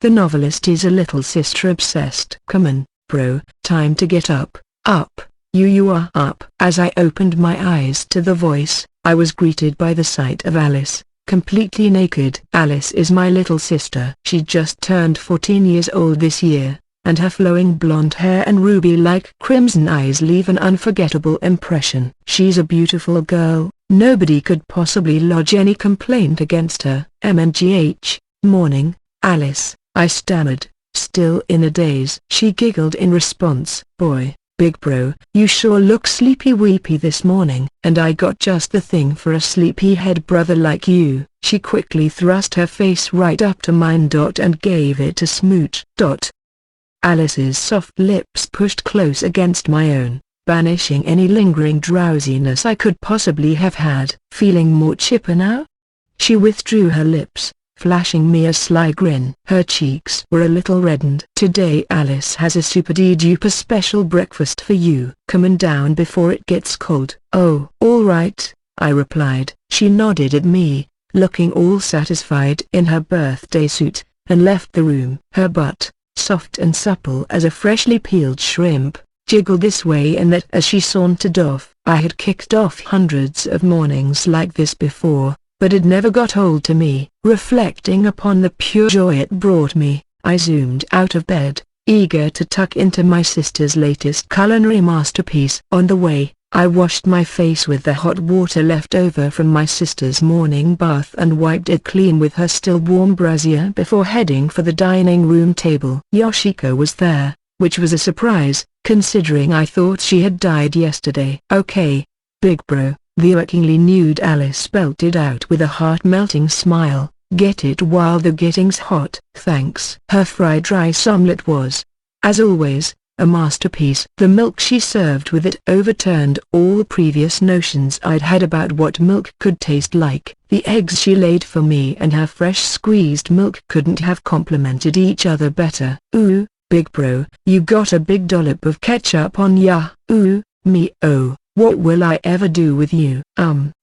The novelist is a little sister obsessed. Come on, bro, time to get up. Up. You are up. As I opened my eyes to the voice, I was greeted by the sight of Alice, completely naked. Alice is my little sister. She just turned 14 years old this year, and her flowing blonde hair and ruby-like crimson eyes leave an unforgettable impression. She's a beautiful girl. Nobody could possibly lodge any complaint against her. MNGH, morning, Alice, I stammered, still in a daze. She giggled in response. Boy, big bro, you sure look sleepy-weepy this morning. And I got just the thing for a sleepyhead brother like you. She quickly thrust her face right up to mine. And gave it a smooch. Alice's soft lips pushed close against my own, banishing any lingering drowsiness I could possibly have had. Feeling more chipper now? She withdrew her lips, flashing me a sly grin. Her cheeks were a little reddened. Today Alice has a super-duper special breakfast for you. Come on down before it gets cold. Oh, all right, I replied. She nodded at me, looking all satisfied in her birthday suit, and left the room. Her butt, soft and supple as a freshly peeled shrimp, jiggled this way and that as she sauntered off. I had kicked off hundreds of mornings like this before, but it never got old to me. Reflecting upon the pure joy it brought me, I zoomed out of bed, eager to tuck into my sister's latest culinary masterpiece. On the way, I washed my face with the hot water left over from my sister's morning bath and wiped it clean with her still warm brassiere before heading for the dining room table. Yoshiko was there, which was a surprise, considering I thought she had died yesterday. Okay, big bro, the irkingly nude Alice belted out with a heart-melting smile. Get it while the getting's hot. Thanks. Her fried rice omelette was, as always, a masterpiece. The milk she served with it overturned all the previous notions I'd had about what milk could taste like. The eggs she laid for me and her fresh squeezed milk couldn't have complemented each other better. Ooh, big bro, you got a big dollop of ketchup on ya. Ooh, me oh, what will I ever do with you?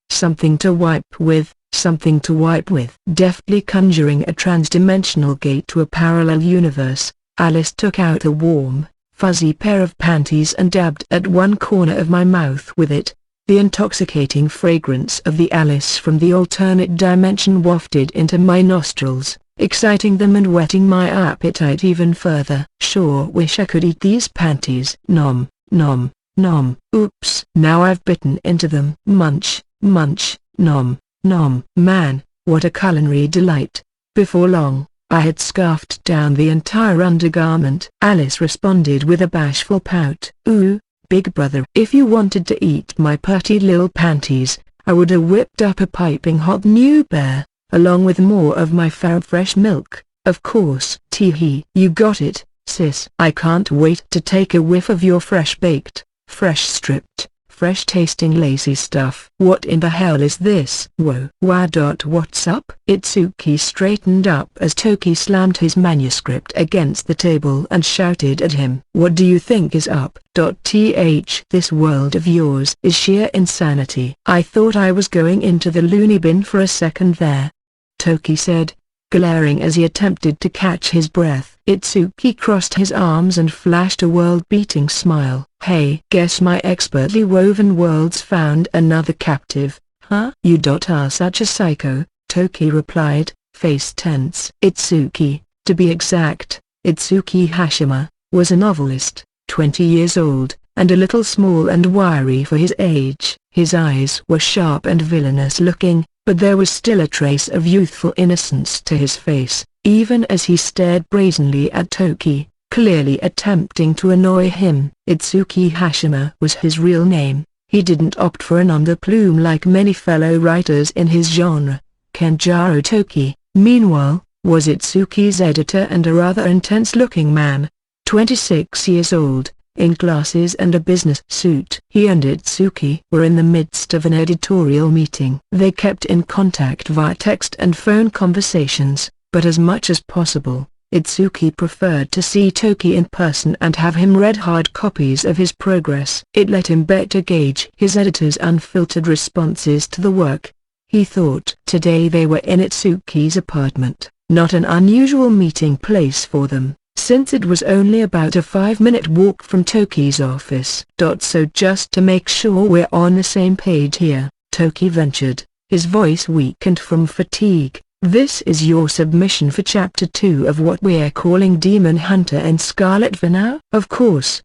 Something to wipe with, something to wipe with. Deftly conjuring a trans-dimensional gate to a parallel universe, Alice took out a warm, fuzzy pair of panties and dabbed at one corner of my mouth with it. The intoxicating fragrance of the Alice from the alternate dimension wafted into my nostrils, exciting them and whetting my appetite even further. Sure wish I could eat these panties. Nom, nom, nom. Oops. Now I've bitten into them. Munch, munch, nom, nom. Man, what a culinary delight. Before long, I had scarfed down the entire undergarment. Alice responded with a bashful pout. Ooh, big brother. If you wanted to eat my purty little panties, I would have whipped up a piping hot new bear, along with more of my fresh milk, of course. Tee-hee. You got it, sis. I can't wait to take a whiff of your fresh-baked, fresh-stripped, fresh-tasting lacy stuff. What in the hell is this? Whoa. What's up? Itsuki straightened up as Toki slammed his manuscript against the table and shouted at him. What do you think is up? This world of yours is sheer insanity. I thought I was going into the loony bin for a second there, Toki said, glaring as he attempted to catch his breath. Itsuki crossed his arms and flashed a world-beating smile. Hey, guess my expertly woven worlds found another captive, huh? You are such a psycho, Toki replied, face tense. Itsuki, to be exact, Itsuki Hashima, was a novelist, 20 years old, and a little small and wiry for his age. His eyes were sharp and villainous-looking, but there was still a trace of youthful innocence to his face, even as he stared brazenly at Toki, clearly attempting to annoy him. Itsuki Hashima was his real name. He didn't opt for an underplume like many fellow writers in his genre. Kenjaro Toki, meanwhile, was Itsuki's editor and a rather intense-looking man, 26 years old, in glasses and a business suit. He and Itsuki were in the midst of an editorial meeting. They kept in contact via text and phone conversations, but as much as possible, Itsuki preferred to see Toki in person and have him read hard copies of his progress. It let him better gauge his editor's unfiltered responses to the work. He thought. Today they were in Itsuki's apartment, not an unusual meeting place for them, since it was only about a 5-minute walk from Toki's office. So just to make sure we're on the same page here, Toki ventured, his voice weakened from fatigue. This is your submission for Chapter 2 of what we're calling Demon Hunter and Scarlet Vow? Of course.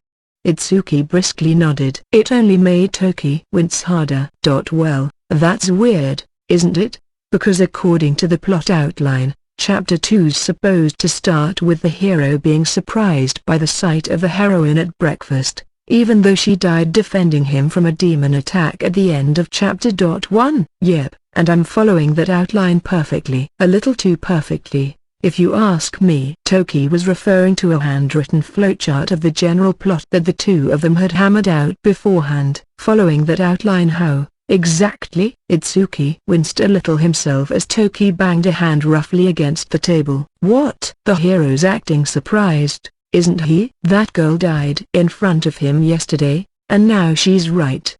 Itsuki briskly nodded. It only made Toki wince harder. Well, that's weird, isn't it? Because according to the plot outline, Chapter 2's supposed to start with the hero being surprised by the sight of the heroine at breakfast, even though she died defending him from a demon attack at the end of Chapter 1. Yep, and I'm following that outline perfectly. A little too perfectly, if you ask me. Toki was referring to a handwritten flowchart of the general plot that the two of them had hammered out beforehand. Following that outline how, exactly? Itsuki winced a little himself as Toki banged a hand roughly against the table. What? The hero's acting surprised, isn't he? That girl died in front of him yesterday, and now she's right.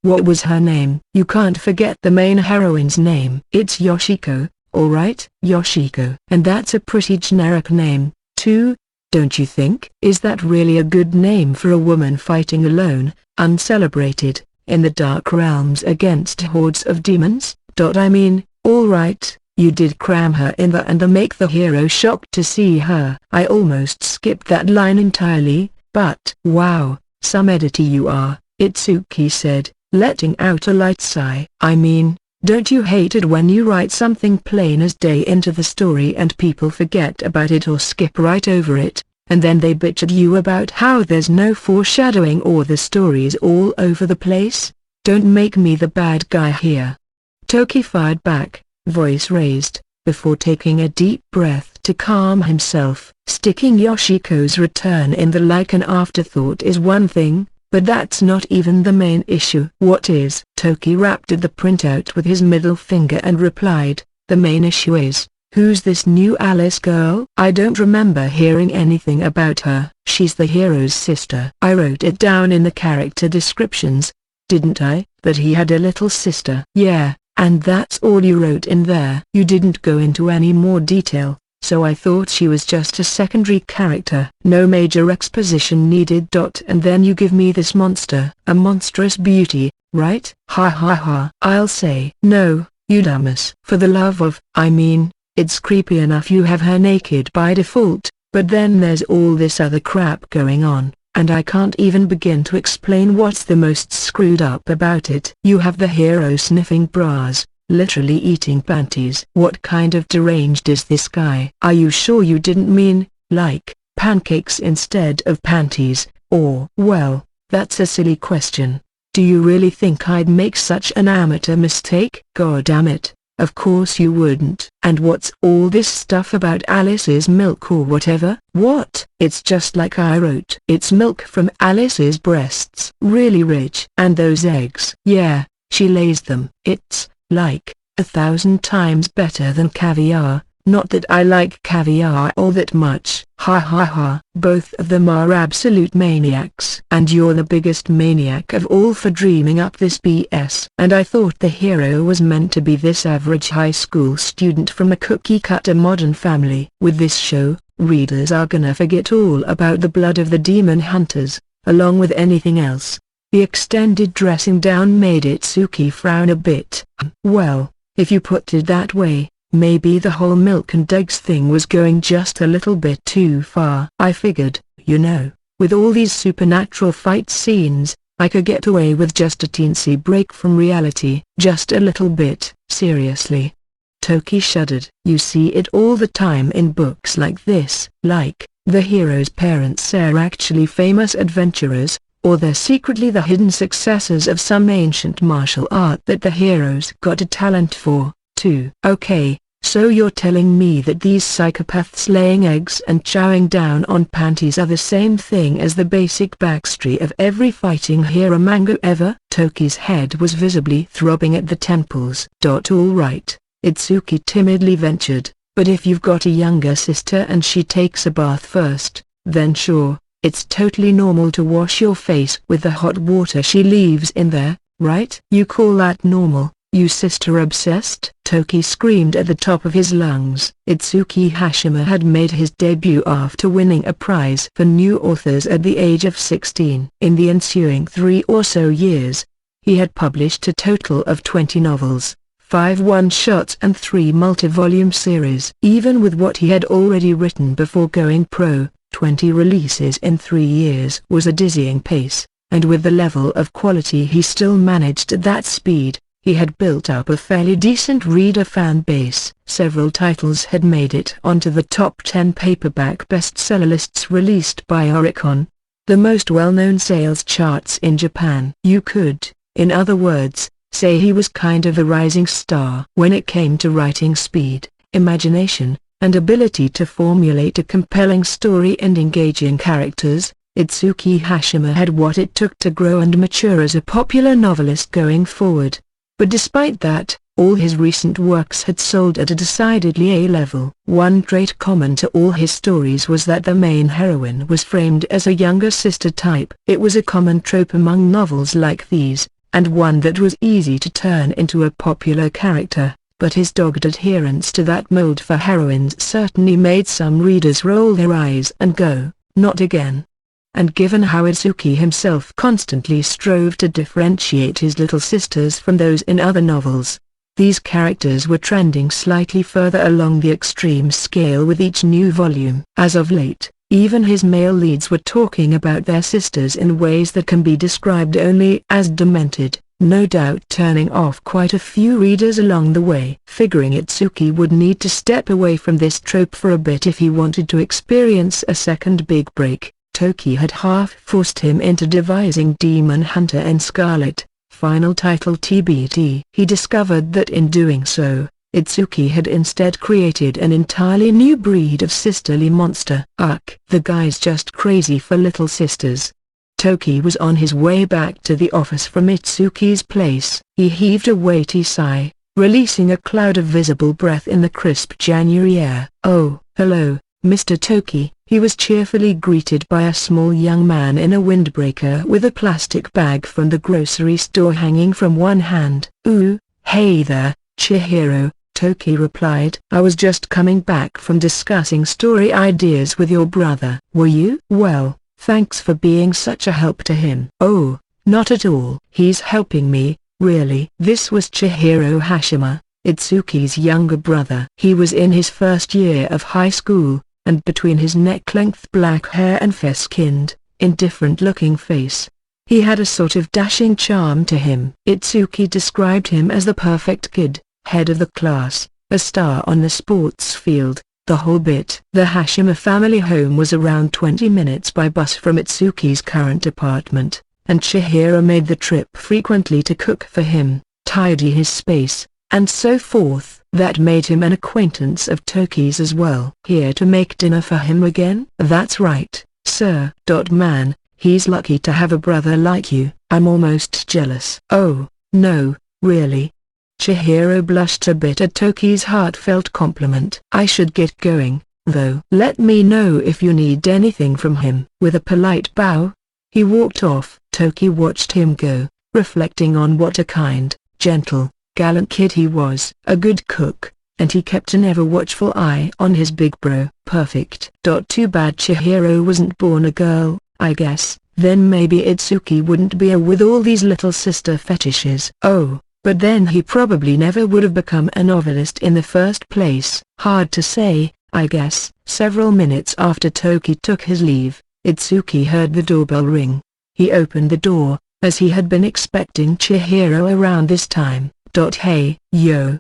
What was her name? You can't forget the main heroine's name. It's Yoshiko, alright? Yoshiko. And that's a pretty generic name, too, don't you think? Is that really a good name for a woman fighting alone, uncelebrated, in the dark realms against hordes of demons? I mean, alright, you did cram her in the and make the hero shocked to see her. I almost skipped that line entirely, but wow, some editor you are, Itsuki said, letting out a light sigh. I mean, don't you hate it when you write something plain as day into the story and people forget about it or skip right over it, and then they bitch at you about how there's no foreshadowing or the story's all over the place? Don't make me the bad guy here. Toki fired back, voice raised, before taking a deep breath to calm himself. Sticking Yoshiko's return in the like an afterthought is one thing, but that's not even the main issue. What is? Toki rapped at the printout with his middle finger and replied, the main issue is, who's this new Alice girl? I don't remember hearing anything about her. She's the hero's sister. I wrote it down in the character descriptions, didn't I? That he had a little sister. Yeah, and that's all you wrote in there. You didn't go into any more detail, so I thought she was just a secondary character. No major exposition needed. And then you give me this monster. A monstrous beauty, right? Ha ha ha. I'll say no, you dumbass. For the love of, I mean, it's creepy enough you have her naked by default, but then there's all this other crap going on, and I can't even begin to explain what's the most screwed up about it. You have the hero sniffing bras, literally eating panties. What kind of deranged is this guy? Are you sure you didn't mean, like, pancakes instead of panties, or? Well, that's a silly question. Do you really think I'd make such an amateur mistake? God damn it. Of course you wouldn't. And what's all this stuff about Alice's milk or whatever? What? It's just like I wrote. It's milk from Alice's breasts. Really rich. And those eggs. Yeah, she lays them. It's, like, 1,000 times better than caviar. Not that I like caviar all that much. Ha ha ha. Both of them are absolute maniacs. And you're the biggest maniac of all for dreaming up this BS. And I thought the hero was meant to be this average high school student from a cookie-cutter modern family. With this show, readers are gonna forget all about the blood of the demon hunters, along with anything else. The extended dressing down made Itsuki frown a bit. Well, if you put it that way, maybe the whole milk and eggs thing was going just a little bit too far. I figured, you know, with all these supernatural fight scenes, I could get away with just a teensy break from reality. Just a little bit. Seriously. Toki shuddered. You see it all the time in books like this. Like, the hero's parents are actually famous adventurers, or they're secretly the hidden successors of some ancient martial art that the hero's got a talent for, too. Okay, so you're telling me that these psychopaths laying eggs and chowing down on panties are the same thing as the basic backstory of every fighting hero manga ever? Toki's head was visibly throbbing at the temples. All right, Itsuki timidly ventured, but if you've got a younger sister and she takes a bath first, then sure. It's totally normal to wash your face with the hot water she leaves in there, right? You call that normal, you sister-obsessed? Toki screamed at the top of his lungs. Itsuki Hashima had made his debut after winning a prize for new authors at the age of 16. In the ensuing 3 or so years, he had published a total of 20 novels, 5 one-shots and 3 multi-volume series. Even with what he had already written before going pro, 20 releases in 3 years was a dizzying pace, and with the level of quality he still managed at that speed, he had built up a fairly decent reader fan base. Several titles had made it onto the top 10 paperback bestseller lists released by Oricon, the most well-known sales charts in Japan. You could, in other words, say he was kind of a rising star. When it came to writing speed, imagination, and ability to formulate a compelling story and engaging characters, Itsuki Hashima had what it took to grow and mature as a popular novelist going forward. But despite that, all his recent works had sold at a decidedly A level. One trait common to all his stories was that the main heroine was framed as a younger sister type. It was a common trope among novels like these, and one that was easy to turn into a popular character, but his dogged adherence to that mold for heroines certainly made some readers roll their eyes and go, "Not again." And given how Itsuki himself constantly strove to differentiate his little sisters from those in other novels, these characters were trending slightly further along the extreme scale with each new volume. As of late, even his male leads were talking about their sisters in ways that can be described only as demented, no doubt turning off quite a few readers along the way. Figuring Itsuki would need to step away from this trope for a bit if he wanted to experience a second big break, Toki had half-forced him into devising Demon Hunter and Scarlet, final title TBD. He discovered that in doing so, Itsuki had instead created an entirely new breed of sisterly monster. Ugh! The guy's just crazy for little sisters. Toki was on his way back to the office from Itsuki's place. He heaved a weighty sigh, releasing a cloud of visible breath in the crisp January air. "Oh, hello, Mr. Toki." He was cheerfully greeted by a small young man in a windbreaker with a plastic bag from the grocery store hanging from one hand. "Ooh, hey there, Chihiro," Toki replied. "I was just coming back from discussing story ideas with your brother." "Were you? Well, thanks for being such a help to him." "Oh, not at all. He's helping me, really." This was Chihiro Hashima, Itsuki's younger brother. He was in his first year of high school, and between his neck-length black hair and fair-skinned, indifferent-looking face, he had a sort of dashing charm to him. Itsuki described him as the perfect kid, head of the class, a star on the sports field, the whole bit. The Hashima family home was around 20 minutes by bus from Itsuki's current apartment, and Chihiro made the trip frequently to cook for him, tidy his space, and so forth. That made him an acquaintance of Toki's as well. "Here to make dinner for him again?" "That's right, sir." "Man, he's lucky to have a brother like you. I'm almost jealous." "Oh, no, really." Chihiro blushed a bit at Toki's heartfelt compliment. "I should get going, though. Let me know if you need anything from him." With a polite bow, he walked off. Toki watched him go, reflecting on what a kind, gentle, gallant kid he was. A good cook, and he kept an ever-watchful eye on his big bro. Perfect. Too bad Chihiro wasn't born a girl, I guess. Then maybe Itsuki wouldn't be with all these little sister fetishes. Oh, but then he probably never would have become a novelist in the first place. Hard to say, I guess. Several minutes after Toki took his leave, Itsuki heard the doorbell ring. He opened the door, as he had been expecting Chihiro around this time. "Hey, yo."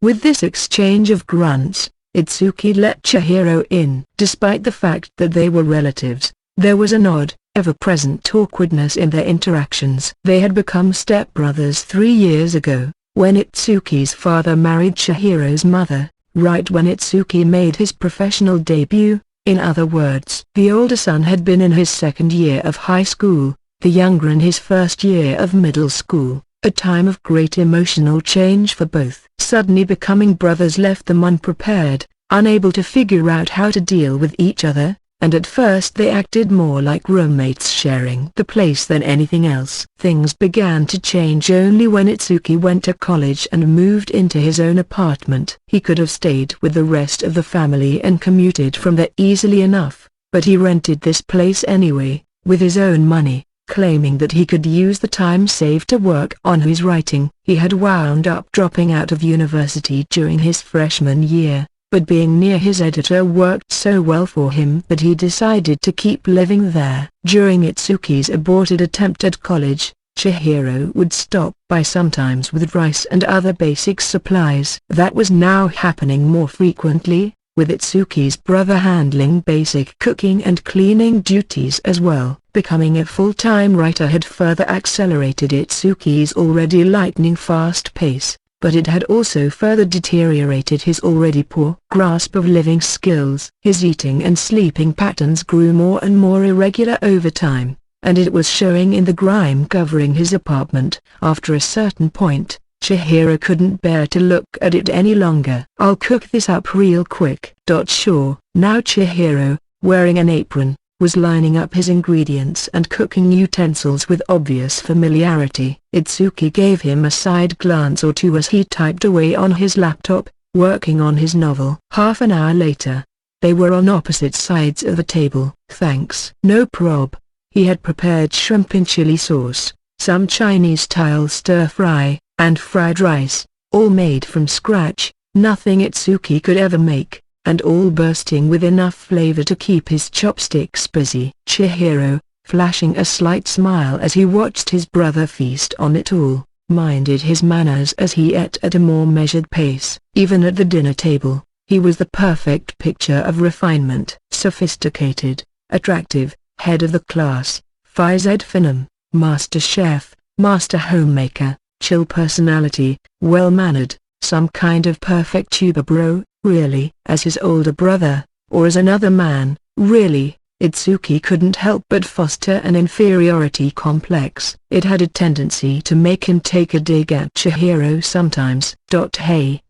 With this exchange of grunts, Itsuki let Chihiro in. Despite the fact that they were relatives, there was an odd, ever-present awkwardness in their interactions. They had become stepbrothers 3 years ago, when Itsuki's father married Chihiro's mother, right when Itsuki made his professional debut. In other words, the older son had been in his second year of high school, the younger in his first year of middle school. A time of great emotional change for both. Suddenly becoming brothers left them unprepared, unable to figure out how to deal with each other, and at first they acted more like roommates sharing the place than anything else. Things began to change only when Itsuki went to college and moved into his own apartment. He could have stayed with the rest of the family and commuted from there easily enough, but he rented this place anyway, with his own money, claiming that he could use the time saved to work on his writing. He had wound up dropping out of university during his freshman year, but being near his editor worked so well for him that he decided to keep living there. During Itsuki's aborted attempt at college, Chihiro would stop by sometimes with rice and other basic supplies. That was now happening more frequently, with Itsuki's brother handling basic cooking and cleaning duties as well. Becoming a full-time writer had further accelerated Itsuki's already lightning-fast pace, but it had also further deteriorated his already poor grasp of living skills. His eating and sleeping patterns grew more and more irregular over time, and it was showing in the grime covering his apartment. After a certain point, Chihiro couldn't bear to look at it any longer. "I'll cook this up real quick." Sure. Now Chihiro, wearing an apron, was lining up his ingredients and cooking utensils with obvious familiarity. Itsuki gave him a side glance or two as he typed away on his laptop, working on his novel. Half an hour later, they were on opposite sides of the table. "Thanks." "No prob." He had prepared shrimp in chili sauce, some Chinese-style stir-fry, and fried rice, all made from scratch, nothing Itsuki could ever make, and all bursting with enough flavor to keep his chopsticks busy. Chihiro, flashing a slight smile as he watched his brother feast on it all, minded his manners as he ate at a more measured pace. Even at the dinner table, he was the perfect picture of refinement. Sophisticated, attractive, head of the class, Phys Ed Finum, master chef, master homemaker, chill personality, well-mannered, some kind of perfect tuber bro. Really? As his older brother, or as another man, really, Itsuki couldn't help but foster an inferiority complex. It had a tendency to make him take a dig at Chihiro sometimes. Hey,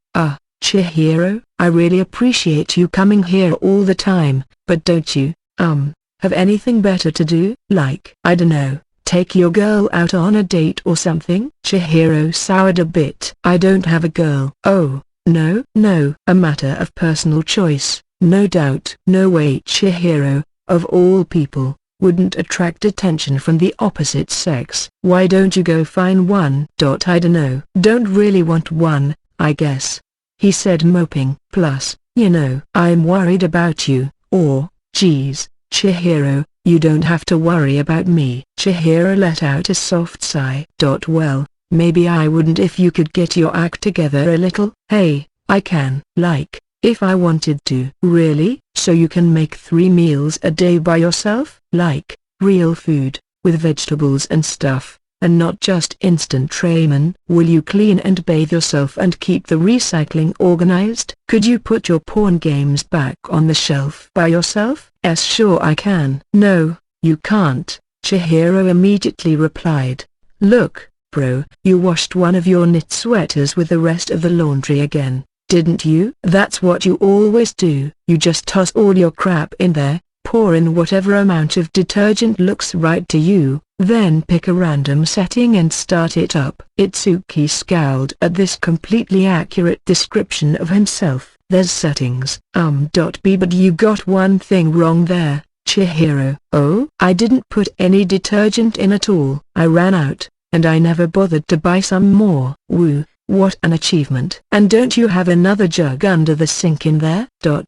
Chihiro, I really appreciate you coming here all the time, but don't you, have anything better to do? Like, I dunno, take your girl out on a date or something? Chihiro soured a bit. I don't have a girl. Oh. No, a matter of personal choice, no doubt. No way. Chihiro, of all people, wouldn't attract attention from the opposite sex. Why don't you go find one? I dunno. Don't really want one, I guess, he said moping. Plus, I'm worried about you. Or, geez, Chihiro, you don't have to worry about me. Chihiro let out a soft sigh. Well, maybe I wouldn't if you could get your act together a little. Hey, I can. Like, if I wanted to. Really? So you can make 3 meals a day by yourself? Like, real food, with vegetables and stuff, and not just instant ramen? Will you clean and bathe yourself and keep the recycling organized? Could you put your porn games back on the shelf by yourself? Yes, sure I can. No, you can't, Chihiro immediately replied. Look, bro, you washed one of your knit sweaters with the rest of the laundry again, didn't you? That's what you always do. You just toss all your crap in there, pour in whatever amount of detergent looks right to you, then pick a random setting and start it up. Itsuki scowled at this completely accurate description of himself. There's settings. But you got one thing wrong there, Chihiro. Oh? I didn't put any detergent in at all. I ran out, and I never bothered to buy some more. Woo, what an achievement. And don't you have another jug under the sink in there? Oh,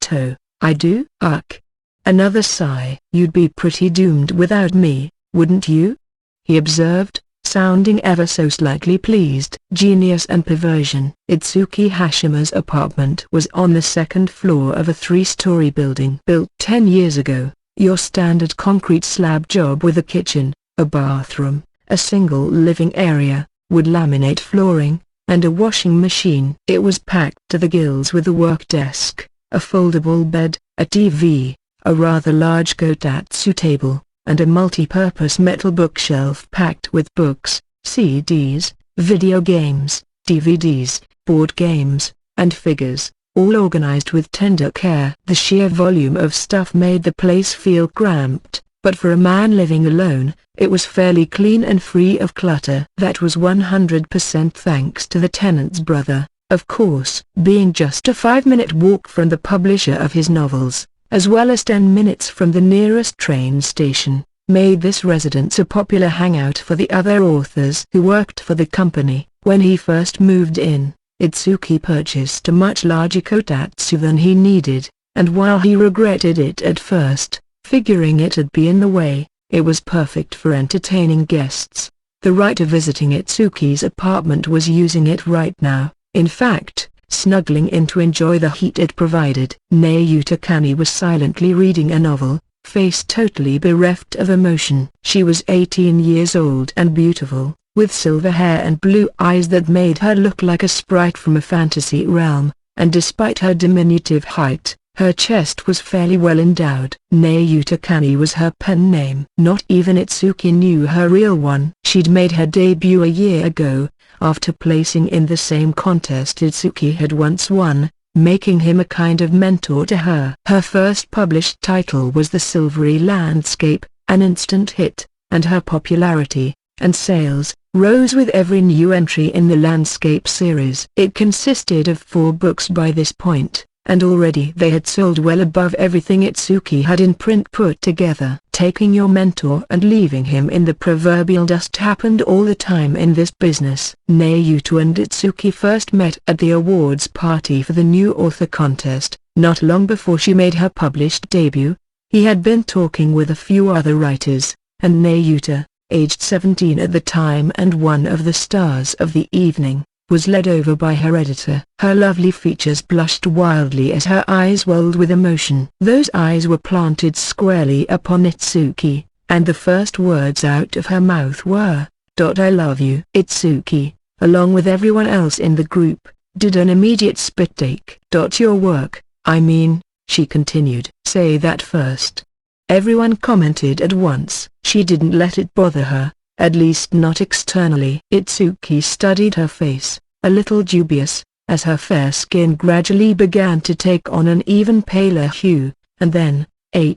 I do? Ugh. Another sigh. You'd be pretty doomed without me, wouldn't you? He observed, sounding ever so slightly pleased. Genius and perversion. Itsuki Hashima's apartment was on the 2nd floor of a 3-story building built 10 years ago. Your standard concrete slab job with a kitchen, a bathroom, a single living area, wood laminate flooring, and a washing machine. It was packed to the gills with a work desk, a foldable bed, a TV, a rather large kotatsu table, and a multi-purpose metal bookshelf packed with books, CDs, video games, DVDs, board games, and figures, all organized with tender care. The sheer volume of stuff made the place feel cramped, but for a man living alone, it was fairly clean and free of clutter. That was 100% thanks to the tenant's brother, of course, being just a 5-minute walk from the publisher of his novels, as well as 10 minutes from the nearest train station, made this residence a popular hangout for the other authors who worked for the company. When he first moved in, Itsuki purchased a much larger kotatsu than he needed, and while he regretted it at first, figuring it'd be in the way, it was perfect for entertaining guests. The writer visiting Itsuki's apartment was using it right now, in fact, snuggling in to enjoy the heat it provided. Nayuta Kani was silently reading a novel, face totally bereft of emotion. She was 18 years old and beautiful, with silver hair and blue eyes that made her look like a sprite from a fantasy realm, and despite her diminutive height, her chest was fairly well endowed. Nayuta Kani was her pen name. Not even Itsuki knew her real one. She'd made her debut a year ago, after placing in the same contest Itsuki had once won, making him a kind of mentor to her. Her first published title was The Silvery Landscape, an instant hit, and her popularity and sales rose with every new entry in the Landscape series. It consisted of 4 books by this point, and already they had sold well above everything Itsuki had in print put together. Taking your mentor and leaving him in the proverbial dust happened all the time in this business. Nayuta and Itsuki first met at the awards party for the new author contest, not long before she made her published debut. He had been talking with a few other writers, and Nayuta, aged 17 at the time and one of the stars of the evening, was led over by her editor. Her lovely features blushed wildly as her eyes welled with emotion. Those eyes were planted squarely upon Itsuki, and the first words out of her mouth were, "I love you." Itsuki, along with everyone else in the group, did an immediate spit take. "Your work, I mean," she continued. "Say that first." Everyone commented at once. She didn't let it bother her, at least not externally. Itsuki studied her face, a little dubious, as her fair skin gradually began to take on an even paler hue, and then, a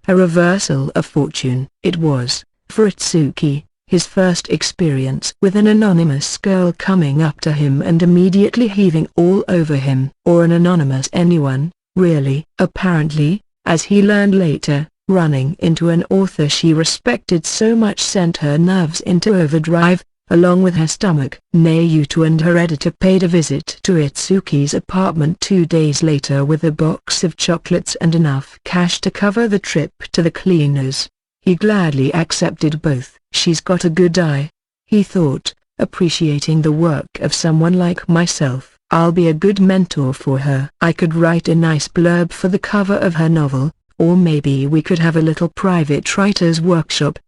reversal of fortune. It was, for Itsuki, his first experience with an anonymous girl coming up to him and immediately heaving all over him. Or an anonymous anyone, really. Apparently, as he learned later, running into an author she respected so much sent her nerves into overdrive, along with her stomach. Nayuta and her editor paid a visit to Itsuki's apartment 2 days later with a box of chocolates and enough cash to cover the trip to the cleaners. He gladly accepted both. "She's got a good eye," he thought, appreciating the work of someone like myself. "I'll be a good mentor for her. I could write a nice blurb for the cover of her novel, or maybe we could have a little private writer's workshop."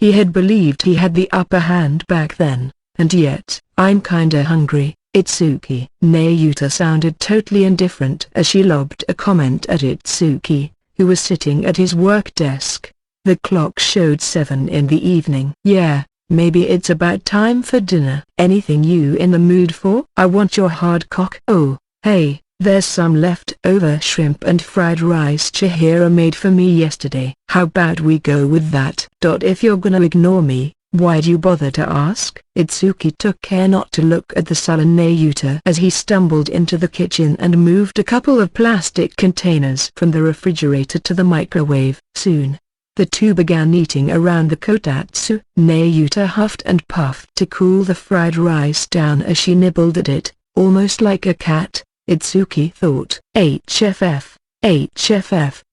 He had believed he had the upper hand back then, and yet, "I'm kinda hungry, Itsuki." Nayuta sounded totally indifferent as she lobbed a comment at Itsuki, who was sitting at his work desk. The clock showed 7 in the evening. "Yeah, maybe it's about time for dinner. Anything you in the mood for?" "I want your hard cock." "Oh, hey, there's some leftover shrimp and fried rice Chihira made for me yesterday. How about we go with that?" "If you're gonna ignore me, why'd you bother to ask?" Itsuki took care not to look at the sullen Nayuta as he stumbled into the kitchen and moved a couple of plastic containers from the refrigerator to the microwave. Soon, the two began eating around the kotatsu. Nayuta huffed and puffed to cool the fried rice down as she nibbled at it, almost like a cat. Itsuki thought, HFF,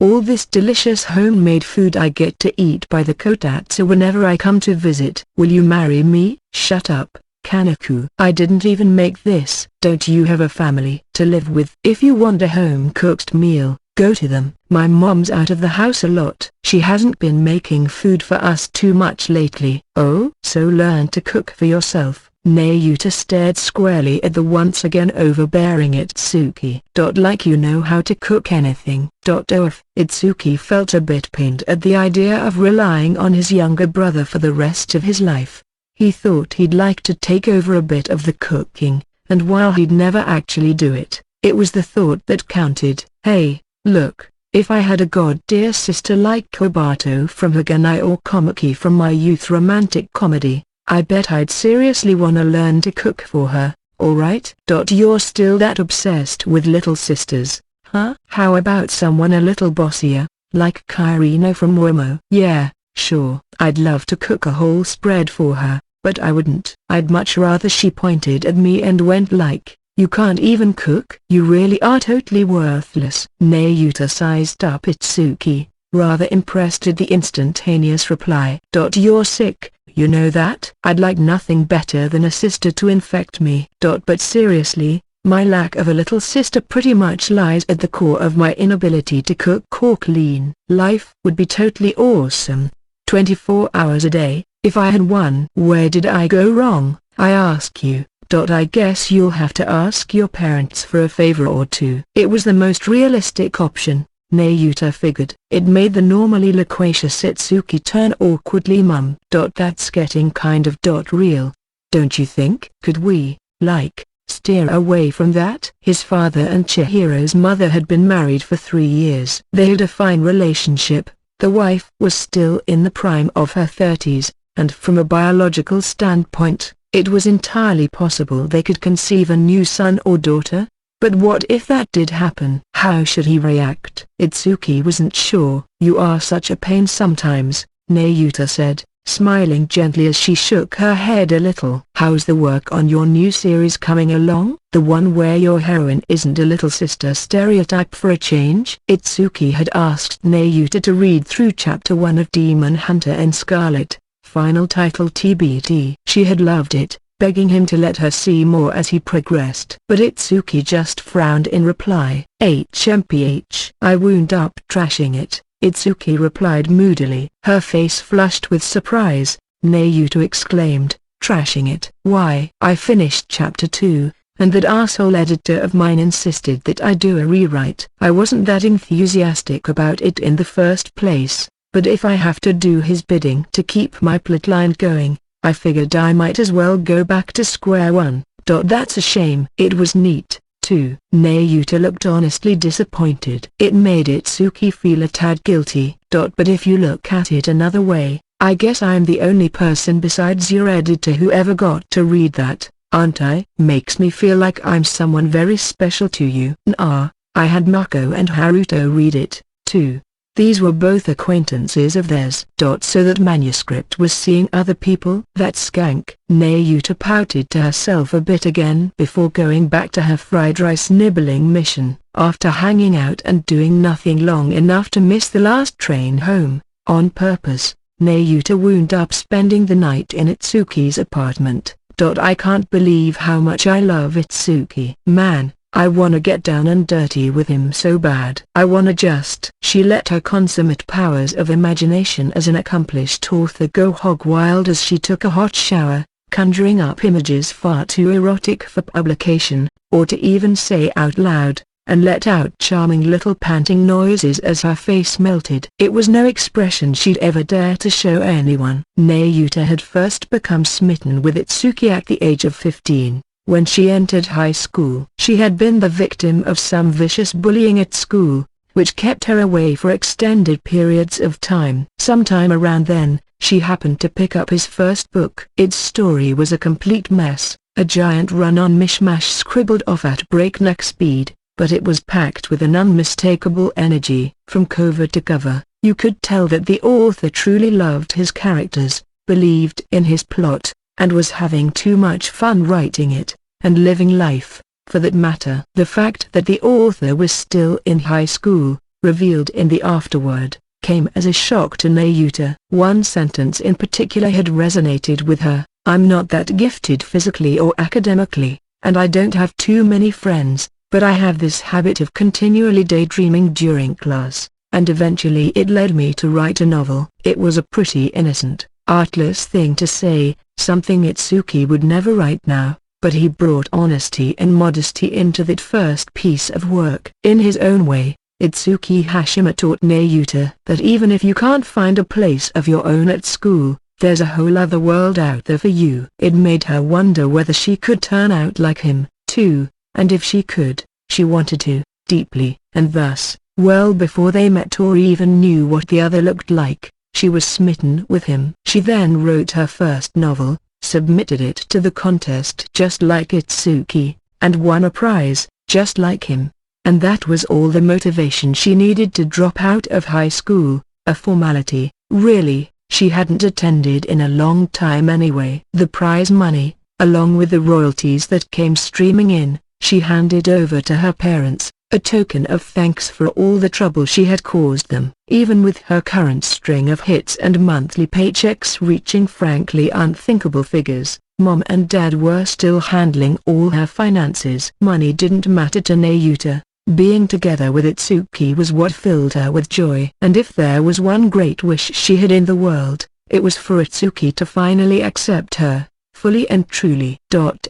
all this delicious homemade food I get to eat by the kotatsu whenever I come to visit. "Will you marry me?" "Shut up, Kaneko. I didn't even make this." "Don't you have a family to live with?" "If you want a home-cooked meal, go to them." "My mom's out of the house a lot. She hasn't been making food for us too much lately." "Oh? So learn to cook for yourself." Nayuta stared squarely at the once again overbearing Itsuki. "Like you know how to cook anything." Itsuki felt a bit pained at the idea of relying on his younger brother for the rest of his life. He thought he'd like to take over a bit of the cooking, and while he'd never actually do it, it was the thought that counted. Hey, look, if I had a god-dear sister like Kobato from Haganai or Komaki from my youth romantic comedy, I bet I'd seriously wanna learn to cook for her, alright? You're still that obsessed with little sisters, huh? How about someone a little bossier, like Kairino from Momo? Yeah, sure. I'd love to cook a whole spread for her, but I wouldn't. I'd much rather she pointed at me and went like, you can't even cook? You really are totally worthless. Nayuta sized up Itsuki, rather impressed at the instantaneous reply. You're sick, you know that? I'd like nothing better than a sister to infect me. But seriously, my lack of a little sister pretty much lies at the core of my inability to cook or clean. Life would be totally awesome, 24 hours a day, if I had one. Where did I go wrong, I ask you? I guess you'll have to ask your parents for a favor or two. It was the most realistic option, Nayuta figured. It made the normally loquacious Itsuki turn awkwardly mum. That's getting kind of real, don't you think? Could we, like, steer away from that? His father and Chihiro's mother had been married for 3 years. They had a fine relationship. The wife was still in the prime of her 30s, and from a biological standpoint, it was entirely possible they could conceive a new son or daughter. But what if that did happen? How should he react? Itsuki wasn't sure. You are such a pain sometimes, Nayuta said, smiling gently as she shook her head a little. How's the work on your new series coming along? The one where your heroine isn't a little sister stereotype for a change? Itsuki had asked Nayuta to read through Chapter 1 of Demon Hunter and Scarlet, final title TBT. She had loved it, begging him to let her see more as he progressed. But Itsuki just frowned in reply. HMPH. I wound up trashing it, Itsuki replied moodily. Her face flushed with surprise. Nayuta exclaimed, trashing it? Why? I finished Chapter 2, and that asshole editor of mine insisted that I do a rewrite. I wasn't that enthusiastic about it in the first place, but if I have to do his bidding to keep my plotline going, I figured I might as well go back to square one. That's a shame. It was neat, too. Nayuta looked honestly disappointed. It made Itsuki feel a tad guilty. But if you look at it another way, I guess I'm the only person besides your editor who ever got to read that, aren't I? Makes me feel like I'm someone very special to you. I had Mako and Haruto read it, too. These were both acquaintances of theirs. So that manuscript was seeing other people? That skank. Nayuta pouted to herself a bit again before going back to her fried rice nibbling mission. After hanging out and doing nothing long enough to miss the last train home, on purpose, Nayuta wound up spending the night in Itsuki's apartment. I can't believe how much I love Itsuki. Man, I wanna get down and dirty with him so bad. I wanna just... She let her consummate powers of imagination as an accomplished author go hog wild as she took a hot shower, conjuring up images far too erotic for publication, or to even say out loud, and let out charming little panting noises as her face melted. It was no expression she'd ever dare to show anyone. Nayuta had first become smitten with Itsuki at the age of 15. When she entered high school, she had been the victim of some vicious bullying at school, which kept her away for extended periods of time. Sometime around then, she happened to pick up his first book. Its story was a complete mess, a giant run-on mishmash scribbled off at breakneck speed, but it was packed with an unmistakable energy. From cover to cover, you could tell that the author truly loved his characters, believed in his plot, and was having too much fun writing it, and living life, for that matter. The fact that the author was still in high school, revealed in the afterword, came as a shock to Nayuta. One sentence in particular had resonated with her: I'm not that gifted physically or academically, and I don't have too many friends, but I have this habit of continually daydreaming during class, and eventually it led me to write a novel. It was a pretty innocent, artless thing to say, something Itsuki would never write now, but he brought honesty and modesty into that first piece of work. In his own way, Itsuki Hashima taught Nayuta that even if you can't find a place of your own at school, There's a whole other world out there for you. It made her wonder whether she could turn out like him, too, and if she could, she wanted to, deeply, and thus, well before they met or even knew what the other looked like, she was smitten with him. She then wrote her first novel, submitted it to the contest just like Itsuki, and won a prize, just like him. And that was all the motivation she needed to drop out of high school, a formality, really, she hadn't attended in a long time anyway. The prize money, along with the royalties that came streaming in, she handed over to her parents, a token of thanks for all the trouble she had caused them. Even with her current string of hits and monthly paychecks reaching frankly unthinkable figures, Mom and Dad were still handling all her finances. Money didn't matter to Nayuta. Being together with Itsuki was what filled her with joy. And if there was one great wish she had in the world, it was for Itsuki to finally accept her, fully and truly.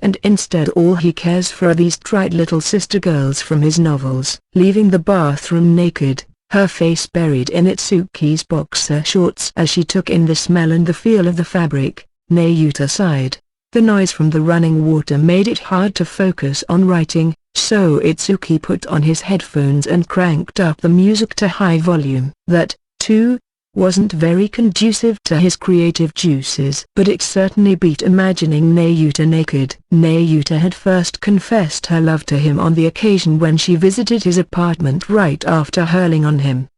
And instead all he cares for are these trite little sister girls from his novels. Leaving the bathroom naked, her face buried in Itsuki's boxer shorts as she took in the smell and the feel of the fabric, Nayuta sighed. The noise from the running water made it hard to focus on writing, so Itsuki put on his headphones and cranked up the music to high volume. That, too, wasn't very conducive to his creative juices. But it certainly beat imagining Nayuta naked. Nayuta had first confessed her love to him on the occasion when she visited his apartment right after hurling on him.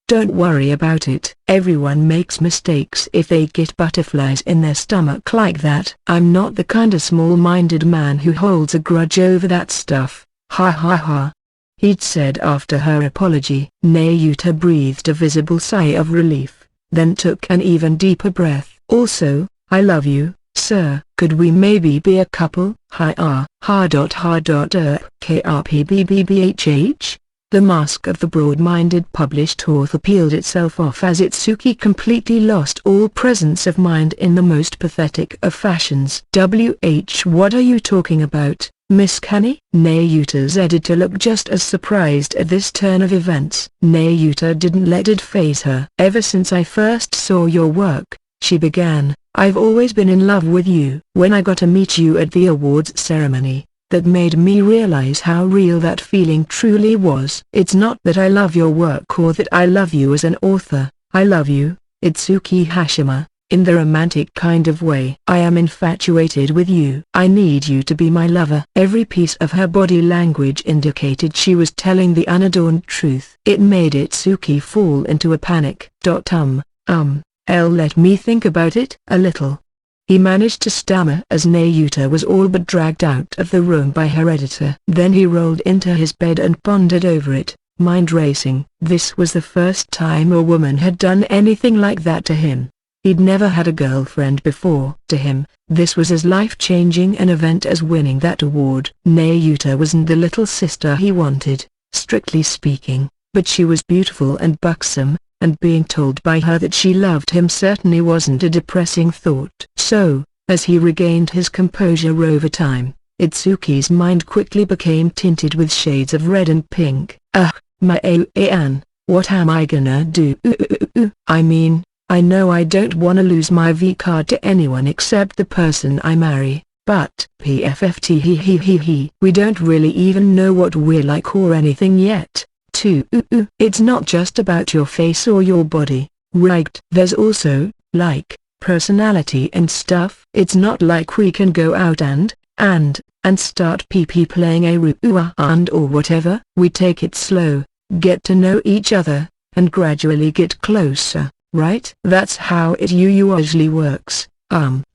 Don't worry about it. Everyone makes mistakes if they get butterflies in their stomach like that. I'm not the kind of small-minded man who holds a grudge over that stuff. Ha ha ha. He'd said after her apology. Nayuta breathed a visible sigh of relief, then took an even deeper breath. Also, I love you, sir. Could we maybe be a couple? KRPBBBHH? The mask of the broad-minded published author peeled itself off as Itsuki completely lost all presence of mind in the most pathetic of fashions. What are you talking about, Miss Canny? Nayuta's editor looked just as surprised at this turn of events. Nayuta didn't let it faze her. Ever since I first saw your work, she began, I've always been in love with you. When I got to meet you at the awards ceremony, that made me realize how real that feeling truly was. It's not that I love your work or that I love you as an author. I love you, Itsuki Hashima, in the romantic kind of way. I am infatuated with you. I need you to be my lover. Every piece of her body language indicated she was telling the unadorned truth. It made Itsuki fall into a panic. Let me think about it a little. He managed to stammer as Nayuta was all but dragged out of the room by her editor. Then he rolled into his bed and pondered over it, mind racing. This was the first time a woman had done anything like that to him. He'd never had a girlfriend before. To him, this was as life-changing an event as winning that award. Nayuta wasn't the little sister he wanted, strictly speaking, but she was beautiful and buxom, and being told by her that she loved him certainly wasn't a depressing thought. So, as he regained his composure over time, Itsuki's mind quickly became tinted with shades of red and pink. My An, what am I gonna do? I mean, I know I don't wanna lose my V card to anyone except the person I marry, but PFFT we don't really even know what we're like or anything yet. It's not just about your face or your body, right? There's also, like, personality and stuff. It's not like we can go out and start playing a and or whatever. We take it slow, get to know each other, and gradually get closer, right? That's how it usually works.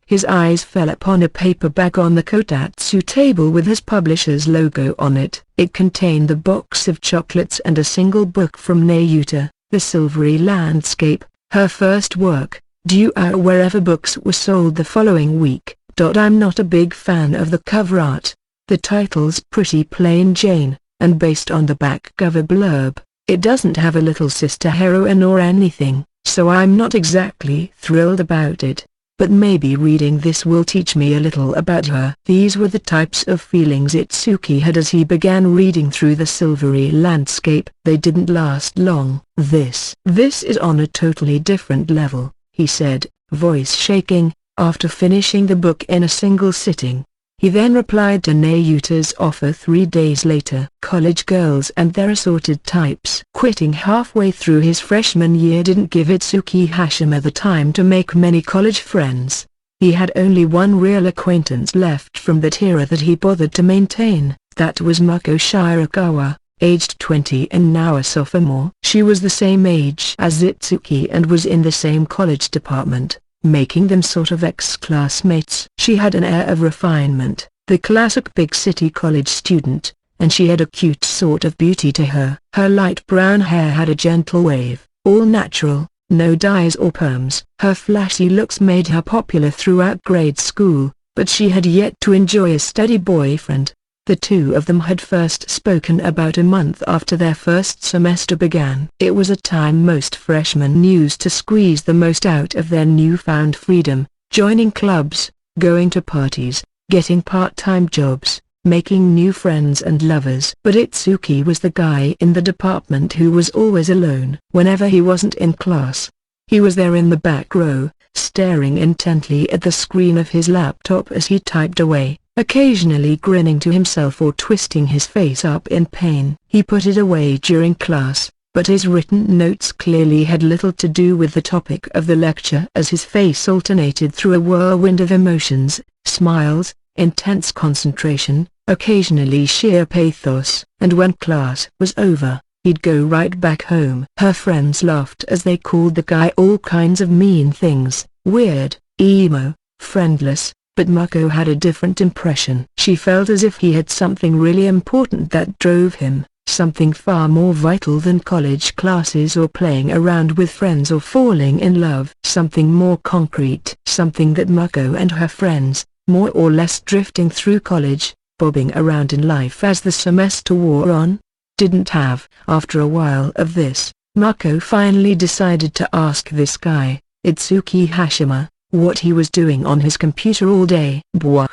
His eyes fell upon a paperback on the kotatsu table with his publisher's logo on it. It contained the box of chocolates and a single book from Nayuta, The Silvery Landscape, her first work, due out wherever books were sold the following week. I'm not a big fan of the cover art. The title's pretty plain Jane, and based on the back cover blurb, it doesn't have a little sister heroine or anything, so I'm not exactly thrilled about it. But maybe reading this will teach me a little about her. These were the types of feelings Itsuki had as he began reading through The Silvery Landscape. They didn't last long. This is on a totally different level, he said, voice shaking, after finishing the book in a single sitting. He then replied to Nayuta's offer 3 days later. College girls and their assorted types. Quitting halfway through his freshman year didn't give Itsuki Hashima the time to make many college friends. He had only one real acquaintance left from that era that he bothered to maintain. That was Mako Shirakawa, aged 20 and now a sophomore. She was the same age as Itsuki and was in the same college department, making them sort of ex-classmates. She had an air of refinement, the classic big city college student, and she had a cute sort of beauty to her. Her light brown hair had a gentle wave, all natural, no dyes or perms. Her flashy looks made her popular throughout grade school, but she had yet to enjoy a steady boyfriend. The two of them had first spoken about a month after their first semester began. It was a time most freshmen used to squeeze the most out of their newfound freedom, joining clubs, going to parties, getting part-time jobs, making new friends and lovers. But Itsuki was the guy in the department who was always alone. Whenever he wasn't in class, he was there in the back row, staring intently at the screen of his laptop as he typed away, occasionally grinning to himself or twisting his face up in pain. He put it away during class, but his written notes clearly had little to do with the topic of the lecture, as his face alternated through a whirlwind of emotions, smiles, intense concentration, occasionally sheer pathos, and when class was over, he'd go right back home. Her friends laughed as they called the guy all kinds of mean things, weird, emo, friendless, but Mako had a different impression. She felt as if he had something really important that drove him, something far more vital than college classes or playing around with friends or falling in love. Something more concrete. Something that Mako and her friends, more or less drifting through college, bobbing around in life as the semester wore on, didn't have. After a while of this, Mako finally decided to ask this guy, Itsuki Hashima, what he was doing on his computer all day. "Bwah,"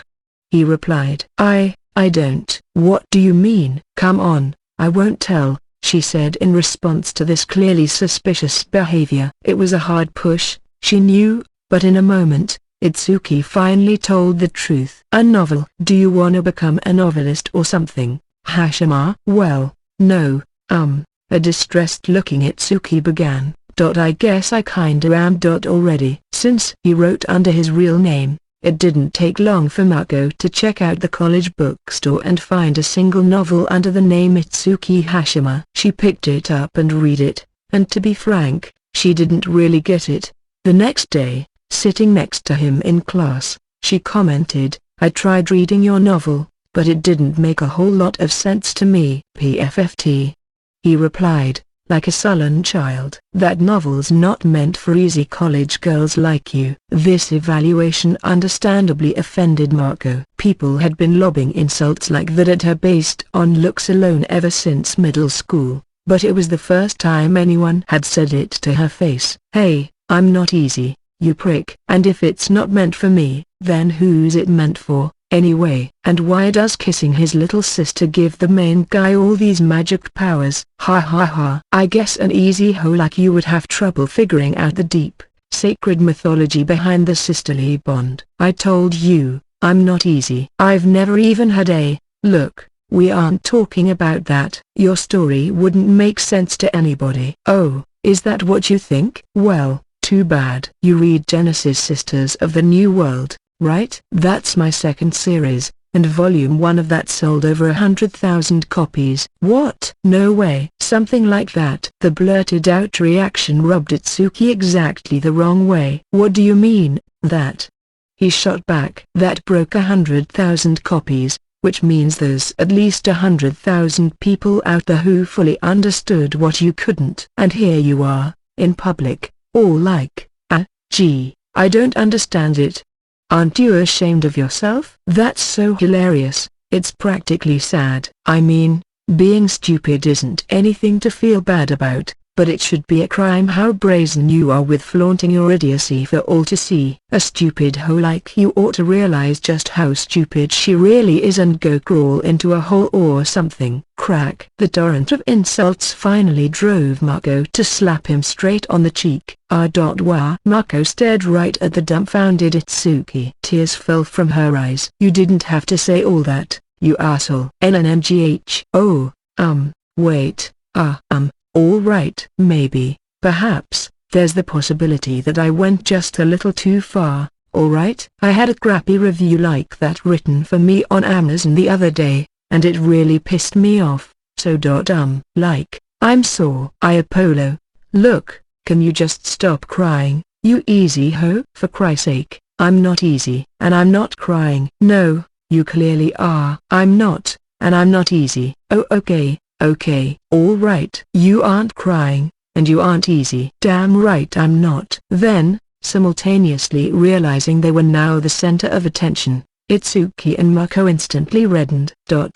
he replied. I don't." "What do you mean?" "Come on, I won't tell," she said in response to this clearly suspicious behavior. It was a hard push, she knew, but in a moment, Itsuki finally told the truth. "A novel." "Do you wanna become a novelist or something, Hashima?" "Well, no, a distressed-looking Itsuki began. "I guess I kinda am. Already." Since he wrote under his real name, it didn't take long for Mako to check out the college bookstore and find a single novel under the name Itsuki Hashima. She picked it up and read it, and to be frank, she didn't really get it. The next day, sitting next to him in class, she commented, "I tried reading your novel, but it didn't make a whole lot of sense to me." "PFFT." He replied, like a sullen child. "That novel's not meant for easy college girls like you." This evaluation understandably offended Mako. People had been lobbing insults like that at her based on looks alone ever since middle school, but it was the first time anyone had said it to her face. "Hey, I'm not easy, you prick. And if it's not meant for me, then who's it meant for, anyway? And why does kissing his little sister give the main guy all these magic powers?" "Ha ha ha." "I guess an easy hoe like you would have trouble figuring out the deep, sacred mythology behind the sisterly bond." "I told you, I'm not easy. I've never even had a look. We aren't talking about that." "Your story wouldn't make sense to anybody." "Oh, is that what you think?" "Well, too bad." "You read Genesis Sisters of the New World, right?" "That's my second series, and Volume 1 of that sold over 100,000 copies." "What? No way." "Something like that." The blurted out reaction rubbed Itsuki exactly the wrong way. "What do you mean, that?" He shot back. "That broke 100,000 copies, which means there's at least 100,000 people out there who fully understood what you couldn't. And here you are, in public, all like, gee, I don't understand it. Aren't you ashamed of yourself?" "That's so hilarious, it's practically sad." "I mean, being stupid isn't anything to feel bad about, but it should be a crime how brazen you are with flaunting your idiocy for all to see. A stupid hoe like you ought to realize just how stupid she really is and go crawl into a hole or something. Crack. The torrent of insults finally drove Mako to slap him straight on the cheek. Wah. Mako stared right at the dumbfounded Itsuki. Tears fell from her eyes. You didn't have to say all that, you asshole. NNMGH. Oh, wait, all right. Maybe, perhaps, there's the possibility that I went just a little too far, alright? I had a crappy review like that written for me on Amazon the other day, and it really pissed me off, so I'm sore. Apollo, look, can you just stop crying, you easy hoe? For Christ's sake, I'm not easy. And I'm not crying. No, you clearly are. I'm not, and I'm not easy. Oh okay. Okay. All right. You aren't crying, and you aren't easy. Damn right I'm not. Then, simultaneously realizing they were now the center of attention, Itsuki and Mako instantly reddened. Oh,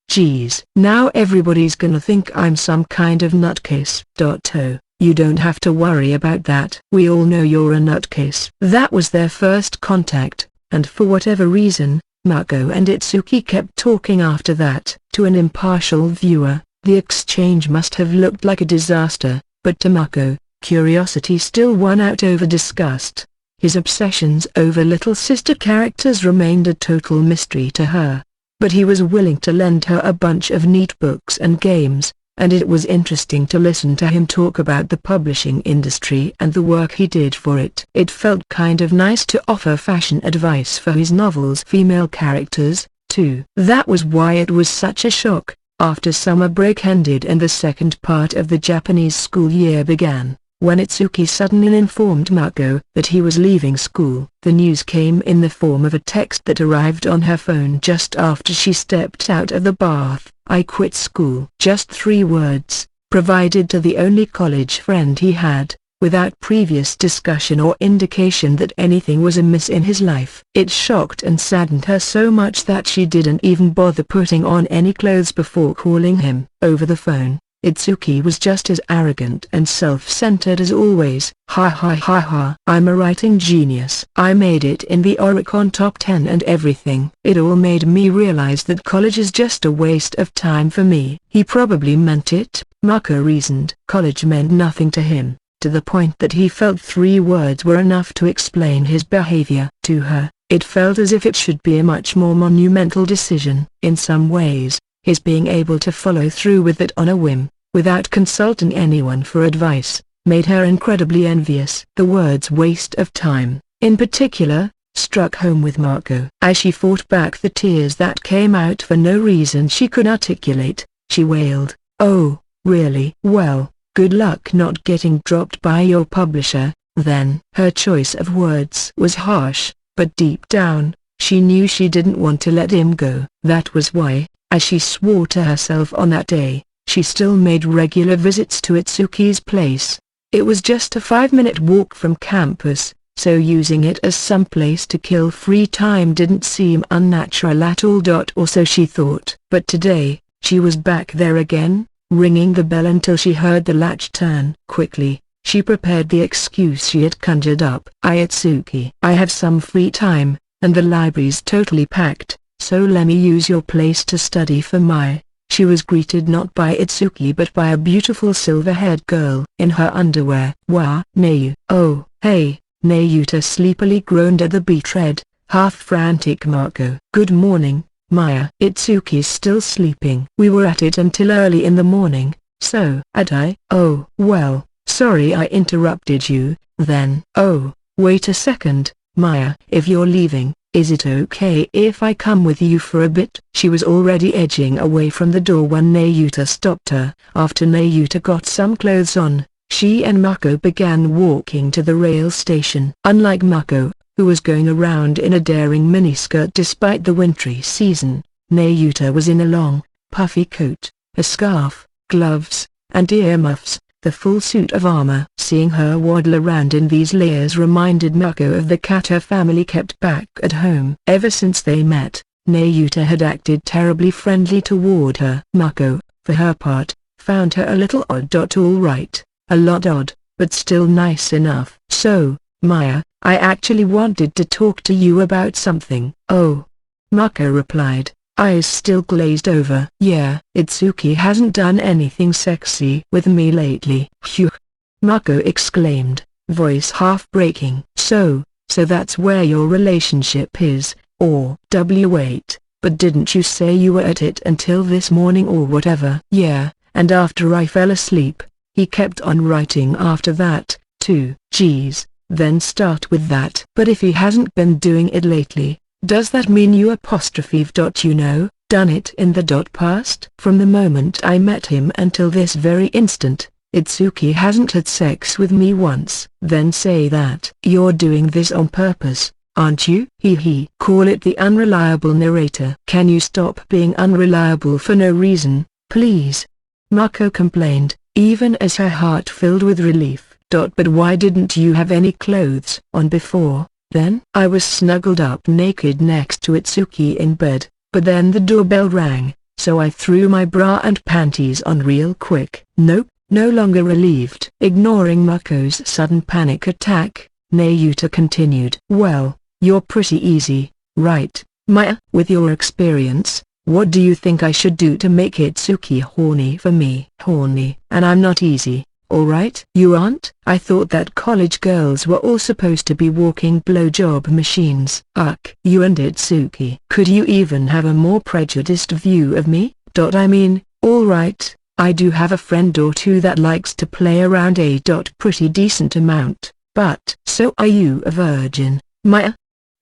geez. Now everybody's gonna think I'm some kind of nutcase. Oh, you don't have to worry about that. We all know you're a nutcase. That was their first contact, and for whatever reason, Mako and Itsuki kept talking after that. To an impartial viewer, the exchange must have looked like a disaster, but to Mako, curiosity still won out over disgust. His obsessions over little sister characters remained a total mystery to her. But he was willing to lend her a bunch of neat books and games, and it was interesting to listen to him talk about the publishing industry and the work he did for it. It felt kind of nice to offer fashion advice for his novels' female characters, too. That was why it was such a shock, after summer break ended and the second part of the Japanese school year began, when Itsuki suddenly informed Mako that he was leaving school. The news came in the form of a text that arrived on her phone just after she stepped out of the bath. I quit school. Just 3 words, provided to the only college friend he had, without previous discussion or indication that anything was amiss in his life. It shocked and saddened her so much that she didn't even bother putting on any clothes before calling him. Over the phone, Itsuki was just as arrogant and self-centered as always. Ha ha ha ha. I'm a writing genius. I made it in the Oricon top 10 and everything. It all made me realize that college is just a waste of time for me. He probably meant it, Mako reasoned. College meant nothing to him, to the point that he felt 3 words were enough to explain his behavior. To her, it felt as if it should be a much more monumental decision. In some ways, his being able to follow through with it on a whim, without consulting anyone for advice, made her incredibly envious. The words waste of time, in particular, struck home with Mako. As she fought back the tears that came out for no reason she could articulate, she wailed, "Oh, really? Well, good luck not getting dropped by your publisher, then." Her choice of words was harsh, but deep down, she knew she didn't want to let him go. That was why, as she swore to herself on that day, she still made regular visits to Itsuki's place. It was just a 5-minute walk from campus, so using it as some place to kill free time didn't seem unnatural at all. Or so she thought. But today, she was back there again, ringing the bell until she heard the latch turn. Quickly, she prepared the excuse she had conjured up. Itsuki, I have some free time, and the library's totally packed, so let me use your place to study for my... She was greeted not by Itsuki but by a beautiful silver-haired girl in her underwear. Wah, Nayu. Oh, hey, Nayuta sleepily groaned at the betrayed, half-frantic Mako. Good morning, Maya. Itsuki's still sleeping. We were at it until early in the morning, so... Oh, well, sorry I interrupted you, then. Oh, wait a second, Maya. If you're leaving, is it okay if I come with you for a bit? She was already edging away from the door when Nayuta stopped her. After Nayuta got some clothes on, she and Mako began walking to the rail station. Unlike Mako, who was going around in a daring miniskirt despite the wintry season, Nayuta was in a long, puffy coat, a scarf, gloves, and earmuffs, the full suit of armor. Seeing her waddle around in these layers reminded Mako of the cat her family kept back at home. Ever since they met, Nayuta had acted terribly friendly toward her. Mako, for her part, found her a little odd. All right, a lot odd, but still nice enough. So, Maya, I actually wanted to talk to you about something. Oh. Mako replied, eyes still glazed over. Yeah, Itsuki hasn't done anything sexy with me lately. Phew. Mako exclaimed, voice half breaking. So that's where your relationship is, or wait, but didn't you say you were at it until this morning or whatever? Yeah, and after I fell asleep, he kept on writing after that, too. Geez, then start with that. But if he hasn't been doing it lately, does that mean you done it in the past? From the moment I met him until this very instant, Itsuki hasn't had sex with me once. Then say that. You're doing this on purpose, aren't you? Hee. Call it the unreliable narrator. Can you stop being unreliable for no reason, please? Mako complained, even as her heart filled with relief. But why didn't you have any clothes on before, then? I was snuggled up naked next to Itsuki in bed, but then the doorbell rang, so I threw my bra and panties on real quick. Nope. No longer relieved. Ignoring Mako's sudden panic attack, Nayuta continued. Well, you're pretty easy, right, Maya? With your experience, what do you think I should do to make Itsuki horny for me? Horny? And I'm not easy, alright? You aren't? I thought that college girls were all supposed to be walking blowjob machines. Ugh. You and Itsuki. Could you even have a more prejudiced view of me? I mean, alright, I do have a friend or two that likes to play around a pretty decent amount, but so are you a virgin, Maya?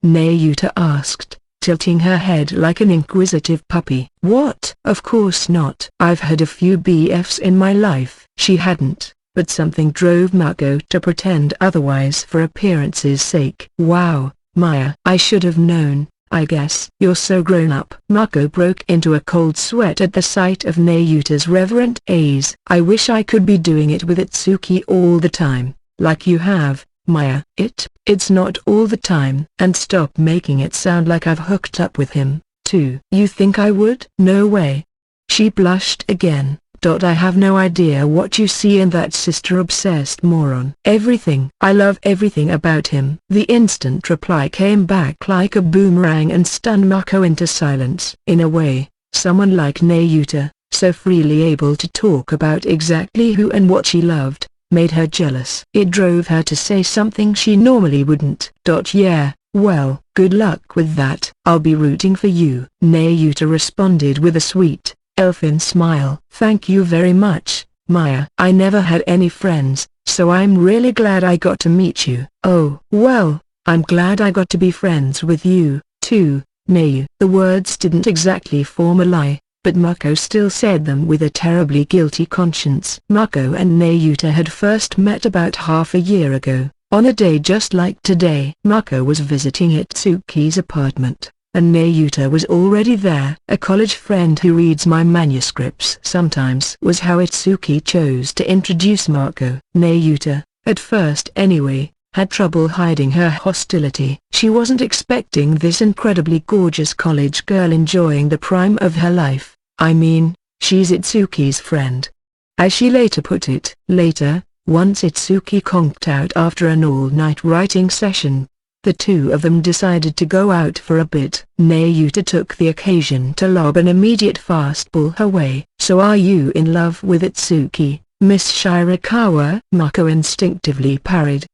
Nayuta asked, tilting her head like an inquisitive puppy. What? Of course not. I've had a few BFs in my life. She hadn't, but something drove Mako to pretend otherwise for appearance's sake. Wow, Maya. I should have known. I guess you're so grown up. Mako broke into a cold sweat at the sight of Nayuta's reverent gaze. I wish I could be doing it with Itsuki all the time, like you have, Maya. It's not all the time. And stop making it sound like I've hooked up with him, too. You think I would? No way. She blushed again. I have no idea what you see in that sister-obsessed moron. Everything. I love everything about him. The instant reply came back like a boomerang and stunned Mako into silence. In a way, someone like Nayuta, so freely able to talk about exactly who and what she loved, made her jealous. It drove her to say something she normally wouldn't. Yeah, well, good luck with that. I'll be rooting for you. Nayuta responded with a sweet, elfin smile. Thank you very much, Maya. I never had any friends, so I'm really glad I got to meet you. Oh, well, I'm glad I got to be friends with you, too, Nayu. The words didn't exactly form a lie, but Mako still said them with a terribly guilty conscience. Mako and Nayuta had first met about half a year ago, on a day just like today. Mako was visiting Itsuki's apartment, and Nayuta was already there. A college friend who reads my manuscripts sometimes was how Itsuki chose to introduce Mako. Nayuta, at first anyway, had trouble hiding her hostility. She wasn't expecting this incredibly gorgeous college girl enjoying the prime of her life. I mean, she's Itsuki's friend. As she later put it. Later, once Itsuki conked out after an all-night writing session, the two of them decided to go out for a bit. Nayuta took the occasion to lob an immediate fastball her way. So are you in love with Itsuki, Miss Shirakawa? Mako instinctively parried.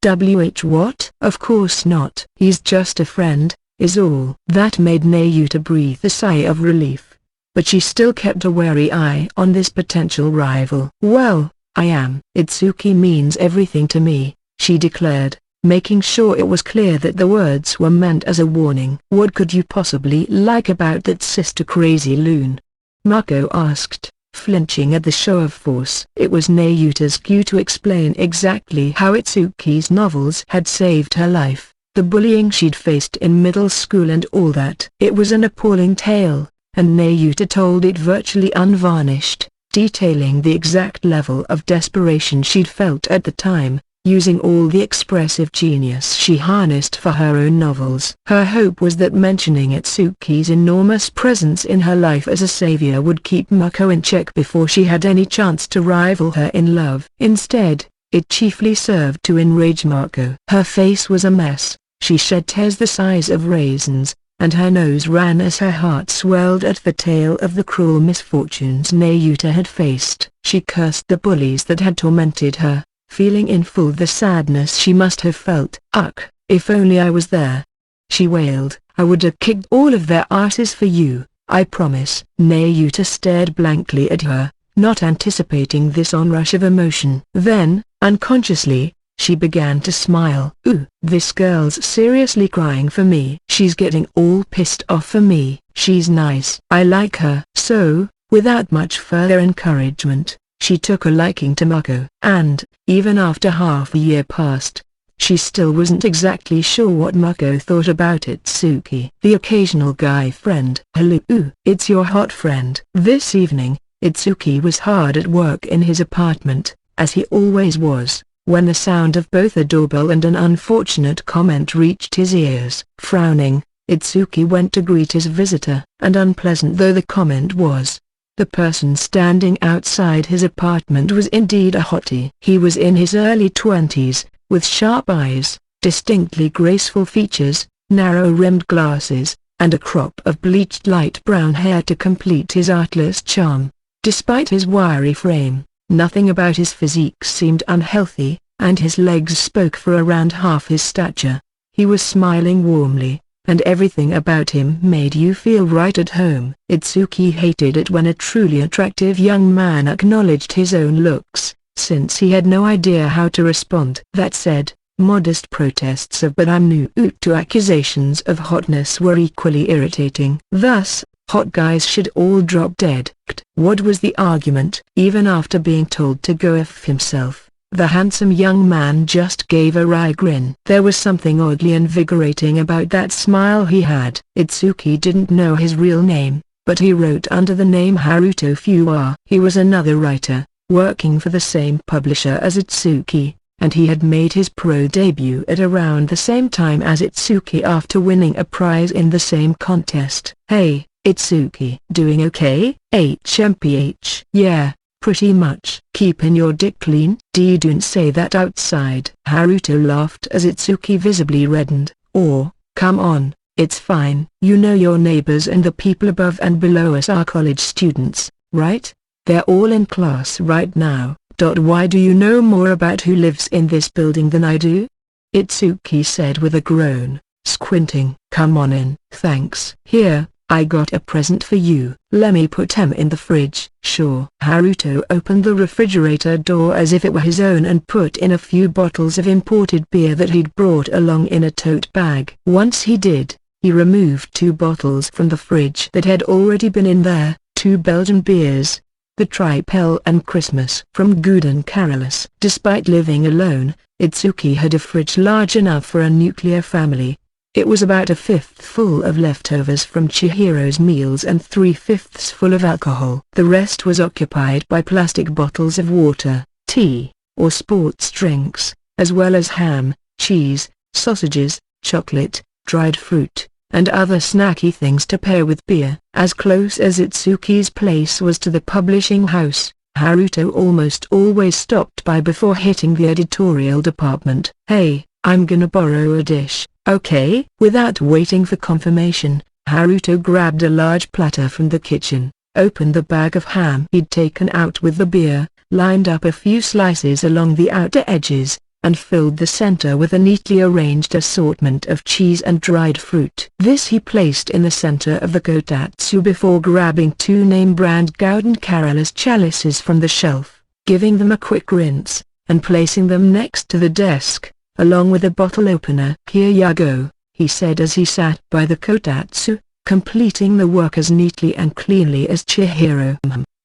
What? Of course not. He's just a friend, is all. That made Nayuta breathe a sigh of relief. But she still kept a wary eye on this potential rival. Well, I am. Itsuki means everything to me, she declared, making sure it was clear that the words were meant as a warning. What could you possibly like about that sister crazy loon? Mako asked, flinching at the show of force. It was Nayuta's cue to explain exactly how Itsuki's novels had saved her life, the bullying she'd faced in middle school and all that. It was an appalling tale, and Nayuta told it virtually unvarnished, detailing the exact level of desperation she'd felt at the time, using all the expressive genius she harnessed for her own novels. Her hope was that mentioning Itsuki's enormous presence in her life as a savior would keep Mako in check before she had any chance to rival her in love. Instead, It chiefly served to enrage Mako. Her face was a mess, she shed tears the size of raisins, and her nose ran as her heart swelled at the tale of the cruel misfortunes Nayuta had faced. She cursed the bullies that had tormented her, feeling in full the sadness she must have felt. "Ugh, if only I was there," she wailed. "I would have kicked all of their asses for you, I promise." Nayuta stared blankly at her, not anticipating this onrush of emotion. Then, unconsciously, she began to smile. "Ooh, this girl's seriously crying for me. She's getting all pissed off for me. She's nice. I like her." So, without much further encouragement, she took a liking to Mako. And, even after half a year passed, she still wasn't exactly sure what Mako thought about Itsuki. The occasional guy friend. "Hello, it's your hot friend." This evening, Itsuki was hard at work in his apartment, as he always was, when the sound of both a doorbell and an unfortunate comment reached his ears. Frowning, Itsuki went to greet his visitor. And unpleasant though the comment was, the person standing outside his apartment was indeed a hottie. He was in his early 20s, with sharp eyes, distinctly graceful features, narrow-rimmed glasses, and a crop of bleached light brown hair to complete his artless charm. Despite his wiry frame, nothing about his physique seemed unhealthy, and his legs spoke for around half his stature. He was smiling warmly, and everything about him made you feel right at home. Itsuki hated it when a truly attractive young man acknowledged his own looks, since he had no idea how to respond. That said, modest protests of "but I'm new" to accusations of hotness were equally irritating. Thus, hot guys should all drop dead. What was the argument? Even after being told to go F himself, the handsome young man just gave a wry grin. There was something oddly invigorating about that smile he had. Itsuki didn't know his real name, but he wrote under the name Haruto Fuwa. He was another writer, working for the same publisher as Itsuki, and he had made his pro debut at around the same time as Itsuki after winning a prize in the same contest. "Hey, Itsuki. Doing okay?" "HMPH. Yeah, pretty much." "Keeping your dick clean?" "Don't say that outside." Haruto laughed as Itsuki visibly reddened. "Or, come on, it's fine. You know your neighbors and the people above and below us are college students, right? They're all in class right now. Why do you know more about who lives in this building than I do?" Itsuki said with a groan, squinting. "Come on in." "Thanks. Here, I got a present for you." "Let me put him in the fridge." "Sure." Haruto opened the refrigerator door as if it were his own and put in a few bottles of imported beer that he'd brought along in a tote bag. Once he did, he removed 2 bottles from the fridge that had already been in there, 2 Belgian beers, the Tripel and Christmas from Good and Carolus. Despite living alone, Itsuki had a fridge large enough for a nuclear family. It was about a fifth full of leftovers from Chihiro's meals and 3/5 full of alcohol. The rest was occupied by plastic bottles of water, tea, or sports drinks, as well as ham, cheese, sausages, chocolate, dried fruit, and other snacky things to pair with beer. As close as Itsuki's place was to the publishing house, Haruto almost always stopped by before hitting the editorial department. "Hey, I'm gonna borrow a dish, okay?" Without waiting for confirmation, Haruto grabbed a large platter from the kitchen, opened the bag of ham he'd taken out with the beer, lined up a few slices along the outer edges, and filled the center with a neatly arranged assortment of cheese and dried fruit. This he placed in the center of the kotatsu before grabbing 2 name-brand Good and Carolus chalices from the shelf, giving them a quick rinse, and placing them next to the desk, along with a bottle opener. "Here ya go," he said as he sat by the kotatsu, completing the work as neatly and cleanly as Chihiro.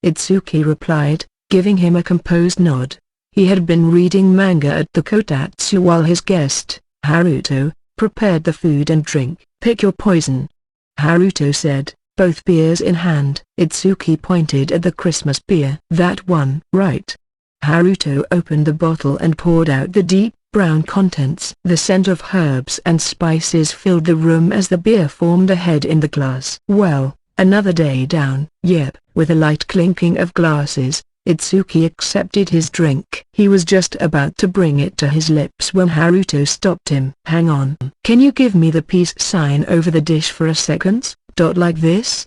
Itsuki replied, giving him a composed nod. He had been reading manga at the kotatsu while his guest, Haruto, prepared the food and drink. "Pick your poison," Haruto said, both beers in hand. Itsuki pointed at the Christmas beer. "That one." "Right." Haruto opened the bottle and poured out the deep brown contents. The scent of herbs and spices filled the room as the beer formed a head in the glass. "Well, another day down." "Yep." With a light clinking of glasses, Itsuki accepted his drink. He was just about to bring it to his lips when Haruto stopped him. Hang on. Can you give me the peace sign over the dish for a second? Like this?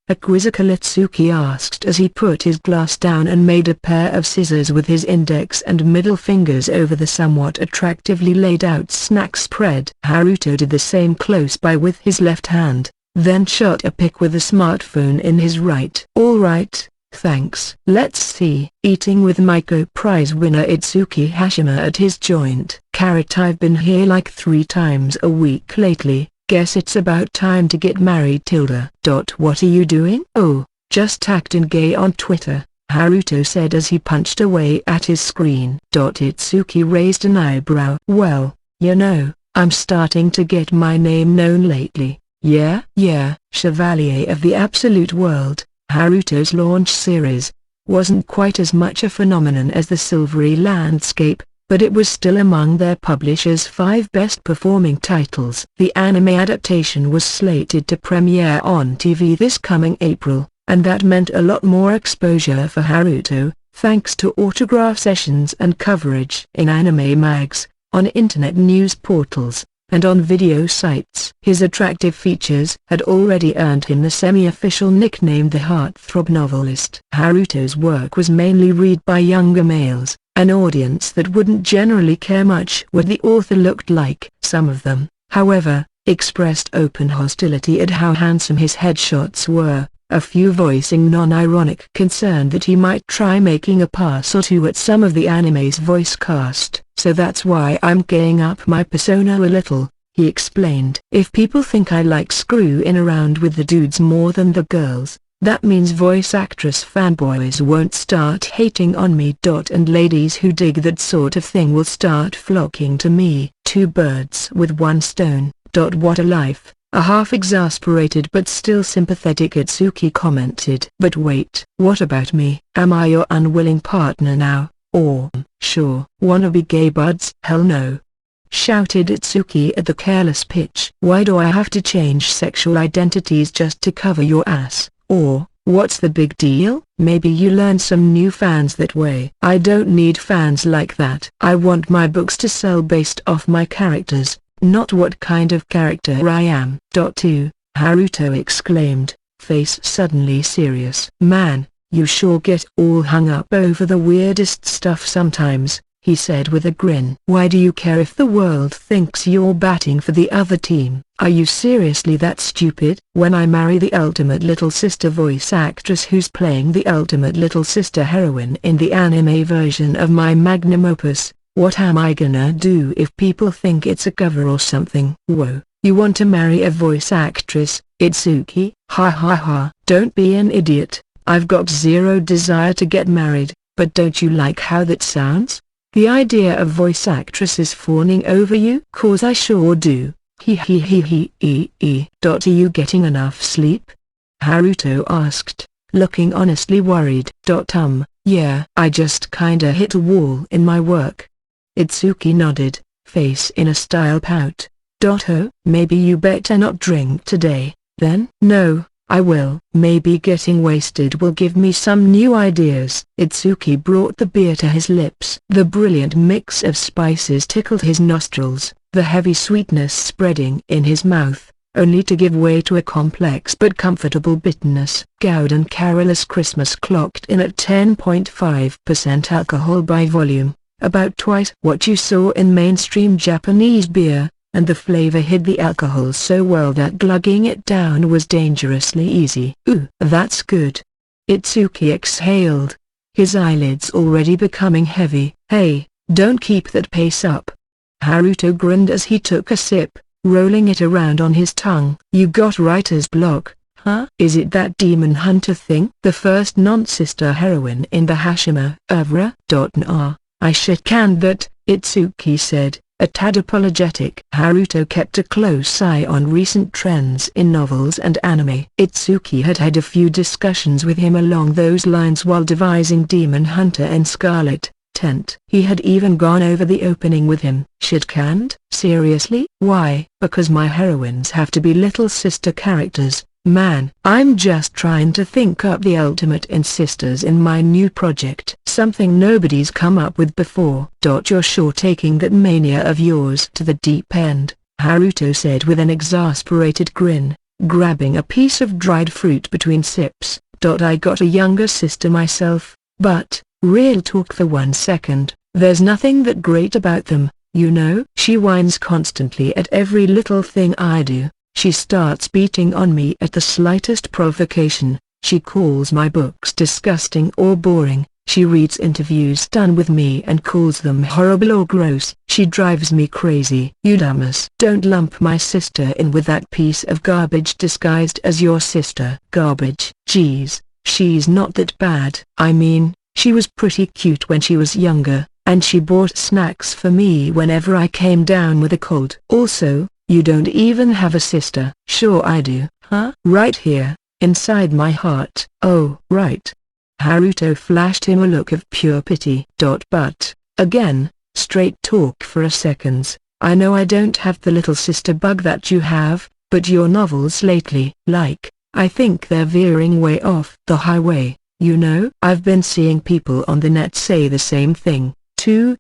A quizzical Itsuki asked as he put his glass down and made a pair of scissors with his index and middle fingers over the somewhat attractively laid out snack spread. Haruto did the same close by with his left hand, then shot a pic with a smartphone in his right. Alright, thanks. Let's see. Eating with Maiko prize winner Itsuki Hashima at his joint. Carrot, I've been here like 3 times a week lately. Guess it's about time to get married, Tilda. What are you doing? Oh, just acting gay on Twitter, Haruto said as he punched away at his screen. Itsuki raised an eyebrow. Well, you know, I'm starting to get my name known lately. Yeah? Chevalier of the Absolute World, Haruto's launch series, wasn't quite as much a phenomenon as the Silvery Landscape, but it was still among their publishers' 5 best-performing titles. The anime adaptation was slated to premiere on TV this coming April, and that meant a lot more exposure for Haruto, thanks to autograph sessions and coverage in anime mags, on internet news portals, and on video sites. His attractive features had already earned him the semi-official nickname the Heartthrob Novelist. Haruto's work was mainly read by younger males, an audience that wouldn't generally care much what the author looked like. Some of them, however, expressed open hostility at how handsome his headshots were, a few voicing non-ironic concern that he might try making a pass or two at some of the anime's voice cast. So that's why I'm gaying up my persona a little, he explained. If people think I like screwing around with the dudes more than the girls, that means voice actress fanboys won't start hating on me. And ladies who dig that sort of thing will start flocking to me. 2 birds with 1 stone. What a life, a half-exasperated but still sympathetic Itsuki commented. But wait, what about me? Am I your unwilling partner now, or, sure, wanna be gay buds? Hell no! Shouted Itsuki at the careless pitch. Why do I have to change sexual identities just to cover your ass? Or, what's the big deal? Maybe you learn some new fans that way. I don't need fans like that. I want my books to sell based off my characters, not what kind of character I am. 2, Haruto exclaimed, face suddenly serious. Man, you sure get all hung up over the weirdest stuff sometimes, he said with a grin. Why do you care if the world thinks you're batting for the other team? Are you seriously that stupid? When I marry the ultimate little sister voice actress who's playing the ultimate little sister heroine in the anime version of my magnum opus, what am I gonna do if people think it's a cover or something? Whoa, you want to marry a voice actress, Itsuki? Ha ha ha. Don't be an idiot. I've got zero desire to get married, but don't you like how that sounds? The idea of voice actresses fawning over you? 'Cause I sure do. He. Are you getting enough sleep? Haruto asked, looking honestly worried. Yeah, I just kinda hit a wall in my work. Itsuki nodded, face in a style pout. Oh, maybe you better not drink today, then? No, I will. Maybe getting wasted will give me some new ideas. Itsuki brought the beer to his lips. The brilliant mix of spices tickled his nostrils, the heavy sweetness spreading in his mouth, only to give way to a complex but comfortable bitterness. Gowden Carolus Christmas clocked in at 10.5% alcohol by volume, about twice what you saw in mainstream Japanese beer, and the flavor hid the alcohol so well that glugging it down was dangerously easy. Ooh, that's good. Itsuki exhaled, his eyelids already becoming heavy. Hey, don't keep that pace up. Haruto grinned as he took a sip, rolling it around on his tongue. You got writer's block, huh? Is it that demon hunter thing? The first non-sister heroine in the Hashima oeuvre? Nah, I shit canned that, Itsuki said, a tad apologetic. Haruto kept a close eye on recent trends in novels and anime. Itsuki had had a few discussions with him along those lines while devising Demon Hunter and Scarlet Tent. He had even gone over the opening with him. Shit-canned? Seriously? Why? Because my heroines have to be little sister characters, Man, I'm just trying to think up the ultimate in sisters in my new project. Something nobody's come up with before. You're sure taking that mania of yours to the deep end, Haruto said with an exasperated grin, grabbing a piece of dried fruit between sips. I got a younger sister myself, but, real talk for 1 second, there's nothing that great about them, you know? She whines constantly at every little thing I do. She starts beating on me at the slightest provocation. She calls my books disgusting or boring. She reads interviews done with me and calls them horrible or gross. She drives me crazy. You dumbass. Don't lump my sister in with that piece of garbage disguised as your sister. Garbage. Geez, she's not that bad. I mean, she was pretty cute when she was younger, and she bought snacks for me whenever I came down with a cold. Also, you don't even have a sister. Sure I do, huh? Right here, inside my heart. Oh, right. Haruto flashed him a look of pure pity. But, again, straight talk for a second. I know I don't have the little sister bug that you have, but your novels lately, I think they're veering way off the highway, you know? I've been seeing people on the net say the same thing, too,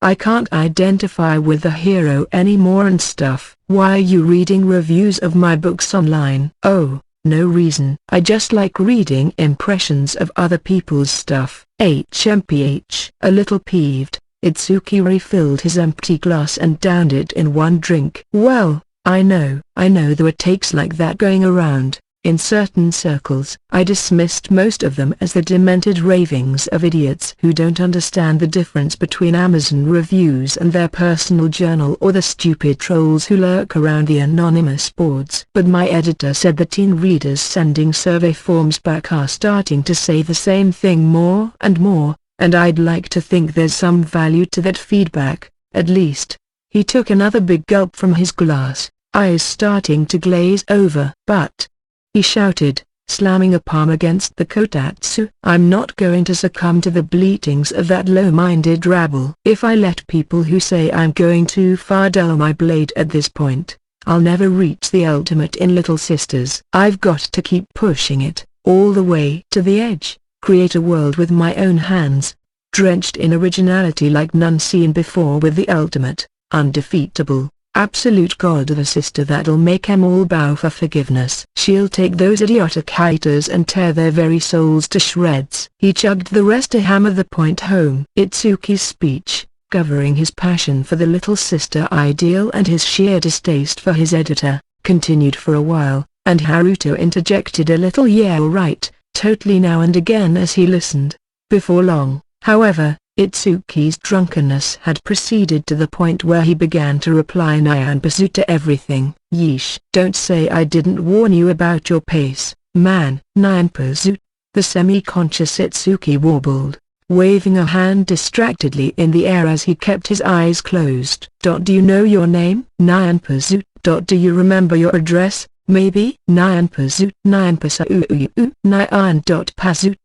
I can't identify with the hero anymore and stuff. Why are you reading reviews of my books online? Oh, no reason. I just like reading impressions of other people's stuff. HMPH. A little peeved, Itsuki refilled his empty glass and downed it in one drink. Well, I know there are takes like that going around, in certain circles. I dismissed most of them as the demented ravings of idiots who don't understand the difference between Amazon reviews and their personal journal, or the stupid trolls who lurk around the anonymous boards. But my editor said the teen readers sending survey forms back are starting to say the same thing more and more, and I'd like to think there's some value to that feedback, at least. He took another big gulp from his glass, eyes starting to glaze over. But, he shouted, slamming a palm against the kotatsu, I'm not going to succumb to the bleatings of that low-minded rabble. If I let people who say I'm going too far dull my blade at this point, I'll never reach the ultimate in Little Sisters. I've got to keep pushing it, all the way to the edge, create a world with my own hands, drenched in originality like none seen before, with the ultimate, undefeatable, absolute god of a sister that'll make 'em all bow for forgiveness. She'll take those idiotic haters and tear their very souls to shreds. He chugged the rest to hammer the point home. Itsuki's speech, covering his passion for the little sister ideal and his sheer distaste for his editor, continued for a while, and Haruto interjected a little "yeah right," totally now and again as he listened. Before long, however, Itsuki's drunkenness had proceeded to the point where he began to reply Nyanpasu to everything. Yeesh. Don't say I didn't warn you about your pace, man. Nyanpasu. The semi-conscious Itsuki warbled, waving a hand distractedly in the air as he kept his eyes closed. Do you know your name? Nyanpasu. Do you remember your address, maybe? Nyanpasu. Nyan.pasu.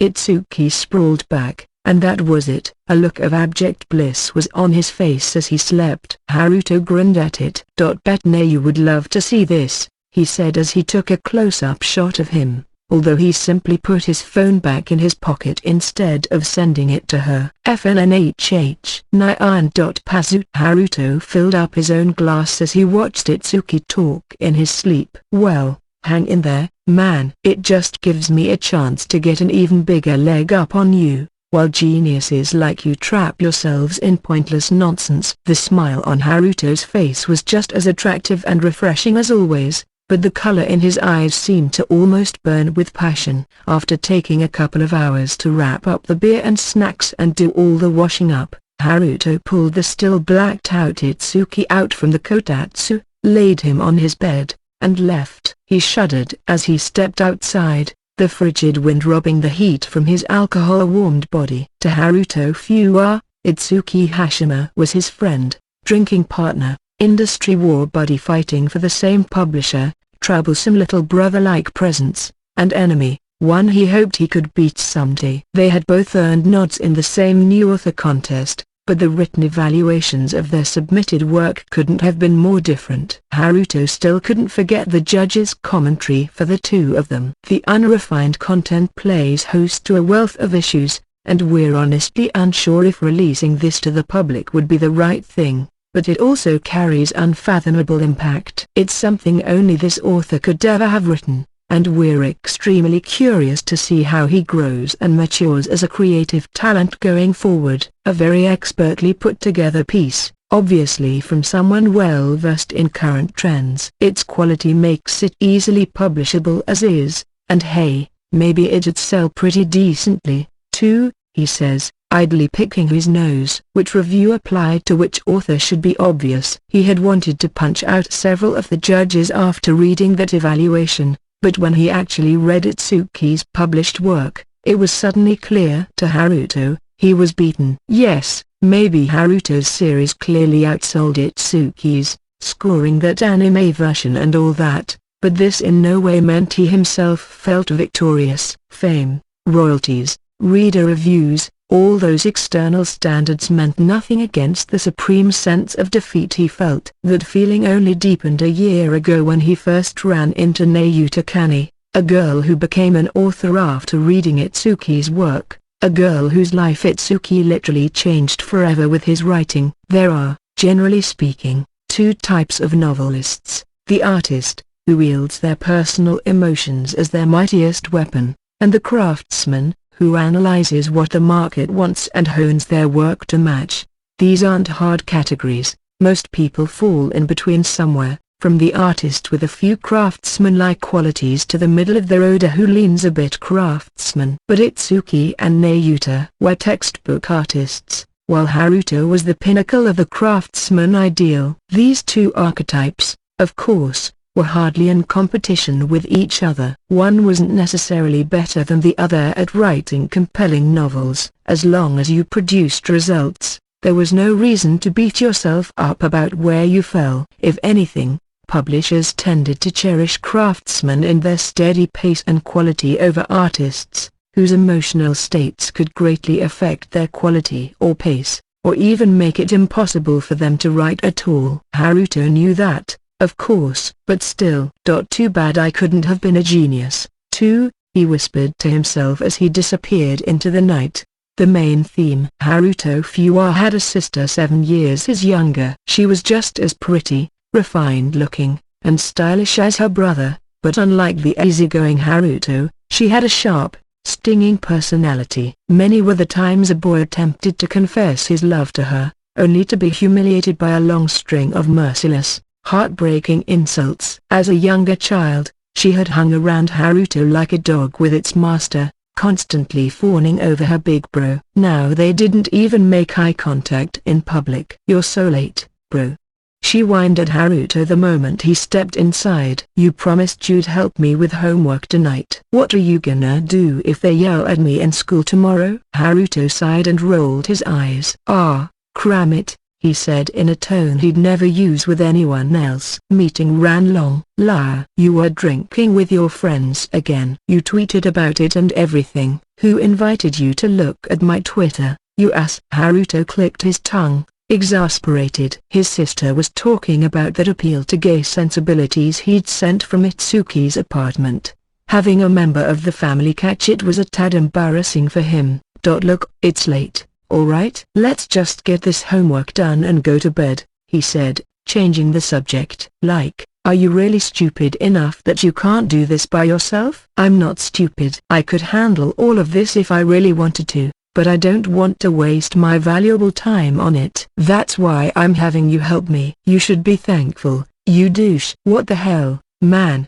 Itsuki sprawled back, and that was it. A look of abject bliss was on his face as he slept. Haruto grinned at it. Bet you would love to see this, he said as he took a close-up shot of him, although he simply put his phone back in his pocket instead of sending it to her. FNNHH. Nyan.pasu. Haruto filled up his own glass as he watched Itsuki talk in his sleep. Well, hang in there, man. It just gives me a chance to get an even bigger leg up on you, while geniuses like you trap yourselves in pointless nonsense. The smile on Haruto's face was just as attractive and refreshing as always, but the color in his eyes seemed to almost burn with passion. After taking a couple of hours to wrap up the beer and snacks and do all the washing up, Haruto pulled the still blacked-out Itsuki out from the kotatsu, laid him on his bed, and left. He shuddered as he stepped outside, the frigid wind robbing the heat from his alcohol-warmed body. To Haruto Fuwa, Itsuki Hashima was his friend, drinking partner, industry war buddy fighting for the same publisher, troublesome little brother-like presence, and enemy, one he hoped he could beat someday. They had both earned nods in the same new author contest, but the written evaluations of their submitted work couldn't have been more different. Haruto still couldn't forget the judge's commentary for the two of them. The unrefined content plays host to a wealth of issues, and we're honestly unsure if releasing this to the public would be the right thing, but it also carries unfathomable impact. It's something only this author could ever have written, and we're extremely curious to see how he grows and matures as a creative talent going forward. A very expertly put together piece, obviously from someone well versed in current trends. Its quality makes it easily publishable as is, and hey, maybe it'd sell pretty decently, too, he says, idly picking his nose. Which review applied to which author should be obvious. He had wanted to punch out several of the judges after reading that evaluation, but when he actually read Itsuki's published work, it was suddenly clear to Haruto, he was beaten. Yes, maybe Haruto's series clearly outsold Itsuki's, scoring that anime version and all that, but this in no way meant he himself felt victorious. Fame, royalties, reader reviews, all those external standards meant nothing against the supreme sense of defeat he felt. That feeling only deepened a year ago when he first ran into Nayuta Kani, a girl who became an author after reading Itsuki's work, a girl whose life Itsuki literally changed forever with his writing. There are, generally speaking, two types of novelists: the artist, who wields their personal emotions as their mightiest weapon, and the craftsman, who analyzes what the market wants and hones their work to match. These aren't hard categories. Most people fall in between somewhere, from the artist with a few craftsman-like qualities to the middle of the road who leans a bit craftsman. But Itsuki and Nayuta were textbook artists, while Haruto was the pinnacle of the craftsman ideal. These two archetypes, of course, were hardly in competition with each other. One wasn't necessarily better than the other at writing compelling novels. As long as you produced results, there was no reason to beat yourself up about where you fell. If anything, publishers tended to cherish craftsmen in their steady pace and quality over artists, whose emotional states could greatly affect their quality or pace, or even make it impossible for them to write at all. Haruto knew that, of course, but still. Too bad I couldn't have been a genius, too, he whispered to himself as he disappeared into the night. The main theme. Haruto Fuwa had a sister 7 years his younger. She was just as pretty, refined-looking, and stylish as her brother, but unlike the easygoing Haruto, she had a sharp, stinging personality. Many were the times a boy attempted to confess his love to her, only to be humiliated by a long string of merciless, heartbreaking insults. As a younger child, she had hung around Haruto like a dog with its master, constantly fawning over her big bro. Now they didn't even make eye contact in public. "You're so late, bro," she whined at Haruto the moment he stepped inside. "You promised you'd help me with homework tonight. What are you gonna do if they yell at me in school tomorrow?" Haruto sighed and rolled his eyes. "Ah, cram it," he said in a tone he'd never use with anyone else. Meeting ran long. "Liar. You were drinking with your friends again. You tweeted about it and everything. Who invited you to look at my Twitter, you ass?" Haruto clicked his tongue, exasperated. His sister was talking about that appeal to gay sensibilities he'd sent from Itsuki's apartment. Having a member of the family catch it was a tad embarrassing for him. "Look, it's late. Alright? Let's just get this homework done and go to bed," he said, changing the subject. "Like, are you really stupid enough that you can't do this by yourself?" "I'm not stupid. I could handle all of this if I really wanted to, but I don't want to waste my valuable time on it. That's why I'm having you help me." "You should be thankful, you douche." "What the hell, man?"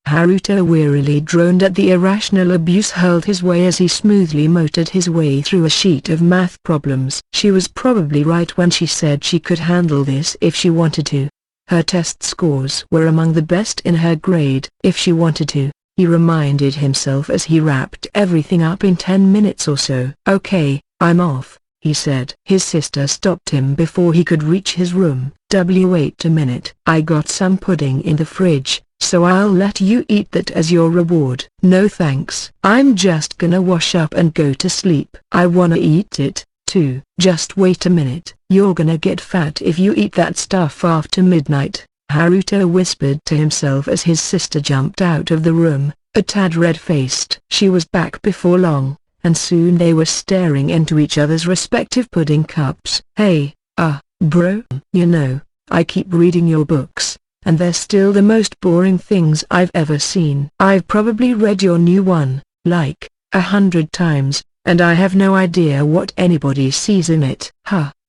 Haruto wearily droned at the irrational abuse hurled his way as he smoothly motored his way through a sheet of math problems. She was probably right when she said she could handle this if she wanted to. Her test scores were among the best in her grade. If she wanted to, he reminded himself as he wrapped everything up in 10 minutes or so. "Okay, I'm off," he said. His sister stopped him before he could reach his room. "Wait a minute. I got some pudding in the fridge, so I'll let you eat that as your reward." "No thanks. I'm just gonna wash up and go to sleep." "I wanna eat it," 2. Just wait a minute. You're gonna get fat if you eat that stuff after midnight, Haruto whispered to himself as his sister jumped out of the room, a tad red-faced. She was back before long, and soon they were staring into each other's respective pudding cups. Hey, bro, you know, I keep reading your books, and they're still the most boring things I've ever seen. I've probably read your new one, like, 100 times, and I have no idea what anybody sees in it.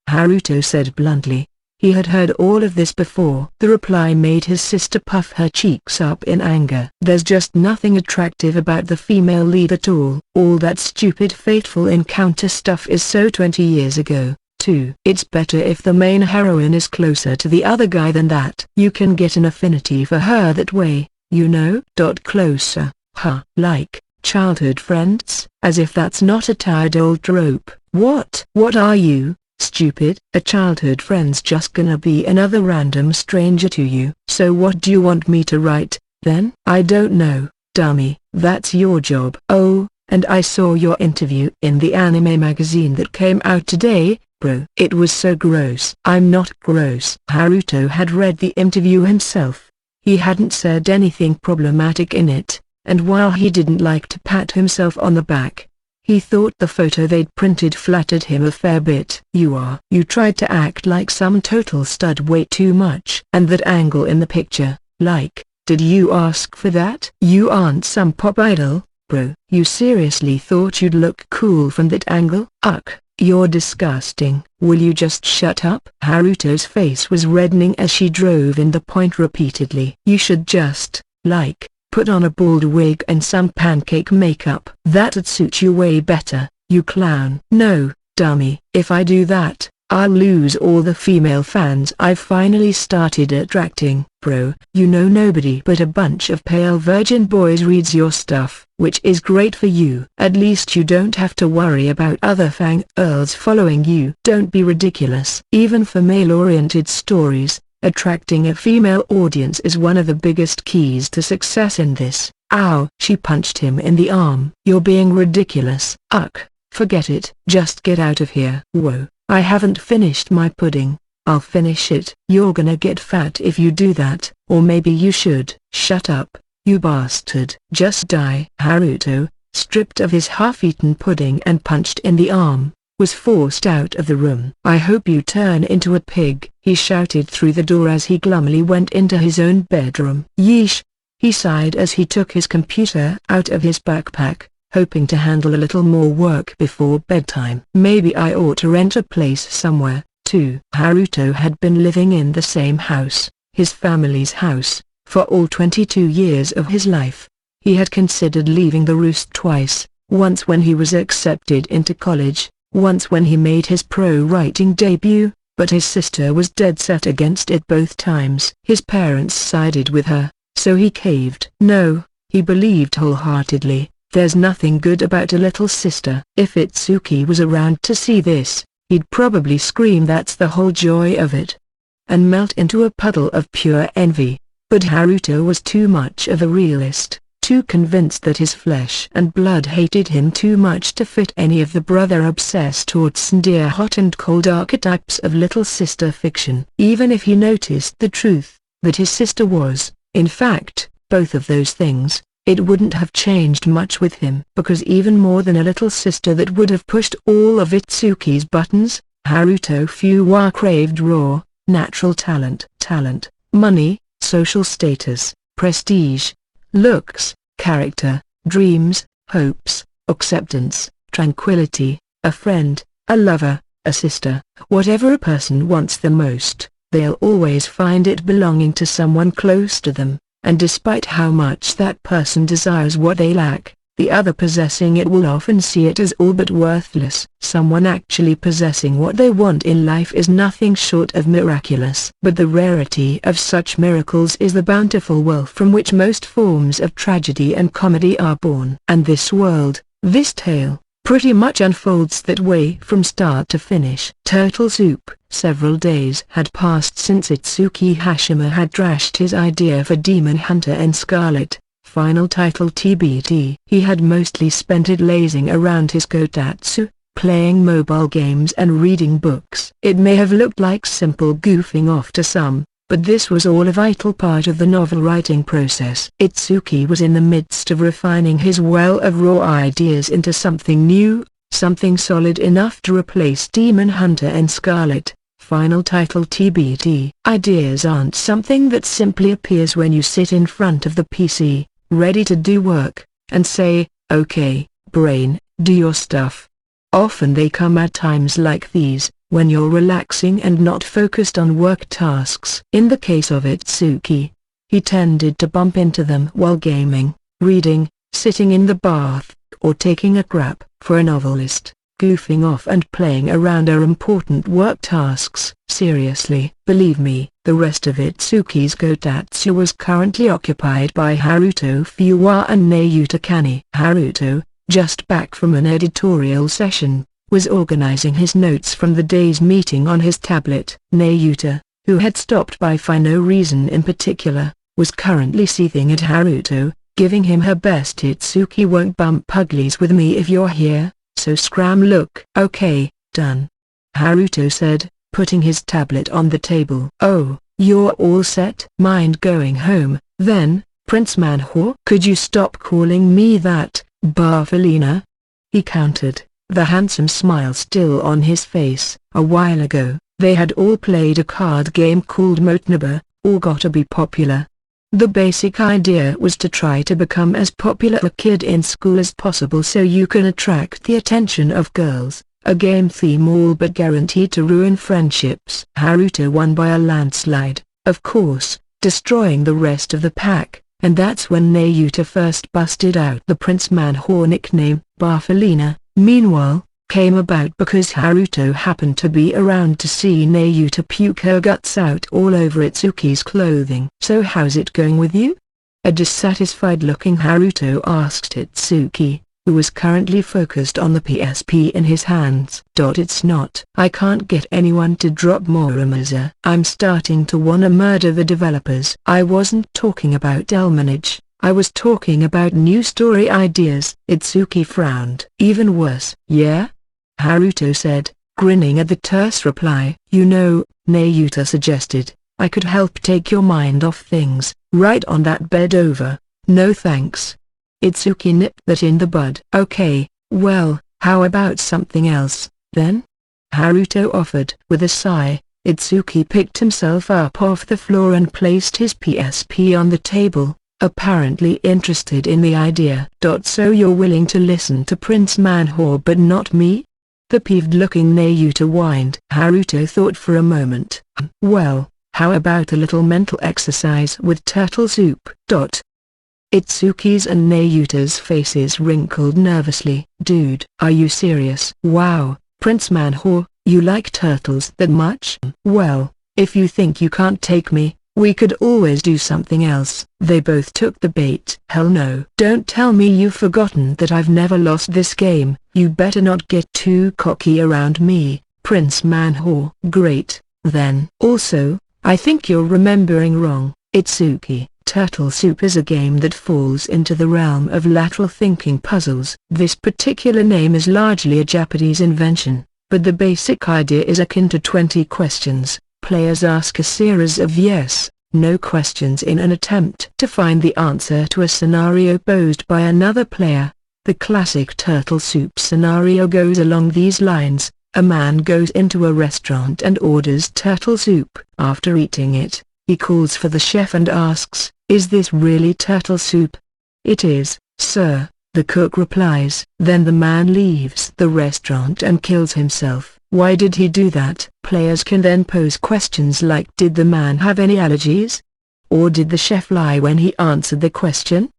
Haruto said bluntly. He had heard all of this before. The reply made his sister puff her cheeks up in anger. There's just nothing attractive about the female lead at all. All that stupid fateful encounter stuff is so 20 years ago. 2. It's better if the main heroine is closer to the other guy than that. You can get an affinity for her that way, you know. Closer, like childhood friends? As if that's not a tired old trope. What are you, stupid? A childhood friend's just gonna be another random stranger to you. So what do you want me to write, then? I don't know, dummy. That's your job. Oh, and I saw your interview in the anime magazine that came out today, bro. It was so gross. I'm not gross. Haruto had read the interview himself. He hadn't said anything problematic in it, and while he didn't like to pat himself on the back, he thought the photo they'd printed flattered him a fair bit. You tried to act like some total stud way too much. And that angle in the picture, like, did you ask for that? You aren't some pop idol, bro. You seriously thought you'd look cool from that angle? You're disgusting. Will you just shut up? Haruto's face was reddening as she drove in the point repeatedly. You should just, like, put on a bald wig and some pancake makeup. That'd suit you way better, you clown. No, dummy. If I do that, I'll lose all the female fans I've finally started attracting. Bro, you know nobody but a bunch of pale virgin boys reads your stuff, which is great for you. At least you don't have to worry about other fang girls following you. Don't be ridiculous. Even for male-oriented stories, attracting a female audience is one of the biggest keys to success in this. Ow! She punched him in the arm. You're being ridiculous. Forget it. Just get out of here. Whoa, I haven't finished my pudding. I'll finish it. You're gonna get fat if you do that, or maybe you should. Shut up, you bastard. Just die. Haruto, stripped of his half-eaten pudding and punched in the arm, was forced out of the room. I hope you turn into a pig, he shouted through the door as he glumly went into his own bedroom. Yeesh, he sighed as he took his computer out of his backpack, hoping to handle a little more work before bedtime. Maybe I ought to rent a place somewhere, too. Haruto had been living in the same house, his family's house, for all 22 years of his life. He had considered leaving the roost twice, once when he was accepted into college, once when he made his pro-writing debut, but his sister was dead set against it both times. His parents sided with her, so he caved. No, he believed wholeheartedly, there's nothing good about a little sister. If Itsuki was around to see this, he'd probably scream that's the whole joy of it, and melt into a puddle of pure envy. But Haruto was too much of a realist, too convinced that his flesh and blood hated him too much to fit any of the brother-obsessed or tsundere hot and cold archetypes of little sister fiction. Even if he noticed the truth, that his sister was, in fact, both of those things, it wouldn't have changed much with him. Because even more than a little sister that would have pushed all of Itsuki's buttons, Haruto Fuwa craved raw, natural talent, money, social status, prestige, looks, character, dreams, hopes, acceptance, tranquility, a friend, a lover, a sister. Whatever a person wants the most, they'll always find it belonging to someone close to them, and despite how much that person desires what they lack, the other possessing it will often see it as all but worthless. Someone actually possessing what they want in life is nothing short of miraculous. But the rarity of such miracles is the bountiful wealth from which most forms of tragedy and comedy are born. And this world, this tale, pretty much unfolds that way from start to finish. Turtle Soup. Several days had passed since Itsuki Hashima had trashed his idea for Demon Hunter and Scarlet, final title TBD. He had mostly spent it lazing around his kotatsu, playing mobile games and reading books. It may have looked like simple goofing off to some, but this was all a vital part of the novel writing process. Itsuki was in the midst of refining his well of raw ideas into something new, something solid enough to replace Demon Hunter and Scarlet. Final title TBD. Ideas aren't something that simply appears when you sit in front of the PC, ready to do work, and say, "Okay, brain, do your stuff." Often they come at times like these, when you're relaxing and not focused on work tasks. In the case of Itsuki, he tended to bump into them while gaming, reading, sitting in the bath, or taking a crap. For a novelist, goofing off and playing around are important work tasks. Seriously, believe me, the rest of Itsuki's Gotatsu was currently occupied by Haruto Fuwa and Nayuta Kani. Haruto, just back from an editorial session, was organizing his notes from the day's meeting on his tablet. Nayuta, who had stopped by for no reason in particular, was currently seething at Haruto, giving him her best "Itsuki won't bump uglies with me if you're here, so scram look." "Okay, done," Haruto said, putting his tablet on the table. "Oh, you're all set?" "Mind going home, then, Prince Manhwa?" "Could you stop calling me that, Barfelina?" he countered, the handsome smile still on his face. A while ago, they had all played a card game called Motnaba, or Gotta Be Popular. The basic idea was to try to become as popular a kid in school as possible so you can attract the attention of girls, a game theme all but guaranteed to ruin friendships. Haruto won by a landslide, of course, destroying the rest of the pack, and that's when Nayuta first busted out. The Prince Manhwa nickname, Barfelina, meanwhile, came about because Haruto happened to be around to see Nayuta puke her guts out all over Itsuki's clothing. "So how's it going with you?" a dissatisfied-looking Haruto asked Itsuki, who was currently focused on the PSP in his hands. "It's not. I can't get anyone to drop Moromaza. I'm starting to wanna murder the developers." "I wasn't talking about Elmanage, I was talking about new story ideas." Itsuki frowned. "Even worse." "Yeah?" Haruto said, grinning at the terse reply. "You know," Nayuta suggested, "I could help take your mind off things, right on that bed over." "No thanks." Itsuki nipped that in the bud. "Okay, well, how about something else, then?" Haruto offered. With a sigh, Itsuki picked himself up off the floor and placed his PSP on the table, apparently interested in the idea. "So you're willing to listen to Prince Manhwa but not me?" the peeved-looking Nayuta whined. Haruto thought for a moment. "Well, how about a little mental exercise with turtle soup?" Itsuki's and Nayuta's faces wrinkled nervously. "Dude, are you serious?" "Wow, Prince Manhwa, you like turtles that much?" "Well, if you think you can't take me, we could always do something else." They both took the bait. "Hell no." "Don't tell me you've forgotten that I've never lost this game." "You better not get too cocky around me, Prince Manhwa." "Great, then." "Also, I think you're remembering wrong, Itsuki. Turtle Soup is a game that falls into the realm of lateral thinking puzzles. This particular name is largely a Japanese invention, but the basic idea is akin to 20 questions. Players ask a series of yes/no questions in an attempt to find the answer to a scenario posed by another player. The classic Turtle Soup scenario goes along these lines: a man goes into a restaurant and orders turtle soup. After eating it, he calls for the chef and asks, "Is this really turtle soup?" "It is, sir," the cook replies. Then the man leaves the restaurant and kills himself. Why did he do that? Players can then pose questions like, did the man have any allergies? Or did the chef lie when he answered the question?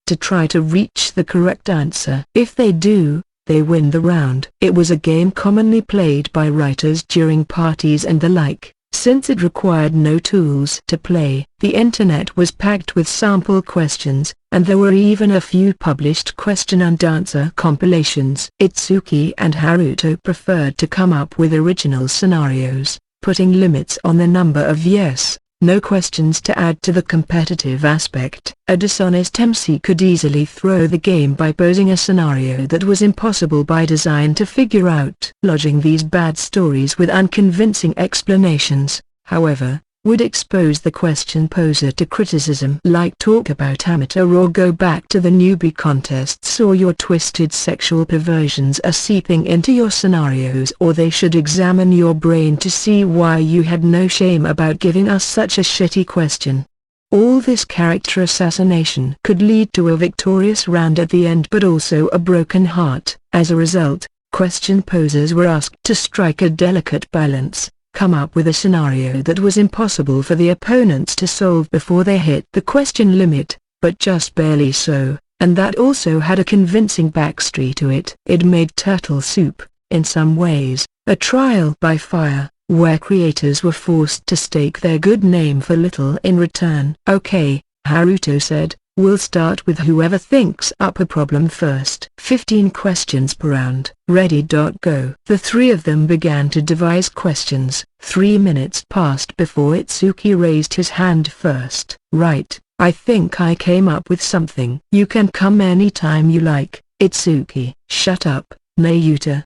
To try to reach the correct answer. If they do, they win the round. It was a game commonly played by writers during parties and the like. Since it required no tools to play, the internet was packed with sample questions, and there were even a few published question and answer compilations. Itsuki and Haruto preferred to come up with original scenarios, putting limits on the number of yes, no questions to add to the competitive aspect. A dishonest MC could easily throw the game by posing a scenario that was impossible by design to figure out. Lodging these bad stories with unconvincing explanations, however, would expose the question poser to criticism. Like talk about amateur or go back to the newbie contests, or your twisted sexual perversions are seeping into your scenarios, or they should examine your brain to see why you had no shame about giving us such a shitty question. All this character assassination could lead to a victorious round at the end, but also a broken heart. As a result, question posers were asked to strike a delicate balance, come up with a scenario that was impossible for the opponents to solve before they hit the question limit, but just barely so, and that also had a convincing backstory to it. It made Turtle Soup, in some ways, a trial by fire, where creators were forced to stake their good name for little in return. Okay, Haruto said, we'll start with whoever thinks up a problem first. 15 questions per round. Ready. Go. The three of them began to devise questions. 3 minutes passed before Itsuki raised his hand first. Right, I think I came up with something. You can come anytime you like, Itsuki. Shut up, Nayuta.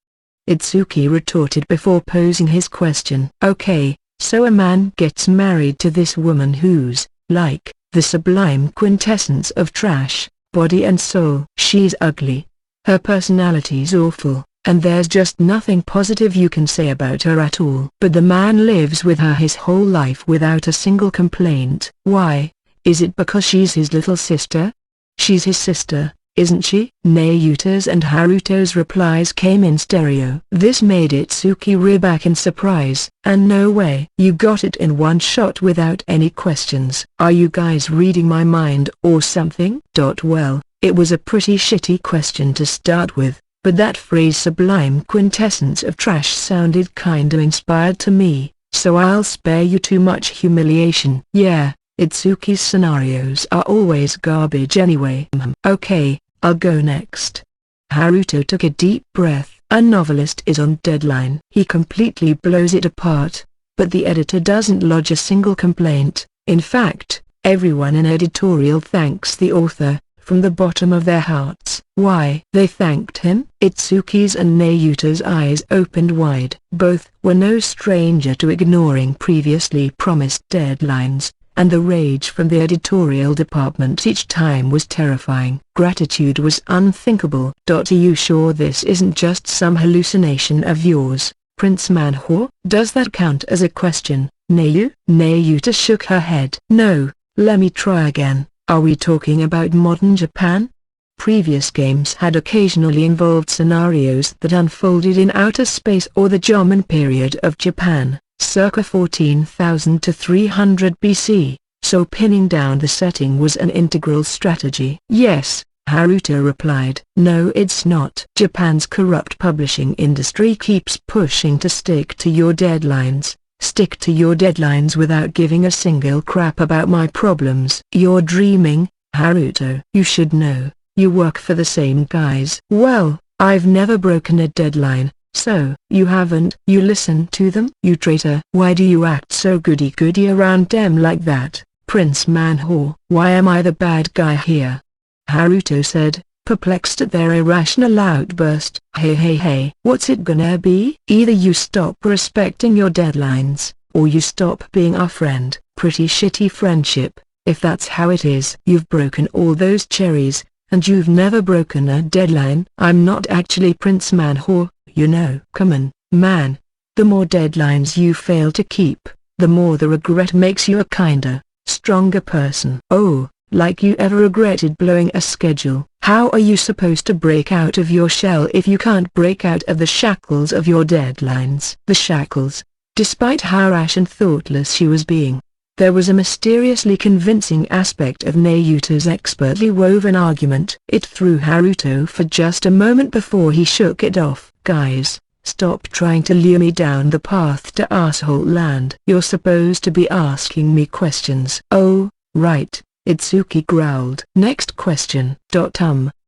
Itsuki retorted before posing his question. Okay, so a man gets married to this woman who's, like, the sublime quintessence of trash, body and soul. She's ugly. Her personality's awful, and there's just nothing positive you can say about her at all. But the man lives with her his whole life without a single complaint. Why? Is it because she's his little sister? She's his sister, isn't she? Nayuta's and Haruto's replies came in stereo. This made Itsuki rear back in surprise. And no way. You got it in one shot without any questions. Are you guys reading my mind or something? Well, it was a pretty shitty question to start with, but that phrase sublime quintessence of trash sounded kinda inspired to me, so I'll spare you too much humiliation. Yeah, Itsuki's scenarios are always garbage anyway. Okay, I'll go next. Haruto took a deep breath. A novelist is on deadline. He completely blows it apart, but the editor doesn't lodge a single complaint. In fact, everyone in editorial thanks the author, from the bottom of their hearts. Why? They thanked him? Itsuki's and Nayuta's eyes opened wide. Both were no stranger to ignoring previously promised deadlines, and the rage from the editorial department each time was terrifying. Gratitude was unthinkable. Are you sure this isn't just some hallucination of yours, Prince Manhwa? Does that count as a question, Nayuta shook her head. No, let me try again. Are we talking about modern Japan? Previous games had occasionally involved scenarios that unfolded in outer space or the Jomon period of Japan, circa 14,000 to 300 BC, so pinning down the setting was an integral strategy. Yes, Haruto replied. No, it's not. Japan's corrupt publishing industry keeps pushing to stick to your deadlines. Stick to your deadlines without giving a single crap about my problems. You're dreaming, Haruto. You should know, you work for the same guys. Well, I've never broken a deadline, so you haven't. You listen to them? You traitor. Why do you act so goody-goody around them like that, Prince Manhwa? Why am I the bad guy here? Haruto said, perplexed at their irrational outburst. Hey, what's it gonna be? Either you stop respecting your deadlines, or you stop being our friend. Pretty shitty friendship, if that's how it is. You've broken all those cherries, and you've never broken a deadline. I'm not actually Prince Manhwa, you know. Come on, man. The more deadlines you fail to keep, the more the regret makes you a kinder, stronger person. Oh, like you ever regretted blowing a schedule. How are you supposed to break out of your shell if you can't break out of the shackles of your deadlines? The shackles. Despite how rash and thoughtless she was being, there was a mysteriously convincing aspect of Nayuta's expertly woven argument. It threw Haruto for just a moment before he shook it off. Guys, stop trying to lure me down the path to asshole land. You're supposed to be asking me questions. Oh, right. Itsuki growled. Next question.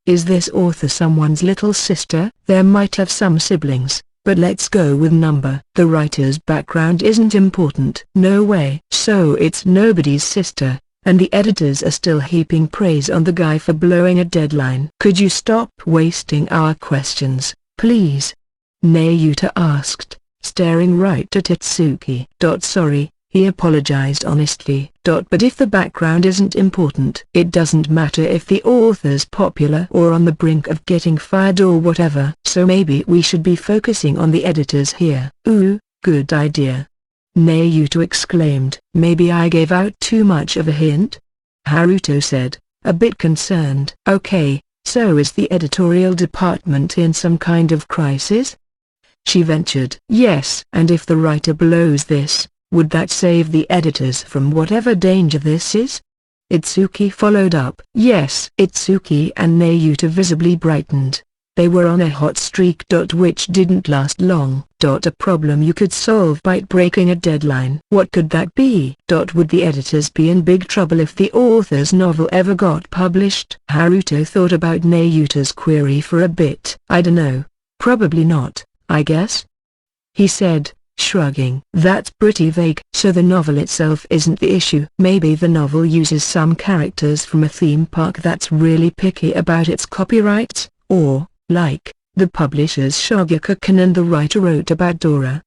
Is this author someone's little sister? There might have some siblings, but let's go with number. The writer's background isn't important. No way. So it's nobody's sister, and the editors are still heaping praise on the guy for blowing a deadline. Could you stop wasting our questions, please? Nayuta asked, staring right at Itsuki. Sorry, he apologized honestly. But if the background isn't important, it doesn't matter if the author's popular or on the brink of getting fired or whatever. So maybe we should be focusing on the editors here. Ooh, good idea. Nayuta exclaimed. Maybe I gave out too much of a hint? Haruto said, a bit concerned. Okay, so is the editorial department in some kind of crisis? She ventured. Yes. And if the writer blows this, would that save the editors from whatever danger this is? Itsuki followed up. Yes. Itsuki and Nayuta visibly brightened. They were on a hot streak. Which didn't last long. A problem you could solve by breaking a deadline. What could that be? Would the editors be in big trouble if the author's novel ever got published? Haruto thought about Nayuta's query for a bit. I dunno. Probably not, I guess, he said, shrugging. That's pretty vague. So the novel itself isn't the issue. Maybe the novel uses some characters from a theme park that's really picky about its copyrights, or, like, the publisher's Shogakukan and the writer wrote about Dora.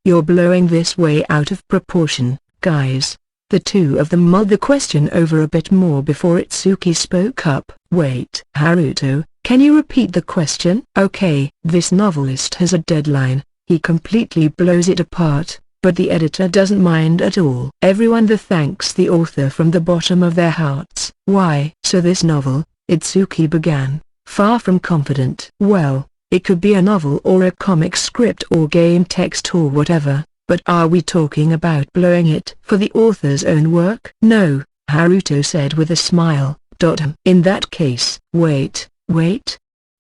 You're blowing this way out of proportion, guys. The two of them mulled the question over a bit more before Itsuki spoke up. Wait. Haruto, can you repeat the question? Okay. This novelist has a deadline. He completely blows it apart, but the editor doesn't mind at all. Everyone thanks the author from the bottom of their hearts. Why? So this novel, Itsuki began, far from confident. Well, it could be a novel or a comic script or game text or whatever, but are we talking about blowing it for the author's own work? No, Haruto said with a smile. In that case, wait.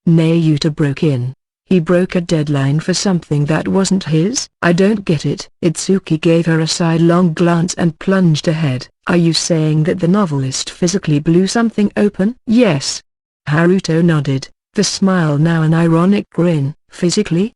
Nayuta broke in. He broke a deadline for something that wasn't his? I don't get it. Itsuki gave her a sidelong glance and plunged ahead. Are you saying that the novelist physically blew something open? Yes. Haruto nodded, the smile now an ironic grin. Physically?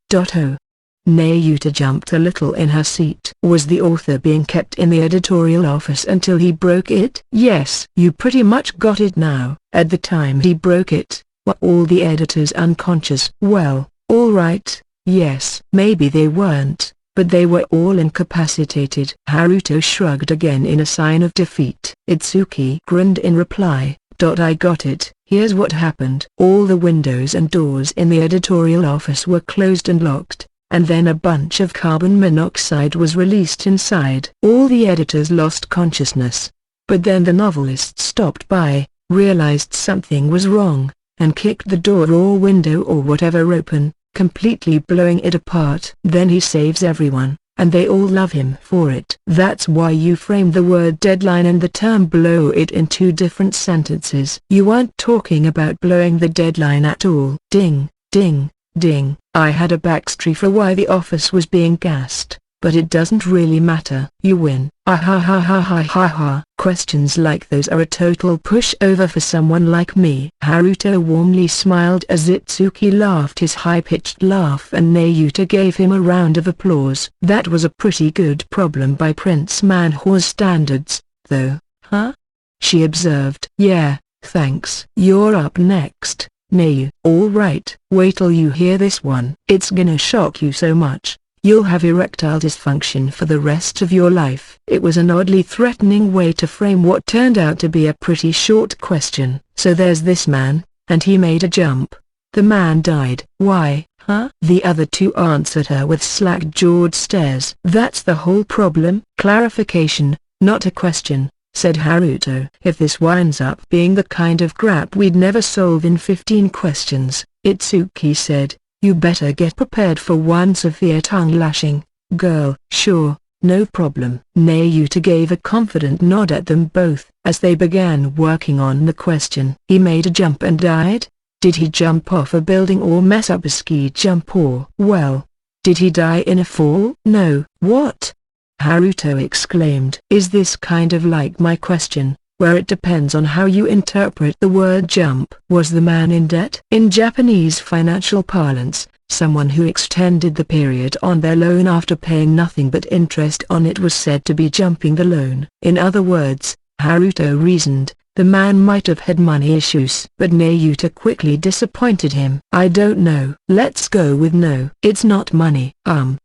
Nayuta jumped a little in her seat. Was the author being kept in the editorial office until he broke it? Yes. You pretty much got it now. At the time he broke it, were all the editors unconscious? Well, all right, yes. Maybe they weren't, but they were all incapacitated. Haruto shrugged again in a sign of defeat. Itsuki grinned in reply. I got it. Here's what happened. All the windows and doors in the editorial office were closed and locked, and then a bunch of carbon monoxide was released inside. All the editors lost consciousness. But then the novelist stopped by, realized something was wrong, and kicked the door or window or whatever open, completely blowing it apart. Then he saves everyone, and they all love him for it. That's why you framed the word deadline and the term blow it in two different sentences. You weren't talking about blowing the deadline at all. Ding, ding, ding. I had a backstory for why the office was being gassed, but it doesn't really matter. You win. Ah ha ha ha ha ha ha. Questions like those are a total pushover for someone like me. Haruto warmly smiled as Itsuki laughed his high-pitched laugh and Nayuta gave him a round of applause. That was a pretty good problem by Prince Manhwa's standards, though, huh? She observed. Yeah, thanks. You're up next, Nayu. All right. Wait till you hear this one. It's gonna shock you so much. You'll have erectile dysfunction for the rest of your life. It was an oddly threatening way to frame what turned out to be a pretty short question. So there's this man, and he made a jump. The man died. Why, huh? The other two answered her with slack-jawed stares. That's the whole problem. Clarification, not a question, said Haruto. If this winds up being the kind of crap we'd never solve in 15 questions, Itsuki said, you better get prepared for one severe tongue lashing, girl. Sure, no problem. Nayuta gave a confident nod at them both as they began working on the question. He made a jump and died? Did he jump off a building or mess up a ski jump or, well, did he die in a fall? No. What? Haruto exclaimed. Is this kind of like my question, where it depends on how you interpret the word jump? Was the man in debt? In Japanese financial parlance, Someone who extended the period on their loan after paying nothing but interest on it was said to be jumping the loan. In other words, Haruto reasoned, the man might have had money issues. But Nayuta quickly disappointed him. I don't know. Let's go with no. It's not money.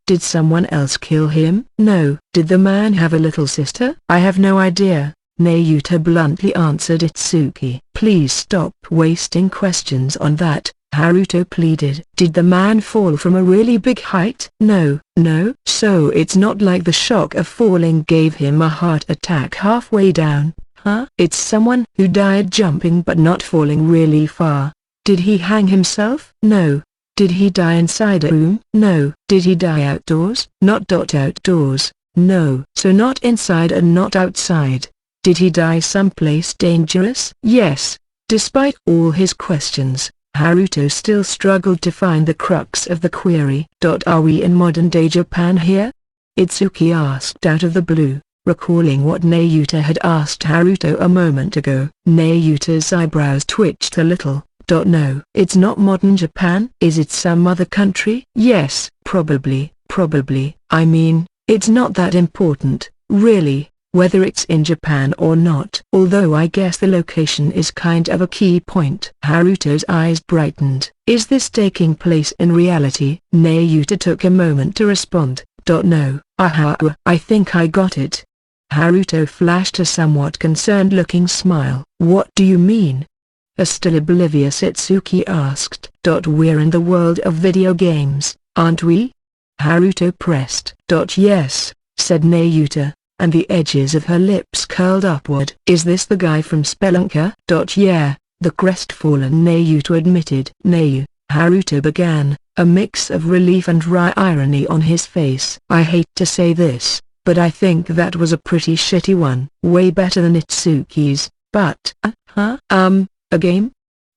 Did someone else kill him? No. Did the man have a little sister? I have no idea. Nayuta bluntly answered Itsuki. Please stop wasting questions on that, Haruto pleaded. Did the man fall from a really big height? No. No. So it's not like the shock of falling gave him a heart attack halfway down, huh? It's someone who died jumping but not falling really far. Did he hang himself? No. Did he die inside a room? No. Did he die outdoors? Not outdoors. No. So not inside and not outside. Did he die someplace dangerous? Yes. Despite all his questions, Haruto still struggled to find the crux of the query. Are we in modern-day Japan here? Itsuki asked out of the blue, recalling what Nayuta had asked Haruto a moment ago. Nayuta's eyebrows twitched a little. No, it's not modern Japan. Is it some other country? Yes, probably. I mean, it's not that important, really, whether it's in Japan or not. Although I guess the location is kind of a key point. Haruto's eyes brightened. Is this taking place in reality? Nayuta took a moment to respond. No. I think I got it. Haruto flashed a somewhat concerned-looking smile. What do you mean? Still oblivious, Itsuki asked. We're in the world of video games, aren't we? Haruto pressed. Yes, said Nayuta, and the edges of her lips curled upward. Is this the guy from Spelunker? Yeah, the crestfallen Nayuta admitted. Nayu, Haruto began, a mix of relief and wry irony on his face. I hate to say this, but I think that was a pretty shitty one. Way better than Itsuki's, but, a game?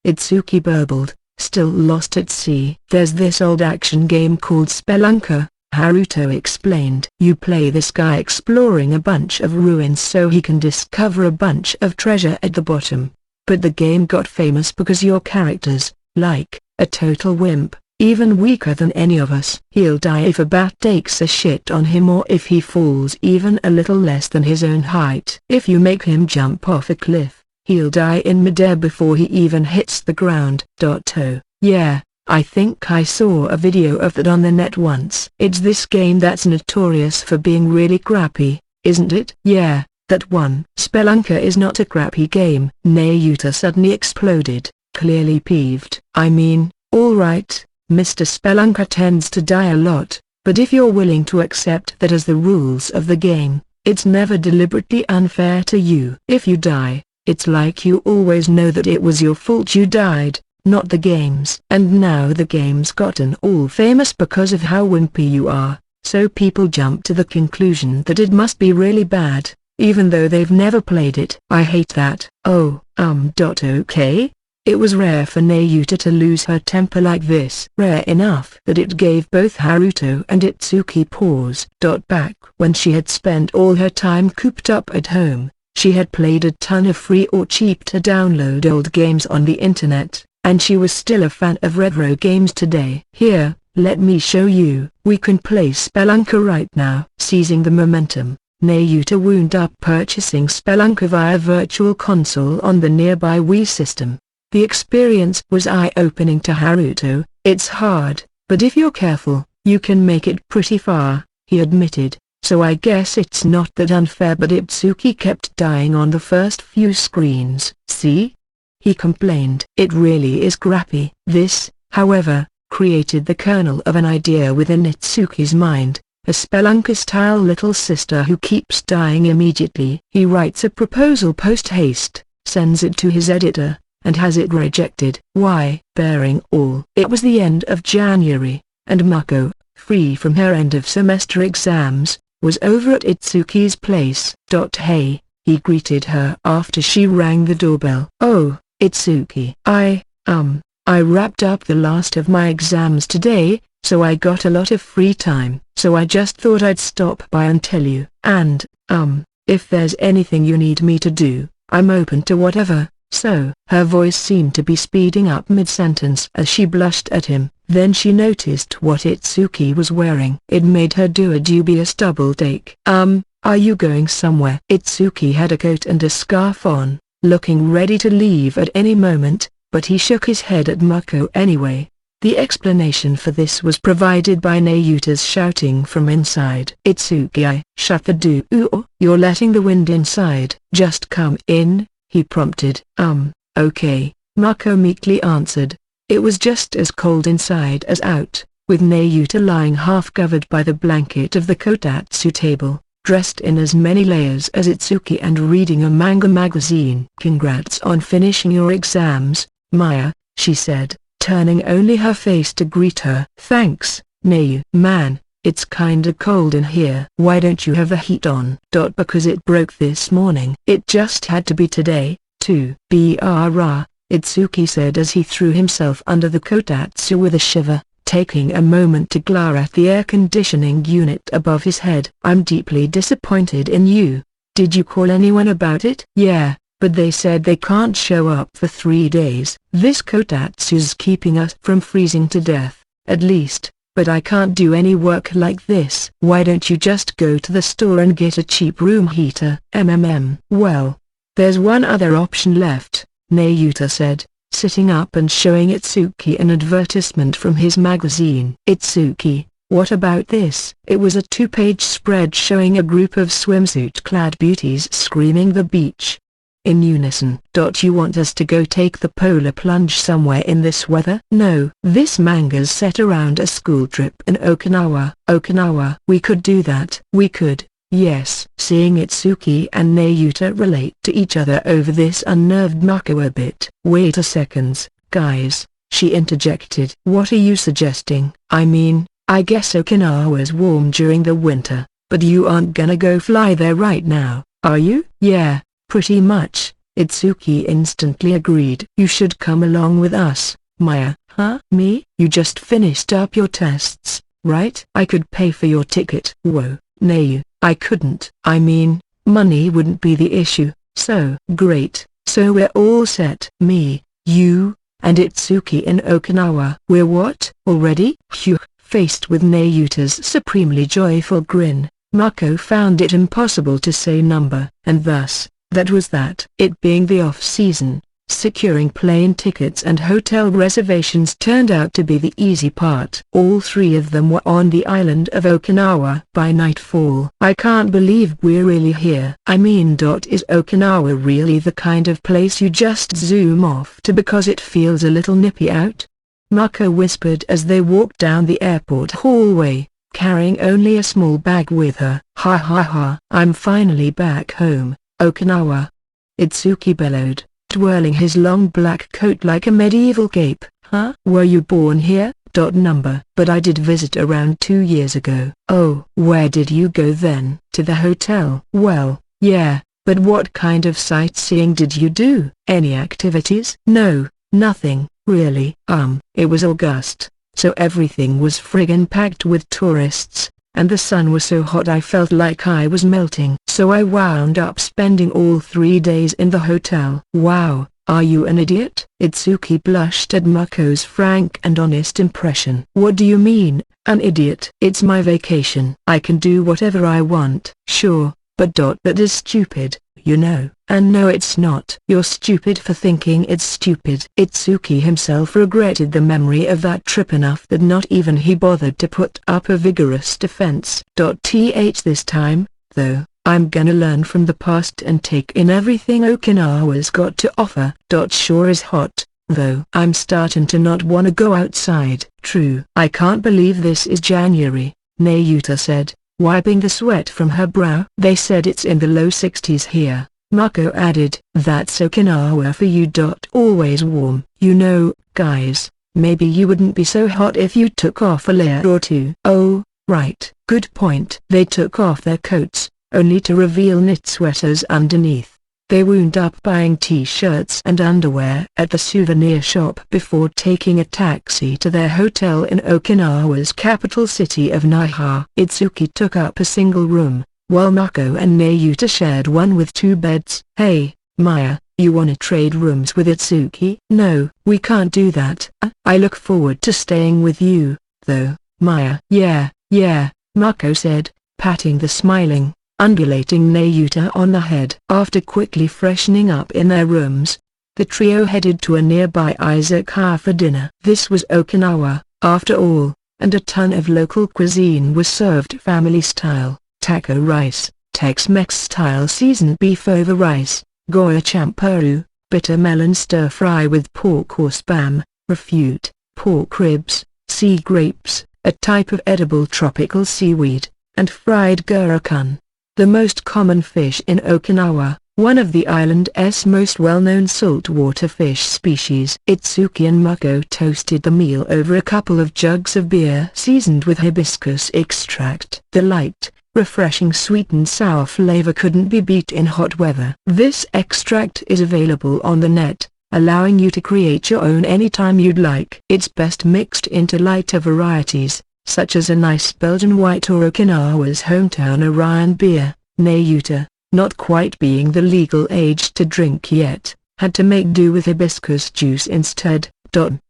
Itsuki burbled, still lost at sea. There's this old action game called Spelunker, Haruto explained. You play this guy exploring a bunch of ruins so he can discover a bunch of treasure at the bottom. But the game got famous because your character's, like, a total wimp, even weaker than any of us. He'll die if a bat takes a shit on him or if he falls even a little less than his own height. If you make him jump off a cliff, he'll die in midair before he even hits the ground. Oh, yeah, I think I saw a video of that on the net once. It's this game that's notorious for being really crappy, isn't it? Yeah, that one. Spelunker is not a crappy game. Nayuta suddenly exploded, clearly peeved. I mean, alright, Mr. Spelunker tends to die a lot, but if you're willing to accept that as the rules of the game, it's never deliberately unfair to you. If you die, it's like you always know that it was your fault you died, not the game's. And now the game's gotten all famous because of how wimpy you are, so people jump to the conclusion that it must be really bad, even though they've never played it. I hate that. Oh, okay? It was rare for Nayuta to lose her temper like this. Rare enough that it gave both Haruto and Itsuki pause. Back when she had spent all her time cooped up at home, she had played a ton of free or cheap-to-download old games on the internet, and she was still a fan of retro games today. Here, let me show you. We can play Spelunker right now. Seizing the momentum, Nayuta wound up purchasing Spelunker via Virtual Console on the nearby Wii system. The experience was eye-opening to Haruto. It's hard, but if you're careful, you can make it pretty far, he admitted. So I guess it's not that unfair. But Itsuki kept dying on the first few screens. See? He complained. It really is crappy. This, however, created the kernel of an idea within Itsuki's mind, a Spelunker-style little sister who keeps dying immediately. He writes a proposal post-haste, sends it to his editor, and has it rejected. Why? Bearing all. It was the end of January, and Mako, free from her end-of-semester exams, was over at Itsuki's place. Hey, he greeted her after she rang the doorbell. Oh, Itsuki. I wrapped up the last of my exams today, so I got a lot of free time. So I just thought I'd stop by and tell you. And, if there's anything you need me to do, I'm open to whatever. So, her voice seemed to be speeding up mid-sentence as she blushed at him. Then she noticed what Itsuki was wearing. It made her do a dubious double take. Are you going somewhere?" Itsuki had a coat and a scarf on, looking ready to leave at any moment, but he shook his head at Mako anyway. The explanation for this was provided by Nayuta's shouting from inside. "Itsuki, shut the door. You're letting the wind inside." "Just come in," he prompted. Okay," Mako meekly answered. It was just as cold inside as out, with Nayuta lying half covered by the blanket of the kotatsu table, dressed in as many layers as Itsuki and reading a manga magazine. "Congrats on finishing your exams, Maya," she said, turning only her face to greet her. "Thanks, Nayu." "Man, it's kinda cold in here." "Why don't you have the heat on?" "Because it broke this morning." "It just had to be today, too." "Brah," Itsuki said as he threw himself under the kotatsu with a shiver, taking a moment to glare at the air conditioning unit above his head. "I'm deeply disappointed in you. Did you call anyone about it?" "Yeah, but they said they can't show up for 3 days. This kotatsu's keeping us from freezing to death, at least, but I can't do any work like this." "Why don't you just go to the store and get a cheap room heater?" "Well, there's one other option left," Nayuta said, sitting up and showing Itsuki an advertisement from his magazine. "Itsuki, what about this?" It was a 2-page spread showing a group of swimsuit-clad beauties screaming the beach in unison. "You want us to go take the polar plunge somewhere in this weather?" "No. This manga's set around a school trip in Okinawa." "Okinawa?" "We could do that." "We could, yes." Seeing Itsuki and Nayuta relate to each other over this unnerved Mako a bit. "Wait a second, guys," she interjected. "What are you suggesting?" "I mean, I guess Okinawa's warm during the winter, but you aren't gonna go fly there right now, are you?" "Yeah, pretty much," Itsuki instantly agreed. "You should come along with us, Maya." "Huh? Me?" "You just finished up your tests, right?" "I could pay for your ticket." "Whoa, Nayu, I couldn't." "I mean, money wouldn't be the issue." "So great, so we're all set." "Me, you, and Itsuki in Okinawa." "We're what? Already?" Phew. Faced with Nayuta's supremely joyful grin, Mako found it impossible to say number. And thus, that was that. It being the off-season, securing plane tickets and hotel reservations turned out to be the easy part. All 3 of them were on the island of Okinawa by nightfall. "I can't believe we're really here." "I mean, is Okinawa really the kind of place you just zoom off to because it feels a little nippy out?" Mako whispered as they walked down the airport hallway, carrying only a small bag with her. "Ha ha ha. I'm finally back home, Okinawa," Itsuki bellowed, twirling his long black coat like a medieval cape. "Huh? Were you born here?" But I did visit around 2 years ago." "Oh, where did you go then?" "To the hotel." "Well, yeah, but what kind of sightseeing did you do?" "Any activities?" "No, nothing, really." It was August, so everything was friggin' packed with tourists, and the sun was so hot I felt like I was melting. So I wound up spending all 3 days in the hotel." "Wow, are you an idiot?" Itsuki blushed at Mako's frank and honest impression. "What do you mean, an idiot?" "It's my vacation. I can do whatever I want." "Sure, but that is stupid, you know." "And no, it's not." "You're stupid for thinking it's stupid." Itsuki himself regretted the memory of that trip enough that not even he bothered to put up a vigorous defense. This time, though, I'm gonna learn from the past and take in everything Okinawa's got to offer. Sure is hot, though. I'm starting to not wanna go outside." "True." "I can't believe this is January," Nayuta said, wiping the sweat from her brow. "They said it's in the low 60s here," Mako added. "That's Okinawa for you. Always warm." "You know, guys, maybe you wouldn't be so hot if you took off a layer or 2. "Oh, right. Good point." They took off their coats, only to reveal knit sweaters underneath. They wound up buying t-shirts and underwear at the souvenir shop before taking a taxi to their hotel in Okinawa's capital city of Naha. Itsuki took up a single room, while Mako and Nayuta shared one with 2 beds. "Hey, Maya, You wanna trade rooms with Itsuki? No, we can't do that. I look forward to staying with you, though, Maya. Yeah, Mako said, patting the smiling, undulating Nayuta on the head. After quickly freshening up in their rooms, the trio headed to a nearby izakaya for dinner. This was Okinawa, after all, and a ton of local cuisine was served family style: taco rice, Tex-Mex style seasoned beef over rice, goya champuru, bitter melon stir-fry with pork or spam, refute, pork ribs, sea grapes, a type of edible tropical seaweed, and fried gurukun, the most common fish in Okinawa, one of the island's most well-known saltwater fish species. Itsuki and Mako toasted the meal over a couple of jugs of beer seasoned with hibiscus extract. The light, refreshing sweet and sour flavor couldn't be beat in hot weather. This extract is available on the net, allowing you to create your own anytime you'd like. It's best mixed into lighter varieties, such as a nice Belgian white or Okinawa's hometown Orion beer. Nayuta, not quite being the legal age to drink yet, had to make do with hibiscus juice instead.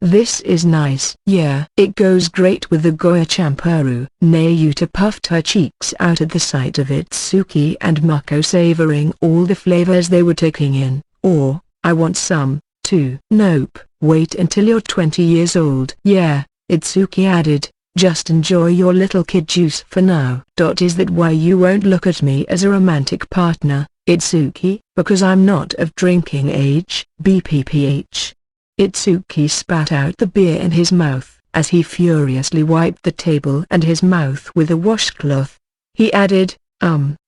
This is nice. Yeah, it goes great with the goya champuru. Nayuta puffed her cheeks out at the sight of Itsuki and Mako savoring all the flavors they were taking in. Or, I want some, too. Nope, wait until you're 20 years old. Yeah, Itsuki added, just enjoy your little kid juice for now. Is that why you won't look at me as a romantic partner, Itsuki? Because I'm not of drinking age. BPPH. Itsuki spat out the beer in his mouth as he furiously wiped the table and his mouth with a washcloth. He added,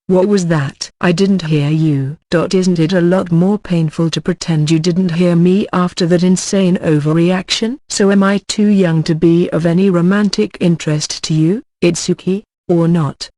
what was that? I didn't hear you. Isn't it a lot more painful to pretend you didn't hear me after that insane overreaction? So am I too young to be of any romantic interest to you, Itsuki, or not?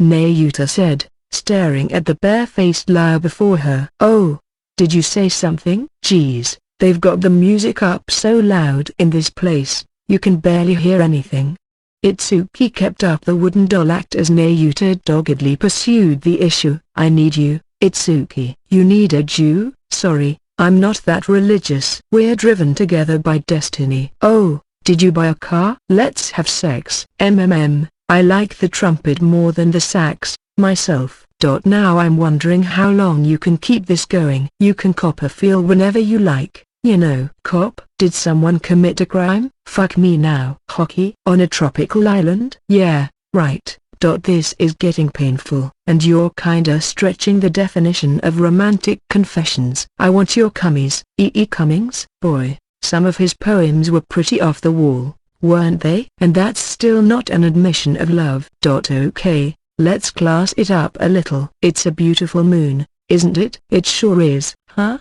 Nayuta said, staring at the bare-faced liar before her. Oh, did you say something? Geez, they've got the music up so loud in this place, you can barely hear anything. Itsuki kept up the wooden doll act as Nayuta doggedly pursued the issue. I need you, Itsuki. You needed you? Sorry, I'm not that religious. We're driven together by destiny. Oh, did you buy a car? Let's have sex. I like the trumpet more than the sax, myself. Now I'm wondering how long you can keep this going. You can cop a feel whenever you like. You know. Cop? Did someone commit a crime? Fuck me now. Hockey? On a tropical island? Yeah, right. This is getting painful. And you're kinda stretching the definition of romantic confessions. I want your cummies. E. Cummings? Boy, some of his poems were pretty off the wall, weren't they? And that's still not an admission of love. Okay, let's class it up a little. It's a beautiful moon, isn't it? It sure is. Huh?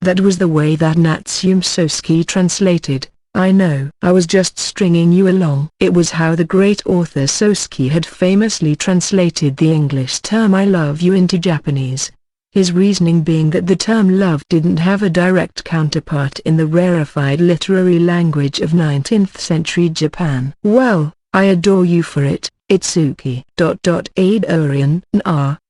That was the way that Natsume Soseki translated. I know. I was just stringing you along. It was how the great author Soseki had famously translated the English term I love you into Japanese. His reasoning being that the term love didn't have a direct counterpart in the rarefied literary language of 19th century Japan. Well, I adore you for it, Itsuki. Aid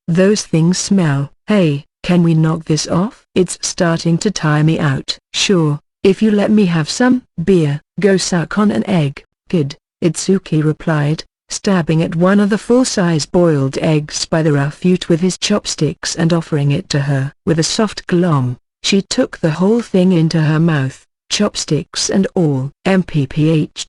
those things smell. Hey, can we knock this off? It's starting to tire me out. Sure, if you let me have some beer. Go suck on an egg, kid, Itsuki replied, stabbing at one of the full-size boiled eggs by the refute with his chopsticks and offering it to her. With a soft glom, she took the whole thing into her mouth, chopsticks and all. mpph.mmm.psshht.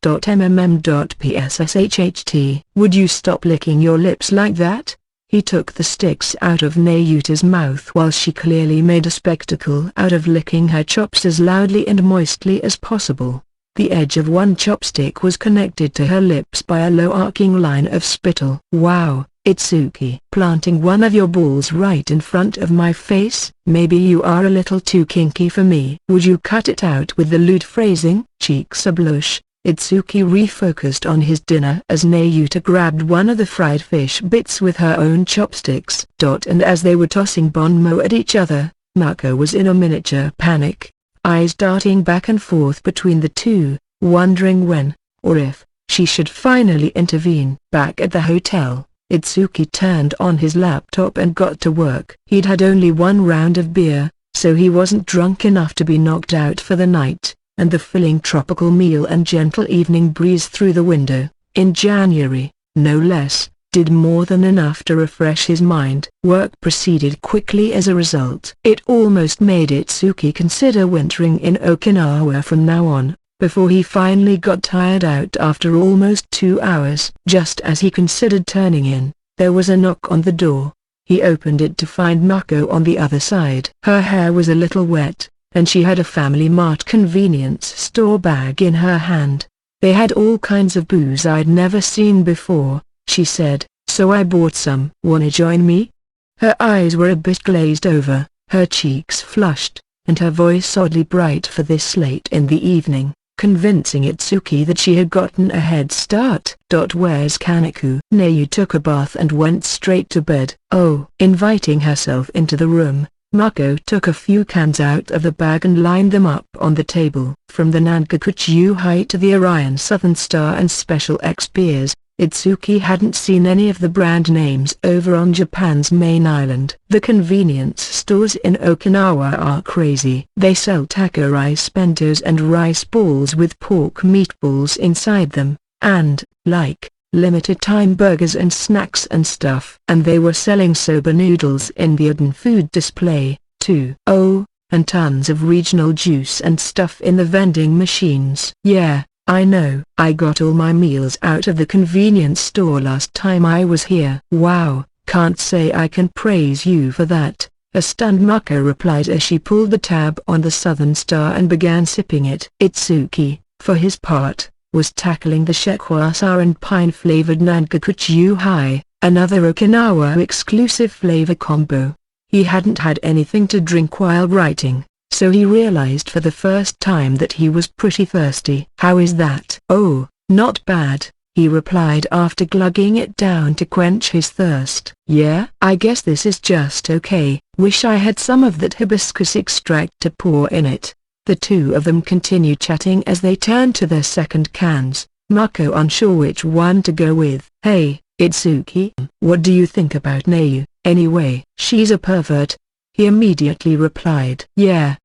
Would you stop licking your lips like that? He took the sticks out of Nayuta's mouth while she clearly made a spectacle out of licking her chops as loudly and moistly as possible. The edge of one chopstick was connected to her lips by a low arcing line of spittle. Wow, Itsuki. Planting one of your balls right in front of my face? Maybe you are a little too kinky for me. Would you cut it out with the lewd phrasing? Cheeks ablush, Itsuki refocused on his dinner as Nayuta grabbed one of the fried fish bits with her own chopsticks. And as they were tossing bon mot at each other, Mako was in a miniature panic, eyes darting back and forth between the two, wondering when, or if, she should finally intervene. Back at the hotel, Itsuki turned on his laptop and got to work. He'd had only one round of beer, so he wasn't drunk enough to be knocked out for the night, and the filling tropical meal and gentle evening breeze through the window, in January, no less, did more than enough to refresh his mind. Work proceeded quickly as a result. It almost made Itsuki consider wintering in Okinawa from now on, before he finally got tired out after almost 2 hours. Just as he considered turning in, there was a knock on the door. He opened it to find Mako on the other side. Her hair was a little wet, and she had a Family Mart convenience store bag in her hand. They had all kinds of booze I'd never seen before, she said, so I bought some. Wanna join me? Her eyes were a bit glazed over, her cheeks flushed, and her voice oddly bright for this late in the evening, convincing Itsuki that she had gotten a head start. Where's Kaneko? Neu took a bath and went straight to bed. Oh. Inviting herself into the room, Mako took a few cans out of the bag and lined them up on the table. From the Nangakuchu High to the Orion Southern Star and Special X beers, Itsuki hadn't seen any of the brand names over on Japan's main island. The convenience stores in Okinawa are crazy. They sell taco rice bentos and rice balls with pork meatballs inside them, and, like, limited-time burgers and snacks and stuff. And they were selling soba noodles in the Udon food display, too. Oh, and tons of regional juice and stuff in the vending machines. Yeah, I know. I got all my meals out of the convenience store last time I was here. Wow, can't say I can praise you for that, a stunned Mako replied as she pulled the tab on the Southern Star and began sipping it. Itsuki, for his part, was tackling the Shekwasa and pine-flavored Nangakuchu High, another Okinawa-exclusive flavor combo. He hadn't had anything to drink while writing, so he realized for the first time that he was pretty thirsty. How is that? Oh, not bad, he replied after glugging it down to quench his thirst. Yeah? I guess this is just okay. Wish I had some of that hibiscus extract to pour in it. The two of them continued chatting as they turned to their second cans, Mako unsure which one to go with. Hey, Itsuki, what do you think about Neu, anyway? She's a pervert, he immediately replied. Yeah,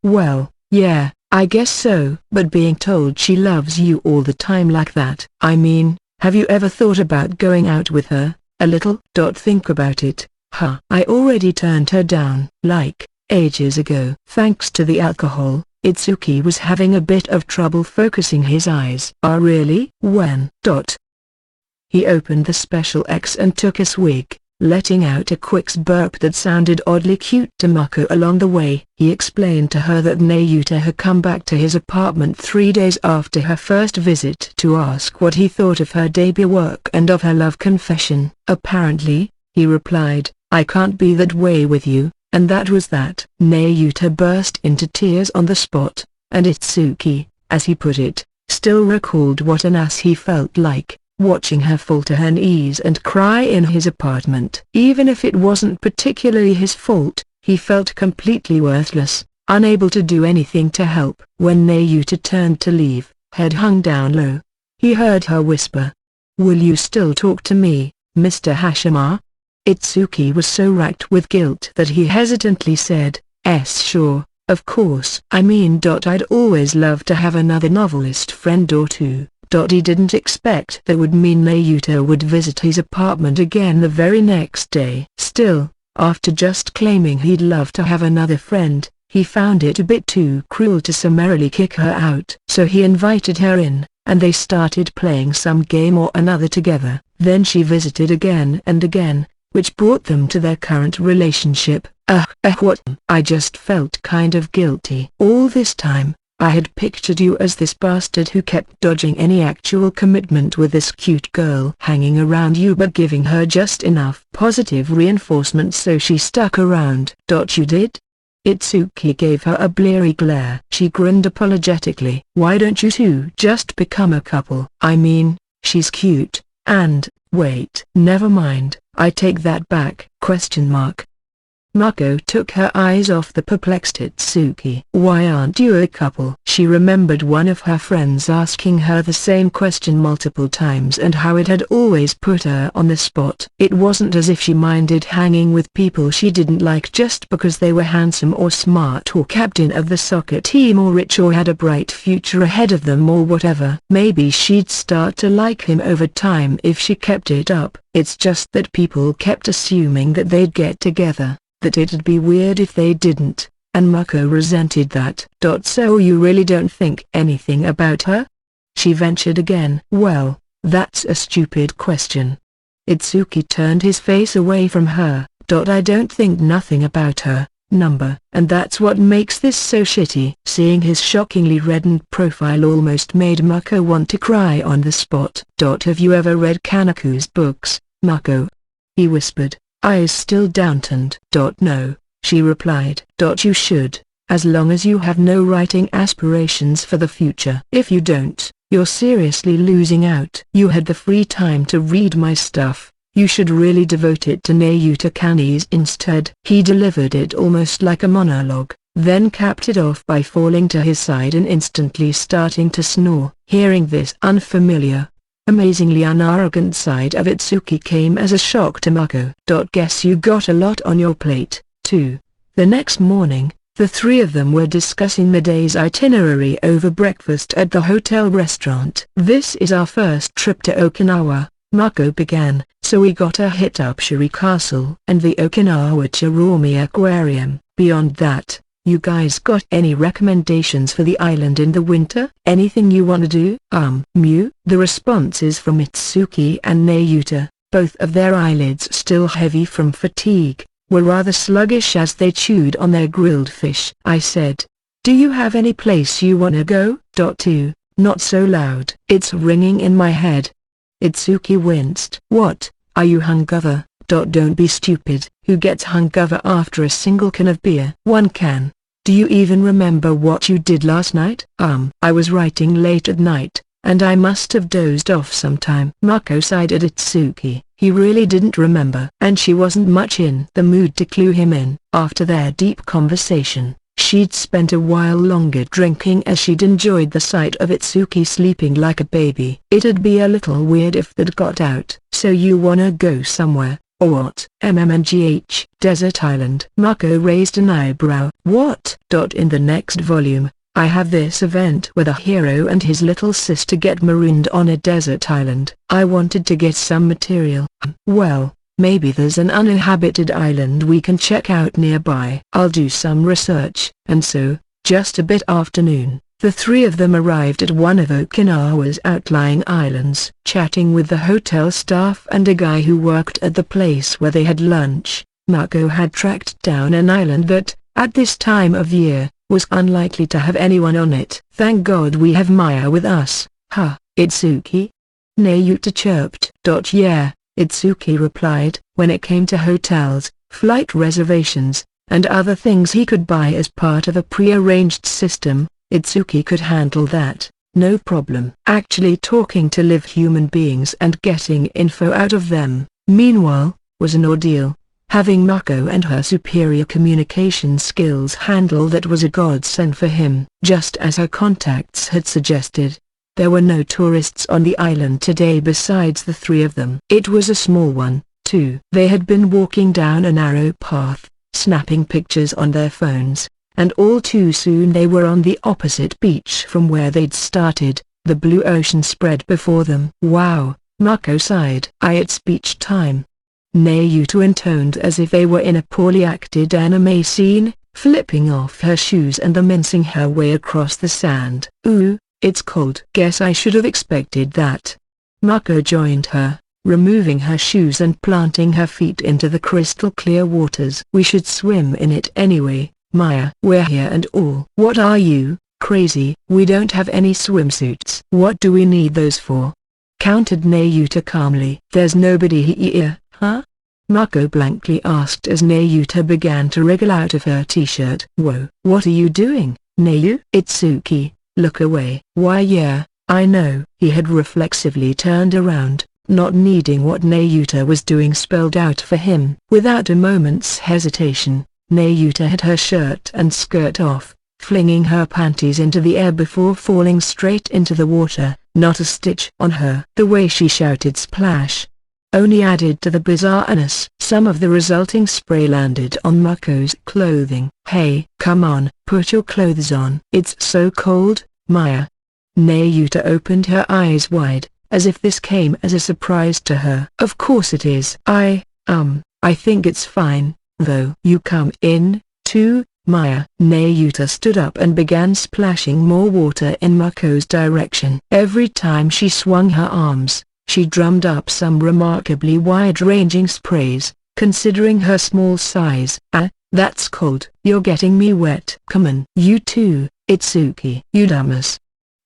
well, yeah, I guess so. But being told she loves you all the time like that. I mean, have you ever thought about going out with her, a little? Think about it, huh? I already turned her down. Like, ages ago. Thanks to the alcohol, Itsuki was having a bit of trouble focusing his eyes. Ah really? When? He opened the Special X and took a swig, letting out a quick burp that sounded oddly cute to Mako along the way. He explained to her that Nayuta had come back to his apartment 3 days after her first visit to ask what he thought of her debut work and of her love confession. Apparently, he replied, I can't be that way with you. And that was that. Nayuta burst into tears on the spot, and Itsuki, as he put it, still recalled what an ass he felt like, watching her fall to her knees and cry in his apartment. Even if it wasn't particularly his fault, he felt completely worthless, unable to do anything to help. When Nayuta turned to leave, head hung down low, he heard her whisper, "Will you still talk to me, Mr. Hashima?" Itsuki was so racked with guilt that he hesitantly said, sure, of course. I mean, I'd always love to have another novelist friend or two. He didn't expect that would mean Nayuta would visit his apartment again the very next day. Still, after just claiming he'd love to have another friend, he found it a bit too cruel to summarily kick her out. So he invited her in, and they started playing some game or another together. Then she visited again and again, which brought them to their current relationship. What? I just felt kind of guilty. All this time, I had pictured you as this bastard who kept dodging any actual commitment with this cute girl hanging around you but giving her just enough positive reinforcement so she stuck around. You did? Itsuki gave her a bleary glare. She grinned apologetically. Why don't you two just become a couple? I mean, she's cute, and, wait. Never mind, I take that back. Mako took her eyes off the perplexed Itsuki. Why aren't you a couple? She remembered one of her friends asking her the same question multiple times and how it had always put her on the spot. It wasn't as if she minded hanging with people she didn't like just because they were handsome or smart or captain of the soccer team or rich or had a bright future ahead of them or whatever. Maybe she'd start to like him over time if she kept it up. It's just that people kept assuming that they'd get together, that it'd be weird if they didn't, and Mako resented that. So you really don't think anything about her? She ventured again. Well, that's a stupid question. Itsuki turned his face away from her. I don't think nothing about her, number. And that's what makes this so shitty. Seeing his shockingly reddened profile almost made Mako want to cry on the spot. Have you ever read Kanaku's books, Mako? He whispered, eyes still downturned. No, she replied. You should, as long as you have no writing aspirations for the future. If you don't, you're seriously losing out. You had the free time to read my stuff. You should really devote it to Nayuta Kani's instead. He delivered it almost like a monologue, then capped it off by falling to his side and instantly starting to snore. Hearing this unfamiliar, amazingly unarrogant side of Itsuki came as a shock to Mako. Guess you got a lot on your plate, too. The next morning, the three of them were discussing the day's itinerary over breakfast at the hotel restaurant. This is our first trip to Okinawa, Mako began, so we gotta hit up Shuri Castle and the Okinawa Chirome Aquarium. Beyond that, you guys got any recommendations for the island in the winter? Anything you wanna do? Mew? The responses from Itsuki and Nayuta, both of their eyelids still heavy from fatigue, were rather sluggish as they chewed on their grilled fish. I said, do you have any place you wanna go? Not so loud. It's ringing in my head. Itsuki winced. What, are you hungover? Don't be stupid. Who gets hungover after a single can of beer? One can. Do you even remember what you did last night? I was writing late at night, and I must have dozed off sometime. Mako sighed at Itsuki. He really didn't remember. And she wasn't much in the mood to clue him in. After their deep conversation, she'd spent a while longer drinking as she'd enjoyed the sight of Itsuki sleeping like a baby. It'd be a little weird if they'd got out. So you wanna go somewhere, or what? Desert Island. Mako raised an eyebrow. What? In the next volume, I have this event where the hero and his little sister get marooned on a desert island. I wanted to get some material. Well, maybe there's an uninhabited island we can check out nearby. I'll do some research. And so, just a bit after noon, the three of them arrived at one of Okinawa's outlying islands. Chatting with the hotel staff and a guy who worked at the place where they had lunch, Mako had tracked down an island that, at this time of year, was unlikely to have anyone on it. Thank God we have Maya with us, huh, Itsuki? Nayuta chirped. Yeah. Itsuki replied. When it came to hotels, flight reservations, and other things he could buy as part of a pre-arranged system, Itsuki could handle that, no problem. Actually talking to live human beings and getting info out of them, meanwhile, was an ordeal. Having Mako and her superior communication skills handle that was a godsend for him. Just as her contacts had suggested, there were no tourists on the island today besides the three of them. It was a small one, too. They had been walking down a narrow path, snapping pictures on their phones, and all too soon they were on the opposite beach from where they'd started. The blue ocean spread before them. Wow, Mako sighed. It's beach time. Nayuta intoned as if they were in a poorly acted anime scene, flipping off her shoes and mincing her way across the sand. Ooh, it's cold. Guess I should have expected that. Mako joined her, removing her shoes and planting her feet into the crystal clear waters. We should swim in it anyway, Maya. We're here and all. What are you, crazy? We don't have any swimsuits. What do we need those for? Countered Nayuta calmly. There's nobody here, huh? Mako blankly asked as Nayuta began to wriggle out of her t-shirt. Whoa, what are you doing, Nayu? Itsuki, look away. Why yeah, I know. He had reflexively turned around, not needing what Nayuta was doing spelled out for him. Without a moment's hesitation, Nayuta had her shirt and skirt off, flinging her panties into the air before falling straight into the water, not a stitch on her. The way she shouted "splash!" only added to the bizarreness. Some of the resulting spray landed on Mako's clothing. "Hey, come on, put your clothes on. It's so cold, Maya." Nayuta opened her eyes wide, as if this came as a surprise to her. "Of course it is. I think it's fine, though." "You come in, too, Maya." Nayuta stood up and began splashing more water in Mako's direction. Every time she swung her arms, she drummed up some remarkably wide-ranging sprays, considering her small size. "Ah, that's cold. You're getting me wet." "Come on." "You too, Itsuki." "You dumbass!"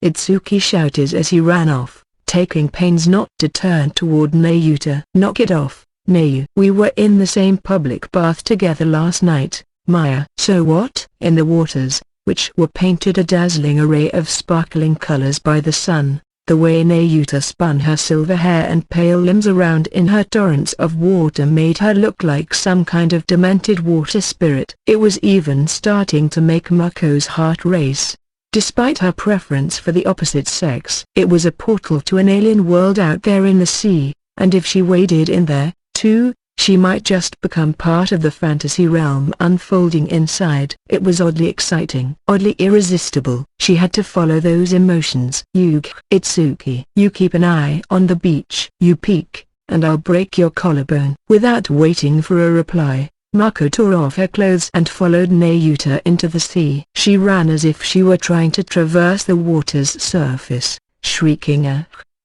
Itsuki shouted as he ran off, taking pains not to turn toward Nayuta. "Knock it off, Nayu. We were in the same public bath together last night, Maya." "So what?" In the waters, which were painted a dazzling array of sparkling colors by the sun, the way Nayuta spun her silver hair and pale limbs around in her torrents of water made her look like some kind of demented water spirit. It was even starting to make Mako's heart race. Despite her preference for the opposite sex, it was a portal to an alien world out there in the sea, and if she waded in there, too, she might just become part of the fantasy realm unfolding inside. It was oddly exciting, oddly irresistible. She had to follow those emotions. Itsuki. "You keep an eye on the beach. You peek, and I'll break your collarbone." Without waiting for a reply, Mako tore off her clothes and followed Nayuta into the sea. She ran as if she were trying to traverse the water's surface, shrieking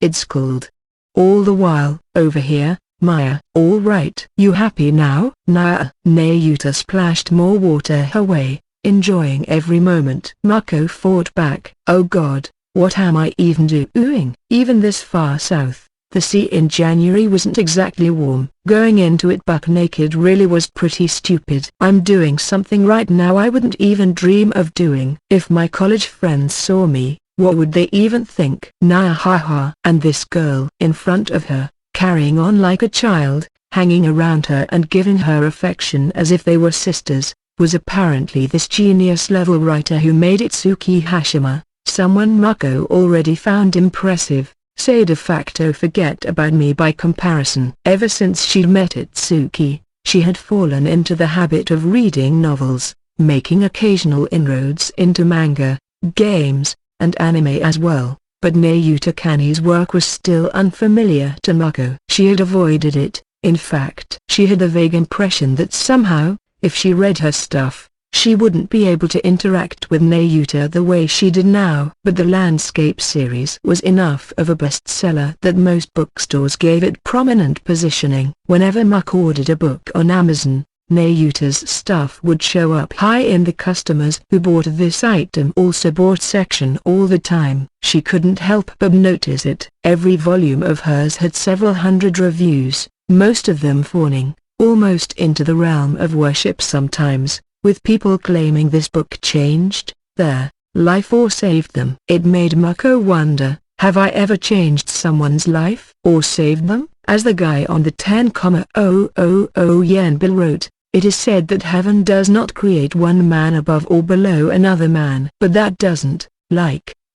"It's cold." All the while, "Over here, Maya." "All right." "You happy now?" "Nah." Nayuta splashed more water her way, enjoying every moment. Mako fought back. "Oh God, what am I even doing?" Even this far south, the sea in January wasn't exactly warm. Going into it buck naked really was pretty stupid. "I'm doing something right now I wouldn't even dream of doing. If my college friends saw me, what would they even think?" "Nah ha ha." And this girl in front of her, carrying on like a child, hanging around her and giving her affection as if they were sisters, was apparently this genius-level writer who made Itsuki Hashima, someone Mako already found impressive, say de facto forget about me by comparison. Ever since she'd met Itsuki, she had fallen into the habit of reading novels, making occasional inroads into manga, games, and anime as well. But Nayuta Kani's work was still unfamiliar to Mako. She had avoided it. In fact, she had a vague impression that somehow, if she read her stuff, she wouldn't be able to interact with Nayuta the way she did now. But the Landscape series was enough of a bestseller that most bookstores gave it prominent positioning. Whenever Mako ordered a book on Amazon, Nayuta's stuff would show up high in the customers who bought this item also bought section all the time. She couldn't help but notice it. Every volume of hers had several hundred reviews, most of them fawning, almost into the realm of worship sometimes, with people claiming this book changed their life or saved them. It made Mako wonder, have I ever changed someone's life? Or saved them? As the guy on the 10,000 yen bill wrote, it is said that heaven does not create one man above or below another man. But that doesn't,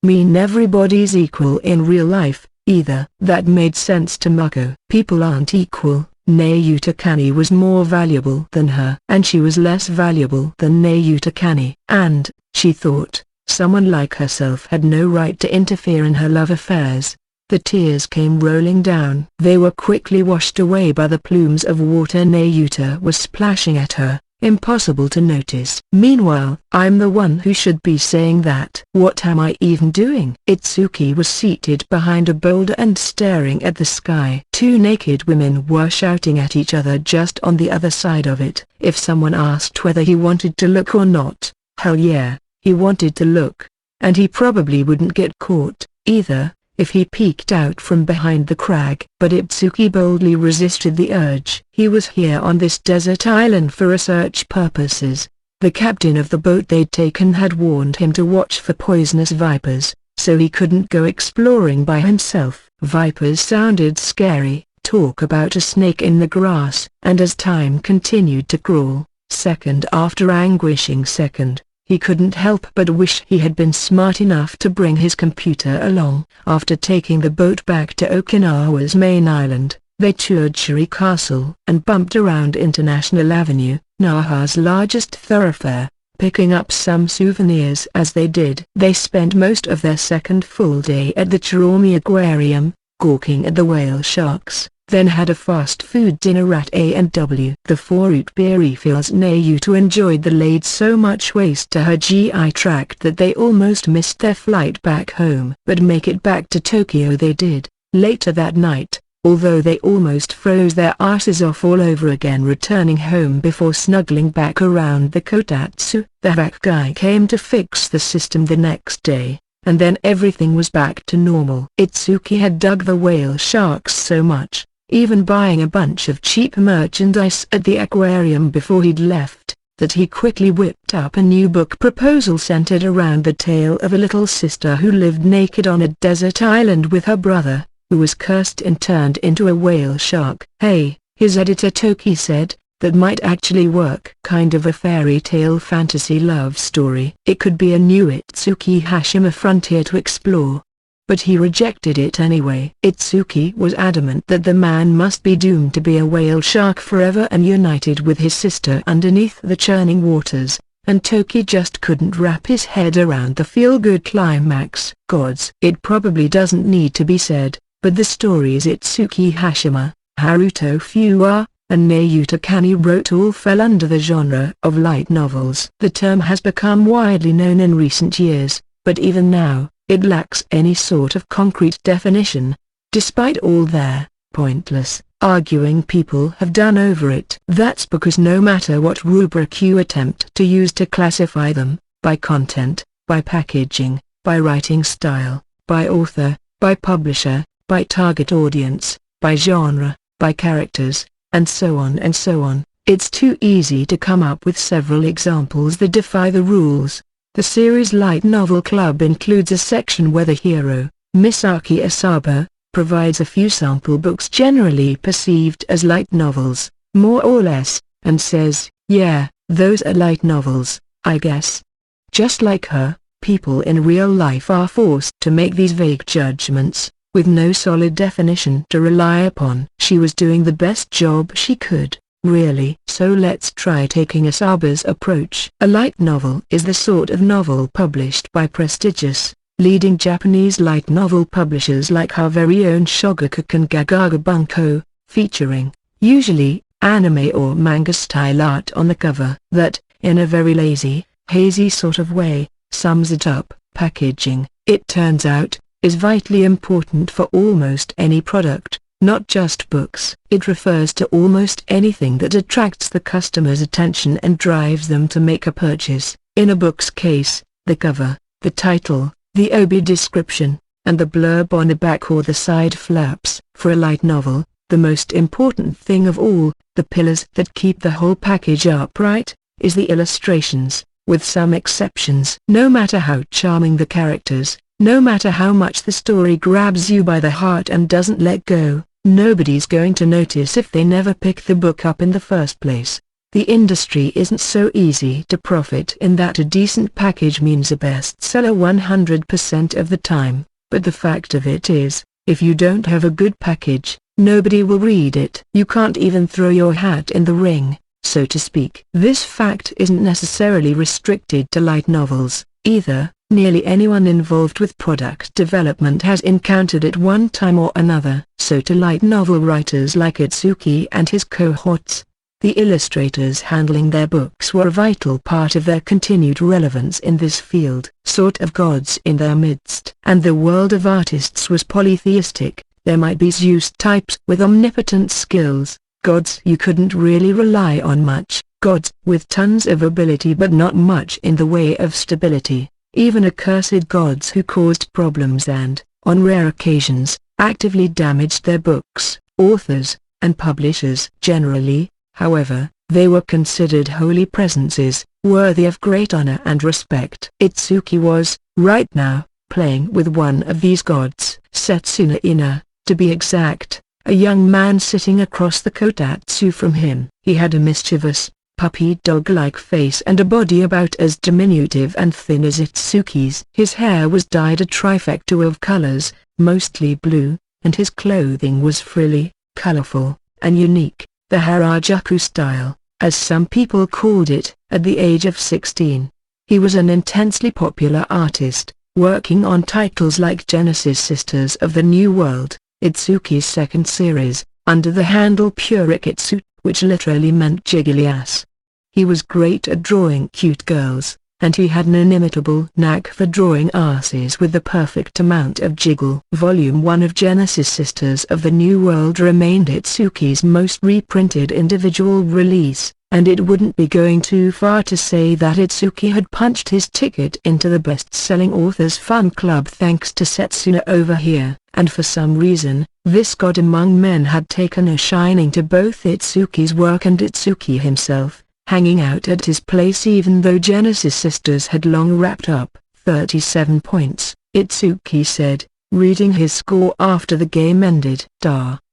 mean everybody's equal in real life, either. That made sense to Mako. People aren't equal. Nayuta Kani was more valuable than her. And she was less valuable than Nayuta Kani. And, she thought, someone like herself had no right to interfere in her love affairs. The tears came rolling down. They were quickly washed away by the plumes of water Nayuta was splashing at her, impossible to notice. Meanwhile, I'm the one who should be saying that. What am I even doing? Itsuki was seated behind a boulder and staring at the sky. Two naked women were shouting at each other just on the other side of it. If someone asked whether he wanted to look or not, hell yeah, he wanted to look. And he probably wouldn't get caught, either, if he peeked out from behind the crag. But Itsuki boldly resisted the urge. He was here on this desert island for research purposes. The captain of the boat they'd taken had warned him to watch for poisonous vipers, so he couldn't go exploring by himself. Vipers sounded scary, talk about a snake in the grass. And as time continued to crawl, second after anguishing second, he couldn't help but wish he had been smart enough to bring his computer along. After taking the boat back to Okinawa's main island, they toured Shuri Castle and bumped around International Avenue, Naha's largest thoroughfare, picking up some souvenirs as they did. They spent most of their second full day at the Chirami Aquarium, gawking at the whale sharks, then had a fast food dinner at A&W. The 4 root beer refills. Nayuta enjoyed the laid so much waste to her GI tract that they almost missed their flight back home. But make it back to Tokyo they did. Later that night, although they almost froze their asses off all over again returning home before snuggling back around the kotatsu, the hack guy came to fix the system the next day, and then everything was back to normal. Itsuki had dug the whale sharks so much, even buying a bunch of cheap merchandise at the aquarium before he'd left, that he quickly whipped up a new book proposal centered around the tale of a little sister who lived naked on a desert island with her brother, who was cursed and turned into a whale shark. Hey, his editor Toki said, that might actually work. Kind of a fairy tale fantasy love story. It could be a new Itsuki Hashima frontier to explore. But he rejected it anyway. Itsuki was adamant that the man must be doomed to be a whale shark forever and united with his sister underneath the churning waters, and Toki just couldn't wrap his head around the feel-good climax. Gods. It probably doesn't need to be said, but the stories Itsuki Hashima, Haruto Fuwa, and Nayuta Kani wrote all fell under the genre of light novels. The term has become widely known in recent years, but even now, it lacks any sort of concrete definition, despite all their pointless arguing people have done over it. That's because no matter what rubric you attempt to use to classify them, by content, by packaging, by writing style, by author, by publisher, by target audience, by genre, by characters, and so on, it's too easy to come up with several examples that defy the rules. The series Light Novel Club includes a section where the hero, Misaki Asaba, provides a few sample books generally perceived as light novels, more or less, and says, yeah, those are light novels, I guess. Just like her, people in real life are forced to make these vague judgments, with no solid definition to rely upon. She was doing the best job she could, really. So let's try taking Asaba's approach. A light novel is the sort of novel published by prestigious, leading Japanese light novel publishers like our very own Shogakukan Gagaga Bunko, featuring, usually, anime or manga-style art on the cover. That, in a very lazy, hazy sort of way, sums it up. Packaging, it turns out, is vitally important for almost any product, not just books. It refers to almost anything that attracts the customer's attention and drives them to make a purchase. In a book's case, the cover, the title, the obi description, and the blurb on the back or the side flaps. For a light novel, the most important thing of all, the pillars that keep the whole package upright, is the illustrations, with some exceptions. No matter how charming the characters, no matter how much the story grabs you by the heart and doesn't let go, nobody's going to notice if they never pick the book up in the first place. The industry isn't so easy to profit in that a decent package means a bestseller 100% of the time, but the fact of it is, if you don't have a good package, nobody will read it. You can't even throw your hat in the ring, so to speak. This fact isn't necessarily restricted to light novels, either. Nearly anyone involved with product development has encountered it one time or another. So to light novel writers like Itsuki and his cohorts, the illustrators handling their books were a vital part of their continued relevance in this field. Sort of gods in their midst. And the world of artists was polytheistic. There might be Zeus types with omnipotent skills, gods you couldn't really rely on much, gods with tons of ability but not much in the way of stability. Even accursed gods who caused problems and, on rare occasions, actively damaged their books, authors, and publishers. Generally, however, they were considered holy presences, worthy of great honor and respect. Itsuki was, right now, playing with one of these gods. Setsuna-ina, to be exact, a young man sitting across the kotatsu from him. He had a mischievous, puppy dog-like face and a body about as diminutive and thin as Itsuki's. His hair was dyed a trifecta of colors, mostly blue, and his clothing was frilly, colorful, and unique, the Harajuku style, as some people called it, at the age of 16. He was an intensely popular artist, working on titles like Genesis Sisters of the New World, Itsuki's second series, under the handle Purikitsu, which literally meant jiggly ass. He was great at drawing cute girls, and he had an inimitable knack for drawing asses with the perfect amount of jiggle. Volume 1 of Genesis Sisters of the New World remained Itsuki's most reprinted individual release, and it wouldn't be going too far to say that Itsuki had punched his ticket into the best-selling authors fan club thanks to Setsuna over here, and for some reason, this god among men had taken a shining to both Itsuki's work and Itsuki himself, hanging out at his place even though Genesis Sisters had long wrapped up. 37 points, Itsuki said, reading his score after the game ended.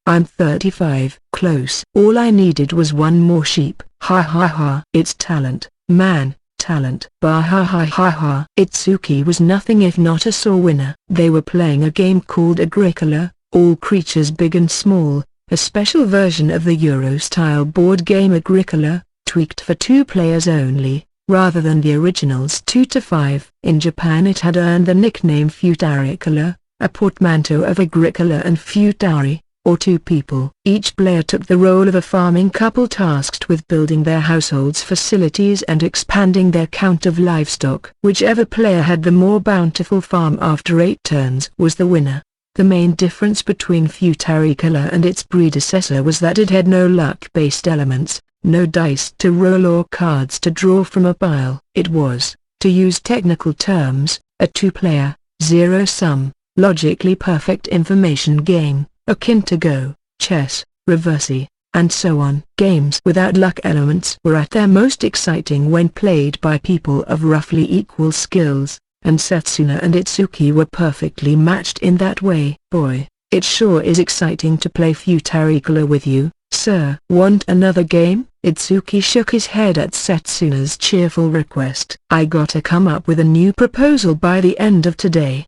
I'm 35. Close. All I needed was one more sheep. Ha ha ha. It's talent, man, talent. Bah ha ha ha ha. Itsuki was nothing if not a sore winner. They were playing a game called Agricola, all creatures big and small, a special version of the Euro-style board game Agricola, tweaked for 2 players only, rather than the original's 2 to 5. In Japan it had earned the nickname Futaricola, a portmanteau of Agricola and Futari, or 2 people. Each player took the role of a farming couple tasked with building their households' facilities and expanding their count of livestock. Whichever player had the more bountiful farm after 8 turns was the winner. The main difference between Futaricola and its predecessor was that it had no luck-based elements, no dice to roll or cards to draw from a pile. It was, to use technical terms, a 2-player, zero-sum, logically perfect information game, akin to Go, chess, reversi, and so on. Games without luck elements were at their most exciting when played by people of roughly equal skills, and Setsuna and Itsuki were perfectly matched in that way. Boy, it sure is exciting to play Futaricola with you, sir. Want another game? Itsuki shook his head at Setsuna's cheerful request. I gotta come up with a new proposal by the end of today.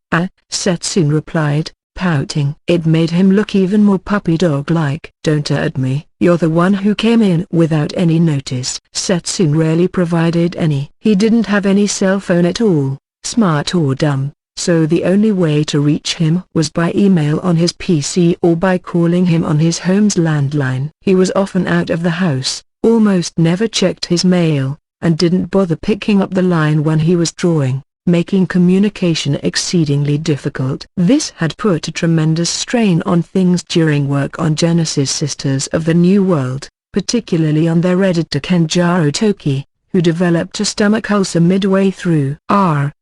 Setsuna replied, pouting. It made him look even more puppy dog-like. Don't at me, you're the one who came in without any notice. Setsuna rarely provided any. He didn't have any cell phone at all, smart or dumb, so the only way to reach him was by email on his PC or by calling him on his home's landline. He was often out of the house, almost never checked his mail, and didn't bother picking up the line when he was drawing, making communication exceedingly difficult. This had put a tremendous strain on things during work on Genesis Sisters of the New World, particularly on their editor Kenjaro Toki, who developed a stomach ulcer midway through.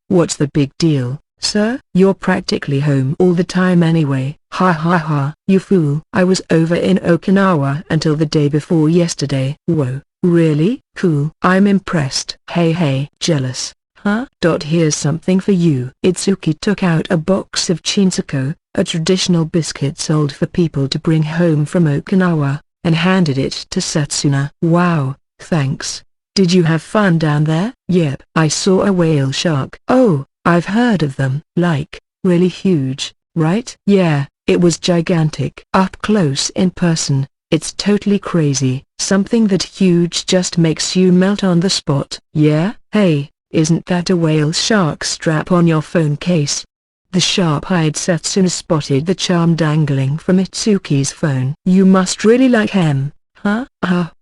What's the big deal, sir? You're practically home all the time anyway. Ha ha ha. You fool. I was over in Okinawa until the day before yesterday. Whoa, really? Cool. I'm impressed. Hey, jealous. Huh? Here's something for you. Itsuki took out a box of chinsako, a traditional biscuit sold for people to bring home from Okinawa, and handed it to Setsuna. Wow, thanks. Did you have fun down there? Yep. I saw a whale shark. Oh, I've heard of them. Like, really huge, right? Yeah, it was gigantic. Up close in person, it's totally crazy. Something that huge just makes you melt on the spot. Yeah? Hey, isn't that a whale shark strap on your phone case? The sharp-eyed Setsuna spotted the charm dangling from Itsuki's phone. You must really like him. Huh?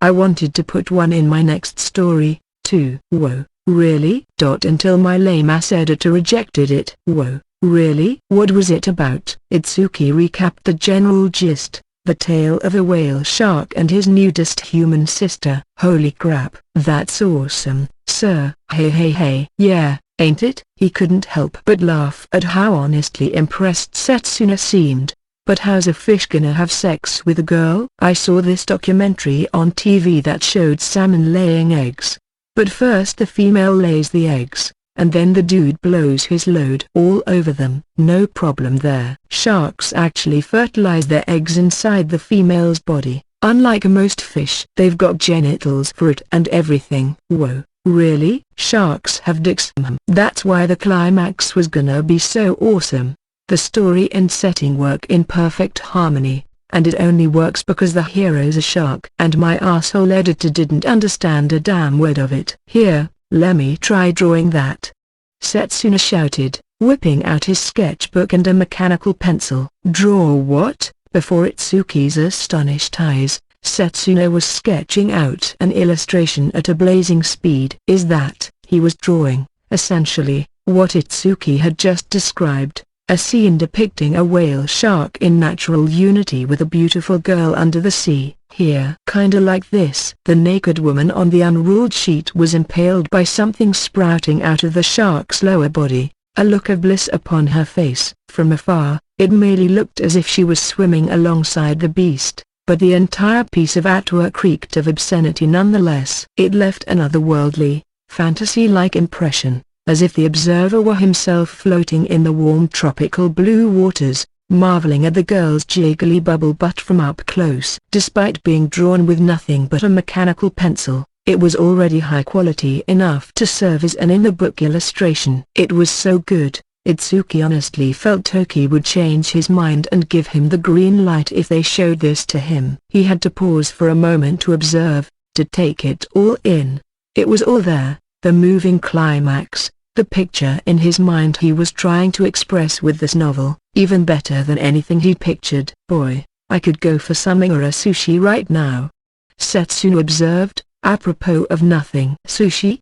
I wanted to put one in my next story, too. Whoa, really? Until my lame-ass editor rejected it. Whoa, really? What was it about? Itsuki recapped the general gist, the tale of a whale shark and his nudist human sister. Holy crap, that's awesome, sir. Hey. Yeah, ain't it? He couldn't help but laugh at how honestly impressed Setsuna seemed. But how's a fish gonna have sex with a girl? I saw this documentary on TV that showed salmon laying eggs. But first the female lays the eggs, and then the dude blows his load all over them. No problem there. Sharks actually fertilize their eggs inside the female's body. Unlike most fish, they've got genitals for it and everything. Whoa, really? Sharks have dicks? That's why the climax was gonna be so awesome. The story and setting work in perfect harmony, and it only works because the hero's a shark. And my asshole editor didn't understand a damn word of it. Here, let me try drawing that. Setsuna shouted, whipping out his sketchbook and a mechanical pencil. Draw what? Before Itsuki's astonished eyes, Setsuna was sketching out an illustration at a blazing speed. Is that? He was drawing, essentially, what Itsuki had just described, a scene depicting a whale shark in natural unity with a beautiful girl under the sea. Here, kinda like this. The naked woman on the unruled sheet was impaled by something sprouting out of the shark's lower body, a look of bliss upon her face. From afar, it merely looked as if she was swimming alongside the beast, but the entire piece of artwork reeked of obscenity nonetheless. It left an otherworldly, fantasy-like impression, as if the observer were himself floating in the warm tropical blue waters, marveling at the girl's jiggly bubble butt from up close. Despite being drawn with nothing but a mechanical pencil, it was already high quality enough to serve as an in-the-book illustration. It was so good, Itsuki honestly felt Toki would change his mind and give him the green light if they showed this to him. He had to pause for a moment to observe, to take it all in. It was all there, the moving climax, the picture in his mind he was trying to express with this novel, even better than anything he'd pictured. Boy, I could go for some or a sushi right now, Setsuna observed, apropos of nothing. Sushi?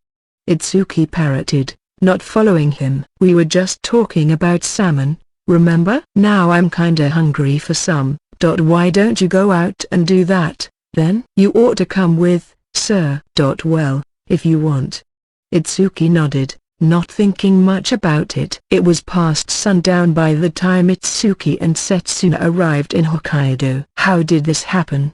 Itsuki parroted, not following him. We were just talking about salmon, remember? Now I'm kinda hungry for some. Why don't you go out and do that, then? You ought to come with, sir. Well, if you want. Itsuki nodded, not thinking much about it. It was past sundown by the time Itsuki and Setsuna arrived in Hokkaido. How did this happen?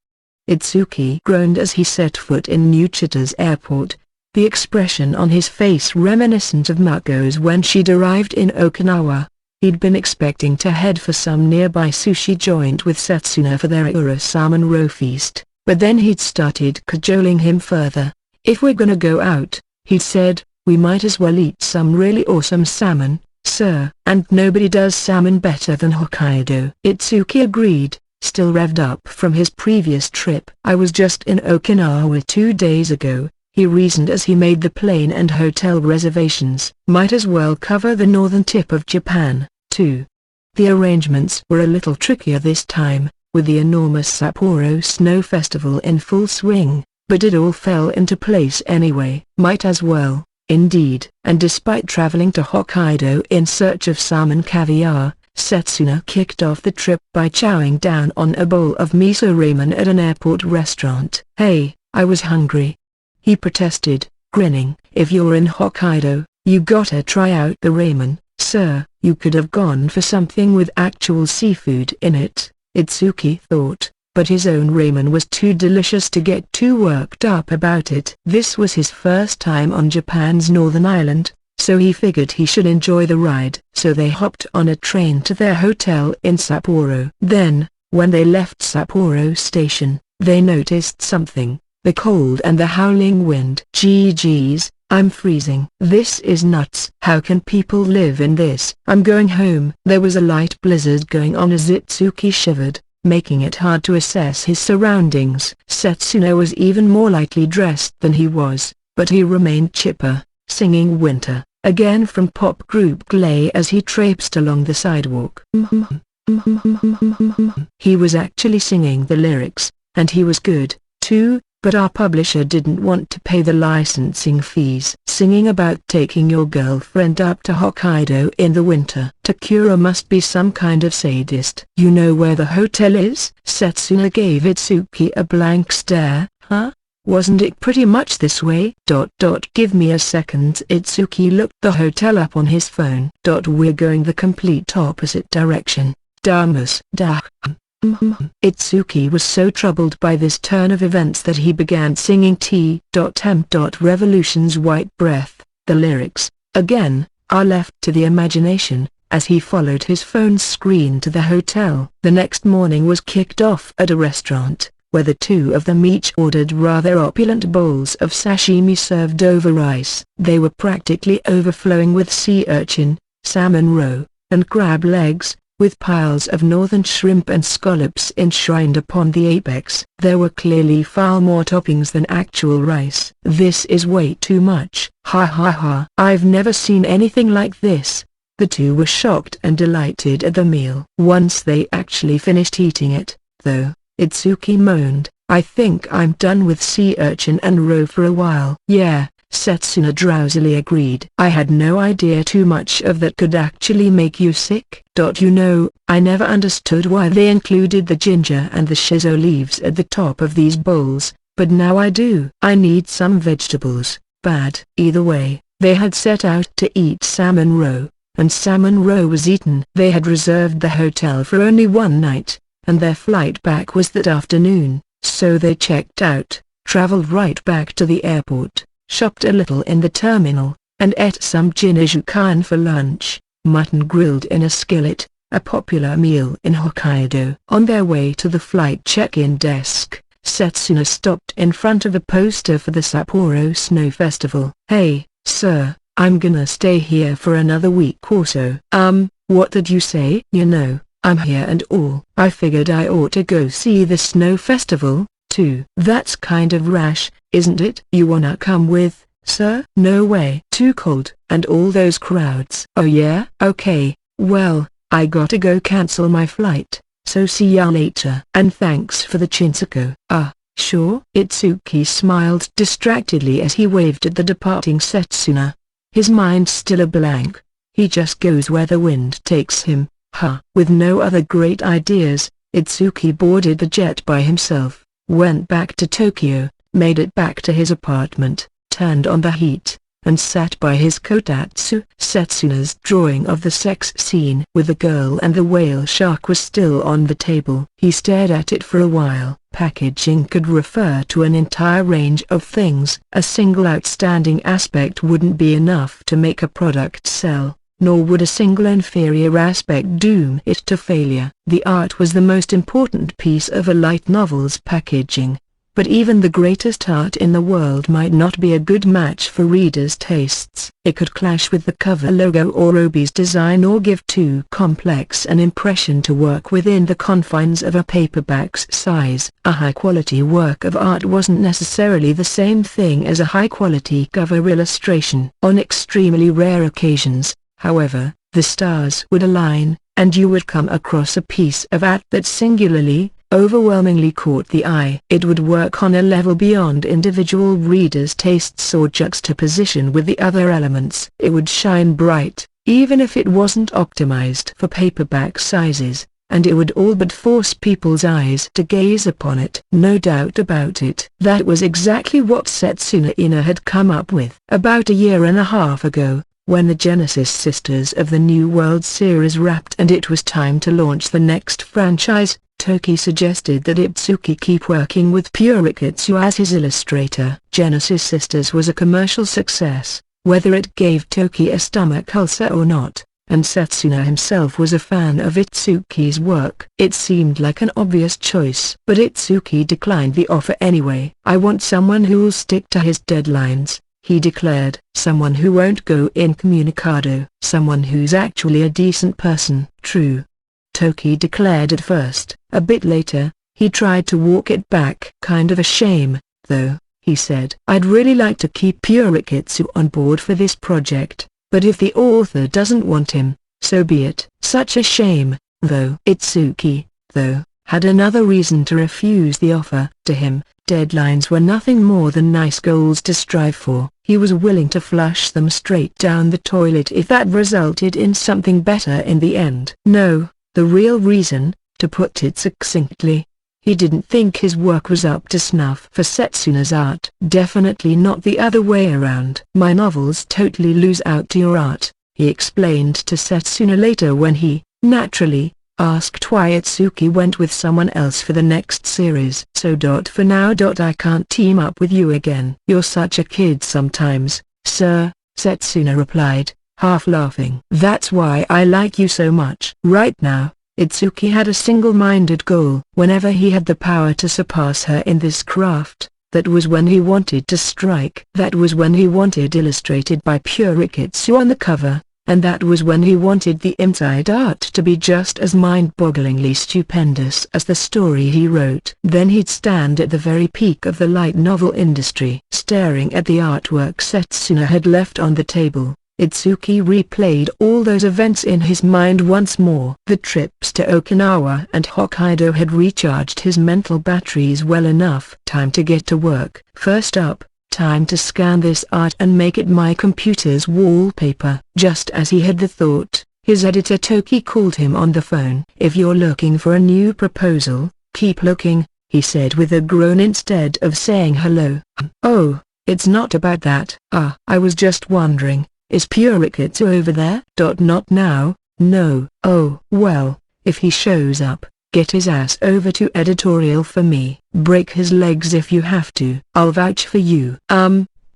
Itsuki groaned as he set foot in New Chita's airport, the expression on his face reminiscent of Mako's when she'd arrived in Okinawa. He'd been expecting to head for some nearby sushi joint with Setsuna for their Ura salmon roe feast, but then he'd started cajoling him further. If we're gonna go out, he said, we might as well eat some really awesome salmon, sir. And nobody does salmon better than Hokkaido. Itsuki agreed, still revved up from his previous trip. I was just in Okinawa 2 days ago, he reasoned as he made the plane and hotel reservations. Might as well cover the northern tip of Japan, too. The arrangements were a little trickier this time, with the enormous Sapporo Snow Festival in full swing, but it all fell into place anyway. Might as well, indeed. And despite traveling to Hokkaido in search of salmon caviar, Setsuna kicked off the trip by chowing down on a bowl of miso ramen at an airport restaurant. Hey, I was hungry, he protested, grinning. If you're in Hokkaido, you gotta try out the ramen, sir. You could have gone for something with actual seafood in it, Itsuki thought, but his own ramen was too delicious to get too worked up about it. This was his first time on Japan's northern island, so he figured he should enjoy the ride. So they hopped on a train to their hotel in Sapporo. Then, when they left Sapporo station, they noticed something. The cold and the howling wind. Geez, I'm freezing. This is nuts. How can people live in this? I'm going home. There was a light blizzard going on as Itsuki shivered, making it hard to assess his surroundings. Setsuna was even more lightly dressed than he was, but he remained chipper, singing Winter, again from pop group Glay as he traipsed along the sidewalk. He was actually singing the lyrics, and he was good, too. But our publisher didn't want to pay the licensing fees. Singing about taking your girlfriend up to Hokkaido in the winter. Takura must be some kind of sadist. You know where the hotel is? Setsuna gave Itsuki a blank stare. Huh? Wasn't it pretty much this way? Give me a second. Itsuki looked the hotel up on his phone. We're going the complete opposite direction. Damas. Itsuki was so troubled by this turn of events that he began singing T.M. Revolution's White Breath, the lyrics, Again, are left to the imagination, as he followed his phone's screen to the hotel. The next morning was kicked off at a restaurant, where the two of them each ordered rather opulent bowls of sashimi served over rice. They were practically overflowing with sea urchin, salmon roe, and crab legs, with piles of northern shrimp and scallops enshrined upon the apex. There were clearly far more toppings than actual rice. "This is way too much. Ha ha ha. I've never seen anything like this." The two were shocked and delighted at the meal. Once they actually finished eating it, though, Itsuki moaned, "I think I'm done with sea urchin and roe for a while." "Yeah," Setsuna drowsily agreed. "I had no idea too much of that could actually make you sick." You know, I never understood why they included the ginger and the shiso leaves at the top of these bowls, but now I do. I need some vegetables, bad. Either way, they had set out to eat salmon roe, and salmon roe was eaten. They had reserved the hotel for only one night, and their flight back was that afternoon, so they checked out, traveled right back to the airport, shopped a little in the terminal, and ate some jinijukan for lunch, mutton grilled in a skillet, a popular meal in Hokkaido. On their way to the flight check-in desk, Setsuna stopped in front of a poster for the Sapporo Snow Festival. "Hey, sir, I'm gonna stay here for another week or so." What did you say?" "You know, I'm here and all. I figured I ought to go see the snow festival, too." "That's kind of rash, isn't it?" "You wanna come with, sir?" "No way. Too cold. And all those crowds." "Oh yeah? Okay, well, I gotta go cancel my flight, so see ya later. And thanks for the chinsaku." Sure." Itsuki smiled distractedly as he waved at the departing Setsuna. His mind still a blank. He just goes where the wind takes him. With no other great ideas, Itsuki boarded the jet by himself, went back to Tokyo, made it back to his apartment, turned on the heat, and sat by his kotatsu. Setsuna's drawing of the sex scene with the girl and the whale shark was still on the table. He stared at it for a while. Packaging could refer to an entire range of things. A single outstanding aspect wouldn't be enough to make a product sell, nor would a single inferior aspect doom it to failure. The art was the most important piece of a light novel's packaging, but even the greatest art in the world might not be a good match for readers' tastes. It could clash with the cover logo or Obi's design or give too complex an impression to work within the confines of a paperback's size. A high-quality work of art wasn't necessarily the same thing as a high-quality cover illustration. On extremely rare occasions, however, the stars would align, and you would come across a piece of art that singularly, overwhelmingly caught the eye. It would work on a level beyond individual readers' tastes or juxtaposition with the other elements. It would shine bright, even if it wasn't optimized for paperback sizes, and it would all but force people's eyes to gaze upon it. No doubt about it. That was exactly what Setsuna Ina had come up with. About a year and a half ago, when the Genesis Sisters of the New World series wrapped and it was time to launch the next franchise, Toki suggested that Itsuki keep working with Purikitsu as his illustrator. Genesis Sisters was a commercial success, whether it gave Toki a stomach ulcer or not, and Setsuna himself was a fan of Itsuki's work. It seemed like an obvious choice. But Itsuki declined the offer anyway. "I want someone who'll stick to his deadlines," he declared. "Someone who won't go incommunicado. Someone who's actually a decent person." "True," Toki declared at first. A bit later, he tried to walk it back. "Kind of a shame, though," he said. "I'd really like to keep Purikitsu on board for this project, but if the author doesn't want him, so be it." Such a shame, though. Itsuki, though, had another reason to refuse the offer. To him, deadlines were nothing more than nice goals to strive for. He was willing to flush them straight down the toilet if that resulted in something better in the end. No, the real reason, to put it succinctly, he didn't think his work was up to snuff for Setsuna's art. Definitely not the other way around. "My novels totally lose out to your art," he explained to Setsuna later when he, naturally, asked why Itsuki went with someone else for the next series. "So for now I can't team up with you again." "You're such a kid sometimes, sir," Setsuna replied, half laughing. That's why I like you so much. Right now, Itsuki had a single-minded goal. Whenever he had the power to surpass her in this craft, that was when he wanted to strike. That was when he wanted illustrated by pure Ikitsu on the cover, and that was when he wanted the inside art to be just as mind-bogglingly stupendous as the story he wrote. Then he'd stand at the very peak of the light novel industry. Staring at the artwork Setsuna had left on the table, Itsuki replayed all those events in his mind once more. The trips to Okinawa and Hokkaido had recharged his mental batteries well enough. Time to get to work. First up, time to scan this art and make it my computer's wallpaper. Just as he had the thought, his editor Toki called him on the phone. If you're looking for a new proposal, keep looking, he said with a groan instead of saying hello. Oh, it's not about that. I was just wondering. Is Purikitsu over there? Not now, no. Oh, well, if he shows up, get his ass over to editorial for me. Break his legs if you have to. I'll vouch for you.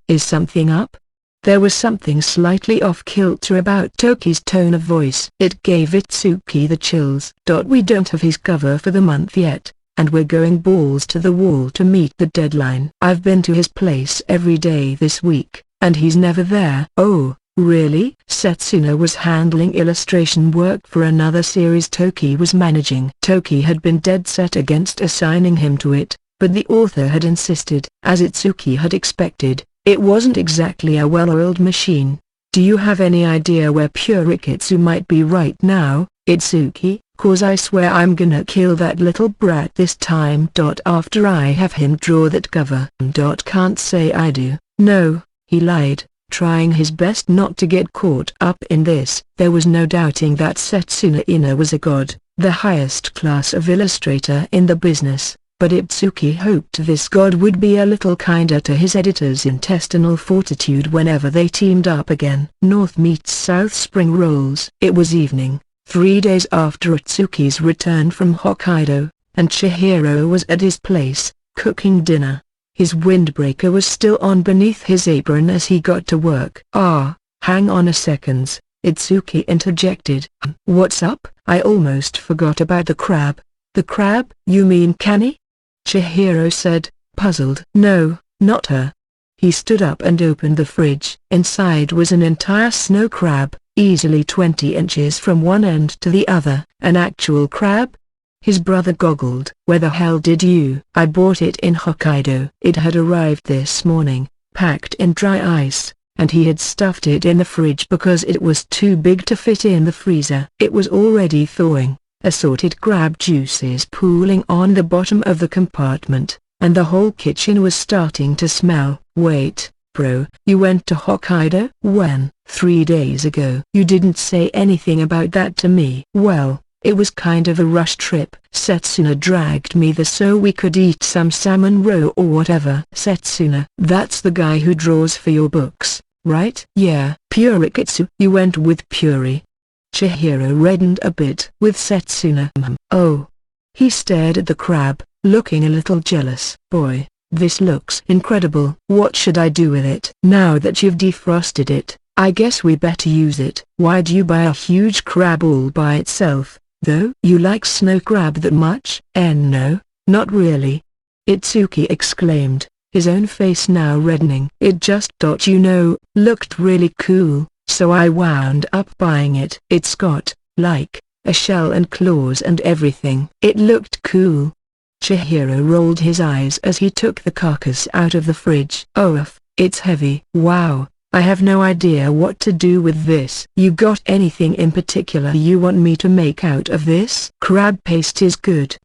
Is something up? There was something slightly off-kilter about Toki's tone of voice. It gave Itsuki the chills. We don't have his cover for the month yet, and we're going balls to the wall to meet the deadline. I've been to his place every day this week, and he's never there. Oh, really? Setsuna was handling illustration work for another series Toki was managing. Toki had been dead set against assigning him to it, but the author had insisted. As Itsuki had expected, it wasn't exactly a well-oiled machine. Do you have any idea where Purikitsu might be right now, Itsuki? 'Cause I swear I'm gonna kill that little brat this time. After I have him draw that cover. Can't say I do. No, he lied, trying his best not to get caught up in this. There was no doubting that Setsuna Ina was a god, the highest class of illustrator in the business, but Itsuki hoped this god would be a little kinder to his editor's intestinal fortitude whenever they teamed up again. North meets South spring rolls. It was evening, 3 days after Itsuki's return from Hokkaido, and Chihiro was at his place, cooking dinner. His windbreaker was still on beneath his apron as he got to work. Hang on a second, Itsuki interjected. What's up? I almost forgot about the crab. The crab? You mean Kani? Chihiro said, puzzled. No, not her. He stood up and opened the fridge. Inside was an entire snow crab, easily 20 inches from one end to the other. An actual crab? His brother goggled. Where the hell did you? I bought it in Hokkaido. It had arrived this morning, packed in dry ice, and he had stuffed it in the fridge because it was too big to fit in the freezer. It was already thawing, assorted crab juices pooling on the bottom of the compartment, and the whole kitchen was starting to smell. Wait, bro, you went to Hokkaido? When? 3 days ago. You didn't say anything about that to me. Well, it was kind of a rush trip. Setsuna dragged me there so we could eat some salmon roe or whatever. Setsuna, that's the guy who draws for your books, right? Yeah. Purikitsu. You went with Puri. Chihiro reddened a bit. With Setsuna. Oh. He stared at the crab, looking a little jealous. Boy, this looks incredible. What should I do with it? Now that you've defrosted it, I guess we better use it. Why'd you buy a huge crab all by itself, though? You like snow crab that much? No, not really. Itsuki exclaimed, his own face now reddening. It just looked really cool, so I wound up buying it. It's got, like, a shell and claws and everything. It looked cool. Chihiro rolled his eyes as he took the carcass out of the fridge. It's heavy. Wow. I have no idea what to do with this. You got anything in particular you want me to make out of this? Crab paste is good.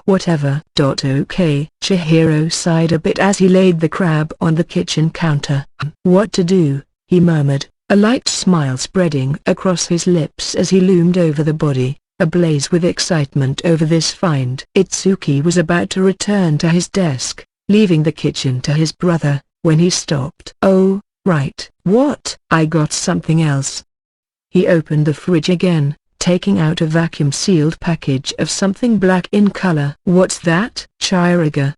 Whatever. Okay. Chihiro sighed a bit as he laid the crab on the kitchen counter. What to do? He murmured, a light smile spreading across his lips as he loomed over the body, ablaze with excitement over this find. Itsuki was about to return to his desk, leaving the kitchen to his brother, when he stopped. Oh, right. What? I got something else. He opened the fridge again, taking out a vacuum-sealed package of something black in color. What's that? Chiriga.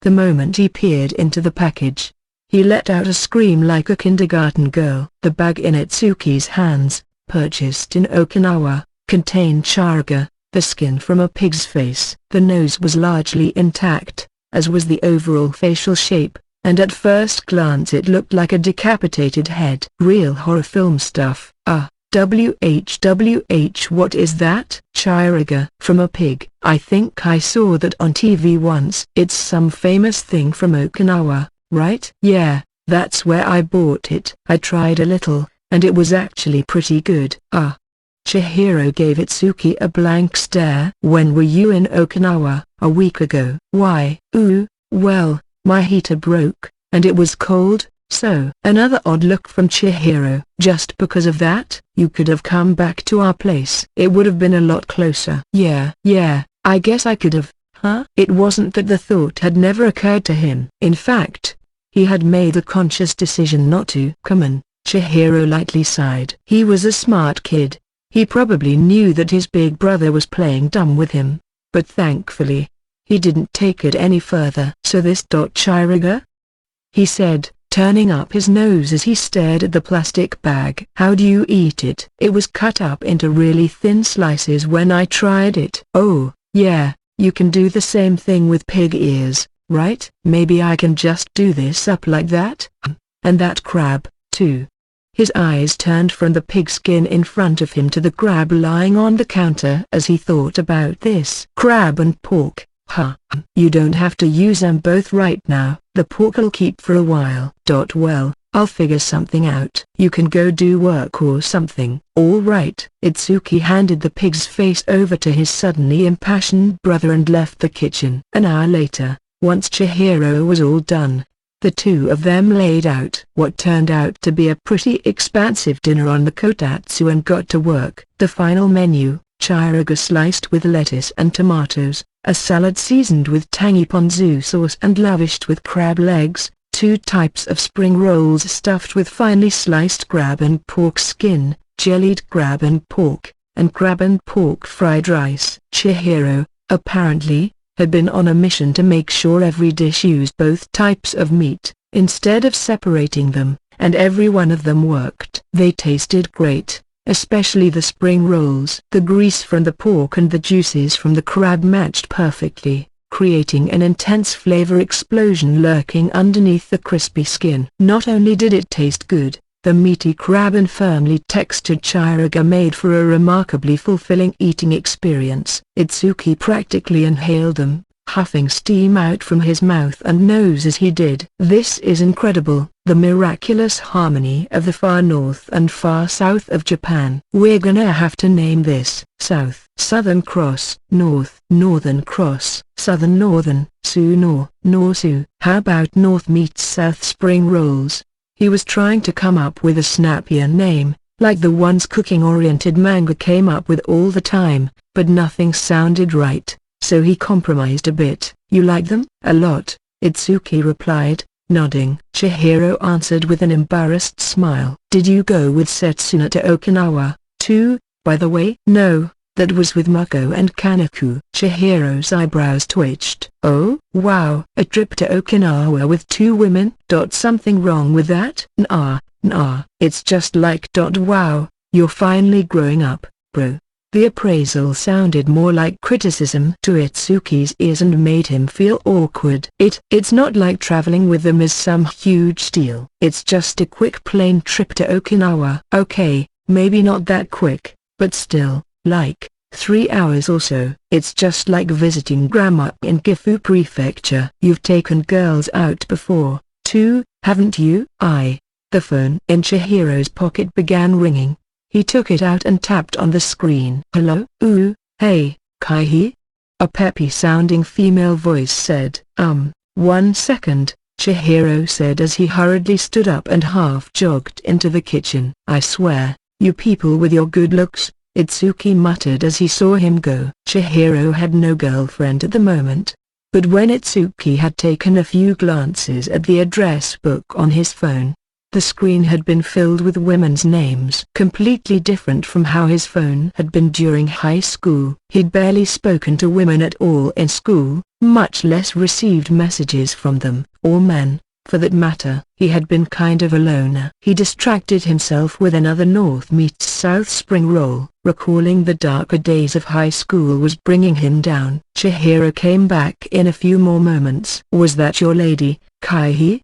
The moment he peered into the package, He let out a scream like a kindergarten girl. The bag in Itsuki's hands, purchased in Okinawa, contained charuga, the skin from a pig's face. The nose was largely intact, as was the overall facial shape, and at first glance it looked like a decapitated head. Real horror film stuff. WHWH, what is that? Charuga from a pig. I think I saw that on TV once. It's some famous thing from Okinawa, right? Yeah, that's where I bought it. I tried a little, and it was actually pretty good. Chihiro gave Itsuki a blank stare. When were you in Okinawa? A week ago. Why? Well, my heater broke, and it was cold, so. Another odd look from Chihiro. Just because of that? You could have come back to our place. It would have been a lot closer. Yeah, I guess I could have. It wasn't that the thought had never occurred to him. In fact, he had made a conscious decision not to. Come on, Chihiro lightly sighed. He was a smart kid. He probably knew that his big brother was playing dumb with him, but thankfully, he didn't take it any further. So this Charuga? He said, turning up his nose as he stared at the plastic bag. How do you eat it? It was cut up into really thin slices when I tried it. Oh, yeah, you can do the same thing with pig ears, right? Maybe I can just do this up like that? And that crab, too. His eyes turned from the pigskin in front of him to the crab lying on the counter as he thought about this. Crab and pork, You don't have to use them both right now. The pork'll keep for a while. Well, I'll figure something out. You can go do work or something. All right. Itsuki handed the pig's face over to his suddenly impassioned brother and left the kitchen. An hour later, once Chihiro was all done, the two of them laid out what turned out to be a pretty expansive dinner on the kotatsu and got to work. The final menu, charuga sliced with lettuce and tomatoes, a salad seasoned with tangy ponzu sauce and lavished with crab legs, 2 types of spring rolls stuffed with finely sliced crab and pork skin, jellied crab and pork fried rice. Chihiro, apparently, had been on a mission to make sure every dish used both types of meat, instead of separating them, and every one of them worked. They tasted great, especially the spring rolls. The grease from the pork and the juices from the crab matched perfectly, creating an intense flavor explosion lurking underneath the crispy skin. Not only did it taste good, the meaty crab and firmly textured charuga made for a remarkably fulfilling eating experience. Itsuki practically inhaled them, huffing steam out from his mouth and nose as he did. This is incredible, the miraculous harmony of the far north and far south of Japan. We're gonna have to name this Southern Cross, Northern Cross, Northern, Su. How about North meets South spring rolls? He was trying to come up with a snappier name, like the ones cooking-oriented manga came up with all the time, but nothing sounded right, so he compromised a bit. You like them? A lot, Itsuki replied, nodding. Chihiro answered with an embarrassed smile. Did you go with Setsuna to Okinawa, too, by the way? No, that was with Mako and Kaneko. Chihiro's eyebrows twitched. Oh, wow. A trip to Okinawa with 2 women? Something wrong with that? Nah, it's just like. Wow, you're finally growing up, bro. The appraisal sounded more like criticism to Itsuki's ears and made him feel awkward. It's not like traveling with them is some huge deal. It's just a quick plane trip to Okinawa. Okay, maybe not that quick, but still, like 3 hours or so. It's just like visiting grandma in Gifu Prefecture. You've taken girls out before, too, haven't you? The phone in Chihiro's pocket began ringing. He took it out and tapped on the screen. Hello? Hey, Kaihi? A peppy-sounding female voice said. 1 second, Chihiro said as he hurriedly stood up and half-jogged into the kitchen. I swear, you people with your good looks, Itsuki muttered as he saw him go. Chihiro had no girlfriend at the moment, but when Itsuki had taken a few glances at the address book on his phone, the screen had been filled with women's names. Completely different from how his phone had been during high school. He'd barely spoken to women at all in school, much less received messages from them. All men, For that matter, he had been kind of a loner. He distracted himself with another North meets South spring roll. Recalling the darker days of high school was bringing him down. Chihiro came back in a few more moments. "Was that your lady, Kaihi?"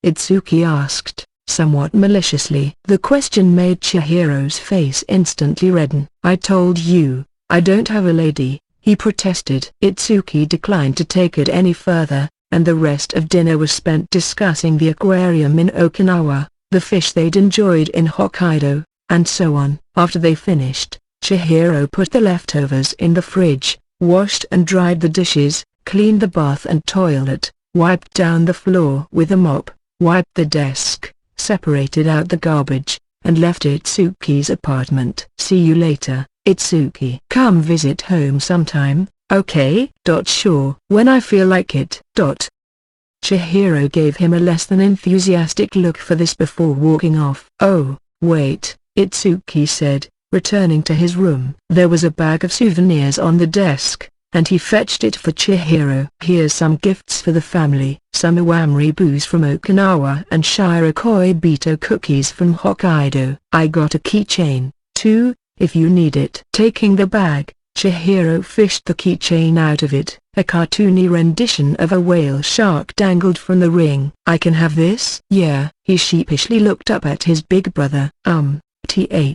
Itsuki asked, somewhat maliciously. The question made Chihiro's face instantly redden. "I told you, I don't have a lady," he protested. Itsuki declined to take it any further, and the rest of dinner was spent discussing the aquarium in Okinawa, the fish they'd enjoyed in Hokkaido, and so on. After they finished, Chihiro put the leftovers in the fridge, washed and dried the dishes, cleaned the bath and toilet, wiped down the floor with a mop, wiped the desk, separated out the garbage, and left Itsuki's apartment. "See you later, Itsuki. Come visit home sometime, okay? Sure. When I feel like it. Chihiro gave him a less than enthusiastic look for this before walking off. "Oh, wait," Itsuki said, returning to his room. There was a bag of souvenirs on the desk, and he fetched it for Chihiro. "Here's some gifts for the family, some Iwamori booze from Okinawa and Shirakoi Bito cookies from Hokkaido. I got a keychain, too, if you need it." Taking the bag, Chihiro fished the keychain out of it. A cartoony rendition of a whale shark dangled from the ring. "I can have this?" "Yeah." He sheepishly looked up at his big brother.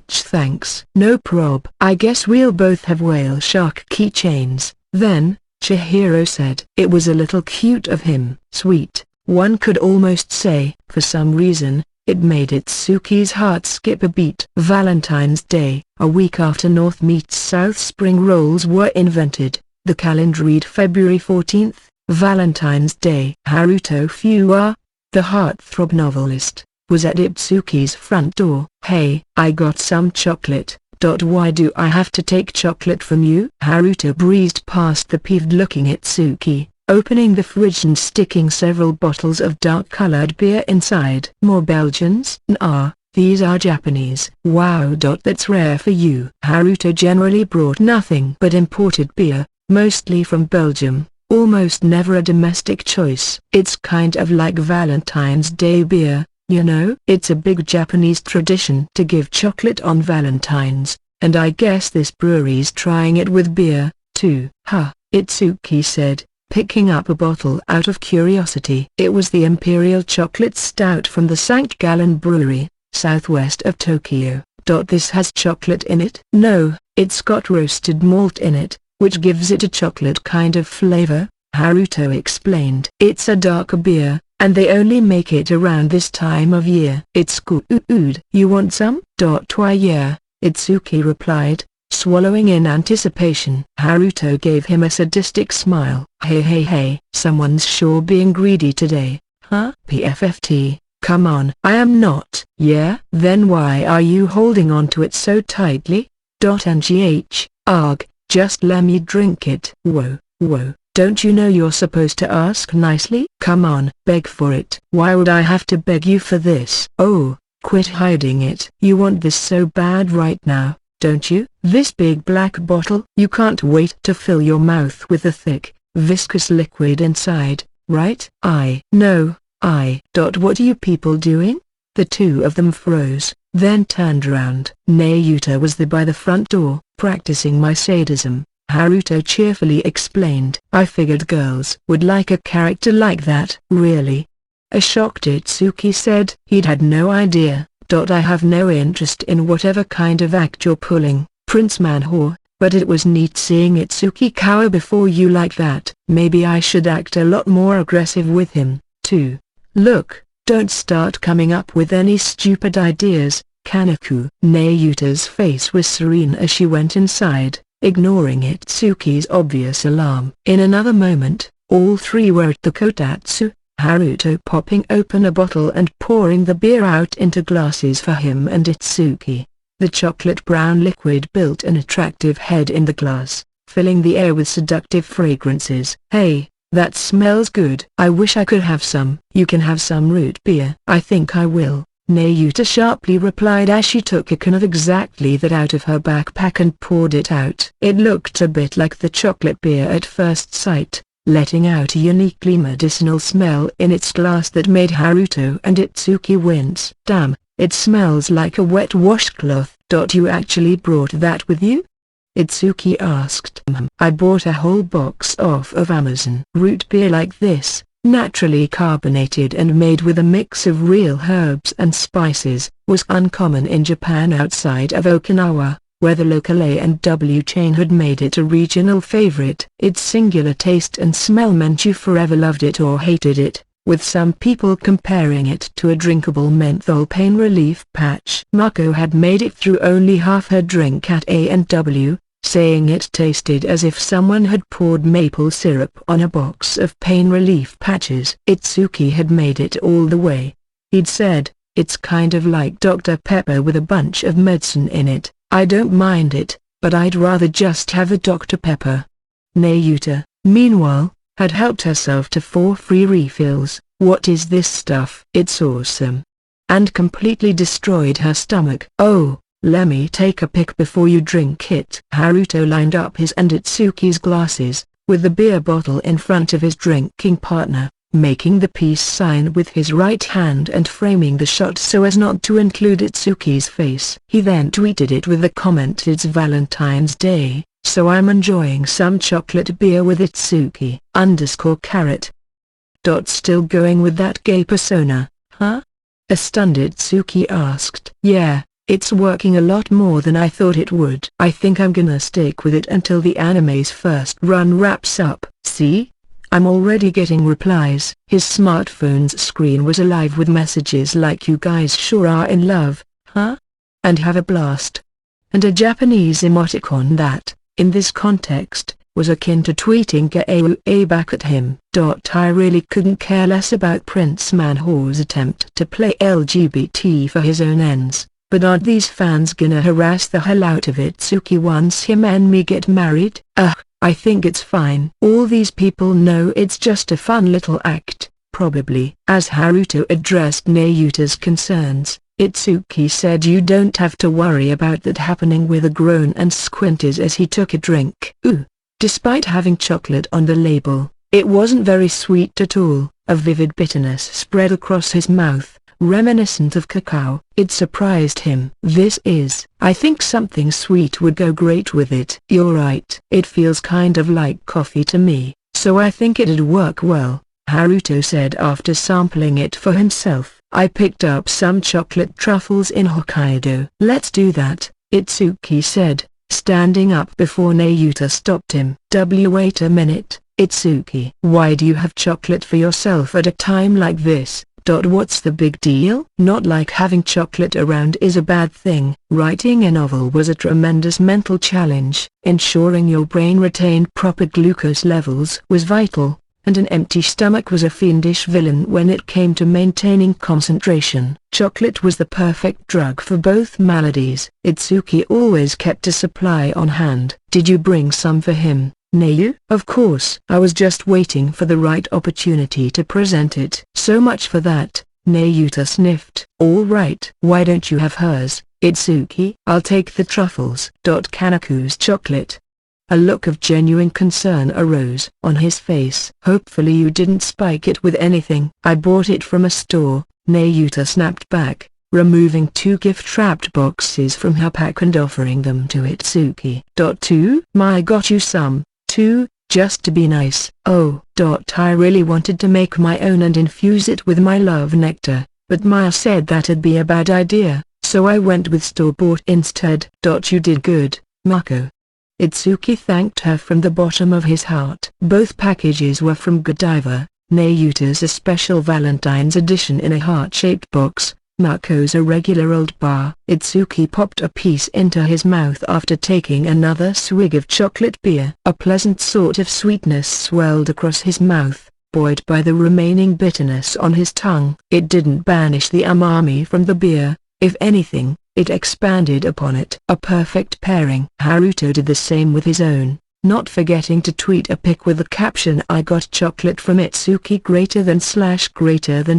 Thanks." "No prob. I guess we'll both have whale shark keychains, then," Chihiro said. It was a little cute of him. Sweet, one could almost say. For some reason, it made Itsuki's heart skip a beat. Valentine's Day. A week after North meets South spring rolls were invented, the calendar read February 14th, Valentine's Day. Haruto Fuwa, the heartthrob novelist, was at Itsuki's front door. "Hey, I got some chocolate. Why do I have to take chocolate from you?" Haruto breezed past the peeved-looking Itsuki, opening the fridge and sticking several bottles of dark-colored beer inside. "More Belgians?" "Nah, these are Japanese." "Wow. That's rare for you." Haruto generally brought nothing but imported beer, mostly from Belgium, almost never a domestic choice. "It's kind of like Valentine's Day beer, you know. It's a big Japanese tradition to give chocolate on Valentine's, and I guess this brewery's trying it with beer, too." "Huh," Itsuki said, picking up a bottle out of curiosity. It was the Imperial Chocolate Stout from the St. Gallen Brewery, southwest of Tokyo. "This has chocolate in it?" "No, it's got roasted malt in it, which gives it a chocolate kind of flavor," Haruto explained. "It's a darker beer, and they only make it around this time of year." "It's good. You want some?" "Why yeah," Itsuki replied, swallowing in anticipation. Haruto gave him a sadistic smile. Hey, someone's sure being greedy today, huh?" "PFFT, come on." "I am not." "Yeah? Then why are you holding on to it so tightly?" "Ngh, arg, just let me drink it." Whoa, don't you know you're supposed to ask nicely?" "Come on, beg for it." "Why would I have to beg you for this?" "Oh, quit hiding it." "You want this so bad right now, don't you?" "This big black bottle?" "You can't wait to fill your mouth with the thick, viscous liquid inside, right?" No. What are you people doing?" The two of them froze, then turned around. Nayuta was there by the front door, practicing my sadism, Haruto cheerfully explained. "I figured girls would like a character like that." "Really?" a shocked Itsuki said. He'd had no idea. "I have no interest in whatever kind of act you're pulling, Prince Manhor, but it was neat seeing Itsuki cower before you like that." "Maybe I should act a lot more aggressive with him, too." "Look, don't start coming up with any stupid ideas, Kanaku." Nayuta's face was serene as she went inside, ignoring Itsuki's obvious alarm. In another moment, all three were at the kotatsu, Haruto popping open a bottle and pouring the beer out into glasses for him and Itsuki. The chocolate-brown liquid built an attractive head in the glass, filling the air with seductive fragrances. "Hey, that smells good. I wish I could have some." "You can have some root beer." "I think I will," Nayuta sharply replied as she took a can of exactly that out of her backpack and poured it out. It looked a bit like the chocolate beer at first sight, letting out a uniquely medicinal smell in its glass that made Haruto and Itsuki wince. Damn, it smells like a wet washcloth. You actually brought that with you? Itsuki asked. I bought a whole box off of Amazon. Root beer like this, naturally carbonated and made with a mix of real herbs and spices, was uncommon in Japan outside of Okinawa, where the local A&W chain had made it a regional favorite. Its singular taste and smell meant you forever loved it or hated it, with some people comparing it to a drinkable menthol pain relief patch. Mako had made it through only half her drink at A&W, saying it tasted as if someone had poured maple syrup on a box of pain relief patches. Itsuki had made it all the way. He'd said, "It's kind of like Dr. Pepper with a bunch of medicine in it. I don't mind it, but I'd rather just have a Dr. Pepper." Nayuta, meanwhile, had helped herself to 4 free refills. "What is this stuff?" "It's awesome." And completely destroyed her stomach. "Oh, let me take a pic before you drink it." Haruto lined up his and Itsuki's glasses, with the beer bottle in front of his drinking partner, making the peace sign with his right hand and framing the shot so as not to include Itsuki's face. He then tweeted it with the comment, "It's Valentine's Day, so I'm enjoying some chocolate beer with Itsuki _carrot. Still going with that gay persona, huh?" A stunned Itsuki asked. "Yeah. It's working a lot more than I thought it would. I think I'm gonna stick with it until the anime's first run wraps up." "See? I'm already getting replies." His smartphone's screen was alive with messages like, "You guys sure are in love, huh? And have a blast." And a Japanese emoticon that, in this context, was akin to tweeting "Gaeue" back at him. I really couldn't care less about Prince Manho's attempt to play LGBT for his own ends. But aren't these fans gonna harass the hell out of Itsuki once him and me get married? I think it's fine. All these people know it's just a fun little act, probably. As Haruto addressed Nayuta's concerns, Itsuki said, "You don't have to worry about that happening," with a groan, and squinted as he took a drink. Despite having chocolate on the label, it wasn't very sweet at all. A vivid bitterness spread across his mouth, reminiscent of cacao. It surprised him. I think something sweet would go great with it." "You're right. It feels kind of like coffee to me, so I think it'd work well," Haruto said after sampling it for himself. "I picked up some chocolate truffles in Hokkaido." "Let's do that," Itsuki said, standing up before Nayuta stopped him. "Wait a minute, Itsuki. Why do you have chocolate for yourself at a time like this? What's the big deal?" "Not like having chocolate around is a bad thing." Writing a novel was a tremendous mental challenge. Ensuring your brain retained proper glucose levels was vital, and an empty stomach was a fiendish villain when it came to maintaining concentration. Chocolate was the perfect drug for both maladies. Itsuki always kept a supply on hand. "Did you bring some for him, Nayu?" "Of course. I was just waiting for the right opportunity to present it." "So much for that," Nayuta sniffed. "All right. Why don't you have hers, Itsuki?" "I'll take the truffles." Kanaku's chocolate. A look of genuine concern arose on his face. "Hopefully you didn't spike it with anything." "I bought it from a store," Nayuta snapped back, removing 2 gift-wrapped boxes from her pack and offering them to Itsuki. "2? I got you some, too, just to be nice." "Oh." I really wanted to make my own and infuse it with my love nectar, but Maya said that'd be a bad idea, so I went with store-bought instead." "You did good, Mako." Itsuki thanked her from the bottom of his heart. Both packages were from Godiva, Nayuta's a special Valentine's edition in a heart-shaped box, Mako's a regular old bar. Itsuki popped a piece into his mouth after taking another swig of chocolate beer. A pleasant sort of sweetness swelled across his mouth, buoyed by the remaining bitterness on his tongue. It didn't banish the umami from the beer, if anything, it expanded upon it. A perfect pairing. Haruto did the same with his own, not forgetting to tweet a pic with the caption, "I got chocolate from Itsuki greater than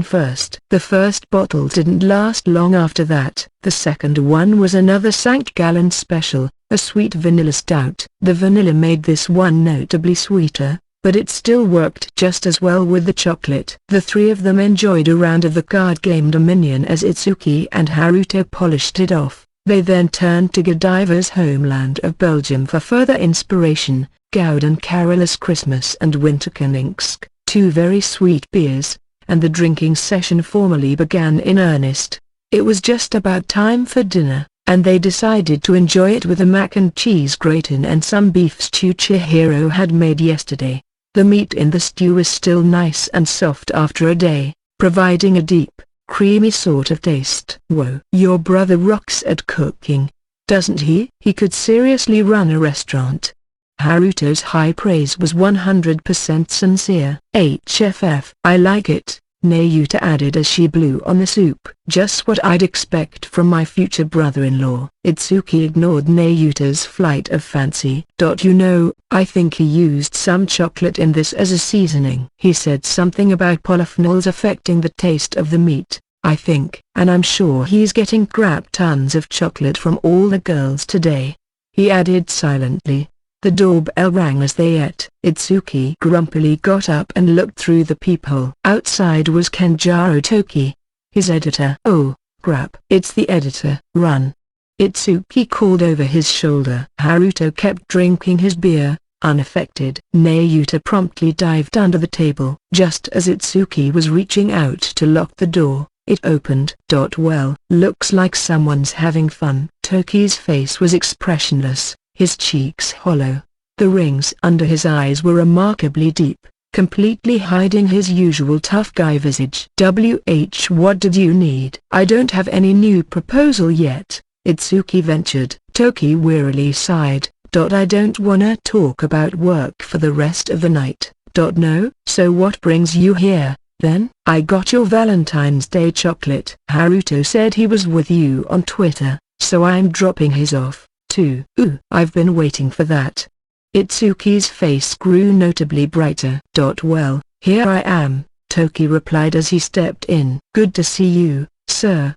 first." The first bottle didn't last long after that. The second one was another St. Gallen special, a sweet vanilla stout. The vanilla made this one notably sweeter, but it still worked just as well with the chocolate. The three of them enjoyed a round of the card game Dominion as Itsuki and Haruto polished it off. They then turned to Godiva's homeland of Belgium for further inspiration, Gouden Carolus Christmas and Winterkoningsk, two very sweet beers, and the drinking session formally began in earnest. It was just about time for dinner, and they decided to enjoy it with a mac and cheese gratin and some beef stew Chihiro had made yesterday. The meat in the stew was still nice and soft after a day, providing a deep, creamy sort of taste. Whoa. Your brother rocks at cooking, doesn't he? He could seriously run a restaurant. Haruto's high praise was 100% sincere. HFF. I like it, Nayuta added as she blew on the soup. Just what I'd expect from my future brother-in-law. Itsuki ignored Nayuta's flight of fancy. You know, I think he used some chocolate in this as a seasoning. He said something about polyphenols affecting the taste of the meat, I think. And I'm sure he's getting crap tons of chocolate from all the girls today, he added silently. The doorbell rang as they ate. Itsuki grumpily got up and looked through the peephole. Outside was Kenjiro Toki, his editor. Oh, crap. It's the editor. Run. Itsuki called over his shoulder. Haruto kept drinking his beer, unaffected. Nayuta promptly dived under the table. Just as Itsuki was reaching out to lock the door, it opened. Well, looks like someone's having fun. Toki's face was expressionless, his cheeks hollow. The rings under his eyes were remarkably deep, completely hiding his usual tough guy visage. What did you need? I don't have any new proposal yet, Itsuki ventured. Toki wearily sighed. I don't wanna talk about work for the rest of the night. No? So what brings you here, then? I got your Valentine's Day chocolate. Haruto said he was with you on Twitter, so I'm dropping his off, too. Ooh, I've been waiting for that. Itsuki's face grew notably brighter. Well, here I am, Toki replied as he stepped in. Good to see you, sir,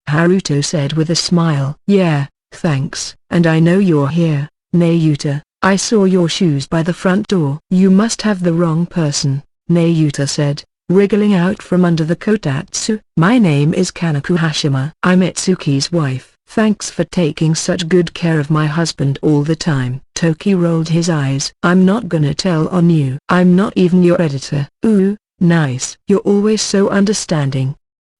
Haruto said with a smile. Yeah, thanks. And I know you're here, Nayuta. I saw your shoes by the front door. You must have the wrong person, Nayuta said, wriggling out from under the kotatsu. My name is Kanako Hashima. I'm Itsuki's wife. Thanks for taking such good care of my husband all the time. Toki rolled his eyes. I'm not gonna tell on you. I'm not even your editor. Ooh, nice. You're always so understanding.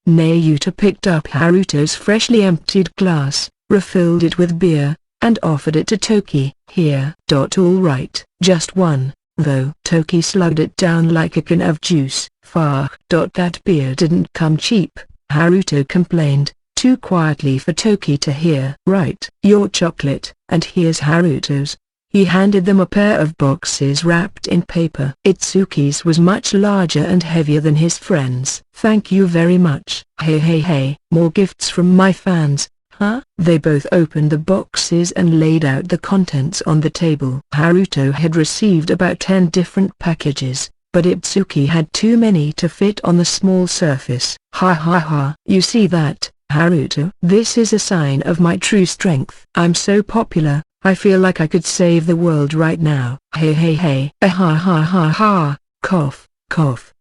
Nayuta picked up Haruto's freshly emptied glass, refilled it with beer, and offered it to Toki. Here. All right. Just one, though. Toki slugged it down like a can of juice. Fuck. That beer didn't come cheap, Haruto complained, too quietly for Toki to hear. Right. Your chocolate, and here's Haruto's. He handed them a pair of boxes wrapped in paper. Itsuki's was much larger and heavier than his friend's. Thank you very much. Hey, more gifts from my fans, huh? They both opened the boxes and laid out the contents on the table. Haruto had received about 10 different packages, but Itsuki had too many to fit on the small surface. Ha. You see that, Haruto? This is a sign of my true strength. I'm so popular, I feel like I could save the world right now. Hey. Ha. Cough.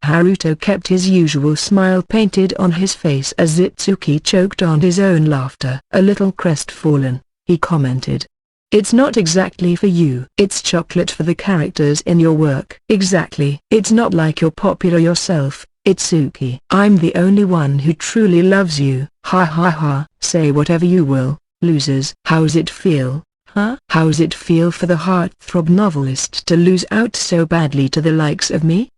Haruto kept his usual smile painted on his face as Itsuki choked on his own laughter. A little crestfallen, he commented. It's not exactly for you. It's chocolate for the characters in your work. Exactly. It's not like you're popular yourself, Itsuki. I'm the only one who truly loves you. Ha. Say whatever you will, losers. How's it feel? Huh? How's it feel for the heartthrob novelist to lose out so badly to the likes of me?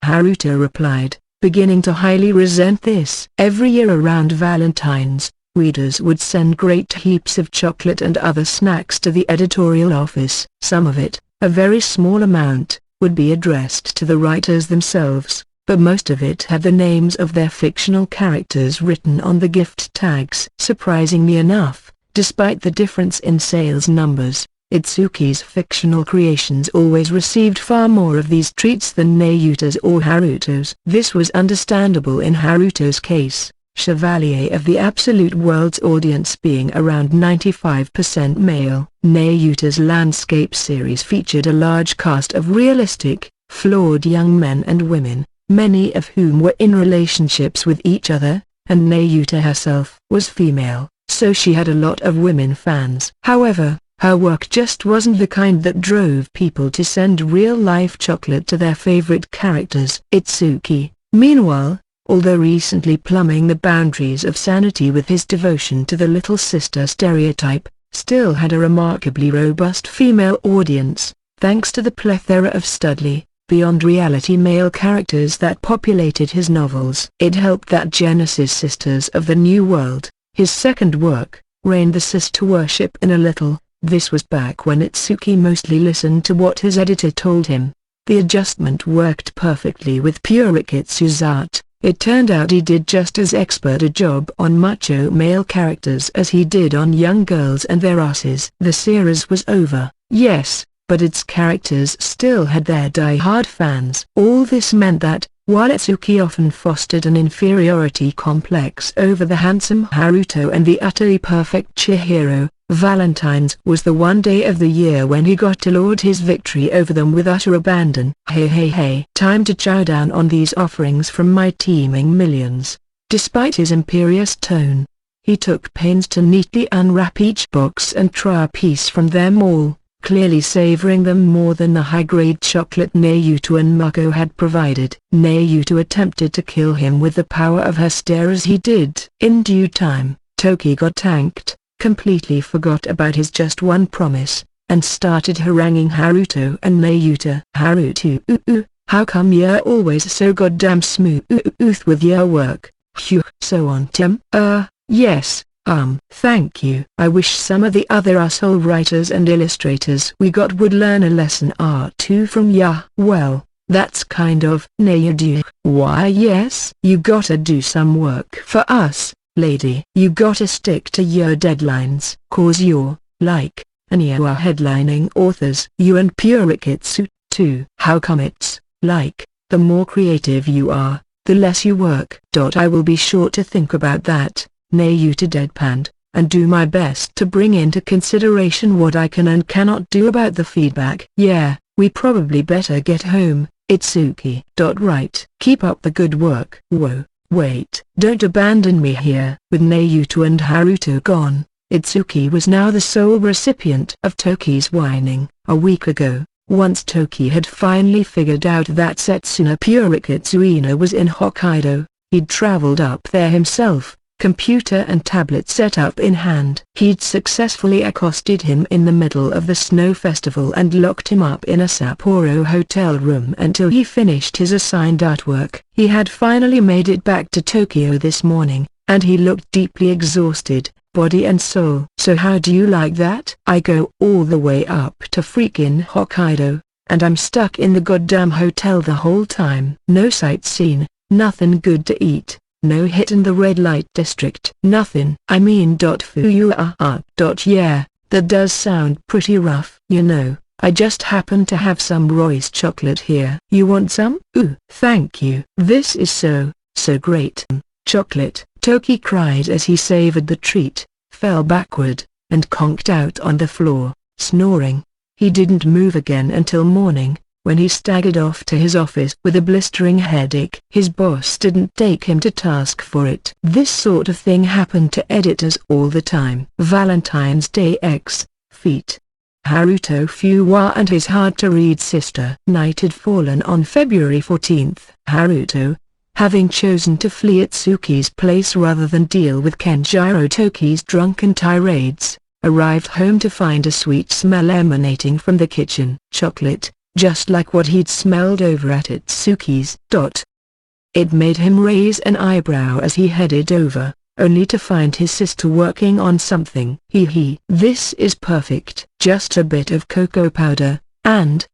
Haruto replied, beginning to highly resent this. Every year around Valentine's, readers would send great heaps of chocolate and other snacks to the editorial office. Some of it, a very small amount, would be addressed to the writers themselves, but most of it had the names of their fictional characters written on the gift tags. Surprisingly enough, despite the difference in sales numbers, Itsuki's fictional creations always received far more of these treats than Nayuta's or Haruto's. This was understandable in Haruto's case, Chevalier of the Absolute World's audience being around 95% male. Nayuta's landscape series featured a large cast of realistic, flawed young men and women, many of whom were in relationships with each other, and Nayuta herself was female, so she had a lot of women fans. However, her work just wasn't the kind that drove people to send real-life chocolate to their favorite characters. Itsuki, meanwhile, although recently plumbing the boundaries of sanity with his devotion to the little sister stereotype, still had a remarkably robust female audience, thanks to the plethora of studly, beyond-reality male characters that populated his novels. It helped that Genesis Sisters of the New World, his second work, reined the sister worship in a little. This was back when Itsuki mostly listened to what his editor told him. The adjustment worked perfectly with Purikitsu's art. It turned out he did just as expert a job on macho male characters as he did on young girls and their asses. The series was over, yes, but its characters still had their die-hard fans. All this meant that, while Itsuki often fostered an inferiority complex over the handsome Haruto and the utterly perfect Chihiro, Valentine's was the one day of the year when he got to laud his victory over them with utter abandon. Hey hey hey. Time to chow down on these offerings from my teeming millions. Despite his imperious tone, he took pains to neatly unwrap each box and try a piece from them all, clearly savoring them more than the high-grade chocolate Nayuta and Mako had provided. Nayuta attempted to kill him with the power of her stare as he did. In due time, Toki got tanked, completely forgot about his just one promise, and started haranguing Haruto and Nayuta. Haruto, how come you're always so goddamn smooth with your work? Phew. So on Tim? Yes, thank you. I wish some of the other asshole writers and illustrators we got would learn a lesson or two from ya. Well, that's kind of Nayuta. Why yes, you gotta do some work for us, lady. You gotta stick to your deadlines. Cause you're, like, and you are headlining authors. You and Purikitsu, too. How come it's, like, the more creative you are, the less you work? I will be sure to think about that, Nayuta deadpanned, and do my best to bring into consideration what I can and cannot do about the feedback. Yeah, we probably better get home, Itsuki. Right. Keep up the good work. Whoa. Wait, don't abandon me here. With Nayuta and Haruto gone, Itsuki was now the sole recipient of Toki's whining. A week ago, once Toki had finally figured out that Setsuna Purikitsuina was in Hokkaido, he'd traveled up there himself, computer and tablet set up in hand. He'd successfully accosted him in the middle of the snow festival and locked him up in a Sapporo hotel room until he finished his assigned artwork. He had finally made it back to Tokyo this morning, and he looked deeply exhausted, body and soul. So how do you like that? I go all the way up to freaking Hokkaido, and I'm stuck in the goddamn hotel the whole time. No sightseeing, nothing good to eat. No hit in the red light district. Nothing. I mean yeah, that does sound pretty rough. You know, I just happen to have some Royce chocolate here. You want some? Ooh, thank you. This is so great. Chocolate, Toki cried as he savored the treat, fell backward, and conked out on the floor, snoring. He didn't move again until morning, when he staggered off to his office with a blistering headache. His boss didn't take him to task for it. This sort of thing happened to editors all the time. Valentine's Day X, feat. Haruto Fuwa and his hard-to-read sister. Night had fallen on February 14th. Haruto, having chosen to flee Itsuki's place rather than deal with Kenjiro Toki's drunken tirades, arrived home to find a sweet smell emanating from the kitchen. Chocolate, just like what he'd smelled over at Itsuki's. It made him raise an eyebrow as he headed over, only to find his sister working on something. This is perfect. Just a bit of cocoa powder, and,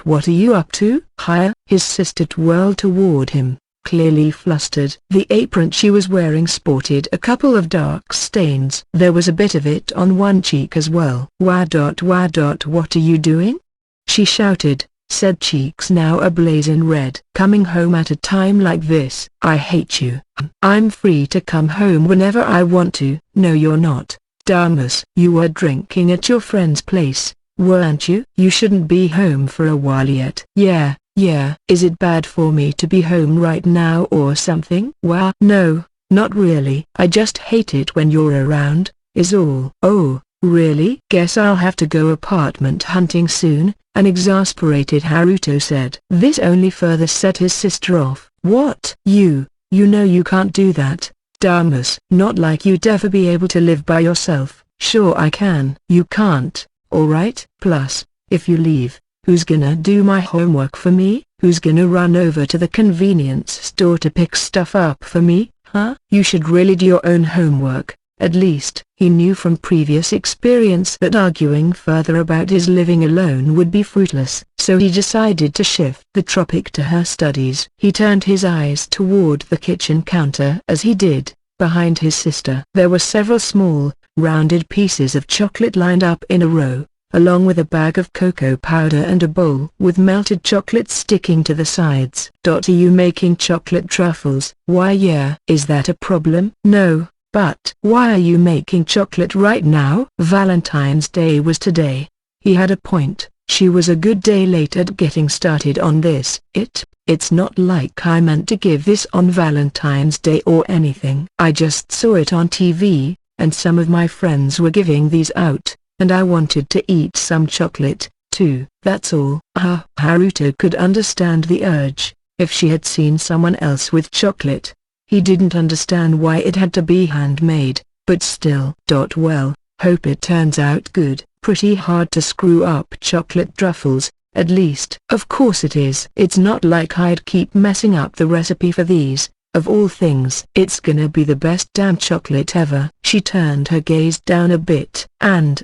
what are you up to? Higher. His sister twirled toward him, clearly flustered. The apron she was wearing sported a couple of dark stains. There was a bit of it on one cheek as well. What are you doing? She shouted, said cheeks now ablaze in red. Coming home at a time like this? I hate you. I'm free to come home whenever I want to. No you're not, Damas. You were drinking at your friend's place, weren't you? You shouldn't be home for a while yet. Yeah, Yeah. Is it bad for me to be home right now or something? Well, no, not really. I just hate it when you're around, is all. Oh, really? Guess I'll have to go apartment hunting soon, an exasperated Haruto said. This only further set his sister off. What? You know you can't do that, Damas. Not like you'd ever be able to live by yourself. Sure I can. You can't, alright? Plus, if you leave, who's gonna do my homework for me? Who's gonna run over to the convenience store to pick stuff up for me, huh? You should really do your own homework, at least. He knew from previous experience that arguing further about his living alone would be fruitless, so he decided to shift the topic to her studies. He turned his eyes toward the kitchen counter as he did. Behind his sister there were several small, rounded pieces of chocolate lined up in a row, along with a bag of cocoa powder and a bowl with melted chocolate sticking to the sides. Are you making chocolate truffles? Why yeah. Is that a problem? No, but why are you making chocolate right now? Valentine's Day was today. He had a point. She was a good day late at getting started on this. It's not like I meant to give this on Valentine's Day or anything. I just saw it on TV, and some of my friends were giving these out, and I wanted to eat some chocolate, too. That's all. Haruto could understand the urge, if she had seen someone else with chocolate. He didn't understand why it had to be handmade, but still. Well, hope it turns out good. Pretty hard to screw up chocolate truffles, at least. Of course it is. It's not like I'd keep messing up the recipe for these. Of all things, it's gonna be the best damn chocolate ever. She turned her gaze down a bit. And,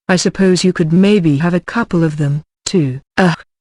I suppose you could maybe have a couple of them, too.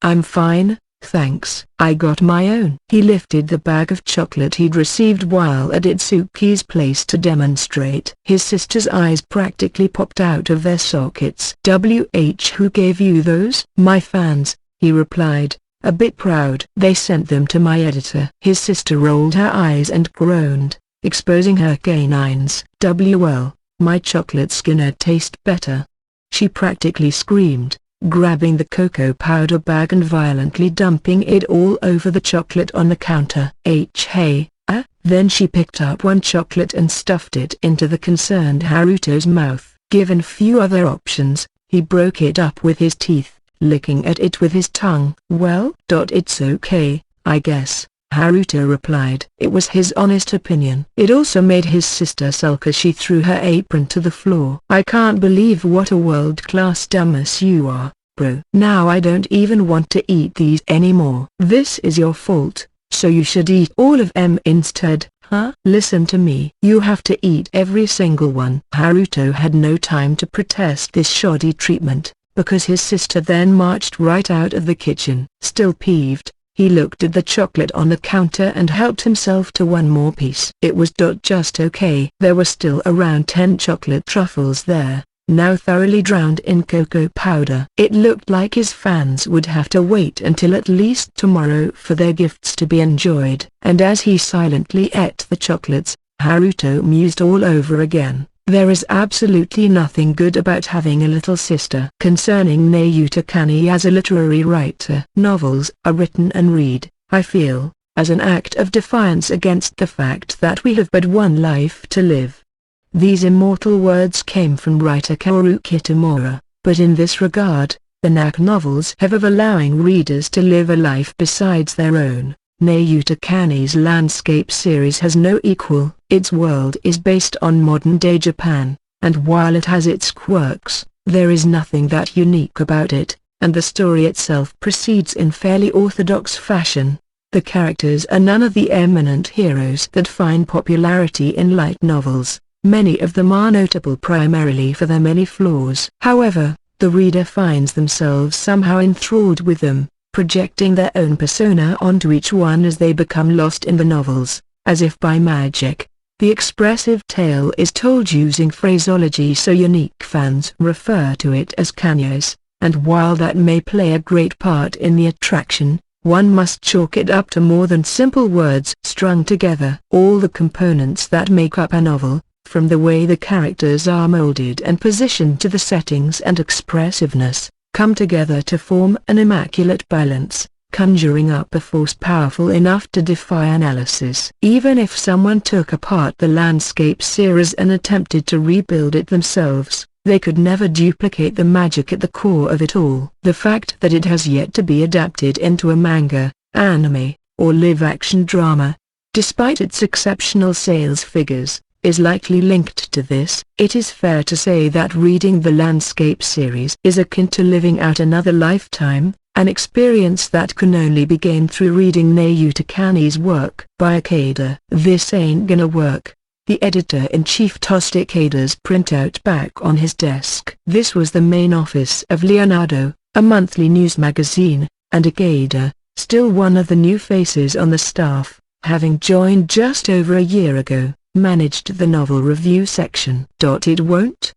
I'm fine, thanks. I got my own. He lifted the bag of chocolate he'd received while at Itsuki's place to demonstrate. His sister's eyes practically popped out of their sockets. Who gave you those? My fans, he replied, a bit proud. They sent them to my editor. His sister rolled her eyes and groaned, exposing her canines. Well, my chocolate's gonna taste better. She practically screamed, grabbing the cocoa powder bag and violently dumping it all over the chocolate on the counter. Hey, then she picked up one chocolate and stuffed it into the concerned Haruto's mouth. Given few other options, he broke it up with his teeth, licking at it with his tongue. Well, it's okay, I guess, Haruto replied. It was his honest opinion. It also made his sister sulk as she threw her apron to the floor. I can't believe what a world-class dumbass you are, bro. Now I don't even want to eat these anymore. This is your fault, so you should eat all of them instead, huh? Listen to me. You have to eat every single one. Haruto had no time to protest this shoddy treatment, because his sister then marched right out of the kitchen. Still peeved, he looked at the chocolate on the counter and helped himself to one more piece. It was just okay. There were still around 10 chocolate truffles there, now thoroughly drowned in cocoa powder. It looked like his fans would have to wait until at least tomorrow for their gifts to be enjoyed. And as he silently ate the chocolates, Haruto mused all over again. There is absolutely nothing good about having a little sister. Concerning Nayu Takani as a literary writer. Novels are written and read, I feel, as an act of defiance against the fact that we have but one life to live. These immortal words came from writer Kaoru Kitamura, but in this regard, the knack novels have of allowing readers to live a life besides their own. Nayu Takani's landscape series has no equal. Its world is based on modern-day Japan, and while it has its quirks, there is nothing that unique about it, and the story itself proceeds in fairly orthodox fashion. The characters are none of the eminent heroes that find popularity in light novels. Many of them are notable primarily for their many flaws. However, the reader finds themselves somehow enthralled with them, projecting their own persona onto each one as they become lost in the novels, as if by magic. The expressive tale is told using phraseology so unique fans refer to it as canyos, and while that may play a great part in the attraction, one must chalk it up to more than simple words strung together. All the components that make up a novel, from the way the characters are molded and positioned to the settings and expressiveness, come together to form an immaculate balance. conjuring up a force powerful enough to defy analysis. Even if someone took apart the landscape series and attempted to rebuild it themselves, they could never duplicate the magic at the core of it all. The fact that it has yet to be adapted into a manga, anime, or live-action drama, despite its exceptional sales figures, is likely linked to this. It is fair to say that reading the landscape series is akin to living out another lifetime, an experience that can only be gained through reading Nayu Takani's work. By Ikeda. This ain't gonna work. The editor-in-chief tossed Ikeda's printout back on his desk. This was the main office of Leonardo, a monthly news magazine, and Ikeda, still one of the new faces on the staff, having joined just over a year ago, managed the novel review section. It won't?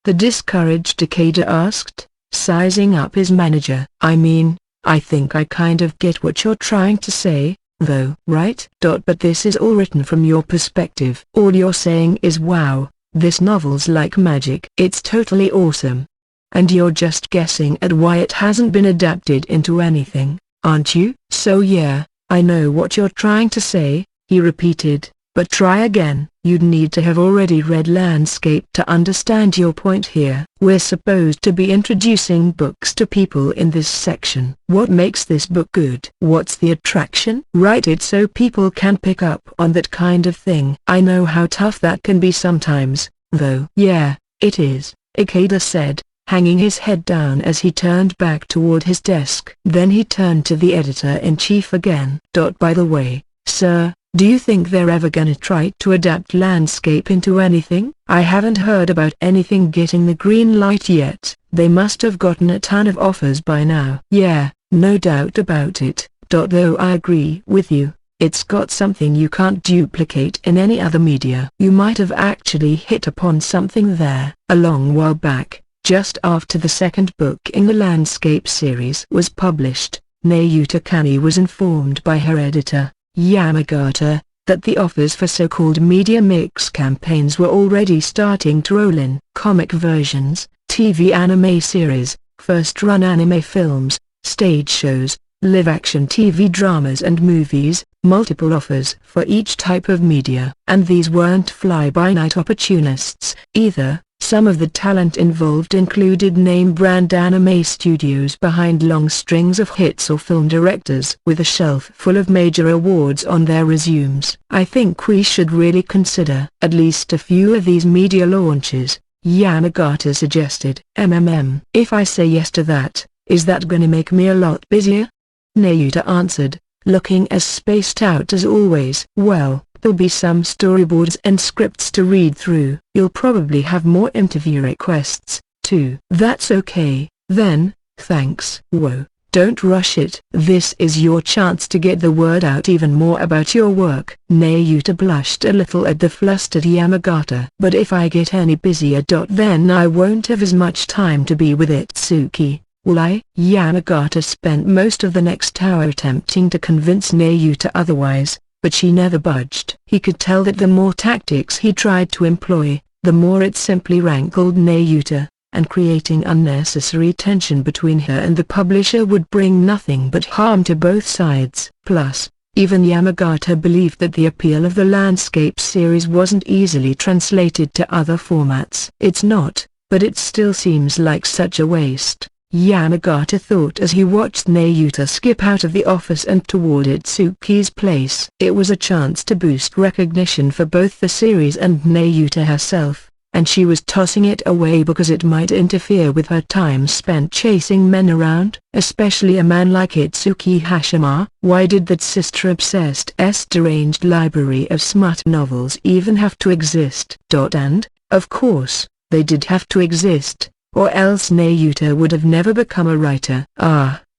The discouraged Ikeda asked, sizing up his manager. I mean, I think I kind of get what you're trying to say, though, right? But this is all written from your perspective. All you're saying is wow, this novel's like magic. It's totally awesome. And you're just guessing at why it hasn't been adapted into anything, aren't you? So yeah, I know what you're trying to say, he repeated, but try again. You'd need to have already read Landscape to understand your point here. We're supposed to be introducing books to people in this section. What makes this book good? What's the attraction? Write it so people can pick up on that kind of thing. I know how tough that can be sometimes, though. Yeah, it is, Ikeda said, hanging his head down as he turned back toward his desk. Then he turned to the editor-in-chief again. By the way, sir, do you think they're ever gonna try to adapt Landscape into anything? I haven't heard about anything getting the green light yet. They must have gotten a ton of offers by now. Yeah, no doubt about it. Though I agree with you, it's got something you can't duplicate in any other media. You might have actually hit upon something there. A long while back, just after the second book in the Landscape series was published, Nayu Takani was informed by her editor, Yamagata, that the offers for so-called media mix campaigns were already starting to roll in. Comic versions, TV anime series, first-run anime films, stage shows, live-action TV dramas and movies, multiple offers for each type of media. And these weren't fly-by-night opportunists, either. Some of the talent involved included name-brand anime studios behind long strings of hits or film directors with a shelf full of major awards on their resumes. I think we should really consider at least a few of these media launches, Yamagata suggested. If I say yes to that, is that gonna make me a lot busier? Nayuta answered, looking as spaced out as always. Well, there'll be some storyboards and scripts to read through. You'll probably have more interview requests, too. That's okay, then, thanks. Whoa, don't rush it. This is your chance to get the word out even more about your work. Nayuta blushed a little at the flustered Yamagata. But if I get any busier, then I won't have as much time to be with Itsuki, will I? Yamagata spent most of the next hour attempting to convince Nayuta otherwise, but she never budged. He could tell that the more tactics he tried to employ, the more it simply rankled Nayuta, and creating unnecessary tension between her and the publisher would bring nothing but harm to both sides. Plus, even Yamagata believed that the appeal of the Landscape series wasn't easily translated to other formats. It's not, but it still seems like such a waste, Yamagata thought as he watched Nayuta skip out of the office and toward Itsuki's place. It was a chance to boost recognition for both the series and Nayuta herself, and she was tossing it away because it might interfere with her time spent chasing men around, especially a man like Itsuki Hashima. Why did that sister-obsessed deranged library of smut novels even have to exist? And, of course, they did have to exist, or else Nayuta would have never become a writer.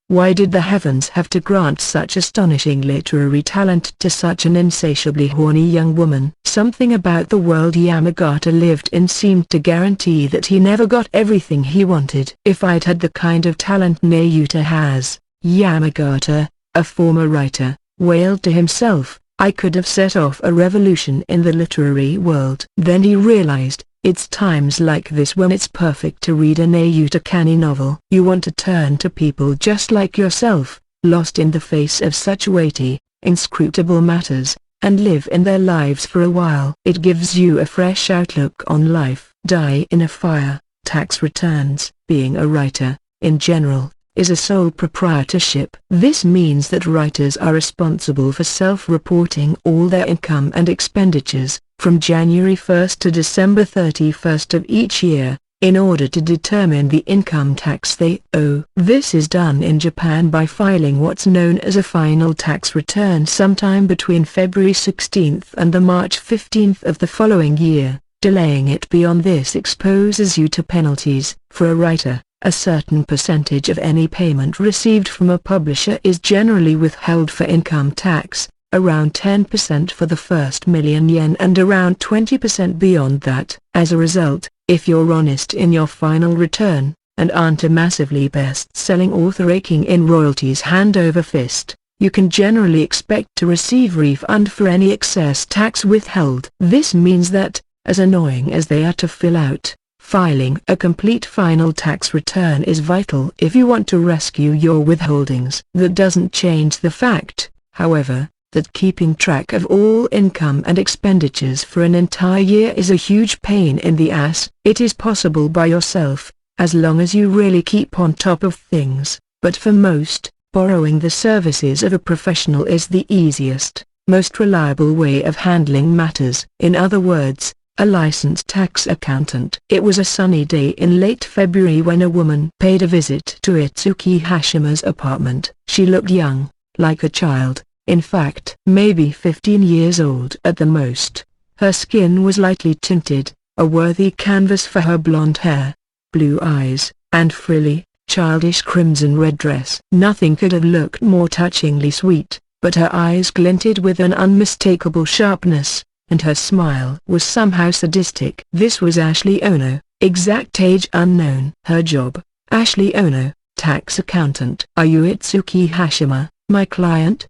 Why did the heavens have to grant such astonishing literary talent to such an insatiably horny young woman? Something about the world Yamagata lived in seemed to guarantee that he never got everything he wanted. If I'd had the kind of talent Nayuta has, Yamagata, a former writer, wailed to himself, I could have set off a revolution in the literary world. Then he realized, it's times like this when it's perfect to read a Nayu Takani novel. You want to turn to people just like yourself, lost in the face of such weighty, inscrutable matters, and live in their lives for a while. It gives you a fresh outlook on life. Die in a fire. Tax returns. Being a writer, in general, is a sole proprietorship. This means that writers are responsible for self-reporting all their income and expenditures, from January 1st to December 31st of each year, in order to determine the income tax they owe. This is done in Japan by filing what's known as a final tax return sometime between February 16th and the March 15th of the following year. Delaying it beyond this exposes you to penalties. For a writer, a certain percentage of any payment received from a publisher is generally withheld for income tax, around 10% for the first $1,000,000 and around 20% beyond that. As a result, if you're honest in your final return, and aren't a massively best-selling author raking in royalties hand over fist, you can generally expect to receive refund for any excess tax withheld. This means that, as annoying as they are to fill out, filing a complete final tax return is vital if you want to rescue your withholdings. That doesn't change the fact, however, that keeping track of all income and expenditures for an entire year is a huge pain in the ass. It is possible by yourself, as long as you really keep on top of things, but for most, borrowing the services of a professional is the easiest, most reliable way of handling matters. In other words, a licensed tax accountant. It was a sunny day in late February when a woman paid a visit to Itsuki Hashima's apartment. She looked young, like a child. In fact, maybe 15 years old at the most. Her skin was lightly tinted, a worthy canvas for her blonde hair, blue eyes, and frilly, childish crimson-red dress. Nothing could have looked more touchingly sweet, but her eyes glinted with an unmistakable sharpness, and her smile was somehow sadistic. This was Ashley Ono, exact age unknown. Her job, Ashley Ono, tax accountant. Are you Itsuki Hashima, my client?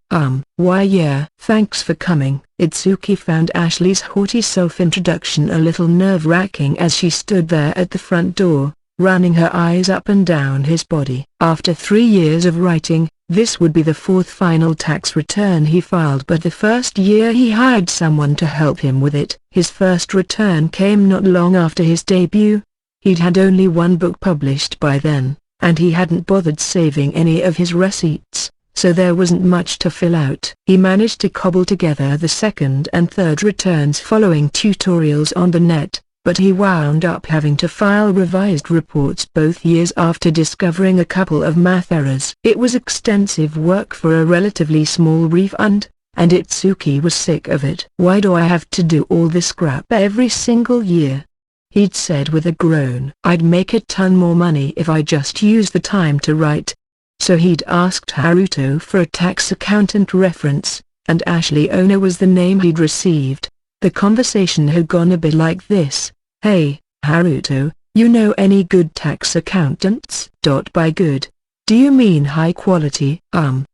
Why yeah. Thanks for coming. Itsuki found Ashley's haughty self-introduction a little nerve-wracking as she stood there at the front door, running her eyes up and down his body. After 3 years of writing, this would be the 4th final tax return he filed, but the first year he hired someone to help him with it. His first return came not long after his debut. He'd had only one book published by then, and he hadn't bothered saving any of his receipts, so there wasn't much to fill out. He managed to cobble together the second and third returns following tutorials on the net, but he wound up having to file revised reports both years after discovering a couple of math errors. It was extensive work for a relatively small refund, and Itsuki was sick of it. Why do I have to do all this crap every single year? He'd said with a groan. I'd make a ton more money if I just used the time to write. So he'd asked Haruto for a tax accountant reference, and Ashley Ono was the name he'd received. The conversation had gone a bit like this: "Hey, Haruto, you know any good tax accountants?" By good, do you mean high quality?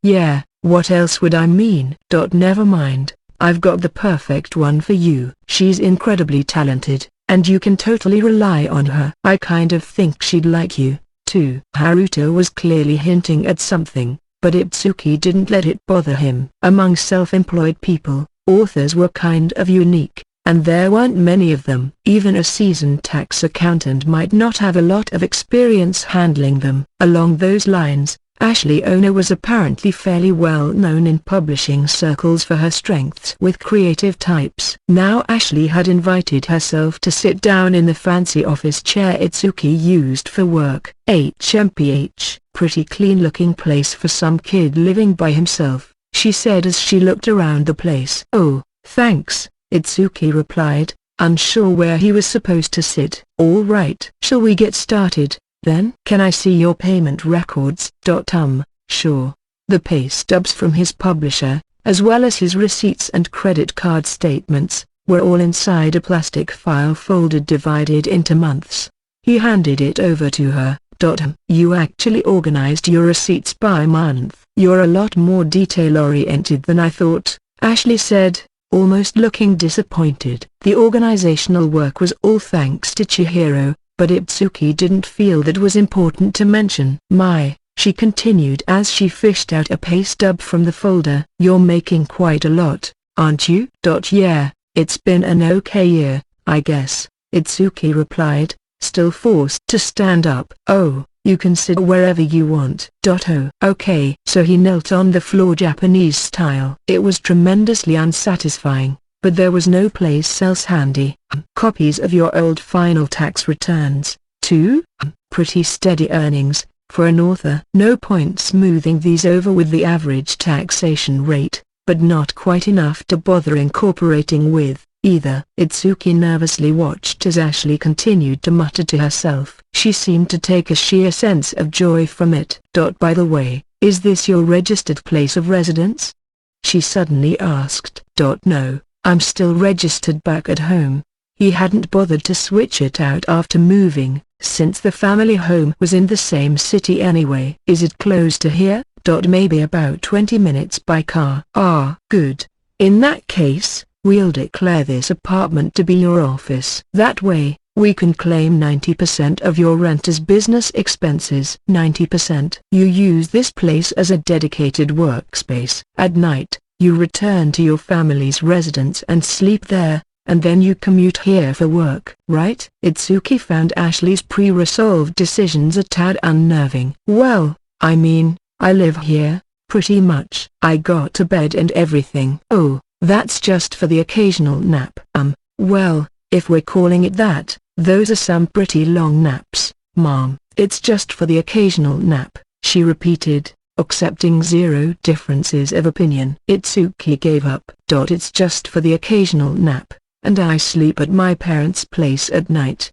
Yeah, what else would I mean? Never mind, I've got the perfect one for you. She's incredibly talented, and you can totally rely on her. I kind of think she'd like you too. Haruto was clearly hinting at something, but Itsuki didn't let it bother him. Among self-employed people, authors were kind of unique, and there weren't many of them. Even a seasoned tax accountant might not have a lot of experience handling them. Along those lines, Ashley Ono was apparently fairly well known in publishing circles for her strengths with creative types. Now Ashley had invited herself to sit down in the fancy office chair Itsuki used for work. HMPH, pretty clean-looking place for some kid living by himself, she said as she looked around the place. Oh, thanks, Itsuki replied, unsure where he was supposed to sit. All right. Shall we get started, then? Can I see your payment records? Sure. The pay stubs from his publisher, as well as his receipts and credit card statements, were all inside a plastic file folder divided into months. He handed it over to her. You actually organized your receipts by month. You're a lot more detail-oriented than I thought, Ashley said, almost looking disappointed. The organizational work was all thanks to Chihiro, but Itsuki didn't feel that was important to mention. My, she continued as she fished out a pay stub from the folder. "You're making quite a lot, aren't you?" "Yeah, it's been an okay year, I guess," Itsuki replied, still forced to stand up. "Oh, you can sit wherever you want." "Oh, okay." So he knelt on the floor Japanese style. It was tremendously unsatisfying, but there was no place else handy. "Copies of your old final tax returns, too? Pretty steady earnings for an author." "No point smoothing these over with the average taxation rate, but not quite enough to bother incorporating with, either." Itsuki nervously watched as Ashley continued to mutter to herself. She seemed to take a sheer sense of joy from it. "By the way, is this your registered place of residence?" she suddenly asked. "No, I'm still registered back at home." He hadn't bothered to switch it out after moving, since the family home was in the same city anyway. "Is it close to here?" "Maybe about 20 minutes by car." "Ah, good. In that case, we'll declare this apartment to be your office. That way, we can claim 90% of your rent as business expenses." 90%? "You use this place as a dedicated workspace. At night, you return to your family's residence and sleep there, and then you commute here for work, right?" Itsuki found Ashley's pre-resolved decisions a tad unnerving. "Well, I mean, I live here, pretty much. I got a bed and everything." "Oh, that's just for the occasional nap." Well, if we're calling it that, those are some pretty long naps, Mom." "It's just for the occasional nap," she repeated, accepting zero differences of opinion. Itsuki gave up. "It's just for the occasional nap, and I sleep at my parents' place at night."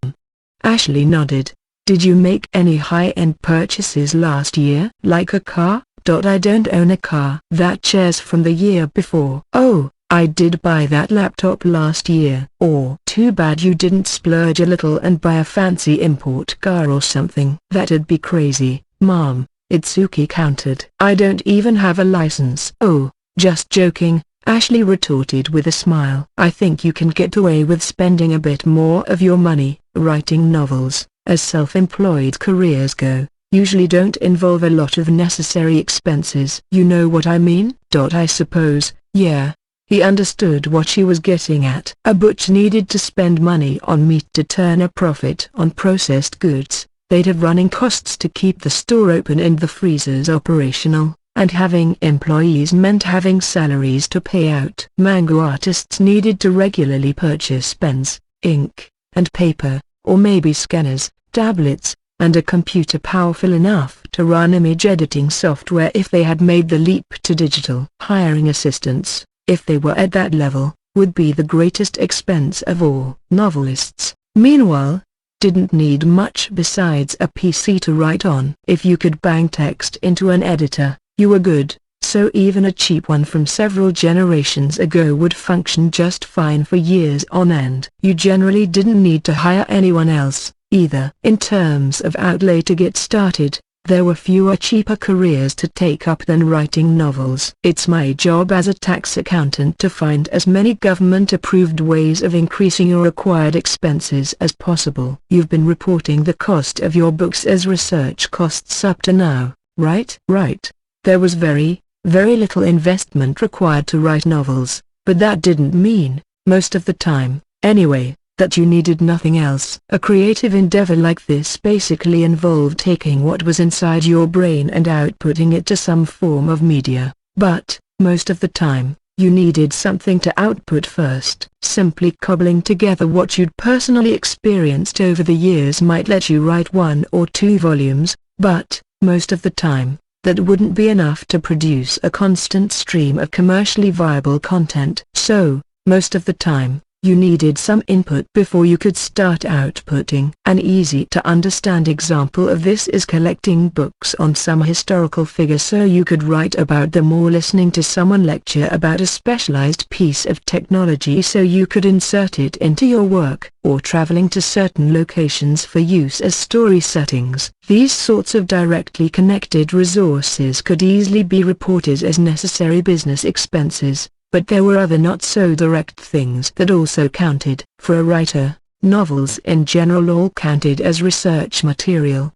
Ashley nodded. "Did you make any high-end purchases last year?" "Like a car?" "I don't own a car." "That chair's from the year before." "Oh, I did buy that laptop last year." "Oh, too bad you didn't splurge a little and buy a fancy import car or something." "That'd be crazy, Mom," Itsuki countered. "I don't even have a license." "Oh, just joking," Ashley retorted with a smile. "I think you can get away with spending a bit more of your money. Writing novels, as self-employed careers go, usually don't involve a lot of necessary expenses." "You know what I mean?" "I suppose, yeah." He understood what she was getting at. A butcher needed to spend money on meat to turn a profit on processed goods. They'd have running costs to keep the store open and the freezers operational, and having employees meant having salaries to pay out. Manga artists needed to regularly purchase pens, ink, and paper, or maybe scanners, tablets, and a computer powerful enough to run image editing software if they had made the leap to digital. Hiring assistants, if they were at that level, would be the greatest expense of all. Novelists, meanwhile, didn't need much besides a PC to write on. If you could bang text into an editor, you were good, so even a cheap one from several generations ago would function just fine for years on end. You generally didn't need to hire anyone else, either. In terms of outlay to get started, there were fewer cheaper careers to take up than writing novels. "It's my job as a tax accountant to find as many government-approved ways of increasing your required expenses as possible." "You've been reporting the cost of your books as research costs up to now, right?" "Right. There was very, very little investment required to write novels, but that didn't mean, most of the time, anyway, that you needed nothing else." A creative endeavor like this basically involved taking what was inside your brain and outputting it to some form of media, but, most of the time, you needed something to output first. Simply cobbling together what you'd personally experienced over the years might let you write 1 or 2 volumes, but, most of the time, that wouldn't be enough to produce a constant stream of commercially viable content. So, most of the time, you needed some input before you could start outputting. An easy-to-understand example of this is collecting books on some historical figure so you could write about them, or listening to someone lecture about a specialized piece of technology so you could insert it into your work, or traveling to certain locations for use as story settings. These sorts of directly connected resources could easily be reported as necessary business expenses. But there were other not-so-direct things that also counted. For a writer, novels in general all counted as research material.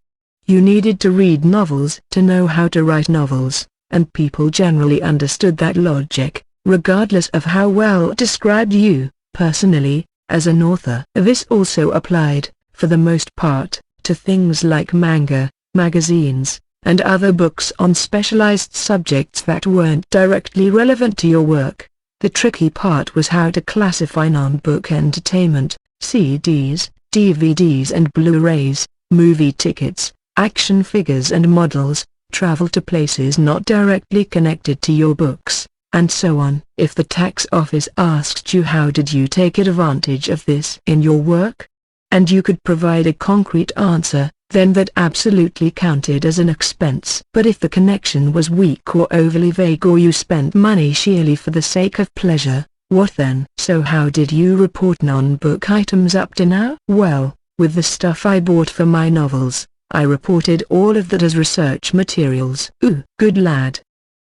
You needed to read novels to know how to write novels, and people generally understood that logic, regardless of how well it described you, personally, as an author. This also applied, for the most part, to things like manga, magazines, and other books on specialized subjects that weren't directly relevant to your work. The tricky part was how to classify non-book entertainment, CDs, DVDs and Blu-rays, movie tickets, action figures and models, travel to places not directly connected to your books, and so on. If the tax office asked you how did you take advantage of this in your work, and you could provide a concrete answer, then that absolutely counted as an expense. But if the connection was weak or overly vague, or you spent money sheerly for the sake of pleasure, what then? So how did you report non-book items up to now? Well, with the stuff I bought for my novels, I reported all of that as research materials. Ooh, good lad.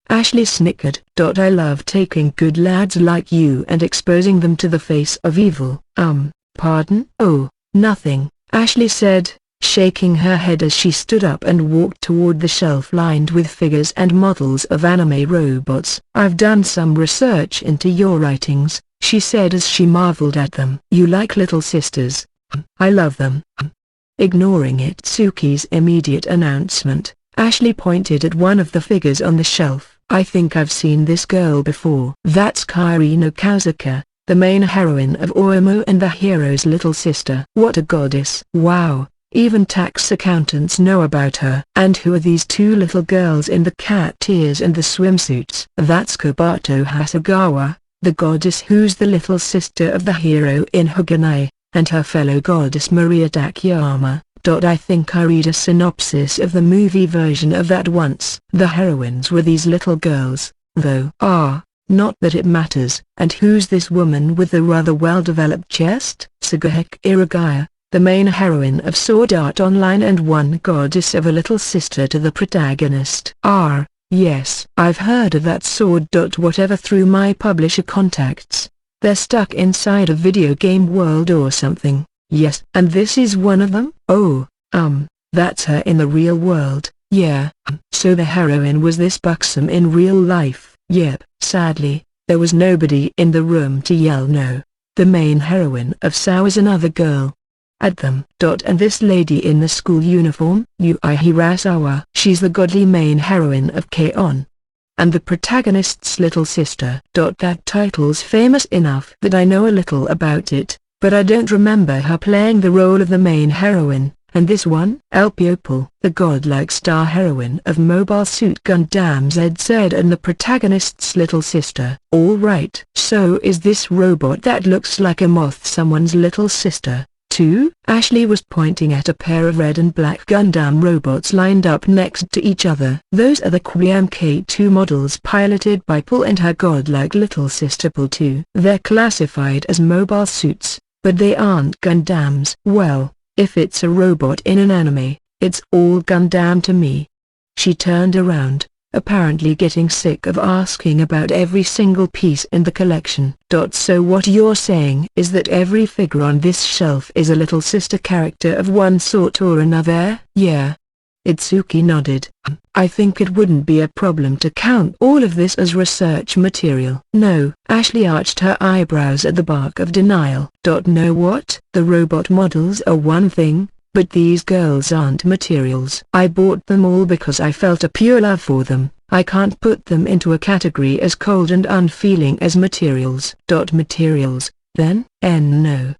Ashley snickered. I love taking good lads like you and exposing them to the face of evil. Pardon? Oh, nothing, Ashley said, shaking her head as she stood up and walked toward the shelf lined with figures and models of anime robots. I've done some research into your writings, she said as she marveled at them. You like Little Sisters? I love them. Ignoring Itsuki's immediate announcement, Ashley pointed at one of the figures on the shelf. I think I've seen this girl before. That's Kairi no Kazuka, the main heroine of Oimo and the hero's little sister. What a goddess. Wow. Even tax accountants know about her. And who are these two little girls in the cat ears and the swimsuits? That's Kobato Hasegawa, the goddess who's the little sister of the hero in Haganai, and her fellow goddess Maria Takayama. I think I read a synopsis of the movie version of that once. The heroines were these little girls, though. Not that it matters. And who's this woman with the rather well-developed chest? Sugeheki Iragaya, the main heroine of Sword Art Online and one goddess of a little sister to the protagonist. Yes. I've heard of that Sword. Whatever through my publisher contacts. They're stuck inside a video game world or something. Yes. And this is one of them? Oh, that's her in the real world. Yeah. So the heroine was this buxom in real life. Yep. Sadly, there was nobody in the room to yell no. The main heroine of SAO is another girl. At them. And this lady in the school uniform? Yui Hirasawa. She's the godly main heroine of K-On! And the protagonist's little sister. That title's famous enough that I know a little about it, but I don't remember her playing the role of the main heroine. And this one? Elpiopal, the godlike star heroine of Mobile Suit Gundam ZZ and the protagonist's little sister. All right. So is this robot that looks like a moth someone's little sister, too? Ashley was pointing at a pair of red and black Gundam robots lined up next to each other. Those are the Mk2 models piloted by Paul and her godlike little sister Vol.2. They're classified as mobile suits, but they aren't Gundams. Well, if it's a robot in an anime, it's all Gundam to me. She turned around, apparently getting sick of asking about every single piece in the collection. So what you're saying is that every figure on this shelf is a little sister character of one sort or another? Yeah. Itsuki nodded. I think it wouldn't be a problem to count all of this as research material. No. Ashley arched her eyebrows at the bark of denial. Know what? The robot models are one thing, but these girls aren't materials. I bought them all because I felt a pure love for them. I can't put them into a category as cold and unfeeling as materials. Materials, then? No.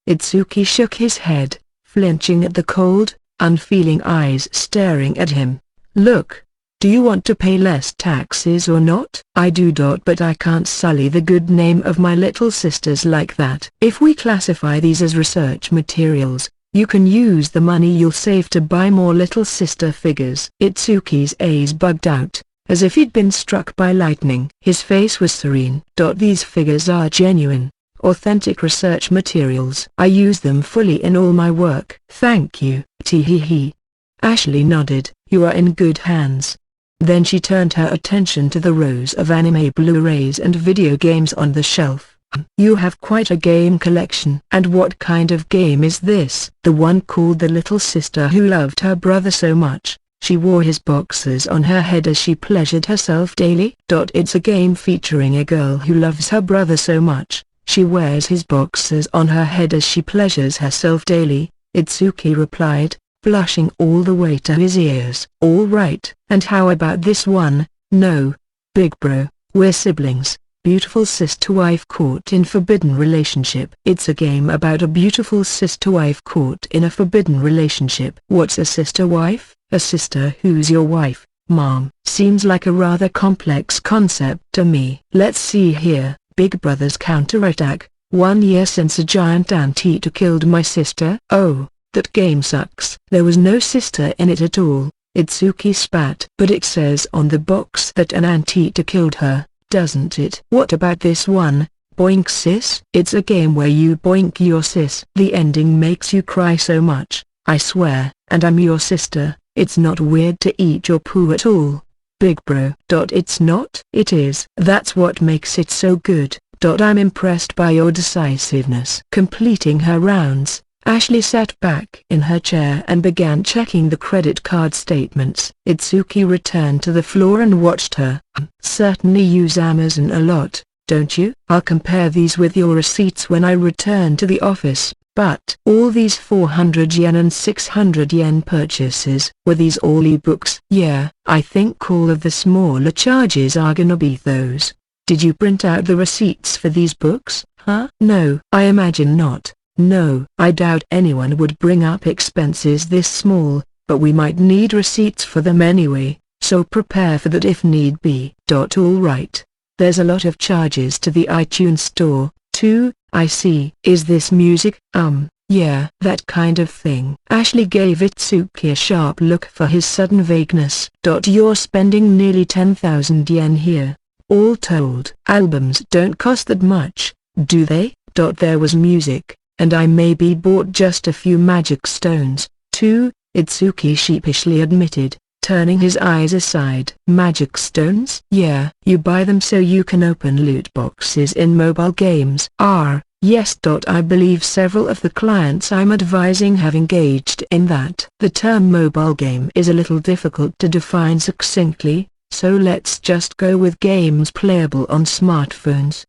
Itsuki shook his head, flinching at the cold, unfeeling eyes staring at him. Look. Do you want to pay less taxes or not? I do. But I can't sully the good name of my little sisters like that. If we classify these as research materials, you can use the money you'll save to buy more little sister figures. Itsuki's eyes bugged out, as if he'd been struck by lightning. His face was serene. These figures are genuine, authentic research materials. I use them fully in all my work. Thank you. Tee-hee-hee. Ashley nodded. You are in good hands. Then she turned her attention to the rows of anime Blu-rays and video games on the shelf. You have quite a game collection. And what kind of game is this? The one called The Little Sister Who Loved Her Brother So Much, She Wore His Boxers on Her Head as She Pleasured Herself Daily. It's a game featuring a girl who loves her brother so much, she wears his boxers on her head as she pleasures herself daily, Itsuki replied, blushing all the way to his ears. All right. And how about this one? No, big bro, we're siblings. Beautiful sister-wife caught in forbidden relationship. It's a game about a beautiful sister-wife caught in a forbidden relationship. What's a sister-wife? A sister who's your wife, Mom. Seems like a rather complex concept to me. Let's see here. Big brother's counterattack. 1 year since a giant anteater killed my sister. Oh, that game sucks. There was no sister in it at all. Itsuki spat. But it says on the box that an anteater killed her, doesn't it? What about this one? Boink sis? It's a game where you boink your sis. The ending makes you cry so much, I swear, and I'm your sister. It's not weird to eat your poo at all. Big bro. It's not? It is. That's what makes it so good. I'm impressed by your decisiveness. Completing her rounds, Ashley sat back in her chair and began checking the credit card statements. Itsuki returned to the floor and watched her. Certainly use Amazon a lot, don't you? I'll compare these with your receipts when I return to the office. But all these 400 yen and 600 yen purchases, were these all ebooks? Yeah, I think all of the smaller charges are gonna be those. Did you print out the receipts for these books? Huh? No, I imagine not. No, I doubt anyone would bring up expenses this small, but we might need receipts for them anyway, so prepare for that if need be. All right. There's a lot of charges to the iTunes store, too, I see. Is this music? Yeah, that kind of thing. Ashley gave Itsuki a sharp look for his sudden vagueness. You're spending nearly 10,000 yen here. All told. Albums don't cost that much, do they? There was music, and I maybe bought just a few magic stones, too, Itsuki sheepishly admitted, turning his eyes aside. Magic stones? Yeah. You buy them so you can open loot boxes in mobile games? Yes. I believe several of the clients I'm advising have engaged in that. The term mobile game is a little difficult to define succinctly, so let's just go with games playable on smartphones.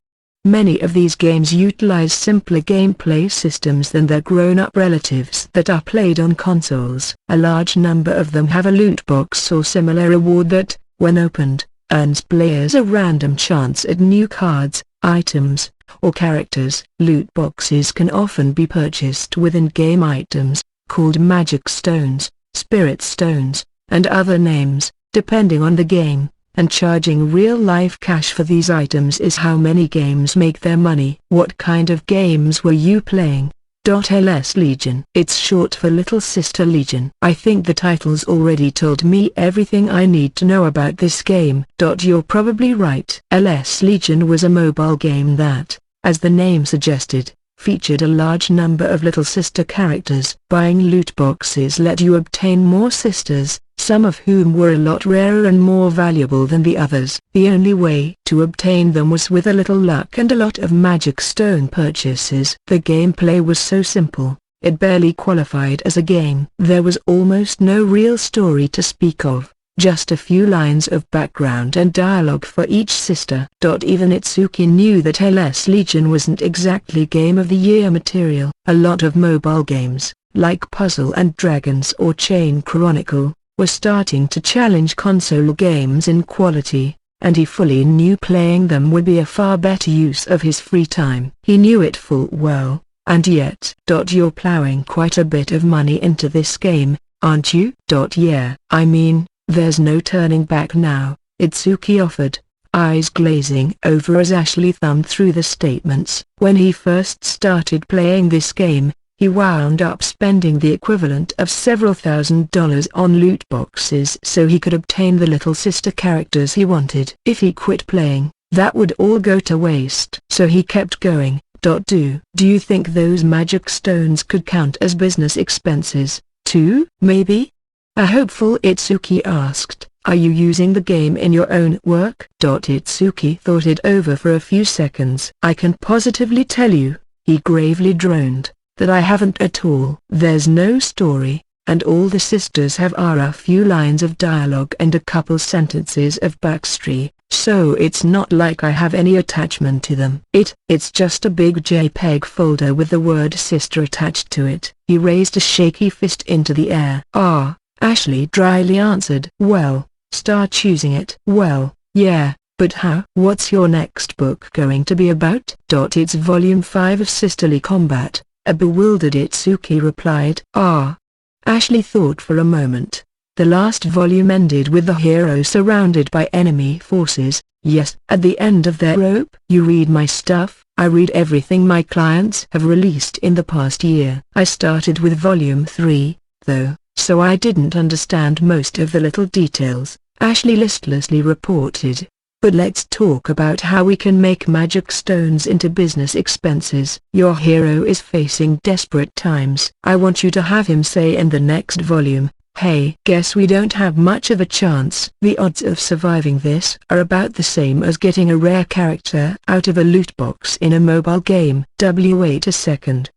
Many of these games utilize simpler gameplay systems than their grown-up relatives that are played on consoles. A large number of them have a loot box or similar reward that, when opened, earns players a random chance at new cards, items, or characters. Loot boxes can often be purchased with in-game items, called magic stones, spirit stones, and other names, depending on the game. And charging real-life cash for these items is how many games make their money. What kind of games were you playing? LS Legion. It's short for Little Sister Legion. I think the title's already told me everything I need to know about this game. You're probably right. LS Legion was a mobile game that, as the name suggested, featured a large number of Little Sister characters. Buying loot boxes let you obtain more sisters, some of whom were a lot rarer and more valuable than the others. The only way to obtain them was with a little luck and a lot of magic stone purchases. The gameplay was so simple, it barely qualified as a game. There was almost no real story to speak of, just a few lines of background and dialogue for each sister. Even Itsuki knew that LS Legion wasn't exactly Game of the Year material. A lot of mobile games, like Puzzle and Dragons or Chain Chronicle, were starting to challenge console games in quality, and he fully knew playing them would be a far better use of his free time. He knew it full well, and yet. You're plowing quite a bit of money into this game, aren't you? Yeah. I mean, there's no turning back now, Itsuki offered, eyes glazing over as Ashley thumbed through the statements. When he first started playing this game, he wound up spending the equivalent of several $1,000s on loot boxes so he could obtain the Little Sister characters he wanted. If he quit playing, that would all go to waste. So he kept going. Do you think those magic stones could count as business expenses, too? Maybe? A hopeful Itsuki asked. Are you using the game in your own work? Itsuki thought it over for a few seconds. I can positively tell you, he gravely droned, that I haven't at all. There's no story, and all the sisters have are a few lines of dialogue and a couple sentences of backstory, so it's not like I have any attachment to them. It's just a big JPEG folder with the word sister attached to it. He raised a shaky fist into the air. Ah, Ashley dryly answered. Well, start choosing it. Well, yeah, but how? What's your next book going to be about? It's Volume 5 of Sisterly Combat, a bewildered Itsuki replied. Ah. Ashley thought for a moment. The last volume ended with the hero surrounded by enemy forces. Yes, at the end of their rope. You read my stuff? I read everything my clients have released in the past year. I started with Volume 3, though, so I didn't understand most of the little details, Ashley listlessly reported. But let's talk about how we can make magic stones into business expenses. Your hero is facing desperate times. I want you to have him say in the next volume, hey, guess we don't have much of a chance. The odds of surviving this are about the same as getting a rare character out of a loot box in a mobile game. Wait a second.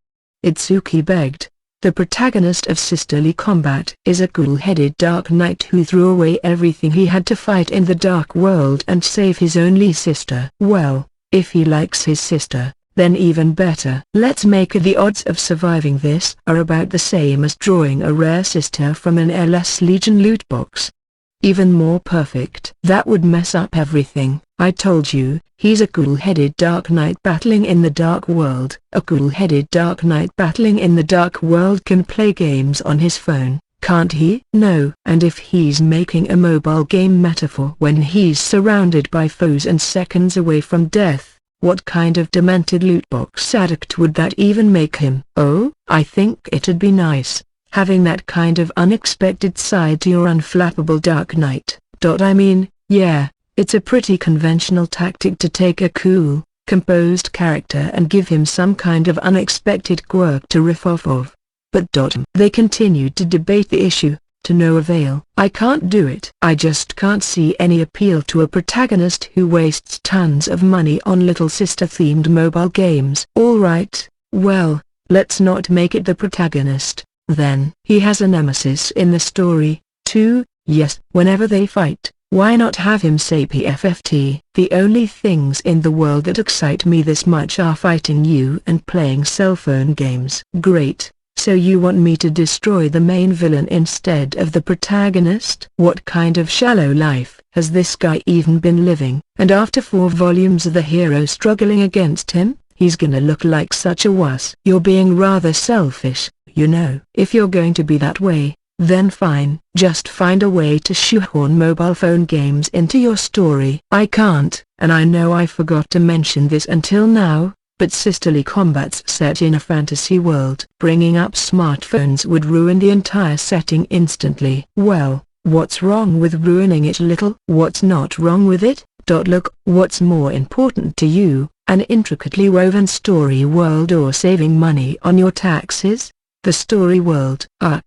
Itsuki begged. The protagonist of Sisterly Combat is a cool-headed Dark Knight who threw away everything he had to fight in the dark world and save his only sister. Well, if he likes his sister, then even better. Let's make it the odds of surviving this are about the same as drawing a rare sister from an LS Legion loot box. Even more perfect. That would mess up everything. I told you, he's a cool-headed Dark Knight battling in the dark world. A cool-headed Dark Knight battling in the dark world can play games on his phone, can't he? No. And if he's making a mobile game metaphor when he's surrounded by foes and seconds away from death, what kind of demented loot box addict would that even make him? Oh, I think it'd be nice, having that kind of unexpected side to your unflappable Dark Knight. I mean, yeah, it's a pretty conventional tactic to take a cool, composed character and give him some kind of unexpected quirk to riff off of. But they continued to debate the issue, to no avail. I can't do it. I just can't see any appeal to a protagonist who wastes tons of money on little sister-themed mobile games. Alright, well, let's not make it the protagonist, then. He has a nemesis in the story, too. Yes, whenever they fight, why not have him say PFFT? The only things in the world that excite me this much are fighting you and playing cell phone games. Great, so you want me to destroy the main villain instead of the protagonist? What kind of shallow life has this guy even been living? And after 4 volumes of the hero struggling against him, he's gonna look like such a wuss. You're being rather selfish, you know. If you're going to be that way, then fine. Just find a way to shoehorn mobile phone games into your story. I can't, and I know I forgot to mention this until now, but Sisterly Combat's set in a fantasy world. Bringing up smartphones would ruin the entire setting instantly. Well, what's wrong with ruining it, little? What's not wrong with it? Look, what's more important to you, an intricately woven story world or saving money on your taxes? The story world. Ugh.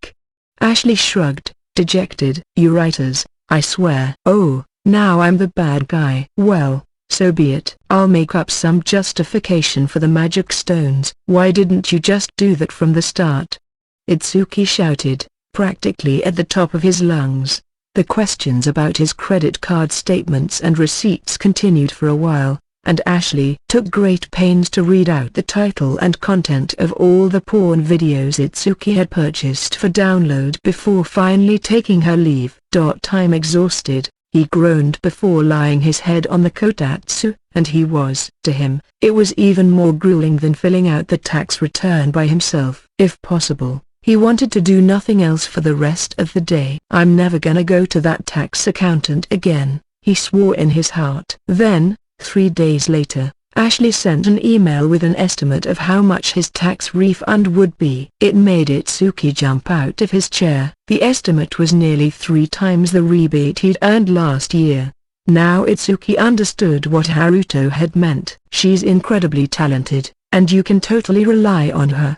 Ashley shrugged, dejected. You writers, I swear. Oh, now I'm the bad guy. Well, so be it. I'll make up some justification for the magic stones. Why didn't you just do that from the start? Itsuki shouted, practically at the top of his lungs. The questions about his credit card statements and receipts continued for a while, and Ashley took great pains to read out the title and content of all the porn videos Itsuki had purchased for download before finally taking her leave. I'm exhausted, he groaned before laying his head on the kotatsu, and he was. To him, it was even more grueling than filling out the tax return by himself. If possible, he wanted to do nothing else for the rest of the day. I'm never gonna go to that tax accountant again, he swore in his heart. Then, 3 days later, Ashley sent an email with an estimate of how much his tax refund would be. It made Itsuki jump out of his chair. The estimate was nearly 3 times the rebate he'd earned last year. Now Itsuki understood what Haruto had meant. She's incredibly talented, and you can totally rely on her.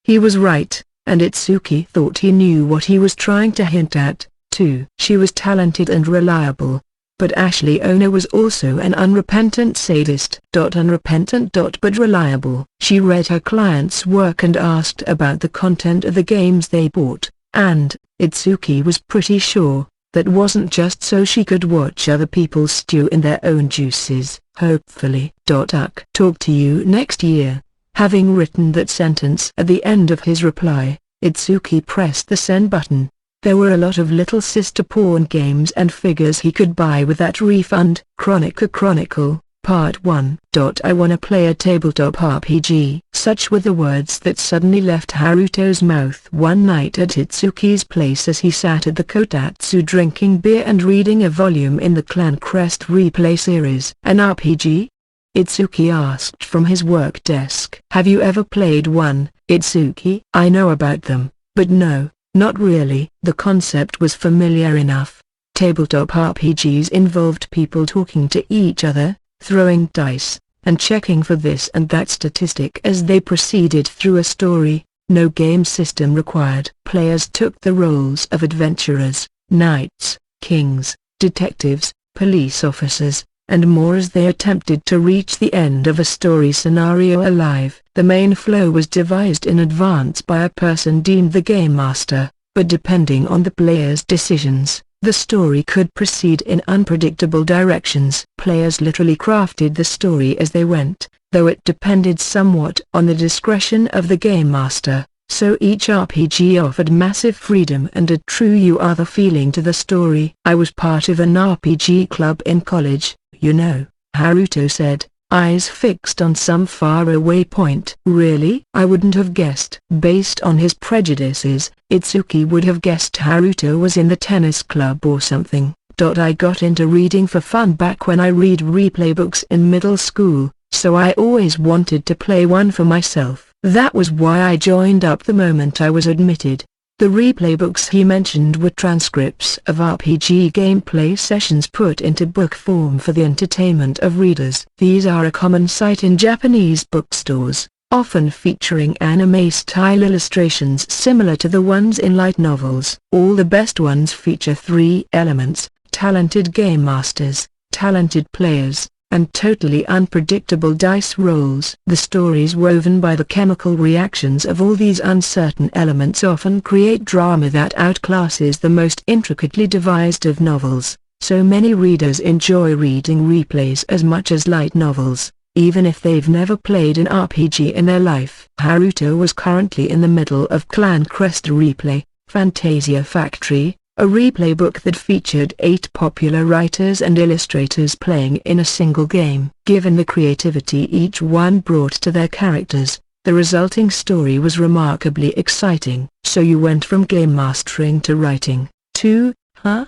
He was right, and Itsuki thought he knew what he was trying to hint at. 2. She was talented and reliable. But Ashley Owner was also an unrepentant sadist. Unrepentant but reliable. She read her clients' work and asked about the content of the games they bought, and Itsuki was pretty sure that wasn't just so she could watch other people stew in their own juices. Hopefully. Talk to you next year. Having written that sentence at the end of his reply, Itsuki pressed the send button. There were a lot of Little Sister porn games and figures he could buy with that refund. Chronicle, Part 1. I wanna play a tabletop RPG. Such were the words that suddenly left Haruto's mouth one night at Itsuki's place as he sat at the kotatsu drinking beer and reading a volume in the Clan Crest replay series. An RPG? Itsuki asked from his work desk. Have you ever played one, Itsuki? I know about them, but no, not really. The concept was familiar enough. Tabletop RPGs involved people talking to each other, throwing dice, and checking for this and that statistic as they proceeded through a story. No game system required. Players took the roles of adventurers, knights, kings, detectives, police officers, and more as they attempted to reach the end of a story scenario alive. The main flow was devised in advance by a person deemed the game master, but depending on the player's decisions, the story could proceed in unpredictable directions. Players literally crafted the story as they went, though it depended somewhat on the discretion of the game master, so each RPG offered massive freedom and a true you are the feeling to the story. I was part of an RPG club in college, you know, Haruto said, eyes fixed on some faraway point. Really? I wouldn't have guessed. Based on his prejudices, Itsuki would have guessed Haruto was in the tennis club or something. I got into reading for fun back when I read replay books in middle school, so I always wanted to play one for myself. That was why I joined up the moment I was admitted. The replay books he mentioned were transcripts of RPG gameplay sessions put into book form for the entertainment of readers. These are a common sight in Japanese bookstores, often featuring anime-style illustrations similar to the ones in light novels. All the best ones feature three elements: talented game masters, talented players, and totally unpredictable dice rolls. The stories woven by the chemical reactions of all these uncertain elements often create drama that outclasses the most intricately devised of novels, so many readers enjoy reading replays as much as light novels, even if they've never played an RPG in their life. Haruto was currently in the middle of Clan Crest Replay, Fantasia Factory, a replay book that featured 8 popular writers and illustrators playing in a single game. Given the creativity each one brought to their characters, the resulting story was remarkably exciting. So you went from game mastering to writing, too, huh?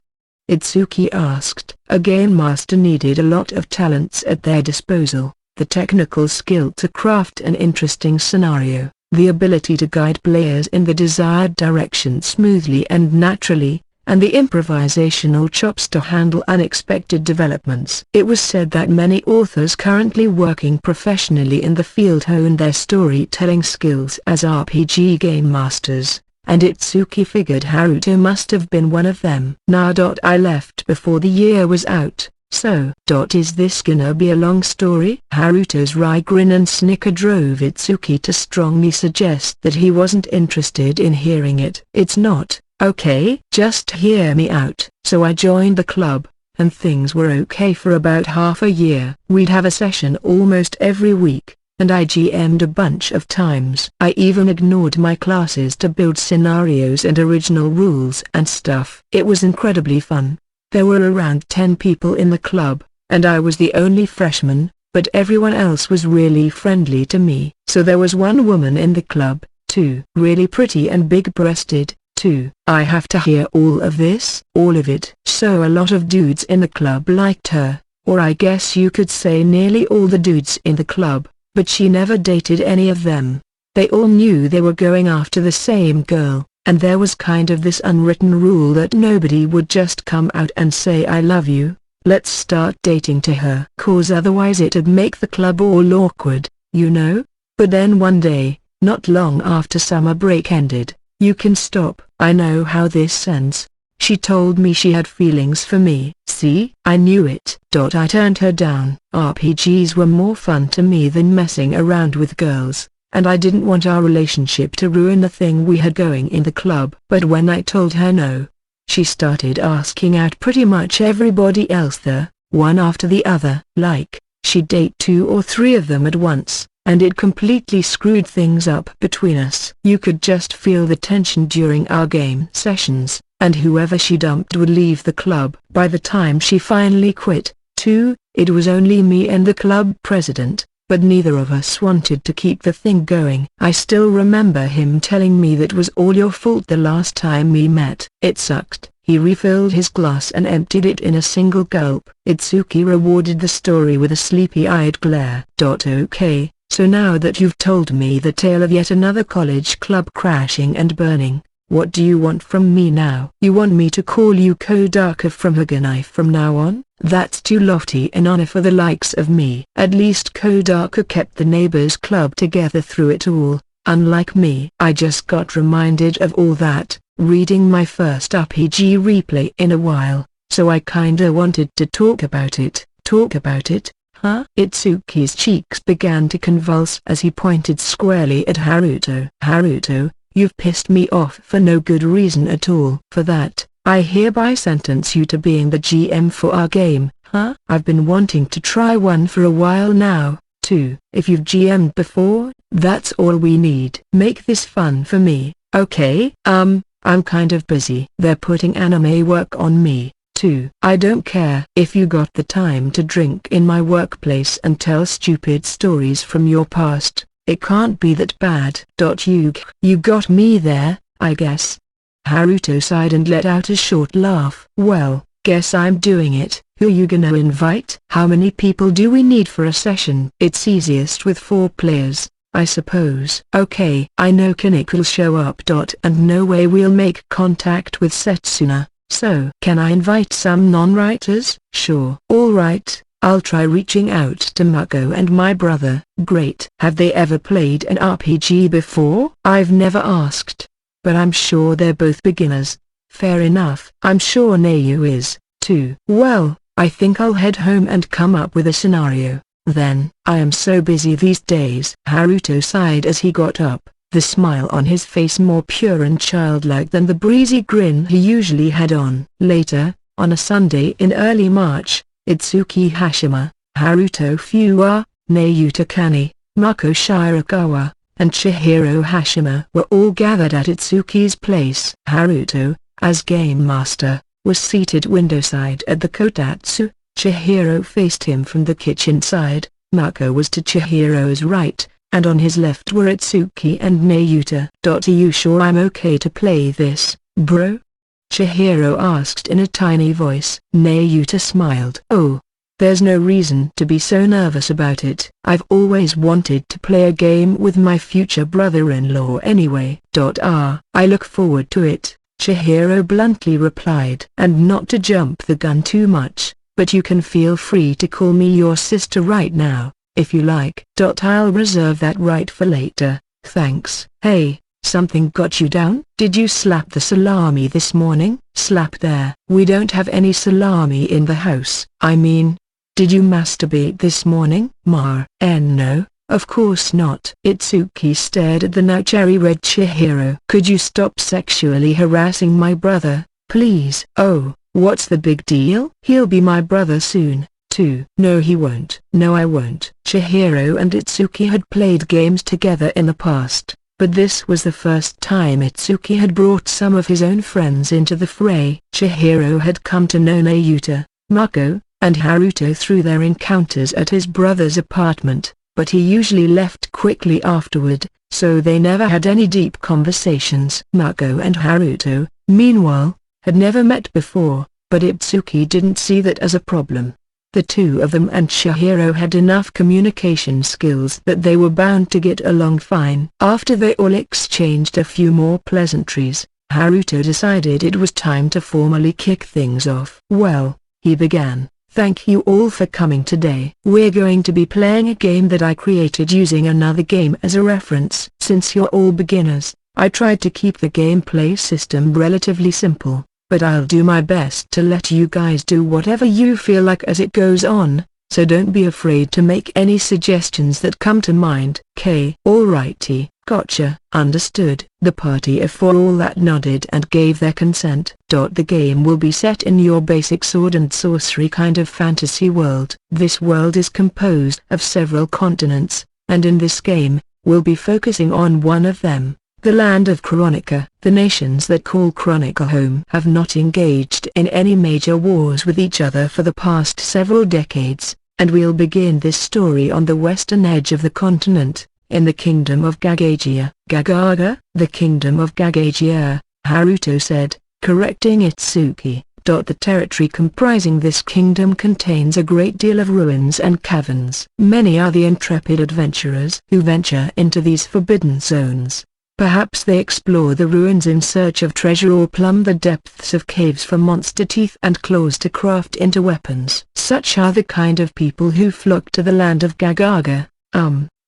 Itsuki asked. A game master needed a lot of talents at their disposal: the technical skill to craft an interesting scenario, the ability to guide players in the desired direction smoothly and naturally, and the improvisational chops to handle unexpected developments. It was said that many authors currently working professionally in the field hone their storytelling skills as RPG game masters, and Itsuki figured Haruto must have been one of them. Now. I left before the year was out, so. Is this gonna be a long story? Haruto's wry grin and snicker drove Itsuki to strongly suggest that he wasn't interested in hearing it. It's not. Okay, just hear me out. So I joined the club, and things were okay for about half a year. We'd have a session almost every week, and I GM'd a bunch of times. I even ignored my classes to build scenarios and original rules and stuff. It was incredibly fun. There were around 10 people in the club, and I was the only freshman, but everyone else was really friendly to me. So there was one woman in the club, too. Really pretty and big-breasted, too. I have to hear all of this? All of it. So a lot of dudes in the club liked her, or I guess you could say nearly all the dudes in the club, but she never dated any of them. They all knew they were going after the same girl, and there was kind of this unwritten rule that nobody would just come out and say I love you, let's start dating to her. 'Cause otherwise it'd make the club all awkward, you know? But then one day, not long after summer break ended, you can stop. I know how this ends. She told me she had feelings for me. See, I knew it. I turned her down. RPGs were more fun to me than messing around with girls, and I didn't want our relationship to ruin the thing we had going in the club. But when I told her no, she started asking out pretty much everybody else there, one after the other. Like, she'd date 2 or 3 of them at once, and it completely screwed things up between us. You could just feel the tension during our game sessions, and whoever she dumped would leave the club. By the time she finally quit, too, it was only me and the club president, but neither of us wanted to keep the thing going. I still remember him telling me that was all your fault the last time we met. It sucked. He refilled his glass and emptied it in a single gulp. Itsuki rewarded the story with a sleepy-eyed glare. Okay, so now that you've told me the tale of yet another college club crashing and burning, what do you want from me now? You want me to call you Kodaka from Haganai from now on? That's too lofty an honor for the likes of me. At least Kodaka kept the neighbors club together through it all, unlike me. I just got reminded of all that, reading my first RPG replay in a while, so I kinda wanted to talk about it. Talk about it, huh? Itsuki's cheeks began to convulse as he pointed squarely at Haruto. Haruto, you've pissed me off for no good reason at all. For that, I hereby sentence you to being the GM for our game, huh? I've been wanting to try one for a while now, too. If you've GM'd before, that's all we need. Make this fun for me, okay? I'm kind of busy. They're putting anime work on me, too. I don't care. If you got the time to drink in my workplace and tell stupid stories from your past, it can't be that bad. You got me there, I guess. Haruto sighed and let out a short laugh. Well, guess I'm doing it. Who you gonna invite? How many people do we need for a session? It's easiest with 4 players, I suppose. Okay, I know Kaneko will show up. And no way we'll make contact with Setsuna, so can I invite some non-writers? Sure. Alright, I'll try reaching out to Mako and my brother. Great. Have they ever played an RPG before? I've never asked, but I'm sure they're both beginners. Fair enough. I'm sure Nayu is, too. Well, I think I'll head home and come up with a scenario. Then, I am so busy these days. Haruto sighed as he got up, the smile on his face more pure and childlike than the breezy grin he usually had on. Later, on a Sunday in early March, Itsuki Hashima, Haruto Fuwa, Nayu Takani, Mako Shirakawa, and Chihiro Hashima were all gathered at Itsuki's place. Haruto, as game master, was seated windowside at the kotatsu. Chihiro faced him from the kitchen side. Mako was to Chihiro's right, and on his left were Itsuki and Nayuta. Are you sure I'm okay to play this, bro? Chihiro asked in a tiny voice. Nayuta smiled. Oh, there's no reason to be so nervous about it. I've always wanted to play a game with my future brother-in-law anyway. I look forward to it, Chihiro bluntly replied. And not to jump the gun too much, but you can feel free to call me your sister right now, if you like. I'll reserve that right for later, thanks. Hey, something got you down? Did you slap the salami this morning? Slap there. We don't have any salami in the house. I mean, did you masturbate this morning? No, of course not. Itsuki stared at the now cherry-red Chihiro. Could you stop sexually harassing my brother, please? Oh, what's the big deal? He'll be my brother soon, too. No he won't. No I won't. Chihiro and Itsuki had played games together in the past, but this was the first time Itsuki had brought some of his own friends into the fray. Chihiro had come to know Nayuta, Mako, and Haruto through their encounters at his brother's apartment, but he usually left quickly afterward, so they never had any deep conversations. Mako and Haruto, meanwhile, had never met before, but Itsuki didn't see that as a problem. The two of them and Chihiro had enough communication skills that they were bound to get along fine. After they all exchanged a few more pleasantries, Haruto decided it was time to formally kick things off. Well, he began. Thank you all for coming today. We're going to be playing a game that I created using another game as a reference. Since you're all beginners, I tried to keep the gameplay system relatively simple. but I'll do my best to let you guys do whatever you feel like as it goes on, so don't be afraid to make any suggestions that come to mind. Alrighty, gotcha. Understood. The party of four all that nodded and gave their consent. The game will be set in your basic sword and sorcery kind of fantasy world. This world is composed of several continents, and in this game, we'll be focusing on one of them, the land of Chronica. The nations that call Chronica home have not engaged in any major wars with each other for the past several decades, and we'll begin this story on the western edge of the continent, in the kingdom of Gagagia. Gagaga? The kingdom of Gagagia, Haruto said, correcting Itsuki. The territory comprising this kingdom contains a great deal of ruins and caverns. Many are the intrepid adventurers who venture into these forbidden zones. Perhaps they explore the ruins in search of treasure or plumb the depths of caves for monster teeth and claws to craft into weapons. Such are the kind of people who flock to the land of Gagaga,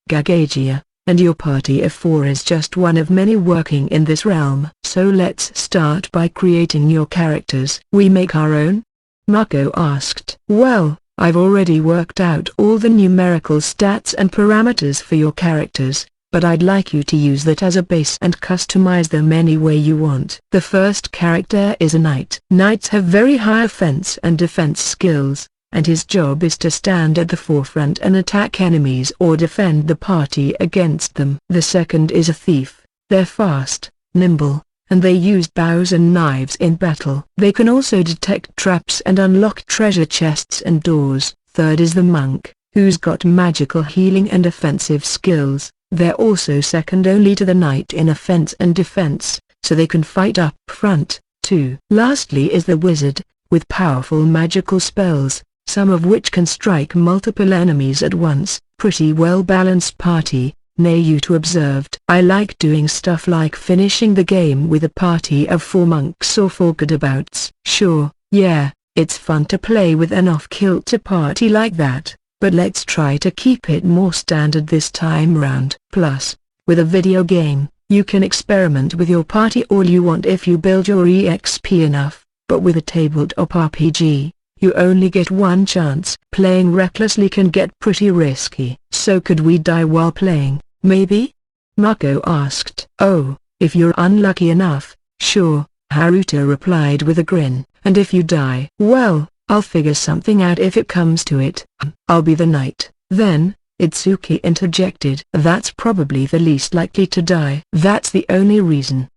Gagagia, and your party of four is just one of many working in this realm. So let's start by creating your characters. We make our own? Mako asked. Well, I've already worked out all the numerical stats and parameters for your characters, but I'd like you to use that as a base and customize them any way you want. The first character is a knight. Knights have very high offense and defense skills, and his job is to stand at the forefront and attack enemies or defend the party against them. The second is a thief. They're fast, nimble, and they use bows and knives in battle. They can also detect traps and unlock treasure chests and doors. Third is the monk, who's got magical healing and offensive skills. They're also second only to the knight in offense and defense, so they can fight up front, too. Lastly is the wizard, with powerful magical spells, some of which can strike multiple enemies at once. Pretty well balanced party, Nayuta observed. I like doing stuff like finishing the game with a party of 4 monks or 4 gadabouts. Sure, yeah, it's fun to play with an off-kilter party like that, but let's try to keep it more standard this time round. Plus, with a video game, you can experiment with your party all you want if you build your EXP enough, but with a tabletop RPG, you only get one chance. Playing recklessly can get pretty risky. So could we die while playing, maybe? Mako asked. Oh, if you're unlucky enough, sure, Haruto replied with a grin. And if you die, well, I'll figure something out if it comes to it. I'll be the knight. Then, Itsuki interjected. That's probably the least likely to die. That's the only reason,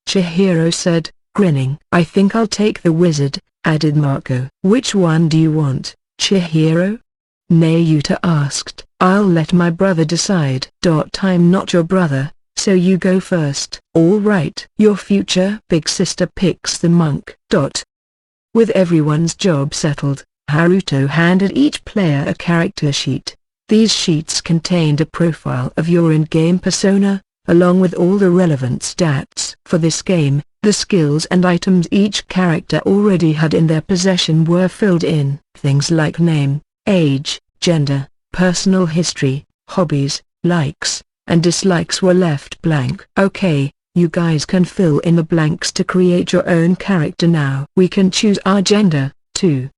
Chihiro said, grinning. I think I'll take the wizard, added Mako. Which one do you want, Chihiro? Nayuta asked. I'll let my brother decide. I'm not your brother, so you go first. All right. Your future big sister picks the monk. With everyone's job settled, Haruto handed each player a character sheet. These sheets contained a profile of your in-game persona, along with all the relevant stats. For this game, the skills and items each character already had in their possession were filled in. Things like name, age, gender, personal history, hobbies, likes, and dislikes were left blank. Okay, you guys can fill in the blanks to create your own character now. We can choose our gender, too.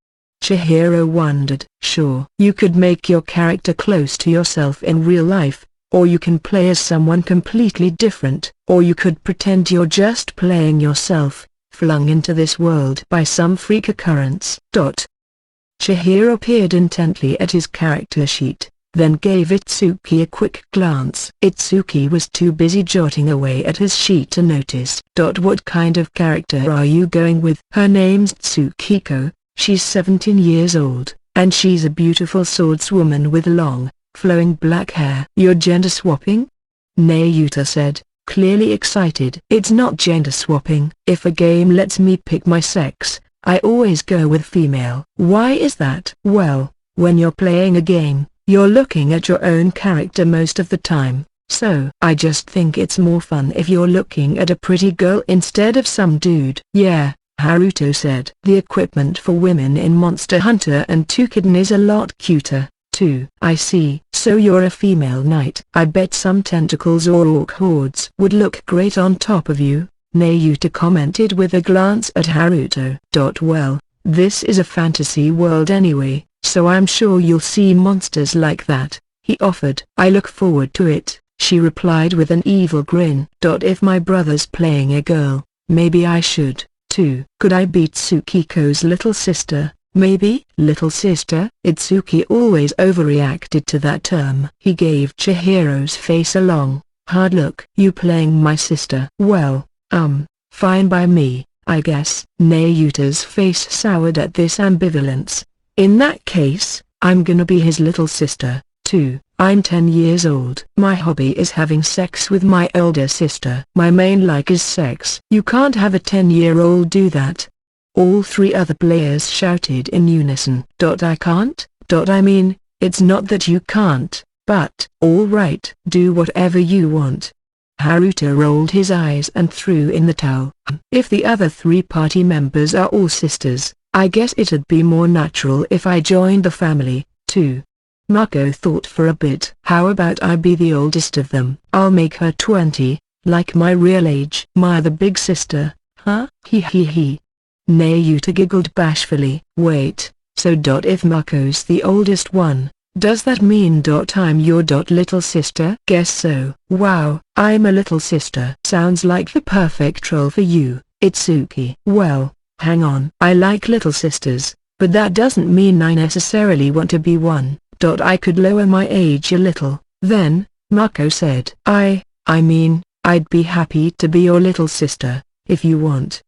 Chihiro wondered. Sure. You could make your character close to yourself in real life, or you can play as someone completely different. Or you could pretend you're just playing yourself, flung into this world by some freak occurrence. Chihiro peered intently at his character sheet, then gave Itsuki a quick glance. Itsuki was too busy jotting away at his sheet to notice. What kind of character are you going with? Her name's Tsukiko, she's 17 years old, and she's a beautiful swordswoman with long, flowing black hair. You're gender swapping? Nayuta said, clearly excited. It's not gender swapping. If a game lets me pick my sex, I always go with female. Why is that? Well, when you're playing a game, you're looking at your own character most of the time, so I just think it's more fun if you're looking at a pretty girl instead of some dude. Yeah, Haruto said. The equipment for women in Monster Hunter and Toucan is a lot cuter, too. I see. So you're a female knight. I bet some tentacles or orc hordes would look great on top of you. Nayuta commented with a glance at Haruto. Well, this is a fantasy world anyway, so I'm sure you'll see monsters like that, he offered. I look forward to it, she replied with an evil grin. If my brother's playing a girl, maybe I should, too. Could I be Tsukiko's little sister? Maybe. Little sister? Itsuki always overreacted to that term. He gave Chihiro's face a long, hard look. You playing my sister? Well, fine by me, I guess. Nayuta's face soured at this ambivalence. In that case, I'm gonna be his little sister, too. I'm 10 years old. My hobby is having sex with my older sister. My main like is sex. You can't have a 10-year-old do that. All three other players shouted in unison. I can't? I mean, it's not that you can't, but, alright. Do whatever you want. Haruto rolled his eyes and threw in the towel. If the other three party members are all sisters, I guess it'd be more natural if I joined the family, too. Mako thought for a bit. How about I be the oldest of them? I'll make her 20, like my real age. My the big sister, huh? He. Nayuta giggled bashfully. Wait, so if Mako's the oldest one, does that mean I'm your little sister? Guess so. Wow, I'm a little sister. Sounds like the perfect role for you, Itsuki. Well, hang on. I like little sisters, but that doesn't mean I necessarily want to be one. I could lower my age a little, then, Mako said. I mean, I'd be happy to be your little sister, if you want.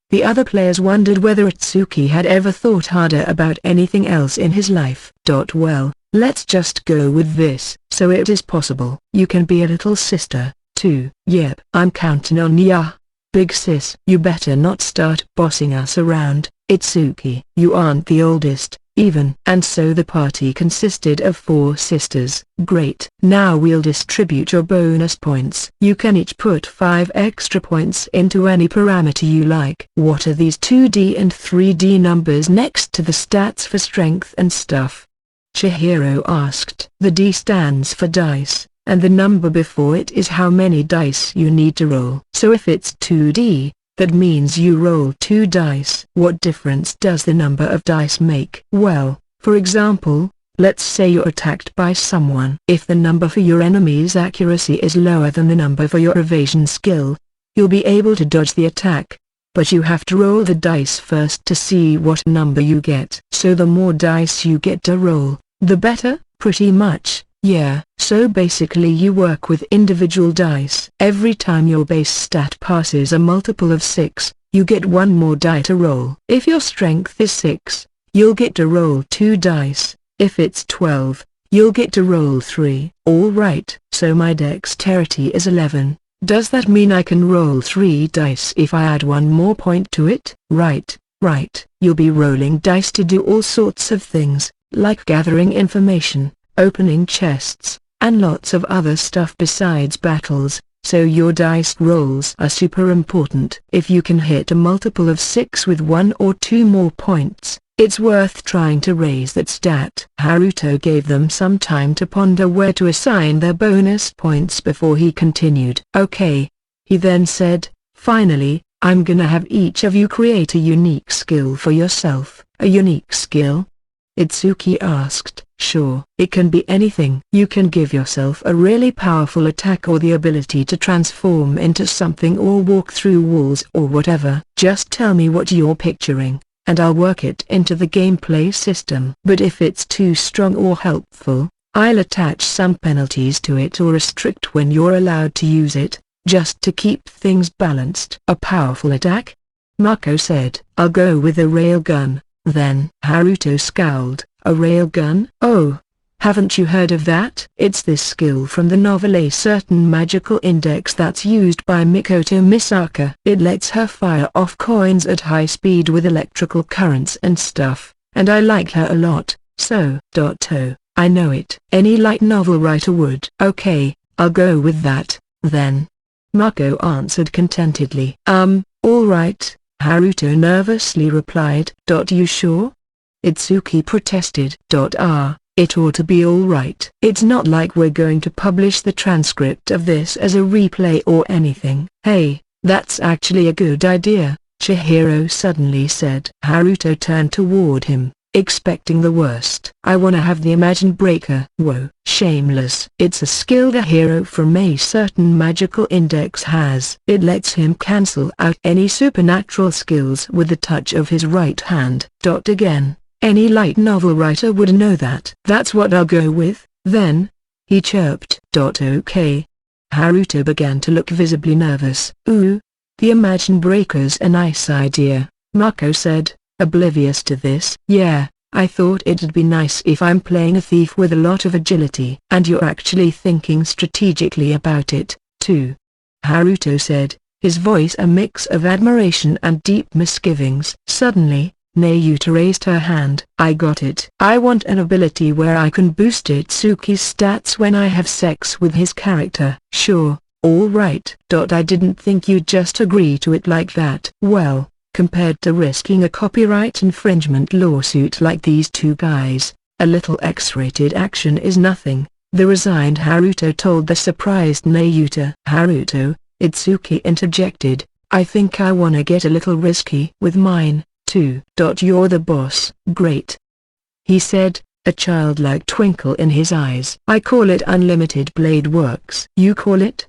The other players wondered whether Itsuki had ever thought harder about anything else in his life. Well, let's just go with this. So it is possible. You can be a little sister, too. Yep. I'm counting on ya. Big sis. You better not start bossing us around, Itsuki. You aren't the oldest, even. And so the party consisted of 4 sisters. Great. Now we'll distribute your bonus points. You can each put 5 extra points into any parameter you like. What are these 2D and 3D numbers next to the stats for strength and stuff? Chihiro asked. The D stands for dice, and the number before it is how many dice you need to roll. So if it's 2D, that means you roll 2 dice. What difference does the number of dice make? Well, for example, let's say you're attacked by someone. If the number for your enemy's accuracy is lower than the number for your evasion skill, you'll be able to dodge the attack. But you have to roll the dice first to see what number you get. So the more dice you get to roll, the better, pretty much. Yeah, so basically you work with individual dice. Every time your base stat passes a multiple of 6, you get 1 more die to roll. If your strength is 6, you'll get to roll 2 dice. If it's 12, you'll get to roll 3. Alright, so my dexterity is 11. Does that mean I can roll 3 dice if I add 1 more point to it? Right. You'll be rolling dice to do all sorts of things, like gathering information, opening chests, and lots of other stuff besides battles, so your dice rolls are super important. If you can hit a multiple of 6 with 1 or 2 more points, it's worth trying to raise that stat. Haruto gave them some time to ponder where to assign their bonus points before he continued. Okay, he then said, finally, I'm gonna have each of you create a unique skill for yourself. A unique skill? Itsuki asked. Sure. It can be anything. You can give yourself a really powerful attack or the ability to transform into something or walk through walls or whatever. Just tell me what you're picturing, and I'll work it into the gameplay system. But if it's too strong or helpful, I'll attach some penalties to it or restrict when you're allowed to use it, just to keep things balanced. A powerful attack? Mako said. I'll go with a railgun, then. Haruto scowled. A railgun? Oh, haven't you heard of that? It's this skill from the novel A Certain Magical Index that's used by Mikoto Misaka. It lets her fire off coins at high speed with electrical currents and stuff, and I like her a lot, so. I know it. Any light novel writer would. Okay, I'll go with that, then. Mako answered contentedly. Alright, Haruto nervously replied. You sure? Itsuki protested. It ought to be alright. It's not like we're going to publish the transcript of this as a replay or anything. Hey, that's actually a good idea, Chihiro suddenly said. Haruto turned toward him, expecting the worst. I wanna have the Imagine Breaker. Whoa. Shameless. It's a skill the hero from a certain magical index has. It lets him cancel out any supernatural skills with the touch of his right hand. Again, any light novel writer would know that. That's what I'll go with, then, he chirped. Okay. Haruto began to look visibly nervous. Ooh, the Imagine Breaker's a nice idea, Mako said, oblivious to this. Yeah, I thought it'd be nice if I'm playing a thief with a lot of agility. And you're actually thinking strategically about it, too, Haruto said, his voice a mix of admiration and deep misgivings. Suddenly, Nayuta raised her hand. I got it. I want an ability where I can boost Itsuki's stats when I have sex with his character. Sure, all right. I didn't think you'd just agree to it like that. Well, compared to risking a copyright infringement lawsuit like these two guys, a little X-rated action is nothing, the resigned Haruto told the surprised Nayuta. Haruto, Itsuki interjected, I think I wanna get a little risky with mine, too. You're the boss. Great, he said, a childlike twinkle in his eyes. I call it unlimited blade works. You call it?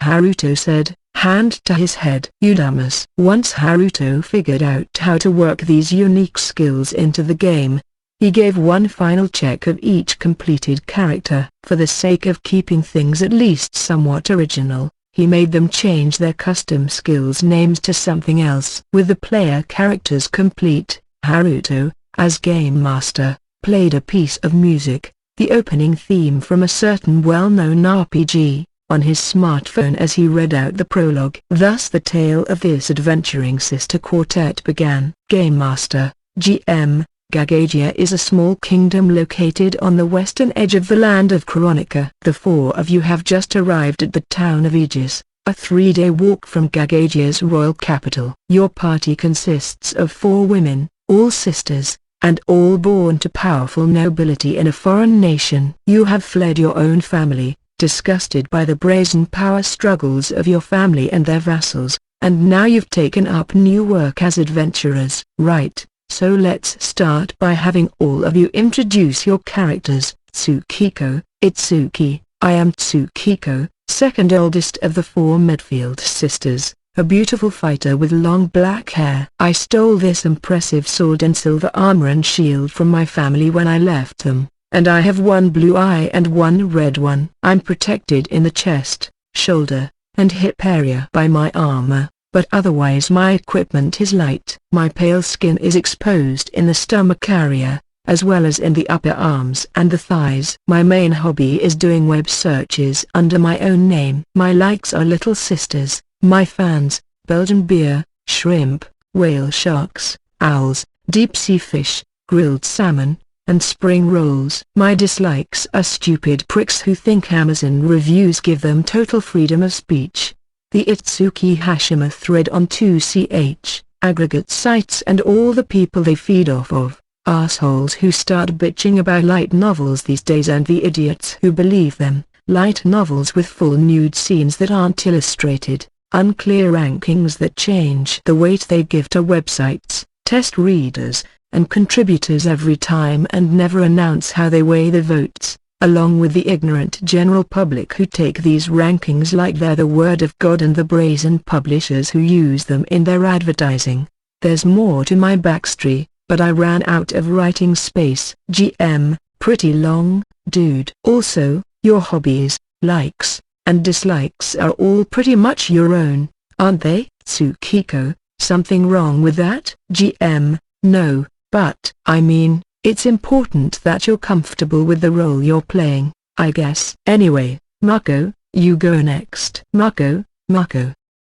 Haruto said, hand to his head. You dumbass. Once Haruto figured out how to work these unique skills into the game, he gave one final check of each completed character. For the sake of keeping things at least somewhat original, he made them change their custom skills names to something else. With the player characters complete, Haruto, as game master, played a piece of music, the opening theme from a certain well-known RPG, on his smartphone as he read out the prologue. Thus the tale of this adventuring sister quartet began. Game Master, GM, Gagagia is a small kingdom located on the western edge of the land of Chronica. The four of you have just arrived at the town of Aegis, a 3-day walk from Gagagia's royal capital. Your party consists of 4 women, all sisters, and all born to powerful nobility in a foreign nation. You have fled your own family, disgusted by the brazen power struggles of your family and their vassals, and now you've taken up new work as adventurers. Right, so let's start by having all of you introduce your characters. Tsukiko, Itsuki, I am Tsukiko, second oldest of the 4 Medfield sisters, a beautiful fighter with long black hair. I stole this impressive sword and silver armor and shield from my family when I left them, and I have 1 blue eye and 1 red one. I'm protected in the chest, shoulder, and hip area by my armor, but otherwise my equipment is light. My pale skin is exposed in the stomach area, as well as in the upper arms and the thighs. My main hobby is doing web searches under my own name. My likes are Little Sisters, my fans, Belgian beer, shrimp, whale sharks, owls, deep-sea fish, grilled salmon, and spring rolls. My dislikes are stupid pricks who think Amazon reviews give them total freedom of speech. The Itsuki Hashima thread on 2ch, aggregate sites and all the people they feed off of, assholes who start bitching about light novels these days and the idiots who believe them, light novels with full nude scenes that aren't illustrated, unclear rankings that change the weight they give to websites, test readers, and contributors every time and never announce how they weigh the votes, along with the ignorant general public who take these rankings like they're the word of God and the brazen publishers who use them in their advertising. There's more to my backstory, but I ran out of writing space. GM, pretty long, dude. Also, your hobbies, likes, and dislikes are all pretty much your own, aren't they? Tsukiko, something wrong with that? GM, no, but I mean, it's important that you're comfortable with the role you're playing, I guess. Anyway, Mako, you go next. Mako.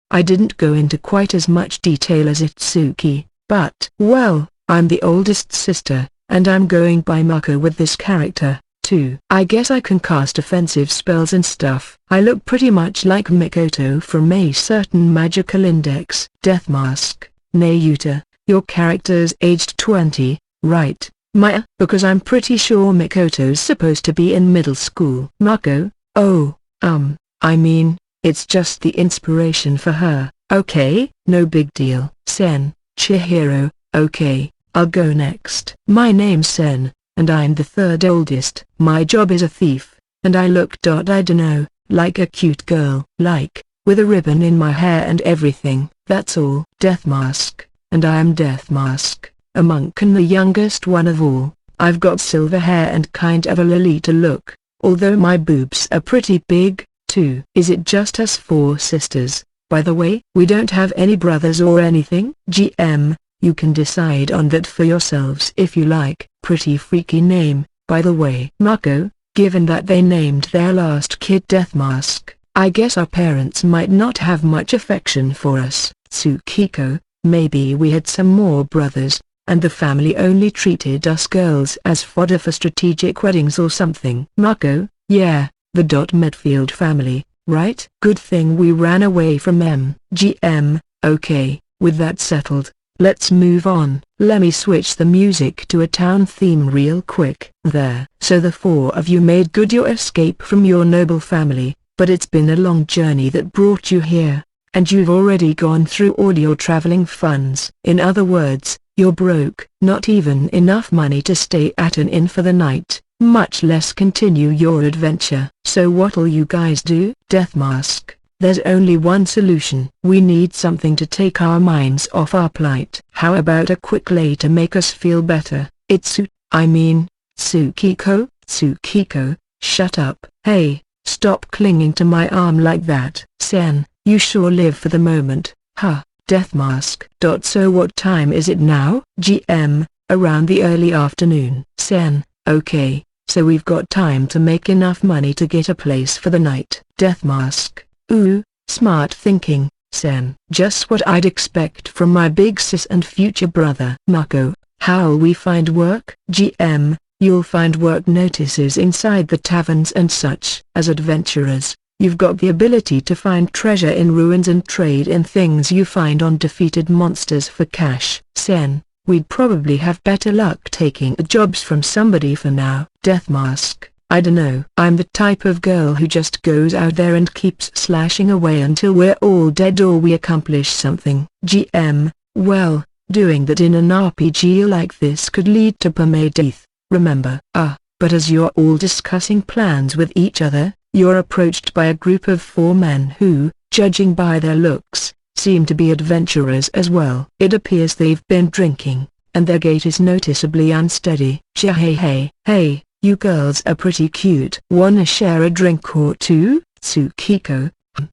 I didn't go into quite as much detail as Itsuki, but, well, I'm the oldest sister, and I'm going by Mako with this character, too. I guess I can cast offensive spells and stuff. I look pretty much like Mikoto from a certain magical index. Death Mask, Nayuta, your character's aged 20, right? Maya, because I'm pretty sure Mikoto's supposed to be in middle school. Mako, oh, I mean, it's just the inspiration for her. Okay, no big deal. Sen, Chihiro, okay, I'll go next. My name's Sen, and I'm the third oldest. My job is a thief, and I look I dunno, like a cute girl. Like, with a ribbon in my hair and everything. That's all. Death Mask, and I am Death Mask, a monk and the youngest one of all. I've got silver hair and kind of a Lolita look, although my boobs are pretty big, too. Is it just us four sisters? By the way, we don't have any brothers or anything? GM, you can decide on that for yourselves if you like. Pretty freaky name, by the way. Mako, given that they named their last kid Death Mask, I guess our parents might not have much affection for us. Tsukiko, maybe we had some more brothers, and the family only treated us girls as fodder for strategic weddings or something. Mako, yeah, the Medfield family, right? Good thing we ran away from them. GM, okay, with that settled, let's move on. Let me switch the music to a town theme real quick. There. So the four of you made good your escape from your noble family, but it's been a long journey that brought you here, and you've already gone through all your traveling funds. In other words, you're broke. Not even enough money to stay at an inn for the night, much less continue your adventure. So what'll you guys do? Death Mask, there's only one solution. We need something to take our minds off our plight. How about a quick lay to make us feel better? Tsukiko? Tsukiko, shut up. Hey, stop clinging to my arm like that. Sen, you sure live for the moment, huh? Death Mask. So what time is it now? GM, around the early afternoon. Sen, okay, so we've got time to make enough money to get a place for the night. Death Mask. Ooh, smart thinking, Sen. Just what I'd expect from my big sis and future brother. Mako, how'll we find work? GM, you'll find work notices inside the taverns and such. As adventurers, you've got the ability to find treasure in ruins and trade in things you find on defeated monsters for cash. Sen, we'd probably have better luck taking jobs from somebody for now. Death Mask, I dunno. I'm the type of girl who just goes out there and keeps slashing away until we're all dead or we accomplish something. GM, well, doing that in an RPG like this could lead to permadeath, remember. But as you're all discussing plans with each other, you're approached by a group of four men who, judging by their looks, seem to be adventurers as well. It appears they've been drinking, and their gait is noticeably unsteady. Hey, you girls are pretty cute. Wanna share a drink or two? Tsukiko,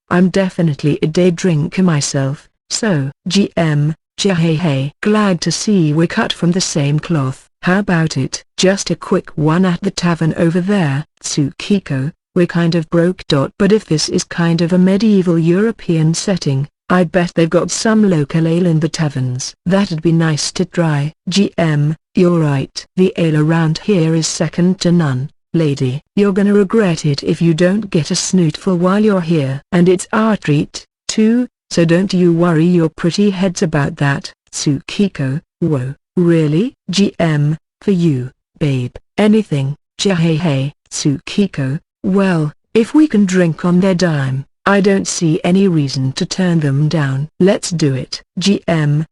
I'm definitely a day drinker myself, so. GM, hey, glad to see we're cut from the same cloth. How about it? Just a quick one at the tavern over there. Tsukiko, we're kind of broke. But if this is kind of a medieval European setting, I bet they've got some local ale in the taverns. That'd be nice to try. GM, you're right. The ale around here is second to none, lady. You're gonna regret it if you don't get a snootful while you're here. And it's our treat, too, so don't you worry your pretty heads about that. Tsukiko, whoa, really? GM, for you, babe, anything. Hey, Tsukiko, well, if we can drink on their dime, I don't see any reason to turn them down. Let's do it. GM,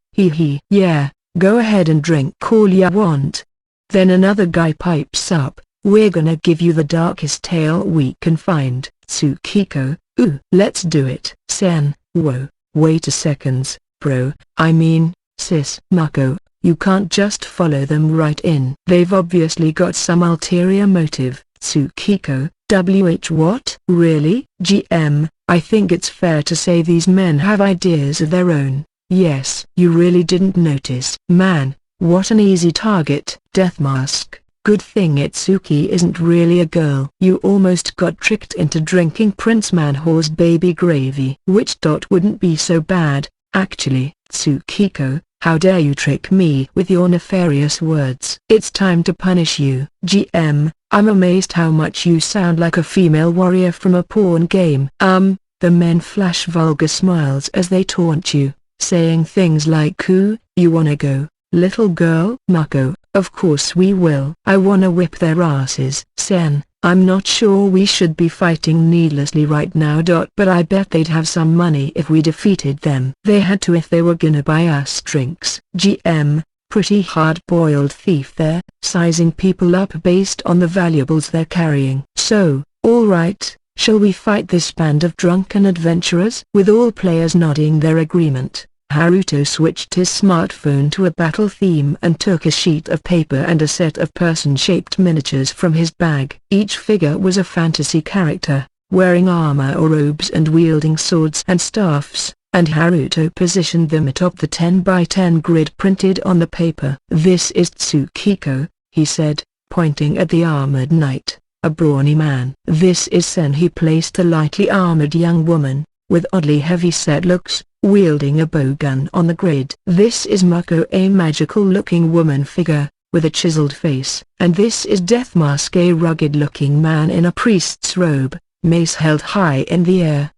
yeah, go ahead and drink all ya want. Then another guy pipes up, we're gonna give you the darkest tale we can find. Tsukiko, ooh, let's do it. Sen, whoa, wait a second, bro, sis. Mako, you can't just follow them right in. They've obviously got some ulterior motive. Tsukiko, what? Really? GM, I think it's fair to say these men have ideas of their own. Yes. You really didn't notice. Man, what an easy target. Death Mask, good thing Itsuki isn't really a girl. You almost got tricked into drinking Prince Manhore's baby gravy. Which wouldn't be so bad, actually. Tsukiko, how dare you trick me with your nefarious words. It's time to punish you. GM, I'm amazed how much you sound like a female warrior from a porn game. The men flash vulgar smiles as they taunt you, saying things like, ooh, you wanna go, little girl? Mako, Of course we will. I wanna whip their asses. Sen, I'm not sure we should be fighting needlessly right now. But I bet they'd have some money if we defeated them. They had to if they were gonna buy us drinks. GM, pretty hard-boiled thief there, sizing people up based on the valuables they're carrying. So, alright, shall we fight this band of drunken adventurers? With all players nodding their agreement, Haruto switched his smartphone to a battle theme and took a sheet of paper and a set of person-shaped miniatures from his bag. Each figure was a fantasy character, wearing armor or robes and wielding swords and staffs, and Haruto positioned them atop the 10x10 grid printed on the paper. "This is Tsukiko," he said, pointing at the armored knight, a brawny man. "This is Sen." He placed a lightly armored young woman, with oddly heavy-set looks, wielding a bowgun on the grid. "This is Mako, a magical-looking woman figure, with a chiseled face. And this is Deathmask, a rugged-looking man in a priest's robe, mace held high in the air."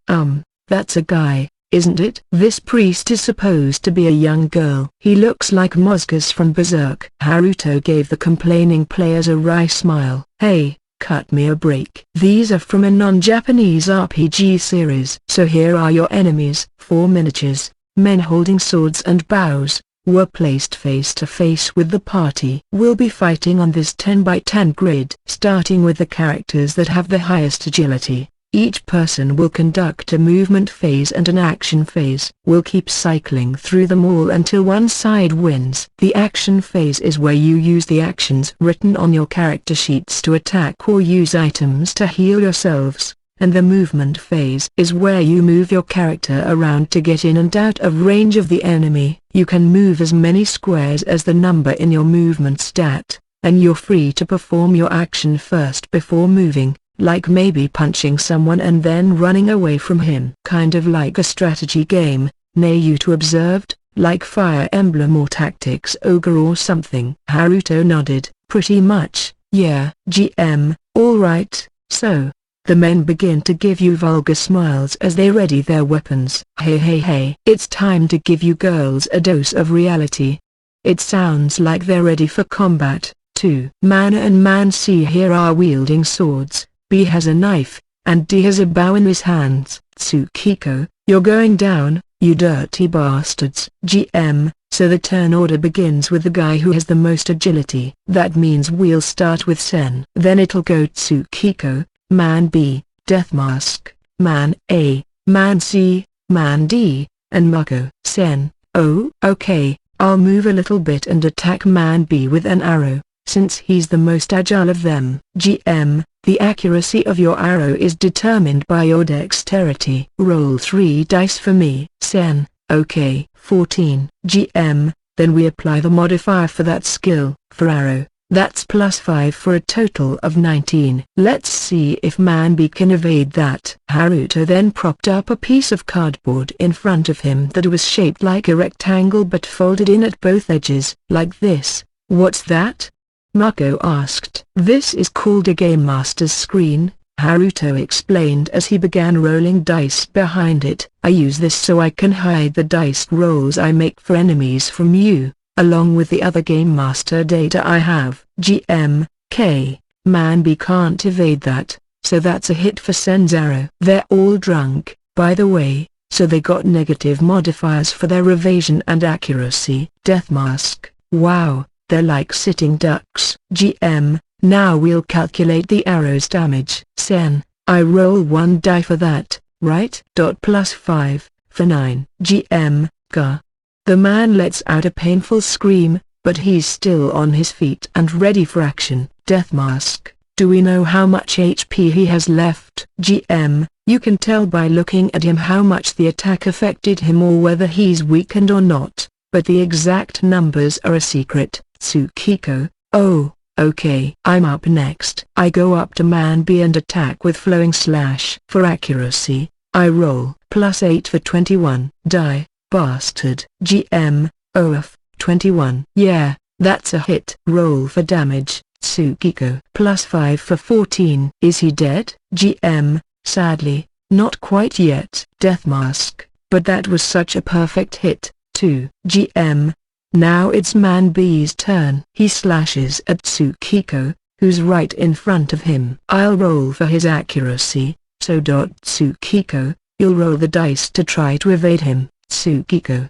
That's a guy, isn't it? "This priest is supposed to be a young girl. He looks like Mozgus from Berserk." Haruto gave the complaining players a wry smile. "Hey, cut me a break. These are from a non-Japanese RPG series." "So here are your enemies." 4 miniatures, men holding swords and bows, were placed face to face with the party. "We'll be fighting on this 10x10 grid. Starting with the characters that have the highest agility. Each person will conduct a movement phase and an action phase. We'll keep cycling through them all until one side wins. The action phase is where you use the actions written on your character sheets to attack or use items to heal yourselves, and the movement phase is where you move your character around to get in and out of range of the enemy. You can move as many squares as the number in your movement stat, and you're free to perform your action first before moving, like maybe punching someone and then running away from him. Kind of like a strategy game, Naruto observed, like Fire Emblem or Tactics Ogre or something. Haruto nodded. "Pretty much, yeah." GM, alright, so, the men begin to give you vulgar smiles as they ready their weapons. Hey, it's time to give you girls a dose of reality. It sounds like they're ready for combat, too. Man and Man C here are wielding swords. B has a knife, and D has a bow in his hands. "Tsukiko, you're going down, you dirty bastards." GM, so the turn order begins with the guy who has the most agility. That means we'll start with Sen. Then it'll go Tsukiko, Man B, Deathmask, Man A, Man C, Man D, and Mako. Sen, oh, okay, I'll move a little bit and attack Man B with an arrow, since he's the most agile of them. GM, the accuracy of your arrow is determined by your dexterity. Roll 3 dice for me. Sen, okay. 14. GM, then we apply the modifier for that skill. For arrow, that's +5 for a total of 19. Let's see if Man B can evade that. Haruto then propped up a piece of cardboard in front of him that was shaped like a rectangle but folded in at both edges. Like this. "What's that?" Mako asked. "This is called a Game Master's screen," Haruto explained as he began rolling dice behind it. "I use this so I can hide the dice rolls I make for enemies from you, along with the other Game Master data I have." GM, K, Man B can't evade that, so that's a hit for Sen's arrow. They're all drunk, by the way, so they got negative modifiers for their evasion and accuracy. Deathmask, wow. They're like sitting ducks. GM, now we'll calculate the arrow's damage. Sen, I roll 1 die for that, right? +5, for 9. GM, Gah. The man lets out a painful scream, but he's still on his feet and ready for action. Deathmask, do we know how much HP he has left? GM, you can tell by looking at him how much the attack affected him or whether he's weakened or not, but the exact numbers are a secret. Tsukiko, oh, okay. I'm up next. I go up to Man B and attack with flowing slash. For accuracy, I roll +8 for 21. Die, bastard. GM, OF, 21. Yeah, that's a hit. Roll for damage. Tsukiko, +5 for 14. Is he dead? GM, sadly, not quite yet. Deathmask, but that was such a perfect hit, too. GM, Now it's Man B's turn. He slashes at Tsukiko, who's right in front of him. I'll roll for his accuracy, so Tsukiko, you'll roll the dice to try to evade him, Tsukiko.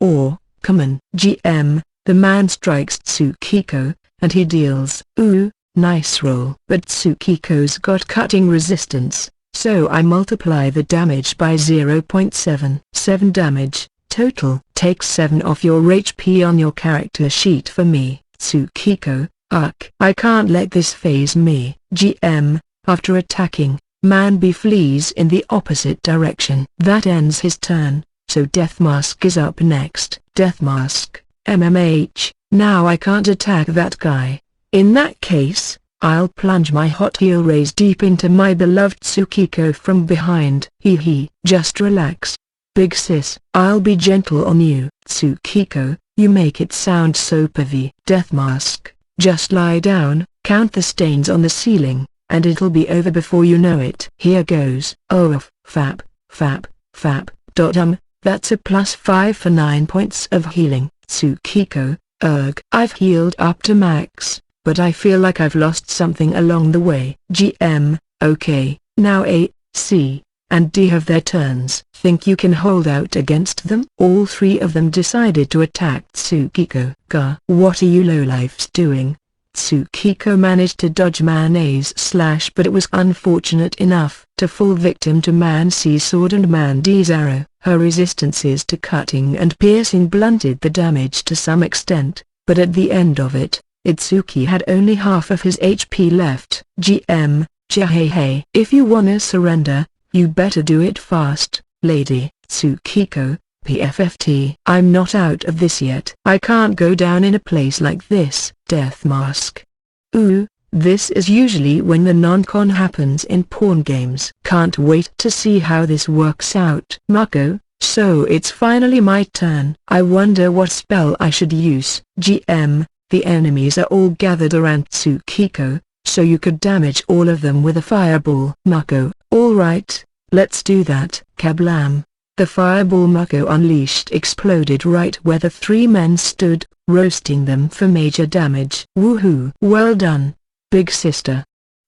Or, come on. GM, the man strikes Tsukiko, and he deals. Ooh, nice roll. But Tsukiko's got cutting resistance, so I multiply the damage by 0.7. 7 damage, total. Take 7 off your HP on your character sheet for me, Tsukiko. I can't let this phase me. GM, after attacking, Man B flees in the opposite direction. That ends his turn, so Deathmask is up next. Deathmask, MMH, now I can't attack that guy. In that case, I'll plunge my hot heel rays deep into my beloved Tsukiko from behind. Just relax. Big sis. I'll be gentle on you. Tsukiko, you make it sound so pervy. Deathmask, just lie down, count the stains on the ceiling, and it'll be over before you know it. Here goes. Oh, fap. That's a +5 for 9 points of healing. Tsukiko, I've healed up to max, but I feel like I've lost something along the way. GM, okay, now A, C, and D have their turns. Think you can hold out against them? All 3 of them decided to attack Tsukiko. What are you lowlifes doing? Tsukiko managed to dodge Man A's slash, but it was unfortunate enough to fall victim to Man C's sword and Man D's arrow. Her resistances to cutting and piercing blunted the damage to some extent, but at the end of it, Itsuki had only half of his HP left. GM, hey, if you wanna surrender, you better do it fast, lady. Tsukiko, PFFT. I'm not out of this yet. I can't go down in a place like this. Deathmask. Ooh, this is usually when the non-con happens in porn games. Can't wait to see how this works out. Mako, so it's finally my turn. I wonder what spell I should use. GM, the enemies are all gathered around Tsukiko, so you could damage all of them with a fireball. Mako, alright, let's do that. Kablam. The fireball Mako unleashed exploded right where the 3 men stood, roasting them for major damage. Woohoo! Well done, big sister.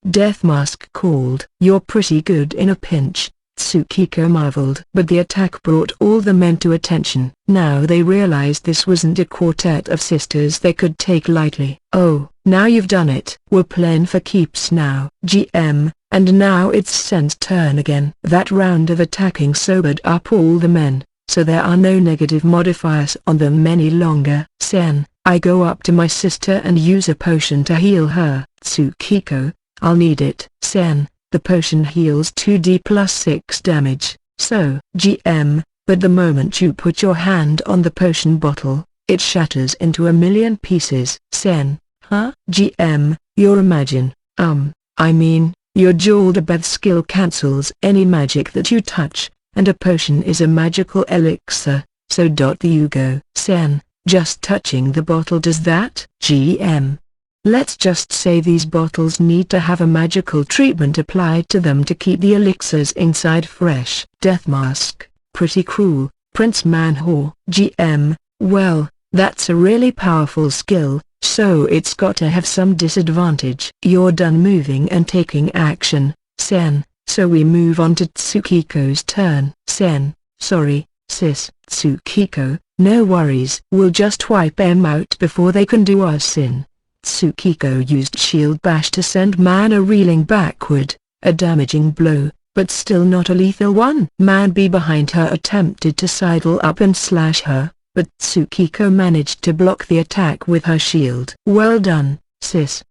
Deathmask called. You're pretty good in a pinch, Tsukiko marveled. But the attack brought all the men to attention. Now they realized this wasn't a quartet of sisters they could take lightly. Oh, now you've done it. We're playing for keeps now. GM. And now it's Sen's turn again. That round of attacking sobered up all the men, so there are no negative modifiers on them any longer. Sen, I go up to my sister and use a potion to heal her. Tsukiko, I'll need it. Sen, the potion heals 2d plus 6 damage, so. GM, but the moment you put your hand on the potion bottle, it shatters into a million pieces. Sen, huh? GM, you're imagine, I mean, your Joldebath skill cancels any magic that you touch, and a potion is a magical elixir, so you go. Sen, just touching the bottle does that? GM. Let's just say these bottles need to have a magical treatment applied to them to keep the elixirs inside fresh. Deathmask, pretty cruel, Prince Manhor. GM, well, that's a really powerful skill, so it's got to have some disadvantage. You're done moving and taking action, Sen, so we move on to Tsukiko's turn. Sen, sorry, sis. Tsukiko, no worries. We'll just wipe them out before they can do us in. Tsukiko used Shield Bash to send mana reeling backward, a damaging blow, but still not a lethal one. Man B behind her attempted to sidle up and slash her, but Tsukiko managed to block the attack with her shield. Well done, sis.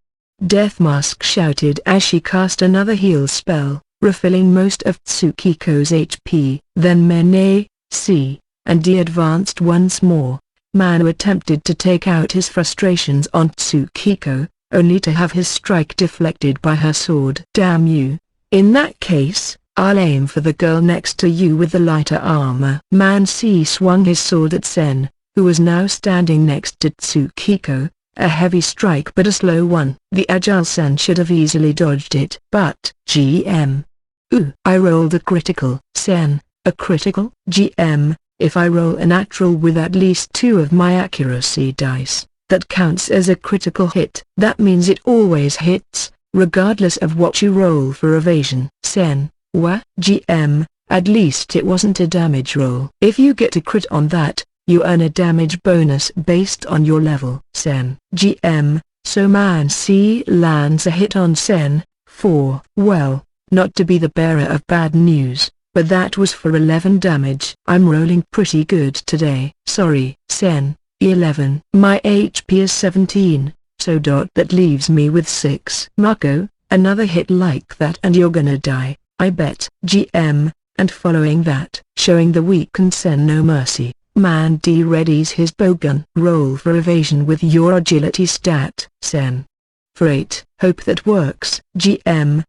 Deathmask shouted as she cast another heal spell, refilling most of Tsukiko's HP. Then Men A, C, and D advanced once more. Manu attempted to take out his frustrations on Tsukiko, only to have his strike deflected by her sword. Damn you. In that case, I'll aim for the girl next to you with the lighter armor. Man C swung his sword at Sen, who was now standing next to Tsukiko, a heavy strike but a slow one. The agile Sen should have easily dodged it. But, GM. Ooh, I rolled a critical. Sen, a critical? GM, If I roll a natural with at least 2 of my accuracy dice, that counts as a critical hit. That means it always hits, regardless of what you roll for evasion. Sen, GM, at least it wasn't a damage roll. If you get a crit on that, you earn a damage bonus based on your level. Sen, GM, so Man C lands a hit on Sen, 4. Well, not to be the bearer of bad news, but that was for 11 damage. I'm rolling pretty good today. Sorry. Sen, 11. My HP is 17, so that leaves me with 6. Mako, another hit like that and you're gonna die, I bet. GM, and following that, showing the weakened Sen no mercy, Man D readies his bowgun. Roll for evasion with your agility stat. Sen, for 8. Hope that works. GM,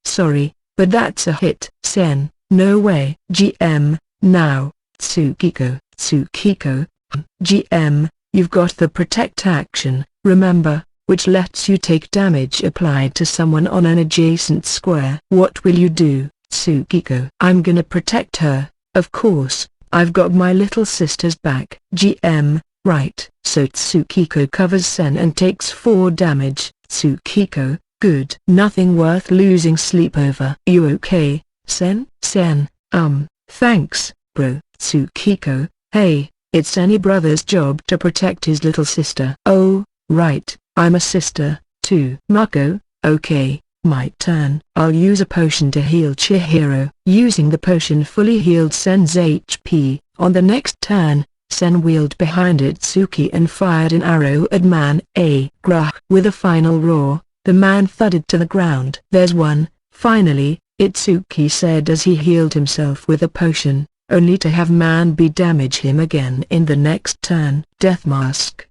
sorry, but that's a hit. Sen, no way. GM, now, Tsukiko. GM, you've got the protect action, remember, which lets you take damage applied to someone on an adjacent square. What will you do, Tsukiko? I'm gonna protect her, of course. I've got my little sister's back. GM, right. So Tsukiko covers Sen and takes 4 damage. Tsukiko, good. Nothing worth losing sleep over. You okay, Sen? Sen, thanks, bro. Tsukiko, hey, it's any brother's job to protect his little sister. Oh, right, I'm a sister, too. Mako, okay. My turn. I'll use a potion to heal Chihiro. Using the potion fully healed Sen's HP. On the next turn, Sen wheeled behind Itsuki and fired an arrow at Man A. Grah. With a final roar, the man thudded to the ground. There's one, finally, Itsuki said as he healed himself with a potion, only to have Man B damage him again in the next turn. Death Mask.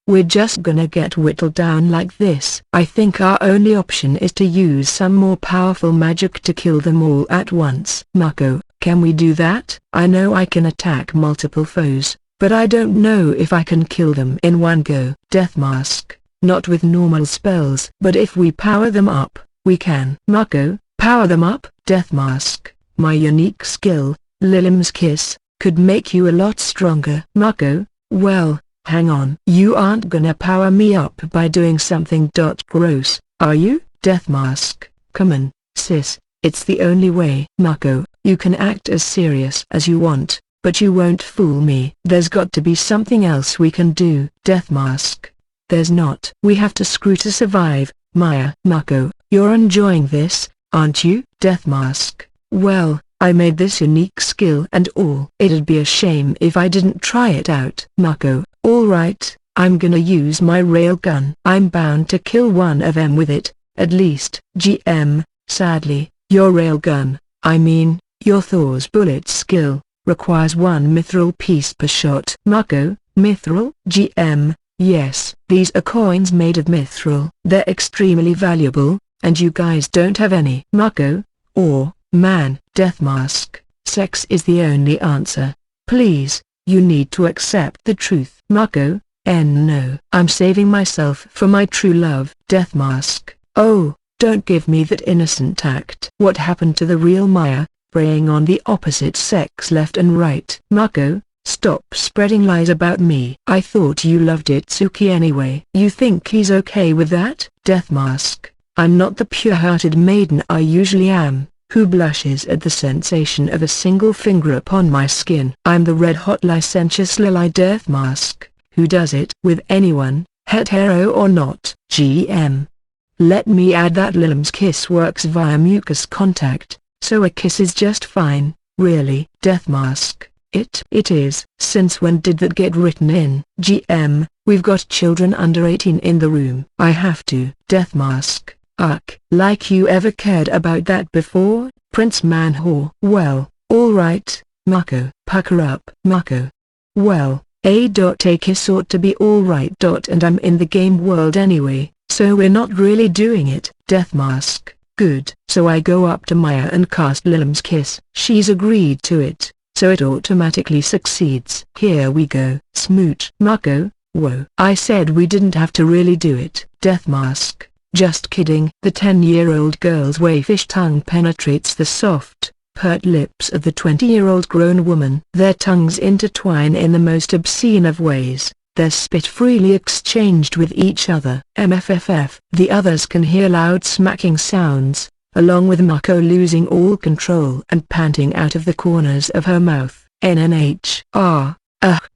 We're just gonna get whittled down like this. I think our only option is to use some more powerful magic to kill them all at once. Mako, can we do that? I know I can attack multiple foes, but I don't know if I can kill them in one go. Death Mask, not with normal spells. But if we power them up, we can. Mako, power them up? Death Mask, my unique skill, Lilim's Kiss, could make you a lot stronger. Mako, well, hang on. You aren't gonna power me up by doing something gross, are you? Death Mask, come on, sis, it's the only way. Mako, you can act as serious as you want, but you won't fool me. There's got to be something else we can do. Death Mask, there's not. We have to screw to survive, Maya. Mako, you're enjoying this, aren't you? Death Mask, well, I made this unique skill and all. It'd be a shame if I didn't try it out. Mako, alright, I'm gonna use my railgun. I'm bound to kill one of them with it, at least. GM, sadly, your railgun, I mean, your Thor's bullet skill, requires 1 mithril piece per shot. Mako, mithril? GM, yes. These are coins made of mithril. They're extremely valuable, and you guys don't have any. Mako, or, man. Death Mask, sex is the only answer. Please, you need to accept the truth. Mako, no. I'm saving myself for my true love. Death Mask, oh, don't give me that innocent act. What happened to the real Maya, preying on the opposite sex left and right? Mako, stop spreading lies about me. I thought you loved Itsuki anyway. You think he's okay with that? Death Mask, I'm not the pure-hearted maiden I usually am, who blushes at the sensation of a single finger upon my skin. I'm the red-hot licentious Lily. Death Mask, who does it with anyone, hetero or not. GM. Let me add that Lilim's Kiss works via mucus contact, so a kiss is just fine, really. Death Mask, it is. Since when did that get written in? GM, we've got children under 18 in the room. I have to. Death Mask, like you ever cared about that before, Prince Manhor? Well, alright, Mako. Pucker up. Mako. Well, a kiss ought to be alright. And I'm in the game world anyway, so we're not really doing it. Death Mask, good. So I go up to Maya and cast Lilim's Kiss. She's agreed to it, so it automatically succeeds. Here we go. Smooch. Mako, whoa. I said we didn't have to really do it. Death Mask, just kidding. The 10-year-old girl's wayfish tongue penetrates the soft, pert lips of the 20-year-old grown woman. Their tongues intertwine in the most obscene of ways, their spit freely exchanged with each other. MFFF. The others can hear loud smacking sounds, along with Mako losing all control and panting out of the corners of her mouth. NNH.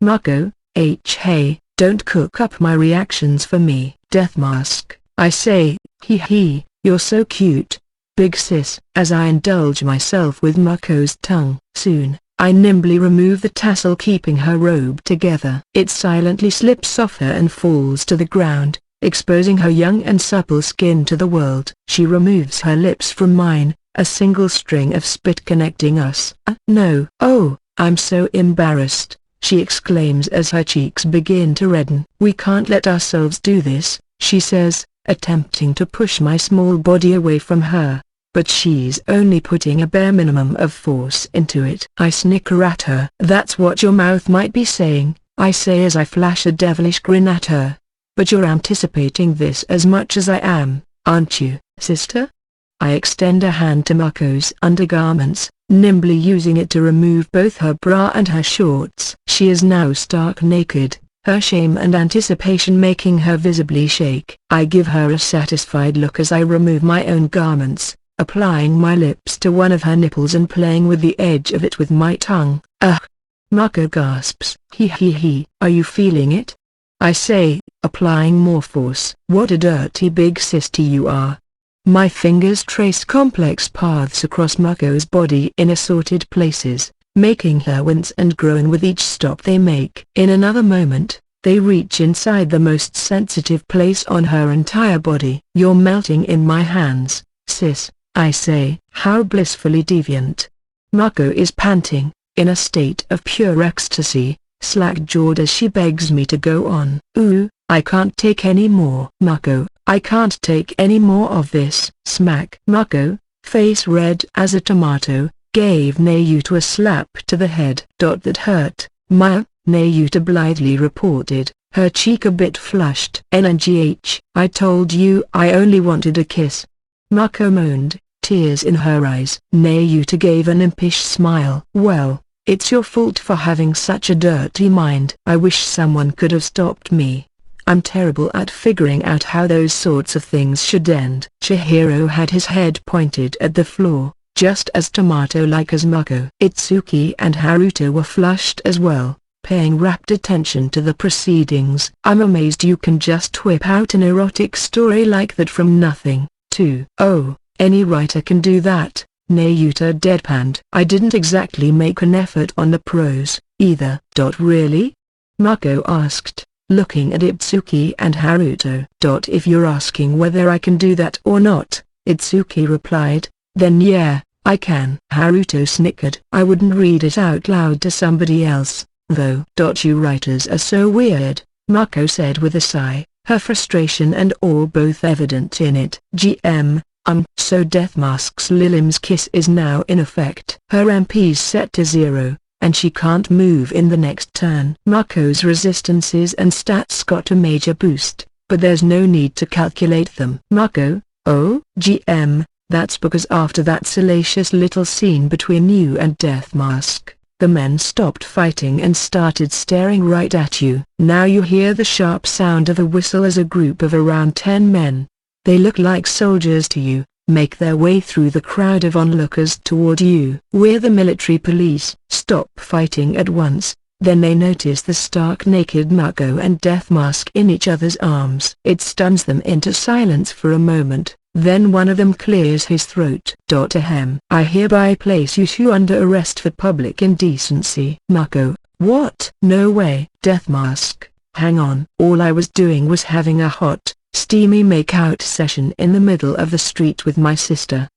Mako, hey, don't cook up my reactions for me. Death Mask. I say, hee, you're so cute, big sis. As I indulge myself with Mako's tongue. Soon, I nimbly remove the tassel keeping her robe together. It silently slips off her and falls to the ground, exposing her young and supple skin to the world. She removes her lips from mine, a single string of spit connecting us. No. Oh, I'm so embarrassed, she exclaims as her cheeks begin to redden. We can't let ourselves do this, she says, attempting to push my small body away from her. But she's only putting a bare minimum of force into it. I snicker at her. That's what your mouth might be saying, I say as I flash a devilish grin at her. But you're anticipating this as much as I am, aren't you, sister? I extend a hand to Mako's undergarments, nimbly using it to remove both her bra and her shorts. She is now stark naked, her shame and anticipation making her visibly shake. I give her a satisfied look as I remove my own garments, applying my lips to one of her nipples and playing with the edge of it with my tongue. Mako gasps. Hee. Are you feeling it? I say, applying more force. What a dirty big sissy you are. My fingers trace complex paths across Mako's body in assorted places, making her wince and groan with each stop they make. In another moment, they reach inside the most sensitive place on her entire body. You're melting in my hands, sis, I say. How blissfully deviant. Mako is panting, in a state of pure ecstasy, slack-jawed as she begs me to go on. Ooh, I can't take any more. Mako, I can't take any more of this. Smack. Mako, face red as a tomato, gave Nayuta a slap to the head. That hurt, Maya, Nayuta blithely reported, her cheek a bit flushed. NNGH. I told you I only wanted a kiss. Mako moaned, tears in her eyes. Nayuta gave an impish smile. Well, it's your fault for having such a dirty mind. I wish someone could have stopped me. I'm terrible at figuring out how those sorts of things should end. Chihiro had his head pointed at the floor, just as tomato-like as Mako. Itsuki and Haruto were flushed as well, paying rapt attention to the proceedings. I'm amazed you can just whip out an erotic story like that from nothing, too. Oh, any writer can do that, Nayuta deadpanned. I didn't exactly make an effort on the prose, either. Really? Mako asked, looking at Itsuki and Haruto. If you're asking whether I can do that or not, Itsuki replied, then yeah, I can. Haruto snickered. I wouldn't read it out loud to somebody else, though. You writers are so weird, Mako said with a sigh, her frustration and awe both evident in it. So Death Mask's Lilim's kiss is now in effect. Her MP's set to 0, and she can't move in the next turn. Mako's resistances and stats got a major boost, but there's no need to calculate them. Mako, oh, that's because after that salacious little scene between you and Death Mask, the men stopped fighting and started staring right at you. Now you hear the sharp sound of a whistle as a group of around 10 men. They look like soldiers to you, make their way through the crowd of onlookers toward you. We're the military police. Stop fighting at once, then they notice the stark naked Mako and Death Mask in each other's arms. It stuns them into silence for a moment, then one of them clears his throat. I hereby place you two under arrest for public indecency. Mako, what? No way. Death Mask, hang on. All I was doing was having a hot, steamy make-out session in the middle of the street with my sister.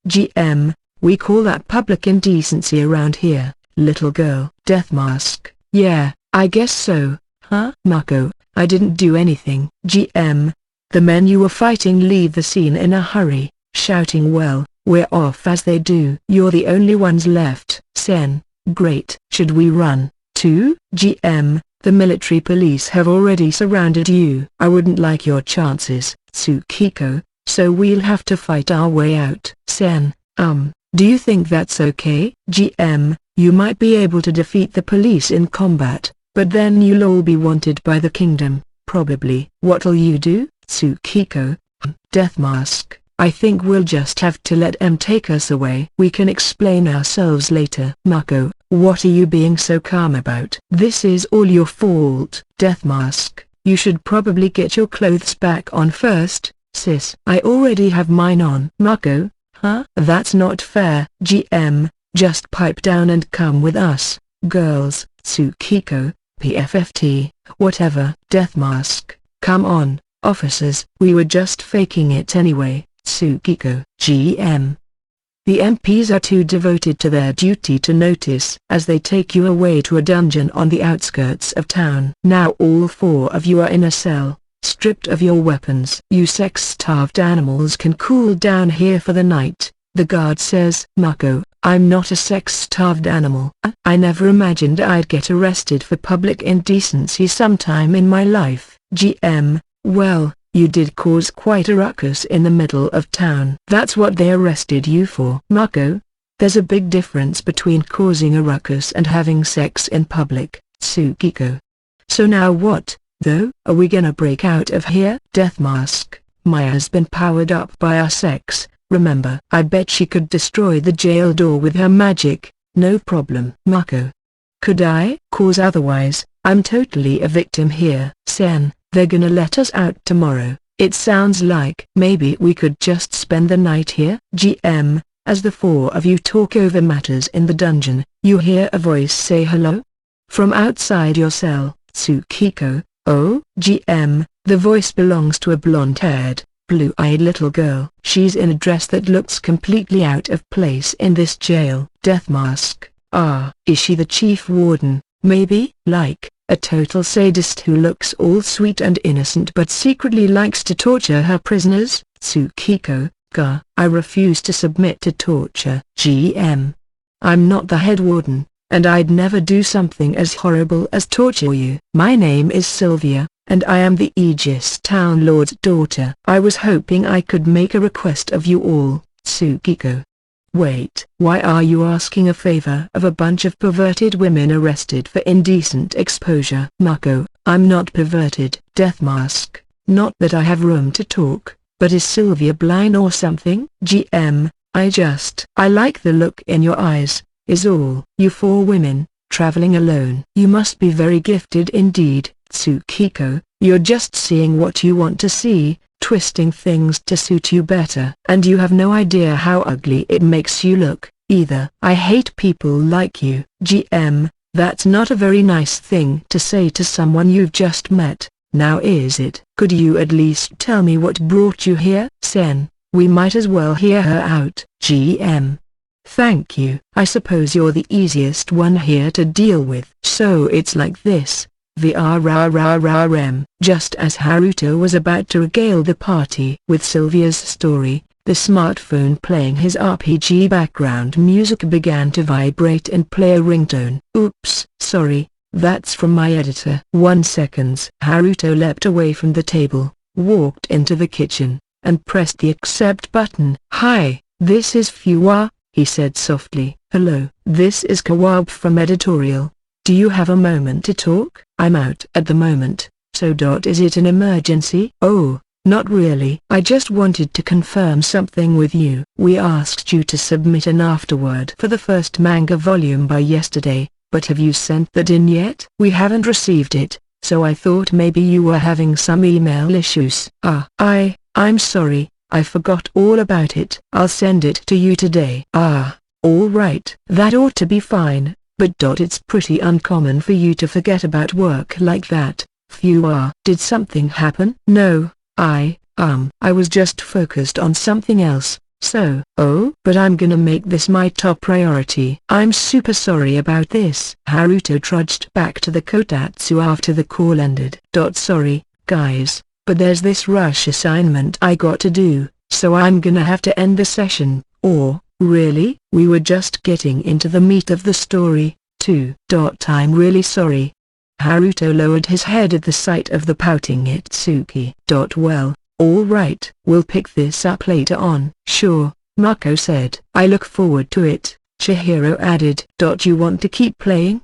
We call that public indecency around here, little girl. Death Mask, yeah, I guess so, huh? Mako, I didn't do anything. The men you were fighting leave the scene in a hurry, shouting well, we're off as they do. You're the only ones left. Sen, great. Should we run, too? The military police have already surrounded you. I wouldn't like your chances, Tsukiko, so we'll have to fight our way out. Sen, Do you think that's okay? GM, you might be able to defeat the police in combat, but then you'll all be wanted by the kingdom, probably. What'll you do? Tsukiko, Death Mask. I think we'll just have to let them take us away. We can explain ourselves later. Mako, what are you being so calm about? This is all your fault. Death Mask, you should probably get your clothes back on first, sis. I already have mine on. Mako, huh? That's not fair. GM, just pipe down and come with us, girls. Tsukiko, PFFT, whatever. Death Mask, come on, officers. We were just faking it anyway. Tsukiko, GM. The MPs are too devoted to their duty to notice as they take you away to a dungeon on the outskirts of town. Now all four of you are in a cell, stripped of your weapons. You sex-starved animals can cool down here for the night, the guard says. Mako, I'm not a sex-starved animal. I never imagined I'd get arrested for public indecency sometime in my life. GM, well, you did cause quite a ruckus in the middle of town. That's what they arrested you for. Mako, there's a big difference between causing a ruckus and having sex in public. Tsukiko. So now what, though? Are we gonna break out of here? Death Mask, Maya's been powered up by our sex, remember? I bet she could destroy the jail door with her magic, no problem. Mako. Could I? Cause otherwise, I'm totally a victim here. Sen. They're gonna let us out tomorrow. It sounds like maybe we could just spend the night here. GM, as the four of you talk over matters in the dungeon, you hear a voice say hello? From outside your cell. Tsukiko, oh? GM, the voice belongs to a blonde-haired, blue-eyed little girl. She's in a dress that looks completely out of place in this jail. Death Mask, is she the chief warden? Maybe? Like, a total sadist who looks all sweet and innocent but secretly likes to torture her prisoners? Tsukiko, I refuse to submit to torture. GM. I'm not the head warden, and I'd never do something as horrible as torture you. My name is Sylvia, and I am the Aegis Town Lord's daughter. I was hoping I could make a request of you all. Tsukiko. Wait, why are you asking a favor of a bunch of perverted women arrested for indecent exposure? Mako, I'm not perverted. Death Mask, not that I have room to talk, but is Sylvia blind or something? GM, I like the look in your eyes, is all. You four women, traveling alone. You must be very gifted indeed. Tsukiko, you're just seeing what you want to see, twisting things to suit you better. And you have no idea how ugly it makes you look, either. I hate people like you. GM, that's not a very nice thing to say to someone you've just met, now is it? Could you at least tell me what brought you here? Sen, we might as well hear her out. GM. Thank you. I suppose you're the easiest one here to deal with. So it's like this. VRRRRM. Just as Haruto was about to regale the party with Sylvia's story, the smartphone playing his RPG background music began to vibrate and play a ringtone. Oops, sorry, that's from my editor. 1 second. Haruto leapt away from the table, walked into the kitchen, and pressed the accept button. Hi, this is Fuwa, he said softly. Hello, this is Kawab from editorial. Do you have a moment to talk? I'm out at the moment, so is it an emergency? Oh, not really. I just wanted to confirm something with you. We asked you to submit an afterword for the first manga volume by yesterday, but have you sent that in yet? We haven't received it, so I thought maybe you were having some email issues. I'm sorry, I forgot all about it. I'll send it to you today. All right. That ought to be fine. But it's pretty uncommon for you to forget about work like that. Did something happen? No, I was just focused on something else, so. Oh? But I'm gonna make this my top priority. I'm super sorry about this. Haruto trudged back to the kotatsu after the call ended. Sorry, guys, but there's this rush assignment I got to do, so I'm gonna have to end the session, or. Really? We were just getting into the meat of the story, too. I'm really sorry. Haruto lowered his head at the sight of the pouting Itsuki. Well, all right. We'll pick this up later on. Sure, Mako said. I look forward to it, Chihiro added. You want to keep playing?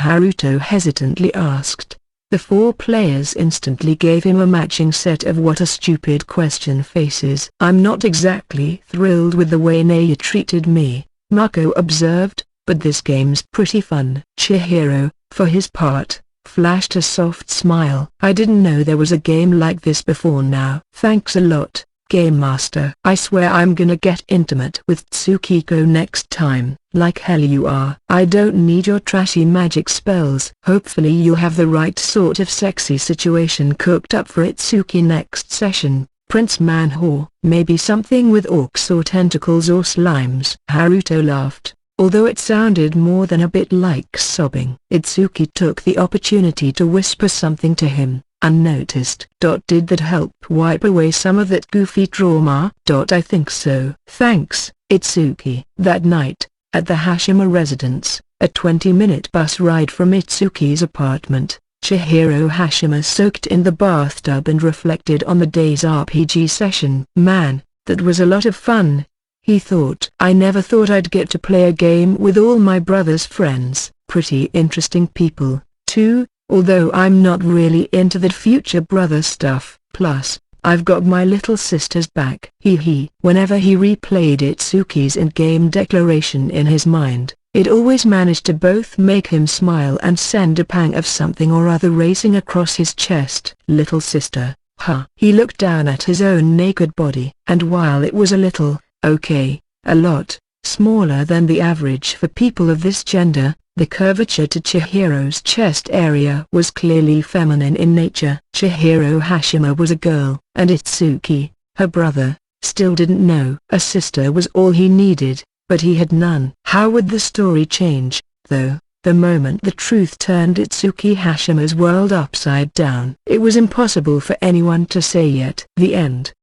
Haruto hesitantly asked. The four players instantly gave him a matching set of what a stupid question faces. I'm not exactly thrilled with the way Naya treated me, Mako observed, but this game's pretty fun. Chihiro, for his part, flashed a soft smile. I didn't know there was a game like this before now. Thanks a lot, Game Master. I swear I'm gonna get intimate with Tsukiko next time. Like hell you are. I don't need your trashy magic spells. Hopefully you'll have the right sort of sexy situation cooked up for Itsuki next session, Prince Manhor. Maybe something with orcs or tentacles or slimes. Haruto laughed, although it sounded more than a bit like sobbing. Itsuki took the opportunity to whisper something to him, unnoticed. Did that help wipe away some of that goofy trauma? I think so. Thanks, Itsuki. That night, at the Hashima residence, a 20-minute bus ride from Itsuki's apartment, Chihiro Hashima soaked in the bathtub and reflected on the day's RPG session. Man, that was a lot of fun, he thought. I never thought I'd get to play a game with all my brother's friends. Pretty interesting people, too, although I'm not really into that future brother stuff. Plus, I've got my little sister's back. Whenever he replayed Itsuki's in-game declaration in his mind, it always managed to both make him smile and send a pang of something or other racing across his chest. Little sister, huh? He looked down at his own naked body, and while it was a little, a lot, smaller than the average for people of this gender, the curvature to Chihiro's chest area was clearly feminine in nature. Chihiro Hashima was a girl, and Itsuki, her brother, still didn't know. A sister was all he needed, but he had none. How would the story change, though, the moment the truth turned Itsuki Hashima's world upside down? It was impossible for anyone to say yet. The end.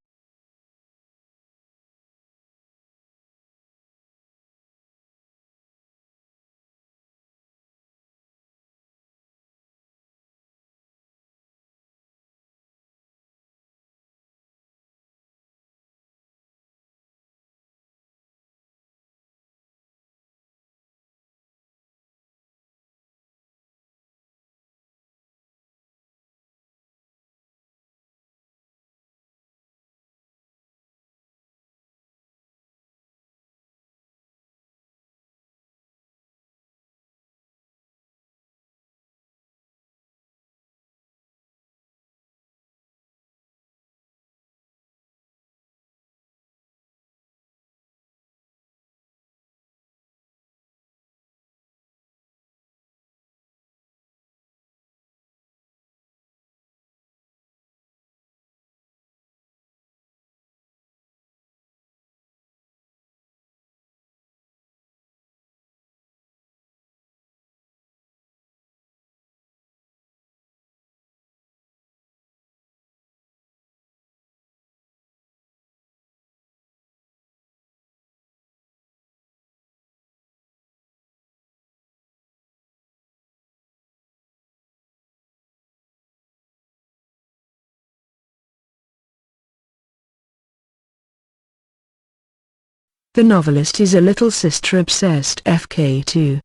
The novelist is a little sister obsessed. FK2.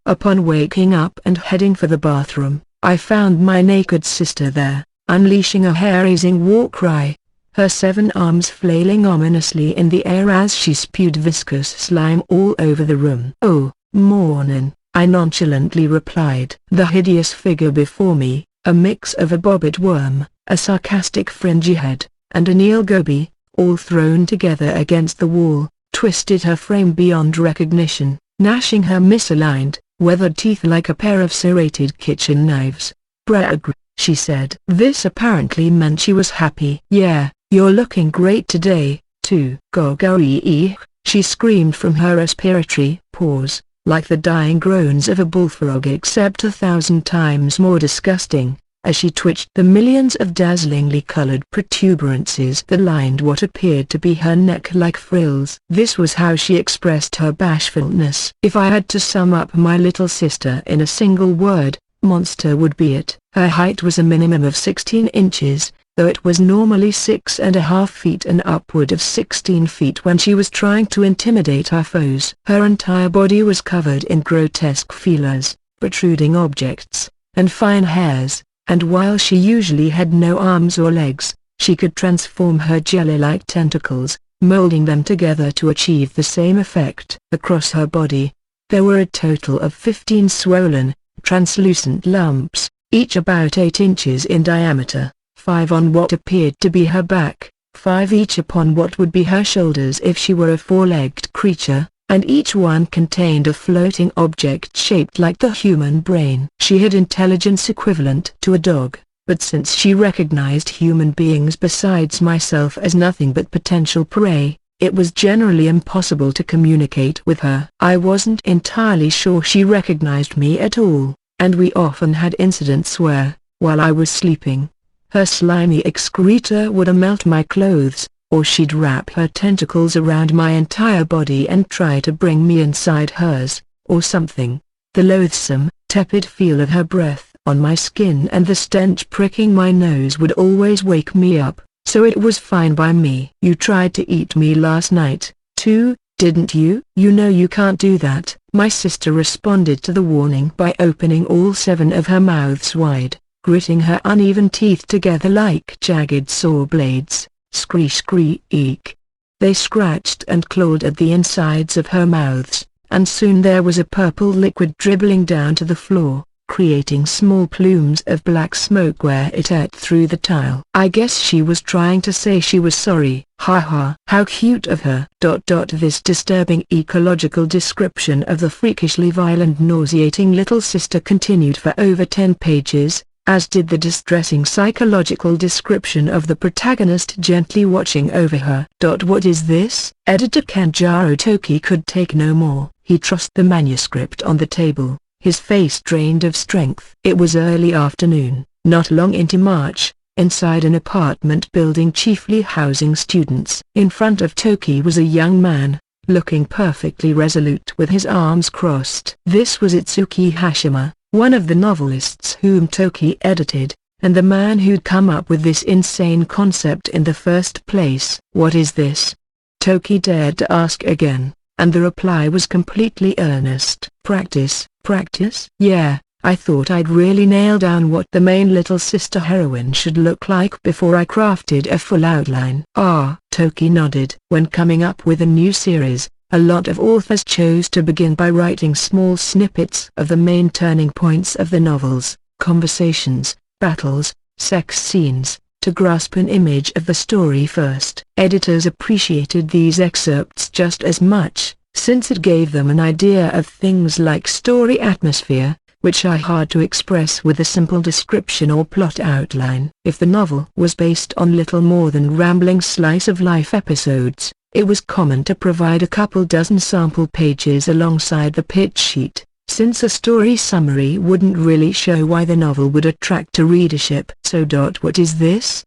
Upon waking up and heading for the bathroom, I found my naked sister there, unleashing a hair-raising war cry, her 7 arms flailing ominously in the air as she spewed viscous slime all over the room. Oh, mornin', I nonchalantly replied. The hideous figure before me, a mix of a bobbit worm, a sarcastic fringy head, and a Neil Gobi, all thrown together against the wall, twisted her frame beyond recognition, gnashing her misaligned, weathered teeth like a pair of serrated kitchen knives. Bragg, she said. This apparently meant she was happy. Yeah, you're looking great today, too. Gogoi, she screamed from her respiratory pause, like the dying groans of a bullfrog except 1,000 times more disgusting, as she twitched the millions of dazzlingly colored protuberances that lined what appeared to be her neck like frills. This was how she expressed her bashfulness. If I had to sum up my little sister in a single word, monster would be it. Her height was a minimum of 16 inches, though it was normally 6.5 feet and upward of 16 feet when she was trying to intimidate her foes. Her entire body was covered in grotesque feelers, protruding objects, and fine hairs, and while she usually had no arms or legs, she could transform her jelly-like tentacles, molding them together to achieve the same effect. Across her body, there were a total of 15 swollen, translucent lumps, each about 8 inches in diameter, 5 on what appeared to be her back, 5 each upon what would be her shoulders if she were a 4-legged creature, and each one contained a floating object shaped like the human brain. She had intelligence equivalent to a dog, but since she recognized human beings besides myself as nothing but potential prey, it was generally impossible to communicate with her. I wasn't entirely sure she recognized me at all, and we often had incidents where, while I was sleeping, her slimy excreta would melt my clothes, or she'd wrap her tentacles around my entire body and try to bring me inside hers, or something. The loathsome, tepid feel of her breath on my skin and the stench pricking my nose would always wake me up, so it was fine by me. "You tried to eat me last night, too, didn't you?" "You know you can't do that." My sister responded to the warning by opening all 7 of her mouths wide, gritting her uneven teeth together like jagged saw blades. Screech. They scratched and clawed at the insides of her mouths, and soon there was a purple liquid dribbling down to the floor, creating small plumes of black smoke where it ate through the tile. I guess she was trying to say she was sorry. Ha ha. How cute of her. This disturbing ecological description of the freakishly violent nauseating little sister continued for over 10 pages, as did the distressing psychological description of the protagonist gently watching over her. What is this? Editor Kanjaro Toki could take no more. He tossed the manuscript on the table, his face drained of strength. It was early afternoon, not long into March, inside an apartment building chiefly housing students. In front of Toki was a young man, looking perfectly resolute with his arms crossed. This was Itsuki Hashima, one of the novelists whom Toki edited, and the man who'd come up with this insane concept in the first place. "What is this?" Toki dared to ask again, and the reply was completely earnest. Practice. Yeah, I thought I'd really nail down what the main little sister heroine should look like before I crafted a full outline. Ah, Toki nodded. When coming up with a new series, a lot of authors chose to begin by writing small snippets of the main turning points of the novels, conversations, battles, sex scenes, to grasp an image of the story first. Editors appreciated these excerpts just as much, since it gave them an idea of things like story atmosphere, which are hard to express with a simple description or plot outline. If the novel was based on little more than rambling slice-of-life episodes, it was common to provide a couple dozen sample pages alongside the pitch sheet, since a story summary wouldn't really show why the novel would attract a readership. So what is this?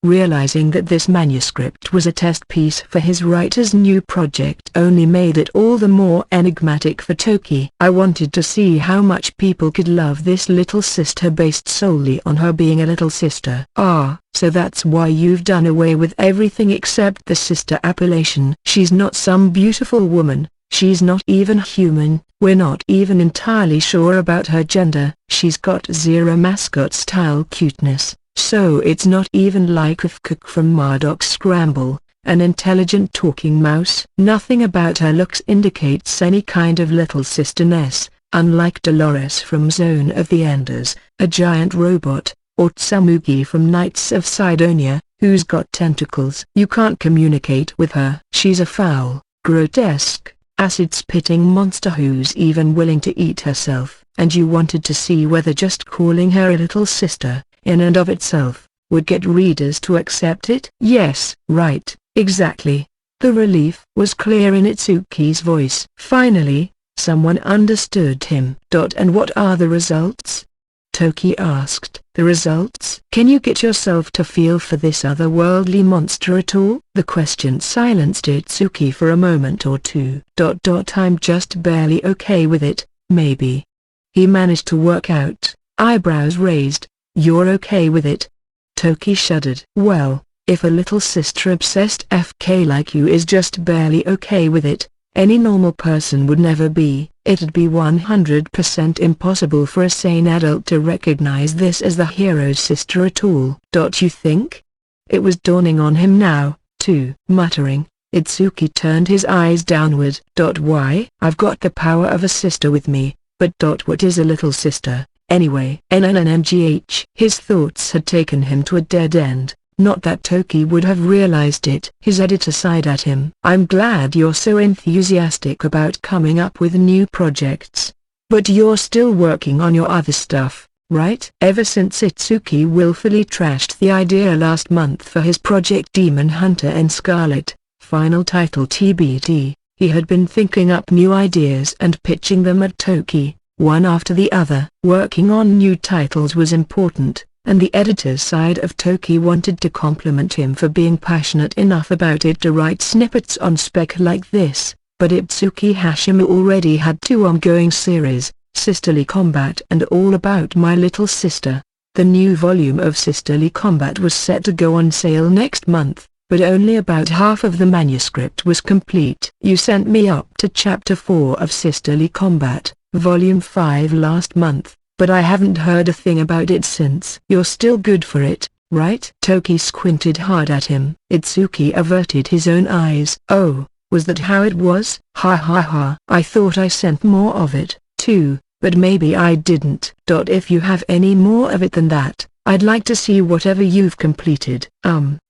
Realizing that this manuscript was a test piece for his writer's new project only made it all the more enigmatic for Toki. I wanted to see how much people could love this little sister based solely on her being a little sister. Ah, so that's why you've done away with everything except the sister appellation. She's not some beautiful woman, she's not even human, we're not even entirely sure about her gender. She's got zero mascot-style cuteness. So it's not even like Cook from Marduk's Scramble, an intelligent talking mouse. Nothing about her looks indicates any kind of little sister-ness, unlike Dolores from Zone of the Enders, a giant robot, or Tsamugi from Knights of Sidonia, who's got tentacles. You can't communicate with her. She's a foul, grotesque, acid-spitting monster who's even willing to eat herself. And you wanted to see whether just calling her a little sister, in and of itself, would get readers to accept it? Yes, right, exactly. The relief was clear in Itsuki's voice. Finally, someone understood him. And what are the results? Toki asked. The results? Can you get yourself to feel for this otherworldly monster at all? The question silenced Itsuki for a moment or two. I'm just barely okay with it, maybe. He managed to work out, eyebrows raised. You're okay with it? Toki shuddered. Well, if a little sister-obsessed FK like you is just barely okay with it, any normal person would never be. It'd be 100% impossible for a sane adult to recognize this as the hero's sister at all. Don't you think? It was dawning on him now, too. Muttering, Itsuki turned his eyes downward. Why? I've got the power of a sister with me, but what is a little sister, anyway? NNNMGH. His thoughts had taken him to a dead end. Not that Toki would have realized it. His editor sighed at him. I'm glad you're so enthusiastic about coming up with new projects. But you're still working on your other stuff, right? Ever since Itsuki willfully trashed the idea last month for his project Demon Hunter and Scarlet, final title TBD, he had been thinking up new ideas and pitching them at Toki, one after the other. Working on new titles was important, and the editor's side of Toki wanted to compliment him for being passionate enough about it to write snippets on spec like this, but Itsuki Hashima already had 2 ongoing series, Sisterly Combat and All About My Little Sister. The new volume of Sisterly Combat was set to go on sale next month, but only about half of the manuscript was complete. You sent me up to Chapter 4 of Sisterly Combat, Volume 5 last month, but I haven't heard a thing about it since. You're still good for it, right? Toki squinted hard at him. Itsuki averted his own eyes. Oh, was that how it was? Ha ha ha. I thought I sent more of it, too, but maybe I didn't. If you have any more of it than that, I'd like to see whatever you've completed.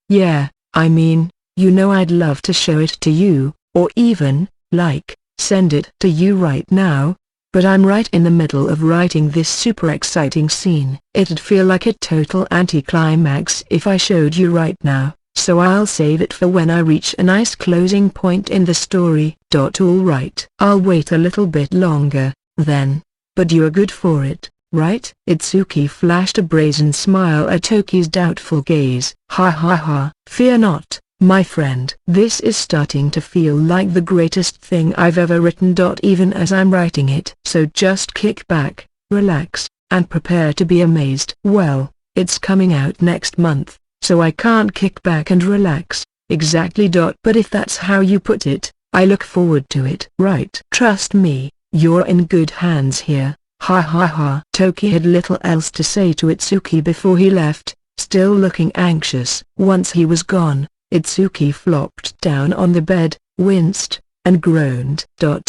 Yeah, I mean, you know I'd love to show it to you, or even, like, send it to you right now. But I'm right in the middle of writing this super exciting scene. It'd feel like a total anticlimax if I showed you right now, so I'll save it for when I reach a nice closing point in the story. Alright. I'll wait a little bit longer, then. But you're good for it, right? Itsuki flashed a brazen smile at Toki's doubtful gaze. Ha ha ha. Fear not, my friend. This is starting to feel like the greatest thing I've ever written. Even as I'm writing it. So just kick back, relax, and prepare to be amazed. Well, it's coming out next month, so I can't kick back and relax. Exactly. But if that's how you put it, I look forward to it. Right. Trust me, you're in good hands here. Ha ha ha. Toki had little else to say to Itsuki before he left, still looking anxious. Once he was gone, Itsuki flopped down on the bed, winced, and groaned. Oh,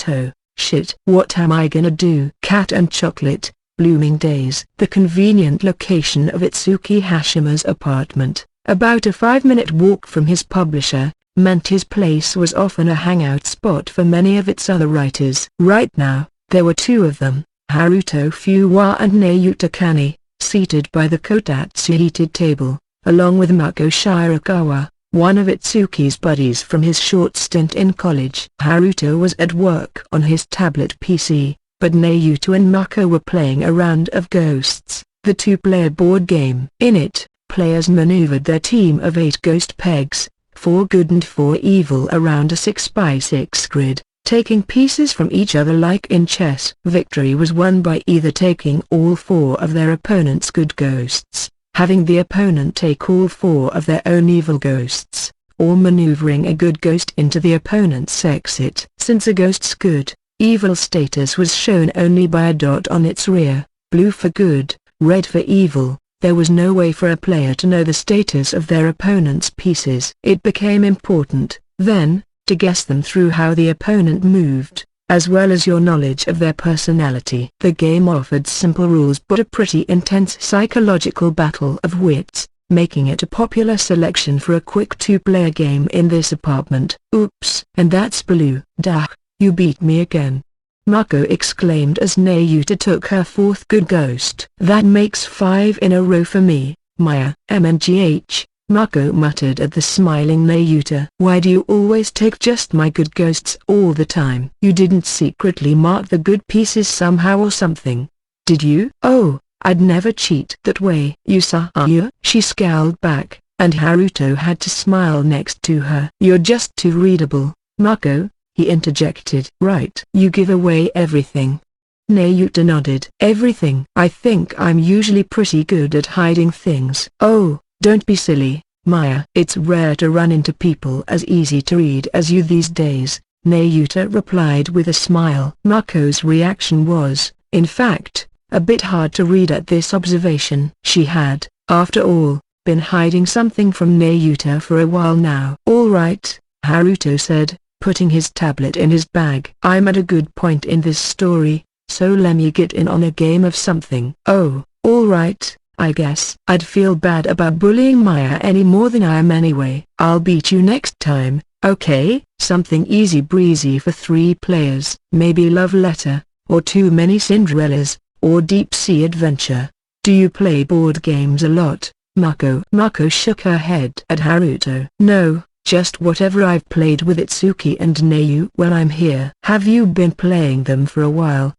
shit. What am I gonna do? Cat and Chocolate, Blooming Days. The convenient location of Itsuki Hashima's apartment, about a 5-minute walk from his publisher, meant his place was often a hangout spot for many of its other writers. Right now, there were 2 of them, Haruto Fuwa and Nayuta Kani, seated by the kotatsu heated table, along with Mako Shirakawa, one of Itsuki's buddies from his short stint in college. Haruto was at work on his tablet PC, but Nayuta and Mako were playing a round of Ghosts, the 2-player board game. In it, players maneuvered their team of 8 ghost pegs, 4 good and 4 evil around a 6x6 grid, taking pieces from each other like in chess. Victory was won by either taking all 4 of their opponent's good ghosts, having the opponent take all 4 of their own evil ghosts, or maneuvering a good ghost into the opponent's exit. Since a ghost's good, evil status was shown only by a dot on its rear, blue for good, red for evil, there was no way for a player to know the status of their opponent's pieces. It became important, then, to guess them through how the opponent moved, as well as your knowledge of their personality. The game offered simple rules but a pretty intense psychological battle of wits, making it a popular selection for a quick 2-player game in this apartment. Oops. And that's blue. Dah, you beat me again. Mako exclaimed as Nayuta took her 4th good ghost. That makes 5 in a row for me, Maya. MNGH. Mako muttered at the smiling Nayuta. Why do you always take just my good ghosts all the time? You didn't secretly mark the good pieces somehow or something, did you? Oh, I'd never cheat that way. You saw you? She scowled back, and Haruto had to smile next to her. You're just too readable, Mako, he interjected. Right. You give away everything. Nayuta nodded. Everything? I think I'm usually pretty good at hiding things. Oh, Don't be silly, Maya. It's rare to run into people as easy to read as you these days, Nayuta replied with a smile. Mako's reaction was, in fact, a bit hard to read at this observation. She had, after all, been hiding something from Nayuta for a while now. All right, Haruto said, putting his tablet in his bag. I'm at a good point in this story, so let me get in on a game of something. Oh, all right, I guess. I'd feel bad about bullying Maya any more than I am anyway. I'll beat you next time, okay? Something easy breezy for 3 players. Maybe love letter, or Too Many Cinderellas, or Deep Sea Adventure. Do you play board games a lot, Mako? Mako shook her head at Haruto. No, just whatever I've played with Itsuki and Nayu when I'm here. Have you been playing them for a while?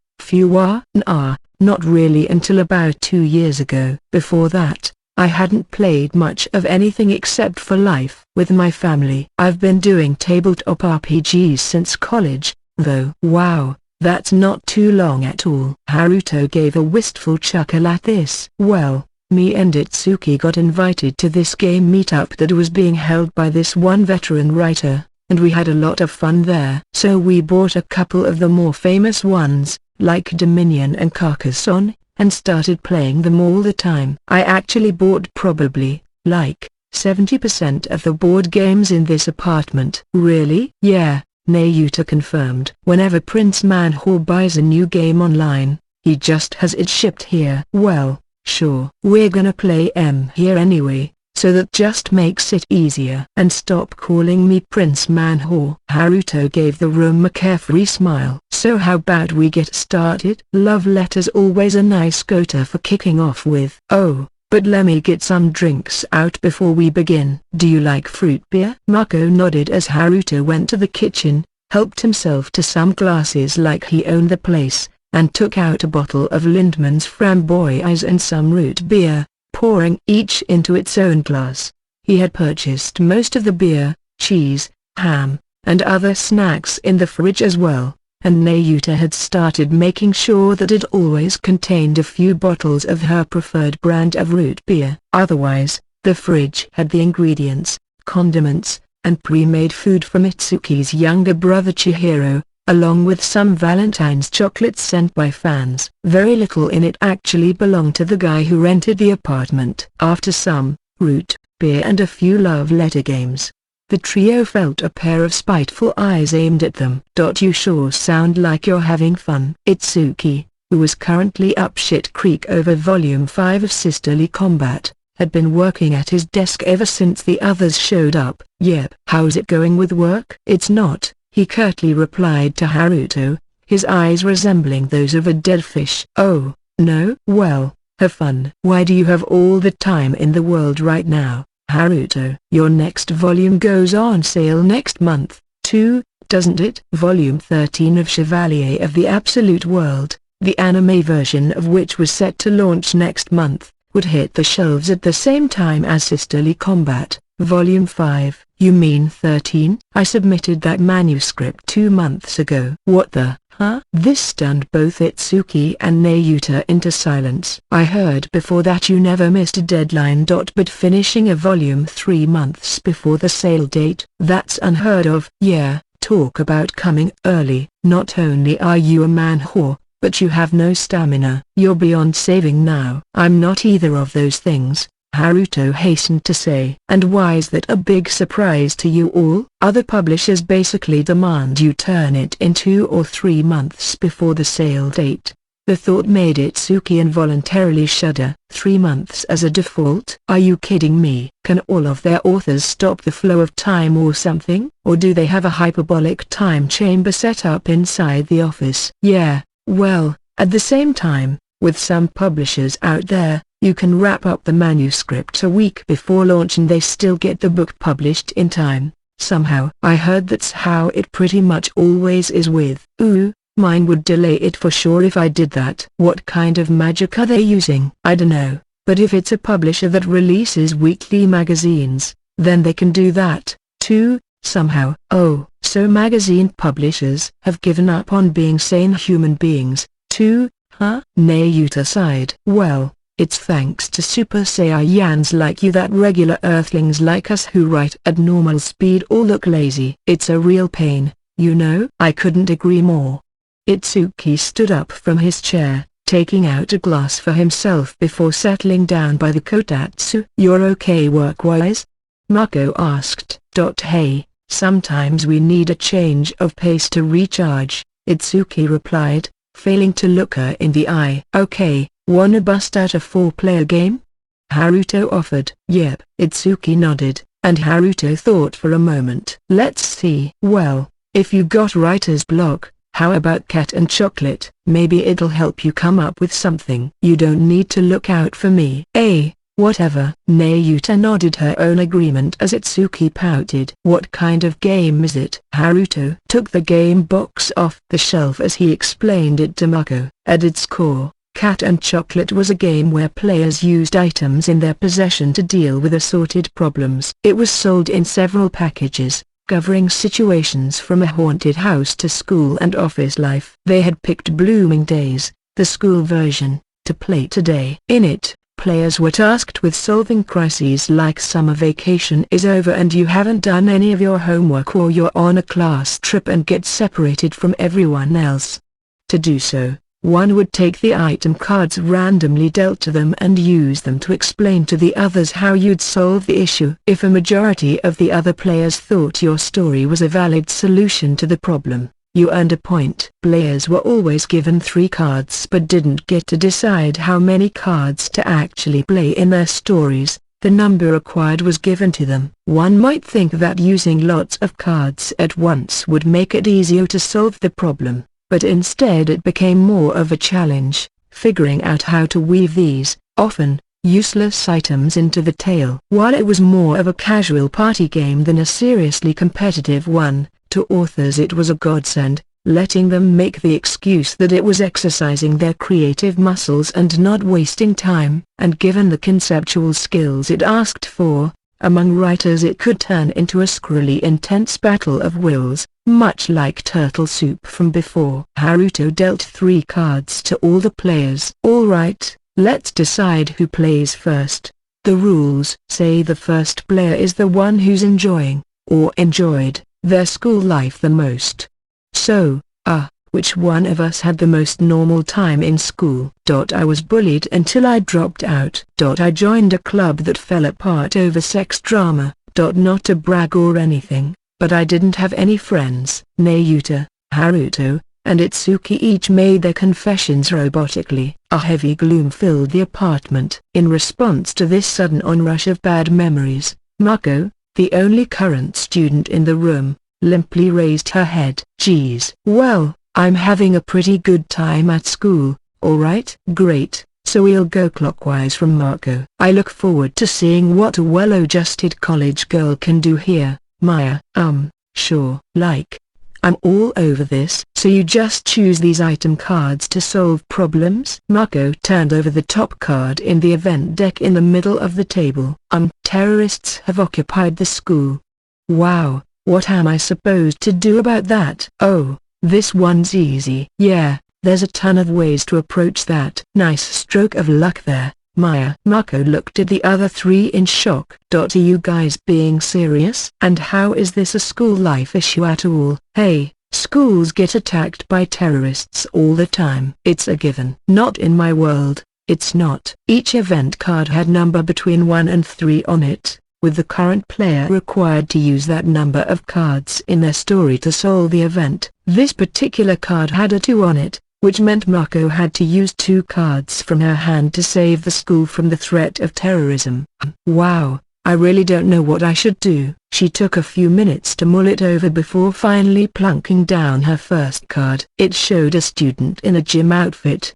Nah, not really until about 2 years ago. Before that, I hadn't played much of anything except for Life with my family. I've been doing tabletop RPGs since college, though. Wow, that's not too long at all. Haruto gave a wistful chuckle at this. Well, me and Itsuki got invited to this game meetup that was being held by this one veteran writer, and we had a lot of fun there. So we bought a couple of the more famous ones, like Dominion and Carcassonne, and started playing them all the time. I actually bought probably, like, 70% of the board games in this apartment. Really? Yeah, Nayuta confirmed. Whenever Prince Manhor buys a new game online, he just has it shipped here. Well, sure. We're gonna play here anyway, so that just makes it easier. And stop calling me Prince Manhor. Haruto gave the room a carefree smile. So how about we get started? Love letter's always a nice go-to for kicking off with. Oh, but let me get some drinks out before we begin. Do you like fruit beer? Mako nodded as Haruto went to the kitchen, helped himself to some glasses like he owned the place, and took out a bottle of Lindman's Framboise and some root beer, pouring each into its own glass. He had purchased most of the beer, cheese, ham, and other snacks in the fridge as well, and Nayuta had started making sure that it always contained a few bottles of her preferred brand of root beer. Otherwise, the fridge had the ingredients, condiments, and pre-made food from Itsuki's younger brother Chihiro, along with some Valentine's chocolates sent by fans. Very little in it actually belonged to the guy who rented the apartment. After some root beer and a few love letter games, the trio felt a pair of spiteful eyes aimed at them. You sure sound like you're having fun. Itsuki, who was currently up shit creek over Volume 5 of Sisterly Combat, had been working at his desk ever since the others showed up. Yep. How's it going with work? It's not, he curtly replied to Haruto, his eyes resembling those of a dead fish. Oh, no? Well, have fun. Why do you have all the time in the world right now, Haruto? Your next volume goes on sale next month, too, doesn't it? Volume 13 of Chevalier of the Absolute World, the anime version of which was set to launch next month, would hit the shelves at the same time as Sisterly Combat, Volume 5. You mean 13? I submitted that manuscript 2 months ago. What the, huh? This stunned both Itsuki and Nayuta into silence. I heard before that you never missed a deadline. But finishing a volume 3 months before the sale date? That's unheard of. Yeah, talk about coming early. Not only are you a man whore, but you have no stamina. You're beyond saving now. I'm not either of those things, Haruto hastened to say. And why is that a big surprise to you all? Other publishers basically demand you turn it in 2 or 3 months before the sale date. The thought made Itsuki involuntarily shudder. 3 months as a default? Are you kidding me? Can all of their authors stop the flow of time or something? Or do they have a hyperbolic time chamber set up inside the office? Yeah, well, at the same time, with some publishers out there, you can wrap up the manuscript a week before launch and they still get the book published in time, somehow. I heard that's how it pretty much always is with. Mine would delay it for sure if I did that. What kind of magic are they using? I dunno, but if it's a publisher that releases weekly magazines, then they can do that, too, somehow. Oh, so magazine publishers have given up on being sane human beings, too, huh? Nayuta sighed. Well, It's thanks to Super Saiyans like you that regular Earthlings like us who write at normal speed all look lazy. It's a real pain, you know. I couldn't agree more. Itsuki stood up from his chair, taking out a glass for himself before settling down by the kotatsu. You're okay work-wise? Mako asked. Hey, sometimes we need a change of pace to recharge, Itsuki replied, failing to look her in the eye. Okay, wanna bust out a 4-player game? Haruto offered. Yep. Itsuki nodded, and Haruto thought for a moment. Let's see. Well, if you got writer's block, how about Cat and Chocolate? Maybe it'll help you come up with something. You don't need to look out for me. Whatever. Nayuta nodded her own agreement as Itsuki pouted. What kind of game is it? Haruto took the game box off the shelf as he explained it to Mako. At its core, Cat and Chocolate was a game where players used items in their possession to deal with assorted problems. It was sold in several packages, covering situations from a haunted house to school and office life. They had picked Blooming Days, the school version, to play today. In it, players were tasked with solving crises like summer vacation is over and you haven't done any of your homework, or you're on a class trip and get separated from everyone else. To do so, one would take the item cards randomly dealt to them and use them to explain to the others how you'd solve the issue. If a majority of the other players thought your story was a valid solution to the problem, you earned a point. Players were always given 3 cards but didn't get to decide how many cards to actually play in their stories. The number required was given to them. One might think that using lots of cards at once would make it easier to solve the problem, but instead it became more of a challenge, figuring out how to weave these, often useless items into the tale. While it was more of a casual party game than a seriously competitive one, to authors it was a godsend, letting them make the excuse that it was exercising their creative muscles and not wasting time. And given the conceptual skills it asked for, among writers it could turn into a scurrily intense battle of wills, much like Turtle Soup from before. Haruto dealt 3 cards to all the players. Alright, let's decide who plays first. The rules say the first player is the one who's enjoying, or enjoyed, their school life the most. So, which one of us had the most normal time in school? I was bullied until I dropped out. I joined a club that fell apart over sex drama. Not to brag or anything, but I didn't have any friends. Nayuta, Haruto, and Itsuki each made their confessions robotically. A heavy gloom filled the apartment. In response to this sudden onrush of bad memories, Mako, the only current student in the room, limply raised her head. Geez. Well, I'm having a pretty good time at school, alright? Great, so we'll go clockwise from Mako. I look forward to seeing what a well-adjusted college girl can do here. Maya, sure. Like, I'm all over this. So you just choose these item cards to solve problems? Mako turned over the top card in the event deck in the middle of the table. Terrorists have occupied the school. Wow, what am I supposed to do about that? Oh, this one's easy. Yeah, there's a ton of ways to approach that. Nice stroke of luck there, Maya. Mako looked at the other 3 in shock. Are you guys being serious? And how is this a school life issue at all? Hey, schools get attacked by terrorists all the time. It's a given. Not in my world, it's not. Each event card had number between 1 and 3 on it, with the current player required to use that number of cards in their story to solve the event. This particular card had a 2 on it, which meant Mako had to use 2 cards from her hand to save the school from the threat of terrorism. Wow, I really don't know what I should do. She took a few minutes to mull it over before finally plunking down her first card. It showed a student in a gym outfit.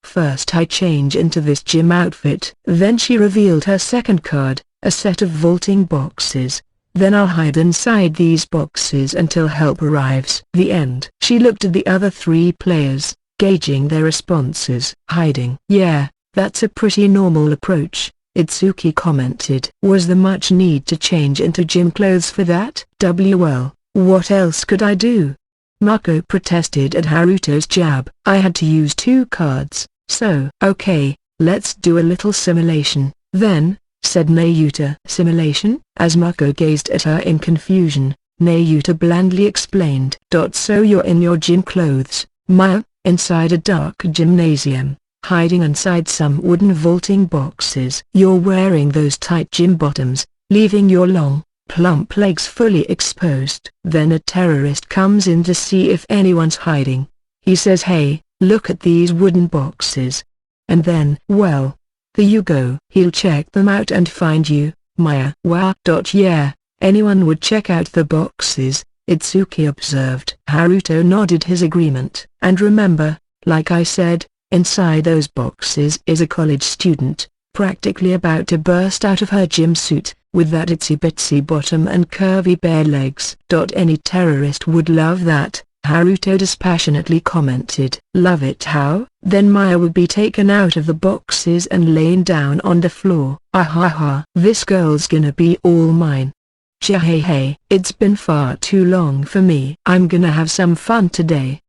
First I change into this gym outfit. Then she revealed her second card, a set of vaulting boxes. Then I'll hide inside these boxes until help arrives. The end. She looked at the other 3 players, gauging their responses. Hiding. Yeah, that's a pretty normal approach, Itsuki commented. Was there much need to change into gym clothes for that? Well, what else could I do? Mako protested at Haruto's jab. I had to use 2 cards, so. Okay, Let's do a little simulation, then, said Nayuta. Simulation? As Mako gazed at her in confusion, Nayuta blandly explained. So you're in your gym clothes, Maya, inside a dark gymnasium, hiding inside some wooden vaulting boxes. You're wearing those tight gym bottoms, leaving your long, plump legs fully exposed. Then a terrorist comes in to see if anyone's hiding. He says, hey, look at these wooden boxes. And then, well, there you go. He'll check them out and find you, Maya. Wow. Yeah, anyone would check out the boxes, Itsuki observed. Haruto nodded his agreement. And remember, like I said, inside those boxes is a college student, practically about to burst out of her gym suit, with that itsy-bitsy bottom and curvy bare legs. Any terrorist would love that, Haruto dispassionately commented. Love it how? Then Maya would be taken out of the boxes and laid down on the floor. Ah ha ha. This girl's gonna be all mine. Hey, it's been far too long for me. I'm gonna have some fun today.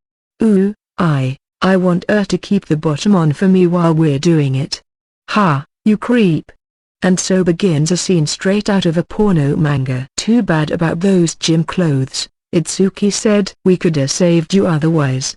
Ooh, I want her to keep the bottom on for me while we're doing it. Ha, you creep. And so begins a scene straight out of a porno manga. Too bad about those gym clothes, Itsuki said. We could have saved you otherwise.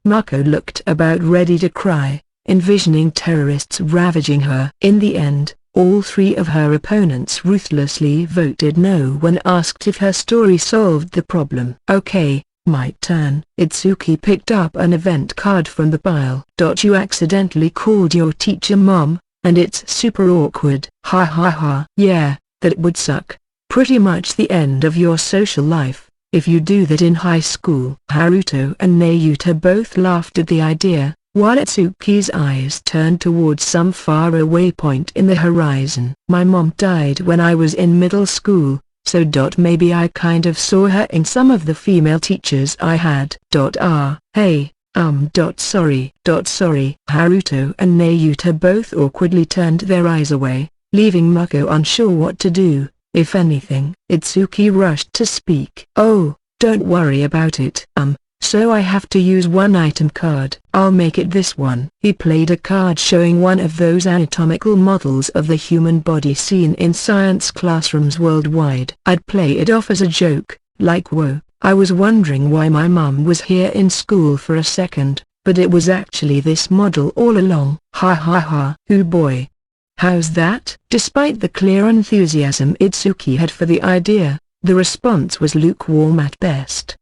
Mako looked about ready to cry, envisioning terrorists ravaging her. In the end, all three of her opponents ruthlessly voted no when asked if her story solved the problem. Okay, my turn. Itsuki picked up an event card from the pile. You accidentally called your teacher mom, and it's super awkward. Ha ha ha. Yeah, that would suck. Pretty much the end of your social life, if you do that in high school. Haruto and Nayuta both laughed at the idea, while Itsuki's eyes turned towards some faraway point in the horizon. My mom died when I was in middle school, so maybe I kind of saw her in some of the female teachers I had. Hey, sorry. Haruto and Nayuta both awkwardly turned their eyes away, leaving Mako unsure what to do, if anything. Itsuki rushed to speak. Oh, don't worry about it. So I have to use one item card. I'll make it this one. He played a card showing one of those anatomical models of the human body seen in science classrooms worldwide. I'd play it off as a joke, like whoa, I was wondering why my mum was here in school for a second, but it was actually this model all along. Ha ha ha. Oh boy. How's that? Despite the clear enthusiasm Itsuki had for the idea, the response was lukewarm at best.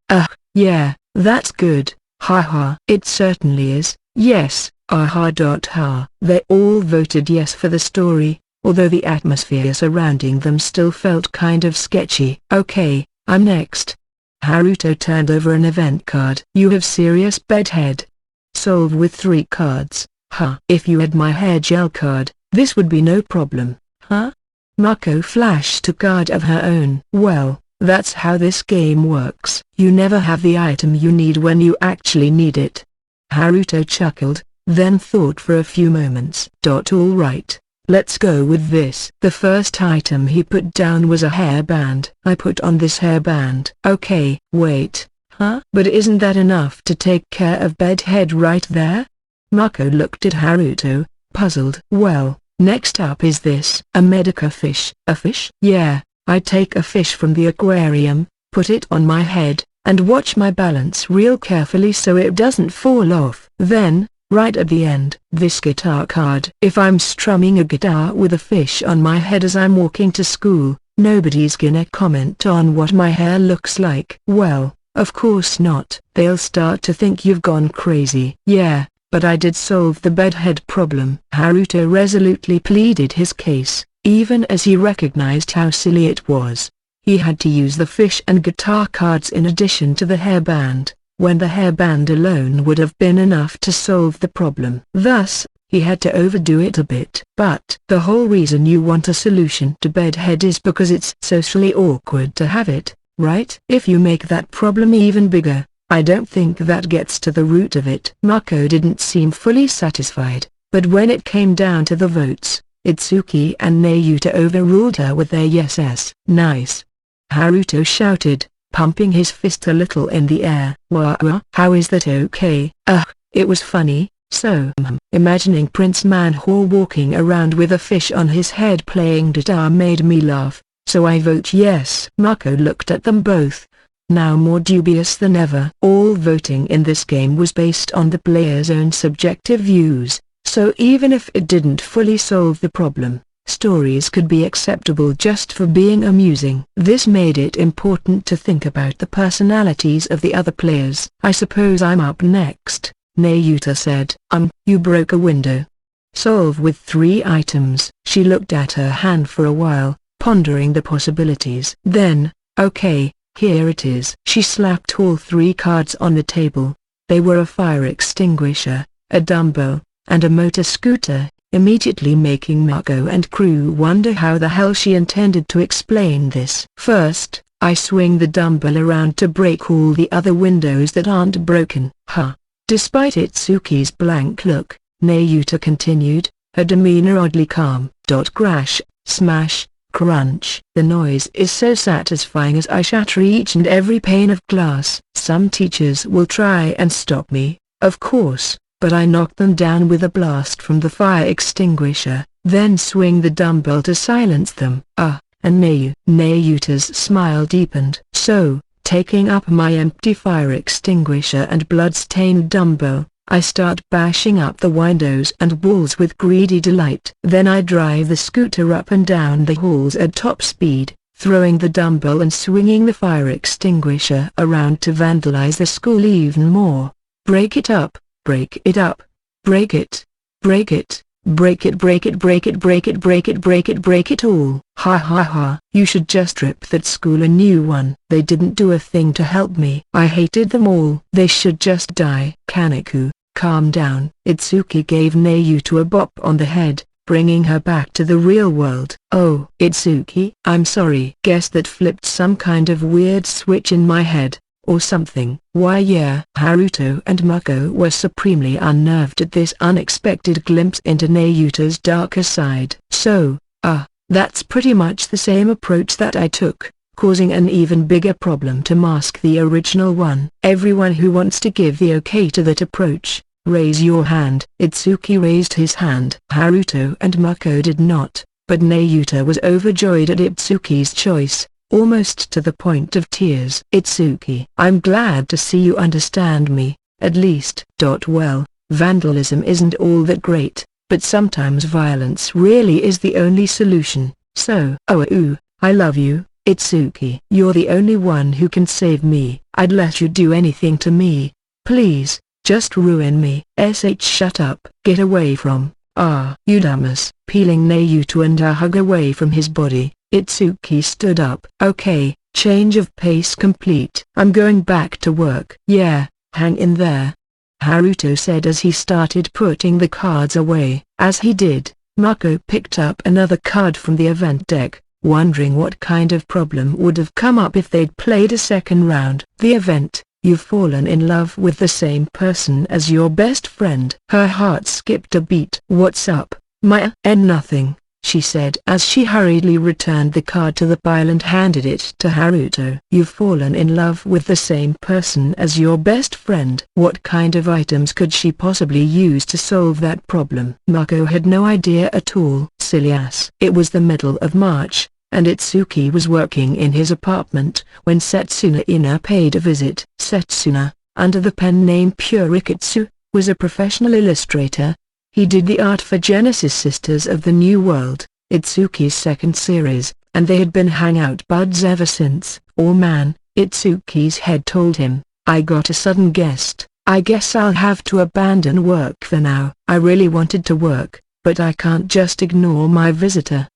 Yeah, that's good. Ha ha. It certainly is. Yes. Ha. They all voted yes for the story, although the atmosphere surrounding them still felt kind of sketchy. Okay, I'm next. Haruto turned over an event card. You have serious bedhead. Solve with 3 cards. Huh. If you had my hair gel card, this would be no problem. Huh? Mako flashed a card of her own. Well, that's how this game works. You never have the item you need when you actually need it. Haruto chuckled, then thought for a few moments. All right, let's go with this. The first item he put down was a hairband. I put on this hairband. Okay. Wait. Huh? But isn't that enough to take care of bedhead right there? Mako looked at Haruto, puzzled. Well, next up is this. A medica fish. A fish? Yeah, I take a fish from the aquarium, put it on my head, and watch my balance real carefully so it doesn't fall off. Then, right at the end, this guitar card. If I'm strumming a guitar with a fish on my head as I'm walking to school, nobody's gonna comment on what my hair looks like. Well, of course not. They'll start to think you've gone crazy. Yeah, but I did solve the bedhead problem. Haruto resolutely pleaded his case, even as he recognized how silly it was. He had to use the fish and guitar cards in addition to the hairband, when the hairband alone would have been enough to solve the problem. Thus, he had to overdo it a bit. But the whole reason you want a solution to bedhead is because it's socially awkward to have it, right? If you make that problem even bigger, I don't think that gets to the root of it. Mako didn't seem fully satisfied, but when it came down to the votes, Itsuki and Nayuta overruled her with their yeses. Nice. Haruto shouted, pumping his fist a little in the air. How is that okay? It was funny, So, imagining Prince Manhor walking around with a fish on his head playing guitar made me laugh, so I vote yes. Mako looked at them both, now more dubious than ever. All voting in this game was based on the player's own subjective views, so even if it didn't fully solve the problem, stories could be acceptable just for being amusing. This made it important to think about the personalities of the other players. I suppose I'm up next, Nayuta said. You broke a window. Solve with 3 items. She looked at her hand for a while, pondering the possibilities. Then, okay, here it is. She slapped all 3 cards on the table. They were a fire extinguisher, a dumbbell, and a motor scooter, immediately making Mako and crew wonder how the hell she intended to explain this. First, I swing the dumbbell around to break all the other windows that aren't broken. Despite Itsuki's blank look, Nayuta continued, her demeanor oddly calm. Crash, smash, crunch. The noise is so satisfying as I shatter each and every pane of glass. Some teachers will try and stop me, of course, but I knock them down with a blast from the fire extinguisher, then swing the dumbbell to silence them. And Nayuta's smile deepened. So, taking up my empty fire extinguisher and blood-stained dumbbell, I start bashing up the windows and walls with greedy delight. Then I drive the scooter up and down the halls at top speed, throwing the dumbbell and swinging the fire extinguisher around to vandalize the school even more. Break it up, break it up, break it, break it, break it, break it, break it, break it, break it, break it, break it all. Ha ha ha. You should just rip that school a new one. They didn't do a thing to help me. I hated them all. They should just die. Kaneko, calm down. Itsuki gave Nayuta a bop on the head, bringing her back to the real world. Oh, Itsuki, I'm sorry. Guess that flipped some kind of weird switch in my head, or something. Why yeah. Haruto and Mako were supremely unnerved at this unexpected glimpse into Nayuta's darker side. So, that's pretty much the same approach that I took, causing an even bigger problem to mask the original one. Everyone who wants to give the okay to that approach, raise your hand. Itsuki raised his hand. Haruto and Mako did not, but Nayuta was overjoyed at Itsuki's choice, almost to the point of tears. Itsuki, I'm glad to see you understand me, at least. Well, vandalism isn't all that great, but sometimes violence really is the only solution. So, I love you, Itsuki. You're the only one who can save me. I'd let you do anything to me. Please, just ruin me. Shut up. Get away from, you dumbass. Peeling Nayuta and a hug away from his body, Itsuki stood up. Okay, change of pace complete. I'm going back to work. Yeah, hang in there, Haruto said as he started putting the cards away. As he did, Mako picked up another card from the event deck, wondering what kind of problem would have come up if they'd played a second round. The event, you've fallen in love with the same person as your best friend. Her heart skipped a beat. What's up, Maya? Nothing, she said as she hurriedly returned the card to the pile and handed it to Haruto. You've fallen in love with the same person as your best friend. What kind of items could she possibly use to solve that problem? Mako had no idea at all. Silly ass. It was the middle of March, and Itsuki was working in his apartment when Setsuna Ina paid a visit. Setsuna, under the pen name Purikatsu, was a professional illustrator. He did the art for Genesis Sisters of the New World, Itsuki's second series, and they had been hangout buds ever since. Oh man, Itsuki's head told him, I got a sudden guest. I guess I'll have to abandon work for now. I really wanted to work, but I can't just ignore my visitor.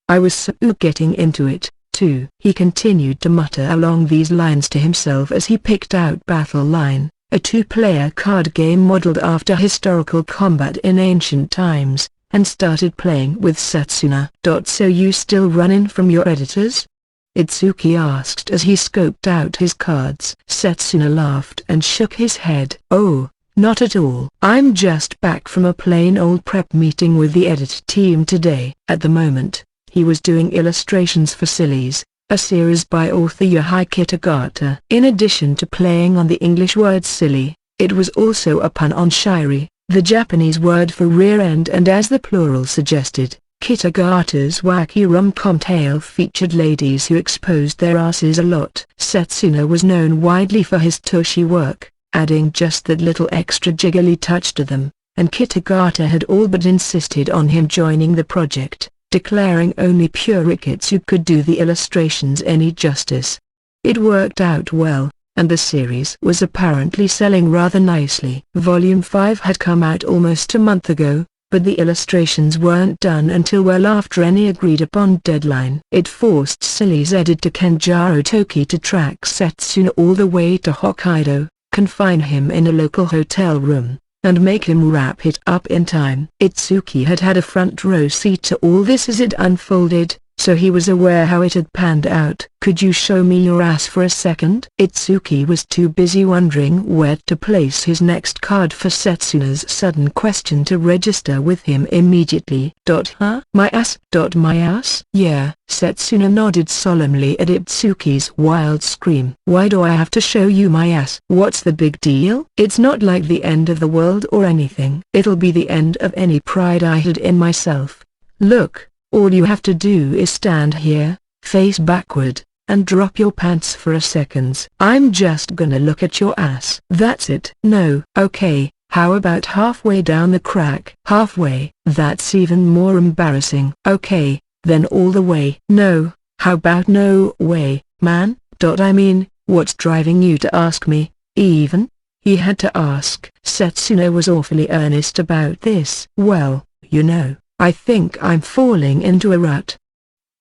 I was so getting into it, too. He continued to mutter along these lines to himself as he picked out Battle Line, a 2-player card game modeled after historical combat in ancient times, and started playing with Setsuna. So you still running from your editors? Itsuki asked as he scoped out his cards. Setsuna laughed and shook his head. Oh, not at all. I'm just back from a plain old prep meeting with the edit team today. At the moment, he was doing illustrations for Sillies, a series by author Yohei Kitagata. In addition to playing on the English word silly, it was also a pun on Shiri, the Japanese word for rear end, and as the plural suggested, Kitagata's wacky rom-com tale featured ladies who exposed their asses a lot. Setsuna was known widely for his tushy work, adding just that little extra jiggly touch to them, and Kitagata had all but insisted on him joining the project, declaring only pure Rikitsu could do the illustrations any justice. It worked out well, and the series was apparently selling rather nicely. Volume 5 had come out almost a month ago, but the illustrations weren't done until well after any agreed-upon deadline. It forced Silly's editor Kenjiro Toki to track Setsuna all the way to Hokkaido, confine him in a local hotel room, and make him wrap it up in time. Itsuki had had a front row seat to all this as it unfolded, so he was aware how it had panned out. "Could you show me your ass for a second?" Itsuki was too busy wondering where to place his next card for Setsuna's sudden question to register with him immediately. Huh? My ass? My ass? Yeah. Setsuna nodded solemnly at Itsuki's wild scream. "Why do I have to show you my ass? What's the big deal? It's not like the end of the world or anything. It'll be the end of any pride I had in myself. Look. All you have to do is stand here, face backward, and drop your pants for a second. I'm just gonna look at your ass. That's it." "No." "Okay, how about halfway down the crack?" "Halfway." "That's even more embarrassing." "Okay, then all the way." "No." "How about no way, man?" I mean, what's driving you to ask me, even?" He had to ask. Setsuna was awfully earnest about this. "Well, you know, I think I'm falling into a rut."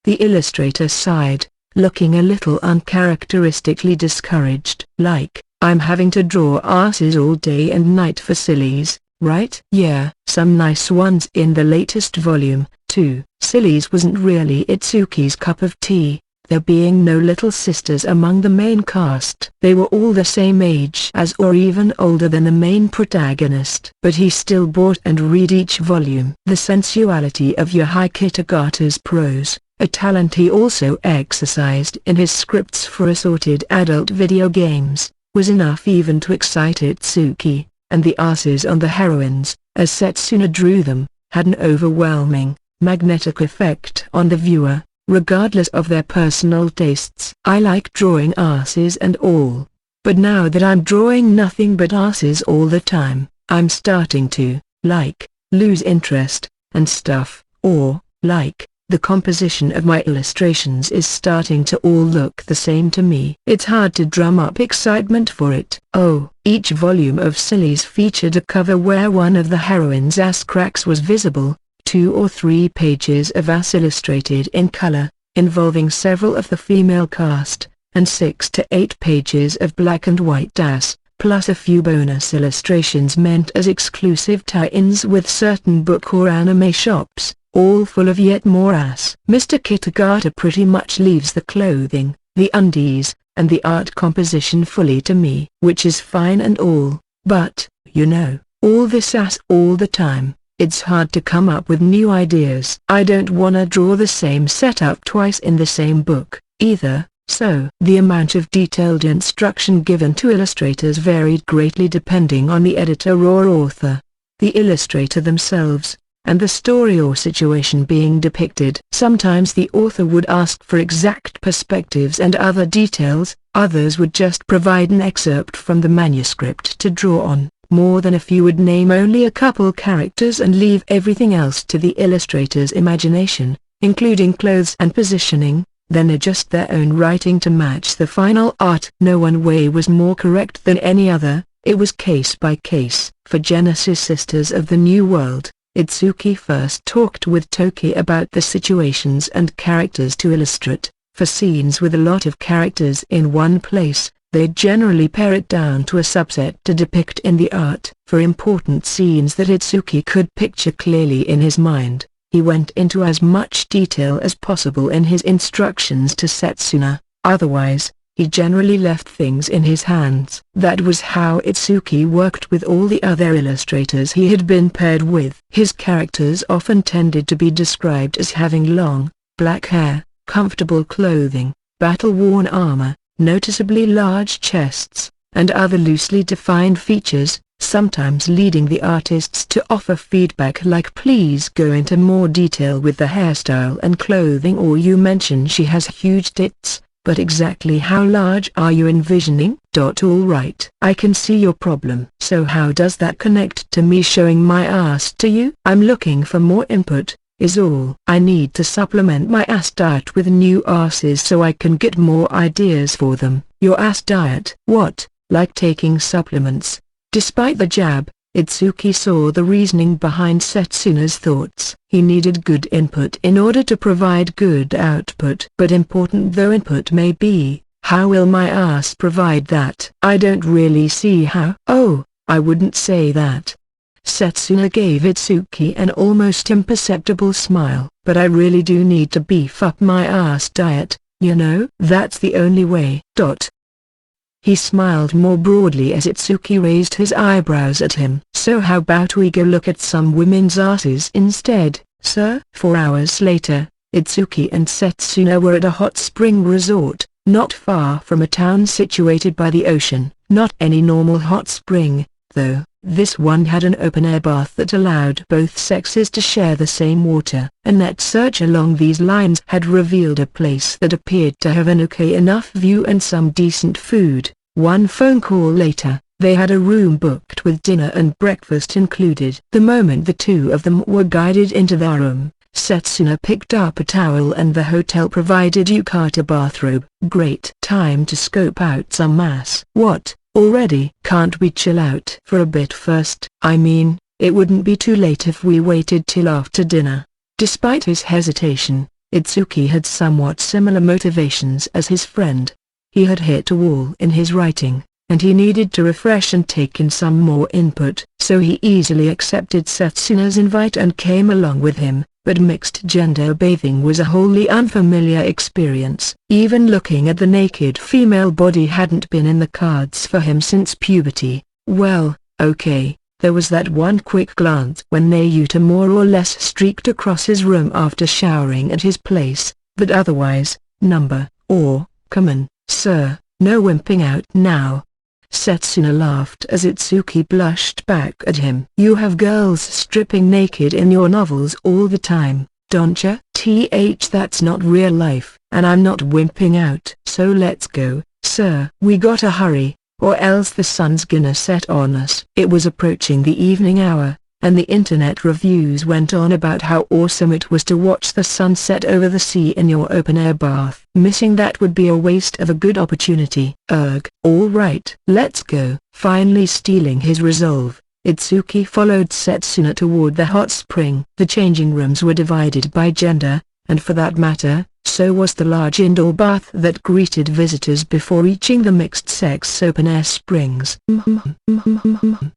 The illustrator sighed, looking a little uncharacteristically discouraged. "Like, I'm having to draw asses all day and night for Sillies, right?" "Yeah, some nice ones in the latest volume, too." Sillies wasn't really Itsuki's cup of tea, there being no little sisters among the main cast. They were all the same age as or even older than the main protagonist. But he still bought and read each volume. The sensuality of Yohei Kitagata's prose, a talent he also exercised in his scripts for assorted adult video games, was enough even to excite Itsuki, and the asses on the heroines, as Setsuna drew them, had an overwhelming, magnetic effect on the viewer, regardless of their personal tastes. "I like drawing asses and all, but now that I'm drawing nothing but asses all the time, I'm starting to, lose interest, and stuff, or, the composition of my illustrations is starting to all look the same to me." It's hard to drum up excitement for it. Each volume of Sillies featured a cover where one of the heroines' ass cracks was visible, 2 or 3 pages of ass illustrated in color, involving several of the female cast, and 6 to 8 pages of black and white ass, plus a few bonus illustrations meant as exclusive tie-ins with certain book or anime shops, all full of yet more ass. Mr. Kitagata pretty much leaves the clothing, the undies, and the art composition fully to me. Which is fine and all, but, you know, all this ass all the time. It's hard to come up with new ideas. I don't wanna draw the same setup twice in the same book, either, so the amount of detailed instruction given to illustrators varied greatly depending on the editor or author, the illustrator themselves, and the story or situation being depicted. Sometimes the author would ask for exact perspectives and other details, others would just provide an excerpt from the manuscript to draw on. More than a few would name only a couple characters and leave everything else to the illustrator's imagination, including clothes and positioning, then adjust their own writing to match the final art. No one way was more correct than any other, it was case by case. For Genesis Sisters of the New World, Itsuki first talked with Toki about the situations and characters to illustrate. For scenes with a lot of characters in one place, they generally pare it down to a subset to depict in the art. For important scenes that Itsuki could picture clearly in his mind, he went into as much detail as possible in his instructions to Setsuna, otherwise, he generally left things in his hands. That was how Itsuki worked with all the other illustrators he had been paired with. His characters often tended to be described as having long, black hair, comfortable clothing, battle-worn armor, noticeably large chests, and other loosely defined features, sometimes leading the artists to offer feedback like please go into more detail with the hairstyle and clothing, or you mention she has huge tits, but exactly how large are you envisioning? All right, I can see your problem. So how does that connect to me showing my ass to you? I'm looking for more input, is all. I need to supplement my ass diet with new asses so I can get more ideas for them. Your ass diet? What, like taking supplements? Despite the jab, Itsuki saw the reasoning behind Setsuna's thoughts. He needed good input in order to provide good output. But important though input may be, how will my ass provide that? I don't really see how. Oh, I wouldn't say that. Setsuna gave Itsuki an almost imperceptible smile. But I really do need to beef up my ass diet, you know? That's the only way. He smiled more broadly as Itsuki raised his eyebrows at him. So how about we go look at some women's asses instead, sir? 4 hours later, Itsuki and Setsuna were at a hot spring resort, not far from a town situated by the ocean. Not any normal hot spring, though. This one had an open-air bath that allowed both sexes to share the same water. A net search along these lines had revealed a place that appeared to have an okay enough view and some decent food. One phone call later, they had a room booked with dinner and breakfast included. The moment the two of them were guided into their room, Setsuna picked up a towel and the hotel provided yukata bathrobe. Great time to scope out some ass. What? Already? Can't we chill out for a bit first? I mean, it wouldn't be too late if we waited till after dinner. Despite his hesitation, Itsuki had somewhat similar motivations as his friend. He had hit a wall in his writing, and he needed to refresh and take in some more input. So he easily accepted Setsuna's invite and came along with him. But mixed-gender bathing was a wholly unfamiliar experience. Even looking at the naked female body hadn't been in the cards for him since puberty. Well, okay, there was that one quick glance when Nayuta more or less streaked across his room after showering at his place, but otherwise, come on, sir, no wimping out now. Setsuna laughed as Itsuki blushed back at him. You have girls stripping naked in your novels all the time, don't ya? That's not real life, and I'm not wimping out. So let's go, sir. We gotta hurry, or else the sun's gonna set on us. It was approaching the evening hour, and the internet reviews went on about how awesome it was to watch the sunset over the sea in your open-air bath. Missing that would be a waste of a good opportunity. All right, let's go. Finally stealing his resolve, Itsuki followed Setsuna toward the hot spring. The changing rooms were divided by gender, and for that matter, so was the large indoor bath that greeted visitors before reaching the mixed-sex open-air springs.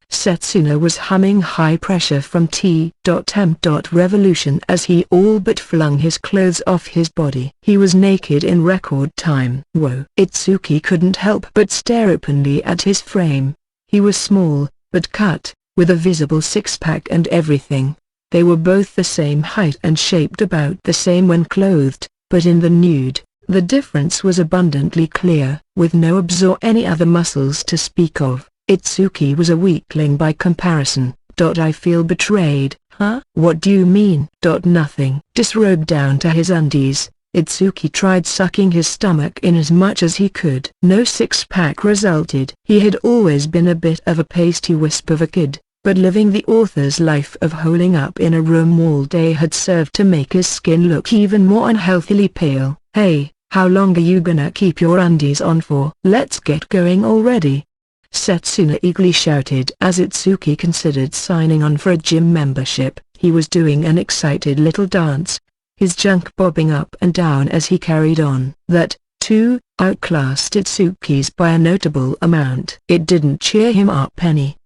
Setsuna was humming high pressure from T.M. Revolution as he all but flung his clothes off his body. He was naked in record time. Whoa! Itsuki couldn't help but stare openly at his frame. He was small, but cut, with a visible six-pack and everything. They were both the same height and shaped about the same when clothed, but in the nude, the difference was abundantly clear. With no abs or any other muscles to speak of, Itsuki was a weakling by comparison. I feel betrayed. Huh? What do you mean? Nothing. Disrobed down to his undies, Itsuki tried sucking his stomach in as much as he could. No six-pack resulted. He had always been a bit of a pasty wisp of a kid, but living the author's life of holing up in a room all day had served to make his skin look even more unhealthily pale. Hey, how long are you gonna keep your undies on for? Let's get going already. Setsuna eagerly shouted as Itsuki considered signing on for a gym membership. He was doing an excited little dance, his junk bobbing up and down as he carried on. That, too, outclassed Itsuki's by a notable amount. It didn't cheer him up any.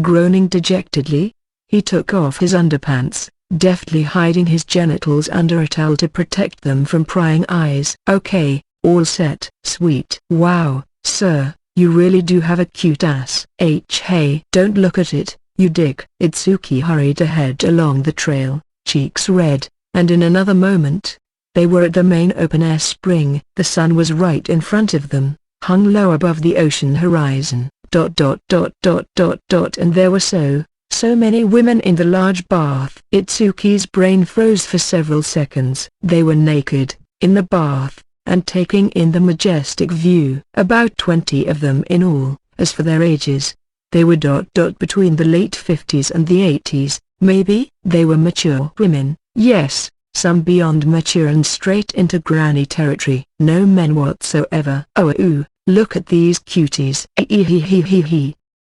Groaning dejectedly, he took off his underpants, deftly hiding his genitals under a towel to protect them from prying eyes. Okay, all set. Sweet. Wow, sir, you really do have a cute ass. Hey, don't look at it, you dick. Itsuki hurried ahead along the trail, cheeks red, and in another moment, they were at the main open-air spring. The sun was right in front of them, hung low above the ocean horizon, And there were so many women in the large bath. Itsuki's brain froze for several seconds. They were naked, in the bath, and taking in the majestic view. About 20 of them in all. As for their ages, they were between the late 50s and the 80s, maybe. They were mature women, yes, some beyond mature and straight into granny territory. No men whatsoever. Oh, look at these cuties.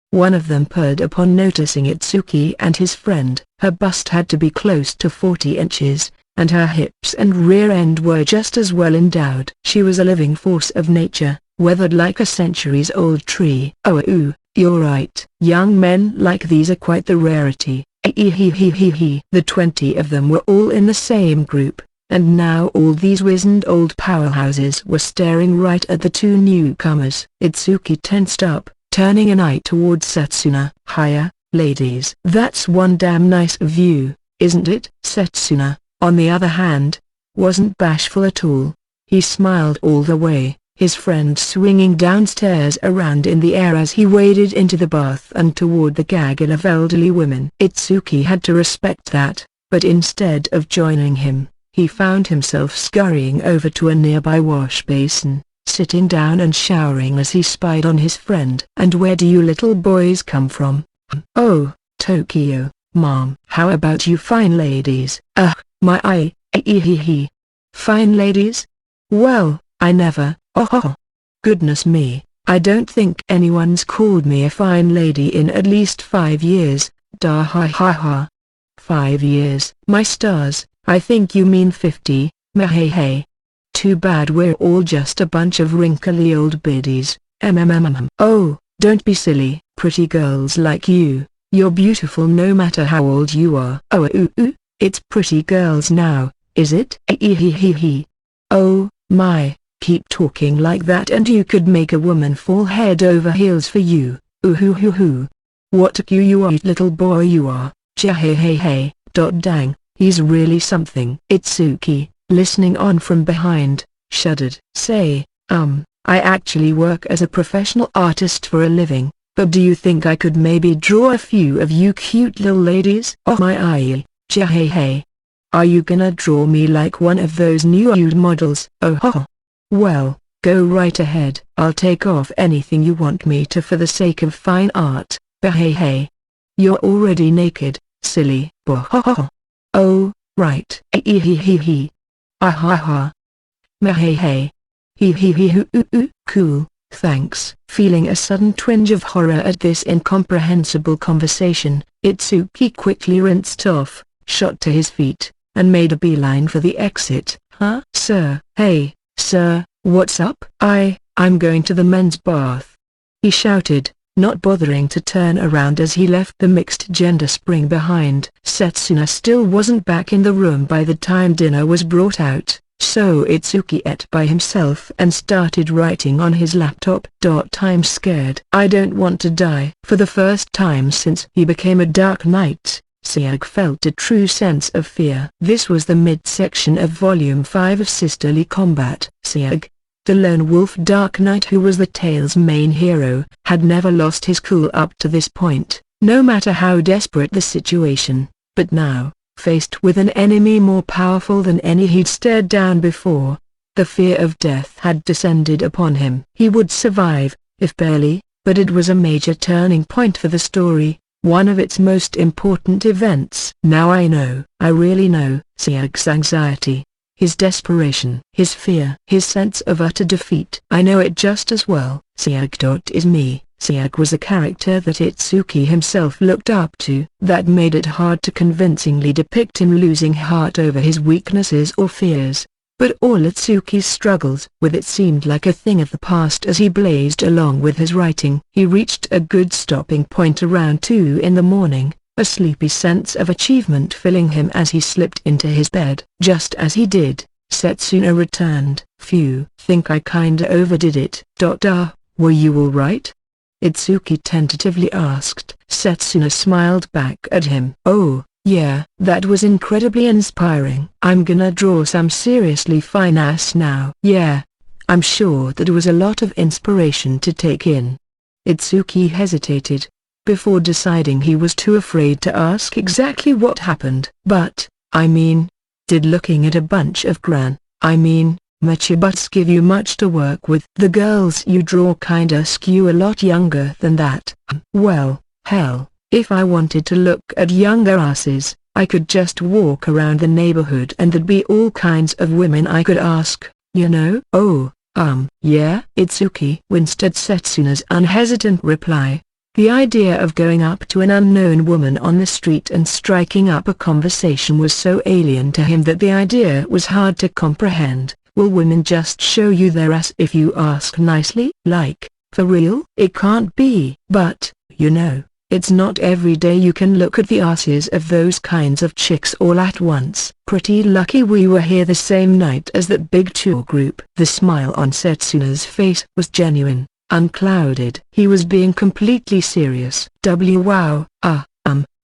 One of them purred upon noticing Itsuki and his friend. Her bust had to be close to 40 inches, and her hips and rear end were just as well endowed. She was a living force of nature, weathered like a centuries-old tree. Oh, you're right. Young men like these are quite the rarity. The 20 of them were all in the same group, and now all these wizened old powerhouses were staring right at the two newcomers. Itsuki tensed up, turning an eye towards Setsuna. Hiya, ladies. That's one damn nice view, isn't it? Setsuna, on the other hand, wasn't bashful at all. He smiled all the way, his friend swinging downstairs around in the air as he waded into the bath and toward the gaggle of elderly women. Itsuki had to respect that, but instead of joining him, he found himself scurrying over to a nearby wash basin, sitting down and showering as he spied on his friend. And where do you little boys come from? Oh, Tokyo, Mom. How about you fine ladies? My eye, Fine ladies? Well, I never. Oh, goodness me, I don't think anyone's called me a fine lady in at least 5 years. Da ha ha ha. 5 years. My stars, I think you mean 50, meh. Too bad we're all just a bunch of wrinkly old biddies. Oh, don't be silly. Pretty girls like you're beautiful no matter how old you are. Oh, it's pretty girls now, is it? Oh, my. Keep talking like that and you could make a woman fall head over heels for you. Ooh. What a cute little boy you are. Dang, he's really something. Itsuki, listening on from behind, shuddered. Say, I actually work as a professional artist for a living, but do you think I could maybe draw a few of you cute little ladies? Oh my eye, are you gonna draw me like one of those nude models? Oh. Well, go right ahead. I'll take off anything you want me to for the sake of fine art. But you're already naked, silly. Oh, right. Cool, thanks. Feeling a sudden twinge of horror at this incomprehensible conversation, Itsuki quickly rinsed off, shot to his feet, and made a beeline for the exit. Sir? Hey, sir, what's up? I'm going to the men's bath, he shouted, not bothering to turn around as he left the mixed-gender spring behind. Setsuna still wasn't back in the room by the time dinner was brought out, so Itsuki ate by himself and started writing on his laptop. I'm scared. I don't want to die. For the first time since he became a Dark Knight, Sieg felt a true sense of fear. This was the midsection of Volume 5 of Sisterly Combat. Sieg, the lone wolf Dark Knight who was the tale's main hero, had never lost his cool up to this point, no matter how desperate the situation. But now, faced with an enemy more powerful than any he'd stared down before, the fear of death had descended upon him. He would survive, if barely, but it was a major turning point for the story. One of its most important events. Now I know. I really know. Sieg's anxiety, his desperation, his fear, his sense of utter defeat. I know it just as well. Sieg is me. Sieg was a character that Itsuki himself looked up to. That made it hard to convincingly depict him losing heart over his weaknesses or fears. But all Itsuki's struggles with it seemed like a thing of the past as he blazed along with his writing. He reached a good stopping point around 2 in the morning, a sleepy sense of achievement filling him as he slipped into his bed. Just as he did, Setsuna returned. Phew, think I kinda overdid it. Were you alright? Itsuki tentatively asked. Setsuna smiled back at him. Oh, yeah, that was incredibly inspiring. I'm gonna draw some seriously fine ass now. Yeah, I'm sure that was a lot of inspiration to take in. Itsuki hesitated. Before deciding he was too afraid to ask exactly what happened. But, I mean, did looking at a bunch of mature butts give you much to work with? The girls you draw kinda skew a lot younger than that. Well, hell, if I wanted to look at younger asses, I could just walk around the neighborhood and there'd be all kinds of women I could ask, you know? Oh, yeah? Itsuki winced at Setsuna's unhesitant reply. The idea of going up to an unknown woman on the street and striking up a conversation was so alien to him that the idea was hard to comprehend. Will women just show you their ass if you ask nicely? Like, for real? It can't be. But, you know, it's not every day you can look at the asses of those kinds of chicks all at once. Pretty lucky we were here the same night as that big tour group. The smile on Setsuna's face was genuine, unclouded. He was being completely serious. Wow,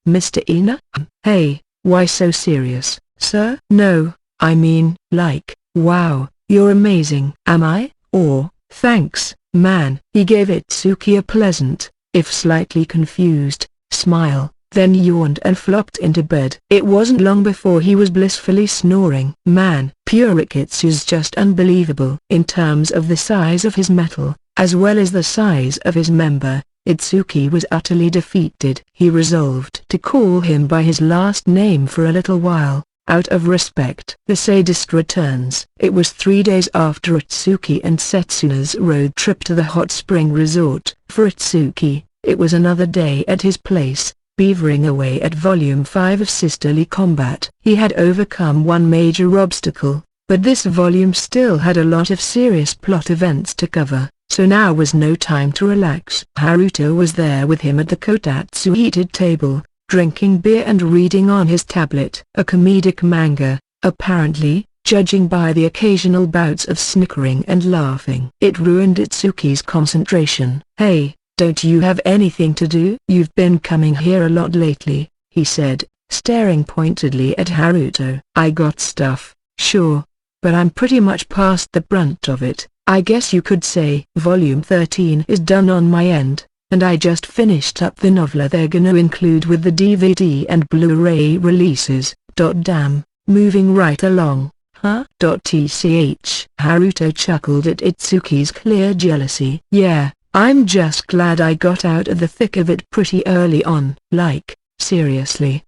Mr. Ina? Hey, why so serious, sir? No, I mean, like, wow, you're amazing. Am I? Or, thanks, man. He gave Itsuki a pleasant, if slightly confused, smile, then yawned and flopped into bed. It wasn't long before he was blissfully snoring. Man, Purikitsu's just unbelievable. In terms of the size of his metal, as well as the size of his member, Itsuki was utterly defeated. He resolved to call him by his last name for a little while, out of respect. The sadist returns. It was 3 days after Itsuki and Setsuna's road trip to the hot spring resort. For Itsuki, it was another day at his place, beavering away at Volume 5 of Sisterly Combat. He had overcome one major obstacle, but this volume still had a lot of serious plot events to cover, so now was no time to relax. Haruto was there with him at the kotatsu heated table, drinking beer and reading on his tablet a comedic manga, apparently, judging by the occasional bouts of snickering and laughing. It ruined Itsuki's concentration. Hey, don't you have anything to do? You've been coming here a lot lately, he said, staring pointedly at Haruto. I got stuff, sure, but I'm pretty much past the brunt of it. I guess you could say Volume 13 is done on my end, and I just finished up the novella they're gonna include with the DVD and Blu-ray releases. Damn, moving right along, huh? Tch. Haruto chuckled at Itsuki's clear jealousy. Yeah, I'm just glad I got out of the thick of it pretty early on. Like, seriously.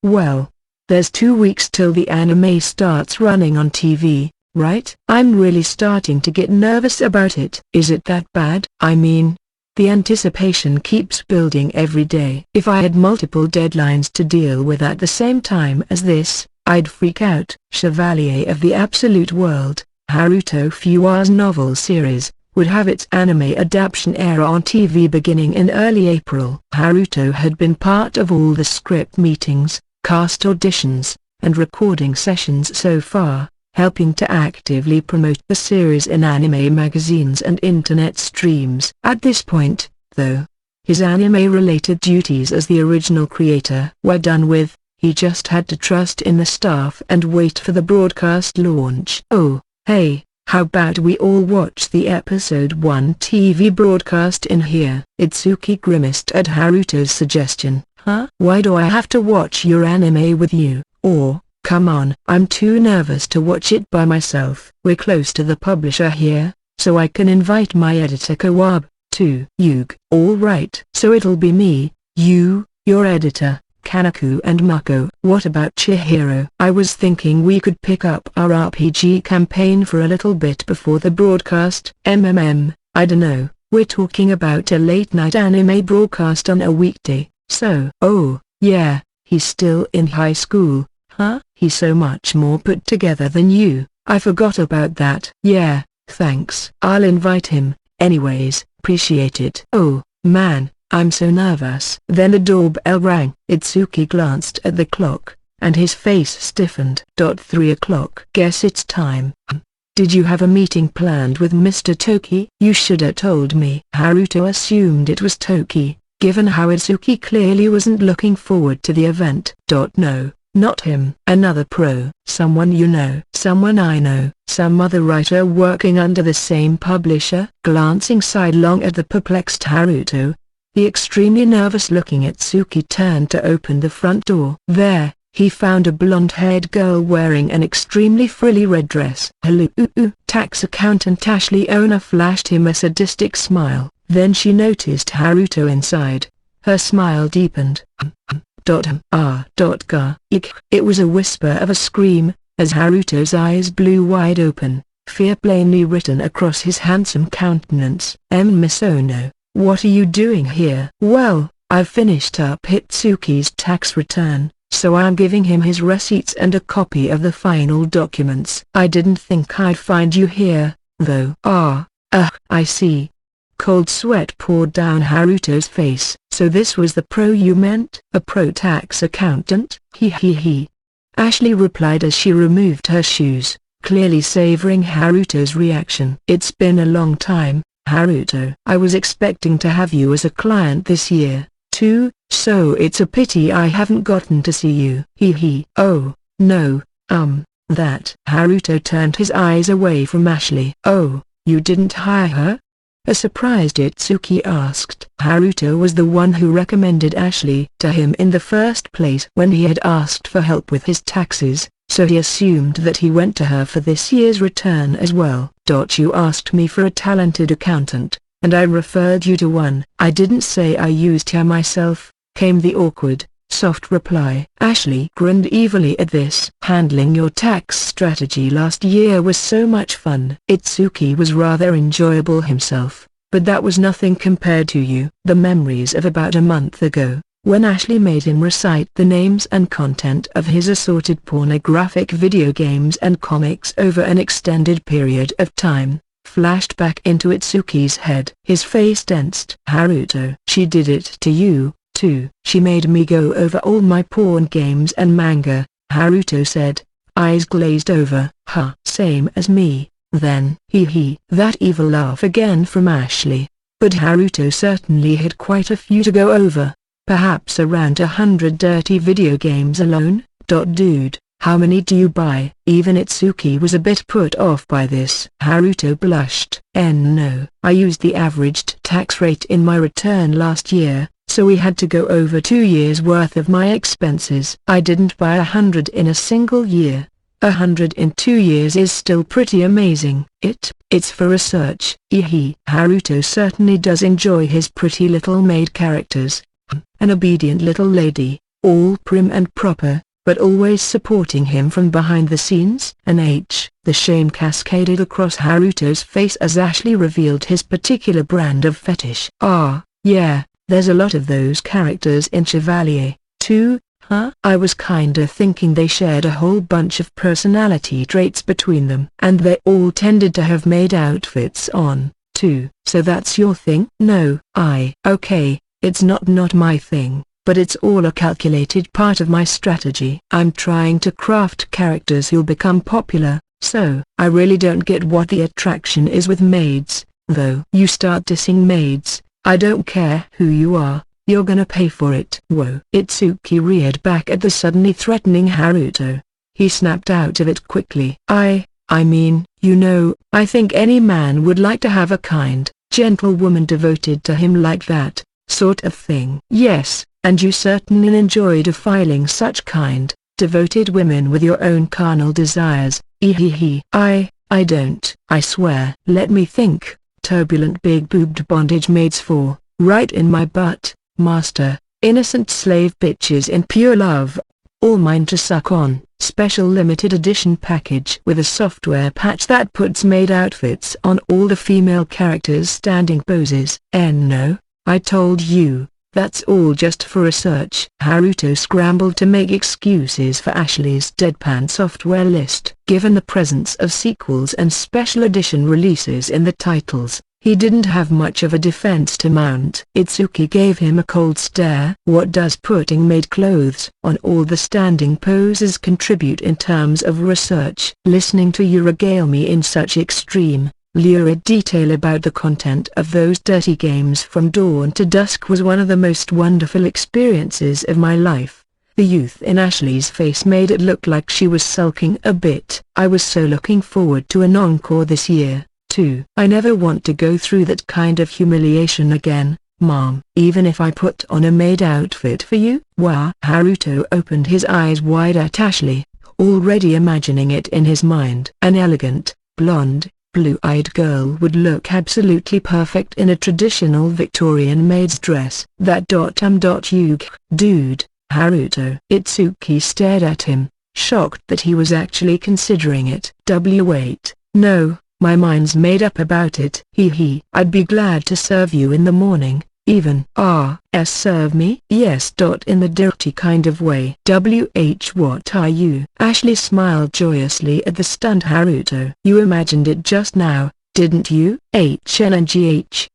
Well, there's 2 weeks till the anime starts running on TV, right? I'm really starting to get nervous about it. Is it that bad? I mean, the anticipation keeps building every day. If I had multiple deadlines to deal with at the same time as this, I'd freak out. Chevalier of the Absolute World, Haruto Fuwa's novel series, would have its anime adaptation air on TV beginning in early April. Haruto had been part of all the script meetings, cast auditions, and recording sessions so far, helping to actively promote the series in anime magazines and internet streams. At this point, though, his anime-related duties as the original creator were done with. He just had to trust in the staff and wait for the broadcast launch. Oh, hey, how about we all watch the Episode 1 TV broadcast in here? Itsuki grimaced at Haruto's suggestion. Huh? Why do I have to watch your anime with you? Or, come on. I'm too nervous to watch it by myself. We're close to the publisher here, so I can invite my editor Kawab, too. Yuge. All right. So it'll be me, you, your editor, Kanaku and Mako. What about Chihiro? I was thinking we could pick up our RPG campaign for a little bit before the broadcast. I dunno, we're talking about a late-night anime broadcast on a weekday, so. Oh, yeah, he's still in high school, huh? He's so much more put together than you. I forgot about that. Yeah, thanks. I'll invite him, anyways. Appreciate it. Oh, man, I'm so nervous. Then the doorbell rang. Itsuki glanced at the clock, and his face stiffened. 3 o'clock. Guess it's time. Did you have a meeting planned with Mr. Toki? You shoulda told me. Haruto assumed it was Toki, given how Itsuki clearly wasn't looking forward to the event. No, Not him. Another pro. Someone you know. Someone I know. Some other writer working under the same publisher. Glancing sidelong at the perplexed Haruto, the extremely nervous-looking Itsuki turned to open the front door. There, he found a blonde-haired girl wearing an extremely frilly red dress. "Hello, tax accountant Ashley." Owner flashed him a sadistic smile. Then she noticed Haruto inside. Her smile deepened. It was a whisper of a scream, as Haruto's eyes blew wide open, fear plainly written across his handsome countenance. Miss Ono, what are you doing here?" "Well, I've finished up Hitsuki's tax return, so I'm giving him his receipts and a copy of the final documents. I didn't think I'd find you here, though." I see." Cold sweat poured down Haruto's face. "So this was the pro you meant?" "A pro tax accountant?" He. Ashley replied as she removed her shoes, clearly savoring Haruto's reaction. "It's been a long time, Haruto. I was expecting to have you as a client this year, too, so it's a pity I haven't gotten to see you." "Oh, no, that." Haruto turned his eyes away from Ashley. "Oh, you didn't hire her?" a surprised Itsuki asked. Haruto was the one who recommended Ashley to him in the first place when he had asked for help with his taxes, so he assumed that he went to her for this year's return as well. "You asked me for a talented accountant, and I referred you to one." "I didn't say I used her myself," came the awkward, soft reply. Ashley grinned evilly at this. "Handling your tax strategy last year was so much fun." Itsuki was rather enjoyable himself, but that was nothing compared to you. The memories of about a month ago, when Ashley made him recite the names and content of his assorted pornographic video games and comics over an extended period of time, flashed back into Itsuki's head. His face tensed. "Haruto, she did it to you, too." "She made me go over all my porn games and manga," Haruto said, eyes glazed over. "Same as me, then." That evil laugh again from Ashley. But Haruto certainly had quite a few to go over, perhaps around 100 dirty video games alone. "Dude, how many do you buy?" Even Itsuki was a bit put off by this. Haruto blushed. "No, I used the averaged tax rate in my return last year, so we had to go over 2 years' worth of my expenses. I didn't buy 100 in a single year. 100 in 2 years is still pretty amazing." It's for research." Haruto certainly does enjoy his pretty little maid characters. An obedient little lady, all prim and proper, but always supporting him from behind the scenes. The shame cascaded across Haruto's face as Ashley revealed his particular brand of fetish. Yeah. There's a lot of those characters in Chevalier, too, I was kinda thinking they shared a whole bunch of personality traits between them. And they all tended to have maid outfits on, too. "So that's your thing?" "No, okay, it's not my thing, but it's all a calculated part of my strategy. I'm trying to craft characters who'll become popular, so I really don't get what the attraction is with maids, though." "You start dissing maids, I don't care who you are, you're gonna pay for it." "Whoa!" Itsuki reared back at the suddenly threatening Haruto. He snapped out of it quickly. I mean, I think any man would like to have a kind, gentle woman devoted to him like that, sort of thing." "Yes, and you certainly enjoy defiling such kind, devoted women with your own carnal desires." I don't. I swear." "Let me think. Turbulent big-boobed bondage maids for, right in my butt, master, innocent slave bitches in pure love, all mine to suck on." Special limited edition package with a software patch that puts maid outfits on all the female characters' standing poses. No, I told you, that's all just for research. Haruto scrambled to make excuses for Ashley's deadpan software list. Given the presence of sequels and special edition releases in the titles, he didn't have much of a defense to mount. Itsuki gave him a cold stare. "What does putting maid clothes on all the standing poses contribute in terms of research?" "Listening to you regale me in such extreme, lurid detail about the content of those dirty games from dawn to dusk was one of the most wonderful experiences of my life. The youth in Ashley's face made it look like she was sulking a bit. I was so looking forward to an encore this year, too. I never want to go through that kind of humiliation again, Mom. Even if I put on a maid outfit for you? Wow. Haruto opened his eyes wide at Ashley, already imagining it in his mind. An elegant, blonde, blue-eyed girl would look absolutely perfect in a traditional Victorian maid's dress. You dude, Haruto. Itsuki stared at him, shocked that he was actually considering it. Wait, no, my mind's made up about it. I'd be glad to serve you in the morning, even. Serve me? Yes. In the dirty kind of way. What are you? Ashley smiled joyously at the stunned Haruto. You imagined it just now, didn't you?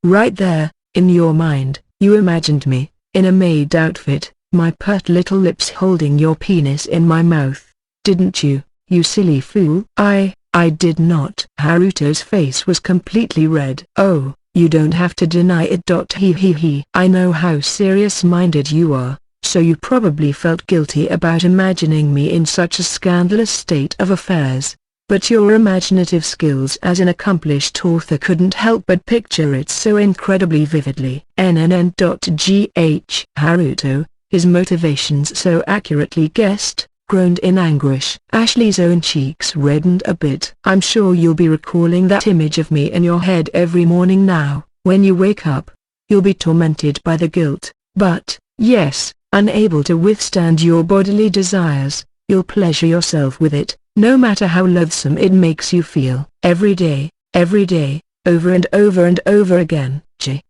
Right there, in your mind, you imagined me, in a maid outfit, my pert little lips holding your penis in my mouth, didn't you, you silly fool? I did not. Haruto's face was completely red. Oh, you don't have to deny it. I know how serious-minded you are, so you probably felt guilty about imagining me in such a scandalous state of affairs, but your imaginative skills as an accomplished author couldn't help but picture it so incredibly vividly. Haruto, his motivations so accurately guessed, groaned in anguish. Ashley's own cheeks reddened a bit. I'm sure you'll be recalling that image of me in your head every morning now. When you wake up, you'll be tormented by the guilt, but, yes, unable to withstand your bodily desires, you'll pleasure yourself with it, no matter how loathsome it makes you feel. Every day, over and over and over again.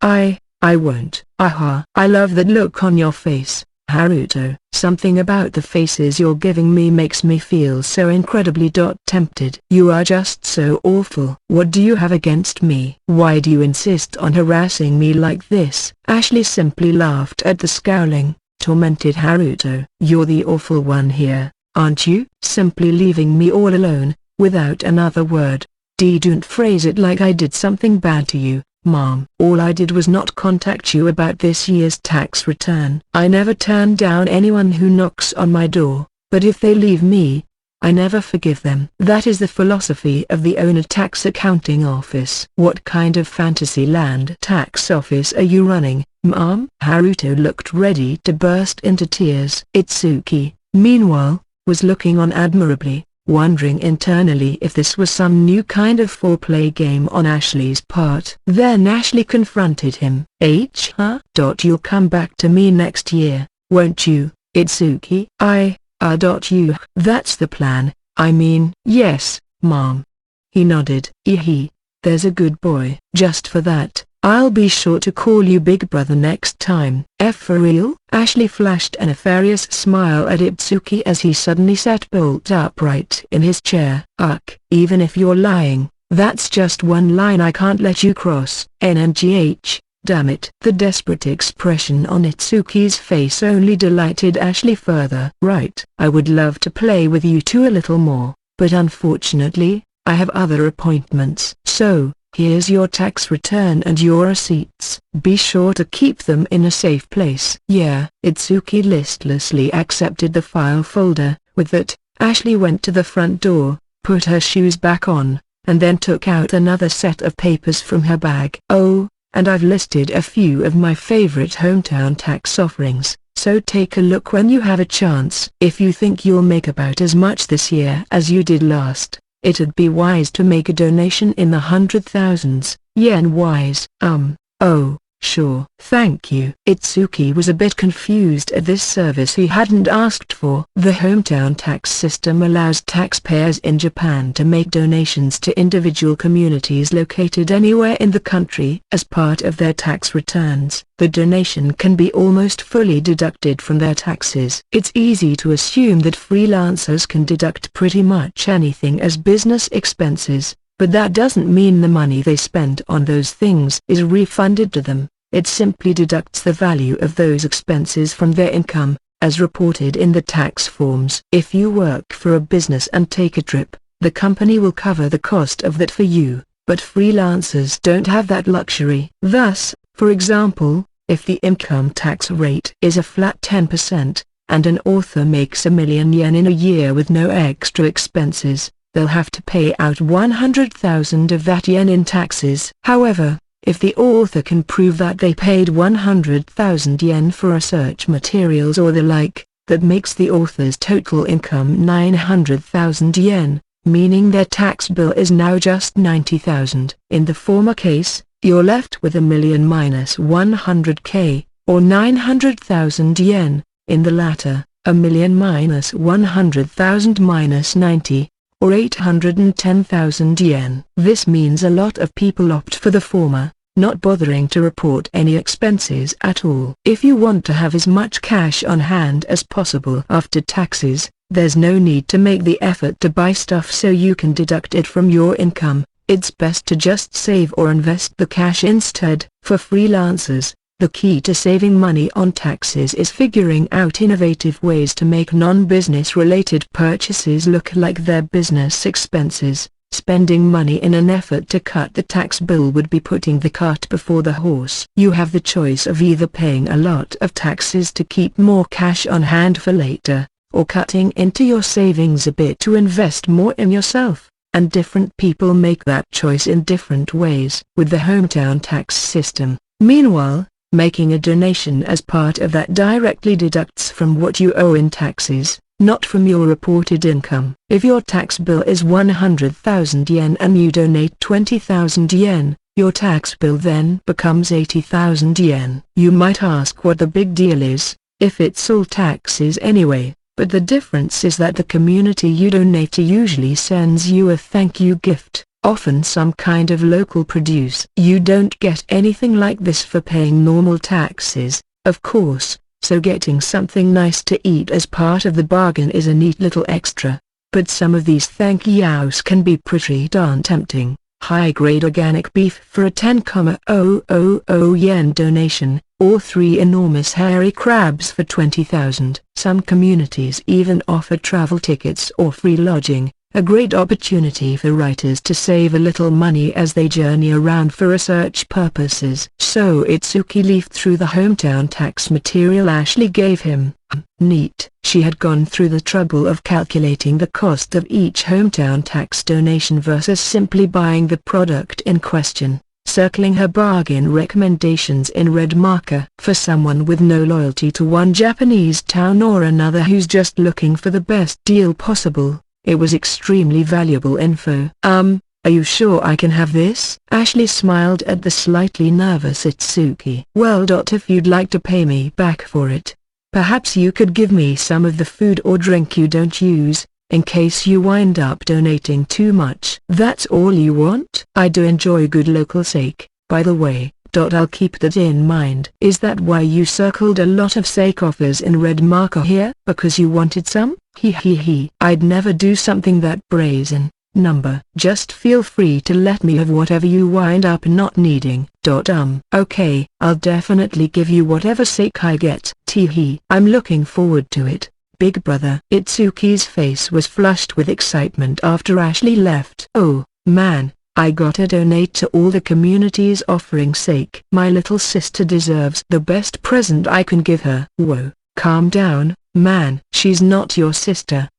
I won't. I love that look on your face, Haruto. Something about the faces you're giving me makes me feel so incredibly tempted. You are just so awful. What do you have against me? Why do you insist on harassing me like this? Ashley simply laughed at the scowling, tormented Haruto. You're the awful one here, aren't you? Simply leaving me all alone, without another word. Don't phrase it like I did something bad to you, Mom. All I did was not contact you about this year's tax return. I never turn down anyone who knocks on my door, but if they leave me, I never forgive them. That is the philosophy of the owner tax accounting office. What kind of fantasy land tax office are you running, Mom? Haruto looked ready to burst into tears. Itsuki, meanwhile, was looking on admirably, wondering internally if this was some new kind of foreplay game on Ashley's part. Then Ashley confronted him. You'll come back to me next year, won't you, Itsuki? That's the plan, I mean. Yes, Mom. He nodded. There's a good boy. Just for that, I'll be sure to call you Big Brother next time. For real? Ashley flashed a nefarious smile at Itsuki as he suddenly sat bolt upright in his chair. Even if you're lying, that's just one line I can't let you cross. Damn it. The desperate expression on Itsuki's face only delighted Ashley further. Right. I would love to play with you two a little more, but unfortunately, I have other appointments. So, here's your tax return and your receipts. Be sure to keep them in a safe place. Yeah. Itsuki listlessly accepted the file folder. With that, Ashley went to the front door, put her shoes back on, and then took out another set of papers from her bag. Oh, and I've listed a few of my favorite hometown tax offerings, so take a look when you have a chance. If you think you'll make about as much this year as you did last, it'd be wise to make a donation in the 100,000 yen wise. Oh, sure. Thank you. Itsuki was a bit confused at this service he hadn't asked for. The hometown tax system allows taxpayers in Japan to make donations to individual communities located anywhere in the country as part of their tax returns. The donation can be almost fully deducted from their taxes. It's easy to assume that freelancers can deduct pretty much anything as business expenses, but that doesn't mean the money they spend on those things is refunded to them. It simply deducts the value of those expenses from their income, as reported in the tax forms. If you work for a business and take a trip, the company will cover the cost of that for you, but freelancers don't have that luxury. Thus, for example, if the income tax rate is a flat 10%, and an author makes yen in a year with no extra expenses, they'll have to pay out 100,000 of that yen in taxes. However, if the author can prove that they paid 100,000 yen for research materials or the like, that makes the author's total income 900,000 yen, meaning their tax bill is now just 90,000. In the former case, you're left with a million minus 100k, or 900,000 yen. In the latter, a million minus 100,000 minus 90, or 810,000 yen. This means a lot of people opt for the former, not bothering to report any expenses at all. If you want to have as much cash on hand as possible after taxes, there's no need to make the effort to buy stuff so you can deduct it from your income. It's best to just save or invest the cash instead. For freelancers, the key to saving money on taxes is figuring out innovative ways to make non-business related purchases look like they're business expenses. Spending money in an effort to cut the tax bill would be putting the cart before the horse. You have the choice of either paying a lot of taxes to keep more cash on hand for later, or cutting into your savings a bit to invest more in yourself, and different people make that choice in different ways. With the hometown tax system, meanwhile, making a donation as part of that directly deducts from what you owe in taxes, not from your reported income. If your tax bill is 100,000 yen and you donate 20,000 yen, your tax bill then becomes 80,000 yen. You might ask what the big deal is, if it's all taxes anyway, but the difference is that the community you donate to usually sends you a thank you gift, often some kind of local produce. You don't get anything like this for paying normal taxes, of course, so getting something nice to eat as part of the bargain is a neat little extra. But some of these thank yous can be pretty darn tempting. High-grade organic beef for a 10,000 yen donation, or 3 enormous hairy crabs for 20,000. Some communities even offer travel tickets or free lodging, a great opportunity for writers to save a little money as they journey around for research purposes. So Itsuki leafed through the hometown tax material Ashley gave him. Neat. She had gone through the trouble of calculating the cost of each hometown tax donation versus simply buying the product in question, circling her bargain recommendations in red marker. For someone with no loyalty to one Japanese town or another who's just looking for the best deal possible, it was extremely valuable info. Are you sure I can have this? Ashley smiled at the slightly nervous Itsuki. Well, if you'd like to pay me back for it, perhaps you could give me some of the food or drink you don't use, in case you wind up donating too much. That's all you want? I do enjoy good local sake, by the way. I'll keep that in mind. Is that why you circled a lot of sake offers in red marker here? Because you wanted some? He. I'd never do something that brazen. Number. Just feel free to let me have whatever you wind up not needing. Okay, I'll definitely give you whatever sake I get. I'm looking forward to it, big brother. Itsuki's face was flushed with excitement after Ashley left. Oh, man. I gotta donate to all the communities offering sake. My little sister deserves the best present I can give her. Whoa, calm down, man. She's not your sister.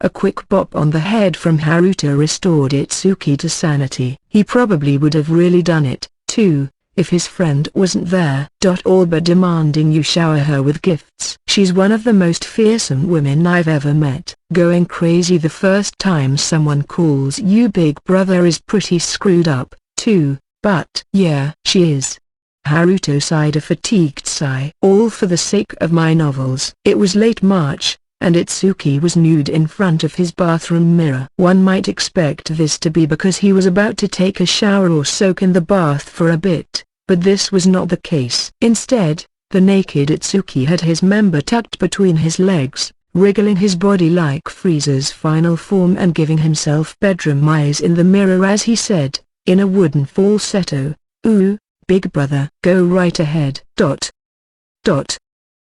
A quick bop on the head from Haruto restored Itsuki to sanity. He probably would have really done it, too, if his friend wasn't there. All but demanding you shower her with gifts. She's one of the most fearsome women I've ever met. Going crazy the first time someone calls you big brother is pretty screwed up, too, but yeah, she is. Haruto sighed a fatigued sigh. All for the sake of my novels. It was late March, and Itsuki was nude in front of his bathroom mirror. One might expect this to be because he was about to take a shower or soak in the bath for a bit, but this was not the case. Instead, the naked Itsuki had his member tucked between his legs, wriggling his body like Frieza's final form and giving himself bedroom eyes in the mirror as he said, in a wooden falsetto, "Ooh, big brother." "Go right ahead."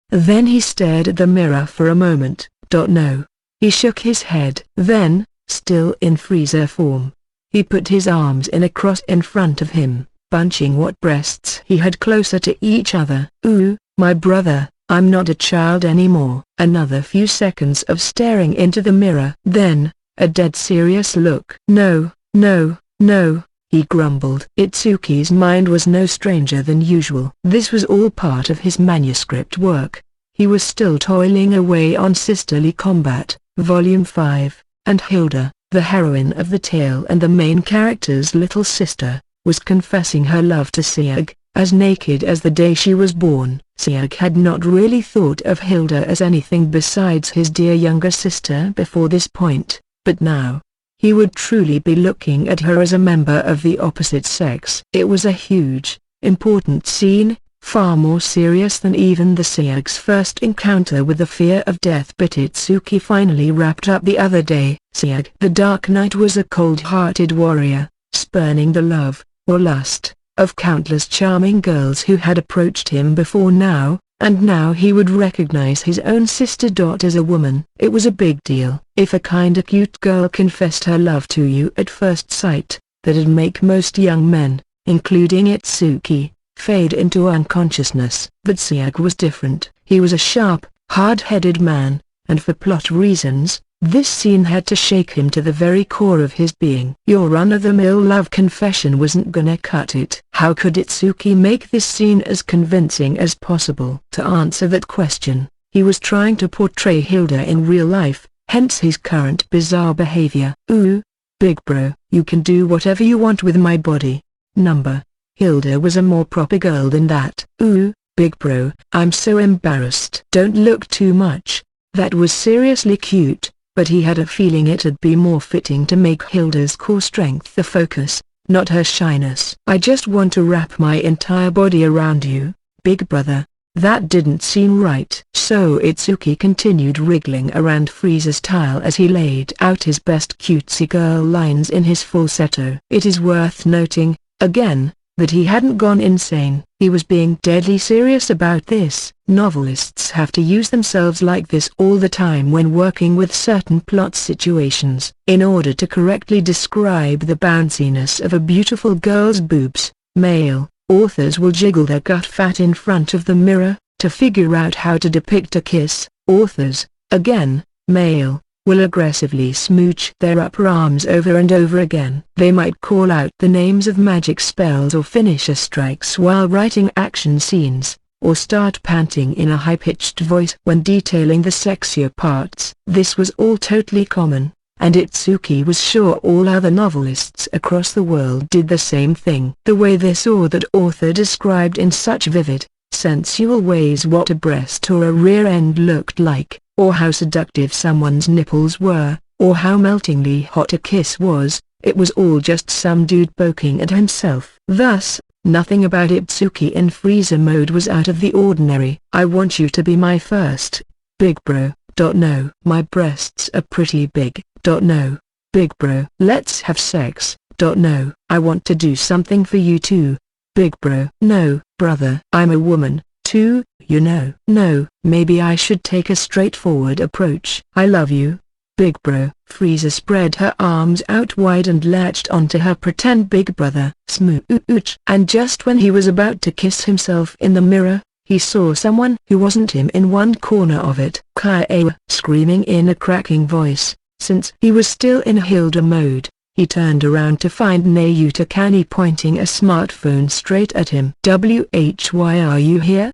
Then he stared at the mirror for a moment. No. He shook his head. Then, still in Frieza form, he put his arms in a cross in front of him, bunching what breasts he had closer to each other. "Ooh, my brother, I'm not a child anymore. Another few seconds of staring into the mirror. Then, a dead serious look. No, no, no, he grumbled. Itsuki's mind was no stranger than usual. This was all part of his manuscript work. He was still toiling away on Sisterly Combat, Volume 5, and Hilda, the heroine of the tale and the main character's little sister, was confessing her love to Sieg, as naked as the day she was born. Sieg had not really thought of Hilda as anything besides his dear younger sister before this point, but now, he would truly be looking at her as a member of the opposite sex. It was a huge, important scene, far more serious than even the Sieg's first encounter with the fear of death. But Itsuki finally wrapped up the other day. Sieg the Dark Knight was a cold-hearted warrior, spurning the love, or lust, of countless charming girls who had approached him before now, and now he would recognize his own sister. As a woman, it was a big deal. If a kinda cute girl confessed her love to you at first sight, that'd make most young men, including Itsuki, fade into unconsciousness. But Sieg was different. He was a sharp, hard-headed man, and for plot reasons, this scene had to shake him to the very core of his being. Your run-of-the-mill love confession wasn't gonna cut it. How could Itsuki make this scene as convincing as possible? To answer that question, he was trying to portray Hilda in real life, hence his current bizarre behavior. Ooh, big bro, you can do whatever you want with my body. Number. Hilda was a more proper girl than that. Ooh, big bro, I'm so embarrassed. Don't look too much. That was seriously cute, but he had a feeling it'd be more fitting to make Hilda's core strength the focus, not her shyness. I just want to wrap my entire body around you, big brother. That didn't seem right. So Itsuki continued wriggling around Frieza's tile as he laid out his best cutesy girl lines in his falsetto. It is worth noting, again, that he hadn't gone insane. He was being deadly serious about this. Novelists have to use themselves like this all the time when working with certain plot situations. In order to correctly describe the bounciness of a beautiful girl's boobs, male authors will jiggle their gut fat in front of the mirror. To figure out how to depict a kiss, authors, again, male, will aggressively smooch their upper arms over and over again. They might call out the names of magic spells or finisher strikes while writing action scenes, or start panting in a high-pitched voice when detailing the sexier parts. This was all totally common, and Itsuki was sure all other novelists across the world did the same thing. The way this or that author described in such vivid, sensual ways what a breast or a rear end looked like, or how seductive someone's nipples were, or how meltingly hot a kiss was, it was all just some dude poking at himself. Thus, nothing about Itsuki in Frieza mode was out of the ordinary. I want you to be my first, big bro. No, my breasts are pretty big. No, big bro. Let's have sex. No, I want to do something for you too, big bro. No, brother. I'm a woman, too, you know. No, maybe I should take a straightforward approach. I love you, big bro. Frieza spread her arms out wide and latched onto her pretend big brother. Smooch. And just when he was about to kiss himself in the mirror, he saw someone who wasn't him in one corner of it. Kaiwa, screaming in a cracking voice, since he was still in Hilda mode. He turned around to find Nayuta Kani pointing a smartphone straight at him. "Why are you here?"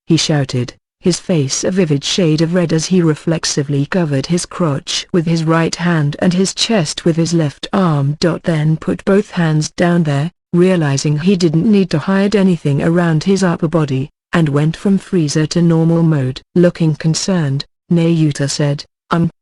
he shouted, his face a vivid shade of red as he reflexively covered his crotch with his right hand and his chest with his left arm. Then put both hands down there, realizing he didn't need to hide anything around his upper body, and went from Frieza to normal mode. Looking concerned, Nayuta said,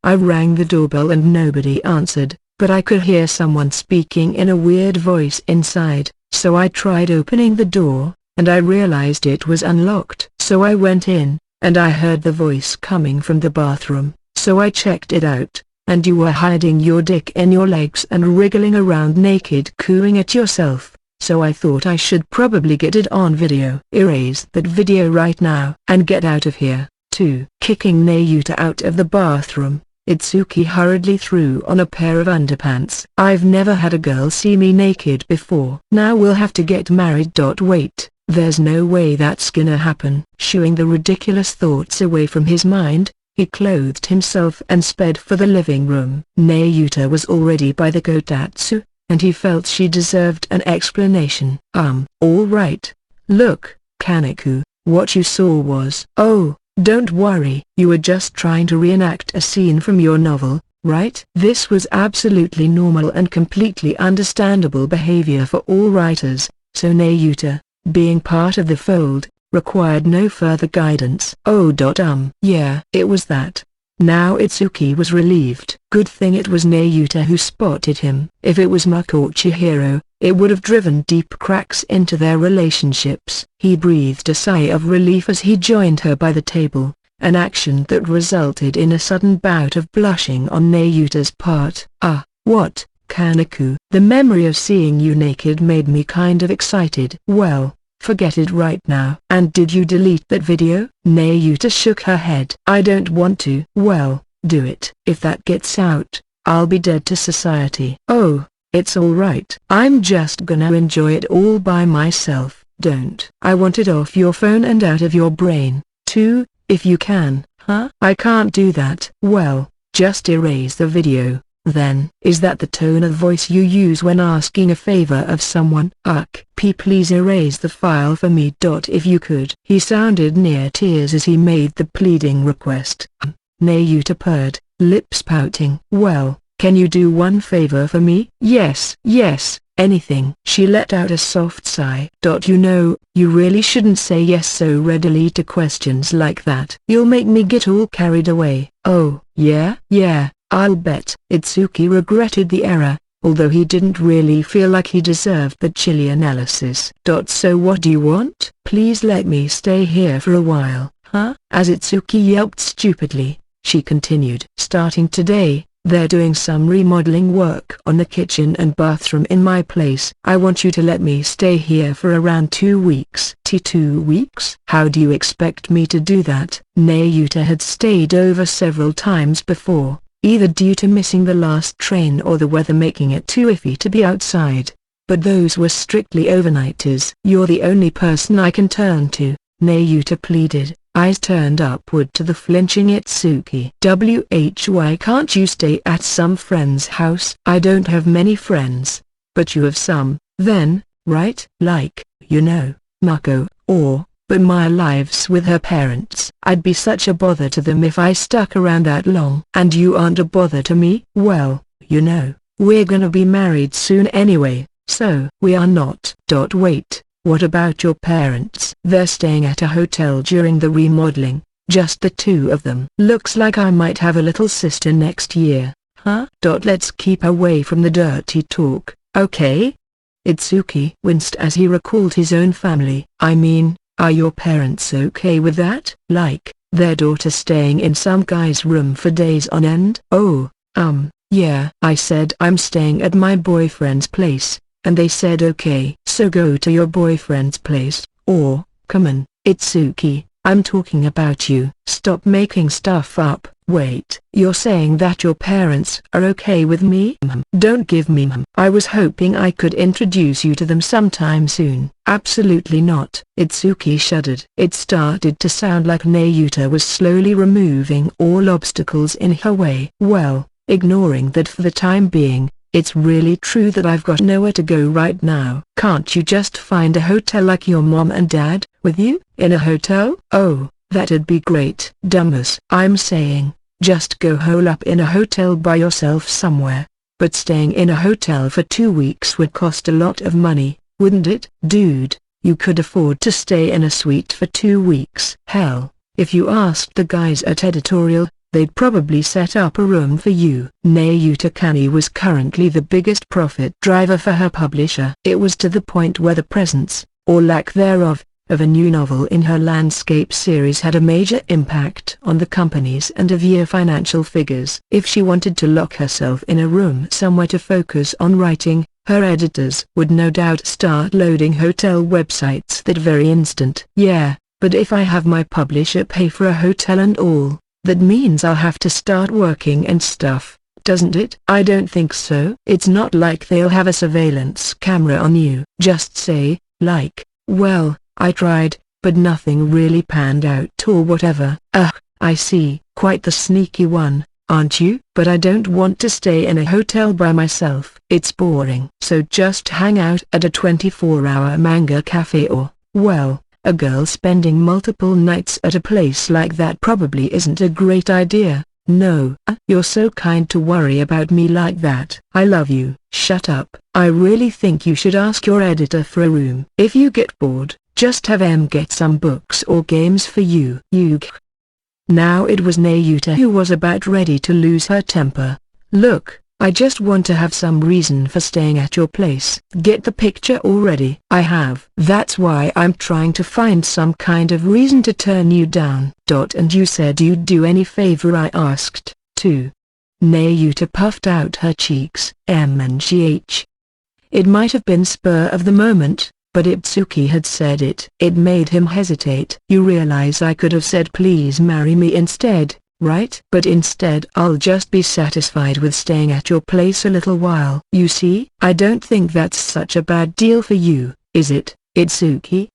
I rang the doorbell and nobody answered, but I could hear someone speaking in a weird voice inside, so I tried opening the door, and I realized it was unlocked. So I went in, and I heard the voice coming from the bathroom, so I checked it out, and you were hiding your dick in your legs and wriggling around naked cooing at yourself, so I thought I should probably get it on video. Erase that video right now and get out of here, too. Kicking Nayuta out of the bathroom, Itsuki hurriedly threw on a pair of underpants. I've never had a girl see me naked before. Now we'll have to get married. Wait, There's no way that's gonna happen. Shooing the ridiculous thoughts away from his mind, he clothed himself and sped for the living room. Nayuta was already by the kotatsu, and he felt she deserved an explanation. All right. Look, Kaneko, what you saw was... Oh, don't worry. You were just trying to reenact a scene from your novel, right? This was absolutely normal and completely understandable behavior for all writers, so Nayuta, being part of the fold, required no further guidance. Yeah, it was that. Now Itsuki was relieved. Good thing it was Nayuta who spotted him. If it was Mako Chihiro, it would have driven deep cracks into their relationships. He breathed a sigh of relief as he joined her by the table, an action that resulted in a sudden bout of blushing on Nayuta's part. What, Kaneko? The memory of seeing you naked made me kind of excited. Well, forget it right now. And did you delete that video? Nayuta shook her head. I don't want to. Well, do it. If that gets out, I'll be dead to society. Oh, it's all right. I'm just gonna enjoy it all by myself. Don't. I want it off your phone and out of your brain, too, if you can. I can't do that. Well, just erase the video, then. Is that the tone of voice you use when asking a favor of someone? Please erase the file for me. If you could. He sounded near tears as he made the pleading request. Nayuta purred, lips pouting. Well, can you do one favor for me? Yes, anything. She let out a soft sigh. You know, you really shouldn't say yes so readily to questions like that. You'll make me get all carried away. Oh, yeah, I'll bet. Itsuki regretted the error, although he didn't really feel like he deserved the chilly analysis. So what do you want? Please let me stay here for a while. As Itsuki yelped stupidly, she continued. Starting today, they're doing some remodeling work on the kitchen and bathroom in my place. I want you to let me stay here for around 2 weeks. 2 weeks? How do you expect me to do that? Nayuta had stayed over several times before, either due to missing the last train or the weather making it too iffy to be outside. But those were strictly overnighters. You're the only person I can turn to, Nayuta pleaded, eyes turned upward to the flinching Itsuki. Why can't you stay at some friend's house? I don't have many friends, but you have some, then, right? Like, Mako, but my life's with her parents. I'd be such a bother to them if I stuck around that long. And you aren't a bother to me? Well, we're gonna be married soon anyway, so. We are not. Wait. What about your parents? They're staying at a hotel during the remodeling, just the two of them. Looks like I might have a little sister next year. Let's keep away from the dirty talk, okay? Itsuki winced as he recalled his own family. I mean, are your parents okay with that? Like, their daughter staying in some guy's room for days on end? Oh, yeah. I said I'm staying at my boyfriend's place, and they said okay. So go to your boyfriend's place, or, come on, Itsuki, I'm talking about you. Stop making stuff up. Wait, you're saying that your parents are okay with me? Don't give me I was hoping I could introduce you to them sometime soon. Absolutely not. Itsuki shuddered. It started to sound like Nayuta was slowly removing all obstacles in her way. Well, ignoring that for the time being, it's really true that I've got nowhere to go right now. Can't you just find a hotel like your mom and dad, with you? In a hotel? Oh, that'd be great. Dumbass. I'm saying, just go hole up in a hotel by yourself somewhere. But staying in a hotel for 2 weeks would cost a lot of money, wouldn't it? Dude, you could afford to stay in a suite for 2 weeks. Hell, if you asked the guys at editorial, they'd probably set up a room for you. Nayuta Kani was currently the biggest profit driver for her publisher. It was to the point where the presence, or lack thereof, of a new novel in her landscape series had a major impact on the company's end-of-year financial figures. If she wanted to lock herself in a room somewhere to focus on writing, her editors would no doubt start loading hotel websites that very instant. Yeah, but if I have my publisher pay for a hotel and all, that means I'll have to start working and stuff, doesn't it? I don't think so. It's not like they'll have a surveillance camera on you. Just say, like, well, I tried, but nothing really panned out or whatever. Ugh, I see. Quite the sneaky one, aren't you? But I don't want to stay in a hotel by myself. It's boring. So just hang out at a 24-hour manga cafe or, well, a girl spending multiple nights at a place like that probably isn't a great idea. No, you're so kind to worry about me like that. I love you. Shut up. I really think you should ask your editor for a room. If you get bored, just have them get some books or games for you. Now it was Nayuta who was about ready to lose her temper. Look, I just want to have some reason for staying at your place. Get the picture already? I have. That's why I'm trying to find some kind of reason to turn you down. And you said you'd do any favor I asked, too. Nayuta puffed out her cheeks. MNGH. It might have been spur of the moment, but Itsuki had said it. It made him hesitate. You realize I could have said please marry me instead, right? But instead I'll just be satisfied with staying at your place a little while. You see, I don't think that's such a bad deal for you, is it, Itsuki?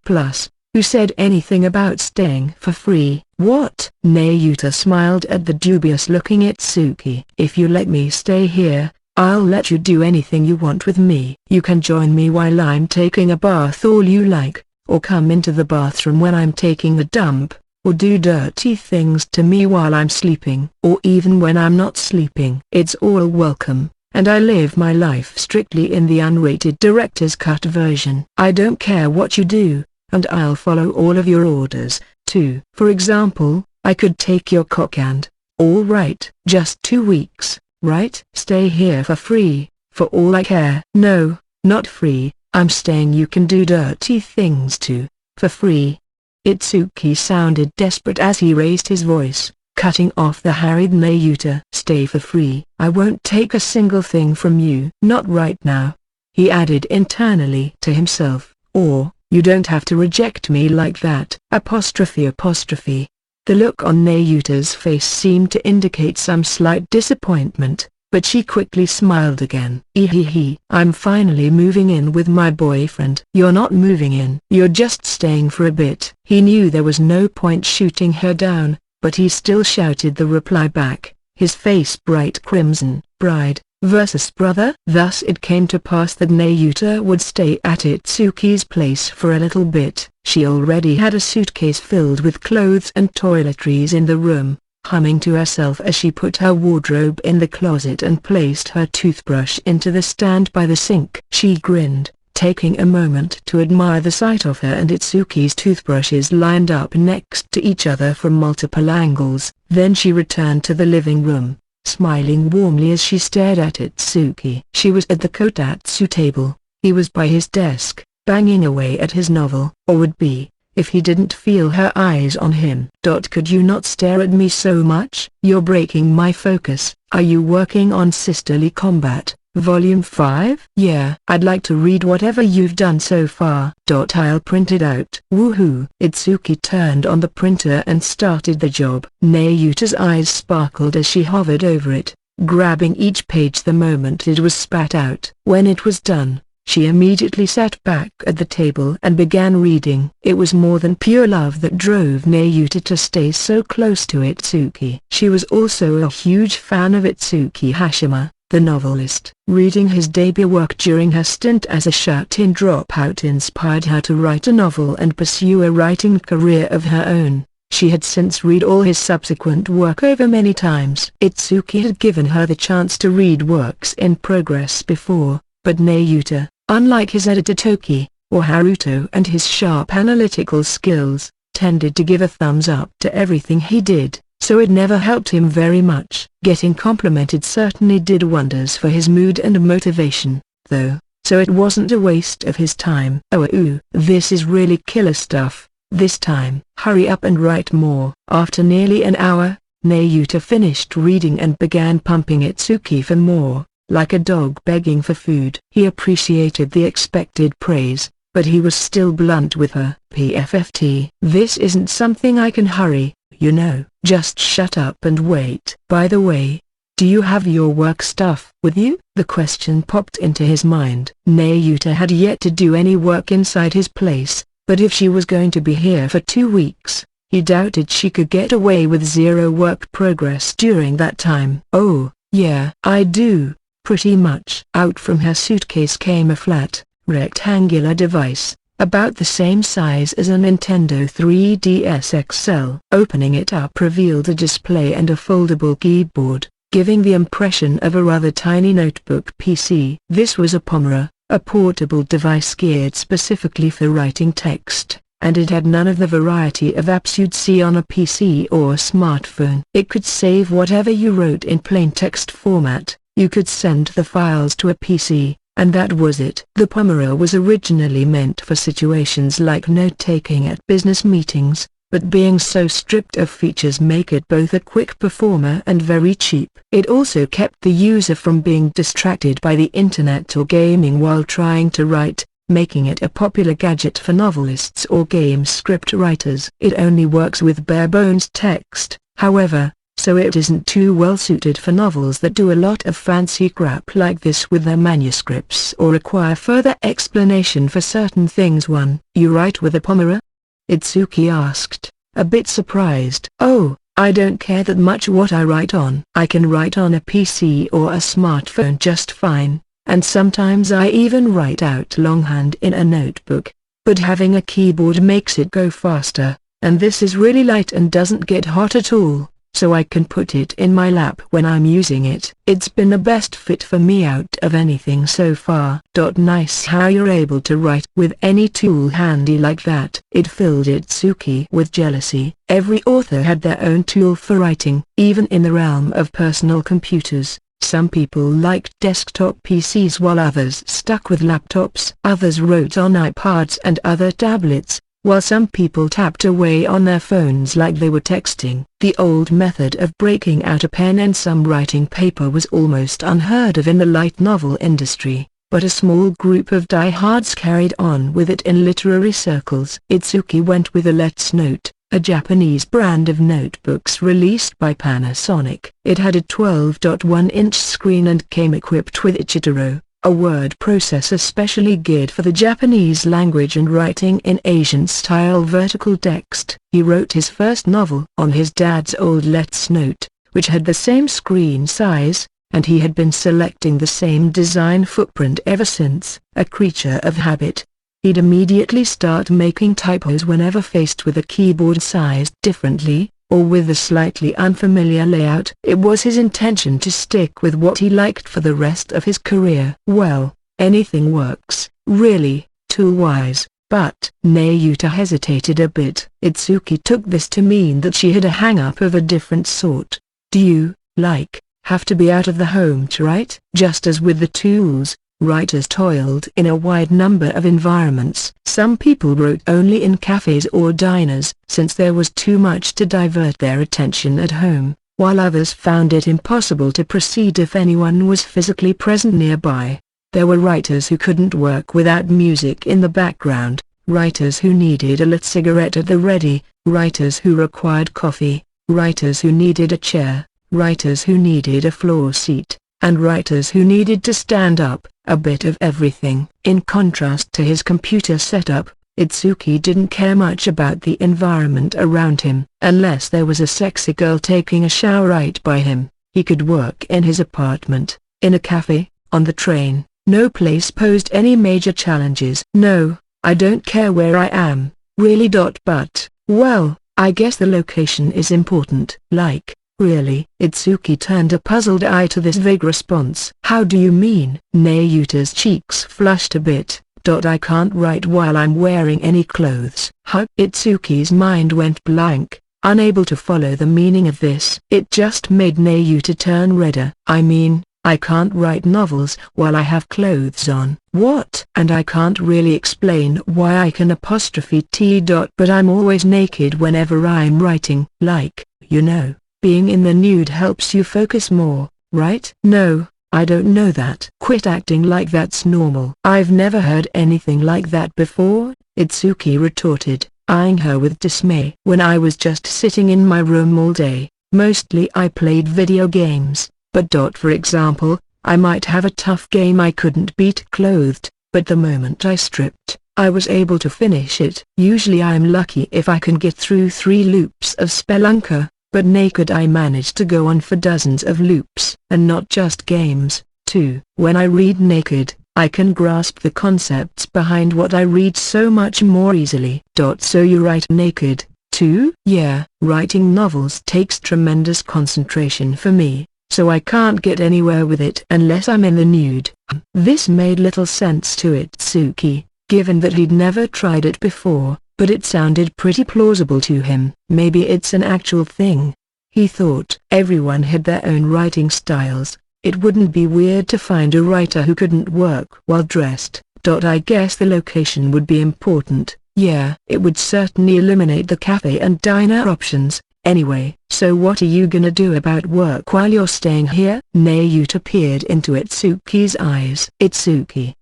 Plus, who said anything about staying for free? What? Nayuta smiled at the dubious-looking Itsuki. If you let me stay here, I'll let you do anything you want with me. You can join me while I'm taking a bath all you like, or come into the bathroom when I'm taking a dump, or do dirty things to me while I'm sleeping, or even when I'm not sleeping. It's all welcome, and I live my life strictly in the unrated director's cut version. I don't care what you do, and I'll follow all of your orders, too. For example, I could take your cock and, all right, just 2 weeks, right? Stay here for free, for all I care. No, not free, I'm staying. You can do dirty things too, for free. Itsuki sounded desperate as he raised his voice, cutting off the harried Nayuta. Stay for free. I won't take a single thing from you. Not right now. He added internally to himself, or, you don't have to reject me like that. The look on Nayuta's face seemed to indicate some slight disappointment, but she quickly smiled again. I'm finally moving in with my boyfriend. You're not moving in. You're just staying for a bit. He knew there was no point shooting her down, but he still shouted the reply back, his face bright crimson. Bride versus brother. Thus it came to pass that Nayuta would stay at Itsuki's place for a little bit. She already had a suitcase filled with clothes and toiletries in the room, humming to herself as she put her wardrobe in the closet and placed her toothbrush into the stand by the sink. She grinned, taking a moment to admire the sight of her and Itsuki's toothbrushes lined up next to each other from multiple angles. Then she returned to the living room, smiling warmly as she stared at Itsuki. She was at the kotatsu table. He was by his desk, banging away at his novel, or would be, if he didn't feel her eyes on him. Could you not stare at me so much? You're breaking my focus. Are you working on Sisterly Combat, Volume 5? Yeah. I'd like to read whatever you've done so far. I'll print it out. Woohoo! Itsuki turned on the printer and started the job. Nayuta's eyes sparkled as she hovered over it, grabbing each page the moment it was spat out. When it was done, she immediately sat back at the table and began reading. It was more than pure love that drove Nayuta to stay so close to Itsuki. She was also a huge fan of Itsuki Hashima, the novelist. Reading his debut work during her stint as a shut-in dropout inspired her to write a novel and pursue a writing career of her own. She had since read all his subsequent work over many times. Itsuki had given her the chance to read works in progress before, but Nayuta, unlike his editor Toki, or Haruto, and his sharp analytical skills, tended to give a thumbs up to everything he did, so it never helped him very much. Getting complimented certainly did wonders for his mood and motivation, though, so it wasn't a waste of his time. This is really killer stuff, this time. Hurry up and write more. After nearly an hour, Nayuta finished reading and began pumping Itsuki for more, like a dog begging for food. He appreciated the expected praise, but he was still blunt with her. PFFT. This isn't something I can hurry, you know. Just shut up and wait. By the way, Do you have your work stuff with you? The question popped into his mind. Nayuta had yet to do any work inside his place, but if she was going to be here for 2 weeks, he doubted she could get away with zero work progress during that time. Oh, yeah, I do, pretty much. Out from her suitcase came a flat, rectangular device, about the same size as a Nintendo 3DS XL. Opening it up revealed a display and a foldable keyboard, giving the impression of a rather tiny notebook PC. This was a Pomera, a portable device geared specifically for writing text, and it had none of the variety of apps you'd see on a PC or smartphone. It could save whatever you wrote in plain text format. You could send the files to a PC, and that was it. The Pomera was originally meant for situations like note-taking at business meetings, but being so stripped of features make it both a quick performer and very cheap. It also kept the user from being distracted by the internet or gaming while trying to write, making it a popular gadget for novelists or game script writers. It only works with bare-bones text, however, so it isn't too well suited for novels that do a lot of fancy crap like this with their manuscripts or require further explanation for certain things. You write with a Pomera? Itsuki asked, a bit surprised. Oh, I don't care that much what I write on. I can write on a PC or a smartphone just fine, and sometimes I even write out longhand in a notebook. But having a keyboard makes it go faster, and this is really light and doesn't get hot at all, so I can put it in my lap when I'm using it. It's been the best fit for me out of anything so far. Nice how you're able to write with any tool handy like that. It filled Itsuki with jealousy. Every author had their own tool for writing. Even in the realm of personal computers, some people liked desktop PCs while others stuck with laptops. Others wrote on iPads and other tablets, while some people tapped away on their phones like they were texting. The old method of breaking out a pen and some writing paper was almost unheard of in the light novel industry, but a small group of diehards carried on with it in literary circles. Itsuki went with a Let's Note, a Japanese brand of notebooks released by Panasonic. It had a 12.1-inch screen and came equipped with Ichitaro, a word processor specially geared for the Japanese language and writing in Asian-style vertical text. He wrote his first novel on his dad's old Let's Note, which had the same screen size, and he had been selecting the same design footprint ever since. A creature of habit, he'd immediately start making typos whenever faced with a keyboard sized differently, or with a slightly unfamiliar layout. It was his intention to stick with what he liked for the rest of his career. Well, anything works, really, tool-wise, but Nayuta hesitated a bit. Itsuki took this to mean that she had a hang-up of a different sort. Do you, have to be out of the home to write? Just as with the tools, writers toiled in a wide number of environments. Some people wrote only in cafes or diners, since there was too much to divert their attention at home, while others found it impossible to proceed if anyone was physically present nearby. There were writers who couldn't work without music in the background, writers who needed a lit cigarette at the ready, writers who required coffee, writers who needed a chair, writers who needed a floor seat, and writers who needed to stand up. A bit of everything. In contrast to his computer setup, Itsuki didn't care much about the environment around him. Unless there was a sexy girl taking a shower right by him, he could work in his apartment, in a cafe, on the train. No place posed any major challenges. No, I don't care where I am, really. But, well, I guess the location is important. Really? Itsuki turned a puzzled eye to this vague response. How do you mean? Nayuta's cheeks flushed a bit. I can't write while I'm wearing any clothes. Huh? Itsuki's mind went blank, unable to follow the meaning of this. It just made Nayuta turn redder. I mean, I can't write novels while I have clothes on. What? And I can't really explain why I can T. But I'm always naked whenever I'm writing. Being in the nude helps you focus more, right? No, I don't know that. Quit acting like that's normal. I've never heard anything like that before, Itsuki retorted, eyeing her with dismay. When I was just sitting in my room all day, mostly I played video games, But for example, I might have a tough game I couldn't beat clothed, but the moment I stripped, I was able to finish it. Usually I'm lucky if I can get through 3 loops of Spelunker, but naked I managed to go on for dozens of loops. And not just games, too. When I read naked, I can grasp the concepts behind what I read so much more easily. So you write naked, too? Yeah. Writing novels takes tremendous concentration for me, so I can't get anywhere with it unless I'm in the nude. This made little sense to Itsuki, given that he'd never tried it before, but it sounded pretty plausible to him. Maybe it's an actual thing. He thought. Everyone had their own writing styles. It wouldn't be weird to find a writer who couldn't work while dressed. I guess the location would be important. Yeah, it would certainly eliminate the cafe and diner options. Anyway, so what are you gonna do about work while you're staying here? Nayuta peered into Itsuki's eyes. Itsuki,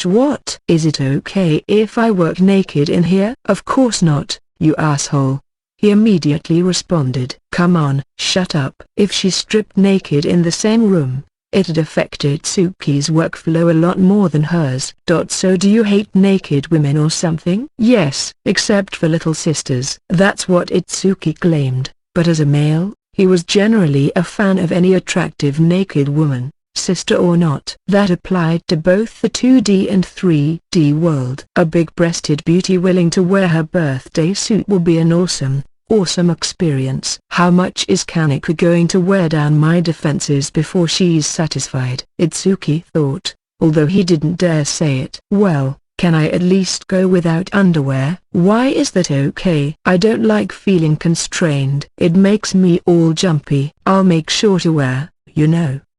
what? Is it okay if I work naked in here? Of course not, you asshole. He immediately responded. Come on, shut up. If she stripped naked in the same room, it'd affect Itsuki's workflow a lot more than hers. So do you hate naked women or something? Yes, except for little sisters. That's what Itsuki claimed, but as a male, he was generally a fan of any attractive naked woman, sister or not. That applied to both the 2D and 3D world. A big-breasted beauty willing to wear her birthday suit will be an awesome experience. How much is Kaneko going to wear down my defenses before she's satisfied? Itsuki thought, although he didn't dare say it. Well, can I at least go without underwear? Why is that okay? I don't like feeling constrained. It makes me all jumpy. I'll make sure to wear,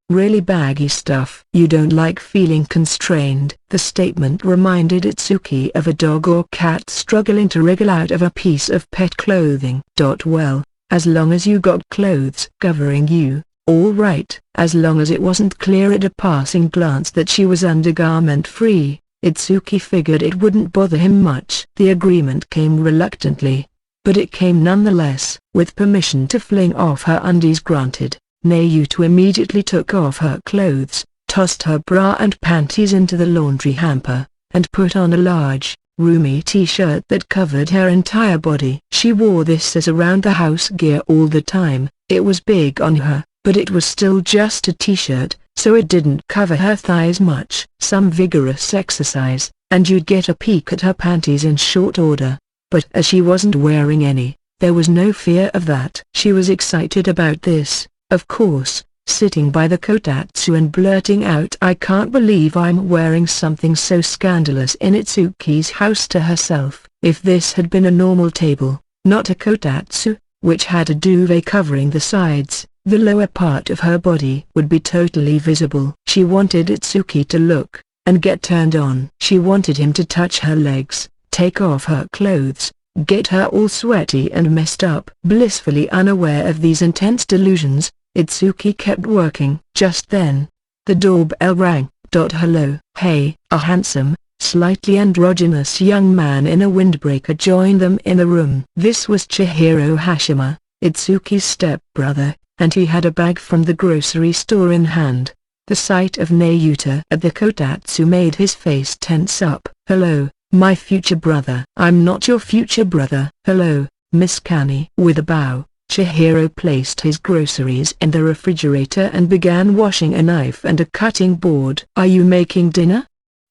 really baggy stuff. You don't like feeling constrained. The statement reminded Itsuki of a dog or cat struggling to wriggle out of a piece of pet clothing. Well, as long as you got clothes covering you, all right. As long as it wasn't clear at a passing glance that she was undergarment free, Itsuki figured it wouldn't bother him much. The agreement came reluctantly, but it came nonetheless. With permission to fling off her undies granted, Nayuta immediately took off her clothes, tossed her bra and panties into the laundry hamper, and put on a large, roomy t-shirt that covered her entire body. She wore this as around-the-house gear all the time. It was big on her, but it was still just a t-shirt, so it didn't cover her thighs much. Some vigorous exercise, and you'd get a peek at her panties in short order. But as she wasn't wearing any, there was no fear of that. She was excited about this, of course, sitting by the kotatsu and blurting out, "I can't believe I'm wearing something so scandalous in Itsuki's house" to herself. If this had been a normal table, not a kotatsu, which had a duvet covering the sides, the lower part of her body would be totally visible. She wanted Itsuki to look, and get turned on. She wanted him to touch her legs, take off her clothes, get her all sweaty and messed up. Blissfully unaware of these intense delusions, Itsuki kept working. Just then, the doorbell rang. Hello. Hey. A handsome, slightly androgynous young man in a windbreaker joined them in the room. This was Chihiro Hashima, Itsuki's stepbrother, and he had a bag from the grocery store in hand. The sight of Nayuta at the kotatsu made his face tense up. "Hello, my future brother." "I'm not your future brother." "Hello, Miss Kani." With a bow, Chihiro placed his groceries in the refrigerator and began washing a knife and a cutting board. "Are you making dinner?"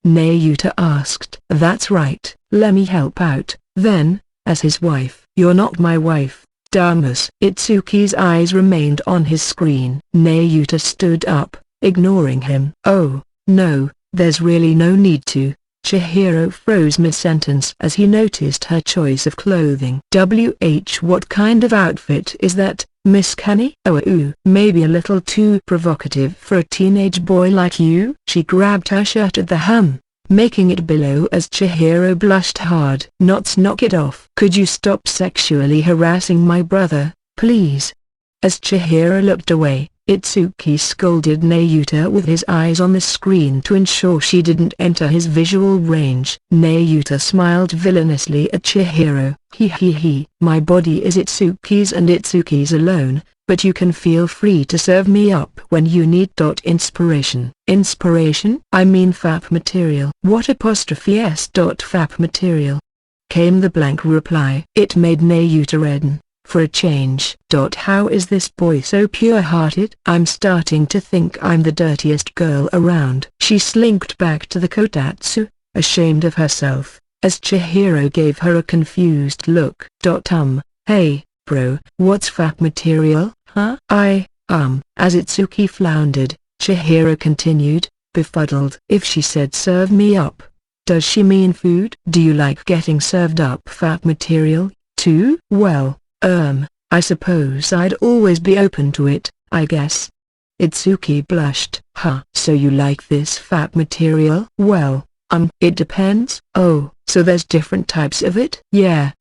Nayuta asked. "That's right." "Let me help out, then." As his wife. "You're not my wife, Damas." Itsuki's eyes remained on his screen. Nayuta stood up, ignoring him. "Oh, no, there's really no need to." Chihiro froze mid-sentence as he noticed her choice of clothing. What kind of outfit is that, Miss Kani?" "Oh, maybe a little too provocative for a teenage boy like you." She grabbed her shirt at the hem, making it below as Chihiro blushed hard. Knock it off." "Could you stop sexually harassing my brother, please?" As Chihiro looked away, Itsuki scolded Nayuta with his eyes on the screen to ensure she didn't enter his visual range. Nayuta smiled villainously at Chihiro. He. My body is Itsuki's and Itsuki's alone, but you can feel free to serve me up when you need. Inspiration. Inspiration? I mean FAP material. What apostrophe s. FAP material? Came the blank reply. It made Nayuta redden. For a change. How is this boy so pure-hearted? I'm starting to think I'm the dirtiest girl around. She slinked back to the kotatsu, ashamed of herself, as Chihiro gave her a confused look. Hey, bro, what's FAP material, huh? As Itsuki floundered, Chihiro continued, befuddled. If she said serve me up, does she mean food? Do you like getting served up FAP material, too? Well, I suppose I'd always be open to it, I guess. Itsuki blushed. So you like this FAP material? Well, it depends. Oh, so there's different types of it? Yeah,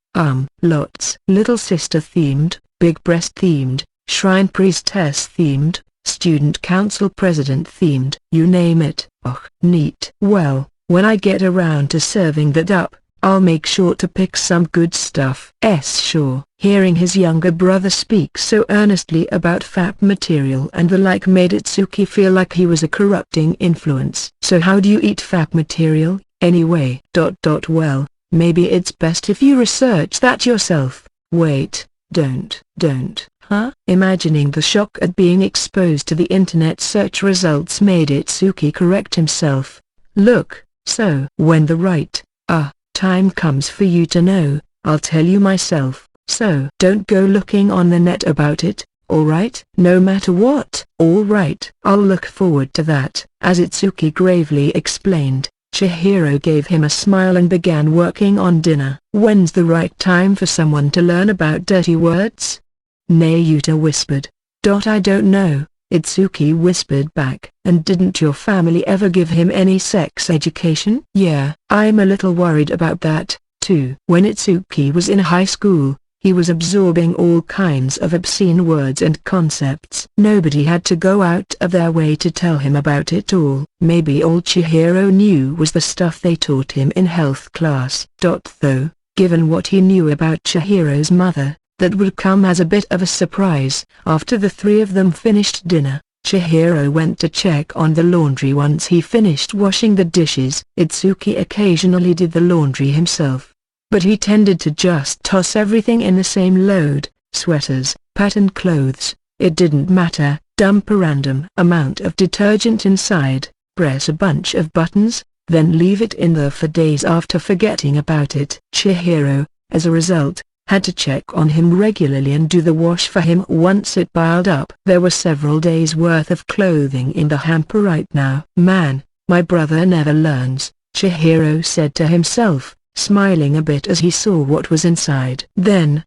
lots. Little sister themed, big breast themed, shrine priestess themed, student council president themed. You name it. Neat. Well, when I get around to serving that up, I'll make sure to pick some good stuff. Sure. Hearing his younger brother speak so earnestly about FAP material and the like made Itsuki feel like he was a corrupting influence. So how do you eat FAP material, anyway? Well, maybe it's best if you research that yourself. Wait, don't. Imagining the shock at being exposed to the internet search results made Itsuki correct himself. Look, so when the right, time comes for you to know, I'll tell you myself, so don't go looking on the net about it, alright? No matter what. Alright. I'll look forward to that. As Itsuki gravely explained, Chihiro gave him a smile and began working on dinner. When's the right time for someone to learn about dirty words? Nayuta whispered. I don't know, Itsuki whispered back. And didn't your family ever give him any sex education? Yeah, I'm a little worried about that, too. When Itsuki was in high school, he was absorbing all kinds of obscene words and concepts. Nobody had to go out of their way to tell him about it all. Maybe all Chihiro knew was the stuff they taught him in health class. Though, given what he knew about Chihiro's mother, that would come as a bit of a surprise. After the three of them finished dinner, Chihiro went to check on the laundry once he finished washing the dishes. Itsuki occasionally did the laundry himself, but he tended to just toss everything in the same load: sweaters, patterned clothes, it didn't matter, dump a random amount of detergent inside, press a bunch of buttons, then leave it in there for days after forgetting about it. Chihiro, as a result, had to check on him regularly and do the wash for him once it piled up. There were several days' worth of clothing in the hamper right now. Man, my brother never learns, Chihiro said to himself, smiling a bit as he saw what was inside. Then,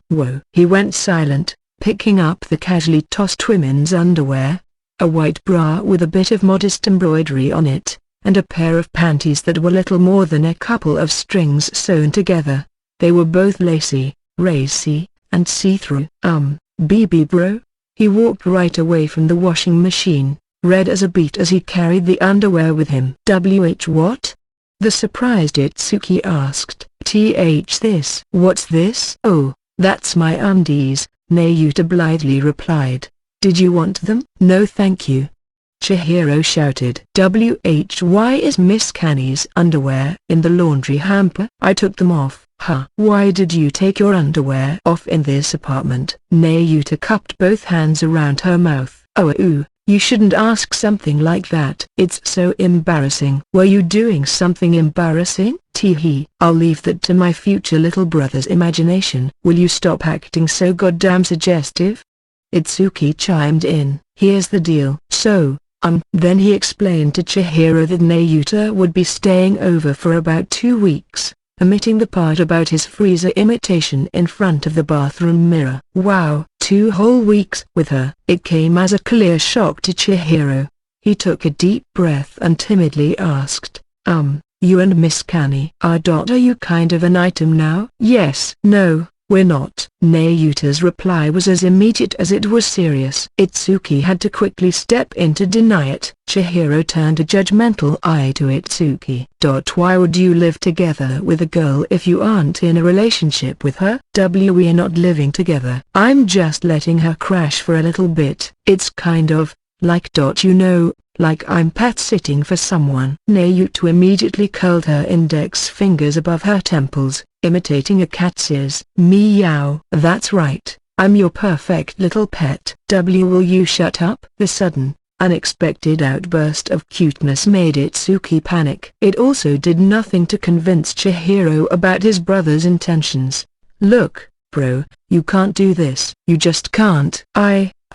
whoa. He went silent, picking up the casually tossed women's underwear, a white bra with a bit of modest embroidery on it, and a pair of panties that were little more than a couple of strings sewn together. They were both lacy, racy, and see-through. BB bro? He walked right away from the washing machine, red as a beet as he carried the underwear with him. What? The surprised Itsuki asked. This. What's this? Oh, that's my undies, Nayuta blithely replied. Did you want them? No thank you. Chihiro shouted. Why is Miss Canny's underwear in the laundry hamper? I took them off. Why did you take your underwear off in this apartment? Nayuta cupped both hands around her mouth. You shouldn't ask something like that. It's so embarrassing. Were you doing something embarrassing? Teehee. I'll leave that to my future little brother's imagination. Will you stop acting so goddamn suggestive? Itsuki chimed in. Here's the deal. So, then he explained to Chihiro that Nayuta would be staying over for about 2 weeks, omitting the part about his freezer imitation in front of the bathroom mirror. Wow, 2 whole weeks with her. It came as a clear shock to Chihiro. He took a deep breath and timidly asked, you and Miss Canny are you kind of an item now? Yes. No, we're not. Nayuta's reply was as immediate as it was serious. Itsuki had to quickly step in to deny it. Chihiro turned a judgmental eye to Itsuki. Why would you live together with a girl if you aren't in a relationship with her? We're not living together. I'm just letting her crash for a little bit. It's kind of like like I'm pet-sitting for someone. Nayuta immediately curled her index fingers above her temples, imitating a cat's ears. Meow. That's right, I'm your perfect little pet. Will you shut up? The sudden, unexpected outburst of cuteness made Itsuki panic. It also did nothing to convince Chihiro about his brother's intentions. Look, bro, you can't do this. You just can't.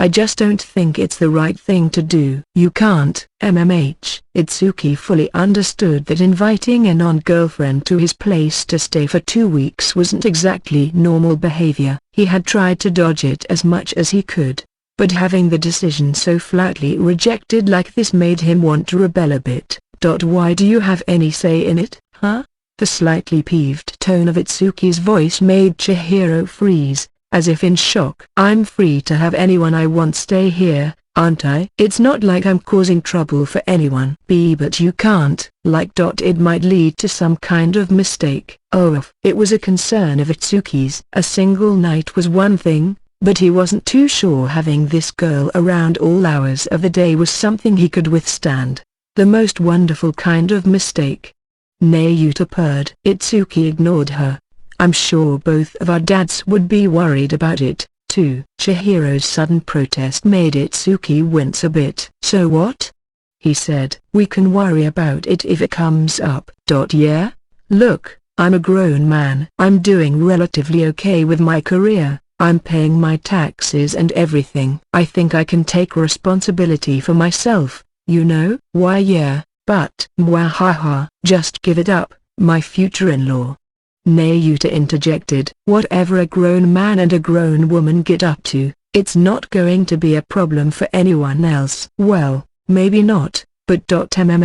I just don't think it's the right thing to do. You can't. Itsuki fully understood that inviting a non-girlfriend to his place to stay for 2 weeks wasn't exactly normal behavior. He had tried to dodge it as much as he could, but having the decision so flatly rejected like this made him want to rebel a bit. Why do you have any say in it, huh? The slightly peeved tone of Itsuki's voice made Chihiro freeze, as if in shock. I'm free to have anyone I want stay here, aren't I? It's not like I'm causing trouble for anyone. But you can't. It might lead to some kind of mistake. It was a concern of Itsuki's. A single night was one thing, but he wasn't too sure having this girl around all hours of the day was something he could withstand. The most wonderful kind of mistake. Nayuta purred. Itsuki ignored her. I'm sure both of our dads would be worried about it, too. Chihiro's sudden protest made Itsuki wince a bit. So what? He said. We can worry about it if it comes up. Yeah? Look, I'm a grown man. I'm doing relatively okay with my career. I'm paying my taxes and everything. I think I can take responsibility for myself, you know? Why yeah, but mwahaha, just give it up, my future in-law. Nayuta interjected. Whatever a grown man and a grown woman get up to, it's not going to be a problem for anyone else. Well, maybe not, but Chihiro.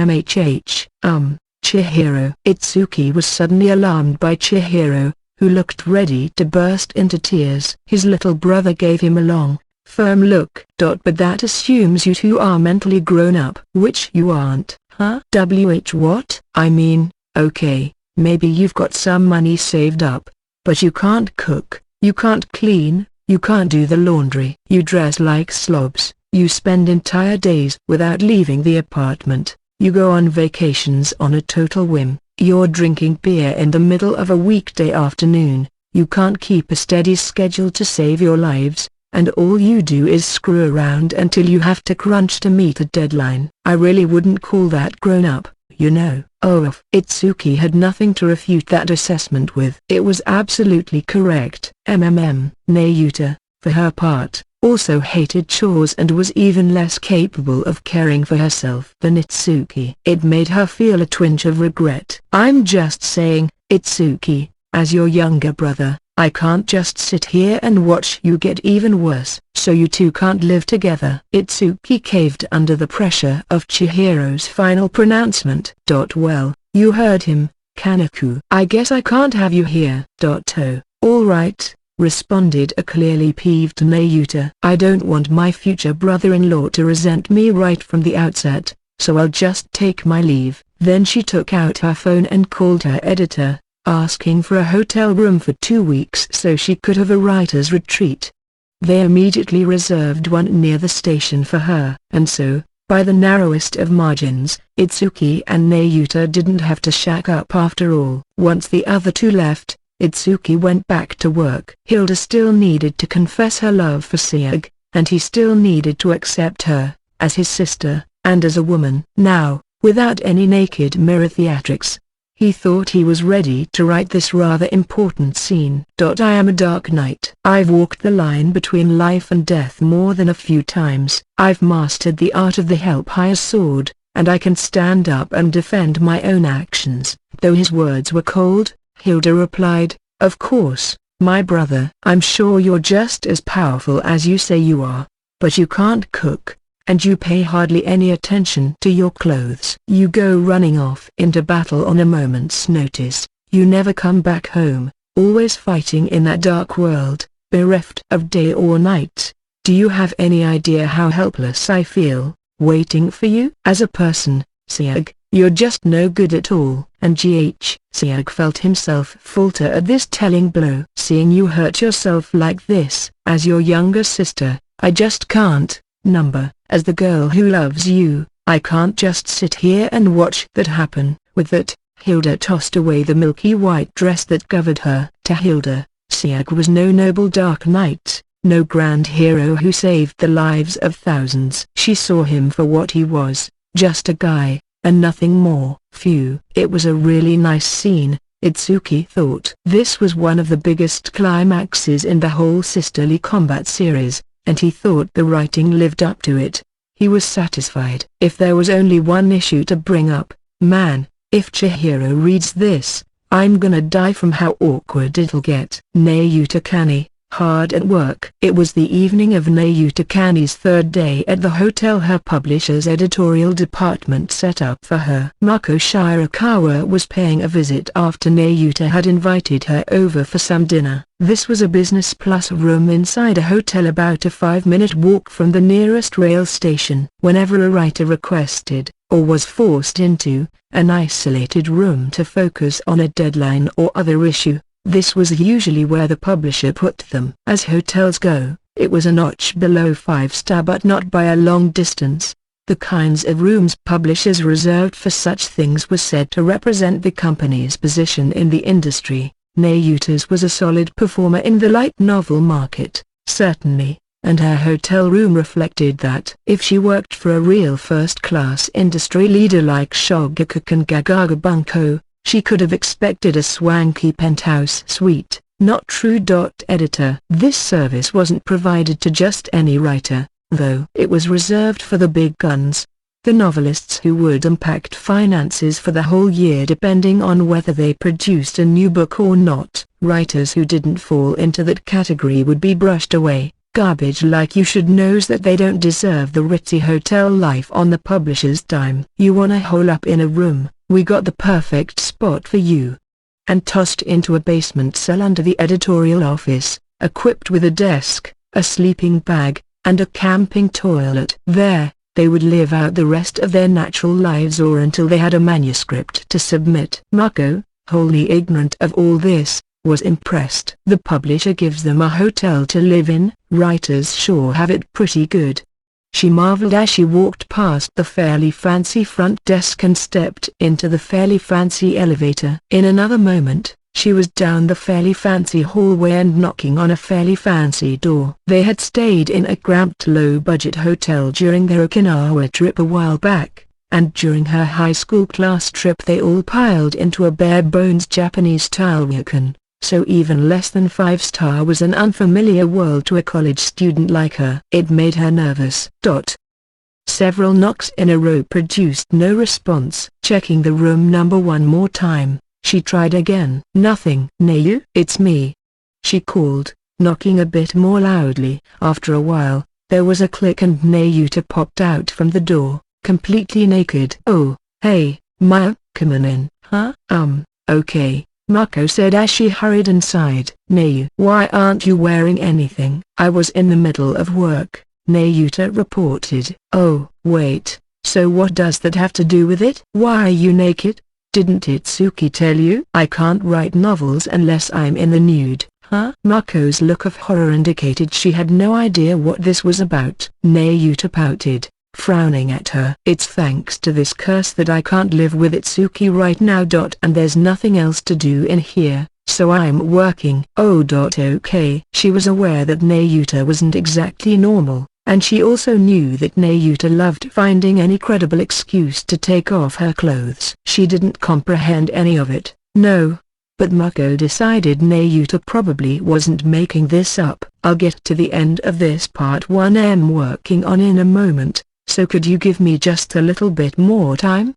Itsuki was suddenly alarmed by Chihiro, who looked ready to burst into tears. His little brother gave him a long, firm look. But that assumes you two are mentally grown up. Which you aren't, huh? What? I mean, okay. Maybe you've got some money saved up, but you can't cook, you can't clean, you can't do the laundry. You dress like slobs, you spend entire days without leaving the apartment, you go on vacations on a total whim, you're drinking beer in the middle of a weekday afternoon, you can't keep a steady schedule to save your lives, and all you do is screw around until you have to crunch to meet a deadline. I really wouldn't call that grown up, you know. Itsuki had nothing to refute that assessment with. It was absolutely correct. Nayuta, for her part, also hated chores and was even less capable of caring for herself than Itsuki. It made her feel a twinge of regret. I'm just saying, Itsuki, as your younger brother, I can't just sit here and watch you get even worse. So you two can't live together. Itsuki caved under the pressure of Chihiro's final pronouncement. Well, you heard him, Kanaku. I guess I can't have you here. All right, responded a clearly peeved Nayuta. I don't want my future brother-in-law to resent me right from the outset, so I'll just take my leave. Then she took out her phone and called her editor, asking for a hotel room for 2 weeks so she could have a writer's retreat. They immediately reserved one near the station for her. And so, by the narrowest of margins, Itsuki and Nayuta didn't have to shack up after all. Once the other two left, Itsuki went back to work. Hilda still needed to confess her love for Sieg, and he still needed to accept her, as his sister, and as a woman. Now, without any naked mirror theatrics, he thought he was ready to write this rather important scene. I am a dark knight. I've walked the line between life and death more than a few times. I've mastered the art of the Hellfire's sword, and I can stand up and defend my own actions. Though his words were cold, Hilda replied, of course, my brother. I'm sure you're just as powerful as you say you are, but you can't cook, and you pay hardly any attention to your clothes. You go running off into battle on a moment's notice, you never come back home, always fighting in that dark world, bereft of day or night. Do you have any idea how helpless I feel, waiting for you? As a person, Siag, you're just no good at all." And Siag felt himself falter at this telling blow. "Seeing you hurt yourself like this, as your younger sister, I just can't. As the girl who loves you, I can't just sit here and watch that happen." With that, Hilda tossed away the milky white dress that covered her. To Hilda, Siag was no noble dark knight, no grand hero who saved the lives of thousands. She saw him for what he was, just a guy, and nothing more. Phew. It was a really nice scene, Itsuki thought. This was one of the biggest climaxes in the whole sisterly combat series, and he thought the writing lived up to it. He was satisfied. If there was only one issue to bring up, man, if Chihiro reads this, I'm gonna die from how awkward it'll get. Nayu Takani, hard at work. It was the evening of Nayu Takani's third day at the hotel her publisher's editorial department set up for her. Mako Shirakawa was paying a visit after Nayuta had invited her over for some dinner. This was a business plus room inside a hotel about a 5-minute walk from the nearest rail station. Whenever a writer requested, or was forced into, an isolated room to focus on a deadline or other issue, this was usually where the publisher put them. As hotels go, it was a notch below 5-star but not by a long distance. The kinds of rooms publishers reserved for such things were said to represent the company's position in the industry. Nayuta's was a solid performer in the light novel market, certainly, and her hotel room reflected that. If she worked for a real first-class industry leader like Shogakukan Gagaga Bunko, she could have expected a swanky penthouse suite. Not true. Editor. This service wasn't provided to just any writer, though. It was reserved for the big guns. The novelists who would impact finances for the whole year depending on whether they produced a new book or not. Writers who didn't fall into that category would be brushed away. Garbage like you should knows that they don't deserve the ritzy hotel life on the publisher's dime. You wanna hole up in a room? We got the perfect spot for you. And tossed into a basement cell under the editorial office, equipped with a desk, a sleeping bag, and a camping toilet. There, they would live out the rest of their natural lives or until they had a manuscript to submit. Mako, wholly ignorant of all this, was impressed. The publisher gives them a hotel to live in, writers sure have it pretty good. She marveled as she walked past the fairly fancy front desk and stepped into the fairly fancy elevator. In another moment, she was down the fairly fancy hallway and knocking on a fairly fancy door. They had stayed in a cramped low-budget hotel during their Okinawa trip a while back, and during her high school class trip they all piled into a bare-bones Japanese-style ryokan. So even less than 5-star was an unfamiliar world to a college student like her. It made her nervous. Several knocks in a row produced no response. Checking the room number one more time, she tried again. Nothing. Nayu? It's me, she called, knocking a bit more loudly. After a while, there was a click and Nayuta popped out from the door, completely naked. Oh, hey, Maya, come on in. Huh? Okay, Mako said as she hurried inside. Nayu. Why aren't you wearing anything? I was in the middle of work, Nayuta reported. Oh, wait, so what does that have to do with it? Why are you naked? Didn't Itsuki tell you? I can't write novels unless I'm in the nude. Huh? Mako's look of horror indicated she had no idea what this was about. Nayuta pouted, frowning at her. It's thanks to this curse that I can't live with Itsuki right now. And there's nothing else to do in here, so I'm working. Oh. Okay. She was aware that Nayuta wasn't exactly normal, and she also knew that Nayuta loved finding any credible excuse to take off her clothes. She didn't comprehend any of it, no. But Mako decided Nayuta probably wasn't making this up. I'll get to the end of this part 1 I'm working on in a moment. So could you give me just a little bit more time?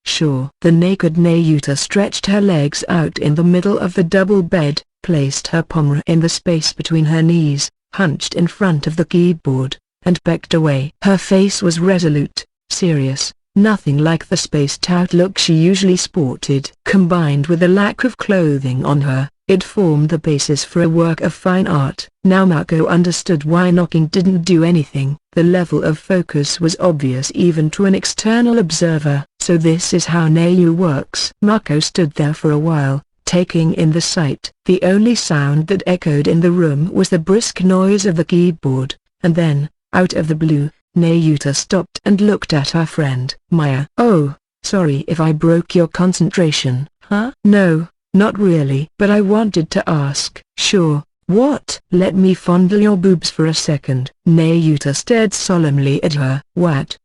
Sure. The naked Nayuta stretched her legs out in the middle of the double bed, placed her palm in the space between her knees, hunched in front of the keyboard, and backed away. Her face was resolute, serious, nothing like the spaced-out look she usually sported. Combined with the lack of clothing on her, it formed the basis for a work of fine art. Now Mako understood why knocking didn't do anything. The level of focus was obvious even to an external observer. So this is how Neiyu works. Mako stood there for a while, taking in the sight. The only sound that echoed in the room was the brisk noise of the keyboard, and then, out of the blue, Nayuta stopped and looked at her friend. Maya. Oh, sorry if I broke your concentration. Huh? No, not really. But I wanted to ask. Sure. What? Let me fondle your boobs for a second. Nayuta stared solemnly at her. What?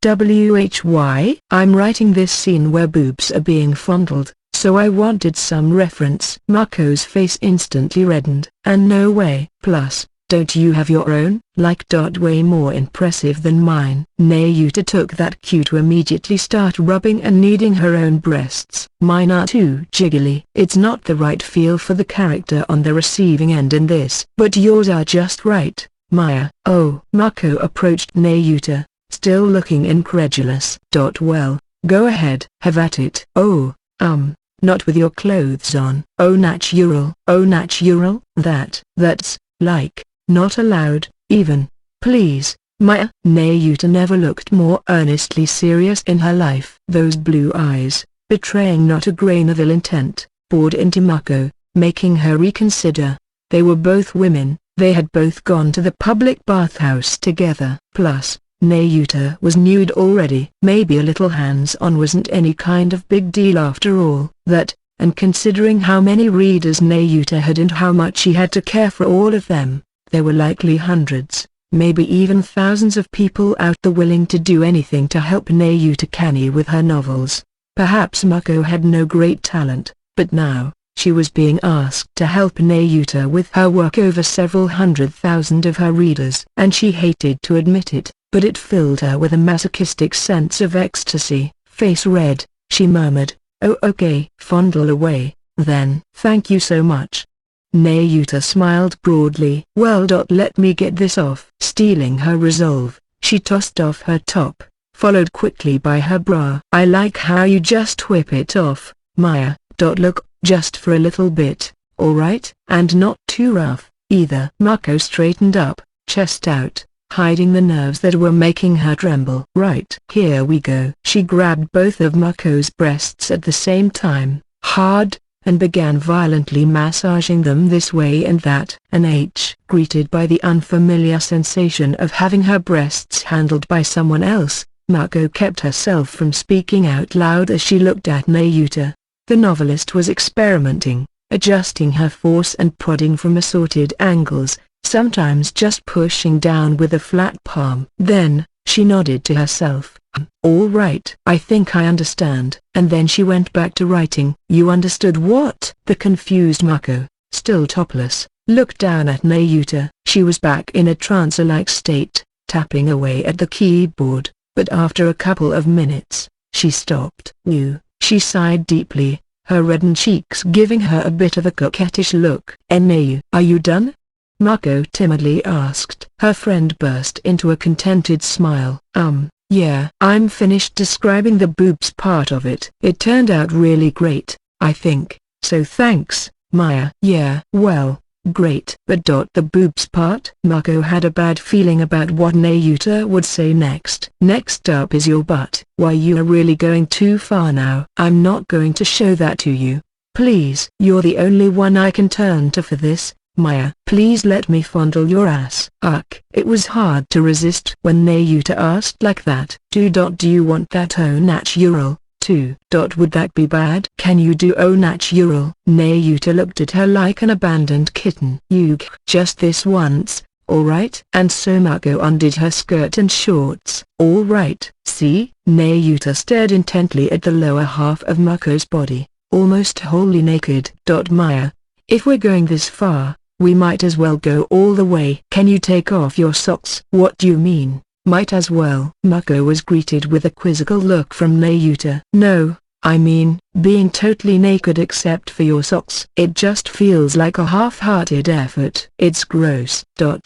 Why? I'm writing this scene where boobs are being fondled, so I wanted some reference. Mako's face instantly reddened. And no way. Plus, don't you have your own? Like way more impressive than mine. Nayuta took that cue to immediately start rubbing and kneading her own breasts. Mine are too jiggly. It's not the right feel for the character on the receiving end in this. But yours are just right, Maya. Oh. Mako approached Nayuta, still looking incredulous. Well, go ahead. Have at it. Oh, not with your clothes on. Oh natural. Oh natural? That's, like, not allowed, even. Please, Maya. Nayuta never looked more earnestly serious in her life. Those blue eyes, betraying not a grain of ill intent, bored into Mako, making her reconsider. They were both women, they had both gone to the public bathhouse together. Plus, Nayuta was nude already. Maybe a little hands-on wasn't any kind of big deal after all. That, and considering how many readers Nayuta had and how much she had to care for all of them, there were likely hundreds, maybe even thousands of people out there willing to do anything to help Nayuta Kani with her novels. Perhaps Mako had no great talent, but now, she was being asked to help Nayuta with her work over several 100,000 of her readers. And she hated to admit it, but it filled her with a masochistic sense of ecstasy. Face red, she murmured, "Oh okay." "Fondle away, then." "Thank you so much." Nayuta smiled broadly. "Well, let me get this off." Stealing her resolve, she tossed off her top, followed quickly by her bra. "I like how you just whip it off, Maya." Look, just for a little bit, alright? And not too rough, either." Mako straightened up, chest out, hiding the nerves that were making her tremble. "Right. Here we go." She grabbed both of Mako's breasts at the same time, hard, and began violently massaging them this way and that. Greeted by the unfamiliar sensation of having her breasts handled by someone else, Mako kept herself from speaking out loud as she looked at Nayuta. The novelist was experimenting, adjusting her force and prodding from assorted angles, sometimes just pushing down with a flat palm. Then, she nodded to herself. "All right. I think I understand." And then she went back to writing. "You understood what?" The confused Mako, still topless, looked down at Nayuta. She was back in a trance-like state, tapping away at the keyboard, but after a couple of minutes, she stopped. She sighed deeply, her reddened cheeks giving her a bit of a coquettish look. "Nayu, are you done?" Mako timidly asked. Her friend burst into a contented smile. Yeah. I'm finished describing the boobs part of it. It turned out really great, I think, so thanks, Maya." "Yeah. Well, great." But the boobs part? Mako had a bad feeling about what Nayuta would say next. "Next up is your butt." "Why, you are really going too far now." "I'm not going to show that to you. Please." "You're the only one I can turn to for this, Maya." "Please let me fondle your ass." It was hard to resist when Nayuta asked like that. Do you want that au natural, too?" "Would that be bad?" "Can you do au natural?" Nayuta looked at her like an abandoned kitten. Just this once, alright?" And so Mako undid her skirt and shorts. "Alright." "See?" Nayuta stared intently at the lower half of Mako's body, almost wholly naked. "Maya, if we're going this far, we might as well go all the way." "Can you take off your socks?" "What do you mean, might as well?" Mako was greeted with a quizzical look from Nayuta. "No, I mean, being totally naked except for your socks. It just feels like a half-hearted effort." "It's gross." "Oh,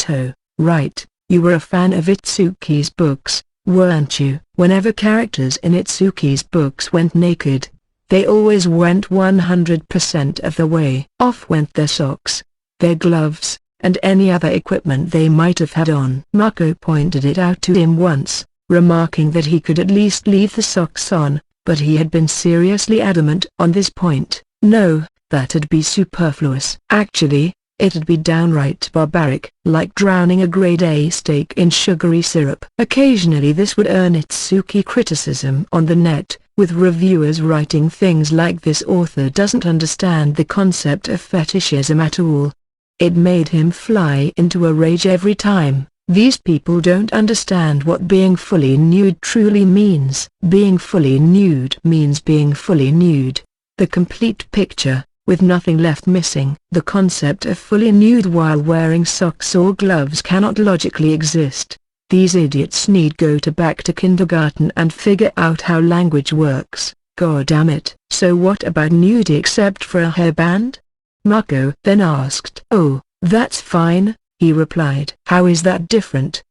right, you were a fan of Itsuki's books, weren't you? Whenever characters in Itsuki's books went naked, they always went 100% of the way. Off went their socks, their gloves, and any other equipment they might have had on. Mako pointed it out to him once, remarking that he could at least leave the socks on, but he had been seriously adamant on this point. No, that'd be superfluous. Actually, it'd be downright barbaric, like drowning a grade A steak in sugary syrup. Occasionally this would earn Itsuki criticism on the net, with reviewers writing things like "this author doesn't understand the concept of fetishism at all." It made him fly into a rage every time. These people don't understand what being fully nude truly means. Being fully nude means being fully nude. The complete picture, with nothing left missing. The concept of fully nude while wearing socks or gloves cannot logically exist. These idiots need go back to kindergarten and figure out how language works. God damn it. So what about nudity except for a hairband? Mako then asked. Oh, that's fine, he replied. How is that different?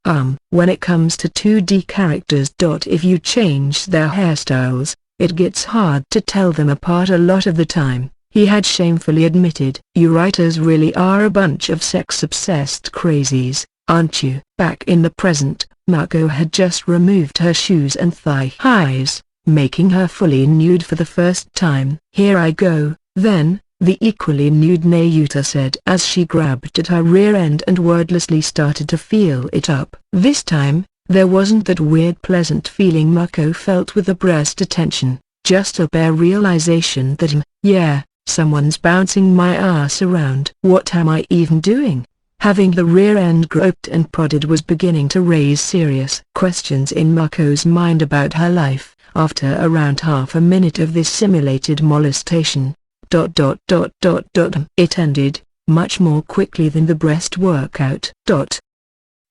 When it comes to 2D characters. If you change their hairstyles, it gets hard to tell them apart a lot of the time, he had shamefully admitted. You writers really are a bunch of sex-obsessed crazies, aren't you? Back in the present, Mako had just removed her shoes and thigh-highs, making her fully nude for the first time. Here I go, then, the equally nude Nayuta said as she grabbed at her rear end and wordlessly started to feel it up. This time, there wasn't that weird pleasant feeling Mako felt with the breast attention, just a bare realization that yeah, someone's bouncing my ass around. What am I even doing? Having the rear end groped and prodded was beginning to raise serious questions in Mako's mind about her life. After around half a minute of this simulated molestation, it ended, much more quickly than the breast workout.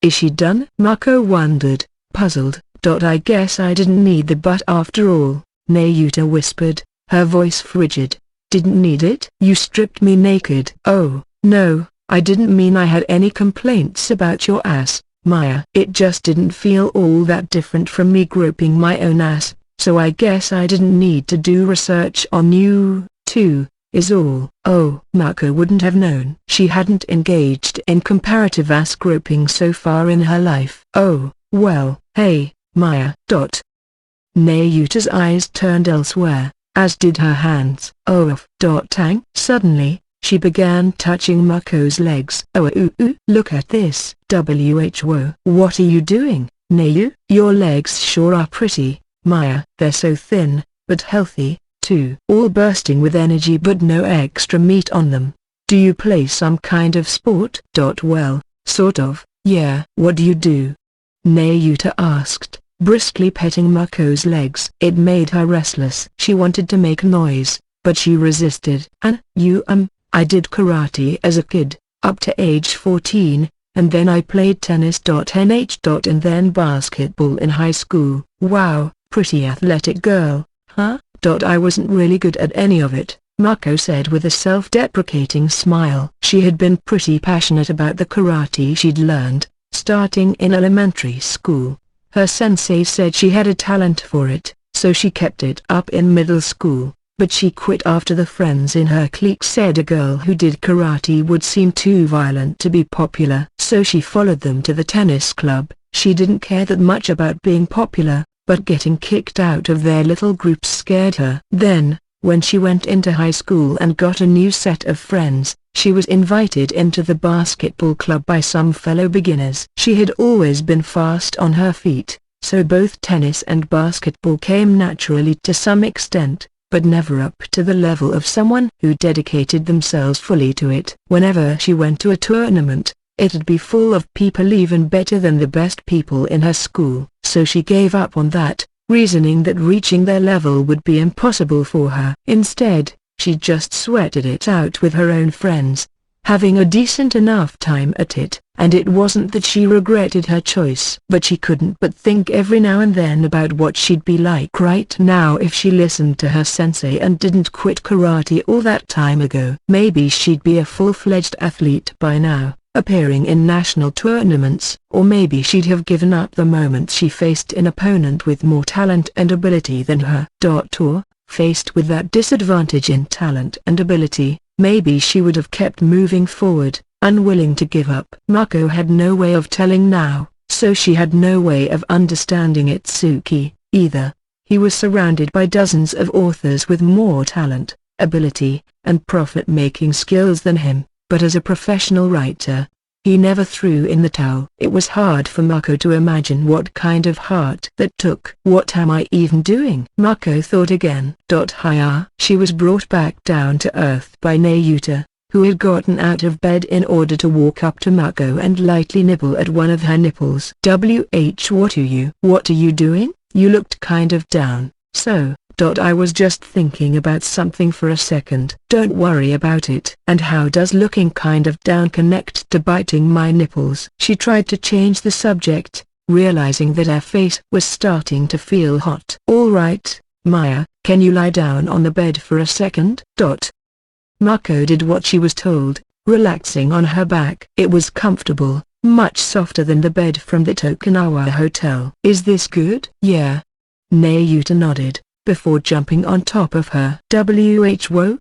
Is she done? Mako wondered, puzzled. I guess I didn't need the butt after all, Nayuta whispered, her voice frigid. Didn't need it? You stripped me naked. Oh, no, I didn't mean I had any complaints about your ass, Maya. It just didn't feel all that different from me groping my own ass, so I guess I didn't need to do research on you, too, is all. Oh, Mako wouldn't have known. She hadn't engaged in comparative ass groping so far in her life. Oh, well, hey, Maya. Nayuta's eyes turned elsewhere, as did her hands. Oh, tang. Suddenly, she began touching Mako's legs. Oh, look at this. Whoa. What are you doing, Nayu? Your legs sure are pretty, Maya. They're so thin, but healthy, too. All bursting with energy but no extra meat on them. Do you play some kind of sport? Well, sort of, yeah. What do you do? Nayuta asked, briskly petting Mako's legs. It made her restless. She wanted to make noise, but she resisted. I did karate as a kid, up to age 14, and then I played tennis. And then basketball in high school. Wow, pretty athletic girl, huh? I wasn't really good at any of it, Mako said with a self-deprecating smile. She had been pretty passionate about the karate she'd learned, starting in elementary school. Her sensei said she had a talent for it, so she kept it up in middle school, but she quit after the friends in her clique said a girl who did karate would seem too violent to be popular. So she followed them to the tennis club. She didn't care that much about being popular, but getting kicked out of their little groups scared her. Then, when she went into high school and got a new set of friends, she was invited into the basketball club by some fellow beginners. She had always been fast on her feet, so both tennis and basketball came naturally to some extent, but never up to the level of someone who dedicated themselves fully to it. Whenever she went to a tournament, it'd be full of people even better than the best people in her school. So she gave up on that, reasoning that reaching their level would be impossible for her. Instead, she just sweated it out with her own friends, having a decent enough time at it. And it wasn't that she regretted her choice, but she couldn't but think every now and then about what she'd be like right now if she listened to her sensei and didn't quit karate all that time ago. Maybe she'd be a full-fledged athlete by now, appearing in national tournaments. Or maybe she'd have given up the moment she faced an opponent with more talent and ability than her. Or, faced with that disadvantage in talent and ability, maybe she would have kept moving forward, unwilling to give up. Mako had no way of telling now, so she had no way of understanding Itsuki, either. He was surrounded by dozens of authors with more talent, ability, and profit-making skills than him, but as a professional writer, he never threw in the towel. It was hard for Mako to imagine what kind of heart that took. What am I even doing? Mako thought again. Hiya. She was brought back down to earth by Nayuta, who had gotten out of bed in order to walk up to Mako and lightly nibble at one of her nipples. What are you doing? You looked kind of down. So, I was just thinking about something for a second. Don't worry about it. And how does looking kind of down connect to biting my nipples? She tried to change the subject, realizing that her face was starting to feel hot. All right, Maya, can you lie down on the bed for a second? Mako did what she was told, relaxing on her back. It was comfortable, much softer than the bed from the Okinawa hotel. Is this good? Yeah. Nayuta nodded, before jumping on top of her.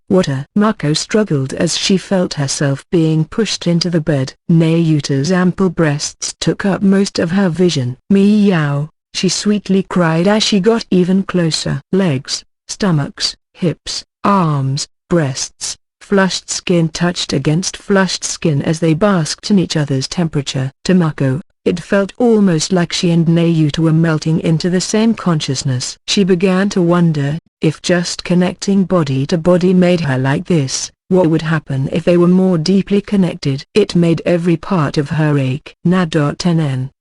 Water. Mako struggled as she felt herself being pushed into the bed. Nayuta's ample breasts took up most of her vision. Meow, she sweetly cried as she got even closer. Legs, stomachs, hips, arms, breasts, flushed skin touched against flushed skin as they basked in each other's temperature. To Mako, it felt almost like she and Nayuta were melting into the same consciousness. She began to wonder, if just connecting body to body made her like this, what would happen if they were more deeply connected? It made every part of her ache.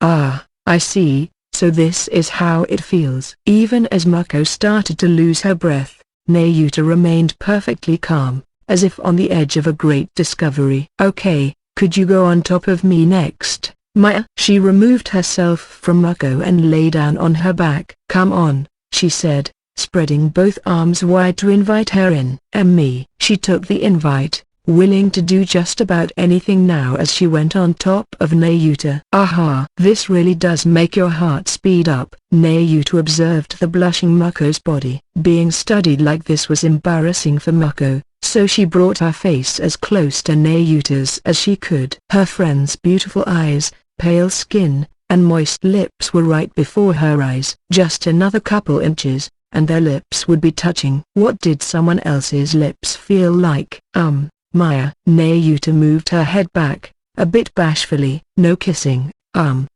Ah, I see, so this is how it feels. Even as Mako started to lose her breath, Nayuta remained perfectly calm, as if on the edge of a great discovery. Okay, could you go on top of me next, Maya? She removed herself from Mako and lay down on her back. Come on, she said, spreading both arms wide to invite her in. Me. She took the invite, willing to do just about anything now as she went on top of Nayuta. Aha! This really does make your heart speed up. Nayuta observed the blushing Mako's body. Being studied like this was embarrassing for Mako, so she brought her face as close to Nayuta's as she could. Her friend's beautiful eyes, pale skin, and moist lips were right before her eyes. Just another couple inches, and their lips would be touching. What did someone else's lips feel like? Maya. Nayuta moved her head back, a bit bashfully. No kissing.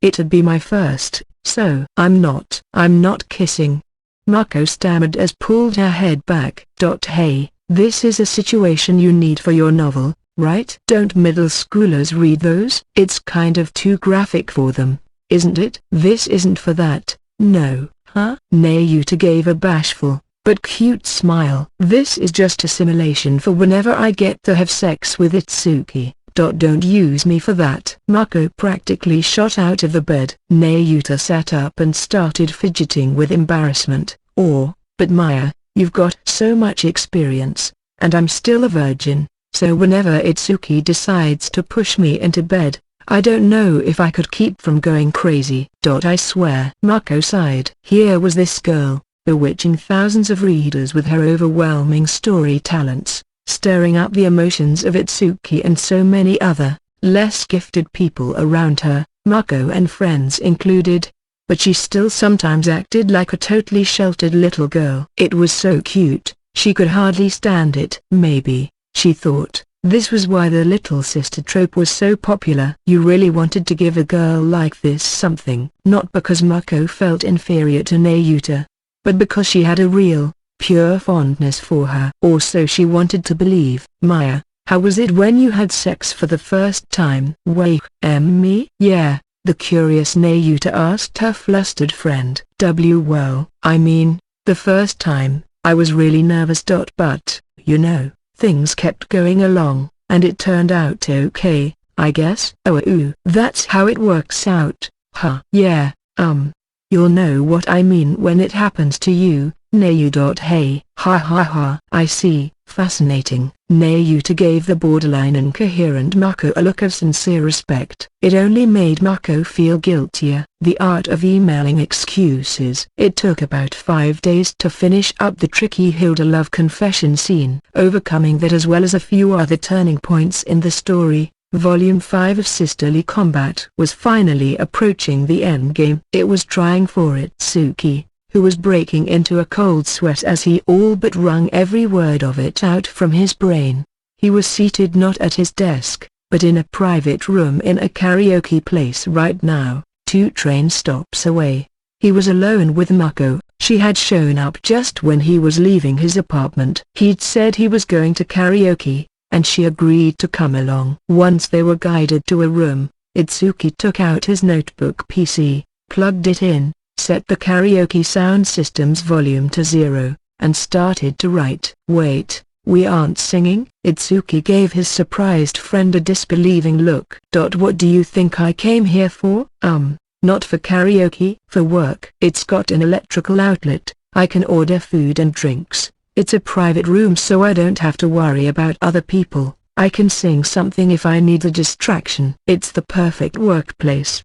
It'd be my first, so. I'm not kissing. Mako stammered as pulled her head back. Hey, this is a situation you need for your novel, right? Don't middle schoolers read those? It's kind of too graphic for them, isn't it? This isn't for that, no, huh? Nayuta gave a bashful, but cute smile. This is just a simulation for whenever I get to have sex with Itsuki. Don't use me for that. Mako practically shot out of the bed. Nayuta sat up and started fidgeting with embarrassment. But Maya, you've got so much experience, and I'm still a virgin, so whenever Itsuki decides to push me into bed, I don't know if I could keep from going crazy. I swear. Mako sighed. Here was this girl, bewitching thousands of readers with her overwhelming story talents, stirring up the emotions of Itsuki and so many other, less gifted people around her, Mako and friends included. But she still sometimes acted like a totally sheltered little girl. It was so cute, she could hardly stand it. Maybe, she thought, this was why the little sister trope was so popular. You really wanted to give a girl like this something. Not because Mako felt inferior to Nayuta, but because she had a real, pure fondness for her. Or so she wanted to believe. Maya, how was it when you had sex for the first time? Wait, me? Yeah, the curious Nayuta asked her flustered friend. Well, I mean, the first time, I was really nervous. But, you know, things kept going along, and it turned out okay, I guess. That's how it works out, huh? Yeah, you'll know what I mean when it happens to you, Nayuta. Hey, ha ha ha. I see, fascinating. Nayuta gave the borderline incoherent Mako a look of sincere respect. It only made Mako feel guiltier. The art of emailing excuses. It took about 5 days to finish up the tricky Hilda love confession scene. Overcoming that as well as a few other turning points in the story, Volume 5 of Sisterly Combat was finally approaching the endgame. It was trying for Itsuki, who was breaking into a cold sweat as he all but wrung every word of it out from his brain. He was seated not at his desk, but in a private room in a karaoke place right now, 2 train stops away. He was alone with Mako. She had shown up just when he was leaving his apartment. He'd said he was going to karaoke, and she agreed to come along. Once they were guided to a room, Itsuki took out his notebook PC, plugged it in, set the karaoke sound system's volume to 0, and started to write. Wait, we aren't singing? Itsuki gave his surprised friend a disbelieving look. What do you think I came here for? Not for karaoke. For work. It's got an electrical outlet, I can order food and drinks. It's a private room so I don't have to worry about other people. I can sing something if I need a distraction. It's the perfect workplace.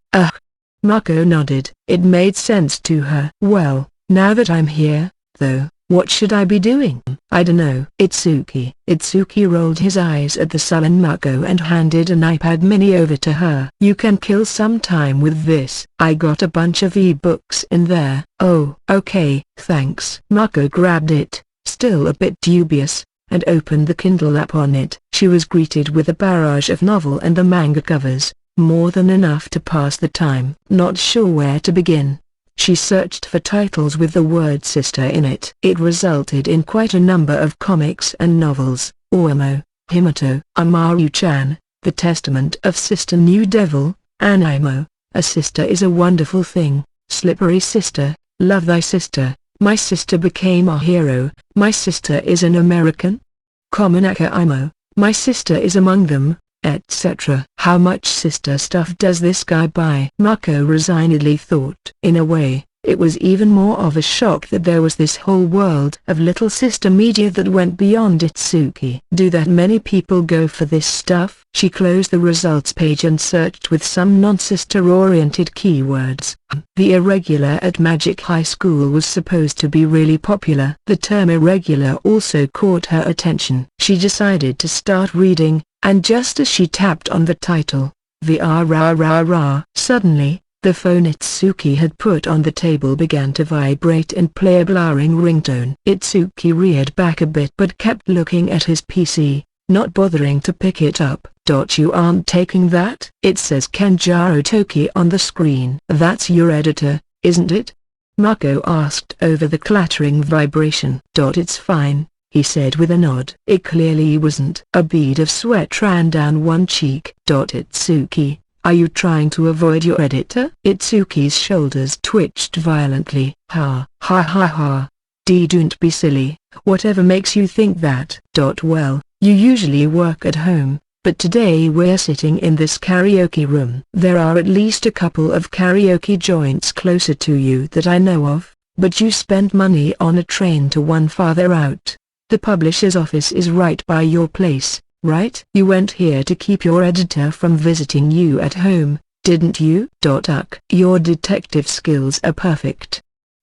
Mako nodded. It made sense to her. Well, now that I'm here, though, what should I be doing? I dunno. Itsuki. Itsuki rolled his eyes at the sullen Mako and handed an iPad mini over to her. You can kill some time with this. I got a bunch of e-books in there. Oh, okay, thanks. Mako grabbed it, still a bit dubious, and opened the Kindle app on it. She was greeted with a barrage of novel and the manga covers, more than enough to pass the time. Not sure where to begin, she searched for titles with the word sister in it. It resulted in quite a number of comics and novels. Oimo, Himato, Amaru-chan, The Testament of Sister New Devil, Anaimo, A Sister is a Wonderful Thing, Slippery Sister, Love Thy Sister, My Sister Became a Hero, My Sister is an American, Kominaka Imo, My Sister is Among Them, etc. How much sister stuff does this guy buy? Mako resignedly thought. In a way, it was even more of a shock that there was this whole world of little sister media that went beyond Itsuki. Do that many people go for this stuff? She closed the results page and searched with some non-sister-oriented keywords. The irregular at Magic High School was supposed to be really popular. The term irregular also caught her attention. She decided to start reading, and just as she tapped on the title, suddenly, the phone Itsuki had put on the table began to vibrate and play a blaring ringtone. Itsuki reared back a bit but kept looking at his PC, not bothering to pick it up. You aren't taking that? It says Kenjaro Toki on the screen. That's your editor, isn't it? Mako asked over the clattering vibration. It's fine, he said with a nod. It clearly wasn't. A bead of sweat ran down one cheek. Itsuki, are you trying to avoid your editor? Itsuki's shoulders twitched violently. Ha ha. Don't be silly, whatever makes you think that? Well, you usually work at home, but today we're sitting in this karaoke room. There are at least a couple of karaoke joints closer to you that I know of, but you spent money on a train to one farther out. The publisher's office is right by your place, right? You went here to keep your editor from visiting you at home, didn't you? Your detective skills are perfect.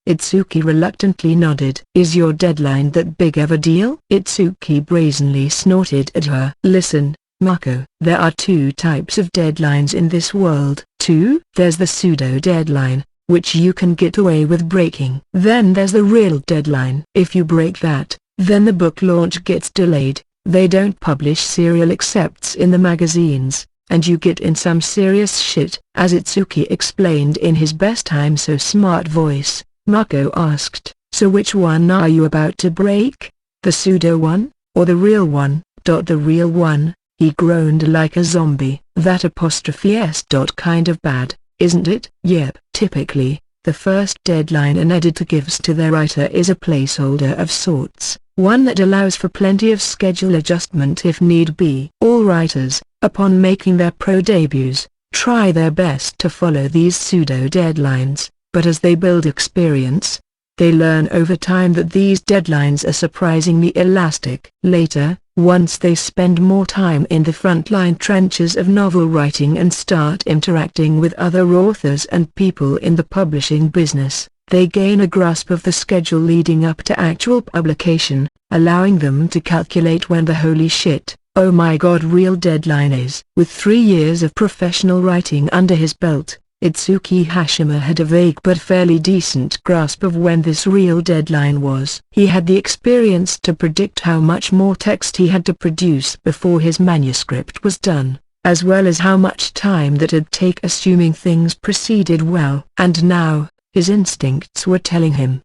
Itsuki reluctantly nodded. Is your deadline that big of a deal? Itsuki brazenly snorted at her. Listen, Mako, there are 2 types of deadlines in this world. 2? There's the pseudo deadline, which you can get away with breaking. Then there's the real deadline. If you break that, then the book launch gets delayed, they don't publish serial accepts in the magazines, and you get in some serious shit. As Itsuki explained in his best "I'm so smart" voice, Mako asked, so which one are you about to break? The pseudo one, or the real one? The real one, he groaned like a zombie. That apostrophe s. Kind of bad, isn't it? Yep. Typically, the first deadline an editor gives to their writer is a placeholder of sorts, one that allows for plenty of schedule adjustment if need be. All writers, upon making their pro debuts, try their best to follow these pseudo deadlines, but as they build experience, They learn over time that these deadlines are surprisingly elastic. Later, once they spend more time in the frontline trenches of novel writing and start interacting with other authors and people in the publishing business, they gain a grasp of the schedule leading up to actual publication, allowing them to calculate when the holy shit, oh my god real deadline is. With 3 years of professional writing under his belt, Itsuki Hashima had a vague but fairly decent grasp of when this real deadline was. He had the experience to predict how much more text he had to produce before his manuscript was done, as well as how much time that it'd take assuming things proceeded well. And now, his instincts were telling him,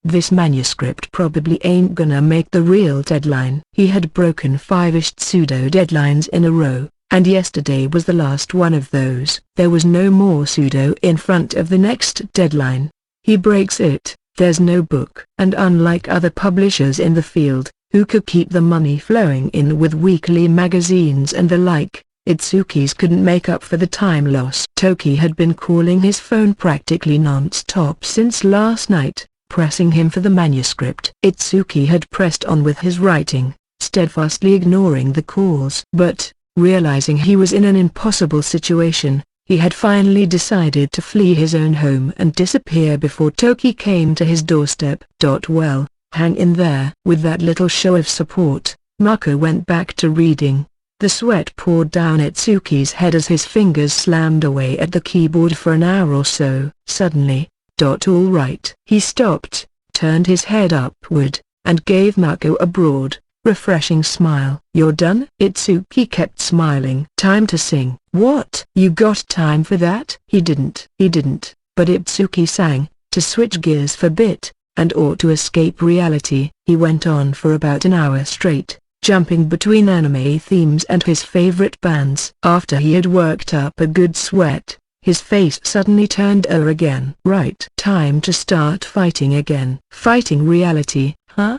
this manuscript probably ain't gonna make the real deadline. He had broken 5-ish pseudo-deadlines in a row, and yesterday was the last one of those. There was no more pseudo in front of the next deadline. He breaks it, there's no book. And unlike other publishers in the field, who could keep the money flowing in with weekly magazines and the like, Itsuki's couldn't make up for the time lost. Toki had been calling his phone practically non-stop since last night, pressing him for the manuscript. Itsuki had pressed on with his writing, steadfastly ignoring the calls. But, realizing he was in an impossible situation, he had finally decided to flee his own home and disappear before Toki came to his doorstep. Well, hang in there. With that little show of support, Mako went back to reading. The sweat poured down Itsuki's head as his fingers slammed away at the keyboard for an hour or so. Suddenly, all right. He stopped, turned his head upward, and gave Mako a broad, refreshing smile. You're done? Itsuki kept smiling. Time to sing. What? You got time for that? He didn't, but Itsuki sang, to switch gears for bit, and or to escape reality. He went on for about an hour straight, jumping between anime themes and his favorite bands. After he had worked up a good sweat, his face suddenly turned again. Right. Time to start fighting again. Fighting reality, huh?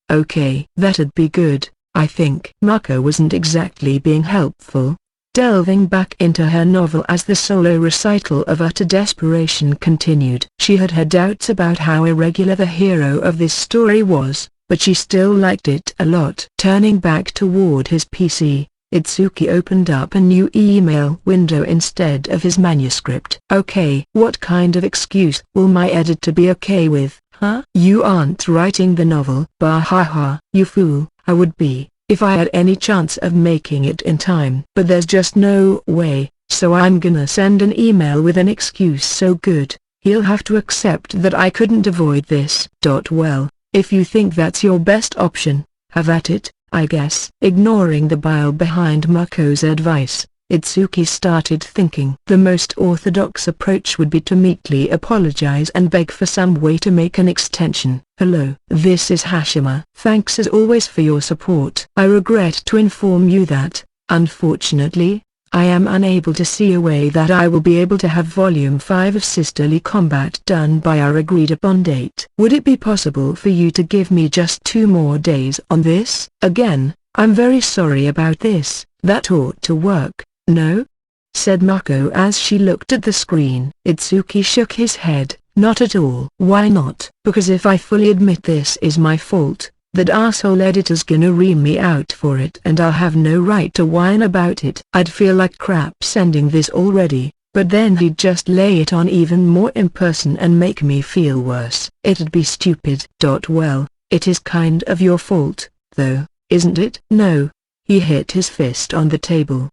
Okay. That'd be good, I think. Mako wasn't exactly being helpful. Delving back into her novel as the solo recital of utter desperation continued. She had her doubts about how irregular the hero of this story was, but she still liked it a lot. Turning back toward his PC, Itsuki opened up a new email window instead of his manuscript. Okay. What kind of excuse will my editor be okay with, huh? You aren't writing the novel. Bahaha. You fool. I would be, if I had any chance of making it in time. But there's just no way, so I'm gonna send an email with an excuse so good, he'll have to accept that I couldn't avoid this. Well, if you think that's your best option, have at it, I guess. Ignoring the bile behind Mako's advice, Itsuki started thinking. The most orthodox approach would be to meekly apologize and beg for some way to make an extension. Hello. This is Hashima. Thanks as always for your support. I regret to inform you that, unfortunately, I am unable to see a way that I will be able to have Volume 5 of Sisterly Combat done by our agreed upon date. Would it be possible for you to give me just 2 more days on this? Again, I'm very sorry about this. That ought to work, no? Said Mako as she looked at the screen. Itsuki shook his head. Not at all. Why not? Because if I fully admit this is my fault, that asshole editor's gonna ream me out for it and I'll have no right to whine about it. I'd feel like crap sending this already, but then he'd just lay it on even more in person and make me feel worse. It'd be stupid. Well, it is kind of your fault, though, isn't it? No. He hit his fist on the table.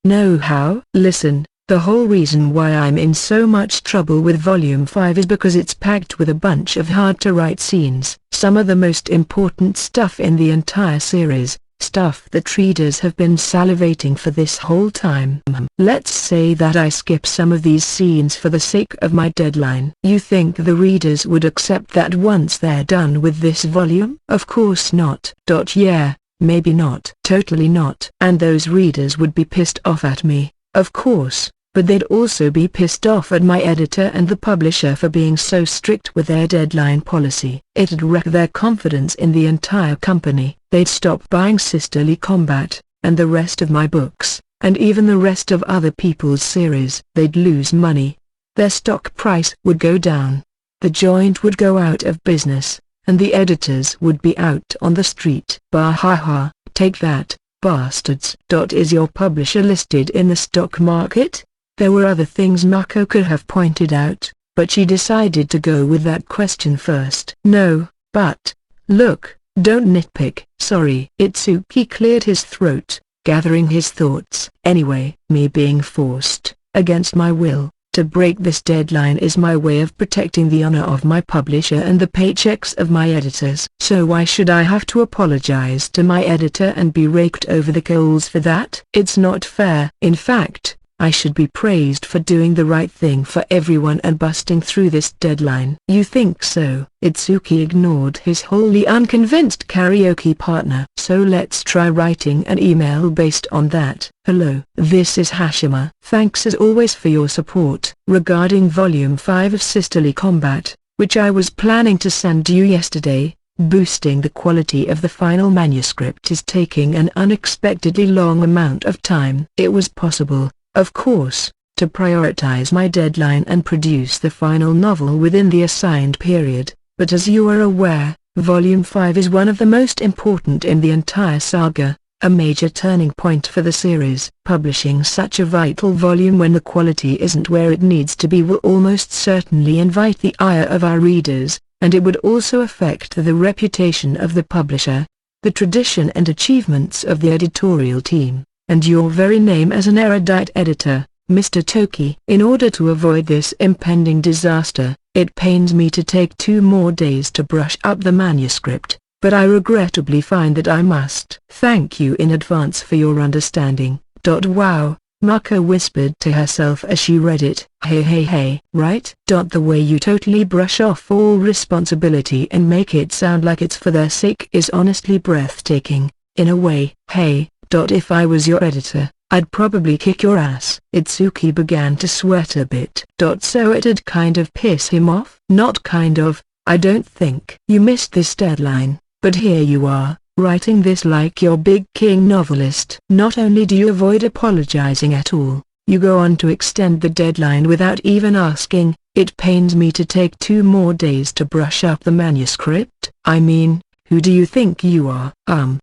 No how? Listen. The whole reason why I'm in so much trouble with Volume 5 is because it's packed with a bunch of hard-to-write scenes, some of the most important stuff in the entire series, stuff that readers have been salivating for this whole time. Let's say that I skip some of these scenes for the sake of my deadline. You think the readers would accept that once they're done with this volume? Of course not. Yeah, maybe not. Totally not. And those readers would be pissed off at me, of course. But they'd also be pissed off at my editor and the publisher for being so strict with their deadline policy. It'd wreck their confidence in the entire company. They'd stop buying Sisterly Combat, and the rest of my books, and even the rest of other people's series. They'd lose money. Their stock price would go down. the joint would go out of business, and the editors would be out on the street. Bah ha ha, take that, bastards. Is your publisher listed in the stock market? There were other things Mako could have pointed out, but she decided to go with that question first. No, but, look, don't nitpick. Sorry. Itsuki cleared his throat, gathering his thoughts. Anyway, me being forced, against my will, to break this deadline is my way of protecting the honor of my publisher and the paychecks of my editors. So why should I have to apologize to my editor and be raked over the coals for that? It's not fair. In fact, I should be praised for doing the right thing for everyone and busting through this deadline. You think so? Itsuki ignored his wholly unconvinced karaoke partner. So let's try writing an email based on that. Hello, this is Hashima. Thanks as always for your support. Regarding Volume 5 of Sisterly Combat, which I was planning to send you yesterday, boosting the quality of the final manuscript is taking an unexpectedly long amount of time. It was possible, of course, to prioritize my deadline and produce the final novel within the assigned period, but as you are aware, Volume 5 is one of the most important in the entire saga, a major turning point for the series. Publishing such a vital volume when the quality isn't where it needs to be will almost certainly invite the ire of our readers, and it would also affect the reputation of the publisher, the tradition and achievements of the editorial team, and your very name as an erudite editor, Mr. Toki. In order to avoid this impending disaster, it pains me to take 2 more days to brush up the manuscript, but I regrettably find that I must. Thank you in advance for your understanding. Wow, Mako whispered to herself as she read it. Hey, right? The way you totally brush off all responsibility and make it sound like it's for their sake is honestly breathtaking, in a way. Hey, if I was your editor, I'd probably kick your ass. Itsuki began to sweat a bit. So it'd kind of piss him off? Not kind of, I don't think. You missed this deadline, but here you are, writing this like your big king novelist. Not only do you avoid apologizing at all, you go on to extend the deadline without even asking. It pains me to take 2 more days to brush up the manuscript. I mean, who do you think you are?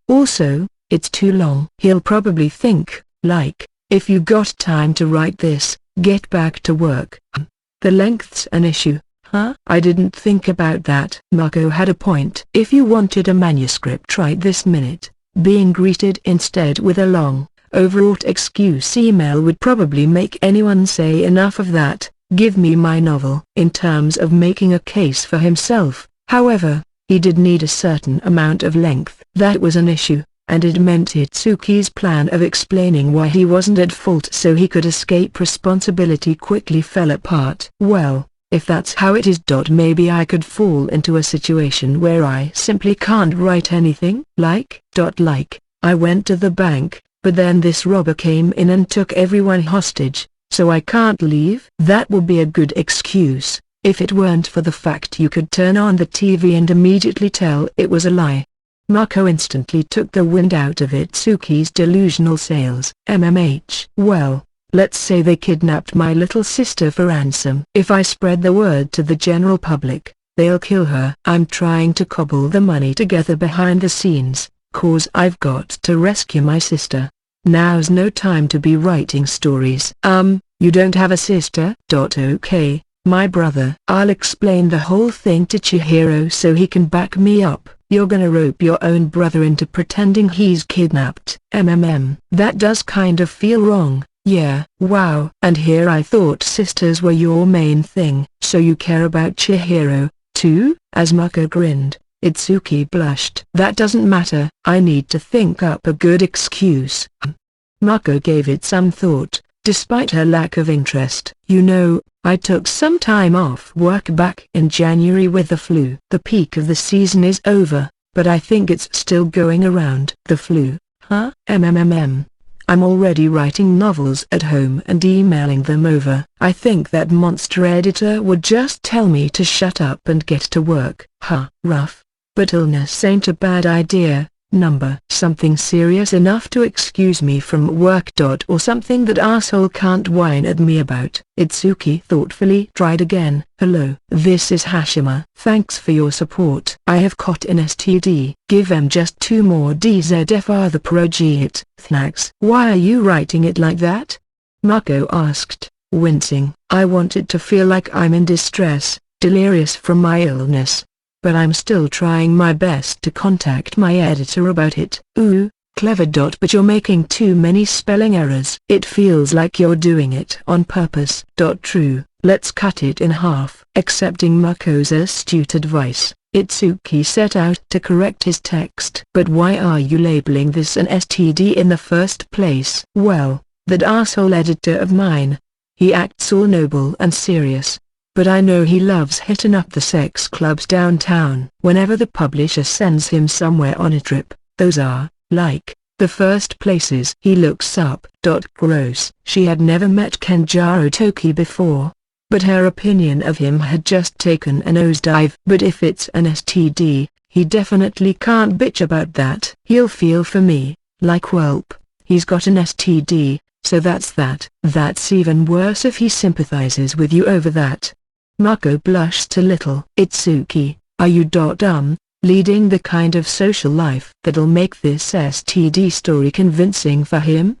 Also, it's too long. He'll probably think, like, if you got time to write this, get back to work. The length's an issue, huh? I didn't think about that. Mako had a point. If you wanted a manuscript right this minute, being greeted instead with a long, overwrought excuse email would probably make anyone say enough of that, give me my novel. In terms of making a case for himself, however, he did need a certain amount of length. That was an issue, and it meant Itsuki's plan of explaining why he wasn't at fault so he could escape responsibility quickly fell apart. Well, if that's how it is. Maybe I could fall into a situation where I simply can't write anything. Like, I went to the bank, but then this robber came in and took everyone hostage, so I can't leave. That would be a good excuse, if it weren't for the fact you could turn on the TV and immediately tell it was a lie. Mako instantly took the wind out of Itsuki's delusional sails. Well, let's say they kidnapped my little sister for ransom. If I spread the word to the general public, they'll kill her. I'm trying to cobble the money together behind the scenes, 'cause I've got to rescue my sister. Now's no time to be writing stories. You don't have a sister? Okay, my brother. I'll explain the whole thing to Chihiro so he can back me up. You're gonna rope your own brother into pretending he's kidnapped. That does kind of feel wrong. Yeah. Wow. And here I thought sisters were your main thing. So you care about Chihiro, too? As Mako grinned, Itsuki blushed. That doesn't matter. I need to think up a good excuse. Mako gave it some thought, despite her lack of interest. You know, I took some time off work back in January with the flu. The peak of the season is over, but I think it's still going around. The flu, huh? I'm already writing novels at home and emailing them over. I think that monster editor would just tell me to shut up and get to work. Rough. But illness ain't a bad idea, number. Something serious enough to excuse me from work. Or something that asshole can't whine at me about. Itsuki thoughtfully tried again. Hello. This is Hashima. Thanks for your support. I have caught an STD. Give them just 2 more DZFR the project. Thanks. Why are you writing it like that? Mako asked, wincing. I wanted to feel like I'm in distress, delirious from my illness. But I'm still trying my best to contact my editor about it. Ooh, clever. But you're making too many spelling errors. It feels like you're doing it on purpose. True, let's cut it in half. Accepting Mako's astute advice, Itsuki set out to correct his text. But why are you labeling this an STD in the first place? Well, that asshole editor of mine. He acts all noble and serious. But I know he loves hitting up the sex clubs downtown. Whenever the publisher sends him somewhere on a trip, those are, like, the first places he looks up. Gross. She had never met Kenjaro Toki before, but her opinion of him had just taken a nosedive. But if it's an STD, he definitely can't bitch about that. He'll feel for me, like whelp. He's got an STD, so that's that. That's even worse if he sympathizes with you over that. Mako blushed a little. Itsuki, are you dumb, leading the kind of social life that'll make this STD story convincing for him?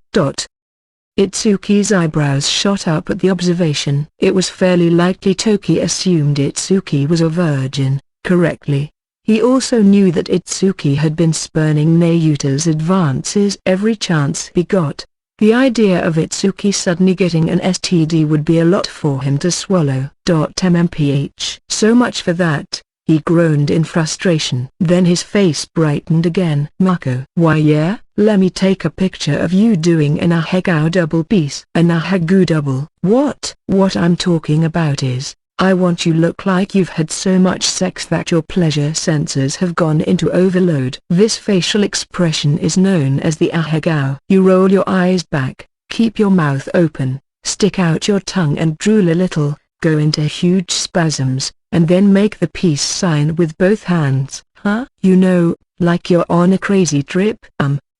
Itsuki's eyebrows shot up at the observation. It was fairly likely Toki assumed Itsuki was a virgin, correctly. He also knew that Itsuki had been spurning Nayuta's advances every chance he got. The idea of Itsuki suddenly getting an STD would be a lot for him to swallow. MMPH. So much for that, he groaned in frustration. Then his face brightened again. Mako. Why yeah, let me take a picture of you doing an ahegao double piece. An ahegao double? What I'm talking about is, I want you look like you've had so much sex that your pleasure sensors have gone into overload. This facial expression is known as the ahegao. You roll your eyes back, keep your mouth open, stick out your tongue and drool a little, go into huge spasms, and then make the peace sign with both hands. Huh? You know, like you're on a crazy trip?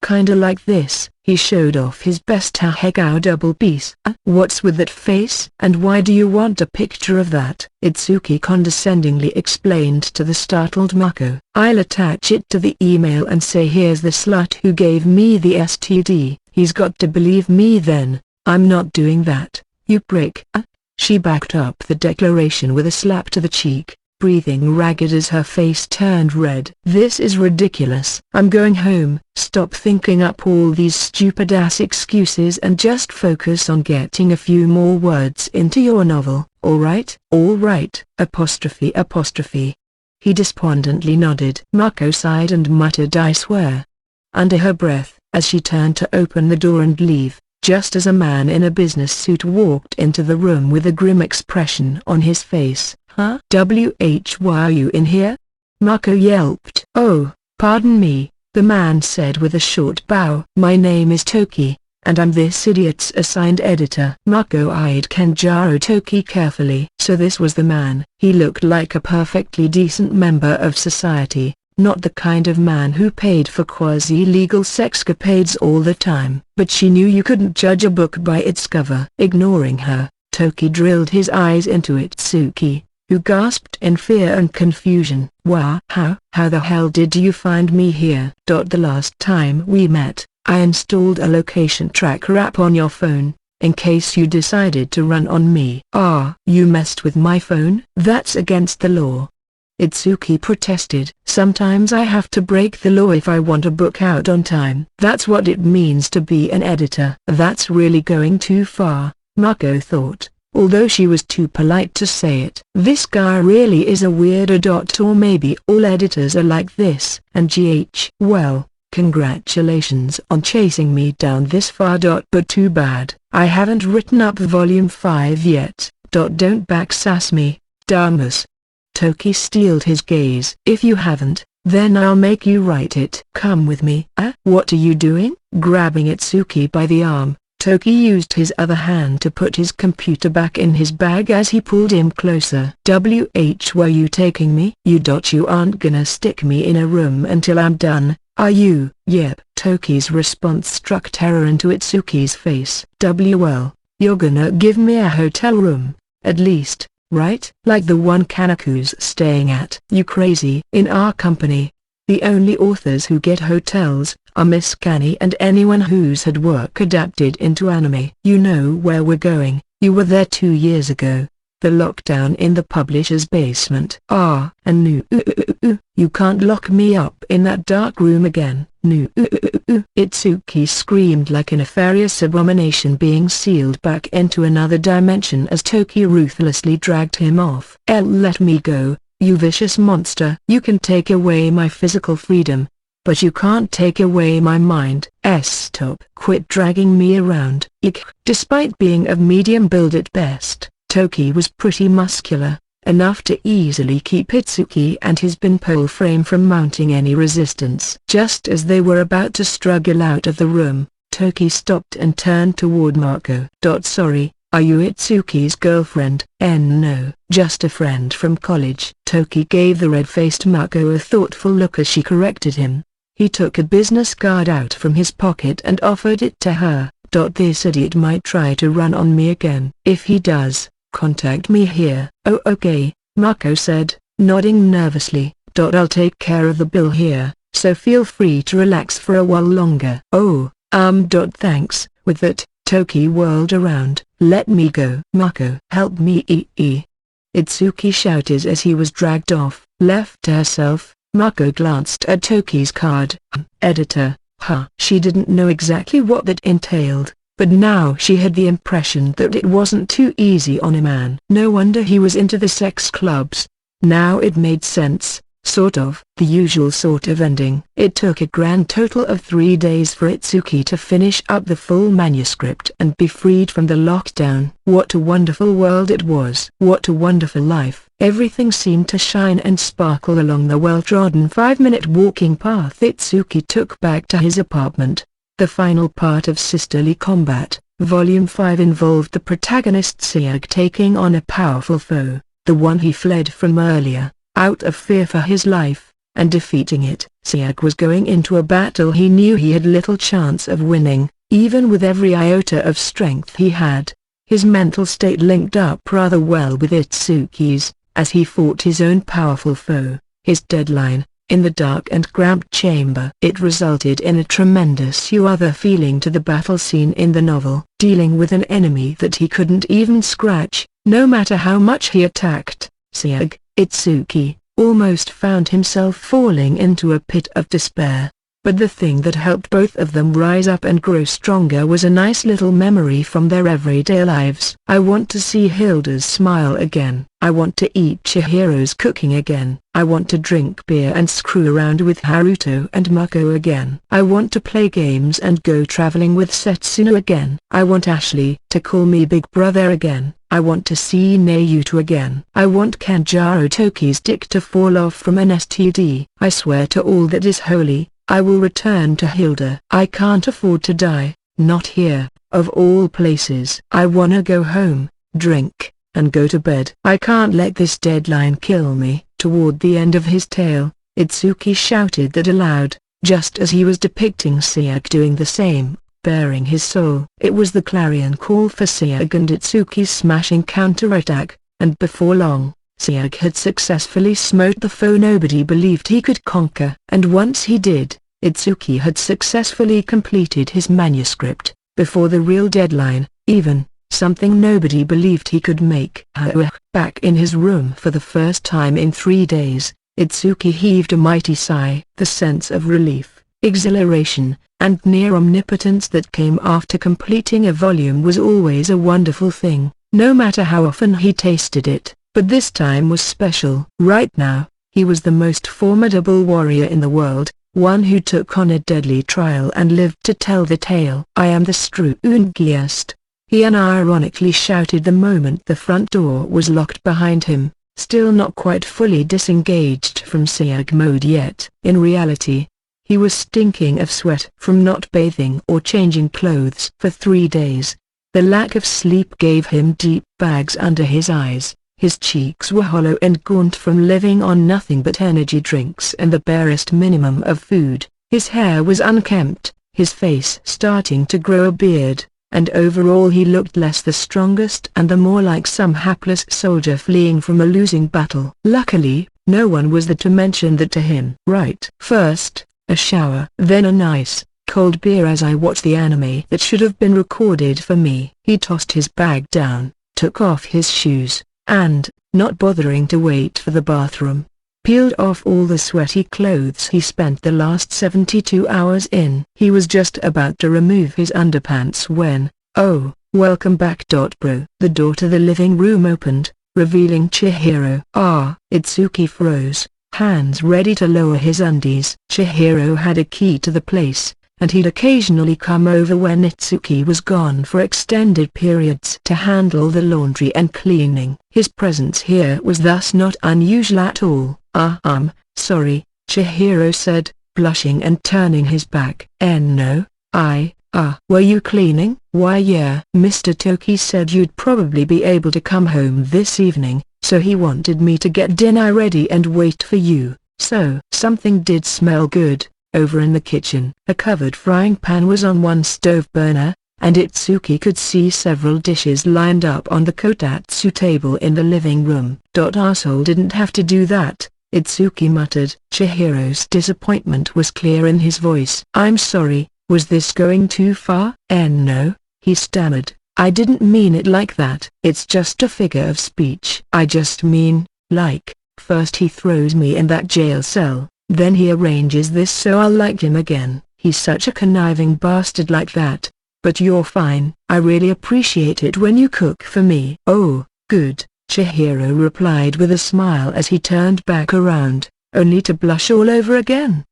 Kinda like this. He showed off his best ahegao double piece. What's with that face? And why do you want a picture of that? Itsuki condescendingly explained to the startled Mako. I'll attach it to the email and say here's the slut who gave me the STD. He's got to believe me then. I'm not doing that, you prick. She backed up the declaration with a slap to the cheek, breathing ragged as her face turned red. This is ridiculous. I'm going home. Stop thinking up all these stupid-ass excuses and just focus on getting a few more words into your novel, alright? Alright, apostrophe. He despondently nodded. Mako sighed and muttered I swear, under her breath, as she turned to open the door and leave, just as a man in a business suit walked into the room with a grim expression on his face. Huh? Why are you in here? Mako yelped. Oh, pardon me, the man said with a short bow. My name is Toki, and I'm this idiot's assigned editor. Mako eyed Kenjaro Toki carefully. So this was the man. He looked like a perfectly decent member of society, not the kind of man who paid for quasi-legal sexcapades all the time. But she knew you couldn't judge a book by its cover. Ignoring her, Toki drilled his eyes into Itsuki, who gasped in fear and confusion. How the hell did you find me here? The last time we met, I installed a location tracker app on your phone, in case you decided to run on me. You messed with my phone? That's against the law. Itsuki protested. Sometimes I have to break the law if I want a book out on time. That's what it means to be an editor. That's really going too far, Mako thought, although she was too polite to say it. This guy really is a weirdo. Or maybe all editors are like this. And well, congratulations on chasing me down this far. But too bad, I haven't written up Volume 5 yet. Don't backsass me, damas. Toki steeled his gaze. If you haven't, then I'll make you write it. Come with me. What are you doing? Grabbing Itsuki by the arm, Toki used his other hand to put his computer back in his bag as he pulled him closer. Where you taking me? You aren't gonna stick me in a room until I'm done, Are you? Yep. Toki's response struck terror into Itsuki's face. Well, you're gonna give me a hotel room, at least, right? Like the one Kanaku's staying at. You crazy? In our company, the only authors who get hotels are Miss Kani and anyone who's had work adapted into anime. You know where we're going. You were there 2 years ago. The lockdown in the publisher's basement. Ah, and no, you can't lock me up in that dark room again. No, Itsuki screamed like a nefarious abomination being sealed back into another dimension as Toki ruthlessly dragged him off. Let me go, you vicious monster. You can take away my physical freedom, but you can't take away my mind. Stop. Quit dragging me around. Despite being of medium build at best, Toki was pretty muscular, enough to easily keep Itsuki and his beanpole frame from mounting any resistance. Just as they were about to struggle out of the room, Toki stopped and turned toward Mako. Sorry, are you Itsuki's girlfriend? No, just a friend from college. Toki gave the red-faced Mako a thoughtful look as she corrected him. He took a business card out from his pocket and offered it to her. This idiot might try to run on me again. If he does, contact me here. Oh okay, Mako said, nodding nervously. I'll take care of the bill here, so feel free to relax for a while longer. Oh, thanks. With that, Toki whirled around. Let me go. Mako, help me. Itsuki shouted as he was dragged off. Left to herself, Mako glanced at Toki's card. Editor. She didn't know exactly what that entailed, but now she had the impression that it wasn't too easy on a man. No wonder he was into the sex clubs. Now it made sense, sort of. The usual sort of ending. It took a grand total of 3 days for Itsuki to finish up the full manuscript and be freed from the lockdown. What a wonderful world it was. What a wonderful life. Everything seemed to shine and sparkle along the well-trodden 5-minute walking path Itsuki took back to his apartment. The final part of Sisterly Combat, Volume 5 involved the protagonist Siag taking on a powerful foe, the one he fled from earlier, out of fear for his life, and defeating it. Siag was going into a battle he knew he had little chance of winning, even with every iota of strength he had. His mental state linked up rather well with Itsuki's, as he fought his own powerful foe, his deadline, in the dark and cramped chamber. It resulted in a tremendous other feeling to the battle scene in the novel. Dealing with an enemy that he couldn't even scratch, no matter how much he attacked, Siag, Itsuki, almost found himself falling into a pit of despair. But the thing that helped both of them rise up and grow stronger was a nice little memory from their everyday lives. I want to see Hilda's smile again. I want to eat Chihiro's cooking again. I want to drink beer and screw around with Haruto and Mako again. I want to play games and go traveling with Setsuno again. I want Ashley to call me Big Brother again. I want to see Naruto again. I want Kanjaro Toki's dick to fall off from an STD. I swear to all that is holy, I will return to Hilda. I can't afford to die, not here, of all places. I wanna go home, drink, and go to bed. I can't let this deadline kill me. Toward the end of his tale, Itsuki shouted that aloud, just as he was depicting Siag doing the same, bearing his soul. It was the clarion call for Siag and Itsuki's smashing counterattack, and before long, Siag had successfully smote the foe nobody believed he could conquer. And once he did, Itsuki had successfully completed his manuscript, before the real deadline, even, something nobody believed he could make. Back in his room for the first time in 3 days, Itsuki heaved a mighty sigh. The sense of relief, exhilaration, and near omnipotence that came after completing a volume was always a wonderful thing, no matter how often he tasted it. But this time was special. Right now, he was the most formidable warrior in the world, one who took on a deadly trial and lived to tell the tale. I am the strongest, he unironically shouted the moment the front door was locked behind him, still not quite fully disengaged from Siag mode yet. In reality, he was stinking of sweat from not bathing or changing clothes for 3 days. The lack of sleep gave him deep bags under his eyes. His cheeks were hollow and gaunt from living on nothing but energy drinks and the barest minimum of food. His hair was unkempt, his face starting to grow a beard, and overall he looked less the strongest and the more like some hapless soldier fleeing from a losing battle. Luckily, no one was there to mention that to him. Right. First, a shower. Then a nice, cold beer as I watched the anime that should have been recorded for me. He tossed his bag down, took off his shoes, and, not bothering to wait for the bathroom, peeled off all the sweaty clothes he spent the last 72 hours in. He was just about to remove his underpants when, oh, welcome back. Bro. The door to the living room opened, revealing Chihiro. Itsuki froze, hands ready to lower his undies. Chihiro had a key to the place, and he'd occasionally come over when Itsuki was gone for extended periods to handle the laundry and cleaning. His presence here was thus not unusual at all. Sorry, Chihiro said, blushing and turning his back. No, were you cleaning? Why yeah. Mr. Toki said you'd probably be able to come home this evening, so he wanted me to get dinner ready and wait for you. So something did smell good. Over in the kitchen, a covered frying pan was on one stove burner, and Itsuki could see several dishes lined up on the kotatsu table in the living room. Asshole didn't have to do that, Itsuki muttered. Chihiro's disappointment was clear in his voice. I'm sorry, was this going too far? No, he stammered, I didn't mean it like that. It's just a figure of speech. I just mean, like, first he throws me in that jail cell, then he arranges this so I'll like him again. He's such a conniving bastard like that. But you're fine. I really appreciate it when you cook for me. Oh, good, Chihiro replied with a smile as he turned back around, only to blush all over again.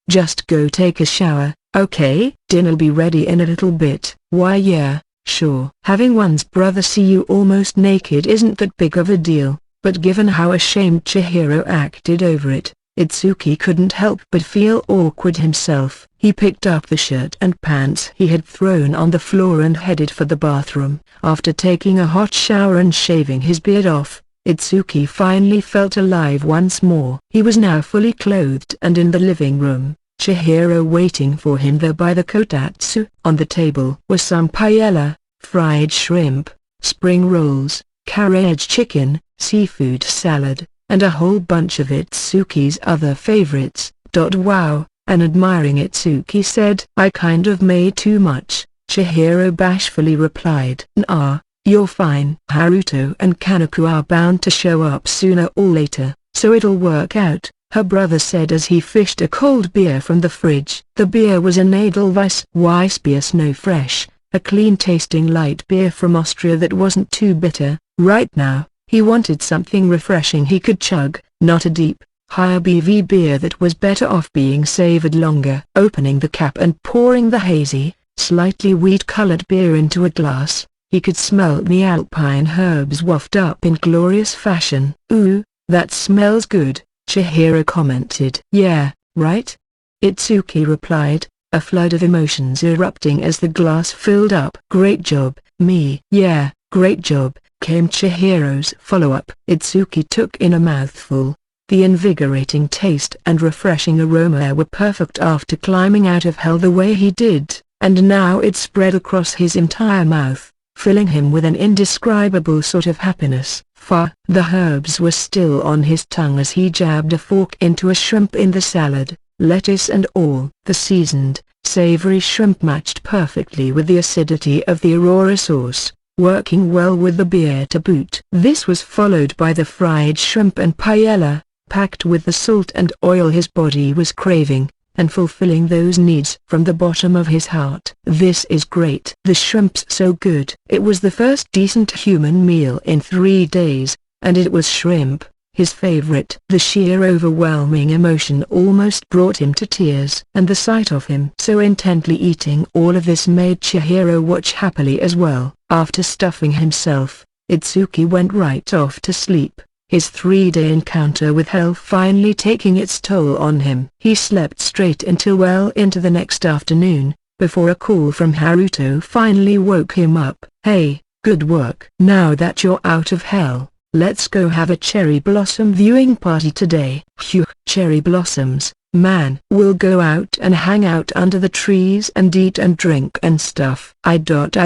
Just go take a shower, okay? Dinner'll be ready in a little bit. Why yeah, sure. Having one's brother see you almost naked isn't that big of a deal, but given how ashamed Chihiro acted over it, Itsuki couldn't help but feel awkward himself. He picked up the shirt and pants he had thrown on the floor and headed for the bathroom. After taking a hot shower and shaving his beard off, Itsuki finally felt alive once more. He was now fully clothed and in the living room, Chihiro waiting for him there by the kotatsu. On the table was some paella, fried shrimp, spring rolls, carriage chicken, seafood salad, and a whole bunch of Itsuki's other favorites. Wow, and admiring Itsuki said, I kind of made too much. Chihiro bashfully replied, Nah, you're fine. Haruto and Kaneko are bound to show up sooner or later, so it'll work out, her brother said as he fished a cold beer from the fridge. The beer was an Edelweiss Weissbier Snow Fresh, a clean-tasting light beer from Austria that wasn't too bitter. Right now, he wanted something refreshing he could chug, not a deep, higher BV beer that was better off being savored longer. Opening the cap and pouring the hazy, slightly wheat-colored beer into a glass, he could smell the alpine herbs waft up in glorious fashion. Ooh, that smells good, Chihiro commented. Yeah, right? Itsuki replied, a flood of emotions erupting as the glass filled up. Great job, me. Yeah, great job, came Chihiro's follow-up. Itsuki took in a mouthful. The invigorating taste and refreshing aroma were perfect after climbing out of hell the way he did, and now it spread across his entire mouth, filling him with an indescribable sort of happiness. The herbs were still on his tongue as he jabbed a fork into a shrimp in the salad, lettuce and all. The seasoned, savory shrimp matched perfectly with the acidity of the Aurora sauce, working well with the beer to boot. This was followed by the fried shrimp and paella, packed with the salt and oil his body was craving, and fulfilling those needs from the bottom of his heart. This is great. The shrimp's so good. It was the first decent human meal in 3 days, and it was shrimp, his favorite. The sheer overwhelming emotion almost brought him to tears. And the sight of him so intently eating all of this made Chihiro watch happily as well. After stuffing himself, Itsuki went right off to sleep, his 3-day encounter with hell finally taking its toll on him. He slept straight until well into the next afternoon, before a call from Haruto finally woke him up. Hey, good work. Now that you're out of hell, let's go have a cherry blossom viewing party today. Phew, cherry blossoms, Man, we'll go out and hang out under the trees and eat and drink and stuff. I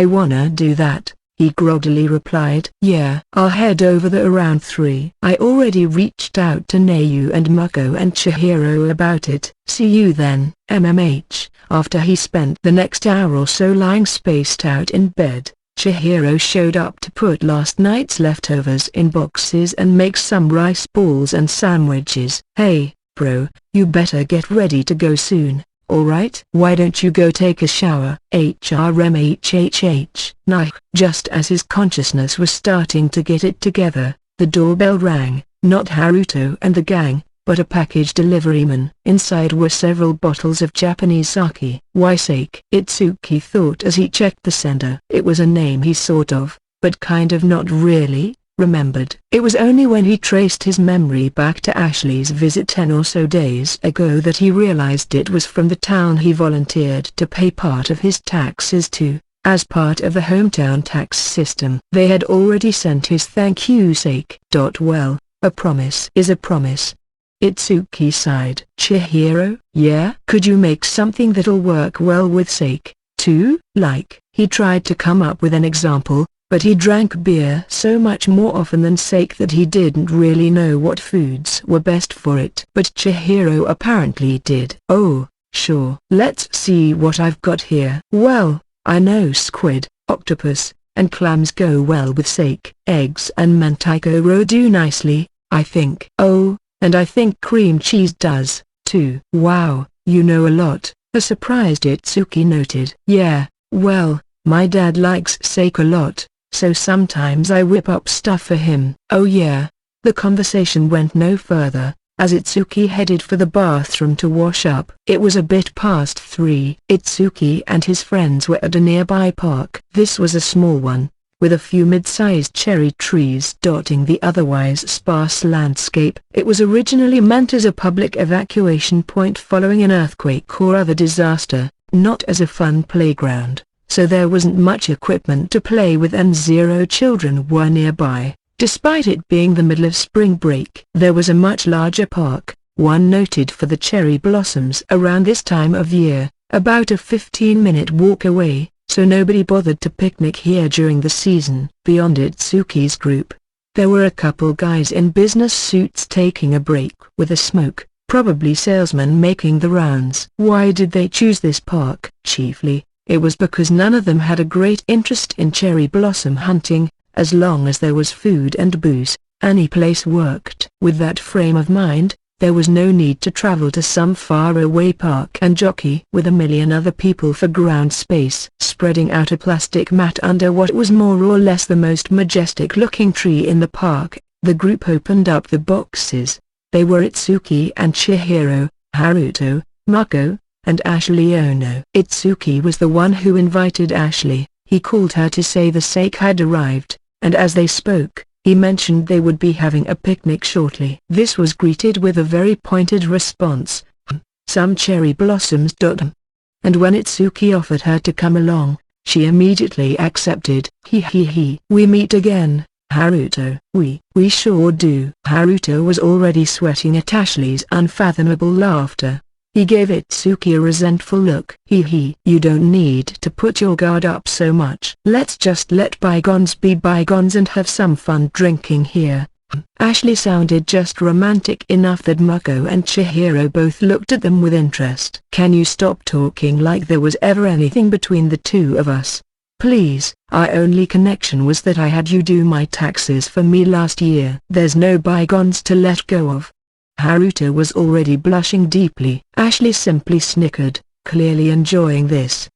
wanna do that, he groggily replied. Yeah, I'll head over there around 3. I already reached out to Nayu and Mako and Chihiro about it. See you then. MMH. After he spent the next hour or so lying spaced out in bed, Chihiro showed up to put last night's leftovers in boxes and make some rice balls and sandwiches. Hey, bro, you better get ready to go soon, alright? Why don't you go take a shower? HRMHHH. Nah. Just as his consciousness was starting to get it together, the doorbell rang, not Haruto and the gang, but a package deliveryman. Inside were several bottles of Japanese sake. Why sake? Itsuki thought as he checked the sender. It was a name he sort of, but kind of not really, remembered. It was only when he traced his memory back to Ashley's visit 10 or so days ago that he realized it was from the town he volunteered to pay part of his taxes to, as part of the hometown tax system. They had already sent his thank you sake. Well, a promise is a promise. Itsuki sighed. Chihiro? Yeah? Could you make something that'll work well with sake, too? Like? He tried to come up with an example, but he drank beer so much more often than sake that he didn't really know what foods were best for it. But Chihiro apparently did. Oh, sure. Let's see what I've got here. Well, I know squid, octopus, and clams go well with sake. Eggs and manteico roe do nicely, I think. Oh, and I think cream cheese does, too. Wow, you know a lot, a surprised Itsuki noted. Yeah, well, my dad likes sake a lot, so sometimes I whip up stuff for him. Oh yeah. The conversation went no further, as Itsuki headed for the bathroom to wash up. It was a bit past 3. Itsuki and his friends were at a nearby park. This was a small one, with a few mid-sized cherry trees dotting the otherwise sparse landscape. It was originally meant as a public evacuation point following an earthquake or other disaster, not as a fun playground, so there wasn't much equipment to play with and 0 children were nearby. Despite it being the middle of spring break, there was a much larger park, one noted for the cherry blossoms around this time of year, about a 15-minute walk away, so nobody bothered to picnic here during the season. Beyond Itsuki's group, there were a couple guys in business suits taking a break with a smoke, probably salesmen making the rounds. Why did they choose this park? Chiefly, it was because none of them had a great interest in cherry blossom hunting. As long as there was food and booze, any place worked. With that frame of mind, there was no need to travel to some faraway park and jockey with a million other people for ground space. Spreading out a plastic mat under what was more or less the most majestic-looking tree in the park, the group opened up the boxes. They were Itsuki and Chihiro, Haruto, Mako, and Ashley Ono. Itsuki was the one who invited Ashley. He called her to say the sake had arrived, and as they spoke, he mentioned they would be having a picnic shortly. This was greeted with a very pointed response. Some cherry blossoms. And when Itsuki offered her to come along, she immediately accepted. We meet again, Haruto. We sure do. Haruto was already sweating at Ashley's unfathomable laughter. He gave Itsuki a resentful look. You don't need to put your guard up so much. Let's just let bygones be bygones and have some fun drinking here. Ashley sounded just romantic enough that Mako and Chihiro both looked at them with interest. Can you stop talking like there was ever anything between the two of us? Please. Our only connection was that I had you do my taxes for me last year. There's no bygones to let go of. Haruto was already blushing deeply. Ashley simply snickered, clearly enjoying this.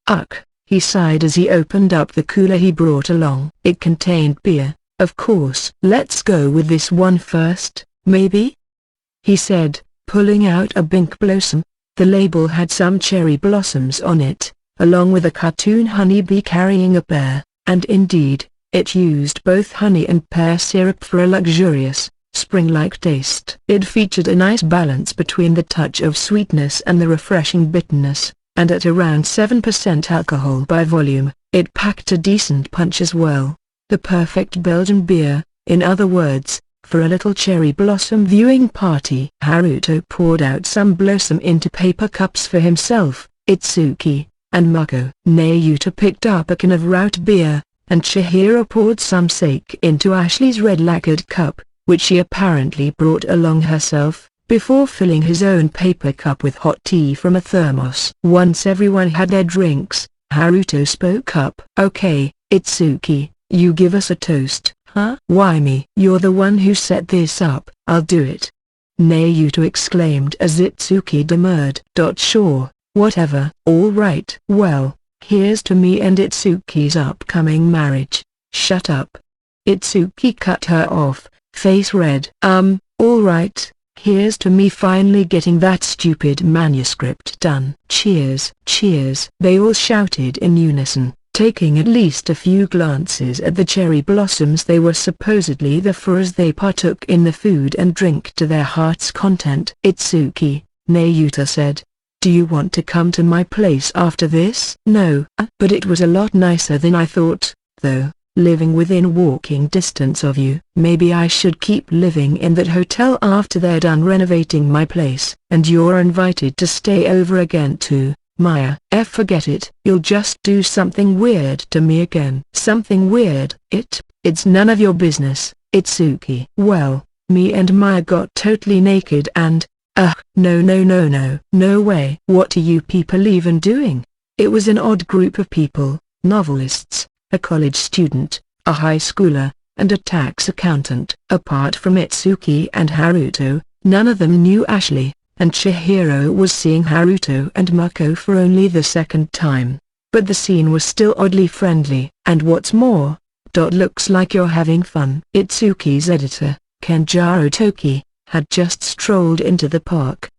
He sighed as he opened up the cooler he brought along. It contained beer, of course. Let's go with this one first, maybe? He said, pulling out a pink blossom. The label had some cherry blossoms on it, along with a cartoon honeybee carrying a pear, and indeed, it used both honey and pear syrup for a luxurious, spring-like taste. It featured a nice balance between the touch of sweetness and the refreshing bitterness, and at around 7% alcohol by volume, it packed a decent punch as well. The perfect Belgian beer, in other words, for a little cherry blossom viewing party. Haruto poured out some blossom into paper cups for himself, Itsuki, and Mako. Nayuta picked up a can of root beer, and Chihiro poured some sake into Ashley's red lacquered cup, which she apparently brought along herself, before filling his own paper cup with hot tea from a thermos. Once everyone had their drinks, Haruto spoke up. "Okay, Itsuki, you give us a toast." "Huh? Why me? You're the one who set this up." "I'll do it," Nayuta exclaimed as Itsuki demurred. "Sure, whatever." "All right." "Well, here's to me and Itsuki's upcoming marriage." "Shut up." Itsuki cut her off, face red. All right, here's to me finally getting that stupid manuscript done." "Cheers." "Cheers." They all shouted in unison, taking at least a few glances at the cherry blossoms they were supposedly there for as they partook in the food and drink to their heart's content. "Itsuki," Nayuta said, "do you want to come to my place after this?" "No, but it was a lot nicer than I thought, though, living within walking distance of you." "Maybe I should keep living in that hotel after they're done renovating my place." "And you're invited to stay over again too, Maya." Forget it. You'll just do something weird to me again." "Something weird?" It's none of your business, Itsuki." "Well, me and Maya got totally naked and, no way." "What do you people even doing?" It was an odd group of people, novelists, a college student, a high schooler, and a tax accountant. Apart from Itsuki and Haruto, none of them knew Ashley, and Chihiro was seeing Haruto and Mako for only the second time. But the scene was still oddly friendly. "And what's more, looks like you're having fun." Itsuki's editor, Kenjiro Toki, had just strolled into the park.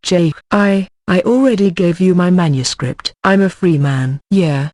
I already gave you my manuscript." "I'm a free man." Yeah,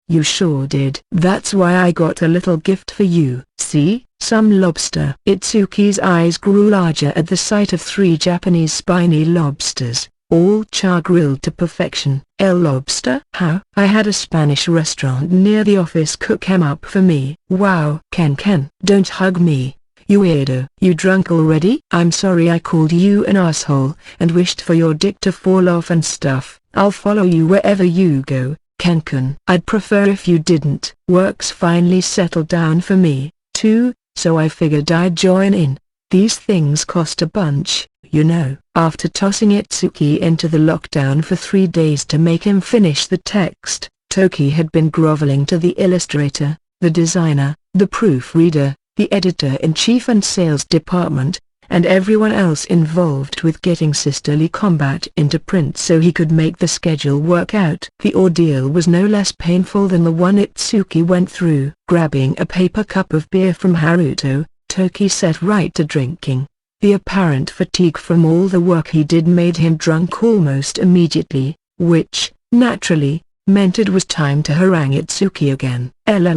you sure did." "That's why I got a little gift for you." "See, some lobster." Itsuki's eyes grew larger at the sight of 3 Japanese spiny lobsters, all char-grilled to perfection. "El lobster?" "How?" "I had a Spanish restaurant near the office cook 'em up for me." "Wow." Ken, don't hug me, you weirdo." "You drunk already?" "I'm sorry I called you an asshole and wished for your dick to fall off and stuff." "I'll follow you wherever you go, Ken. I'd prefer if you didn't." Work's finally settled down for me, too, so I figured I'd join in. These things cost a bunch, you know. After tossing Itsuki into the lockdown for 3 days to make him finish the text, Toki had been groveling to the illustrator, the designer, the proofreader, the editor-in-chief and sales department, and everyone else involved with getting Sisterly Combat into print so he could make the schedule work out. The ordeal was no less painful than the one Itsuki went through. Grabbing a paper cup of beer from Haruto, Toki set right to drinking. The apparent fatigue from all the work he did made him drunk almost immediately, which, naturally, meant it was time to harangue Itsuki again. "Ella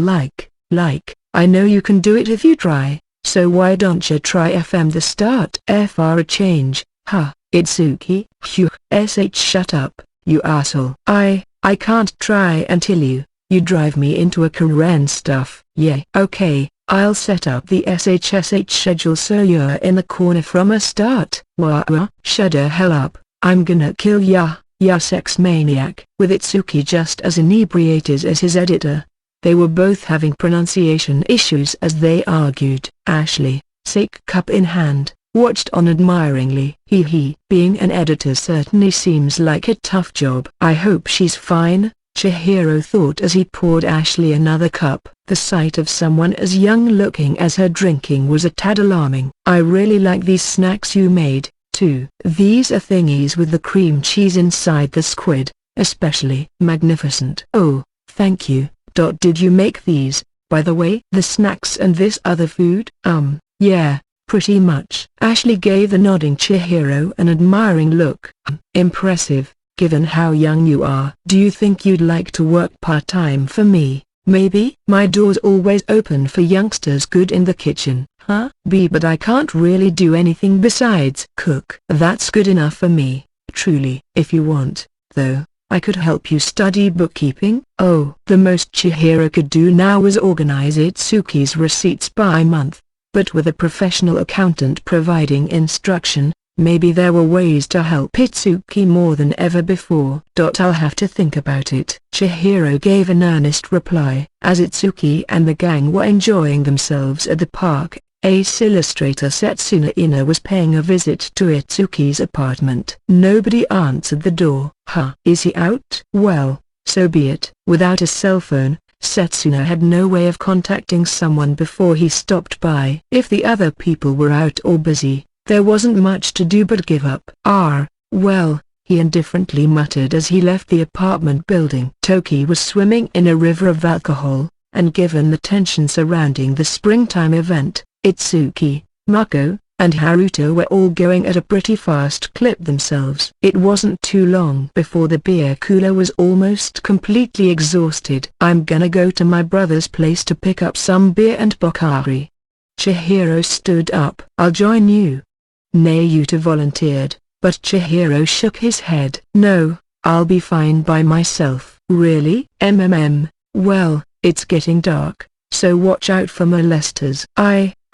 I know you can do it if you try. So why don't you try FM the start?" "For a change, huh, Itsuki?" Shut up, you asshole." I can't try until you drive me into a career and stuff." "Yeah. Okay, I'll set up the SHSH schedule so you're in the corner from a start." What? Shut the hell up, I'm gonna kill ya, ya sex maniac." With Itsuki just as inebriated as his editor, they were both having pronunciation issues as they argued. Ashley, sake cup in hand, watched on admiringly. Being an editor certainly seems like a tough job." "I hope she's fine," Chihiro thought as he poured Ashley another cup. The sight of someone as young-looking as her drinking was a tad alarming. "I really like these snacks you made, too. These are thingies with the cream cheese inside the squid, especially." "Magnificent." "Oh, thank you. Did you make these, by the way?" "The snacks and this other food?" Yeah, pretty much." Ashley gave the nodding Chihiro an admiring look. "Impressive, given how young you are." "Do you think you'd like to work part-time for me?" "Maybe." "My door's always open for youngsters good in the kitchen." "Huh? But I can't really do anything besides cook." "That's good enough for me, truly." "If you want, though, I could help you study bookkeeping." Oh. The most Chihiro could do now was organize Itsuki's receipts by month. but with a professional accountant providing instruction, maybe there were ways to help Itsuki more than ever before. I'll have to think about it. Chihiro gave an earnest reply. As Itsuki and the gang were enjoying themselves at the park, ace illustrator Setsuna Ina was paying a visit to Itsuki's apartment. Nobody answered the door. Is he out? Well, so be it. Without a cell phone, Setsuna had no way of contacting someone before he stopped by. If the other people were out or busy, there wasn't much to do but give up. Well, he indifferently muttered as he left the apartment building. Toki was swimming in a river of alcohol, and given the tension surrounding the springtime event, Itsuki, Mako, and Haruto were all going at a pretty fast clip themselves. It wasn't too long before the beer cooler was almost completely exhausted. I'm gonna go to my brother's place to pick up some beer and Pocari. Chihiro stood up. I'll join you. Nayuta volunteered, but Chihiro shook his head. No, I'll be fine by myself. Really? Well, it's getting dark, so watch out for molesters.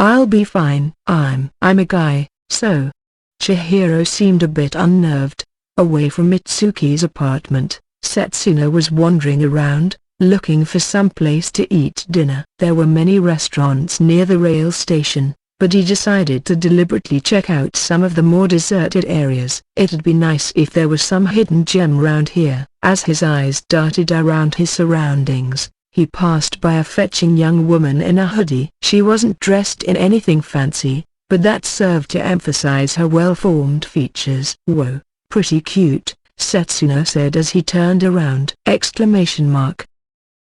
I'll be fine. I'm a guy, so. Chihiro seemed a bit unnerved. Away from Mitsuki's apartment, Setsuna was wandering around, looking for some place to eat dinner. There were many restaurants near the rail station, but he decided to deliberately check out some of the more deserted areas. It'd be nice if there was some hidden gem round here. As his eyes darted around his surroundings, he passed by a fetching young woman in a hoodie. She wasn't dressed in anything fancy, but that served to emphasize her well-formed features. Whoa, pretty cute, Setsuna said as he turned around. The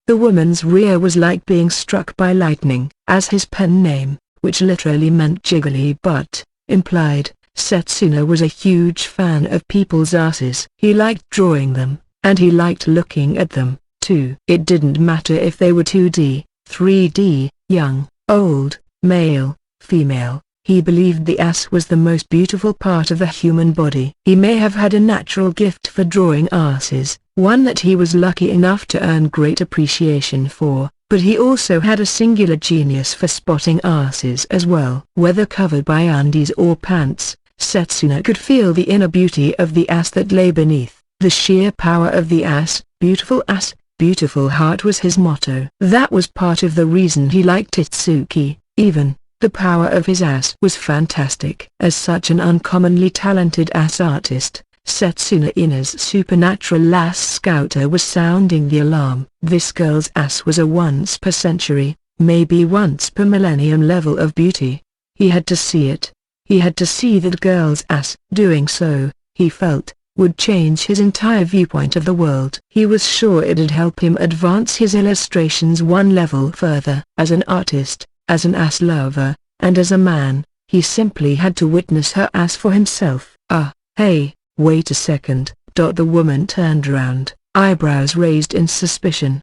woman's rear was like being struck by lightning. As his pen name, which literally meant jiggly butt, implied, Setsuna was a huge fan of people's asses. He liked drawing them, and he liked looking at them, too. It didn't matter if they were 2D, 3D, young, old, male, female. He believed the ass was the most beautiful part of the human body. He may have had a natural gift for drawing asses, one that he was lucky enough to earn great appreciation for, but he also had a singular genius for spotting asses as well. Whether covered by undies or pants, Setsuna could feel the inner beauty of the ass that lay beneath. The sheer power of the ass, beautiful heart was his motto. That was part of the reason he liked Itsuki, even. The power of his ass was fantastic. As such an uncommonly talented ass artist, Setsuna Ina's supernatural ass scouter was sounding the alarm. This girl's ass was a once per century, maybe once per millennium level of beauty. He had to see it. He had to see that girl's ass. Doing so, he felt, would change his entire viewpoint of the world. He was sure it'd help him advance his illustrations one level further. As an artist, as an ass lover, and as a man, he simply had to witness her ass for himself. Hey, wait a second. The woman turned around, eyebrows raised in suspicion.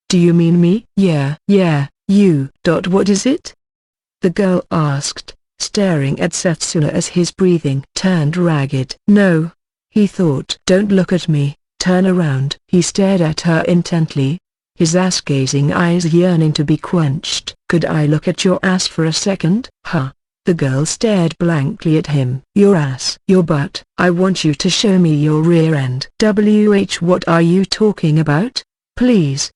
Do you mean me? Yeah, you. What is it? The girl asked, staring at Setsuna as his breathing turned ragged. No, he thought. Don't look at me, turn around. He stared at her intently, his ass-gazing eyes yearning to be quenched. Could I look at your ass for a second? The girl stared blankly at him. Your ass? Your butt? I want you to show me your rear end. What are you talking about? Please,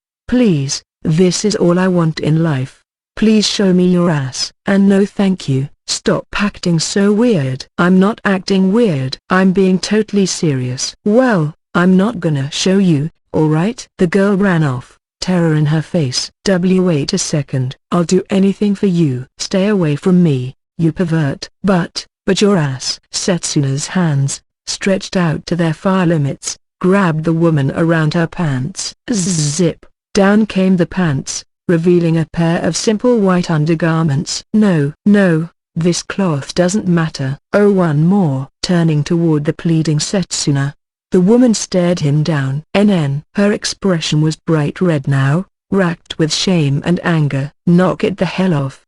this is all I want in life. Please show me your ass. And no thank you. Stop acting so weird. I'm not acting weird. I'm being totally serious. Well, I'm not gonna show you, alright? The girl ran off, terror in her face. Wait a second. I'll do anything for you. Stay away from me, you pervert. But your ass. Setsuna's hands, stretched out to their far limits, grabbed the woman around her pants. Zip. Down came the pants, revealing a pair of simple white undergarments. No, this cloth doesn't matter. Oh, one more. Turning toward the pleading Setsuna, the woman stared him down. Her expression was bright red now, racked with shame and anger. Knock it the hell off.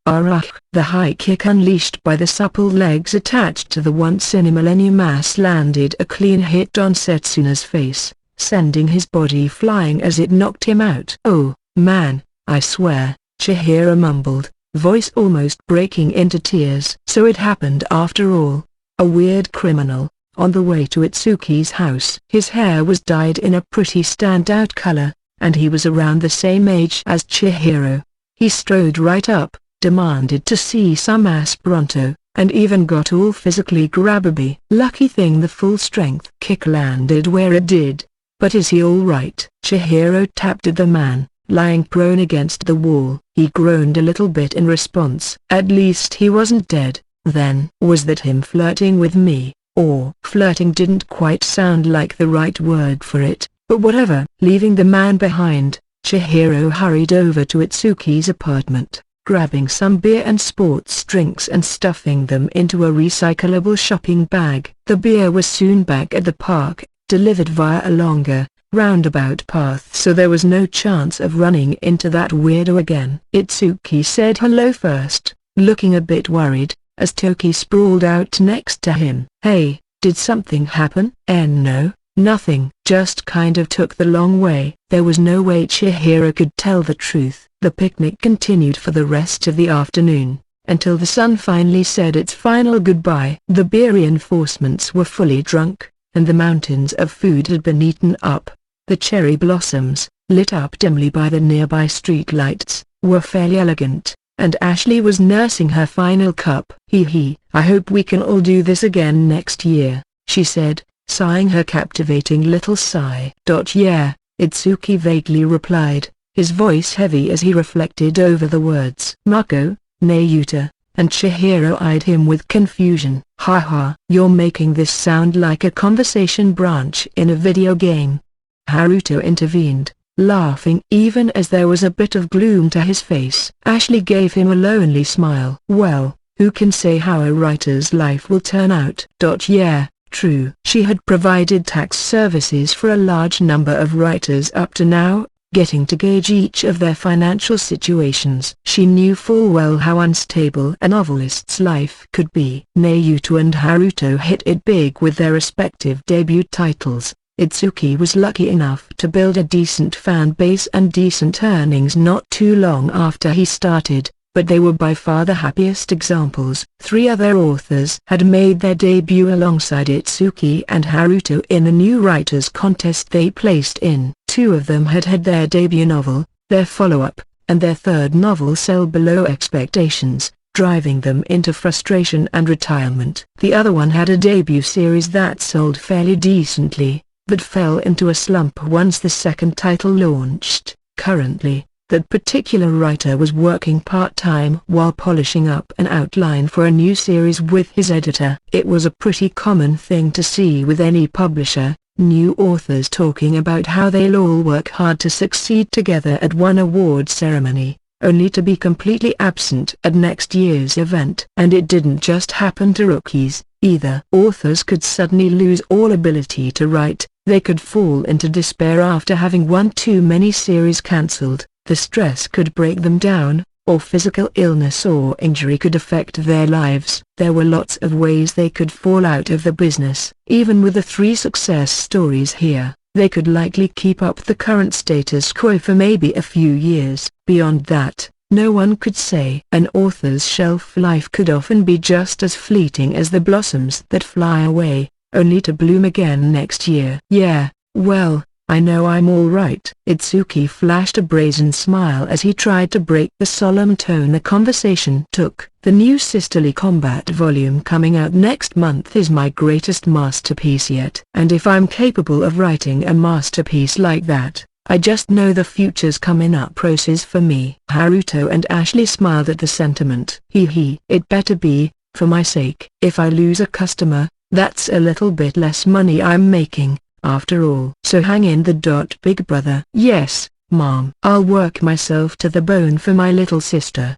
The high kick unleashed by the supple legs attached to the once-in-a-millennium ass landed a clean hit on Setsuna's face, sending his body flying as it knocked him out. Oh, man, I swear, Chihiro mumbled, voice almost breaking into tears. So it happened after all. A weird criminal, on the way to Itsuki's house. His hair was dyed in a pretty standout color, and he was around the same age as Chihiro. He strode right up, demanded to see some ass pronto, and even got all physically grabby. Lucky thing the full strength kick landed where it did. But is he all right? Chihiro tapped at the man, lying prone against the wall. He groaned a little bit in response. At least he wasn't dead. Then, was that him flirting with me? Or flirting didn't quite sound like the right word for it, but whatever. Leaving the man behind, Chihiro hurried over to Itsuki's apartment, grabbing some beer and sports drinks and stuffing them into a recyclable shopping bag. The beer was soon back at the park, delivered via a longer, roundabout path, so there was no chance of running into that weirdo again. Itsuki said hello first, looking a bit worried, as Toki sprawled out next to him. Hey, did something happen? No, nothing. Just kind of took the long way. There was no way Chihiro could tell the truth. The picnic continued for the rest of the afternoon, until the sun finally said its final goodbye. The beer reinforcements were fully drunk, and the mountains of food had been eaten up. The cherry blossoms, lit up dimly by the nearby street lights, were fairly elegant, and Ashley was nursing her final cup. I hope we can all do this again next year, she said, sighing her captivating little sigh. Yeah, Itsuki vaguely replied, his voice heavy as he reflected over the words. Mako, Nayuta, and Chihiro eyed him with confusion. Haha, you're making this sound like a conversation branch in a video game. Haruto intervened, laughing even as there was a bit of gloom to his face. Ashley gave him a lonely smile. Well, who can say how a writer's life will turn out? Yeah, true. She had provided tax services for a large number of writers up to now, getting to gauge each of their financial situations. She knew full well how unstable a novelist's life could be. Nayuta and Haruto hit it big with their respective debut titles. Itsuki was lucky enough to build a decent fan base and decent earnings not too long after he started, but they were by far the happiest examples. 3 other authors had made their debut alongside Itsuki and Haruto in a new writers contest they placed in. 2 of them had had their debut novel, their follow-up, and their third novel sell below expectations, driving them into frustration and retirement. The other one had a debut series that sold fairly decently, but fell into a slump once the second title launched. Currently, that particular writer was working part-time while polishing up an outline for a new series with his editor. It was a pretty common thing to see with any publisher, new authors talking about how they'll all work hard to succeed together at one award ceremony, only to be completely absent at next year's event. And it didn't just happen to rookies, either. Authors could suddenly lose all ability to write, they could fall into despair after having one too many series cancelled, the stress could break them down, or physical illness or injury could affect their lives. There were lots of ways they could fall out of the business. Even with the 3 success stories here, they could likely keep up the current status quo for maybe a few years. Beyond that, no one could say. An author's shelf life could often be just as fleeting as the blossoms that fly away, only to bloom again next year. Yeah, well, I know I'm all right. Itsuki flashed a brazen smile as he tried to break the solemn tone the conversation took. The new Sisterly Combat volume coming out next month is my greatest masterpiece yet. And if I'm capable of writing a masterpiece like that, I just know the future's coming up roses for me. Haruto and Ashley smiled at the sentiment. It better be, for my sake. If I lose a customer, that's a little bit less money I'm making, after all. So hang in the dot, big brother. Yes, Mom. I'll work myself to the bone for my little sister.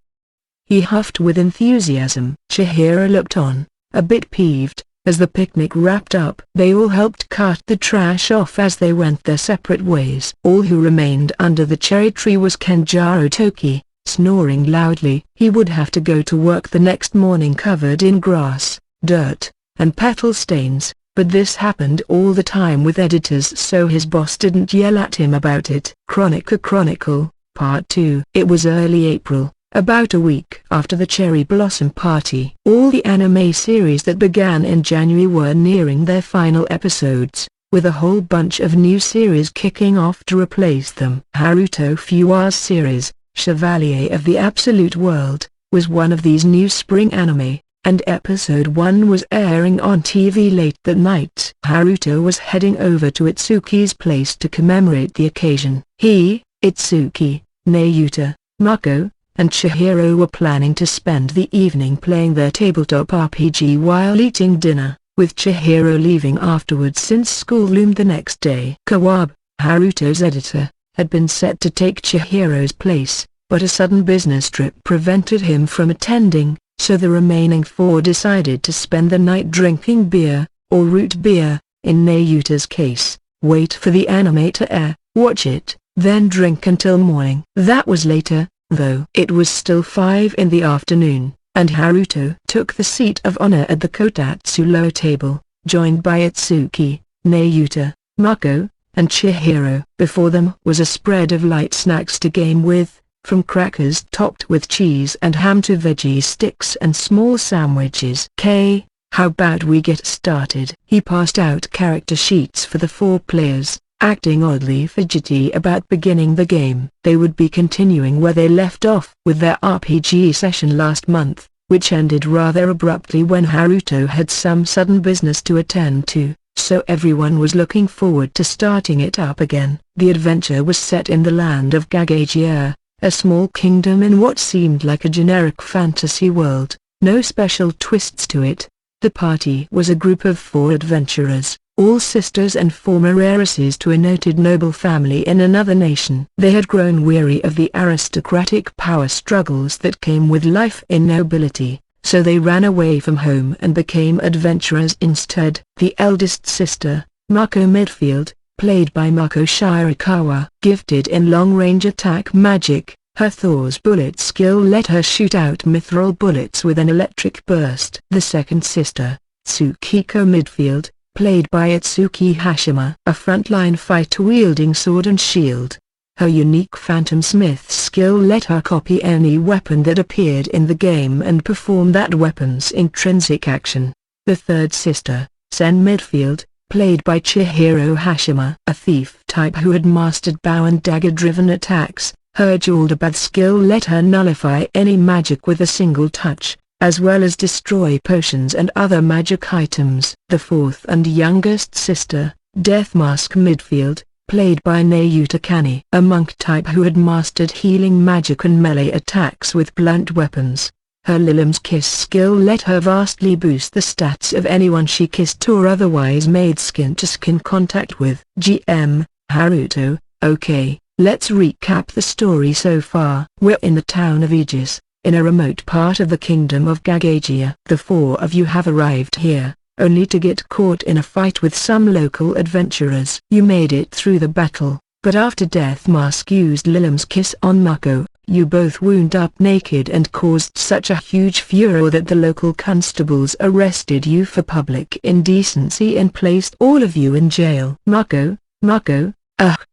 He huffed with enthusiasm. Chihiro looked on, a bit peeved, as the picnic wrapped up. They all helped cart the trash off as they went their separate ways. All who remained under the cherry tree was Kenjaro Toki, snoring loudly. He would have to go to work the next morning covered in grass, dirt, and petal stains, but this happened all the time with editors, so his boss didn't yell at him about it. Chronica Chronicle, Part 2. It was early April, about a week after the Cherry Blossom Party. All the anime series that began in January were nearing their final episodes, with a whole bunch of new series kicking off to replace them. Haruto Fuwa's series, Chevalier of the Absolute World, was one of these new spring anime, and episode 1 was airing on TV late that night. Haruto was heading over to Itsuki's place to commemorate the occasion. He, Itsuki, Nayuta, Mako, and Chihiro were planning to spend the evening playing their tabletop RPG while eating dinner, with Chihiro leaving afterwards since school loomed the next day. Kawab, Haruto's editor, had been set to take Chihiro's place, but a sudden business trip prevented him from attending, so the remaining 4 decided to spend the night drinking beer, or root beer, in Nayuta's case, wait for the anime to air, watch it, then drink until morning. That was later, though. It was still 5 in the afternoon, and Haruto took the seat of honor at the kotatsu lower table, joined by Itsuki, Nayuta, Mako, and Chihiro. Before them was a spread of light snacks to game with, from crackers topped with cheese and ham to veggie sticks and small sandwiches. How about we get started? He passed out character sheets for the 4 players, acting oddly fidgety about beginning the game. They would be continuing where they left off with their RPG session last month, which ended rather abruptly when Haruto had some sudden business to attend to, so everyone was looking forward to starting it up again. The adventure was set in the land of Gagagia, a small kingdom in what seemed like a generic fantasy world, no special twists to it. The party was a group of 4 adventurers, all sisters and former heiresses to a noted noble family in another nation. They had grown weary of the aristocratic power struggles that came with life in nobility, so they ran away from home and became adventurers instead. The eldest sister, Mako Midfield, played by Mako Shirakawa, gifted in long-range attack magic. Her Thor's bullet skill let her shoot out mithril bullets with an electric burst. The second sister, Tsukiko Midfield, played by Itsuki Hashima, a frontline fighter wielding sword and shield. Her unique Phantom Smith skill let her copy any weapon that appeared in the game and perform that weapon's intrinsic action. The third sister, Sen Midfield, played by Chihiro Hashima, a thief type who had mastered bow and dagger-driven attacks. Her Joldabath skill let her nullify any magic with a single touch, as well as destroy potions and other magic items. The fourth and youngest sister, Death Mask Midfield, played by Nayuta Kani, a monk type who had mastered healing magic and melee attacks with blunt weapons. Her Lilim's Kiss skill let her vastly boost the stats of anyone she kissed or otherwise made skin-to-skin contact with. GM, Haruto, okay. Let's recap the story so far. We're in the town of Aegis, in a remote part of the kingdom of Gagagia. The 4 of you have arrived here, only to get caught in a fight with some local adventurers. You made it through the battle, but after Death Mask used Lilim's Kiss on Mako, you both wound up naked and caused such a huge furor that the local constables arrested you for public indecency and placed all of you in jail. Mako,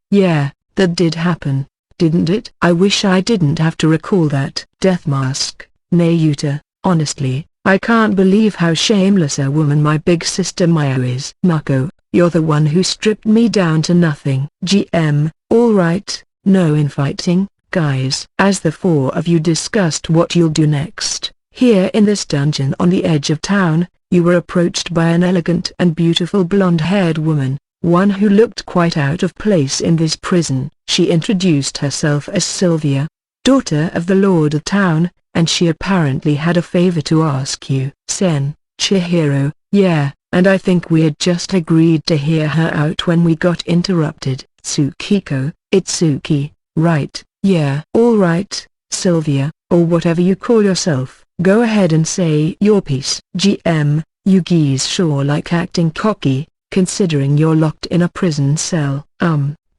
yeah. That did happen, didn't it? I wish I didn't have to recall that. Death Mask, Nayuta, honestly, I can't believe how shameless a woman my big sister Mayo is. Mako, you're the one who stripped me down to nothing. GM, alright, no infighting, guys. As the 4 of you discussed what you'll do next, here in this dungeon on the edge of town, you were approached by an elegant and beautiful blonde-haired woman, one who looked quite out of place in this prison. She introduced herself as Sylvia, daughter of the Lord of Town, and she apparently had a favor to ask you. Sen, Chihiro, yeah, and I think we had just agreed to hear her out when we got interrupted. Tsukiko, Itsuki, right, yeah. Alright, Sylvia, or whatever you call yourself, go ahead and say your piece. GM, you geese sure like acting cocky, considering you're locked in a prison cell.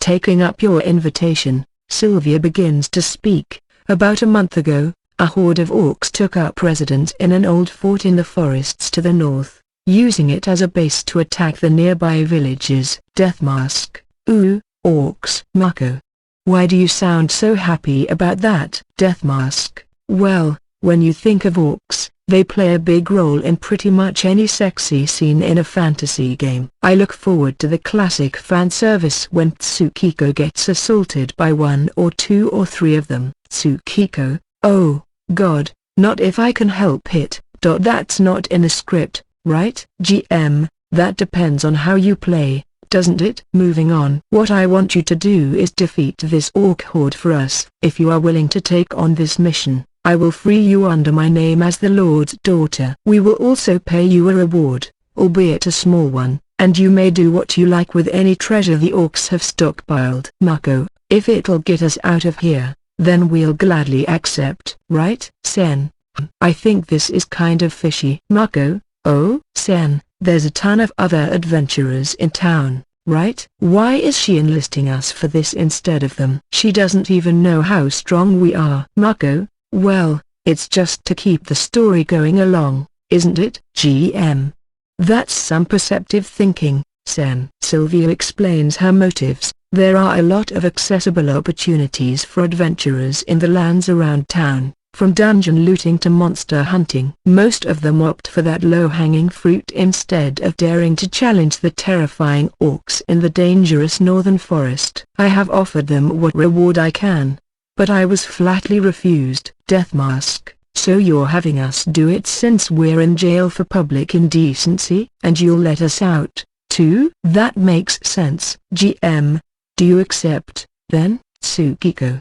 Taking up your invitation, Sylvia begins to speak. About a month ago, a horde of orcs took up residence in an old fort in the forests to the north, using it as a base to attack the nearby villages. Death Mask, ooh, orcs. Mako, why do you sound so happy about that? Death Mask, Well, when you think of orcs, they play a big role in pretty much any sexy scene in a fantasy game. I look forward to the classic fan service when Tsukiko gets assaulted by one or two or three of them. Tsukiko, oh, God, not if I can help it. That's not in the script, right? GM, that depends on how you play, doesn't it? Moving on. What I want you to do is defeat this orc horde for us. If you are willing to take on this mission, I will free you under my name as the Lord's daughter. We will also pay you a reward, albeit a small one, and you may do what you like with any treasure the orcs have stockpiled. Mako, if it'll get us out of here, then we'll gladly accept. Right? Sen, I think this is kind of fishy. Mako, oh? Sen, there's a ton of other adventurers in town, right? Why is she enlisting us for this instead of them? She doesn't even know how strong we are. Mako, well, it's just to keep the story going along, isn't it? GM. That's some perceptive thinking, Sen. Sylvia explains her motives. There are a lot of accessible opportunities for adventurers in the lands around town, from dungeon looting to monster hunting. Most of them opt for that low-hanging fruit instead of daring to challenge the terrifying orcs in the dangerous northern forest. I have offered them what reward I can, but I was flatly refused. Death Mask, so you're having us do it since we're in jail for public indecency? And you'll let us out, too? That makes sense. GM, do you accept, then? Tsukiko.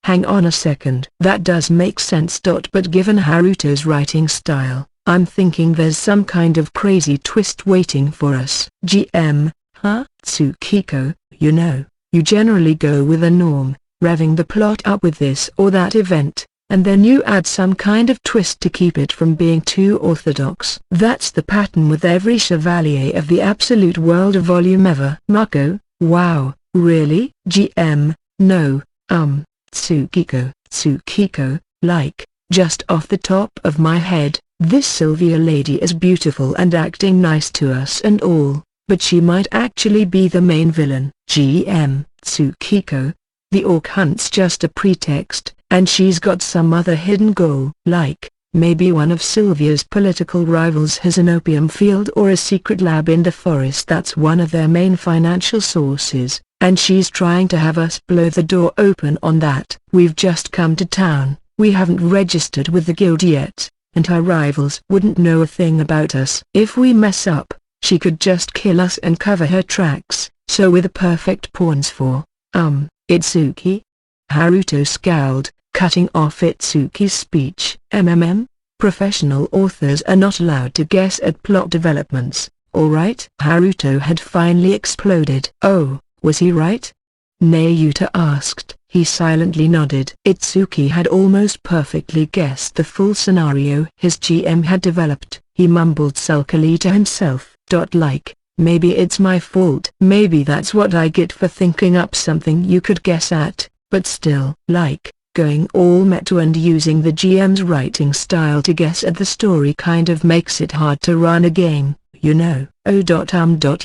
Hang on a second. That does make sense. But given Haruto's writing style, I'm thinking there's some kind of crazy twist waiting for us. GM, huh? Tsukiko, you generally go with a norm, revving the plot up with this or that event, and then you add some kind of twist to keep it from being too orthodox. That's the pattern with every Chevalier of the Absolute World volume ever. Mako, wow, really? GM, no, Tsukiko, like, just off the top of my head, this Sylvia lady is beautiful and acting nice to us and all, but she might actually be the main villain. GM, Tsukiko, the orc hunt's just a pretext, and she's got some other hidden goal. Like, maybe one of Sylvia's political rivals has an opium field or a secret lab in the forest that's one of their main financial sources, and she's trying to have us blow the door open on that. We've just come to town, we haven't registered with the guild yet, and her rivals wouldn't know a thing about us. If we mess up, she could just kill us and cover her tracks, so we're the perfect pawns for, Itsuki? Haruto scowled, cutting off Itsuki's speech. Professional authors are not allowed to guess at plot developments, alright? Haruto had finally exploded. Oh, was he right? Nayuta asked. He silently nodded. Itsuki had almost perfectly guessed the full scenario his GM had developed. He mumbled sulkily to himself. Like, maybe it's my fault. Maybe that's what I get for thinking up something you could guess at, but still. Like, going all meta and using the GM's writing style to guess at the story kind of makes it hard to run a game, Oh,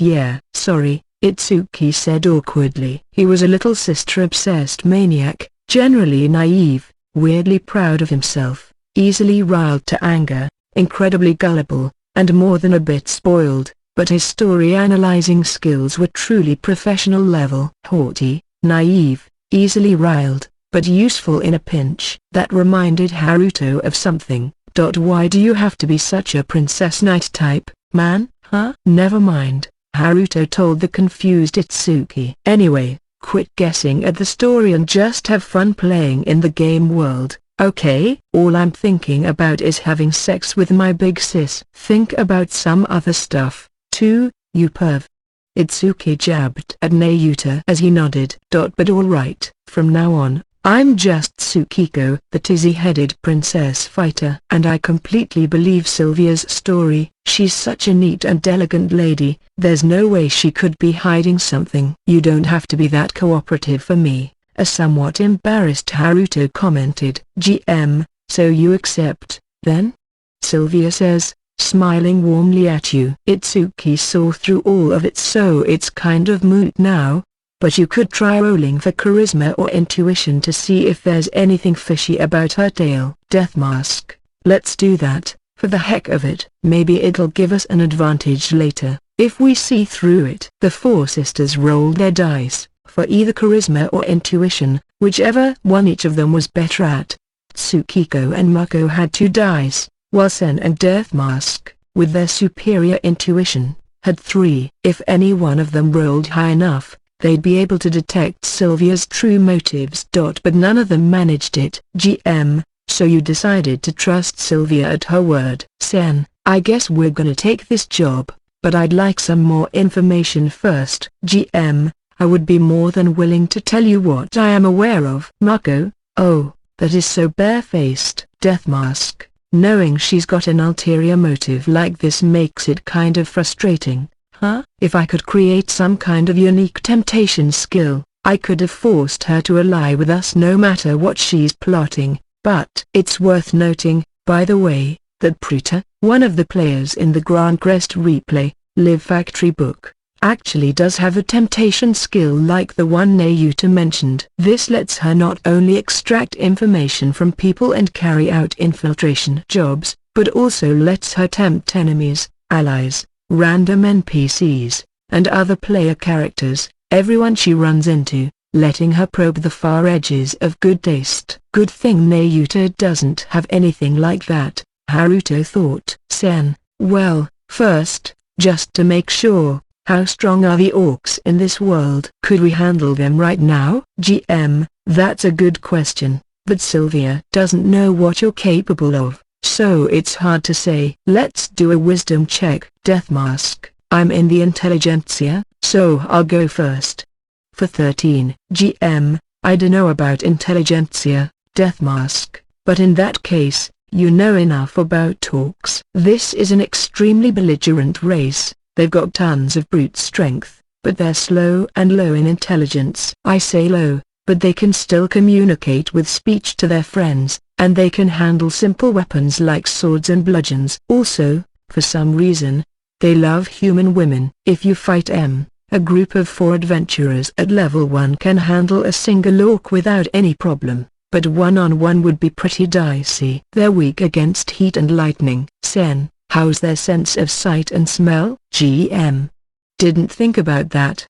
yeah. Sorry, Itsuki said awkwardly. He was a little sister-obsessed maniac, generally naive, weirdly proud of himself, easily riled to anger, incredibly gullible, and more than a bit spoiled, but his story-analyzing skills were truly professional level. Haughty, naive, easily riled, but useful in a pinch. That reminded Haruto of something. Why do you have to be such a princess knight type, man? Huh? Never mind, Haruto told the confused Itsuki. Anyway, quit guessing at the story and just have fun playing in the game world, okay? All I'm thinking about is having sex with my big sis. Think about some other stuff, too, you perv. Itsuki jabbed at Nayuta as he nodded. But alright, from now on, I'm just Tsukiko, the tizzy-headed princess fighter. And I completely believe Sylvia's story. She's such a neat and elegant lady, there's no way she could be hiding something. You don't have to be that cooperative for me, a somewhat embarrassed Haruto commented. GM, so you accept, then? Sylvia says, smiling warmly at you. Itsuki saw through all of it, so it's kind of moot now. but you could try rolling for charisma or intuition to see if there's anything fishy about her tail. Death Mask. Let's do that, for the heck of it. Maybe it'll give us an advantage later, if we see through it. The four sisters rolled their dice, for either charisma or intuition, whichever one each of them was better at. Tsukiko and Mako had 2 dice, while Sen and Death Mask, with their superior intuition, had 3. If any one of them rolled high enough, they'd be able to detect Sylvia's true motives. But none of them managed it. GM, so you decided to trust Sylvia at her word. Sen, I guess we're gonna take this job, but I'd like some more information first. GM, I would be more than willing to tell you what I am aware of. Mako, oh, that is so barefaced. Death Mask, knowing she's got an ulterior motive like this makes it kind of frustrating. Huh? If I could create some kind of unique temptation skill, I could have forced her to ally with us no matter what she's plotting, but it's worth noting, by the way, that Prita, one of the players in the Grand Crest replay, Live Factory book, actually does have a temptation skill like the one Nayuta mentioned. This lets her not only extract information from people and carry out infiltration jobs, but also lets her tempt enemies, allies, random NPCs, and other player characters, everyone she runs into, letting her probe the far edges of good taste. Good thing Nayuta doesn't have anything like that, Haruto thought. Sen, well, first, just to make sure, how strong are the orcs in this world? Could we handle them right now? GM, that's a good question, but Sylvia doesn't know what you're capable of, so it's hard to say. Let's do a wisdom check. Death Mask, I'm in the intelligentsia, so I'll go first. For 13. GM, I dunno about intelligentsia, Death Mask, but in that case, you know enough about orcs. This is an extremely belligerent race. They've got tons of brute strength, but they're slow and low in intelligence. I say low, but they can still communicate with speech to their friends, and they can handle simple weapons like swords and bludgeons. Also, for some reason, they love human women. If you fight a group of 4 adventurers at level 1 can handle a single orc without any problem, but one-on-one would be pretty dicey. They're weak against heat and lightning. Sen, how's their sense of sight and smell? GM, didn't think about that.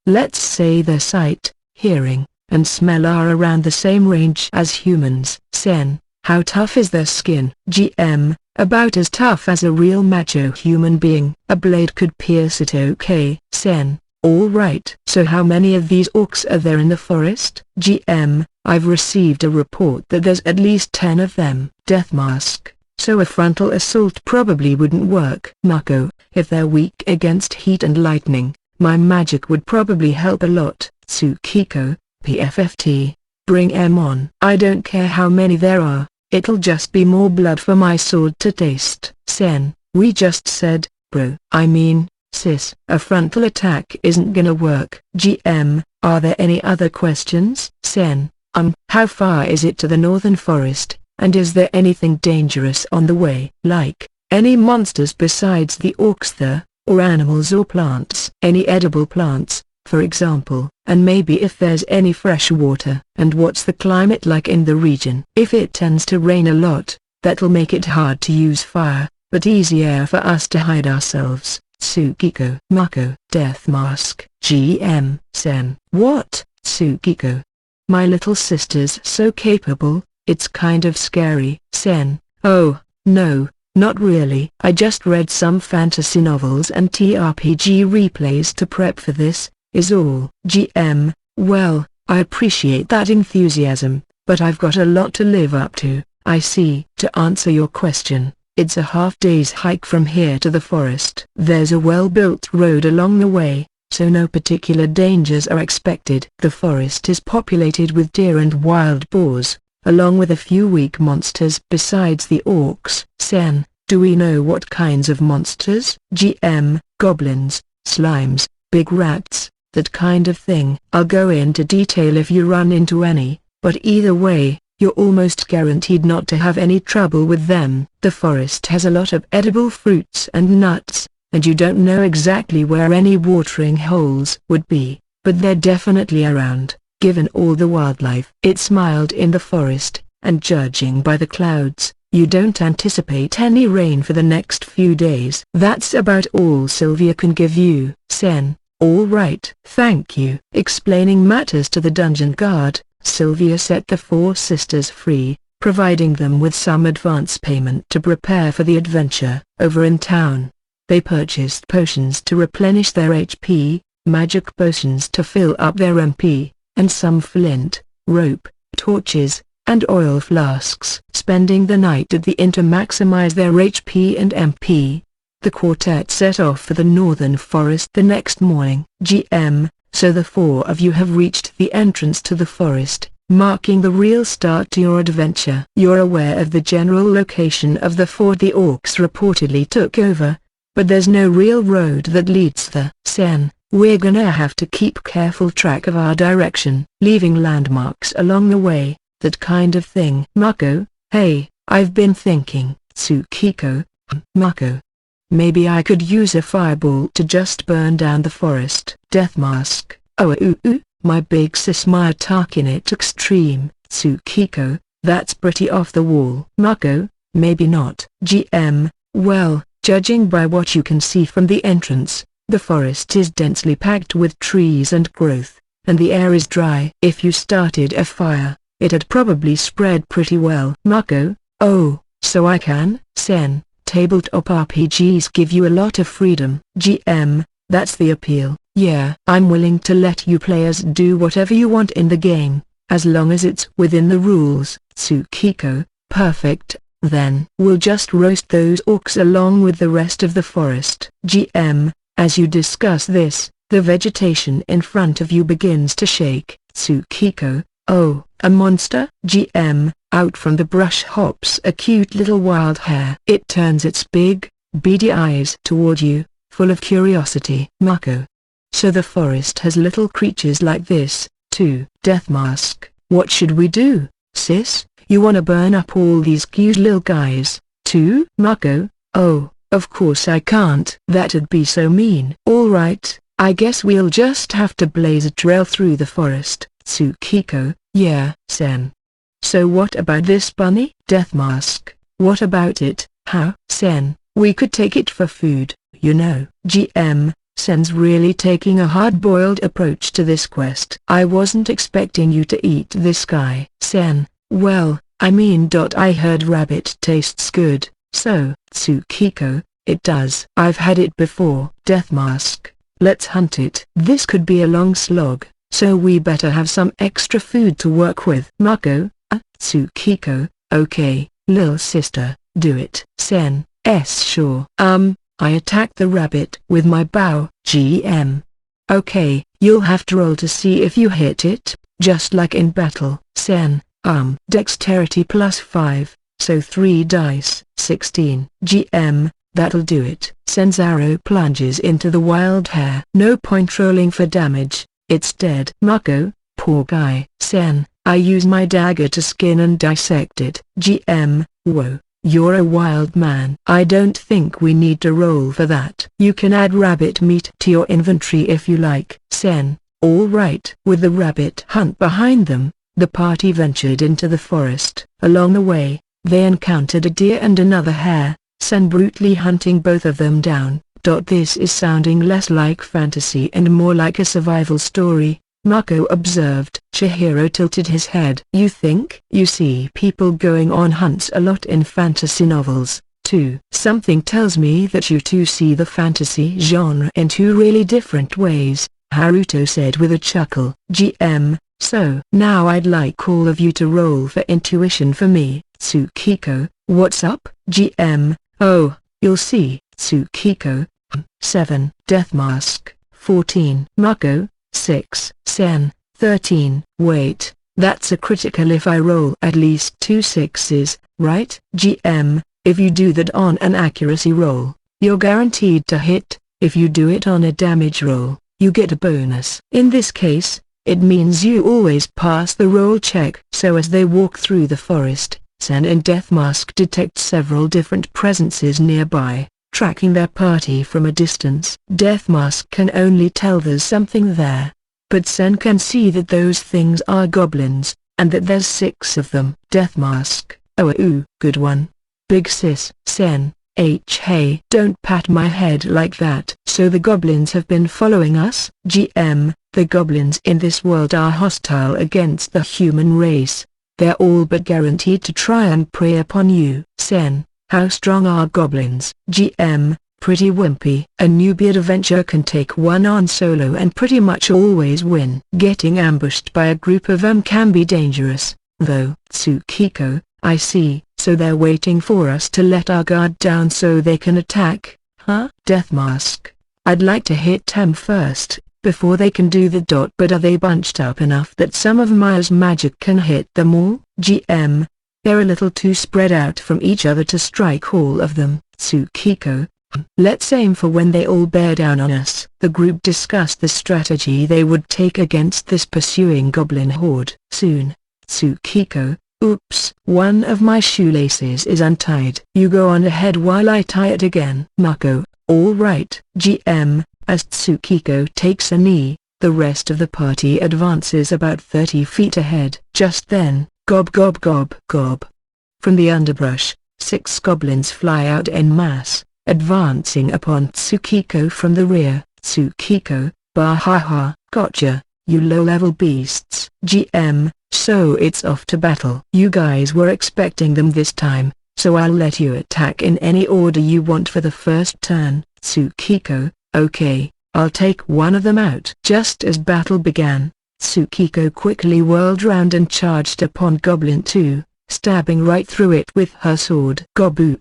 Let's say their sight, hearing, and smell are around the same range as humans. Sen, how tough is their skin? GM, about as tough as a real macho human being. A blade could pierce it. Okay. Sen, alright. So how many of these orcs are there in the forest? GM, I've received a report that there's at least 10 of them. Death Mask, so a frontal assault probably wouldn't work. Mako, if they're weak against heat and lightning, my magic would probably help a lot. Tsukiko, PFFT, bring M on. I don't care how many there are, it'll just be more blood for my sword to taste. Sen, we just said, bro. I mean, sis, a frontal attack isn't gonna work. GM, are there any other questions? Sen, how far is it to the northern forest, and is there anything dangerous on the way? Like, any monsters besides the orcs there, or animals or plants? Any edible plants, for example, and maybe if there's any fresh water. And what's the climate like in the region? If it tends to rain a lot, that'll make it hard to use fire, but easier for us to hide ourselves. Tsukiko. Mako. Death Mask. GM. Sen. What? Tsukiko. My little sister's so capable, it's kind of scary. Sen. Oh, no, not really. I just read some fantasy novels and TRPG replays to prep for this, is all. GM, well, I appreciate that enthusiasm, but I've got a lot to live up to. I see. To answer your question, it's a half-day's hike from here to the forest. There's a well-built road along the way, so no particular dangers are expected. The forest is populated with deer and wild boars, along with a few weak monsters besides the orcs. Sen, do we know what kinds of monsters? GM, goblins, slimes, big rats, that kind of thing. I'll go into detail if you run into any, but either way, you're almost guaranteed not to have any trouble with them. The forest has a lot of edible fruits and nuts, and you don't know exactly where any watering holes would be, but they're definitely around, given all the wildlife. It smiled in the forest, and judging by the clouds, you don't anticipate any rain for the next few days. That's about all Sylvia can give you, Sen. All right. Thank you. Explaining matters to the dungeon guard, Sylvia set the four sisters free, providing them with some advance payment to prepare for the adventure. Over in town, they purchased potions to replenish their HP, magic potions to fill up their MP, and some flint, rope, torches, and oil flasks. Spending the night at the inn to maximize their HP and MP, the quartet set off for the northern forest the next morning. GM, so the four of you have reached the entrance to the forest, marking the real start to your adventure. You're aware of the general location of the fort the orcs reportedly took over, but there's no real road that leads there. Sen, we're gonna have to keep careful track of our direction, leaving landmarks along the way, that kind of thing. Mako, hey, I've been thinking. Tsukiko, Mako. Maybe I could use a fireball to just burn down the forest. Death Mask, my big sis my Tarkinet extreme. Tsukiko, that's pretty off the wall. Mako, maybe not. GM, well, judging by what you can see from the entrance, the forest is densely packed with trees and growth, and the air is dry. If you started a fire, it'd probably spread pretty well. Mako, oh, so I can? Sen, tabletop RPGs give you a lot of freedom. GM, that's the appeal. Yeah, I'm willing to let you players do whatever you want in the game, as long as it's within the rules. Tsukiko, perfect, then we'll just roast those orcs along with the rest of the forest. GM, as you discuss this, the vegetation in front of you begins to shake. Tsukiko, oh, a monster? GM, out from the brush hops a cute little wild hare. It turns its big, beady eyes toward you, full of curiosity. Mako. So the forest has little creatures like this, too. Death Mask, what should we do, sis? You wanna burn up all these cute little guys, too? Mako, oh, of course I can't. That'd be so mean. Alright, I guess we'll just have to blaze a trail through the forest. Tsukiko, yeah. Sen. So what about this bunny? Death Mask, what about it? How? Sen, we could take it for food, you know. GM, Sen's really taking a hard-boiled approach to this quest. I wasn't expecting you to eat this guy. Sen, well, I mean. I heard rabbit tastes good, so. Tsukiko, it does. I've had it before. Death Mask, let's hunt it. This could be a long slog, so we better have some extra food to work with. Mako, Tsukiko, okay, lil sister, do it. Sen, sure. I attacked the rabbit with my bow. GM. Okay, you'll have to roll to see if you hit it, just like in battle. Sen, dexterity +5, so 3 dice. 16. GM, that'll do it. Sen's arrow plunges into the wild hare. No point rolling for damage, it's dead. Mako, poor guy. Sen, I use my dagger to skin and dissect it. GM, whoa. You're a wild man. I don't think we need to roll for that. You can add rabbit meat to your inventory if you like. Sen, all right. With the rabbit hunt behind them, the party ventured into the forest. Along the way, they encountered a deer and another hare, Sen brutally hunting both of them down. This is sounding less like fantasy and more like a survival story, Mako observed. Chihiro tilted his head. You think? You see people going on hunts a lot in fantasy novels, too. Something tells me that you two see the fantasy genre in two really different ways, Haruto said with a chuckle. GM, so now I'd like all of you to roll for intuition for me. Tsukiko, what's up? GM, oh, you'll see. Tsukiko, 7. Death Mask, 14. Mako, 6. Sen, 13. Wait, that's a critical if I roll at least 2 6s, right? GM, if you do that on an accuracy roll, you're guaranteed to hit. If you do it on a damage roll, you get a bonus. In this case, it means you always pass the roll check. So as they walk through the forest, Sen and Death Mask detect several different presences nearby, tracking their party from a distance. Death Mask can only tell there's something there, but Sen can see that those things are goblins, and that there's 6 of them. Death Mask: oh good one. Big sis. Sen: hey, don't pat my head like that. So the goblins have been following us? GM: the goblins in this world are hostile against the human race. They're all but guaranteed to try and prey upon you. Sen: how strong are goblins? GM: pretty wimpy. A newbie adventurer can take one on solo and pretty much always win. Getting ambushed by a group of them can be dangerous, though. Tsukiko: I see, so they're waiting for us to let our guard down so they can attack, huh? Death Mask: I'd like to hit them first, before they can do the dot. But are they bunched up enough that some of Maya's magic can hit them all? GM: they're a little too spread out from each other to strike all of them. Tsukiko: let's aim for when they all bear down on us. The group discussed the strategy they would take against this pursuing goblin horde. Soon. Tsukiko: oops, one of my shoelaces is untied. You go on ahead while I tie it again. Mako: all right. GM: as Tsukiko takes a knee, the rest of the party advances about 30 feet ahead. Just then, gob gob gob gob. From the underbrush, 6 goblins fly out en masse, advancing upon Tsukiko from the rear. Tsukiko: bah, gotcha, you low-level beasts. GM: so it's off to battle. You guys were expecting them this time, so I'll let you attack in any order you want for the first turn. Tsukiko: okay, I'll take one of them out. Just as battle began, Tsukiko quickly whirled round and charged upon Goblin 2, stabbing right through it with her sword. Gobu.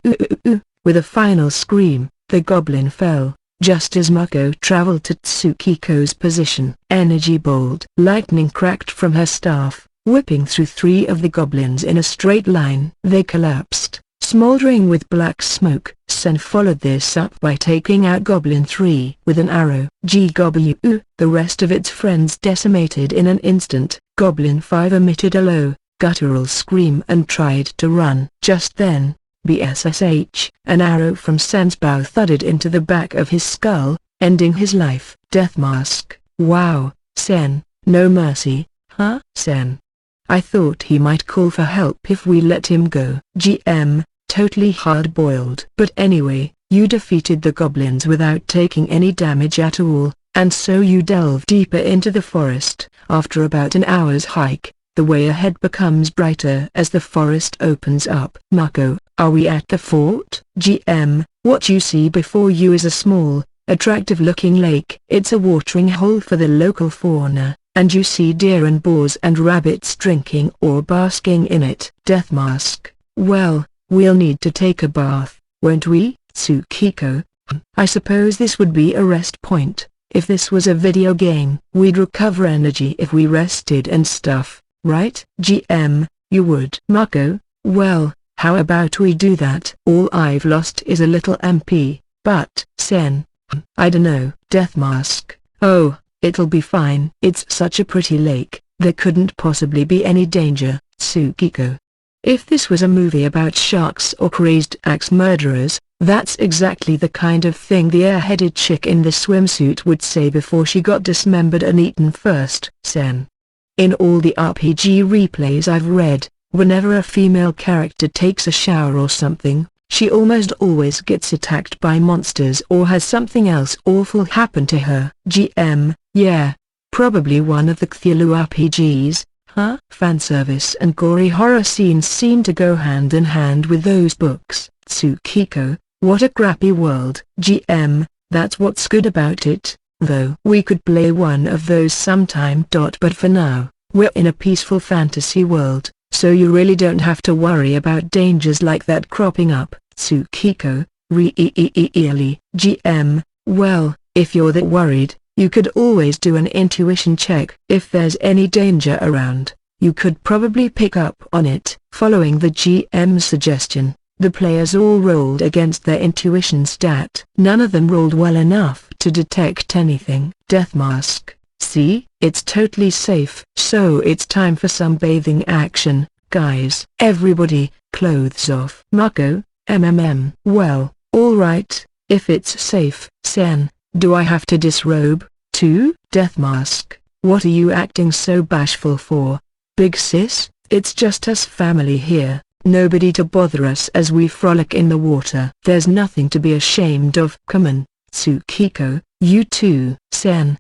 With a final scream, the goblin fell, just as Mako traveled to Tsukiko's position. Energy bolt. Lightning cracked from her staff, whipping through 3 of the goblins in a straight line. They collapsed, smoldering with black smoke. Sen followed this up by taking out Goblin 3 with an arrow. GW. The rest of its friends decimated in an instant. Goblin 5 emitted a low, guttural scream and tried to run. Just then, BSSH, an arrow from Sen's bow thudded into the back of his skull, ending his life. Death Mask: wow, Sen, no mercy, huh? Sen: I thought he might call for help if we let him go. GM: totally hard-boiled. But anyway, you defeated the goblins without taking any damage at all, and so you delve deeper into the forest. After about an hour's hike, the way ahead becomes brighter as the forest opens up. Mako: are we at the fort? GM: what you see before you is a small, attractive-looking lake. It's a watering hole for the local fauna, and you see deer and boars and rabbits drinking or basking in it. Death Mask: well, we'll need to take a bath, won't we? Tsukiko: I suppose this would be a rest point. If this was a video game, we'd recover energy if we rested and stuff, right? GM: you would. Mako: well, how about we do that? All I've lost is a little MP, but Sen: I dunno. Death Mask: oh, it'll be fine. It's such a pretty lake, there couldn't possibly be any danger. Tsukiko: if this was a movie about sharks or crazed axe murderers, that's exactly the kind of thing the airheaded chick in the swimsuit would say before she got dismembered and eaten first. Sen: in all the RPG replays I've read, whenever a female character takes a shower or something, she almost always gets attacked by monsters or has something else awful happen to her. GM: yeah, probably one of the Cthulhu RPGs, huh? Fanservice and gory horror scenes seem to go hand in hand with those books. Tsukiko: what a crappy world. GM: that's what's good about it, though. We could play one of those sometime. But for now, we're in a peaceful fantasy world, so you really don't have to worry about dangers like that cropping up. Tsukiko: really? GM: well, if you're that worried, you could always do an intuition check. If there's any danger around, you could probably pick up on it. Following the GM's suggestion, the players all rolled against their intuition stat. None of them rolled well enough to detect anything. Death Mask: see, it's totally safe. So it's time for some bathing action, guys. Everybody, clothes off. Mako: well, alright, if it's safe. Sen: do I have to disrobe, too? Death Mask: What are you acting so bashful for? Big sis, it's just us family here, nobody to bother us as we frolic in the water. There's nothing to be ashamed of. Come on, Tsukiko, you too. Sen,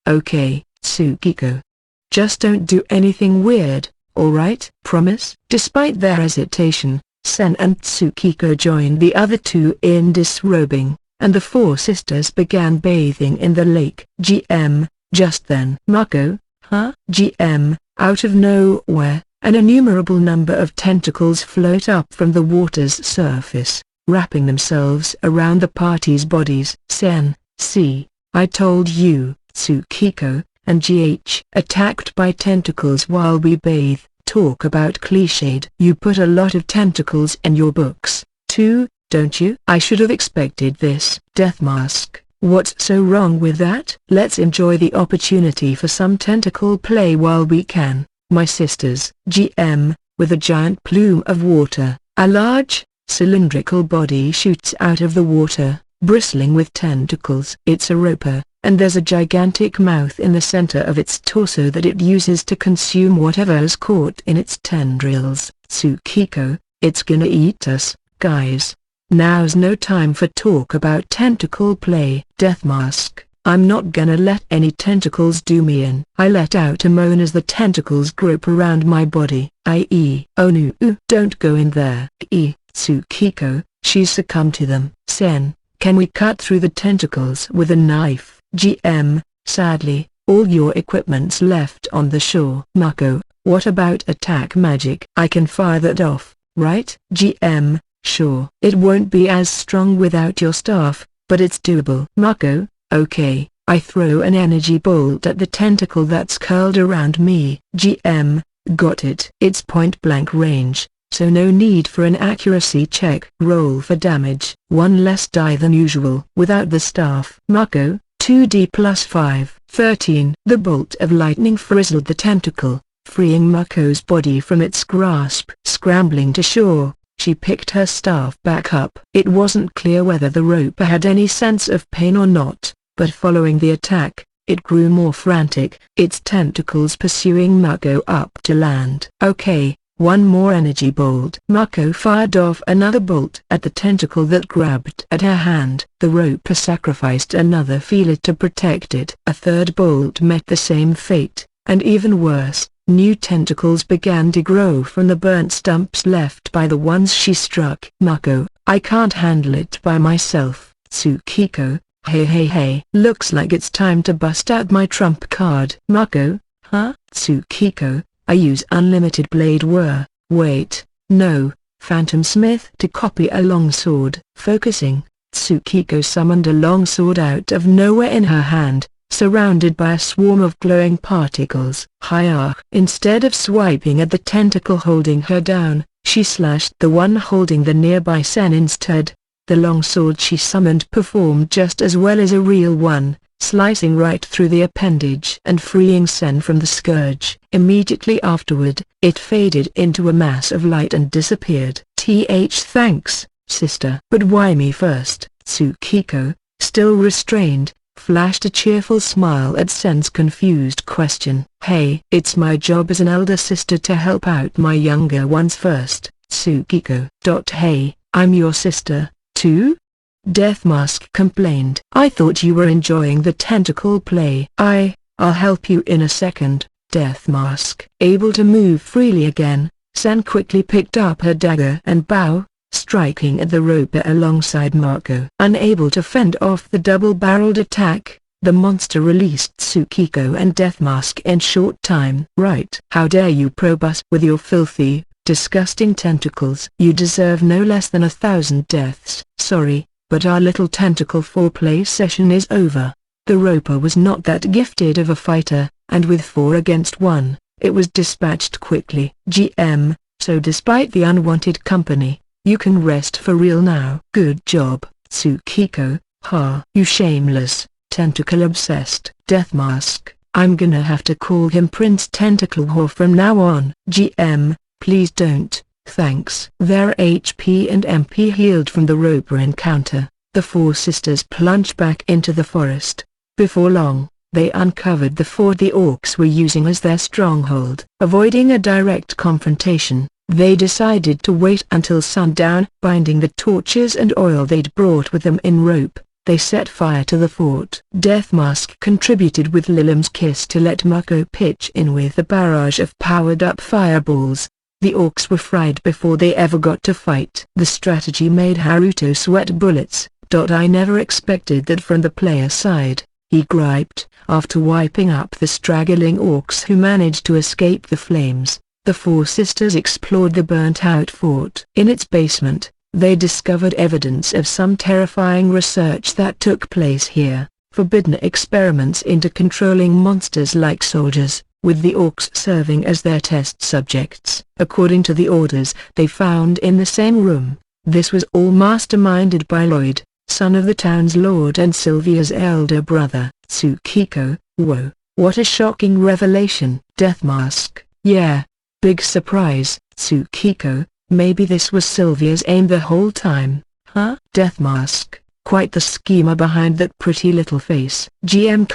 okay, Tsukiko. Just don't do anything weird, alright? Promise? Despite their hesitation, Sen and Tsukiko joined the other two in disrobing, and the four sisters began bathing in the lake. GM, just then. Mako, huh? GM, out of nowhere, an innumerable number of tentacles float up from the water's surface, wrapping themselves around the party's bodies. Sen, see, I told you. Tsukiko and GH. Attacked by tentacles while we bathe. Talk about cliched. You put a lot of tentacles in your books, too, don't you? I should have expected this. Death Mask, what's so wrong with that? Let's enjoy the opportunity for some tentacle play while we can, my sisters. GM, with a giant plume of water, a large, cylindrical body shoots out of the water, bristling with tentacles. It's a roper, and there's a gigantic mouth in the center of its torso that it uses to consume whatever is caught in its tendrils. Tsukiko, it's gonna eat us, guys. Now's no time for talk about tentacle play. Death Mask, I'm not gonna let any tentacles do me in. I let out a moan as the tentacles grope around my body. Oh no, don't go in there. Tsukiko, she's succumbed to them. Sen, can we cut through the tentacles with a knife? GM, sadly, all your equipment's left on the shore. Mako, what about attack magic? I can fire that off, right? GM, sure. It won't be as strong without your staff, but it's doable. Mako, okay. I throw an energy bolt at the tentacle that's curled around me. GM, got it. It's point-blank range, so no need for an accuracy check. Roll for damage. One less die than usual. Without the staff. Mako, 2d plus 5. 13. The bolt of lightning frizzled the tentacle, freeing Mako's body from its grasp. Scrambling to shore, she picked her staff back up. It wasn't clear whether the roper had any sense of pain or not, but following the attack, it grew more frantic, its tentacles pursuing Mako up to land. Okay, one more energy bolt. Mako fired off another bolt at the tentacle that grabbed at her hand. The roper sacrificed another feeler to protect it. A third bolt met the same fate, and even worse, new tentacles began to grow from the burnt stumps left by the ones she struck. Mako, I can't handle it by myself. Tsukiko, hey. Looks like it's time to bust out my trump card. Mako, huh? Tsukiko, I use unlimited blade whir. Wait, no, Phantom Smith. To copy a longsword. Focusing, Tsukiko summoned a longsword out of nowhere in her hand, surrounded by a swarm of glowing particles. Hi-ah! Instead of swiping at the tentacle holding her down, she slashed the one holding the nearby Sen instead. The longsword she summoned performed just as well as a real one, slicing right through the appendage and freeing Sen from the scourge. Immediately afterward, it faded into a mass of light and disappeared. Thanks, sister. But why me first? Tsukiko, still restrained, flashed a cheerful smile at Sen's confused question. Hey, it's my job as an elder sister to help out my younger ones first. Tsukiko. Hey, I'm your sister, too? Death Mask complained. I thought you were enjoying the tentacle play. I'll help you in a second. Death Mask. Able to move freely again, Sen quickly picked up her dagger and bow, striking at the roper alongside Mako. Unable to fend off the double-barreled attack, the monster released Tsukiko and Death Mask in short time. Right. How dare you probe us with your filthy, disgusting tentacles. You deserve no less than 1,000 deaths. Sorry, but our little tentacle foreplay session is over. The roper was not that gifted of a fighter, and with 4 against 1, it was dispatched quickly. GM, so despite the unwanted company, you can rest for real now. Good job, Tsukiko. Ha! You shameless, tentacle-obsessed Death Mask. I'm gonna have to call him Prince Tentacle Whore from now on. GM, please don't, thanks. Their HP and MP healed from the roper encounter. The 4 sisters plunged back into the forest. Before long, They uncovered the fort the orcs were using as their stronghold. Avoiding a direct confrontation, they decided to wait until sundown. Binding the torches and oil they'd brought with them in rope, they set fire to the fort. Death Mask contributed with Lilim's kiss to let Mako pitch in with a barrage of powered-up fireballs. The orcs were fried before they ever got to fight. The strategy made Haruto sweat bullets. I never expected that from the player side, he griped, after wiping up the straggling orcs who managed to escape the flames. The four sisters explored the burnt-out fort. In its basement, they discovered evidence of some terrifying research that took place here, forbidden experiments into controlling monsters like soldiers, with the orcs serving as their test subjects. According to the orders they found in the same room, this was all masterminded by Lloyd, son of the town's lord and Sylvia's elder brother. Tsukiko, whoa, what a shocking revelation. Death Mask, yeah. Big surprise. Tsukiko, maybe this was Sylvia's aim the whole time, huh? Death Mask, quite the schemer behind that pretty little face. GM: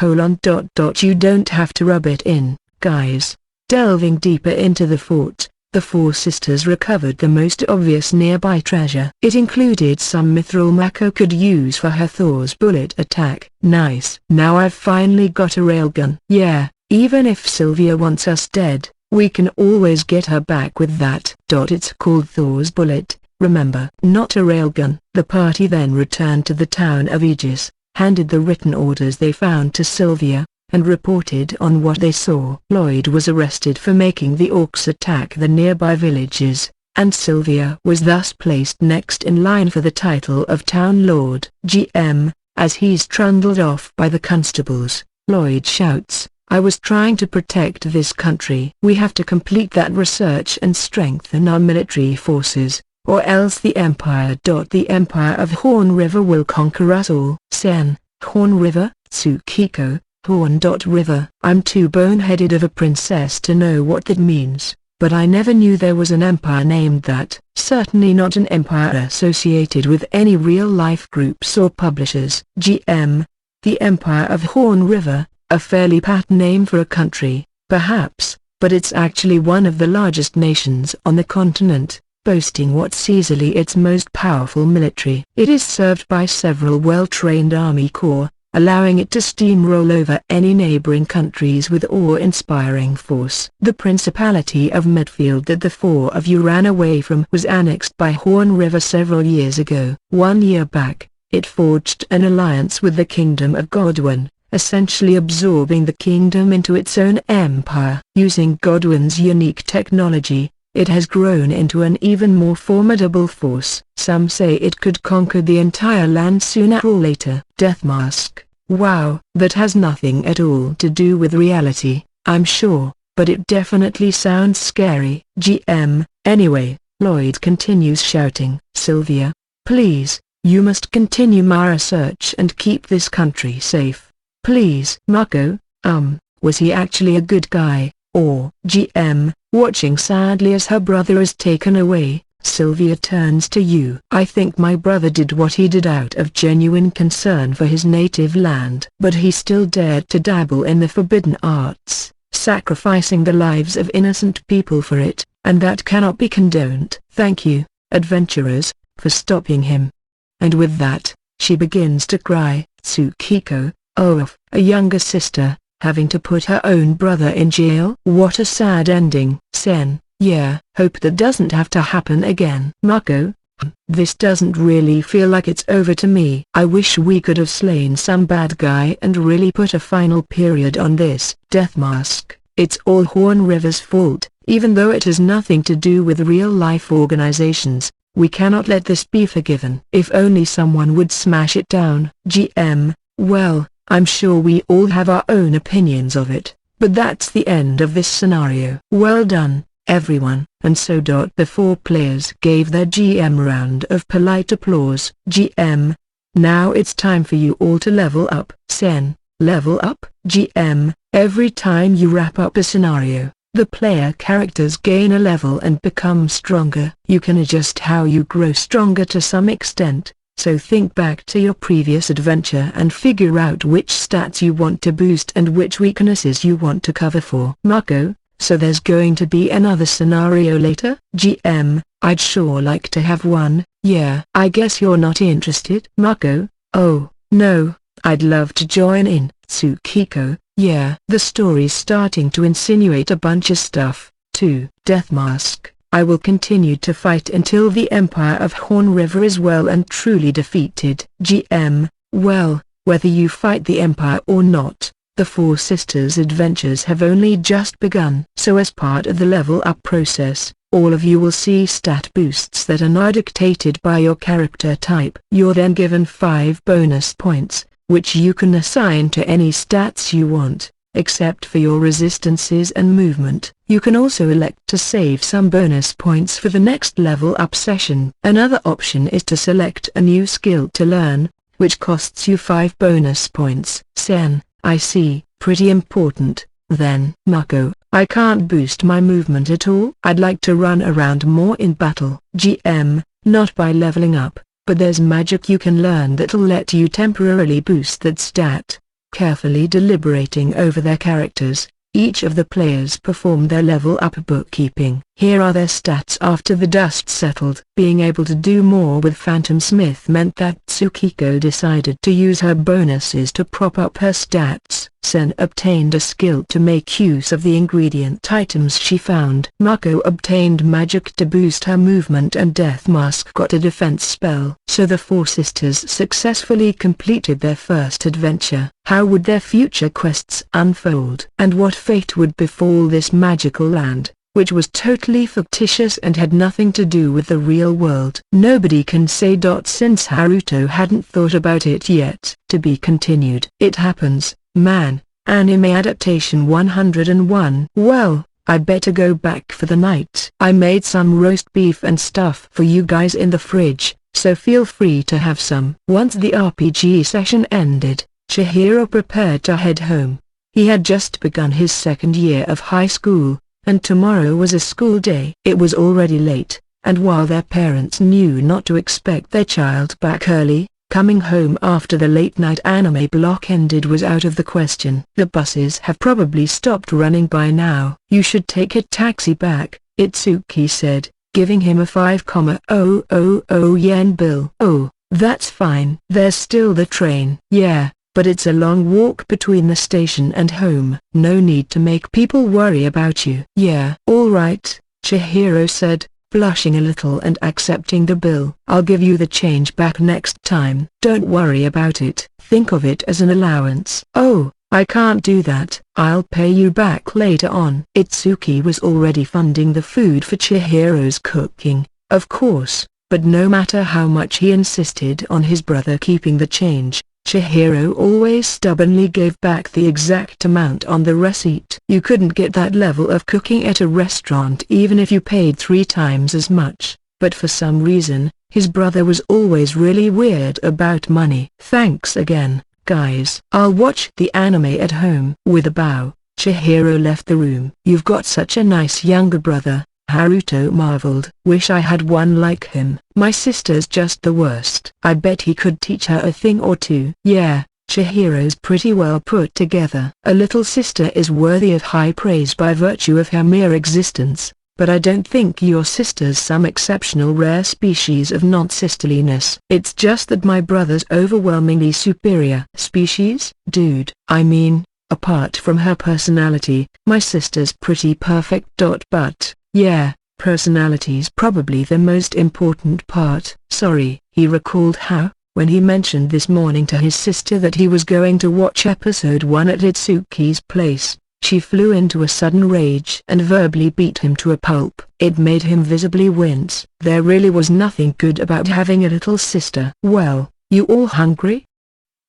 You don't have to rub it in, guys. Delving deeper into the fort, the four sisters recovered the most obvious nearby treasure. It included some mithril Mako could use for her Thor's bullet attack. Nice. Now I've finally got a railgun. Yeah, even if Sylvia wants us dead, we can always get her back with that. It's called Thor's bullet, remember? Not a railgun. The party then returned to the town of Aegis, handed the written orders they found to Sylvia, and reported on what they saw. Lloyd was arrested for making the orcs attack the nearby villages, and Sylvia was thus placed next in line for the title of Town Lord. GM, as he's trundled off by the constables, Lloyd shouts, I was trying to protect this country. We have to complete that research and strengthen our military forces, or else the Empire. The Empire of Horn River will conquer us all. Sen, Horn River? Tsukiko, Horn. River. I'm too boneheaded of a princess to know what that means, but I never knew there was an empire named that. Certainly not an empire associated with any real-life groups or publishers. GM, the Empire of Horn River. A fairly pat name for a country, perhaps, but it's actually one of the largest nations on the continent, boasting what's easily its most powerful military. It is served by several well-trained army corps, allowing it to steamroll over any neighboring countries with awe-inspiring force. The Principality of Midfield that the four of you ran away from was annexed by Horn River several years ago. 1 year back, it forged an alliance with the Kingdom of Vol.1, essentially absorbing the kingdom into its own empire. Using Godwin's unique technology, it has grown into an even more formidable force. Some say it could conquer the entire land sooner or later. Death Mask, wow. That has nothing at all to do with reality, I'm sure, but it definitely sounds scary. GM, anyway, Lloyd continues shouting. Sylvia, please, you must continue my research and keep this country safe. Please. Mako, was he actually a good guy, or? GM, watching sadly as her brother is taken away, Sylvia turns to you. I think my brother did what he did out of genuine concern for his native land. But he still dared to dabble in the forbidden arts, sacrificing the lives of innocent people for it, and that cannot be condoned. Thank you, adventurers, for stopping him. And with that, she begins to cry. Tsukiko, a younger sister, having to put her own brother in jail? What a sad ending. Sen, yeah. Hope that doesn't have to happen again. Mako, this doesn't really feel like it's over to me. I wish we could have slain some bad guy and really put a final period on this. Death Mask, it's all Horn River's fault, even though it has nothing to do with real-life organizations. We cannot let this be forgiven. If only someone would smash it down. GM, well, I'm sure we all have our own opinions of it, but that's the end of this scenario. Well done, everyone. And so the four players gave their GM round of polite applause. GM, now it's time for you all to level up. Sen, level up? GM, every time you wrap up a scenario, the player characters gain a level and become stronger. You can adjust how you grow stronger to some extent, So think back to your previous adventure and figure out which stats you want to boost and which weaknesses you want to cover for. Mako, so there's going to be another scenario later? GM, I'd sure like to have one. Yeah. I guess you're not interested? Mako, oh, no, I'd love to join in. Tsukiko, yeah. The story's starting to insinuate a bunch of stuff, too. Death Mask, I will continue to fight until the Empire of Horn River is well and truly defeated. GM, well, whether you fight the Empire or not, the Four Sisters' adventures have only just begun. So as part of the level-up process, all of you will see stat boosts that are not dictated by your character type. You're then given 5 bonus points, which you can assign to any stats you want, except for your resistances and movement. You can also elect to save some bonus points for the next level-up session. Another option is to select a new skill to learn, which costs you 5 bonus points. Sen, I see, pretty important, then. Mako, I can't boost my movement at all. I'd like to run around more in battle. GM, not by leveling up, but there's magic you can learn that'll let you temporarily boost that stat. Carefully deliberating over their characters, each of the players performed their level-up bookkeeping. Here are their stats after the dust settled. Being able to do more with Phantom Smith meant that Tsukiko decided to use her bonuses to prop up her stats. Sen obtained a skill to make use of the ingredient items she found. Mako obtained magic to boost her movement and Death Mask got a defense spell. So the Four Sisters successfully completed their first adventure. How would their future quests unfold? And what fate would befall this magical land, which was totally fictitious and had nothing to do with the real world? Nobody can say. Since Haruto hadn't thought about it yet. To be continued. It happens, man. Anime adaptation 101. Well, I better go back for the night. I made some roast beef and stuff for you guys in the fridge, so feel free to have some. Once the RPG session ended, Chihiro prepared to head home. He had just begun his second year of high school, and tomorrow was a school day. It was already late, and while their parents knew not to expect their child back early, coming home after the late-night anime block ended was out of the question. The buses have probably stopped running by now. You should take a taxi back, Itsuki said, giving him a 5,000 yen bill. Oh, that's fine. There's still the train. Yeah, but it's a long walk between the station and home. No need to make people worry about you. Yeah. All right, Chihiro said, blushing a little and accepting the bill. I'll give you the change back next time. Don't worry about it. Think of it as an allowance. Oh, I can't do that. I'll pay you back later on. Itsuki was already funding the food for Chihiro's cooking, of course, but no matter how much he insisted on his brother keeping the change, Chihiro always stubbornly gave back the exact amount on the receipt. You couldn't get that level of cooking at a restaurant even if you paid 3 times as much, but for some reason, his brother was always really weird about money. Thanks again, guys. I'll watch the anime at home. With a bow, Chihiro left the room. You've got such a nice younger brother, Haruto marveled. Wish I had one like him. My sister's just the worst. I bet he could teach her a thing or two. Yeah, Chihiro's pretty well put together. A little sister is worthy of high praise by virtue of her mere existence, but I don't think your sister's some exceptional rare species of non-sisterliness. It's just that my brother's overwhelmingly superior. Species? Dude, I mean, apart from her personality, my sister's pretty perfect. But yeah, personality's probably the most important part. Sorry. He recalled how, when he mentioned this morning to his sister that he was going to watch episode 1 at Itsuki's place, she flew into a sudden rage and verbally beat him to a pulp. It made him visibly wince. There really was nothing good about having a little sister. Well, you all hungry?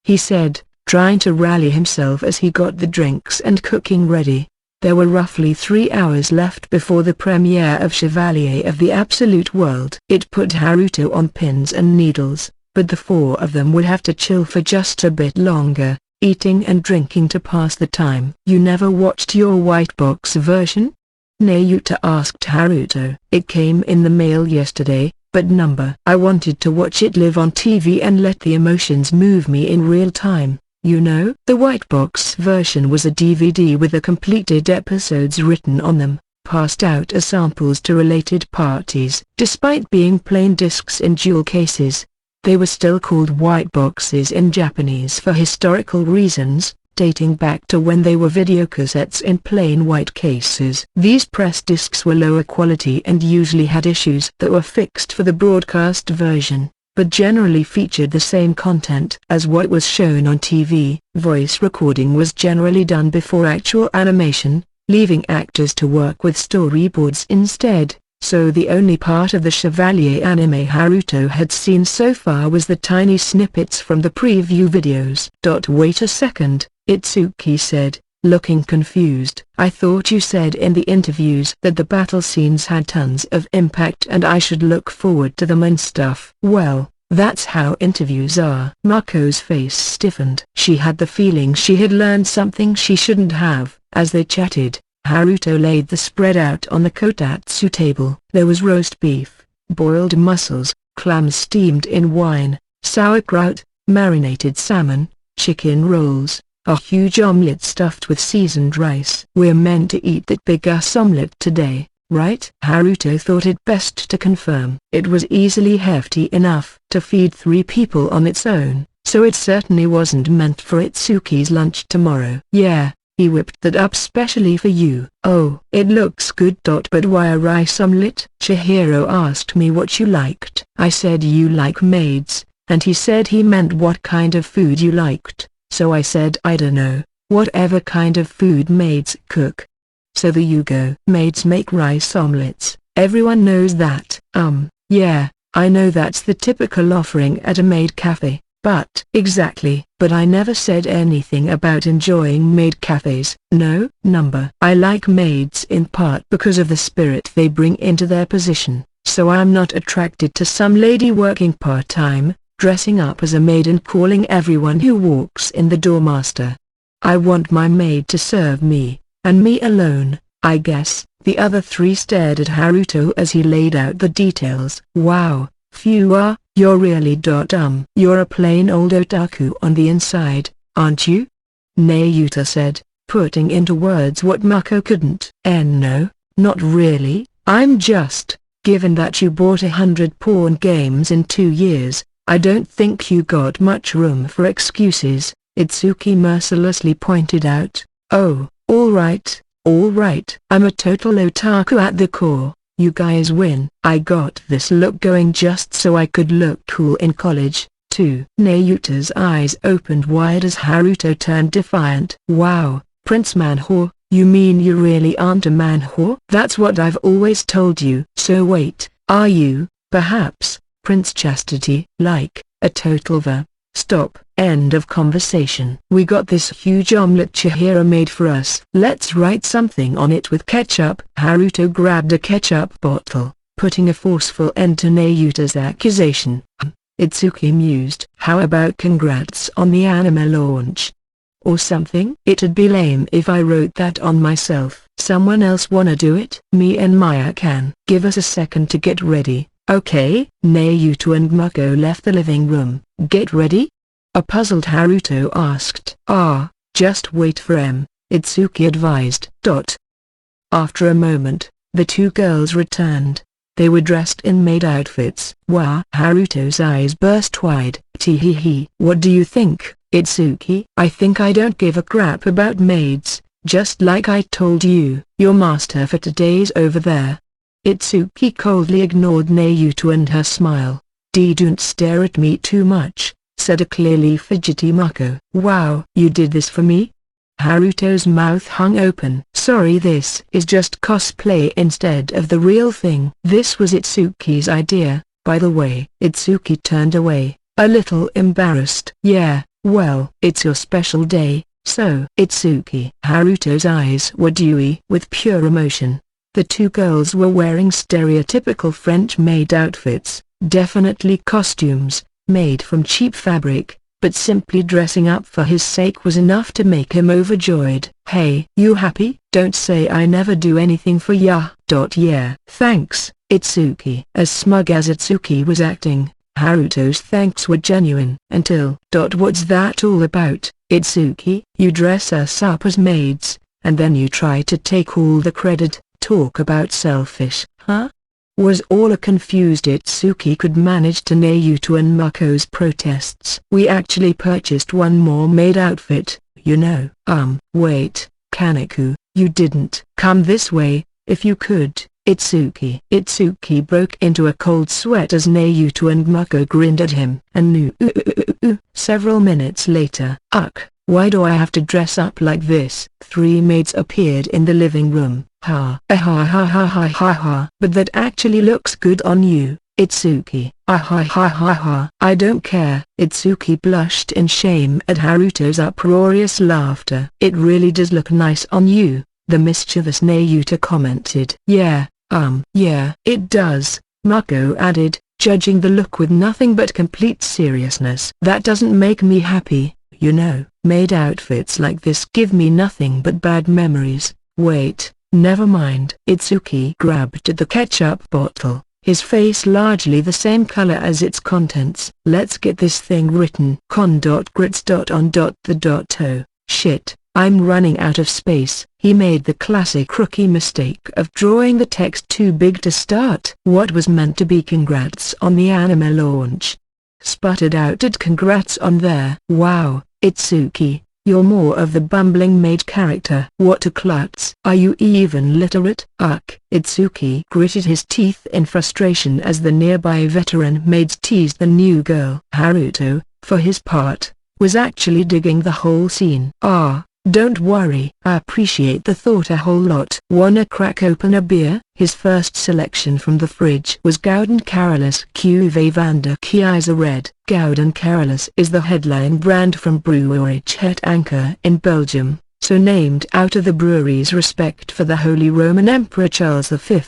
He said, trying to rally himself as he got the drinks and cooking ready. There were roughly 3 hours left before the premiere of Chevalier of the Absolute World. It put Haruto on pins and needles, but the 4 of them would have to chill for just a bit longer, eating and drinking to pass the time. You never watched your white box version? Nayuta asked Haruto. It came in the mail yesterday, but but I wanted to watch it live on TV and let the emotions move me in real time, you know. The white box version was a DVD with the completed episodes written on them, passed out as samples to related parties. Despite being plain discs in jewel cases, they were still called white boxes in Japanese for historical reasons, dating back to when they were videocassettes in plain white cases. These press discs were lower quality and usually had issues that were fixed for the broadcast version, but generally featured the same content as what was shown on TV. Voice recording was generally done before actual animation, leaving actors to work with storyboards instead, so the only part of the Chevalier anime Haruto had seen so far was the tiny snippets from the preview videos. Wait a second, Itsuki said, looking confused. I thought you said in the interviews that the battle scenes had tons of impact and I should look forward to them and stuff. Well, that's how interviews are. Mako's face stiffened. She had the feeling she had learned something she shouldn't have. As they chatted, Haruto laid the spread out on the kotatsu table. There was roast beef, boiled mussels, clams steamed in wine, sauerkraut, marinated salmon, chicken rolls, a huge omelette stuffed with seasoned rice. We're meant to eat that big ass omelette today, right? Haruto thought it best to confirm. It was easily hefty enough to feed 3 people on its own, so it certainly wasn't meant for Itsuki's lunch tomorrow. Yeah, he whipped that up specially for you. Oh, it looks good. But why a rice omelette? Chihiro asked me what you liked. I said you like maids, and he said he meant what kind of food you liked. So I said I don't know, whatever kind of food maids cook. So there you go. Maids make rice omelettes, everyone knows that. Yeah, I know that's the typical offering at a maid cafe, but... Exactly. But I never said anything about enjoying maid cafes. No, I like maids in part because of the spirit they bring into their position, so I'm not attracted to some lady working part-time, dressing up as a maid and calling everyone who walks in the door master. I want my maid to serve me, and me alone, I guess. The other 3 stared at Haruto as he laid out the details. Wow, phew, you're really dumb. You're a plain old otaku on the inside, aren't you? Nayuta said, putting into words what Mako couldn't. No, not really. I'm just, given that you bought 100 porn games in 2 years, I don't think you got much room for excuses, Itsuki mercilessly pointed out. Oh, alright. I'm a total otaku at the core. You guys win. I got this look going just so I could look cool in college, too. Nayuta's eyes opened wide as Haruto turned defiant. Wow, Prince Man-whore, you mean you really aren't a man-whore? That's what I've always told you. So wait, are you, perhaps, Prince Chastity? Like, a total stop. End of conversation. We got this huge omelette Chihiro made for us. Let's write something on it with ketchup. Haruto grabbed a ketchup bottle, putting a forceful end to Nayuta's accusation. Itsuki mused. How about congrats on the anime launch? Or something? It'd be lame if I wrote that on myself. Someone else wanna do it? Me and Maya can. Give us a second to get ready, okay? Nayuta and Mako left the living room. Get ready? A puzzled Haruto asked. Just wait for Itsuki advised. After a moment, the 2 girls returned. They were dressed in maid outfits. Wow! Haruto's eyes burst wide. Tee-hee-hee. What do you think, Itsuki? I think I don't give a crap about maids, just like I told you. Your master for today's over there. Itsuki coldly ignored Nayuta and her smile. Don't stare at me too much, said a clearly fidgety Mako. Wow! You did this for me? Haruto's mouth hung open. Sorry, this is just cosplay instead of the real thing. This was Itsuki's idea, by the way. Itsuki turned away, a little embarrassed. Yeah, well, it's your special day, so. Itsuki. Haruto's eyes were dewy with pure emotion. The 2 girls were wearing stereotypical French maid outfits, definitely costumes, made from cheap fabric, but simply dressing up for his sake was enough to make him overjoyed. Hey, you happy? Don't say I never do anything for ya. Yeah. Thanks, Itsuki. As smug as Itsuki was acting, Haruto's thanks were genuine. Until. What's that all about, Itsuki? You dress us up as maids, and then you try to take all the credit. Talk about selfish, huh? Was all a confused Itsuki could manage to Naruto and Mako's protests. We actually purchased one more maid outfit, you know. Wait, Kaneko, you didn't. Come this way, if you could, Itsuki. Itsuki broke into a cold sweat as Naruto and Mako grinned at him. And several minutes later, why do I have to dress up like this? Three maids appeared in the living room. Ha ha ha ha ha ha ha. But that actually looks good on you, Itsuki. Ha ha ha ha ha. I don't care. Itsuki blushed in shame at Haruto's uproarious laughter. It really does look nice on you, the mischievous Naruto commented. Yeah, it does, Mako added, judging the look with nothing but complete seriousness. That doesn't make me happy, you know. Maid outfits like this give me nothing but bad memories. Wait, never mind. Itsuki grabbed at the ketchup bottle, his face largely the same color as its contents. Let's get this thing written. Oh, shit, I'm running out of space. He made the classic rookie mistake of drawing the text too big to start. What was meant to be congrats on the anime launch sputtered out at congrats on there. Wow, Itsuki, you're more of the bumbling maid character. What a klutz. Are you even literate? Itsuki gritted his teeth in frustration as the nearby veteran maids teased the new girl. Haruto, for his part, was actually digging the whole scene. Don't worry. I appreciate the thought a whole lot. Wanna crack open a beer? His first selection from the fridge was Gouden Carolus Cuvée Vanda Keizer Red. Gouden Carolus is the headline brand from brewery Het Anker in Belgium, so named out of the brewery's respect for the Holy Roman Emperor Charles V,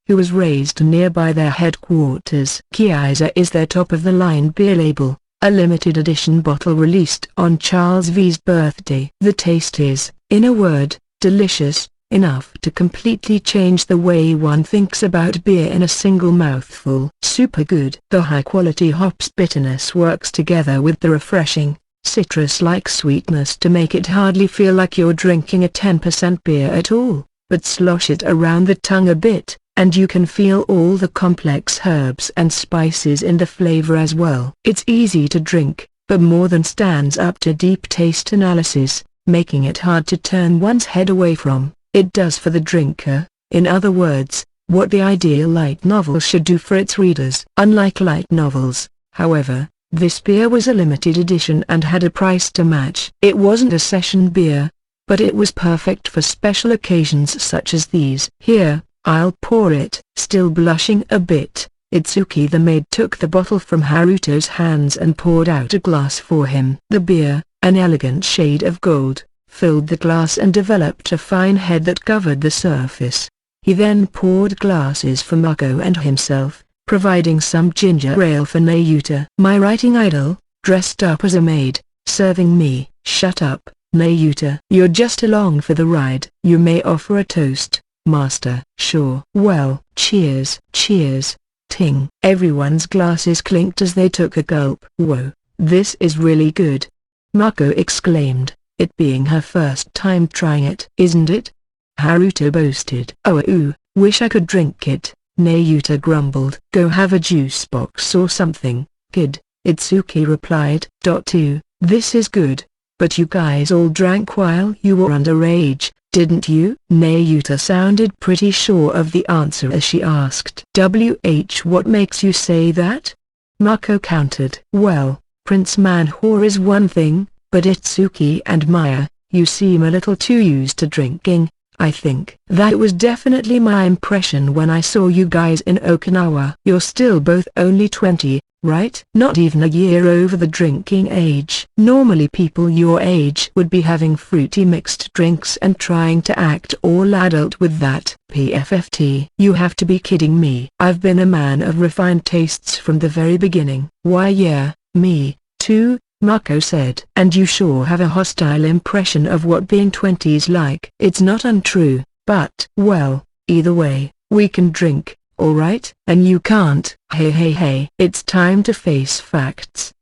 who was raised nearby their headquarters. Keizer is their top-of-the-line beer label, a limited edition bottle released on Charles V's birthday. The taste is, in a word, delicious, enough to completely change the way one thinks about beer in a single mouthful. Super good. The high-quality hops bitterness works together with the refreshing, citrus-like sweetness to make it hardly feel like you're drinking a 10% beer at all, but slosh it around the tongue a bit, and you can feel all the complex herbs and spices in the flavor as well. It's easy to drink, but more than stands up to deep taste analysis, making it hard to turn one's head away from. It does for the drinker, in other words, what the ideal light novel should do for its readers. Unlike light novels, however, this beer was a limited edition and had a price to match. It wasn't a session beer, but it was perfect for special occasions such as these. Here, I'll pour it. Still blushing a bit, Itsuki the maid took the bottle from Haruto's hands and poured out a glass for him. The beer, an elegant shade of gold, filled the glass and developed a fine head that covered the surface. He then poured glasses for Mako and himself, providing some ginger ale for Naruto. My writing idol, dressed up as a maid, serving me. Shut up, Naruto. You're just along for the ride. You may offer a toast, master. Sure. Well, cheers. Cheers. Ting. Everyone's glasses clinked as they took a gulp. Whoa, this is really good, Mako exclaimed, it being her first time trying it. Isn't it? Haruto boasted. Oh, wish I could drink it, Naruto grumbled. Go have a juice box or something, kid, Itsuki replied. This is good, but you guys all drank while you were underage, didn't you? Naruto sounded pretty sure of the answer as she asked. What makes you say that? Mako countered. Well, Prince Manhor is one thing, but Itsuki and Maya, you seem a little too used to drinking, I think. That was definitely my impression when I saw you guys in Okinawa. You're still both only 20, right? Not even a year over the drinking age. Normally people your age would be having fruity mixed drinks and trying to act all adult with that. PFFT. You have to be kidding me. I've been a man of refined tastes from the very beginning. Why yeah, me, too, Mako said. And you sure have a hostile impression of what being 20's like. It's not untrue, but, well, either way, we can drink, alright? And you can't. Hey. It's time to face facts.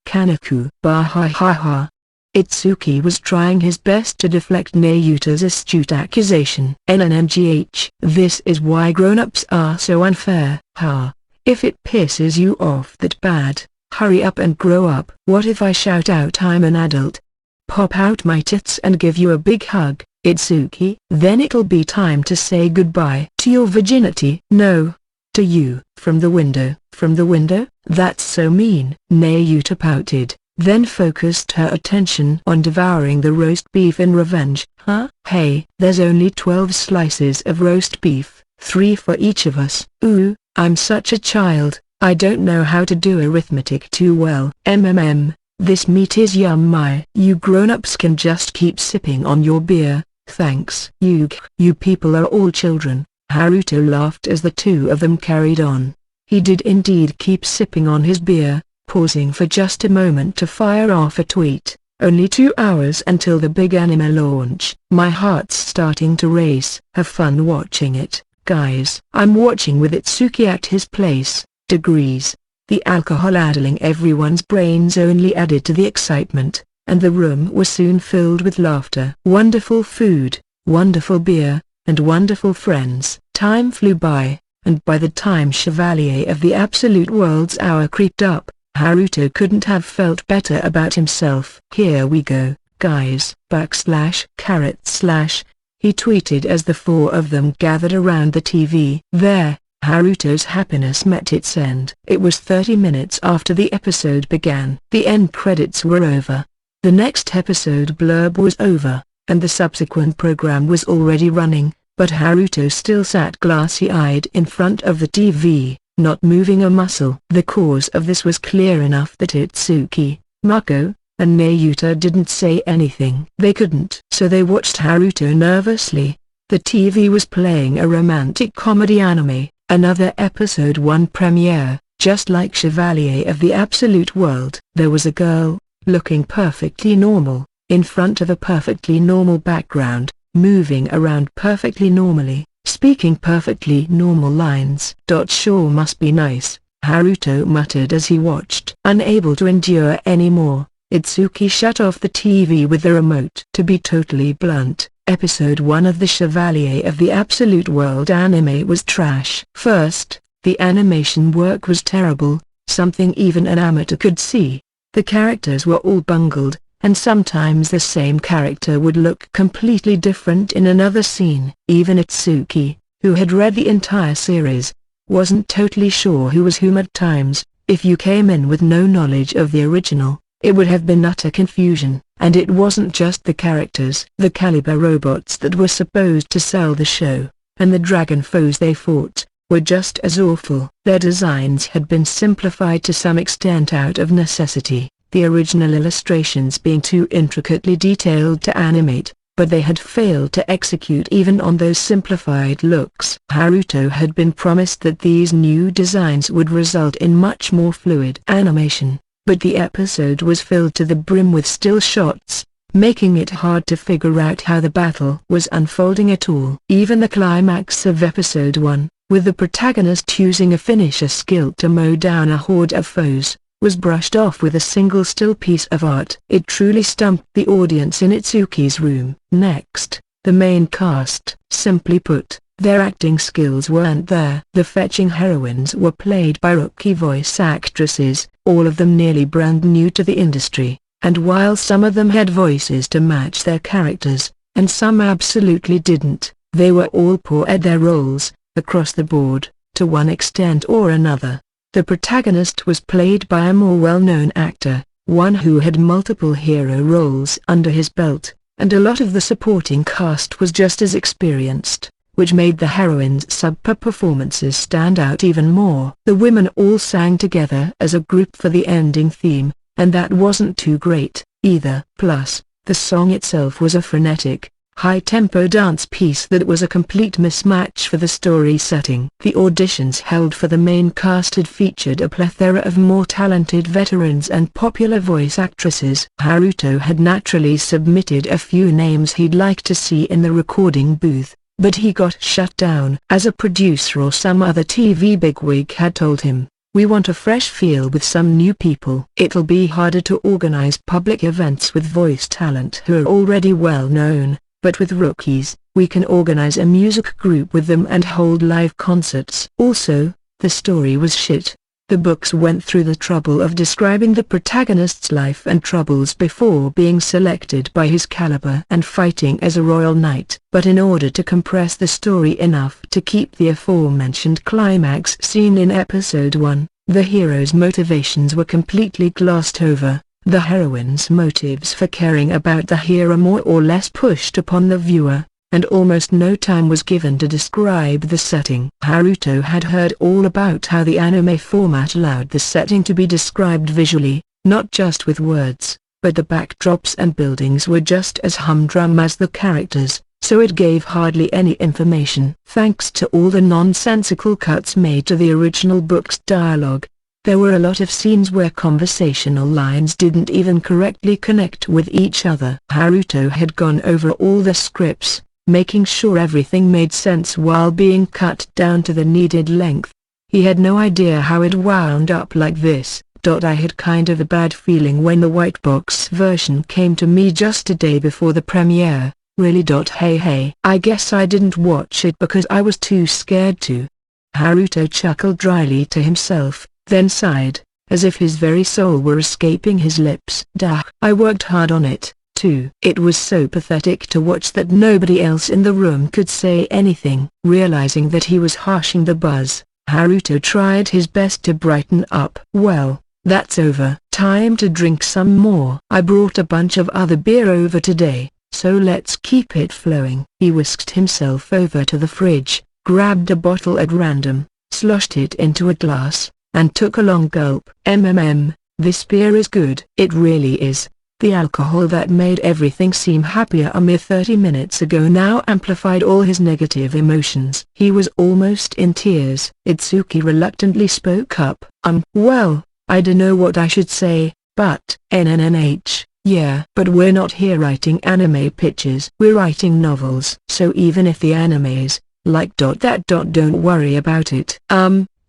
Kanaku. Bah ha ha ha. Itsuki was trying his best to deflect Nayuta's astute accusation. NNMGH. This is why grown-ups are so unfair. Ha. If it pisses you off that bad, hurry up and grow up. What if I shout out I'm an adult? Pop out my tits and give you a big hug, Itsuki? Then it'll be time to say goodbye to your virginity. No. To you. From the window. From the window? That's so mean. Nayuta pouted, then focused her attention on devouring the roast beef in revenge. Huh? Hey, there's only 12 slices of roast beef, 3 for each of us. Ooh, I'm such a child, I don't know how to do arithmetic too well. This meat is yummy. You grown-ups can just keep sipping on your beer, thanks. You people are all children. Haruto laughed as the two of them carried on. He did indeed keep sipping on his beer, pausing for just a moment to fire off a tweet. Only 2 hours until the big anime launch. My heart's starting to race. Have fun watching it, guys. I'm watching with Itsuki at his place. Degrees. The alcohol addling everyone's brains only added to the excitement, and the room was soon filled with laughter. Wonderful food, wonderful beer, and wonderful friends. Time flew by, and by the time Chevalier of the Absolute World's hour creeped up, Haruto couldn't have felt better about himself. Here we go, guys. // he tweeted as the 4 of them gathered around the TV. There, Haruto's happiness met its end. It was 30 minutes after the episode began. The end credits were over. The next episode blurb was over, and the subsequent program was already running, but Haruto still sat glassy-eyed in front of the TV, not moving a muscle. The cause of this was clear enough that Itsuki, Mako, and Nayuta didn't say anything. They couldn't. So they watched Haruto nervously. The TV was playing a romantic comedy anime, another episode 1 premiere, just like Chevalier of the Absolute World. There was a girl, looking perfectly normal, in front of a perfectly normal background, moving around perfectly normally, speaking perfectly normal lines. Sure must be nice, Haruto muttered as he watched. Unable to endure any more, Itsuki shut off the TV with the remote. To be totally blunt, Episode 1 of the Chevalier of the Absolute World anime was trash. First, the animation work was terrible, something even an amateur could see. The characters were all bungled, and sometimes the same character would look completely different in another scene. Even Itsuki, who had read the entire series, wasn't totally sure who was whom at times. If you came in with no knowledge of the original, it would have been utter confusion. And it wasn't just the characters. The Caliber robots that were supposed to sell the show, and the dragon foes they fought, were just as awful. Their designs had been simplified to some extent out of necessity, the original illustrations being too intricately detailed to animate, but they had failed to execute even on those simplified looks. Haruto had been promised that these new designs would result in much more fluid animation, but the episode was filled to the brim with still shots, making it hard to figure out how the battle was unfolding at all. Even the climax of Episode 1, with the protagonist using a finisher skill to mow down a horde of foes, was brushed off with a single still piece of art. It truly stumped the audience in Itsuki's room. Next, the main cast. Simply put, their acting skills weren't there. The fetching heroines were played by rookie voice actresses, all of them nearly brand new to the industry, and while some of them had voices to match their characters, and some absolutely didn't, they were all poor at their roles, across the board, to one extent or another. The protagonist was played by a more well-known actor, one who had multiple hero roles under his belt, and a lot of the supporting cast was just as experienced, which made the heroines' subpar performances stand out even more. The women all sang together as a group for the ending theme, and that wasn't too great, either. Plus, the song itself was a frenetic, high-tempo dance piece that was a complete mismatch for the story setting. The auditions held for the main cast had featured a plethora of more talented veterans and popular voice actresses. Haruto had naturally submitted a few names he'd like to see in the recording booth, but he got shut down. As a producer or some other TV bigwig had told him, "We want a fresh feel with some new people. It'll be harder to organize public events with voice talent who are already well known, but with rookies, we can organize a music group with them and hold live concerts." Also, the story was shit. The books went through the trouble of describing the protagonist's life and troubles before being selected by his caliber and fighting as a royal knight. But in order to compress the story enough to keep the aforementioned climax scene in episode 1, the hero's motivations were completely glossed over. The heroine's motives for caring about the hero more or less pushed upon the viewer, and almost no time was given to describe the setting. Haruto had heard all about how the anime format allowed the setting to be described visually, not just with words, but the backdrops and buildings were just as humdrum as the characters, so it gave hardly any information. Thanks to all the nonsensical cuts made to the original book's dialogue, there were a lot of scenes where conversational lines didn't even correctly connect with each other. Haruto had gone over all the scripts, making sure everything made sense while being cut down to the needed length. He had no idea how it wound up like this. I had kind of a bad feeling when the white box version came to me just a day before the premiere. Really? Hey, I guess I didn't watch it because I was too scared to. Haruto chuckled dryly to himself, then sighed, as if his very soul were escaping his lips. I worked hard on it, too. It was so pathetic to watch that nobody else in the room could say anything. Realizing that he was harshing the buzz, Haruto tried his best to brighten up. "Well, that's over. Time to drink some more. I brought a bunch of other beer over today, so let's keep it flowing." He whisked himself over to the fridge, grabbed a bottle at random, sloshed it into a glass, and took a long gulp. This beer is good." It really is. The alcohol that made everything seem happier a mere 30 minutes ago now amplified all his negative emotions. He was almost in tears. Itsuki reluctantly spoke up. Well, I dunno what I should say, but yeah, but we're not here writing anime pitches. We're writing novels. So even if the animes, like don't worry about it.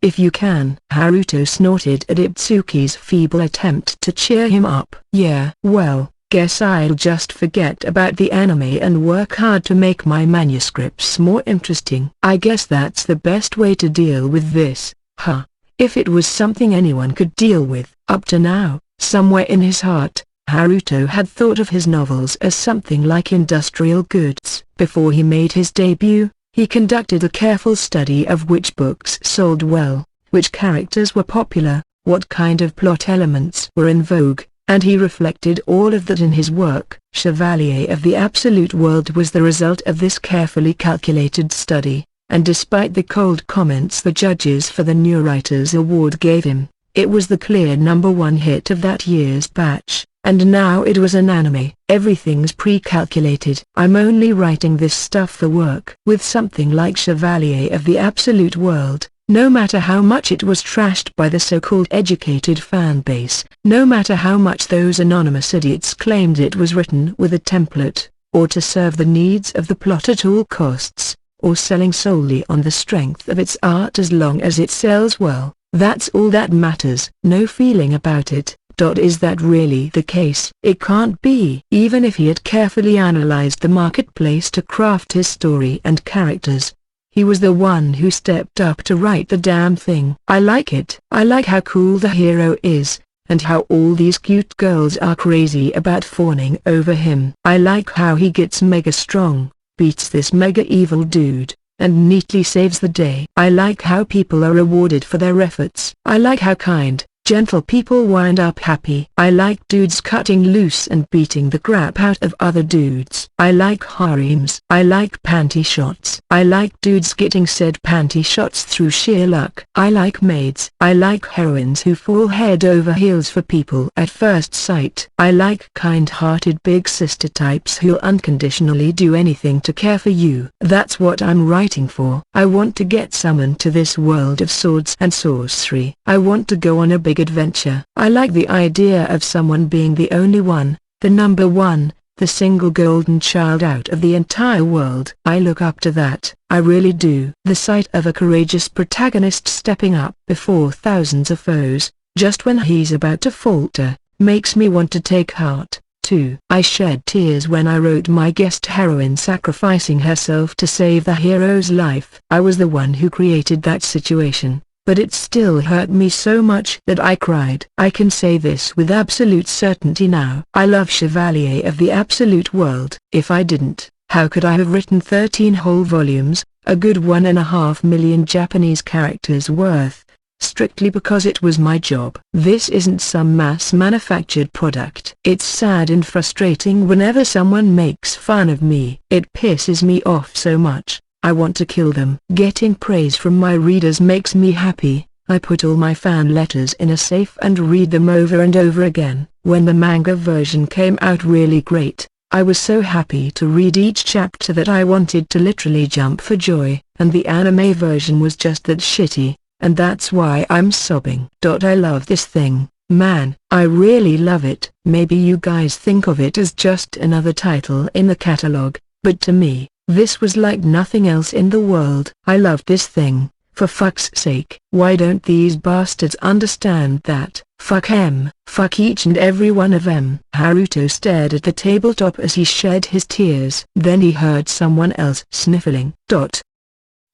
If you can." Haruto snorted at Itsuki's feeble attempt to cheer him up. "Yeah, well, guess I'll just forget about the anime and work hard to make my manuscripts more interesting. I guess that's the best way to deal with this, huh?" If it was something anyone could deal with. Up to now, somewhere in his heart, Haruto had thought of his novels as something like industrial goods. Before he made his debut, he conducted a careful study of which books sold well, which characters were popular, what kind of plot elements were in vogue, and he reflected all of that in his work. Chevalier of the Absolute World was the result of this carefully calculated study, and despite the cold comments the judges for the New Writers Award gave him, it was the clear #1 hit of that year's batch. And now it was an anime. Everything's pre-calculated. I'm only writing this stuff for work. With something like Chevalier of the Absolute World, no matter how much it was trashed by the so-called educated fan base, no matter how much those anonymous idiots claimed it was written with a template, or to serve the needs of the plot at all costs, or selling solely on the strength of its art, as long as it sells well, that's all that matters. No feeling about it. Is that really the case? It can't be. Even if he had carefully analyzed the marketplace to craft his story and characters, he was the one who stepped up to write the damn thing. I like it. I like how cool the hero is, and how all these cute girls are crazy about fawning over him. I like how he gets mega strong, beats this mega evil dude, and neatly saves the day. I like how people are rewarded for their efforts. I like how kind, gentle people wind up happy. I like dudes cutting loose and beating the crap out of other dudes. I like harems. I like panty shots. I like dudes getting said panty shots through sheer luck. I like maids. I like heroines who fall head over heels for people at first sight. I like kind-hearted big sister types who'll unconditionally do anything to care for you. That's what I'm writing for. I want to get summoned to this world of swords and sorcery. I want to go on a big adventure. I like the idea of someone being the only one, the #1, the single golden child out of the entire world. I look up to that, I really do. The sight of a courageous protagonist stepping up before thousands of foes, just when he's about to falter, makes me want to take heart, too. I shed tears when I wrote my guest heroine sacrificing herself to save the hero's life. I was the one who created that situation, but it still hurt me so much that I cried. I can say this with absolute certainty now. I love Chevalier of the Absolute World. If I didn't, how could I have written 13 whole volumes, a good 1.5 million Japanese characters worth, strictly because it was my job? This isn't some mass-manufactured product. It's sad and frustrating whenever someone makes fun of me. It pisses me off so much, I want to kill them. Getting praise from my readers makes me happy. I put all my fan letters in a safe and read them over and over again. When the manga version came out really great, I was so happy to read each chapter that I wanted to literally jump for joy. And the anime version was just that shitty, and that's why I'm sobbing. I love this thing, man. I really love it. Maybe you guys think of it as just another title in the catalog, but to me, this was like nothing else in the world. I loved this thing, for fuck's sake. Why don't these bastards understand that? Fuck em. Fuck each and every one of em. Haruto stared at the tabletop as he shed his tears. Then he heard someone else sniffling.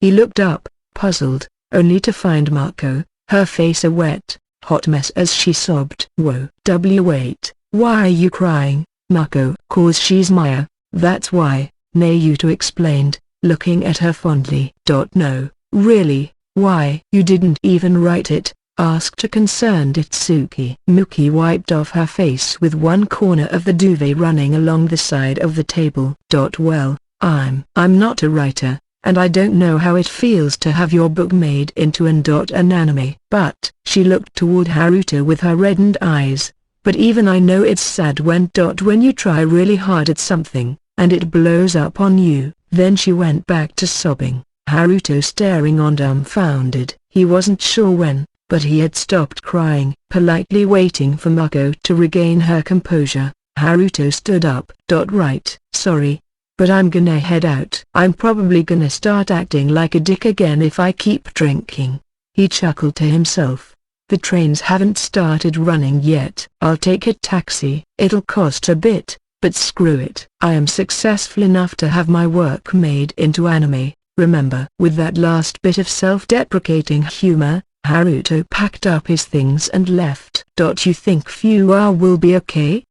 He looked up, puzzled, only to find Mako, her face a wet, hot mess as she sobbed. Whoa. Wait, why are you crying, Mako? Cause she's Maya, that's why, Naruto explained, looking at her fondly. No, really, why? You didn't even write it, asked a concerned Itsuki. Muki wiped off her face with one corner of the duvet running along the side of the table. Well, I'm not a writer, and I don't know how it feels to have your book made into an anime. But she looked toward Haruto with her reddened eyes. But even I know it's sad when you try really hard at something, and it blows up on you. Then she went back to sobbing. Haruto staring on dumbfounded. He wasn't sure when, but he had stopped crying. Politely waiting for Mako to regain her composure, Haruto stood up. Right, sorry, but I'm gonna head out. I'm probably gonna start acting like a dick again if I keep drinking. He chuckled to himself. The trains haven't started running yet. I'll take a taxi. It'll cost a bit, but screw it. I am successful enough to have my work made into anime, remember. With that last bit of self-deprecating humor, Haruto packed up his things and left. You think Fuwa will be okay?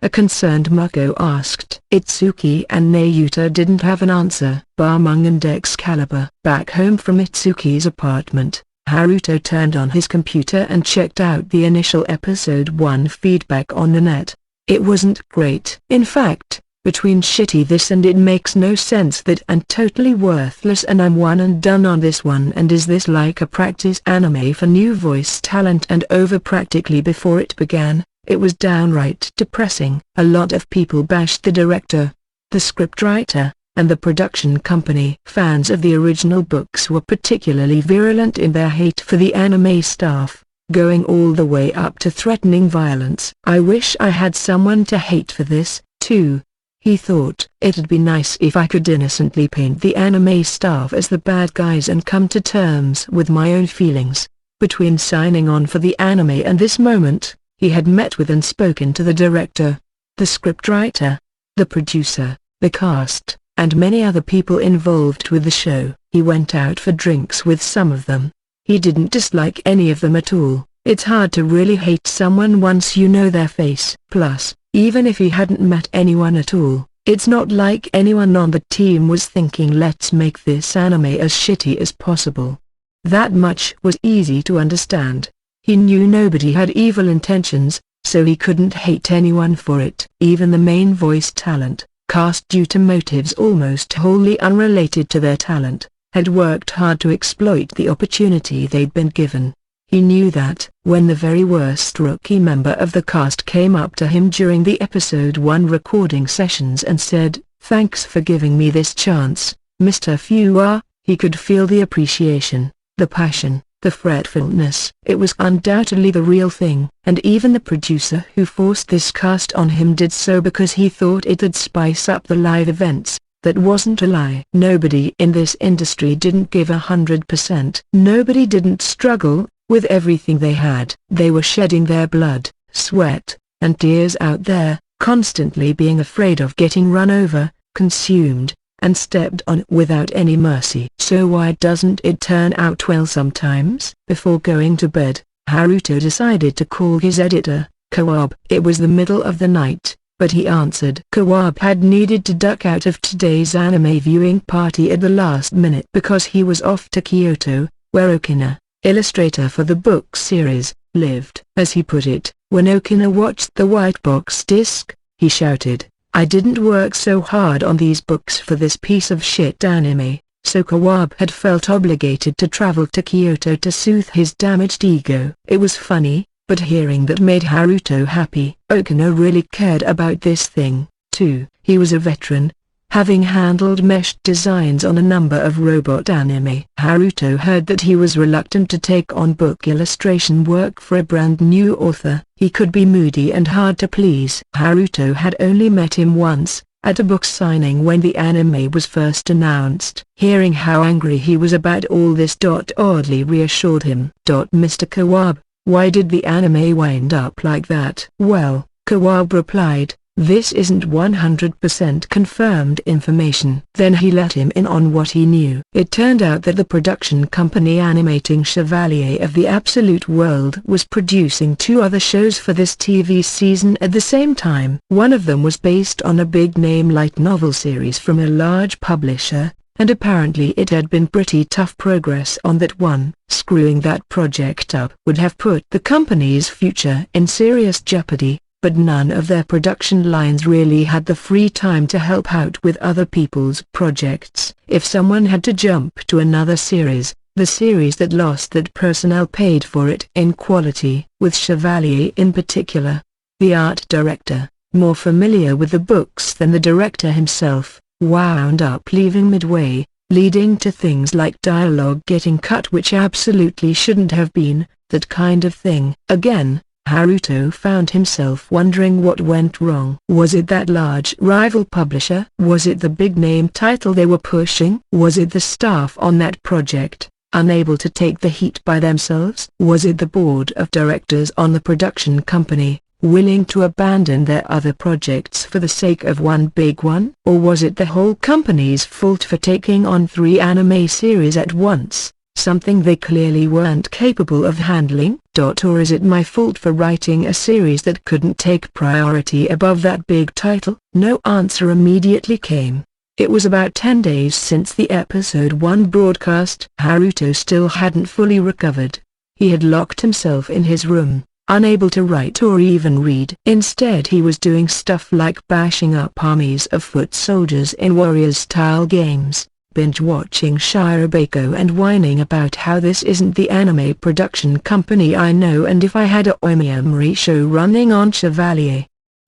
A concerned Mako asked. Itsuki and Naruto didn't have an answer. Barmung and Excalibur. Back home from Itsuki's apartment, Haruto turned on his computer and checked out the initial episode 1 feedback on the net. It wasn't great. In fact, between shitty this and it makes no sense that and totally worthless and I'm one and done on this one and is this like a practice anime for new voice talent and over practically before it began, it was downright depressing. A lot of people bashed the director, the scriptwriter, and the production company. Fans of the original books were particularly virulent in their hate for the anime staff, going all the way up to threatening violence. I wish I had someone to hate for this, too. He thought. It'd be nice if I could innocently paint the anime staff as the bad guys and come to terms with my own feelings. Between signing on for the anime and this moment, he had met with and spoken to the director, the scriptwriter, the producer, the cast, and many other people involved with the show. He went out for drinks with some of them. He didn't dislike any of them at all. It's hard to really hate someone once you know their face. Plus, even if he hadn't met anyone at all, it's not like anyone on the team was thinking let's make this anime as shitty as possible. That much was easy to understand. He knew nobody had evil intentions, so he couldn't hate anyone for it. Even the main voice talent, cast due to motives almost wholly unrelated to their talent, had worked hard to exploit the opportunity they'd been given. He knew that, when the very worst rookie member of the cast came up to him during the episode 1 recording sessions and said, "Thanks for giving me this chance, Mr. Fuwa," he could feel the appreciation, the passion, the fretfulness. It was undoubtedly the real thing. And even the producer who forced this cast on him did so because he thought it'd spice up the live events. That wasn't a lie. Nobody in this industry didn't give 100%. Nobody didn't struggle with everything they had. They were shedding their blood, sweat, and tears out there, constantly being afraid of getting run over, consumed, and stepped on without any mercy. So why doesn't it turn out well sometimes? Before going to bed, Haruto decided to call his editor, Kawab. It was the middle of the night, but he answered. Kawab had needed to duck out of today's anime viewing party at the last minute because he was off to Kyoto, where Okina, illustrator for the book series, lived. As he put it, when Okina watched the white box disc, he shouted, "I didn't work so hard on these books for this piece of shit anime." So Kawab had felt obligated to travel to Kyoto to soothe his damaged ego. It was funny, but hearing that made Haruto happy. Okina really cared about this thing, too. He was a veteran, having handled meshed designs on a number of robot anime. Haruto heard that he was reluctant to take on book illustration work for a brand new author. He could be moody and hard to please. Haruto had only met him once, at a book signing when the anime was first announced. Hearing how angry he was about all this oddly reassured him. "Mr. Kawab, why did the anime wind up like that?" "Well," Kawab replied, "this isn't 100% confirmed information." Then he let him in on what he knew. It turned out that the production company animating Chevalier of the Absolute World was producing 2 other shows for this TV season at the same time. One of them was based on a big-name light novel series from a large publisher, and apparently it had been pretty tough progress on that one. Screwing that project up would have put the company's future in serious jeopardy, but none of their production lines really had the free time to help out with other people's projects. If someone had to jump to another series, the series that lost that personnel paid for it in quality. With Chevalier in particular, the art director, more familiar with the books than the director himself, wound up leaving midway, leading to things like dialogue getting cut which absolutely shouldn't have been, that kind of thing. Again, Haruto found himself wondering what went wrong. Was it that large rival publisher? Was it the big-name title they were pushing? Was it the staff on that project, unable to take the heat by themselves? Was it the board of directors on the production company, willing to abandon their other projects for the sake of one big one? Or was it the whole company's fault for taking on 3 anime series at once, something they clearly weren't capable of handling? Or is it my fault for writing a series that couldn't take priority above that big title? No answer immediately came. It was about 10 days since the episode 1 broadcast. Haruto still hadn't fully recovered. He had locked himself in his room, unable to write or even read. Instead he was doing stuff like bashing up armies of foot soldiers in warriors-style games, binge-watching Shirobako and whining about how this isn't the anime production company I know and if I had a Omiyamori show running on Chevalier,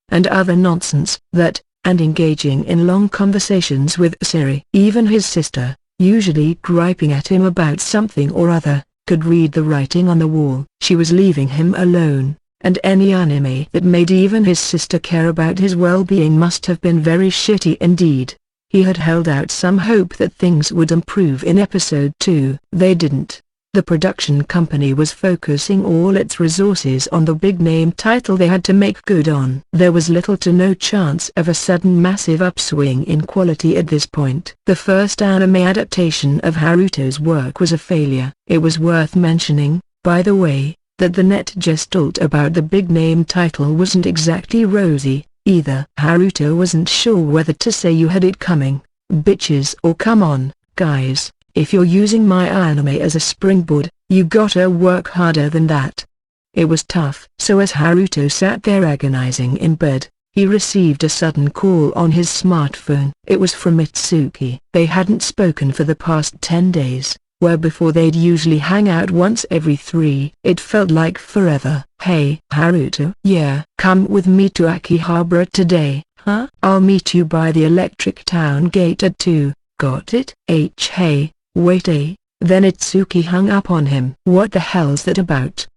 and other nonsense. And engaging in long conversations with Siri. Even his sister, usually griping at him about something or other, could read the writing on the wall. She was leaving him alone, and any anime that made even his sister care about his well-being must have been very shitty indeed. He had held out some hope that things would improve in episode 2. They didn't. The production company was focusing all its resources on the big-name title they had to make good on. There was little to no chance of a sudden massive upswing in quality at this point. The first anime adaptation of Haruto's work was a failure. It was worth mentioning, by the way, that the net gestalt about the big-name title wasn't exactly rosy, either. Haruto wasn't sure whether to say "you had it coming, bitches" or "come on, guys, if you're using my anime as a springboard, you gotta work harder than that." It was tough. So as Haruto sat there agonizing in bed, he received a sudden call on his smartphone. It was from Mitsuki. They hadn't spoken for the past 10 days, where before they'd usually hang out once every 3. It felt like forever. "Hey, Haruto." "Yeah." "Come with me to Akihabara today." "Huh?" "I'll meet you by the Electric Town Gate at 2. Got it?" "Hey, wait Then Itsuki hung up on him. "What the hell's that about?"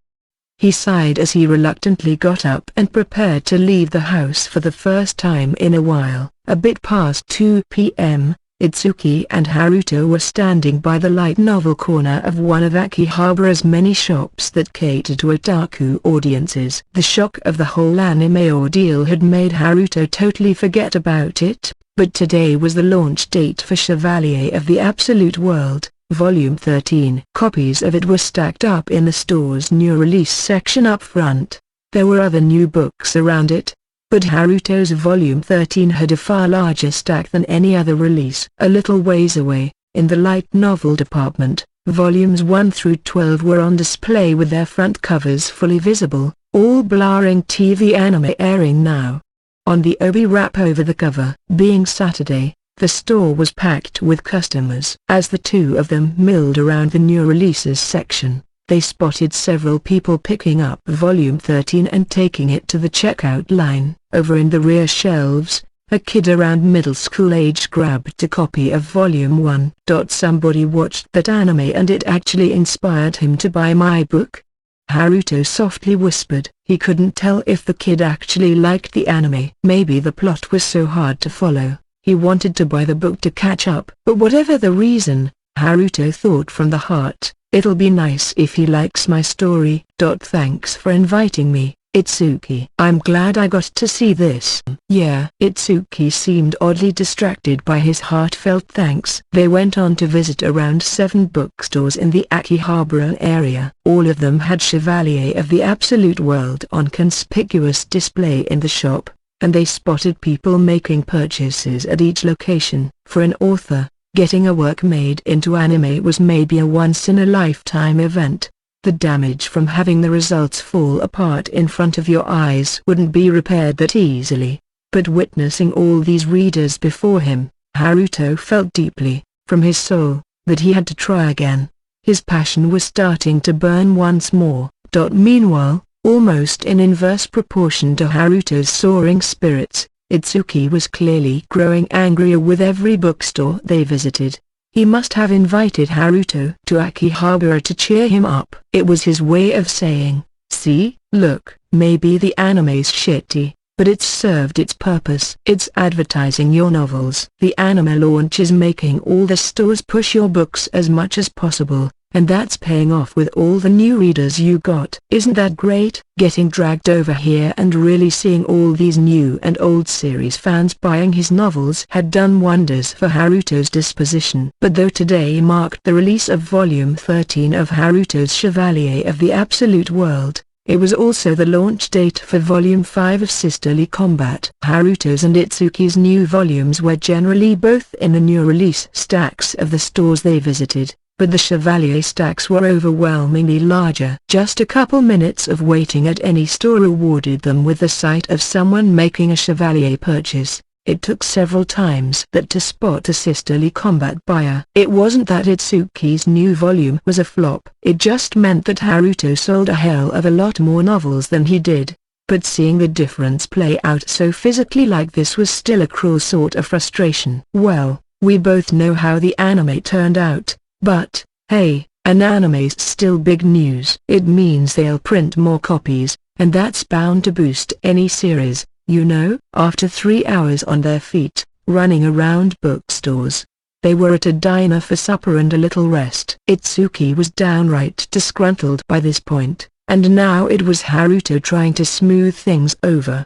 He sighed as he reluctantly got up and prepared to leave the house for the first time in a while. A bit past 2 p.m., Itsuki and Haruto were standing by the light novel corner of one of Akihabara's many shops that cater to otaku audiences. The shock of the whole anime ordeal had made Haruto totally forget about it, but today was the launch date for Chevalier of the Absolute World, Volume 13. Copies of it were stacked up in the store's new release section up front. There were other new books around it, but Haruto's Volume 13 had a far larger stack than any other release. A little ways away, in the light novel department, Volumes 1 through 12 were on display with their front covers fully visible, all blurring TV anime airing now. On the obi wrap over the cover, being Saturday, the store was packed with customers. As the two of them milled around the new releases section, they spotted several people picking up Volume 13 and taking it to the checkout line. Over in the rear shelves, a kid around middle school age grabbed a copy of Volume 1. Somebody watched that anime and it actually inspired him to buy my book? Haruto softly whispered. He couldn't tell if the kid actually liked the anime. Maybe the plot was so hard to follow, he wanted to buy the book to catch up. But whatever the reason, Haruto thought from the heart, it'll be nice if he likes my story. Thanks for inviting me, Itsuki. I'm glad I got to see this. Yeah. Itsuki seemed oddly distracted by his heartfelt thanks. They went on to visit around 7 bookstores in the Akihabara area. All of them had Chevalier of the Absolute World on conspicuous display in the shop, and they spotted people making purchases at each location. For an author, getting a work made into anime was maybe a once-in-a-lifetime event. The damage from having the results fall apart in front of your eyes wouldn't be repaired that easily. But witnessing all these readers before him, Haruto felt deeply, from his soul, that he had to try again. His passion was starting to burn once more. Meanwhile, almost in inverse proportion to Haruto's soaring spirits, Itsuki was clearly growing angrier with every bookstore they visited. He must have invited Haruto to Akihabara to cheer him up. It was his way of saying, "See, look, maybe the anime's shitty, but it's served its purpose. It's advertising your novels. The anime launch is making all the stores push your books as much as possible, and that's paying off with all the new readers you got. Isn't that great?" Getting dragged over here and really seeing all these new and old series fans buying his novels had done wonders for Haruto's disposition. But though today marked the release of Volume 13 of Haruto's Chevalier of the Absolute World, it was also the launch date for Volume 5 of Sisterly Combat. Haruto's and Itsuki's new volumes were generally both in the new release stacks of the stores they visited, but the Chevalier stacks were overwhelmingly larger. Just a couple minutes of waiting at any store rewarded them with the sight of someone making a Chevalier purchase. It took several times that to spot a Sisterly Combat buyer. It wasn't that Itsuki's new volume was a flop. It just meant that Haruto sold a hell of a lot more novels than he did. But seeing the difference play out so physically like this was still a cruel sort of frustration. Well, we both know how the anime turned out. But, hey, an anime's still big news. It means they'll print more copies, and that's bound to boost any series, you know? After 3 hours on their feet, running around bookstores, they were at a diner for supper and a little rest. Itsuki was downright disgruntled by this point, and now it was Haruto trying to smooth things over.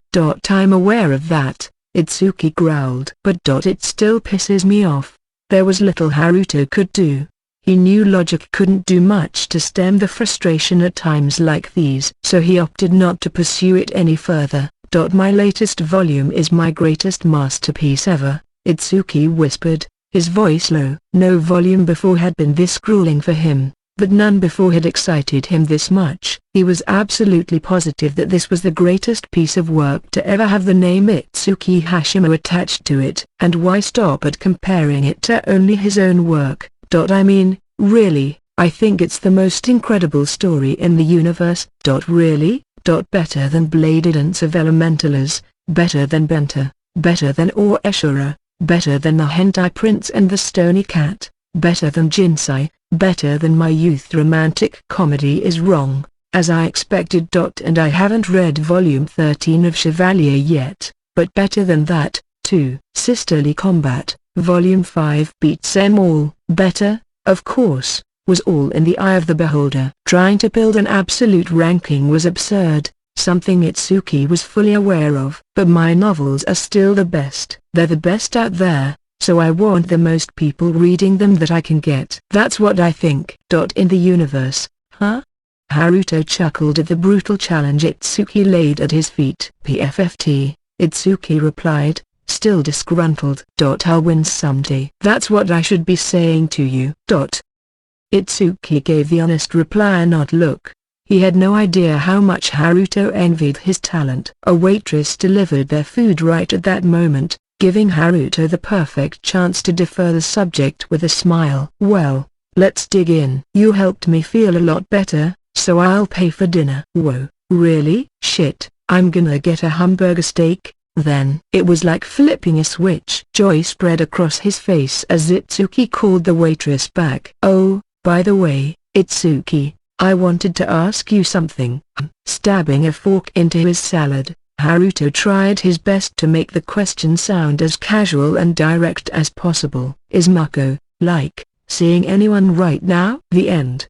"I'm aware of that," Itsuki growled. "But it still pisses me off." There was little Haruto could do. He knew logic couldn't do much to stem the frustration at times like these, so he opted not to pursue it any further. "My latest volume is my greatest masterpiece ever," Itsuki whispered, his voice low. No volume before had been this grueling for him, but none before had excited him this much. He was absolutely positive that this was the greatest piece of work to ever have the name Itsuki Hashimo attached to it. And why stop at comparing it to only his own work? I mean, really, I think it's the most incredible story in the universe. Really? Better than Blade Dance of Elementals, better than Benta, better than Or Eshura, better than the Hentai Prince and the Stony Cat, better than Jinsei, better than my youth romantic comedy is wrong, as I expected. And I haven't read volume 13 of Chevalier yet, but better than that, too. Sisterly Combat, volume 5 beats them all. Better, of course, was all in the eye of the beholder. Trying to build an absolute ranking was absurd, something Itsuki was fully aware of. But my novels are still the best. They're the best out there, so I want the most people reading them that I can get. That's what I think. In the universe, huh? Haruto chuckled at the brutal challenge Itsuki laid at his feet. PFFT, Itsuki replied, still disgruntled. I'll win someday. That's what I should be saying to you. Itsuki gave the honest reply and not look. He had no idea how much Haruto envied his talent. A waitress delivered their food right at that moment, giving Haruto the perfect chance to defer the subject with a smile. Well, let's dig in. You helped me feel a lot better, so I'll pay for dinner. Whoa, really? Shit, I'm gonna get a hamburger steak, then. It was like flipping a switch. Joy spread across his face as Itsuki called the waitress back. Oh, by the way, Itsuki, I wanted to ask you something. Stabbing a fork into his salad, Haruto tried his best to make the question sound as casual and direct as possible. Is Mako, like, seeing anyone right now? The end.